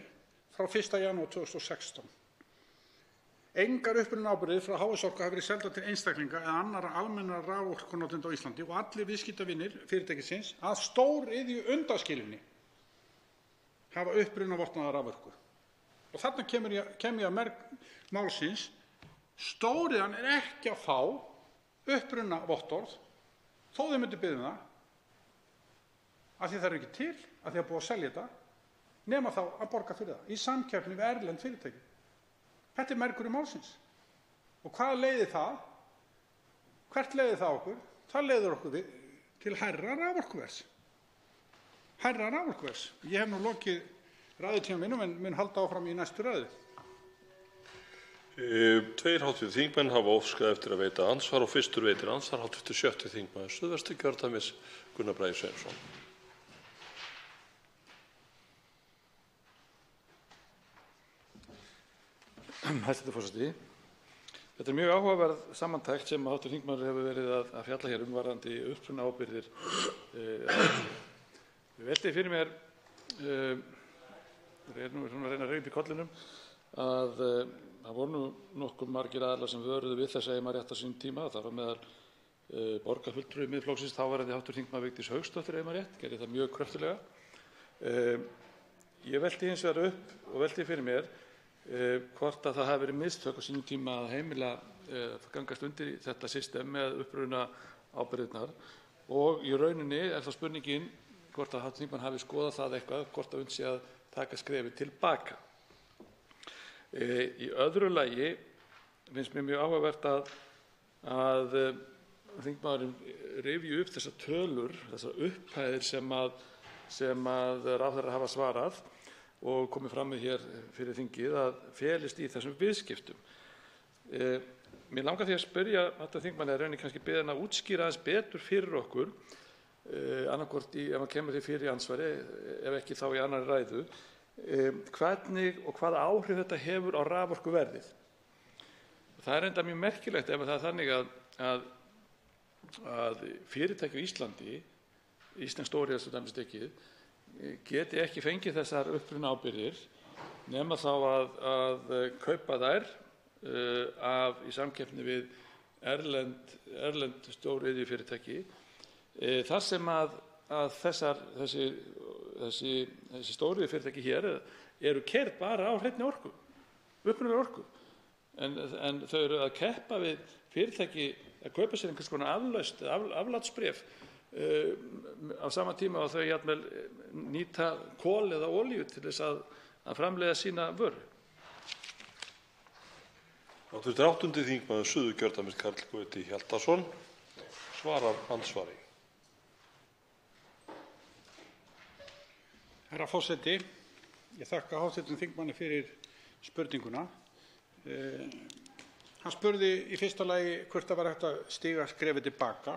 frá 1. janúar 2016. Engar upprunaábyrgðir frá HS Orku hafa verið seldar til einstaklinga eða annarra almennra raforkunotenda á Íslandi og allir viðskiptavinir fyrirtækisins að stóriðju undanskilinni hafa upprunavottaða raforku. Og þarna kem ég að merg málsins. Stóriðjan er ekki að fá upprunavottorð þó þau myndu biðja það, af því það er ekki til, af því að búið að selja þetta, nema þá að borga fyrir það í samkeppni við erlend fyrirtæki. Þetta er mergur í málsins. Og hvað leiðir það? Hvert leiðir það okkur? Það leiðir okkur til hærra raforkuverðs. Hærra raforkuverðs. Ég hef nú lokið ræðutíma mínum en mun halda áfram í næstu ræðu. Tveir hv. þingmenn hafa óskað eftir að veita andsvar og fyrstur veitir andsvar hv. 6. þingmaður Suðvesturkjördæmis Gunnar Bragi Sveinsson. Hæstv. forseti. Þetta er mjög áhugaverð samantekt sem hv. þingmaður hefur verið að fjalla hér varðandi upprunaábyrgðir. Ég velti fyrir mér, er nú svona að reyna að reyna upp í kollinum, að það voru nokkuð margir aðilar sem vöruðu við þess að ég maður rétt á sínum tíma. Það var meðal borgarfulltrúi Miðflokksins, þáverandi hv. þingmaður Vigdís Hauksdóttir, ef ég maður rétt, gerði það mjög kröftuglega. Ég velti hins vegar upp og velti fyrir mér hvort að það hafi verið mistök á sínum tíma að heimila gangast undir þetta system með upprunaábyrgðirnar, og í rauninni er það spurningin hvort að hv. þingmaður hafi skoðað það eitthvað, hvort að unnt sé að taka skrefið tilbaka. Í öðru lagi finnst mér mjög áhugavert að þingmaðurinn rifji upp þessar tölur, þessar upphæðir sem að ráðherrar hafa svarað og komið fram með hér fyrir þingið að felist í þessum viðskiptum. Mér langar því að spyrja hv. þingmann, eða rauninni kannski biðja hann að útskýra aðeins betur fyrir okkur, annaðhvort ef hann kemur því fyrir í andsvari, ef ekki þá í annarri ræðu, hvernig og hvaða áhrif þetta hefur á raforkuverðið. Það er enda mjög merkilegt ef það er þannig að fyrirtæki á Íslandi, íslensk stóriðja sem dæmis tekið, geti ekki fengið þessar upprunaábyrgðir nema þá að kaupa þær í samkeppni við erlend stóriðjufyrirtæki, þar sem að þessi stóriðjufyrirtæki hér eru keyrð bara á hreinni orku, upprunalegri orku, en þau eru að keppa við fyrirtæki að kaupa sér einhvers konar aflátsbréf á sama tíma og þau jafnvel nýta kol eða olíu til þess að framleiða sína vöru. Hv. 8. þingmaður Suðurkjördæmis Karl Gauti Hjaltason svarar andsvari. Herra forseti, ég þakka hv. þingmanni fyrir spurninguna. Hann spurði í fyrsta lagi hvort það var hægt að stíga skrefið tilbaka.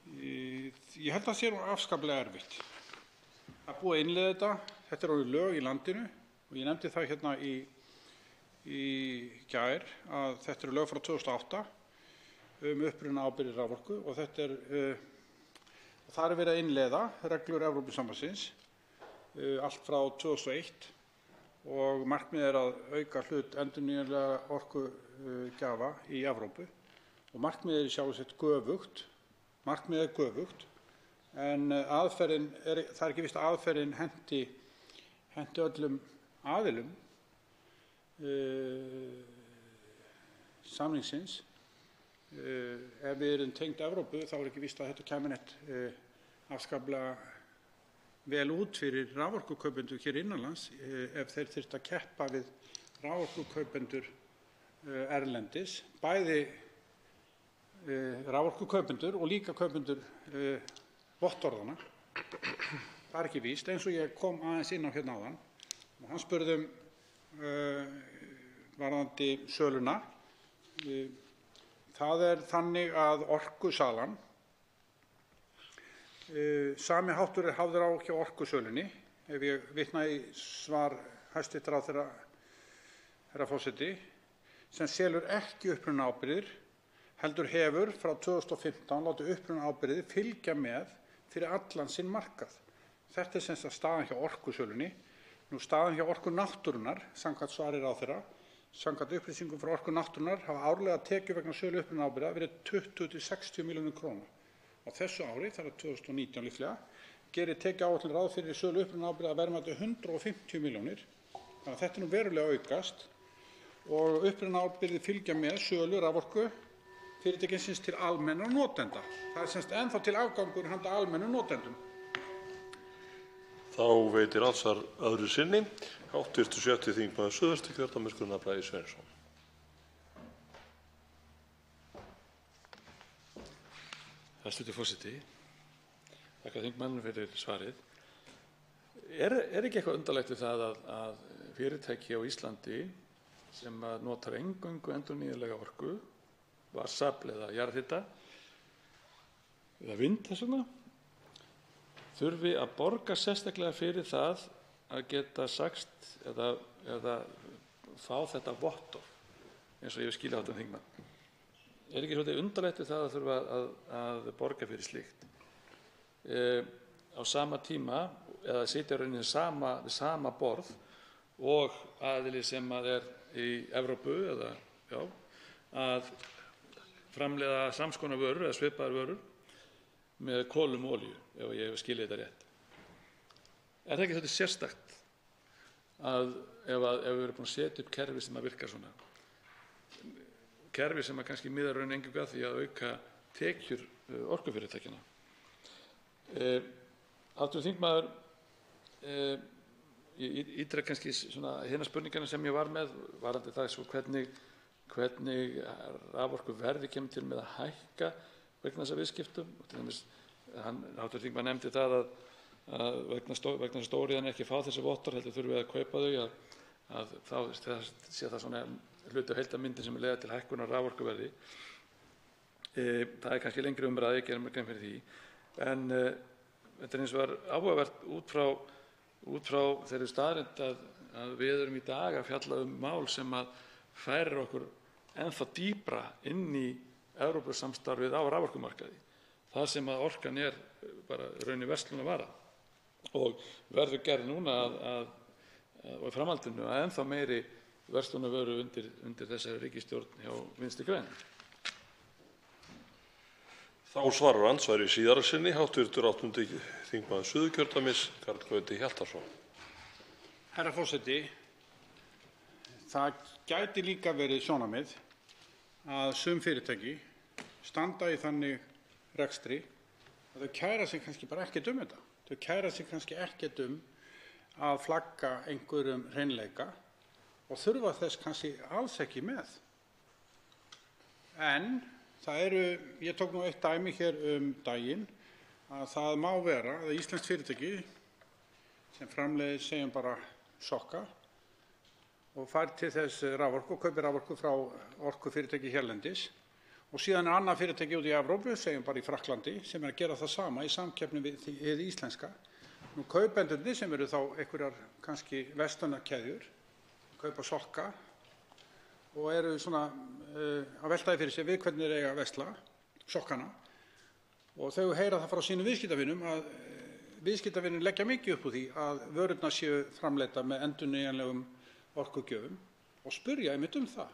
Ég held að það sé afskaplega erfitt að búa að innleiða þetta. Þetta er orðið lög í landinu og ég nefndi það hérna í gær að þetta eru lög frá 2008 upprunaábyrgðir raforku og þetta þar er verið að innleiða reglur Evrópusambandsins allt frá 2001 og markmiðið er að auka hlut endurnýjanlegra orkugjafa í Evrópu og markmiðið er í sjálfu sér göfugt. Markmiðið er göfugt, en það er ekki víst að aðferðin henti öllum aðilum samningsins. Ef við erum tengd Evrópu þá er ekki víst að þetta kæmi neitt afskaplega vel út fyrir raforkukaupendur hér innanlands ef þeir þyrftu að keppa við raforkukaupendur erlendis, bæði raforkukaupendur og líka kaupendur vottorðana. Það er ekki víst, eins og ég kom aðeins inn á hérna áðan. Hann spurði varðandi söluna. Það er þannig að orkusalan, sami háttur er hafður á hjá orkusölunni, ef ég vitna í svar hæstv. ráðherra, herra forseti, sem selur ekki upprunaábyrgðir, heldur hefur frá 2015 látið upprunaábyrgðir fylgja með fyrir allan sinn markað. Þetta er sem sagt staðan hjá orkusölunni. Nú staðan hjá Orku náttúrunnar, samkvæmt svari ráðherra, samkvæmt upplýsingum frá Orku náttúrunnar hafa árlega tekjur vegna sölu upprunaábyrgða verið 20–60 milljónir króna. Á þessu ári, það er 2019 líklega, gerir tekjuáætlun ráð fyrir sölu upprunaábyrgða að verðmæti 150 milljónir. Þannig að þetta er nú verulega að aukast og upprunaábyrgðir fylgja með sölu raforku fyrirtækisins til almennra notenda. Það er semst ennþá til afgangur handa almennum notendum. Þá veitir andsvar öðru sinni hv. 6. þingmaður Suðvesturkjördæmis Gunnar Bragi Sveinsson. Hæstv. forseti, þakka þingmanninum fyrir svarið. Er ekki eitthvað undarlegt við það að fyrirtæki á Íslandi sem notar eingöngu endurnýjanlega orku, vatnsafl eða jarðhita eða vind þess vegna, þurfi að borga sérstaklega fyrir það að geta sagst eða fá þetta vottorð, eins og ég hef skilið á þetta þingmann? Er ekki svolítið undarlegt við það að þurfa að borga fyrir slíkt? Á sama tíma, eða sitja rauninni við sama borð og aðili sem er í Evrópu eða að framleiða sams konar vörur eða svipaðar vörur með kolum og olíu, ef ég hef skilið þetta rétt. Er það ekki svolítið sérstakt að ef við erum búin að setja upp kerfi sem að virkar svona, kerfi sem að kannski miðar raun eingöngu að því að auka tekjur orkufyrirtækjanna? Hv. þingmaður, ég ítreka kannski svona hina spurningana sem ég var með varðandi það svo hvernig raforkuverði kemur til með að hækka vegna þessa viðskiptum. Til dæmis, hv. þingmaður nefndi það að vegna stóriðan ekki fá þessi vottorð heldur þurfum við að kaupa þau, að þá sé það svona hluti af heildarmyndin sem leiða til hækkunar raforkuverði. Það er kannski lengri umræða, ég gerir mér grein fyrir því, en þetta er hins vegar áhugavert út frá þeirri staðreynd að við erum í dag að fjalla mál sem að færir okkur ennþá dýpra inn í Evrópusamstarfið á raforkumarkaði, það sem að orkan er bara raunin verslunarvara og verður gerð núna að í framhaldinu að ennþá meiri verslunarvöru undir þessari ríkisstjórn hjá Vinstri grænum. Þá svarar andsvari síðara sinni hv. 8. þingmaður Suðurkjördæmis Karl Gauti Hjaltason. Herra forseti, það gæti líka verið sjónarmið að sum fyrirtæki standa í þannig rekstri að þau kæra sig kannski bara ekkert þetta. Þau kæra sig kannski ekkert að flagga einhverjum hreinleika og þurfa þess kannski alls ekki með. En ég tók nú eitt dæmi hér daginn að það má vera að íslenskt fyrirtæki sem framleiðir segjum bara sokka og fær til þess raforku og kaupir raforku frá orkufyrirtæki hérlendis og síðan er annað fyrirtæki út í Evrópu, segjum bara í Frakklandi, sem er að gera það sama í samkeppni við hið íslenska. Nú kaupendurnir sem eru þá einhverjar kannski verslunarkeðjur, kaupa sokka og eru svona að veltaði fyrir sig við hvernig þeir eiga að versla sokkana og þau heyra það frá sínum viðskiptavinum að viðskiptavinir leggja mikið upp úr því að vörurnar séu framleiddar með endurnýjanlegum orkugjöfum og spyrja einmitt það.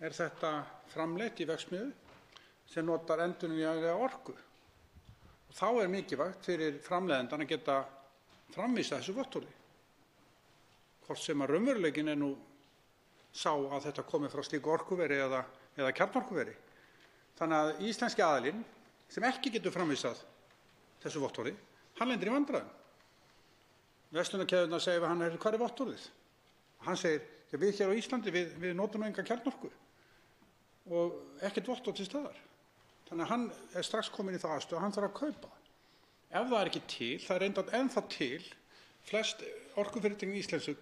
Er þetta framleitt í verksmiðju sem notar endurnýjanlega orku? Og þá er mikilvægt fyrir framleiðendan að geta framvísað þessu vottorði. Hvort sem að raunveruleikinn er nú sá að þetta komi frá slíku orkuveri eða kjarnorkuveri. Þannig að íslenski aðilinn sem ekki getur framvísað þessu vottorði, hann lendir í vandræðum. Verslunarkeðjurnar segja við hann, hvar er vottorðið? Hann segir, við hér á Íslandi, við notum enga kjarnorku og ekkert vottorð til staðar. Þannig að hann er strax komin í það aðstöðu að hann þarf að kaupa. Ef það er ekki til, það er reyndar ennþá til, flest orkufyrirtæki í Íslensku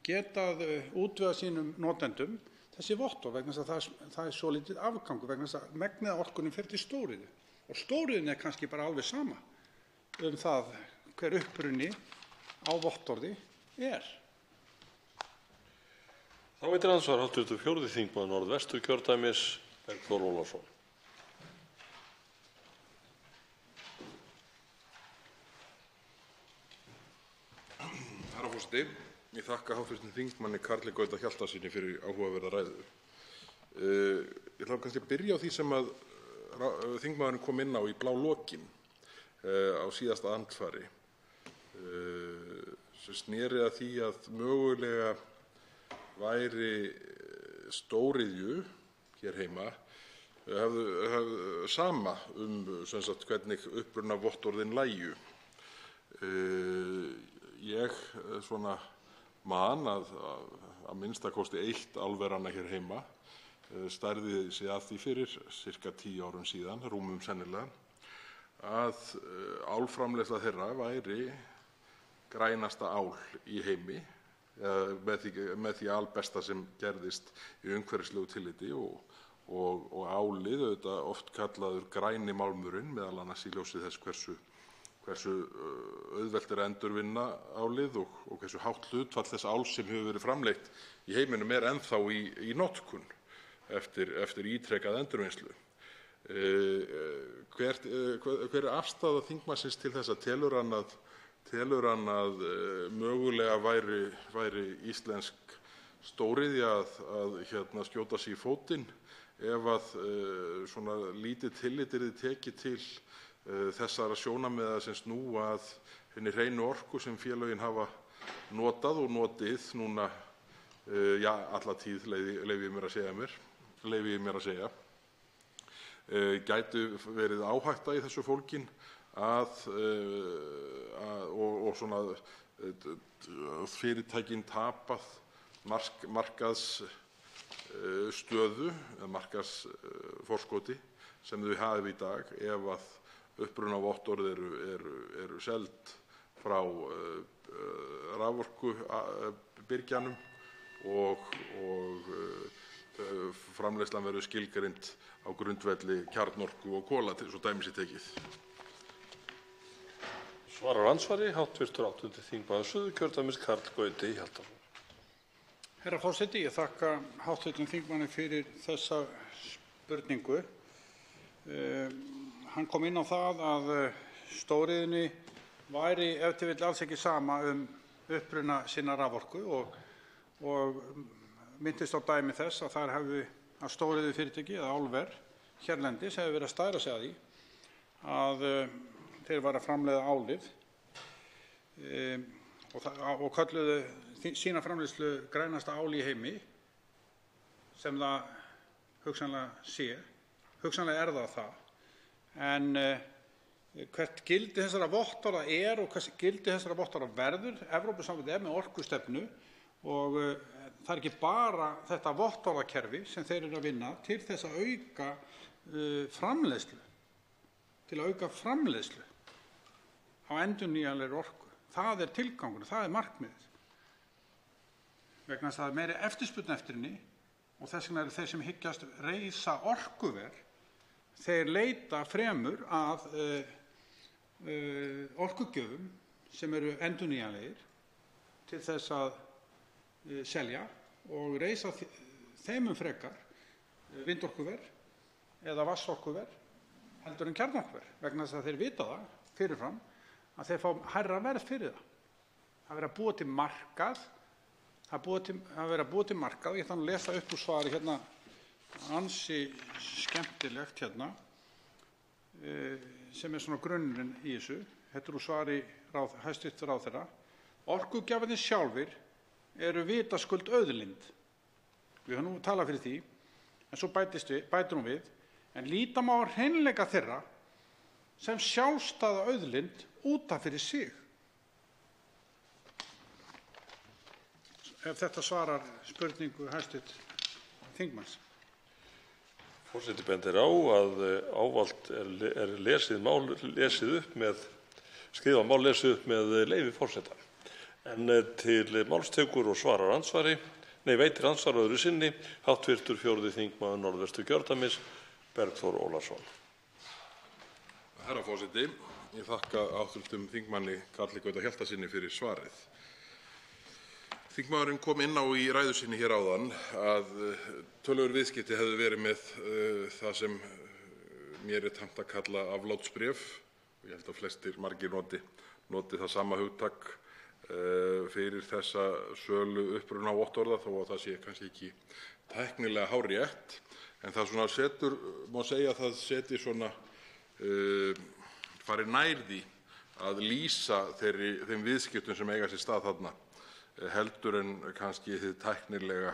getað útvegað sínum notendum þessi vottorð vegna þess að það er svo lítið afgangur vegna þess að megnið af orkunum fer til stóriðju. Og stóriðjunni er kannski bara alveg sama það hver uppruni á vottorði er. Þá veitir andsvar hv. 4. þingmaður Norðvesturkjördæmis Bergþór Ólason. Herra forseti, ég þakka hv. þingmanni Karli Gauta Hjaltasyni fyrir áhugaverða ræðu. Ég ætla kannski að byrja á því sem að þingmaðurinn kom inn á í blálokin á síðasta andsvari sem sneri að því að mögulega væri stóriðju hér heima hefðu sama sem sagt hvernig upprunavottorðin lægju. Ég svona man að minnsta kosti eitt álveranna hér heima stærði sig að því fyrir sirka 10 árum síðan, rúmum sennilega, að álframleiðsla þeirra væri grænasta ál í heimi, með því albesta sem gerðist í umhverfislegu tilliti og álið auðvitað oft kallaður græni málmurinn, meðal annars í ljósi þess hversu auðvelt að endurvinna álið og hversu hátt hlutfall þess áls sem hefur verið framleitt í heiminum ennþá í notkun eftir ítrekað endurvinnslu. Hver er afstaða þingmannsins til þessa? Telur hann að mögulega væri íslensk stóriðja að skjóta sig í fótinn ef að svona lítið tillit yrði tekið til þessara sjónarmiða sem snúa að hinni hreinu orku sem félögin hafa notað og notið núna alla tíð, leyfi ég mér að segja. Gæti verið áhætta í þessu fólgin og svona fyrirtækin tapað markaðsstöðu eða markaðsforskoti sem þau hafa í dag ef að upprunavottorð eru seld frá raforkubyrgjanum og framleiðslan verður skilgreind á grundvelli kjarnorku og kola, svo dæmi sé tekið. Svarar andsvari hv. 8. þingmaður Suðurkjördæmis Karl Gauti Hjaltason. Herra forseti, ég þakka hv. þingmanni fyrir þessa spurningu. Hann kom inn á það að stóriðjunni væri ef til vill alls ekki sama uppruna sinna raforku og minntist á dæmi þess að þar hefði að stóriðjufyrirtæki eða álver hérlendis hefði verið að stæra sig að því að þeir væru að framleiða álið og kölluðu sína framleiðslu grænasta ál í heimi sem það hugsanlega sé. Hugsanlega er það. En hvert gildi þessara vottorða og hvert gildi þessara vottorða verður. Evrópusambandið með orkustefnu og það ekki bara þetta vottorðakerfi sem þeir eru að vinna til þess að auka framleiðslu, til að auka framleiðslu á endurnýjanlegri orku. Það er tilgangurinn, það er markmiðið. Vegna þess að það er meiri eftirspurn eftir henni og þess vegna eru þeir sem hyggjast reisa orkuver, þeir leita fremur að orkugjöfum sem eru endurnýjanlegir til þess að selja og reisa þeim frekar vindorkuver eða vatnsorkuver heldur en kjarnorkuver, vegna þess að þeir vita það fyrirfram að þeir fá hærra verð fyrir það. Það verið að búa til markað, ég ætla að lesa upp úr svari hérna, ansi skemmtilegt hérna, sem er svona grunnurinn í þessu. Þetta er úr svari hæstv. Ráðherra. Orkugjafarnir sjálfir eru vitaskuld auðlind. Við höfum nú talað fyrir því, en svo bætir hún við, en líta má á hreinleika þeirra sem sjálfstæða auðlind út af fyrir sig. Ef þetta svarar spurningu hæstv. Þingmanns. Forseti bendir á að ávallt er skrifað mál lesið upp með leyfi forseta. En til máls tekur og veitir andsvar öðru sinni hv. 4. þingmaður Norðvesturkjördæmis Bergþór Ólason. Herra forseti, ég þakka hv. þingmanni Karli Gauta Hjaltasyni fyrir svarið. Þingmaðurinn kom inn á í ræðu sinni hér áðan að töluverð viðskipti hefðu verið með það sem mér er tamt að kalla aflátsbréf. Ég held að margir noti það sama hugtak fyrir þessa sölu upprunavottorða þó að það sé kannski ekki tæknilega hárrétt. En það má segja að það seti svona fari nær því að lýsa þeim viðskiptum sem eiga sér stað þarna heldur en kannski hið tæknilega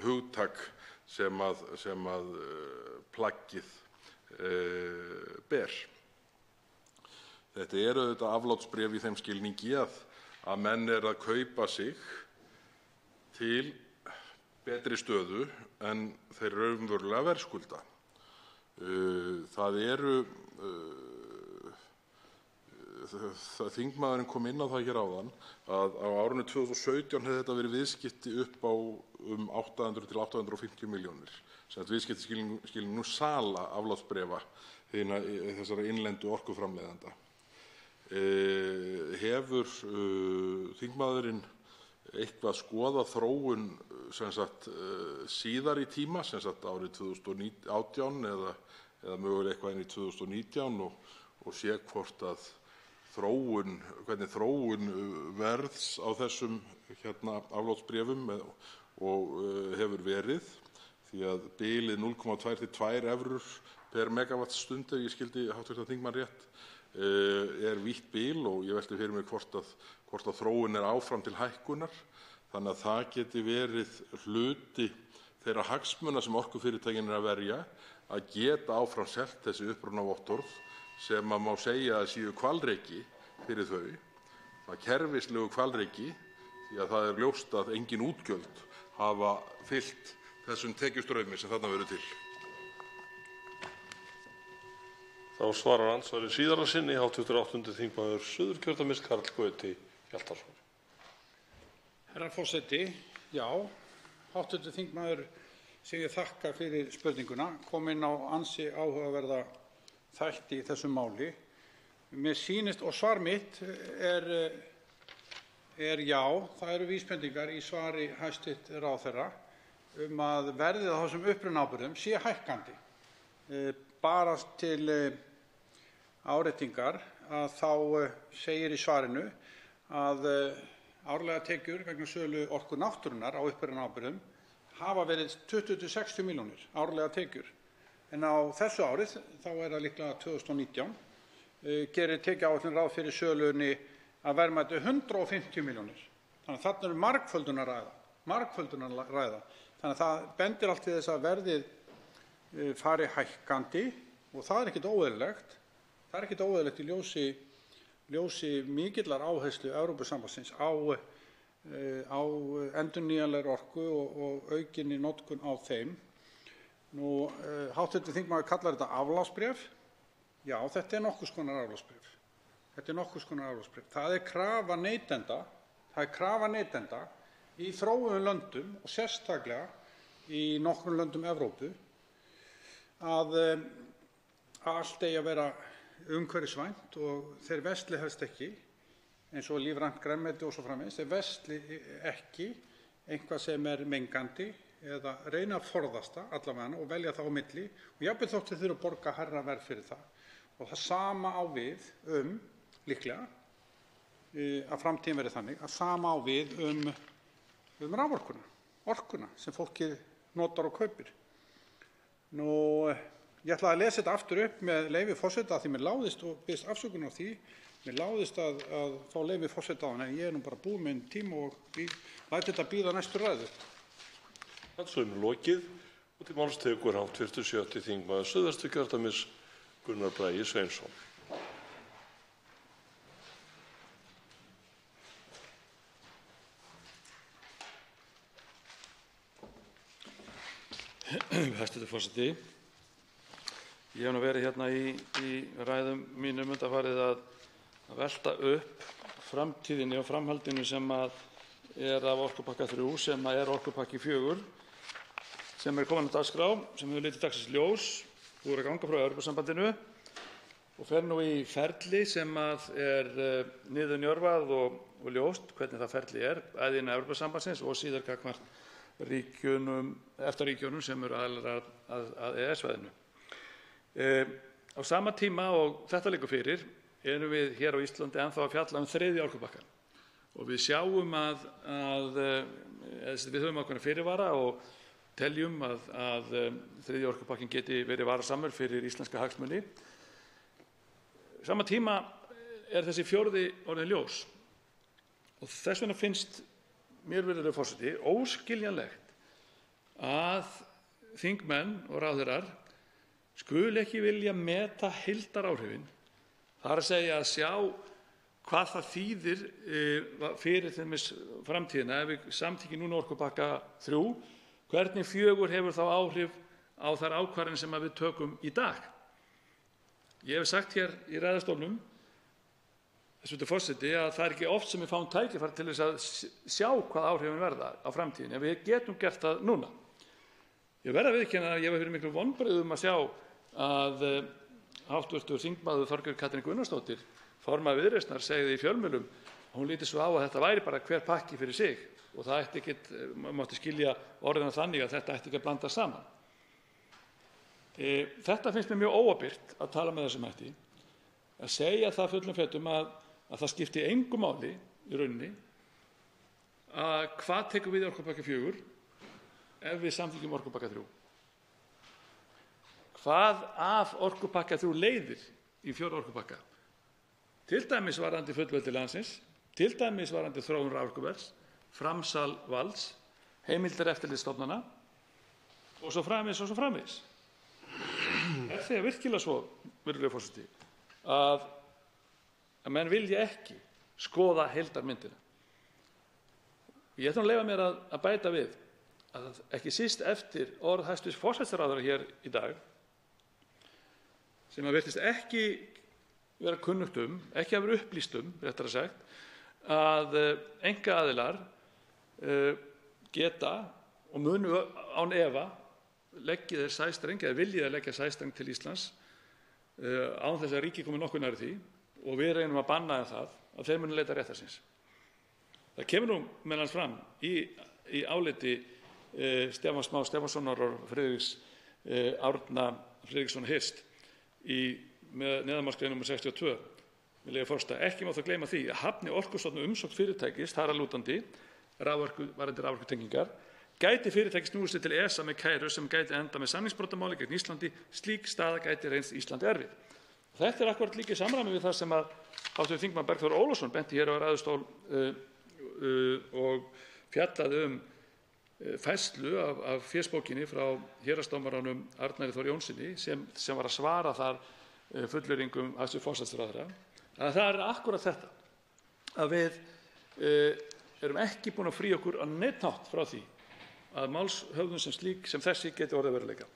hugtak sem að plaggið ber. Þetta eru auðvitað aflátsbréf í þeim skilningi að menn eru að kaupa sig til betri stöðu en þeir raunverulega verðskulda. Þingmaðurinn kom inn á það hér áðan að á árinu 2017 hefði þetta verið viðskipti upp á 800 til 850 milljónir, sem sagt viðskipti skilningnum sala aflátsbréfa þessara innlendu orkuframleiðenda. Hefur þingmaðurinn eitthvað skoðað þróun sem sagt síðar í tíma, sem sagt árið 2018 eða mögulega eitthvað inn í 2019 og sé hvort að hvernig þróun verðs á þessum aflátsbréfum hefur verið, því að bilið 0,2 til 2 evrur per megavattstund, ef ég skildi hv. þingmann rétt, vítt bil og ég velti fyrir mér hvort að þróun áfram til hækkunar, þannig að það geti verið hluti þeirra hagsmuna sem orkufyrirtækin að verja, að geta áfram selt þessi upprunavottorð sem að má segja að séu hvalreki fyrir þau, það kerfislegu hvalreki, því að það ljóst að engin útgjöld hafa fylgt þessum tekjustraumi sem þarna verður til. Þá svarar andsvari síðara sinni hv. 8. þingmaður Suðurkjördæmis, Karl Gauti Hjaltason. Herra forseti, já, hv. þingmaður sem ég þakka fyrir spurninguna kom inn á ansi áhugaverða þætti í þessu máli. Mér sýnist, og svar mitt er já, það eru vísbendingar í svari hæstv. Ráðherra að verðið á þessum upprunaábyrgðum sé hækkandi. Bara til áréttingar að þá segir í svarinu að árlega tekjur vegna sölu Orku náttúrunnar á upprunaábyrgðum hafa verið 20 til 60 milljónir árlega tekjur. En á þessu árið, þá það líklega 2019, gerir tekjuáætlun ráð fyrir sölunni að verðmæti 150 milljónir. Þannig að þarna margföldun að ræða. Þannig að það bendir allt til þess að verðið fari hækkandi og það ekkert óeðlilegt. Það ekkert óeðlilegt í ljósi mikillar áherslu Evrópusambandsins á endurnýjanlegri orku og aukinni notkun á þeim. Hv. þingmaður kallar þetta aflátsbréf. Já, þetta nokkurs konar aflátsbréf. Það er krafa neytenda í þróuðum löndum og sérstaklega í nokkrum löndum Evrópu að allt eigi að vera umhverfisvænt og þeir versli helst ekki, eins og lífrænt grænmeti og svo framvegis, þeir versli ekki eitthvað sem mengandi eða reyna að forðast það allavega og velja það á milli og jafnvel þótt þeir þurfa að borga hærra verð fyrir það. Og það sama á við líklega að framtíðin verði þannig að sama á við raforkuna, orkuna sem fólkið notar og kaupir. Ég ætla að lesa þetta aftur upp með leyfi forseta því mér láðist, og biðst afsökunar á því, mér láðist að fá leyfi forseta á hann, en ég nú bara búinn minn tíma og læt þetta bíða næstu ræðu. Andsvarinu lokið og til máls tekur hv. 7. þingmaður Suðvesturkjördæmis, Gunnar Bragi Sveinsson. Hæstv. forseti. Ég hef nú verið hérna í ræðum mínum undanfarið að velta upp framtíðinni og framhaldinu sem af orkupakka 3, sem orkupakki 4, sem kominn á dagskrá, sem hefur litið dagsins ljós, búið að ganga frá Evrópusambandinu og fer nú í ferli sem niðurnjörvað og ljóst hvernig það ferli bæði innan Evrópusambandsins og síðar gagnvart EFTA-ríkjunum sem eru aðilar að EES-svæðinu. Á sama tíma og þetta liggur fyrir erum við hér á Íslandi ennþá að fjalla 3. orkupakkann og við sjáum við höfum ákveðna fyrirvara og teljum að 3. orkupakkinn geti verið varasamur fyrir íslenska hagsmuni. sama tíma þessi fjórði orðinn ljós og þess vegna finnst mér, virðulegur forseti, óskiljanlegt að þingmenn og ráðherrar skuli ekki vilja meta heildaráhrifin, það er að segja að sjá hvað það þýðir fyrir þeimmis framtíðina ef við samþykkjum núna orkupakka 3, hvernig 4 hefur þá áhrif á þær ákvarðanir sem við tökum í dag. Ég hef sagt hér í ræðustólnum, hæstvirtur forseti, að það ekki oft sem við fáum tækifæri til þess að sjá hvað áhrifin verða á framtíðinni, en við getum gert það núna. Ég verð að viðurkenna að ég var fyrir miklu vonbrigðum að sjá að hv. þingmaður Þorgerður Katrín Gunnarsdóttir, formaður Viðreisnar, segði í fjölmiðlum að hún líti svo á að þetta væri bara hver pakki fyrir sig og það ætti ekkert, mátti skilja orðina þannig að þetta ætti ekki að blanda saman. Þetta finnst mér mjög óábyrgt að tala með þessum hætti, að segja það fullum fetum að það skipti engu máli í rauninni að hvað tekur við í orkupakka 4 ef við samþykkjum orkupakka 3. Hvað af orkupakka 3 leiðir í 4. orkupakka? Til dæmis varðandi fullveldi landsins, til dæmis varðandi þróun raforkuverðs, framsal valds, heimildir eftirlitsstofnana og svo framvegis og svo framvegis. Þegar virkilega svo, virðulegur forseti, að menn vilja ekki skoða heildarmyndina. Ég ætla að leyfa mér að bæta við að ekki síst eftir orð hæstv. Forsætisráðherra hér í dag, sem virtist ekki vera kunnugt ekki hafa verið upplýst réttara sagt, að einkaaðilar geta og munu án efa leggja þeir sæstreng eða vilji að leggja sæstreng til Íslands án þess að ríkið komi nokkuð nærri því og við reynum að banna það að þeir munu leita réttar síns. Það kemur nú meðal annars fram í áliti Stefáns Más Stefánssonar og Friðriks Árna Friðrikssonar Hirst með neðanmálsgrein nr. 62, með leyfi forseta: ekki má þó gleyma því að hafni Orkustofnun umsókn fyrirtækis þar að lútandi varðandi raforkutengingar gæti fyrirtæki snúið sér til ESA með kæru sem gæti enda með samningsbrotamáli gegn Íslandi. Slík staða gæti reynst Íslandi erfið. Þetta er akkúrat líka í samræmi við það sem að hv. þingmaður Bergþór Ólason benti hér á ræðustól og fjallaði færslu af fésbókinni frá héraðsdómaranum Arnari Þór Jónssyni sem var að svara þar fullyrðingum hæstv. forsætisráðherra, að það er akkúrat þetta að við erum ekki búin að fría okkur á neinn hátt frá því að málshöfðun sem slík sem þessi geti orðið að veruleika.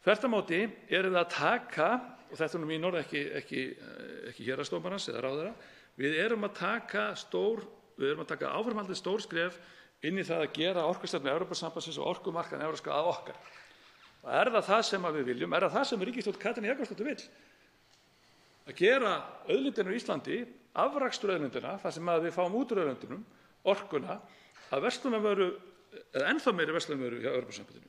Þvert á móti erum við að taka, og þetta er nú mín orð ekki héraðsdómarans eða ráðherra, við erum að taka áframhaldandi stór skref inn í það að gera orkustefnu Evrópusambandsins og orkumarkaðinn evrópska að okkar. Og er það sem við viljum? Er það sem ríkisstjórn Katrínar Jakobsdóttur vill? Að gera auðlindina á Íslandi, afrakstur auðlindina, þar sem við fáum út úr auðlindunum orkuna, að verslunarvöru eða ennþá meiri verslunarvöru hjá Evrópusambandinu.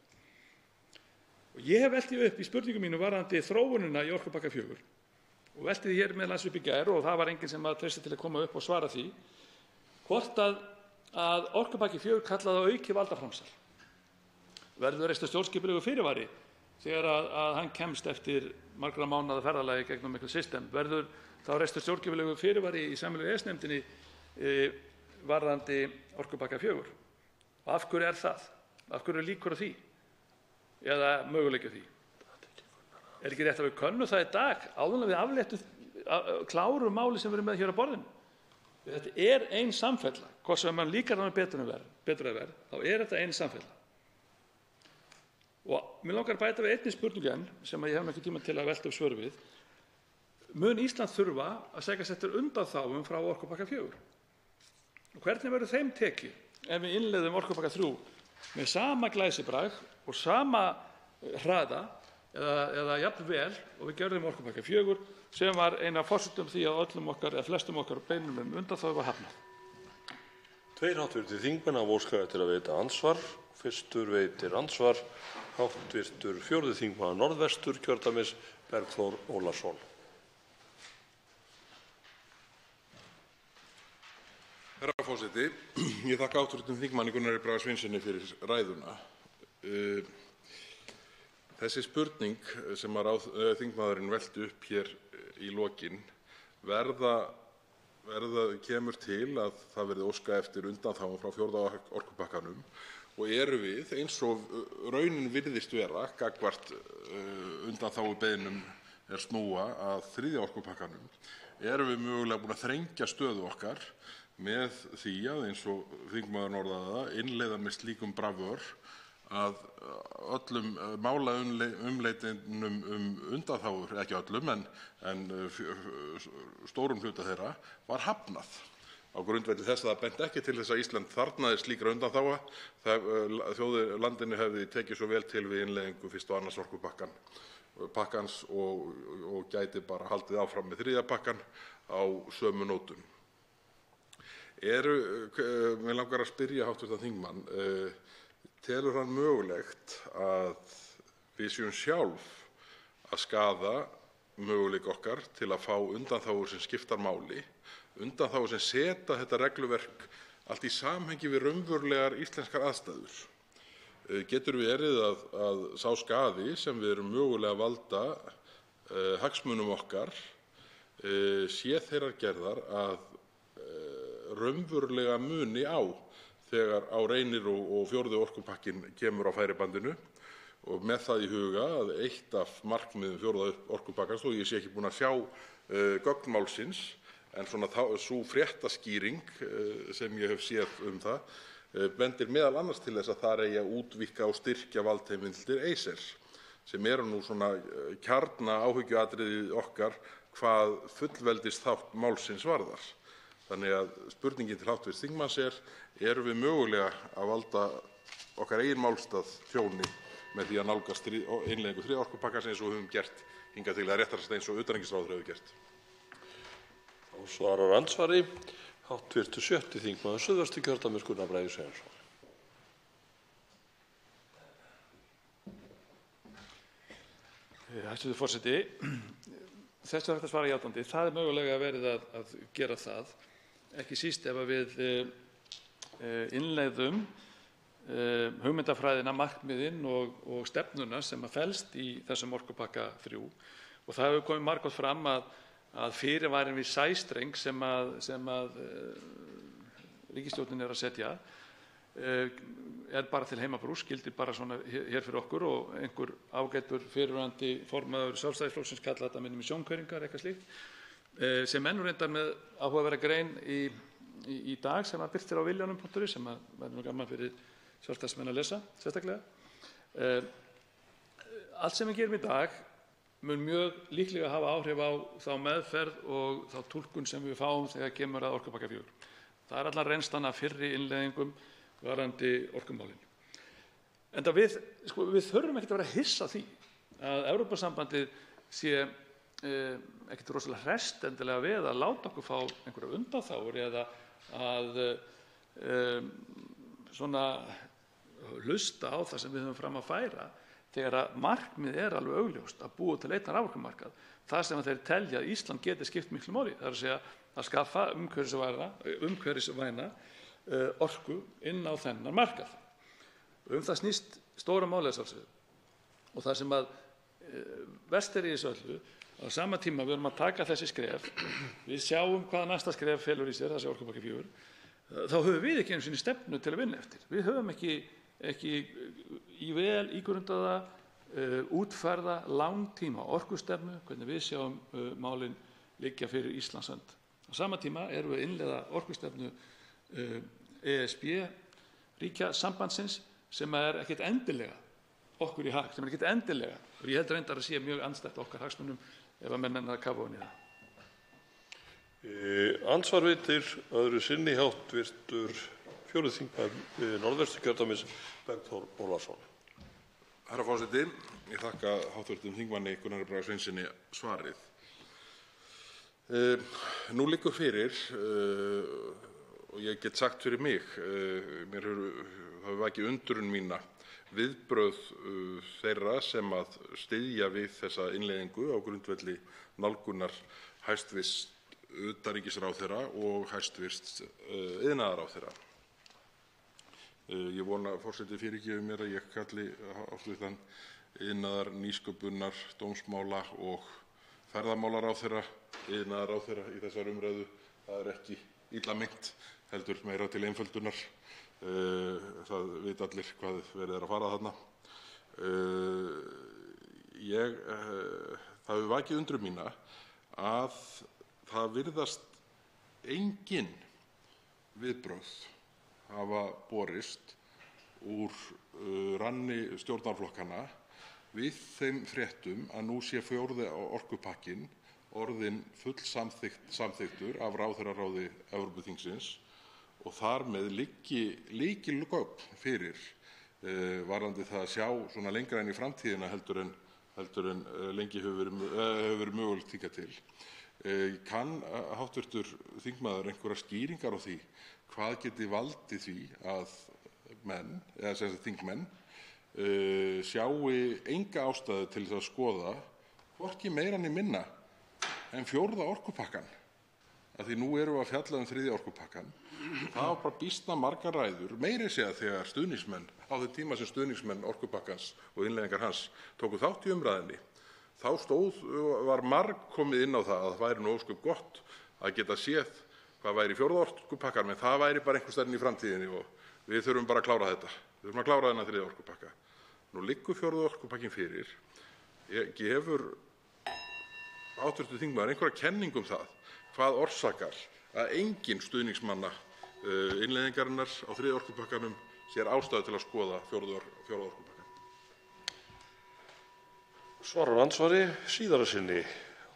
Og ég hef velt því upp í spurningum mínu varðandi þróunina í orkupakka 4 og velti því hér meðal annars upp í gær og það var enginn sem að treysta til að koma upp og svara því hvort að orkupakki 4 kallaði auki valdaframsal. Verður reistur stjórnskipulegur fyrirvari þegar að hann kemst eftir margra mánaða ferðalagi gegnum miklu system? Verður þá reistur stjórnskipulegur fyrirvari í sameiginlegu EES-nefndinni varðandi orkupakka 4? Og af hverju er það? Af hverju er líkur á því? Eða möguleiki á því? Er ekki rétt að við könnum það í dag áður en við afléttum klárum máli sem við erum með hér á borðinu? Þetta er ein samfella, hvort sem mann líkar hann betur að verð, þá er þetta ein samfella. Og mér langar að bæta við einni spurningu enn sem ég hef ekki tíma til að velta upp svöru við. Mun Ísland þurfa að sækjast eftir undanþágum frá orkupakka 4? Og hvernig verður þeim tekið ef við innleiðum orkupakka 3 með sama glæsibrag og sama hraða eða jafnvel og við gerðum orkupakka 4 sem var ein af forsendum því að öllum okkar eða flestum okkar beinum undanþágu var hafnað. 2 hv. þingmenn hafa óskað eftir að veita andsvar. Fyrstur veitir andsvar hv. 4. þingmaður Norðvesturkjördæmis Bergþór Ólason. Herra forseti, ég þakka hv. þingmanni Gunnari Braga Sveinssyni fyrir ræðuna. Þessi spurning sem þingmaðurinn velti upp hér í lokin kemur til að það verði óskað eftir undanþágum frá 4. orkupakkanum og erum við, eins og raunin virðist vera gagnvart undanþágubeiðnum snúa að 3. orkupakkanum, erum við mögulega búin að þrengja stöðu okkar með því að, eins og þingmaðurinn orðaði það, innleiða með slíkum bravör að öllum málaumleitunum undanþágur, ekki öllum en stórum hluta þeirra, var hafnað á grundvelli þess að það benti ekki til þess að Ísland þarfnaðist slíkra undanþága. Landinu hefði tekið svo vel til við innleiðingu 1. og 2. orkupakkans og gæti bara haldið áfram með 3. pakkan á sömu nótum. Mig langar að spyrja hv. þingmann, telur hann mögulegt að við séum sjálf að skaða möguleika okkar til að fá undanþágur sem skiptar máli, undanþágur sem setja þetta regluverk allt í samhengi við raunverulegar íslenskar aðstæður? Getur verið að sá skaði sem við erum mögulega að valda hagsmunum okkar sé þeirrar gerðar að raunverulega muni á þegar á reynir og 4. orkupakkinn kemur á færibandinu, og með það í huga að eitt af markmiðum 4. orkupakkans, þó ég sé ekki búinn að sjá gögn málsins, en sú fréttaskýring sem ég hef séð það bendir meðal annars til þess að þar eigi að útvíkka og styrkja valdheimildir Acer, sem eru nú svona kjarnaáhyggjuatriði okkar hvað fullveldisþátt málsins varðar. Þannig að spurningin til hv. þingmanns erum við mögulega að valda okkar eigin málstað tjóni með því að nálgast innleiðingu 3. orkupakkans eins og við höfum gert hingað til, eða réttara sagt eins og utanríkisráðherra hefur gert? Þá svarar andsvari hv. 6. þingmaður Suðvesturkjördæmis Gunnar Bragi Sveinsson. Hæstv. forseti, þessu er hægt að svara játandi. Það er mögulega verið að gera það, ekki síst ef við innleiðum hugmyndafræðina, markmiðin og stefnuna sem felst í þessum orkupakka 3. Og það hefur komið margoft fram að fyrirvarinn við sæstreng sem ríkisstjórnin er að setja bara til heimabrúks, gildir bara svona hér fyrir okkur, og einhver ágætur fyrrverandi formaður Sjálfstæðisflokksins kallaði þetta minnum í sjónkauringar, eitthvað slíkt, sem enn reyndar með áhugaverða grein í dag sem að birtir á viljanum.is sem að verður gaman fyrir sjálfstæðismenn að lesa sérstaklega. Allt sem við gerum í dag mun mjög líklega hafa áhrif á þá meðferð og þá túlkun sem við fáum þegar kemur að orkupakka 4. Það er allan reynslan af fyrri innleiðingum varðandi orkumálin. Enda við þurfum ekkert að vera hissa því að Evrópusambandið sé ekkert rosalega hresst endilega við að láta okkur fá einhverja undanþágur eða að svona hlusta á það sem við höfum fram að færa þegar að markmið er alveg augljóst að búa til einn raforkumarkað, það sem þeir telja að Ísland geti skipt miklu máli, það er að segja að skaffa umhverfisvæna orku inn á þennan markað. Það snýst stóra málið sjálfsögðu. Og það sem að verst í þessu öllu, á sama tíma við erum að taka þessi skref, við sjáum hvaða næsta skref felur í sér, þessi orkupakki 4, þá höfum við ekki einu sinni stefnu til að vinna eftir. Við höfum ekki í vel ígrundaða, útfærða langtíma orkustefnu, hvernig við sjáum málin liggja fyrir Íslands hönd. Á sama tíma erum við að innleiða orkustefnu ESB ríkja sambandsins sem er ekkert endilega okkur í hag, sem er ekkert endilega, og ég held reyndar að sé mjög andstætt okkar hagsmunum ef að menn að kafa ofan í það. Andsvar veitir öðru sinni hv. 4. þingmaður Norðvesturkjördæmis Bergþór Ólason. Herra forseti, ég þakka hv. þingmanni Gunnari Braga Sveinssyni svarið. Nú liggur fyrir, og ég get sagt fyrir mig, mér hefur vakið undrun mína viðbrögð þeirra sem að styðja við þessa innleiðingu á grundvelli nálgunar hæstv. Utanríkisráðherra og hæstv. Iðnaðarráðherra. Ég vona, forseti, fyrirgefi mér að ég kalli hv. iðnaðar-, nýsköpunar-, dómsmála- og ferðamálaráðherra, iðnaðarráðherra í þessari umræðu. Það er ekki illa meint, heldur meira til einföldunar. Það vita allir hvað verið er að fara þarna. Það hefur vakið undrun mína að það virðast engin viðbrögð hafa borist úr ranni stjórnarflokkanna við þeim fréttum að nú sé 4. orkupakkinn orðinn fullsamþykktur af ráðherraráði Evrópuþingsins og þar með liggi lykilgögn fyrir varðandi það að sjá svona lengra inn í framtíðina heldur en lengi hefur verið mögulegt hingað til. Kann hv. þingmaður einhverjar skýringar á því hvað geti valdið því að menn, eða sem sagt þingmenn, sjái enga ástæðu til þess að skoða hvorki meira né minna en 4. orkupakkann? Af því nú erum við að fjalla 3. orkupakkann. Það var bara býsna margar ræður, meira að segja þegar stuðningsmenn, á þeim tíma sem stuðningsmenn orkupakkans og innleiðingar hans tóku þátt í umræðunni, þá var komið inn á það að það væri nú ósköp gott að geta séð hvað væri í 4. orkupakkanum, en það væri bara einhvers staðar inn í framtíðinni og við þurfum bara að klára þetta. Við þurfum að klára þennan 3. orkupakka. Nú liggur 4. orkupakkinn fyrir. Gefur hv. þingmaður einhverja kenningu um það hvað orsakar að enginn stuðningsmanna innleiðingarinnar á 3. orkupakkanum sér ástæðu til að skoða 4. orkupakkann? Svarar andsvari síðara sinni,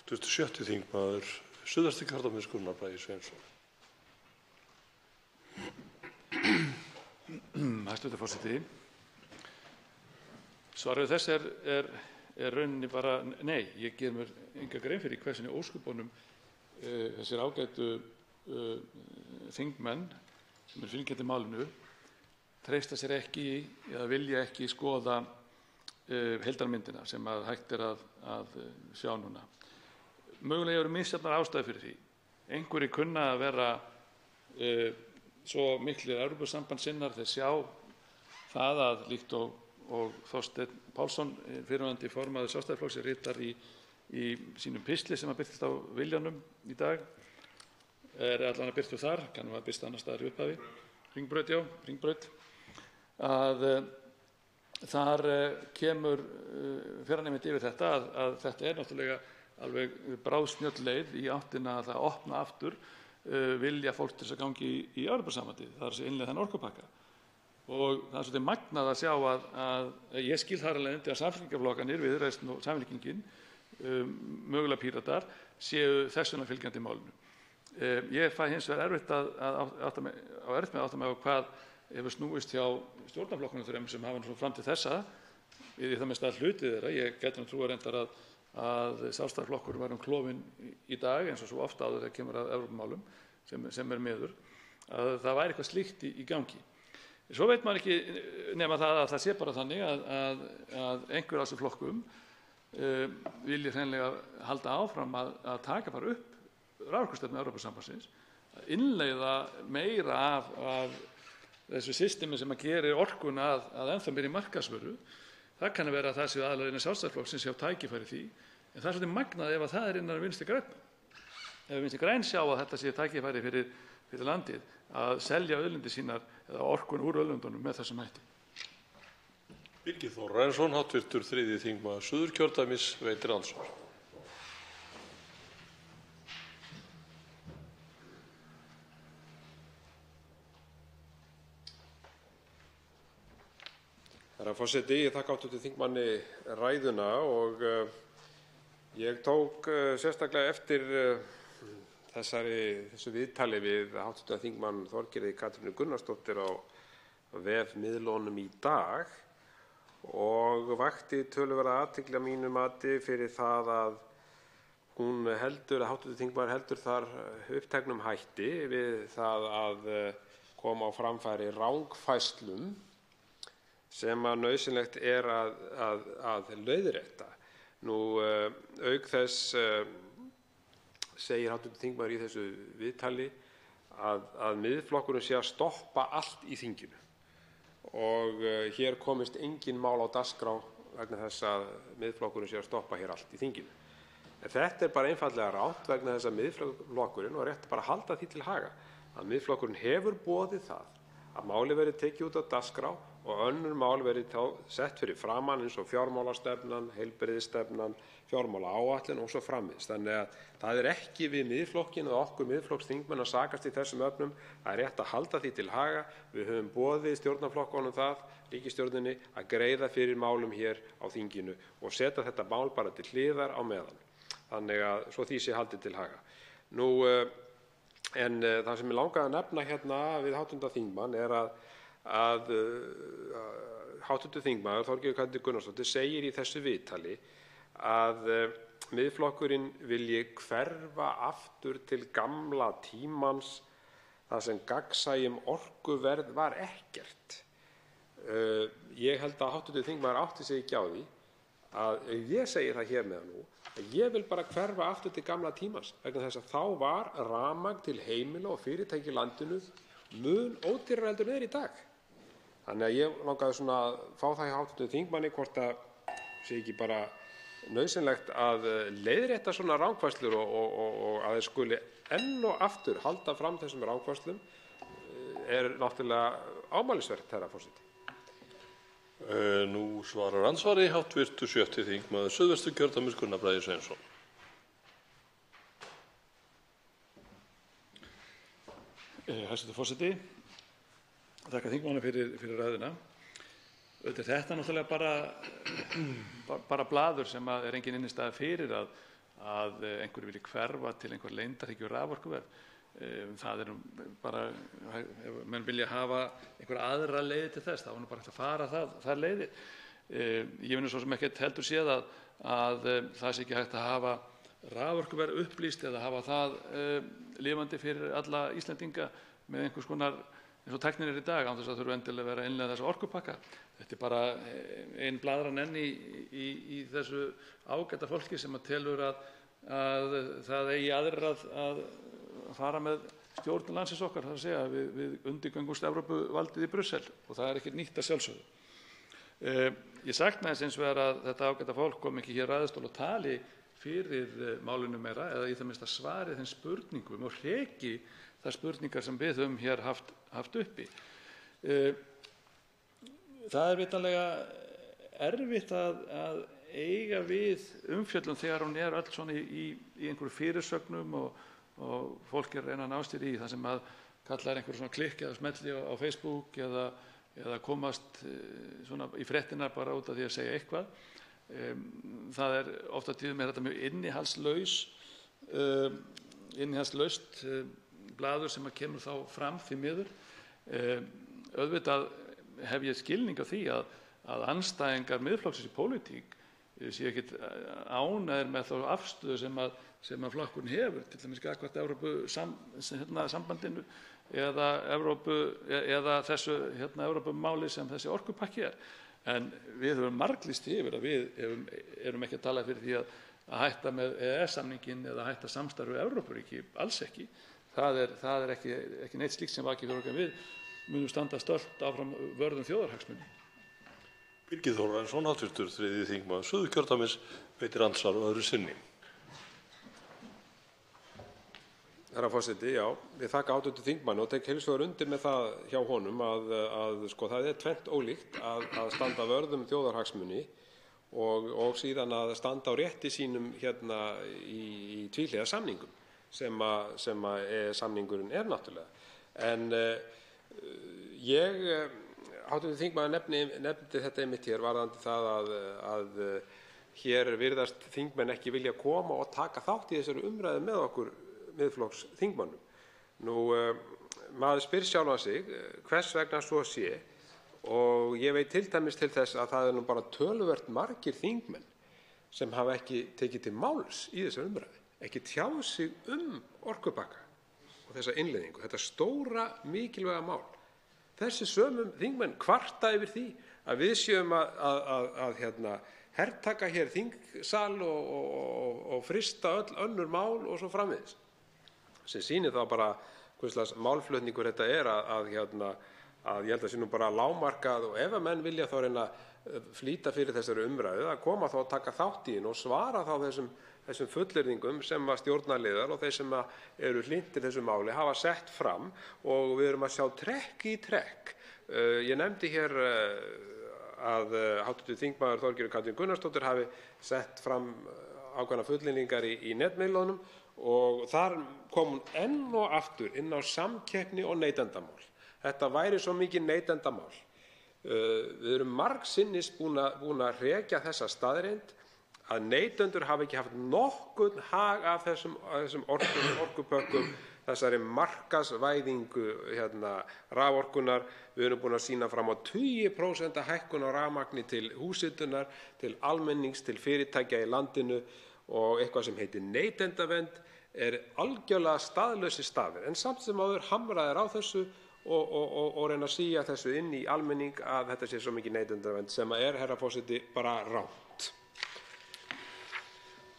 7. þingmaður Suðvesturkjördæmis Gunnar Bragi Sveinsson. Hæstv. forseti. Svarið þess er rauninni bara nei. Ég geri mér enga grein fyrir hversvegna í ósköpunum þessir ágætu þingmenn sem eru fylgjandi málinu treysta sér ekki eða vilja ekki skoða heildarmyndina sem að hægt er að sjá núna. Mögulega eru misjafnar ástæður fyrir því. Einhverjir kunna að vera svo miklir Evrópusambandssinnar þeir sjá það að líkt og Þorsteinn Pálsson, fyrrverandi formaður Sjálfstæðisflokksins, ritar í sínum pistli sem að birtist á Viljanum í dag, er allan að birtu þar, kannum að birta annars staðar í upphafi, Hringbraut, að þar kemur fer hann einmitt yfir þetta að þetta er náttúrulega alveg bráðsnjöll leið í áttina að það opna aftur vilja fólk til þess að gangi í Evrópusambandið, það er að innleiða þennan orkupakka. Og það er svolítið magnað að sjá að ég skil þar alveg undir að samfylkingarflokkarnir, Viðreisn og Samfylkingin, mögulega Píratar, séu þess vegna fylgjandi málinu. Ég fæ hins vegar erfitt með að átta mig á hvað hefur snúist hjá stjórnarflokkunum þrem sem hafa nú fram til þessa, við það mest að hlutið þeirra. Ég gæti nú trúa reyndar að Sjálfstæðisflokkur var klofinn í dag eins og svo ofta áður þegar kemur að Evrópumálum sem er miður, að það væri eitthvað slíkt í gangi. Svo veit maður ekki nema það að það sé bara þannig að einhver af þessum flokkum vilji hreinlega halda áfram að taka bara upp raforkustefnu Evrópusambandsins, að innleiða meira af þessu systemi sem að gera orkuna að ennþá meiri markaðsvöru. Það kann að vera að það séu aðallega innan Sjálfstæðisflokksins sjá tækifæri því, en það er svolítið magnað ef að það er innan Vinstri grænna. Ef Vinstri græn sjá að þetta sé tækifæri fyrir landið að selja auðlindir sínar eða orkun úr auðlindunum með þessum hætti. Birgir Þórarinsson, hv. 3. þingmaður Suðurkjördæmis, veitir andsvar. Herra forseti, ég þakka hv. þingmanni ræðuna og ég tók sérstaklega eftir þessu viðtali við hv. þingmann Þorgerði Katrínu Gunnarsdóttur á vef miðlunum í dag og vakti töluverða athygli að mínu mati fyrir það að hún heldur, að hv. þingmaður heldur þar uppteknum hætti við það að koma á framfæri rangfærslum sem að nauðsynlegt er að leiðrétta. Nú, auk þess segir hv. þingmaður í þessu viðtali að Miðflokkurinn sé að stoppa allt í þinginu og hér komist engin mál á dagskrá vegna þess að Miðflokkurinn sé að stoppa hér allt í þinginu. En þetta bara einfaldlega rangt vegna þess að Miðflokkurinn, og rétt bara að halda því til haga, að Miðflokkurinn hefur boðið það að málið verði tekið út á dagskrá og önnur mál verði þá sett fyrir framan eins og fjármálastefnan, heilbrigðisstefnan, fjármálaáætlun og svo framvegis. Þannig að það ekki við Miðflokkinn og okkur Miðflokksþingmenn að sakast í þessum efnum. Það rétt að halda því til haga. Við höfum boðið stjórnarflokkunum það, ríkisstjórninni, að greiða fyrir málum hér á þinginu og setja þetta mál bara til hliðar á meðan. Þannig að svo því sé haldið til haga. En það sem ég langaði að nefna hérna við hv. þingmann að hv. þingmaður Þorgerður Katrín Gunnarsdóttir segir í þessu viðtali að Miðflokkurinn vilji hverfa aftur til gamla tímans þar sem gagnsæi orkuverð var ekkert. Ég held að hv. þingmaður átti sig ekki á því að ég segi það hér með nú að ég vil bara hverfa aftur til gamla tímans vegna þess að þá var rafmagn til heimila og fyrirtækja í landinu mun ódýrara heldur en í dag. Þannig að ég langaði svona að fá það hjá hv. þingmanni hvort það sé ekki bara nauðsynlegt að leiðrétta svona rangfærslur og að þeir skuli enn og aftur halda fram þessum rangfærslum náttúrulega ámælisvert, herra forseti. Nú svarar andsvari hv. 7. þingmaður Suðvesturkjördæmis Gunnar Bragi Sveinsson. Hæstv. forseti, þakka þingmanni fyrir ræðuna. Þetta er náttúrulega bara blaður sem engin innistæða fyrir að einhverju vilji hverfa til einhver leyndarhyggju raforkuverð. Það bara, ef menn vilja hafa einhverja aðra leiði til þess, þá bara hægt að fara þær leiðir. Ég finnur svo sem ekkert heldur séð að það sé ekki hægt að hafa raforkuverð upplýst eða hafa það lifandi fyrir alla Íslendinga með einhvers konar eins og tæknin í dag, án þess að þurfa endilega að vera að innleiða þessa orkupakka. Þetta bara ein blaðran enn í þessu ágæta fólki sem telur að það eigi aðrir að fara með stjórn landsins okkar, það að segja, við undirgöngumst Evrópuvaldið í Brussel og það ekki nýtt að sjálfsögðu. Ég sakna þess hins vegar að þetta ágæta fólk kom ekki hér ræðustól og tali fyrir málinu meira eða í það minnsta svari þeim spurningum og hreki þær spurningar sem við höfum hér haft uppi. Það vitanlega erfitt að eiga við umfjöllun þegar hún öll svona í einhverju fyrirsögnum og fólk að reyna að ná sér í það sem að kallar einhverju svona klikk eða smelli á Facebook eða komast svona í fréttina bara út af því að segja eitthvað. Það oft á tíðum þetta mjög innihaldslaust blaður sem kemur þá fram því miður. Auðvitað hef ég skilning á því að andstæðingar Miðflokksins í pólitík séu ekkert ánægðir með þá afstöðu sem að flokkurinn hefur, til dæmis gagnvart Evrópusambandinu eða þessu Evrópumáli sem þessi orkupakki er. En við höfum marglýst yfir að við erum ekki að tala fyrir því að hætta með EES-samninginn eða hætta samstarfi við Evrópuríki, alls ekki. Það er ekki neitt slíkt sem vakir fyrir okkar. Við munum standa stolt áfram vörðum þjóðarhagsmuni. Birgir Þórarinsson, hv. 3. þingmaður Suðurkjördæmis, veitir andsvar öðru sinni. Herra forseti, já, ég þakka hv. þingmanni og tek heils vegar undir með það hjá honum að það er tvennt ólíkt að standa vörð þjóðarhagsmuni og síðan að standa á rétti sínum hérna í tvíhliða samningum sem samningurinn er náttúrulega. En hv. þingmaður nefndi þetta einmitt hér varðandi það að hér virðast þingmenn ekki vilja koma og taka þátt í þessari umræðu með okkur Miðflokksþingmönnum. Maður spyr sjálfan sig hvers vegna svo sé og ég veit til dæmis til þess að það nú bara töluvert margir þingmenn sem hafa ekki tekið til máls í þessari umræðu, ekki tjáð sig orkupakka og þessa innleiðingu, þetta stóra mikilvæga mál. Þessi sömu þingmenn kvarta yfir því að við séum að hertaka hér þingsal og frysta öll önnur mál og svo framvegis. Sem sýnir þá bara hvers slags málflutningur þetta er að ég held að sé nú bara lágmarkað og ef að menn vilja þá reyna flýta fyrir þessari umræðu, að koma þá að taka þátt í henni og svara þá þessum fullyrðingum sem að stjórnarliðar og þeir sem eru hlynntir þessu máli hafa sett fram, og við erum að sjá trekk í trekk. Ég nefndi hér að hv. þingmaður Þorgerður Katrín Gunnarsdóttir hafi sett fram ákveðnar fullyrðingar í netmiðlunum, og þar kom hún enn og aftur inn á samkeppni og neytendamál. Þetta væri svo mikið neytendamál. Við erum margsinnis búin að rekja þessa staðreynd að neytendur hafa ekki haft nokkurn hag af þessum orkupökkum, þessari markaðsvæðingu raforkunnar. Við erum búin að sýna fram á 20% hækkun á rafmagni til húshitunar, til almennings, til fyrirtækja í landinu, og eitthvað sem heitir neytendavernd algjörlega staðlausir stafir. En samt sem áður hamraðir á þessu og reyna að sía þessu inn í almenning að þetta sé svo mikið neytendavernd, sem herra forseti, bara rangt.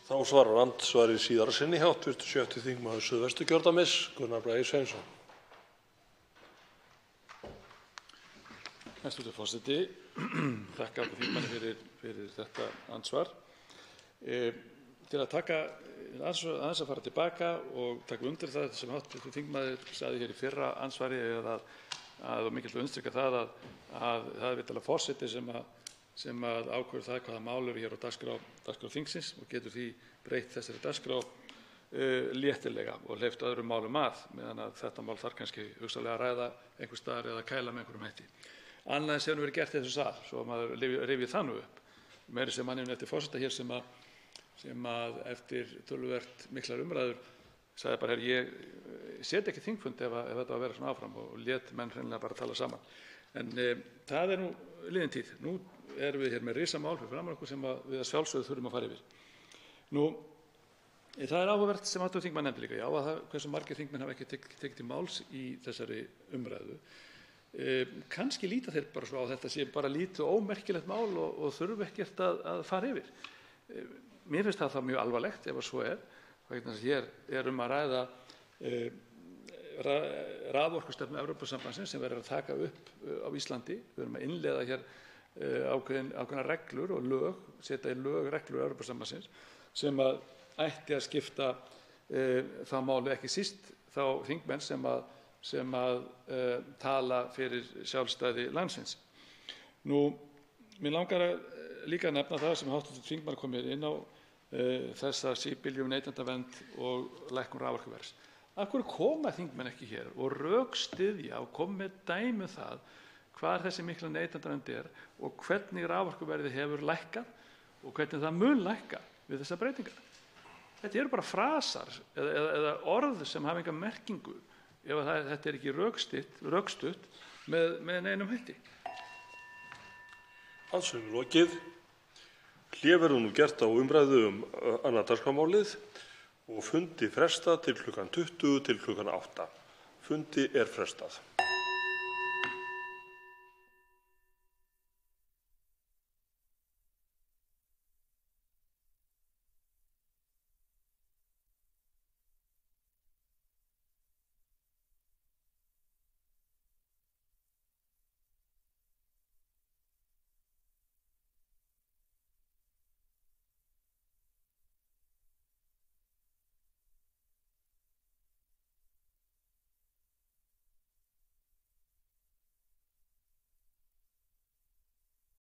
Þá svarar andsvari síðara sinni hv. 7. þingmaður Suðvesturkjördæmis, Gunnar Bragi Sveinsson. Hæstv. forseti, þakka þingmanni fyrir þetta andsvar. Til að taka aðeins að fara tilbaka og taka undir það sem hv. þingmaður sagði hér í fyrra andsvari, og mikilvægt að undirstrika það að það er vitanlega forseti sem ákveður það hvaða mál eru hér á dagskrá þingsins og getur því breytt þessari dagskrá léttilega og hleypt öðrum málum meðan að þetta mál þarf kannski hugsanlega að ræða einhvers staðar eða kæla með einhverjum hætti. Annað sem hefur verið gert í þessu sal, svo maður rifji það nú upp, meiri sem manninn eftir forseta hér sem að eftir töluvert miklar umræður sagði bara, ég set ekki þingfund ef þetta var að vera svona áfram, og lét menn hreinlega bara tala saman. En það nú liðin tíð. Nú erum við hér með risamál fyrir framan okkur sem við að sjálfsögðu þurfum að fara yfir. Nú, það er áhugavert sem hv. þingmaður nefndi líka, hversu margir þingmenn hafa ekki tekið til máls í þessari umræðu. Kannski líta þeir bara svo á þetta sé bara lítið og ómerkilegt mál og þurfi ekkert að fara yfir. Mér finnst það mjög alvarlegt ef svo vegna þess að hér að ræða raforkustefnu Evrópusambandsins sem verður að taka upp á Íslandi. Við erum að innleiða hér ákveðnar reglur og lög, setja í lög reglur Evrópusambandsins sem ætti að skipta það máli, ekki síst þá þingmenn sem tala fyrir sjálfstæði landsins. Nú, mér langar líka að nefna það sem hv. þingmaður kom hér inn á, þessa síbyljum neytendavernd og lækkun raforkuverðs. Af hverju koma þingmenn ekki hér og rökstyðja og koma með dæmi það hvar þessi mikla neytendavernd og hvernig raforkuverðið hefur lækkað og hvernig það mun lækka við þessar breytingar? Þetta eru bara frasar eða orð sem hafa enga merkingu ef þetta ekki rökstutt með neinum hætti. Andsvörum lokið. Hlé verður nú gert á umræðu annað dagskrármálið og fundi frestað til klukkan 20 til klukkan 8. Fundi frestað.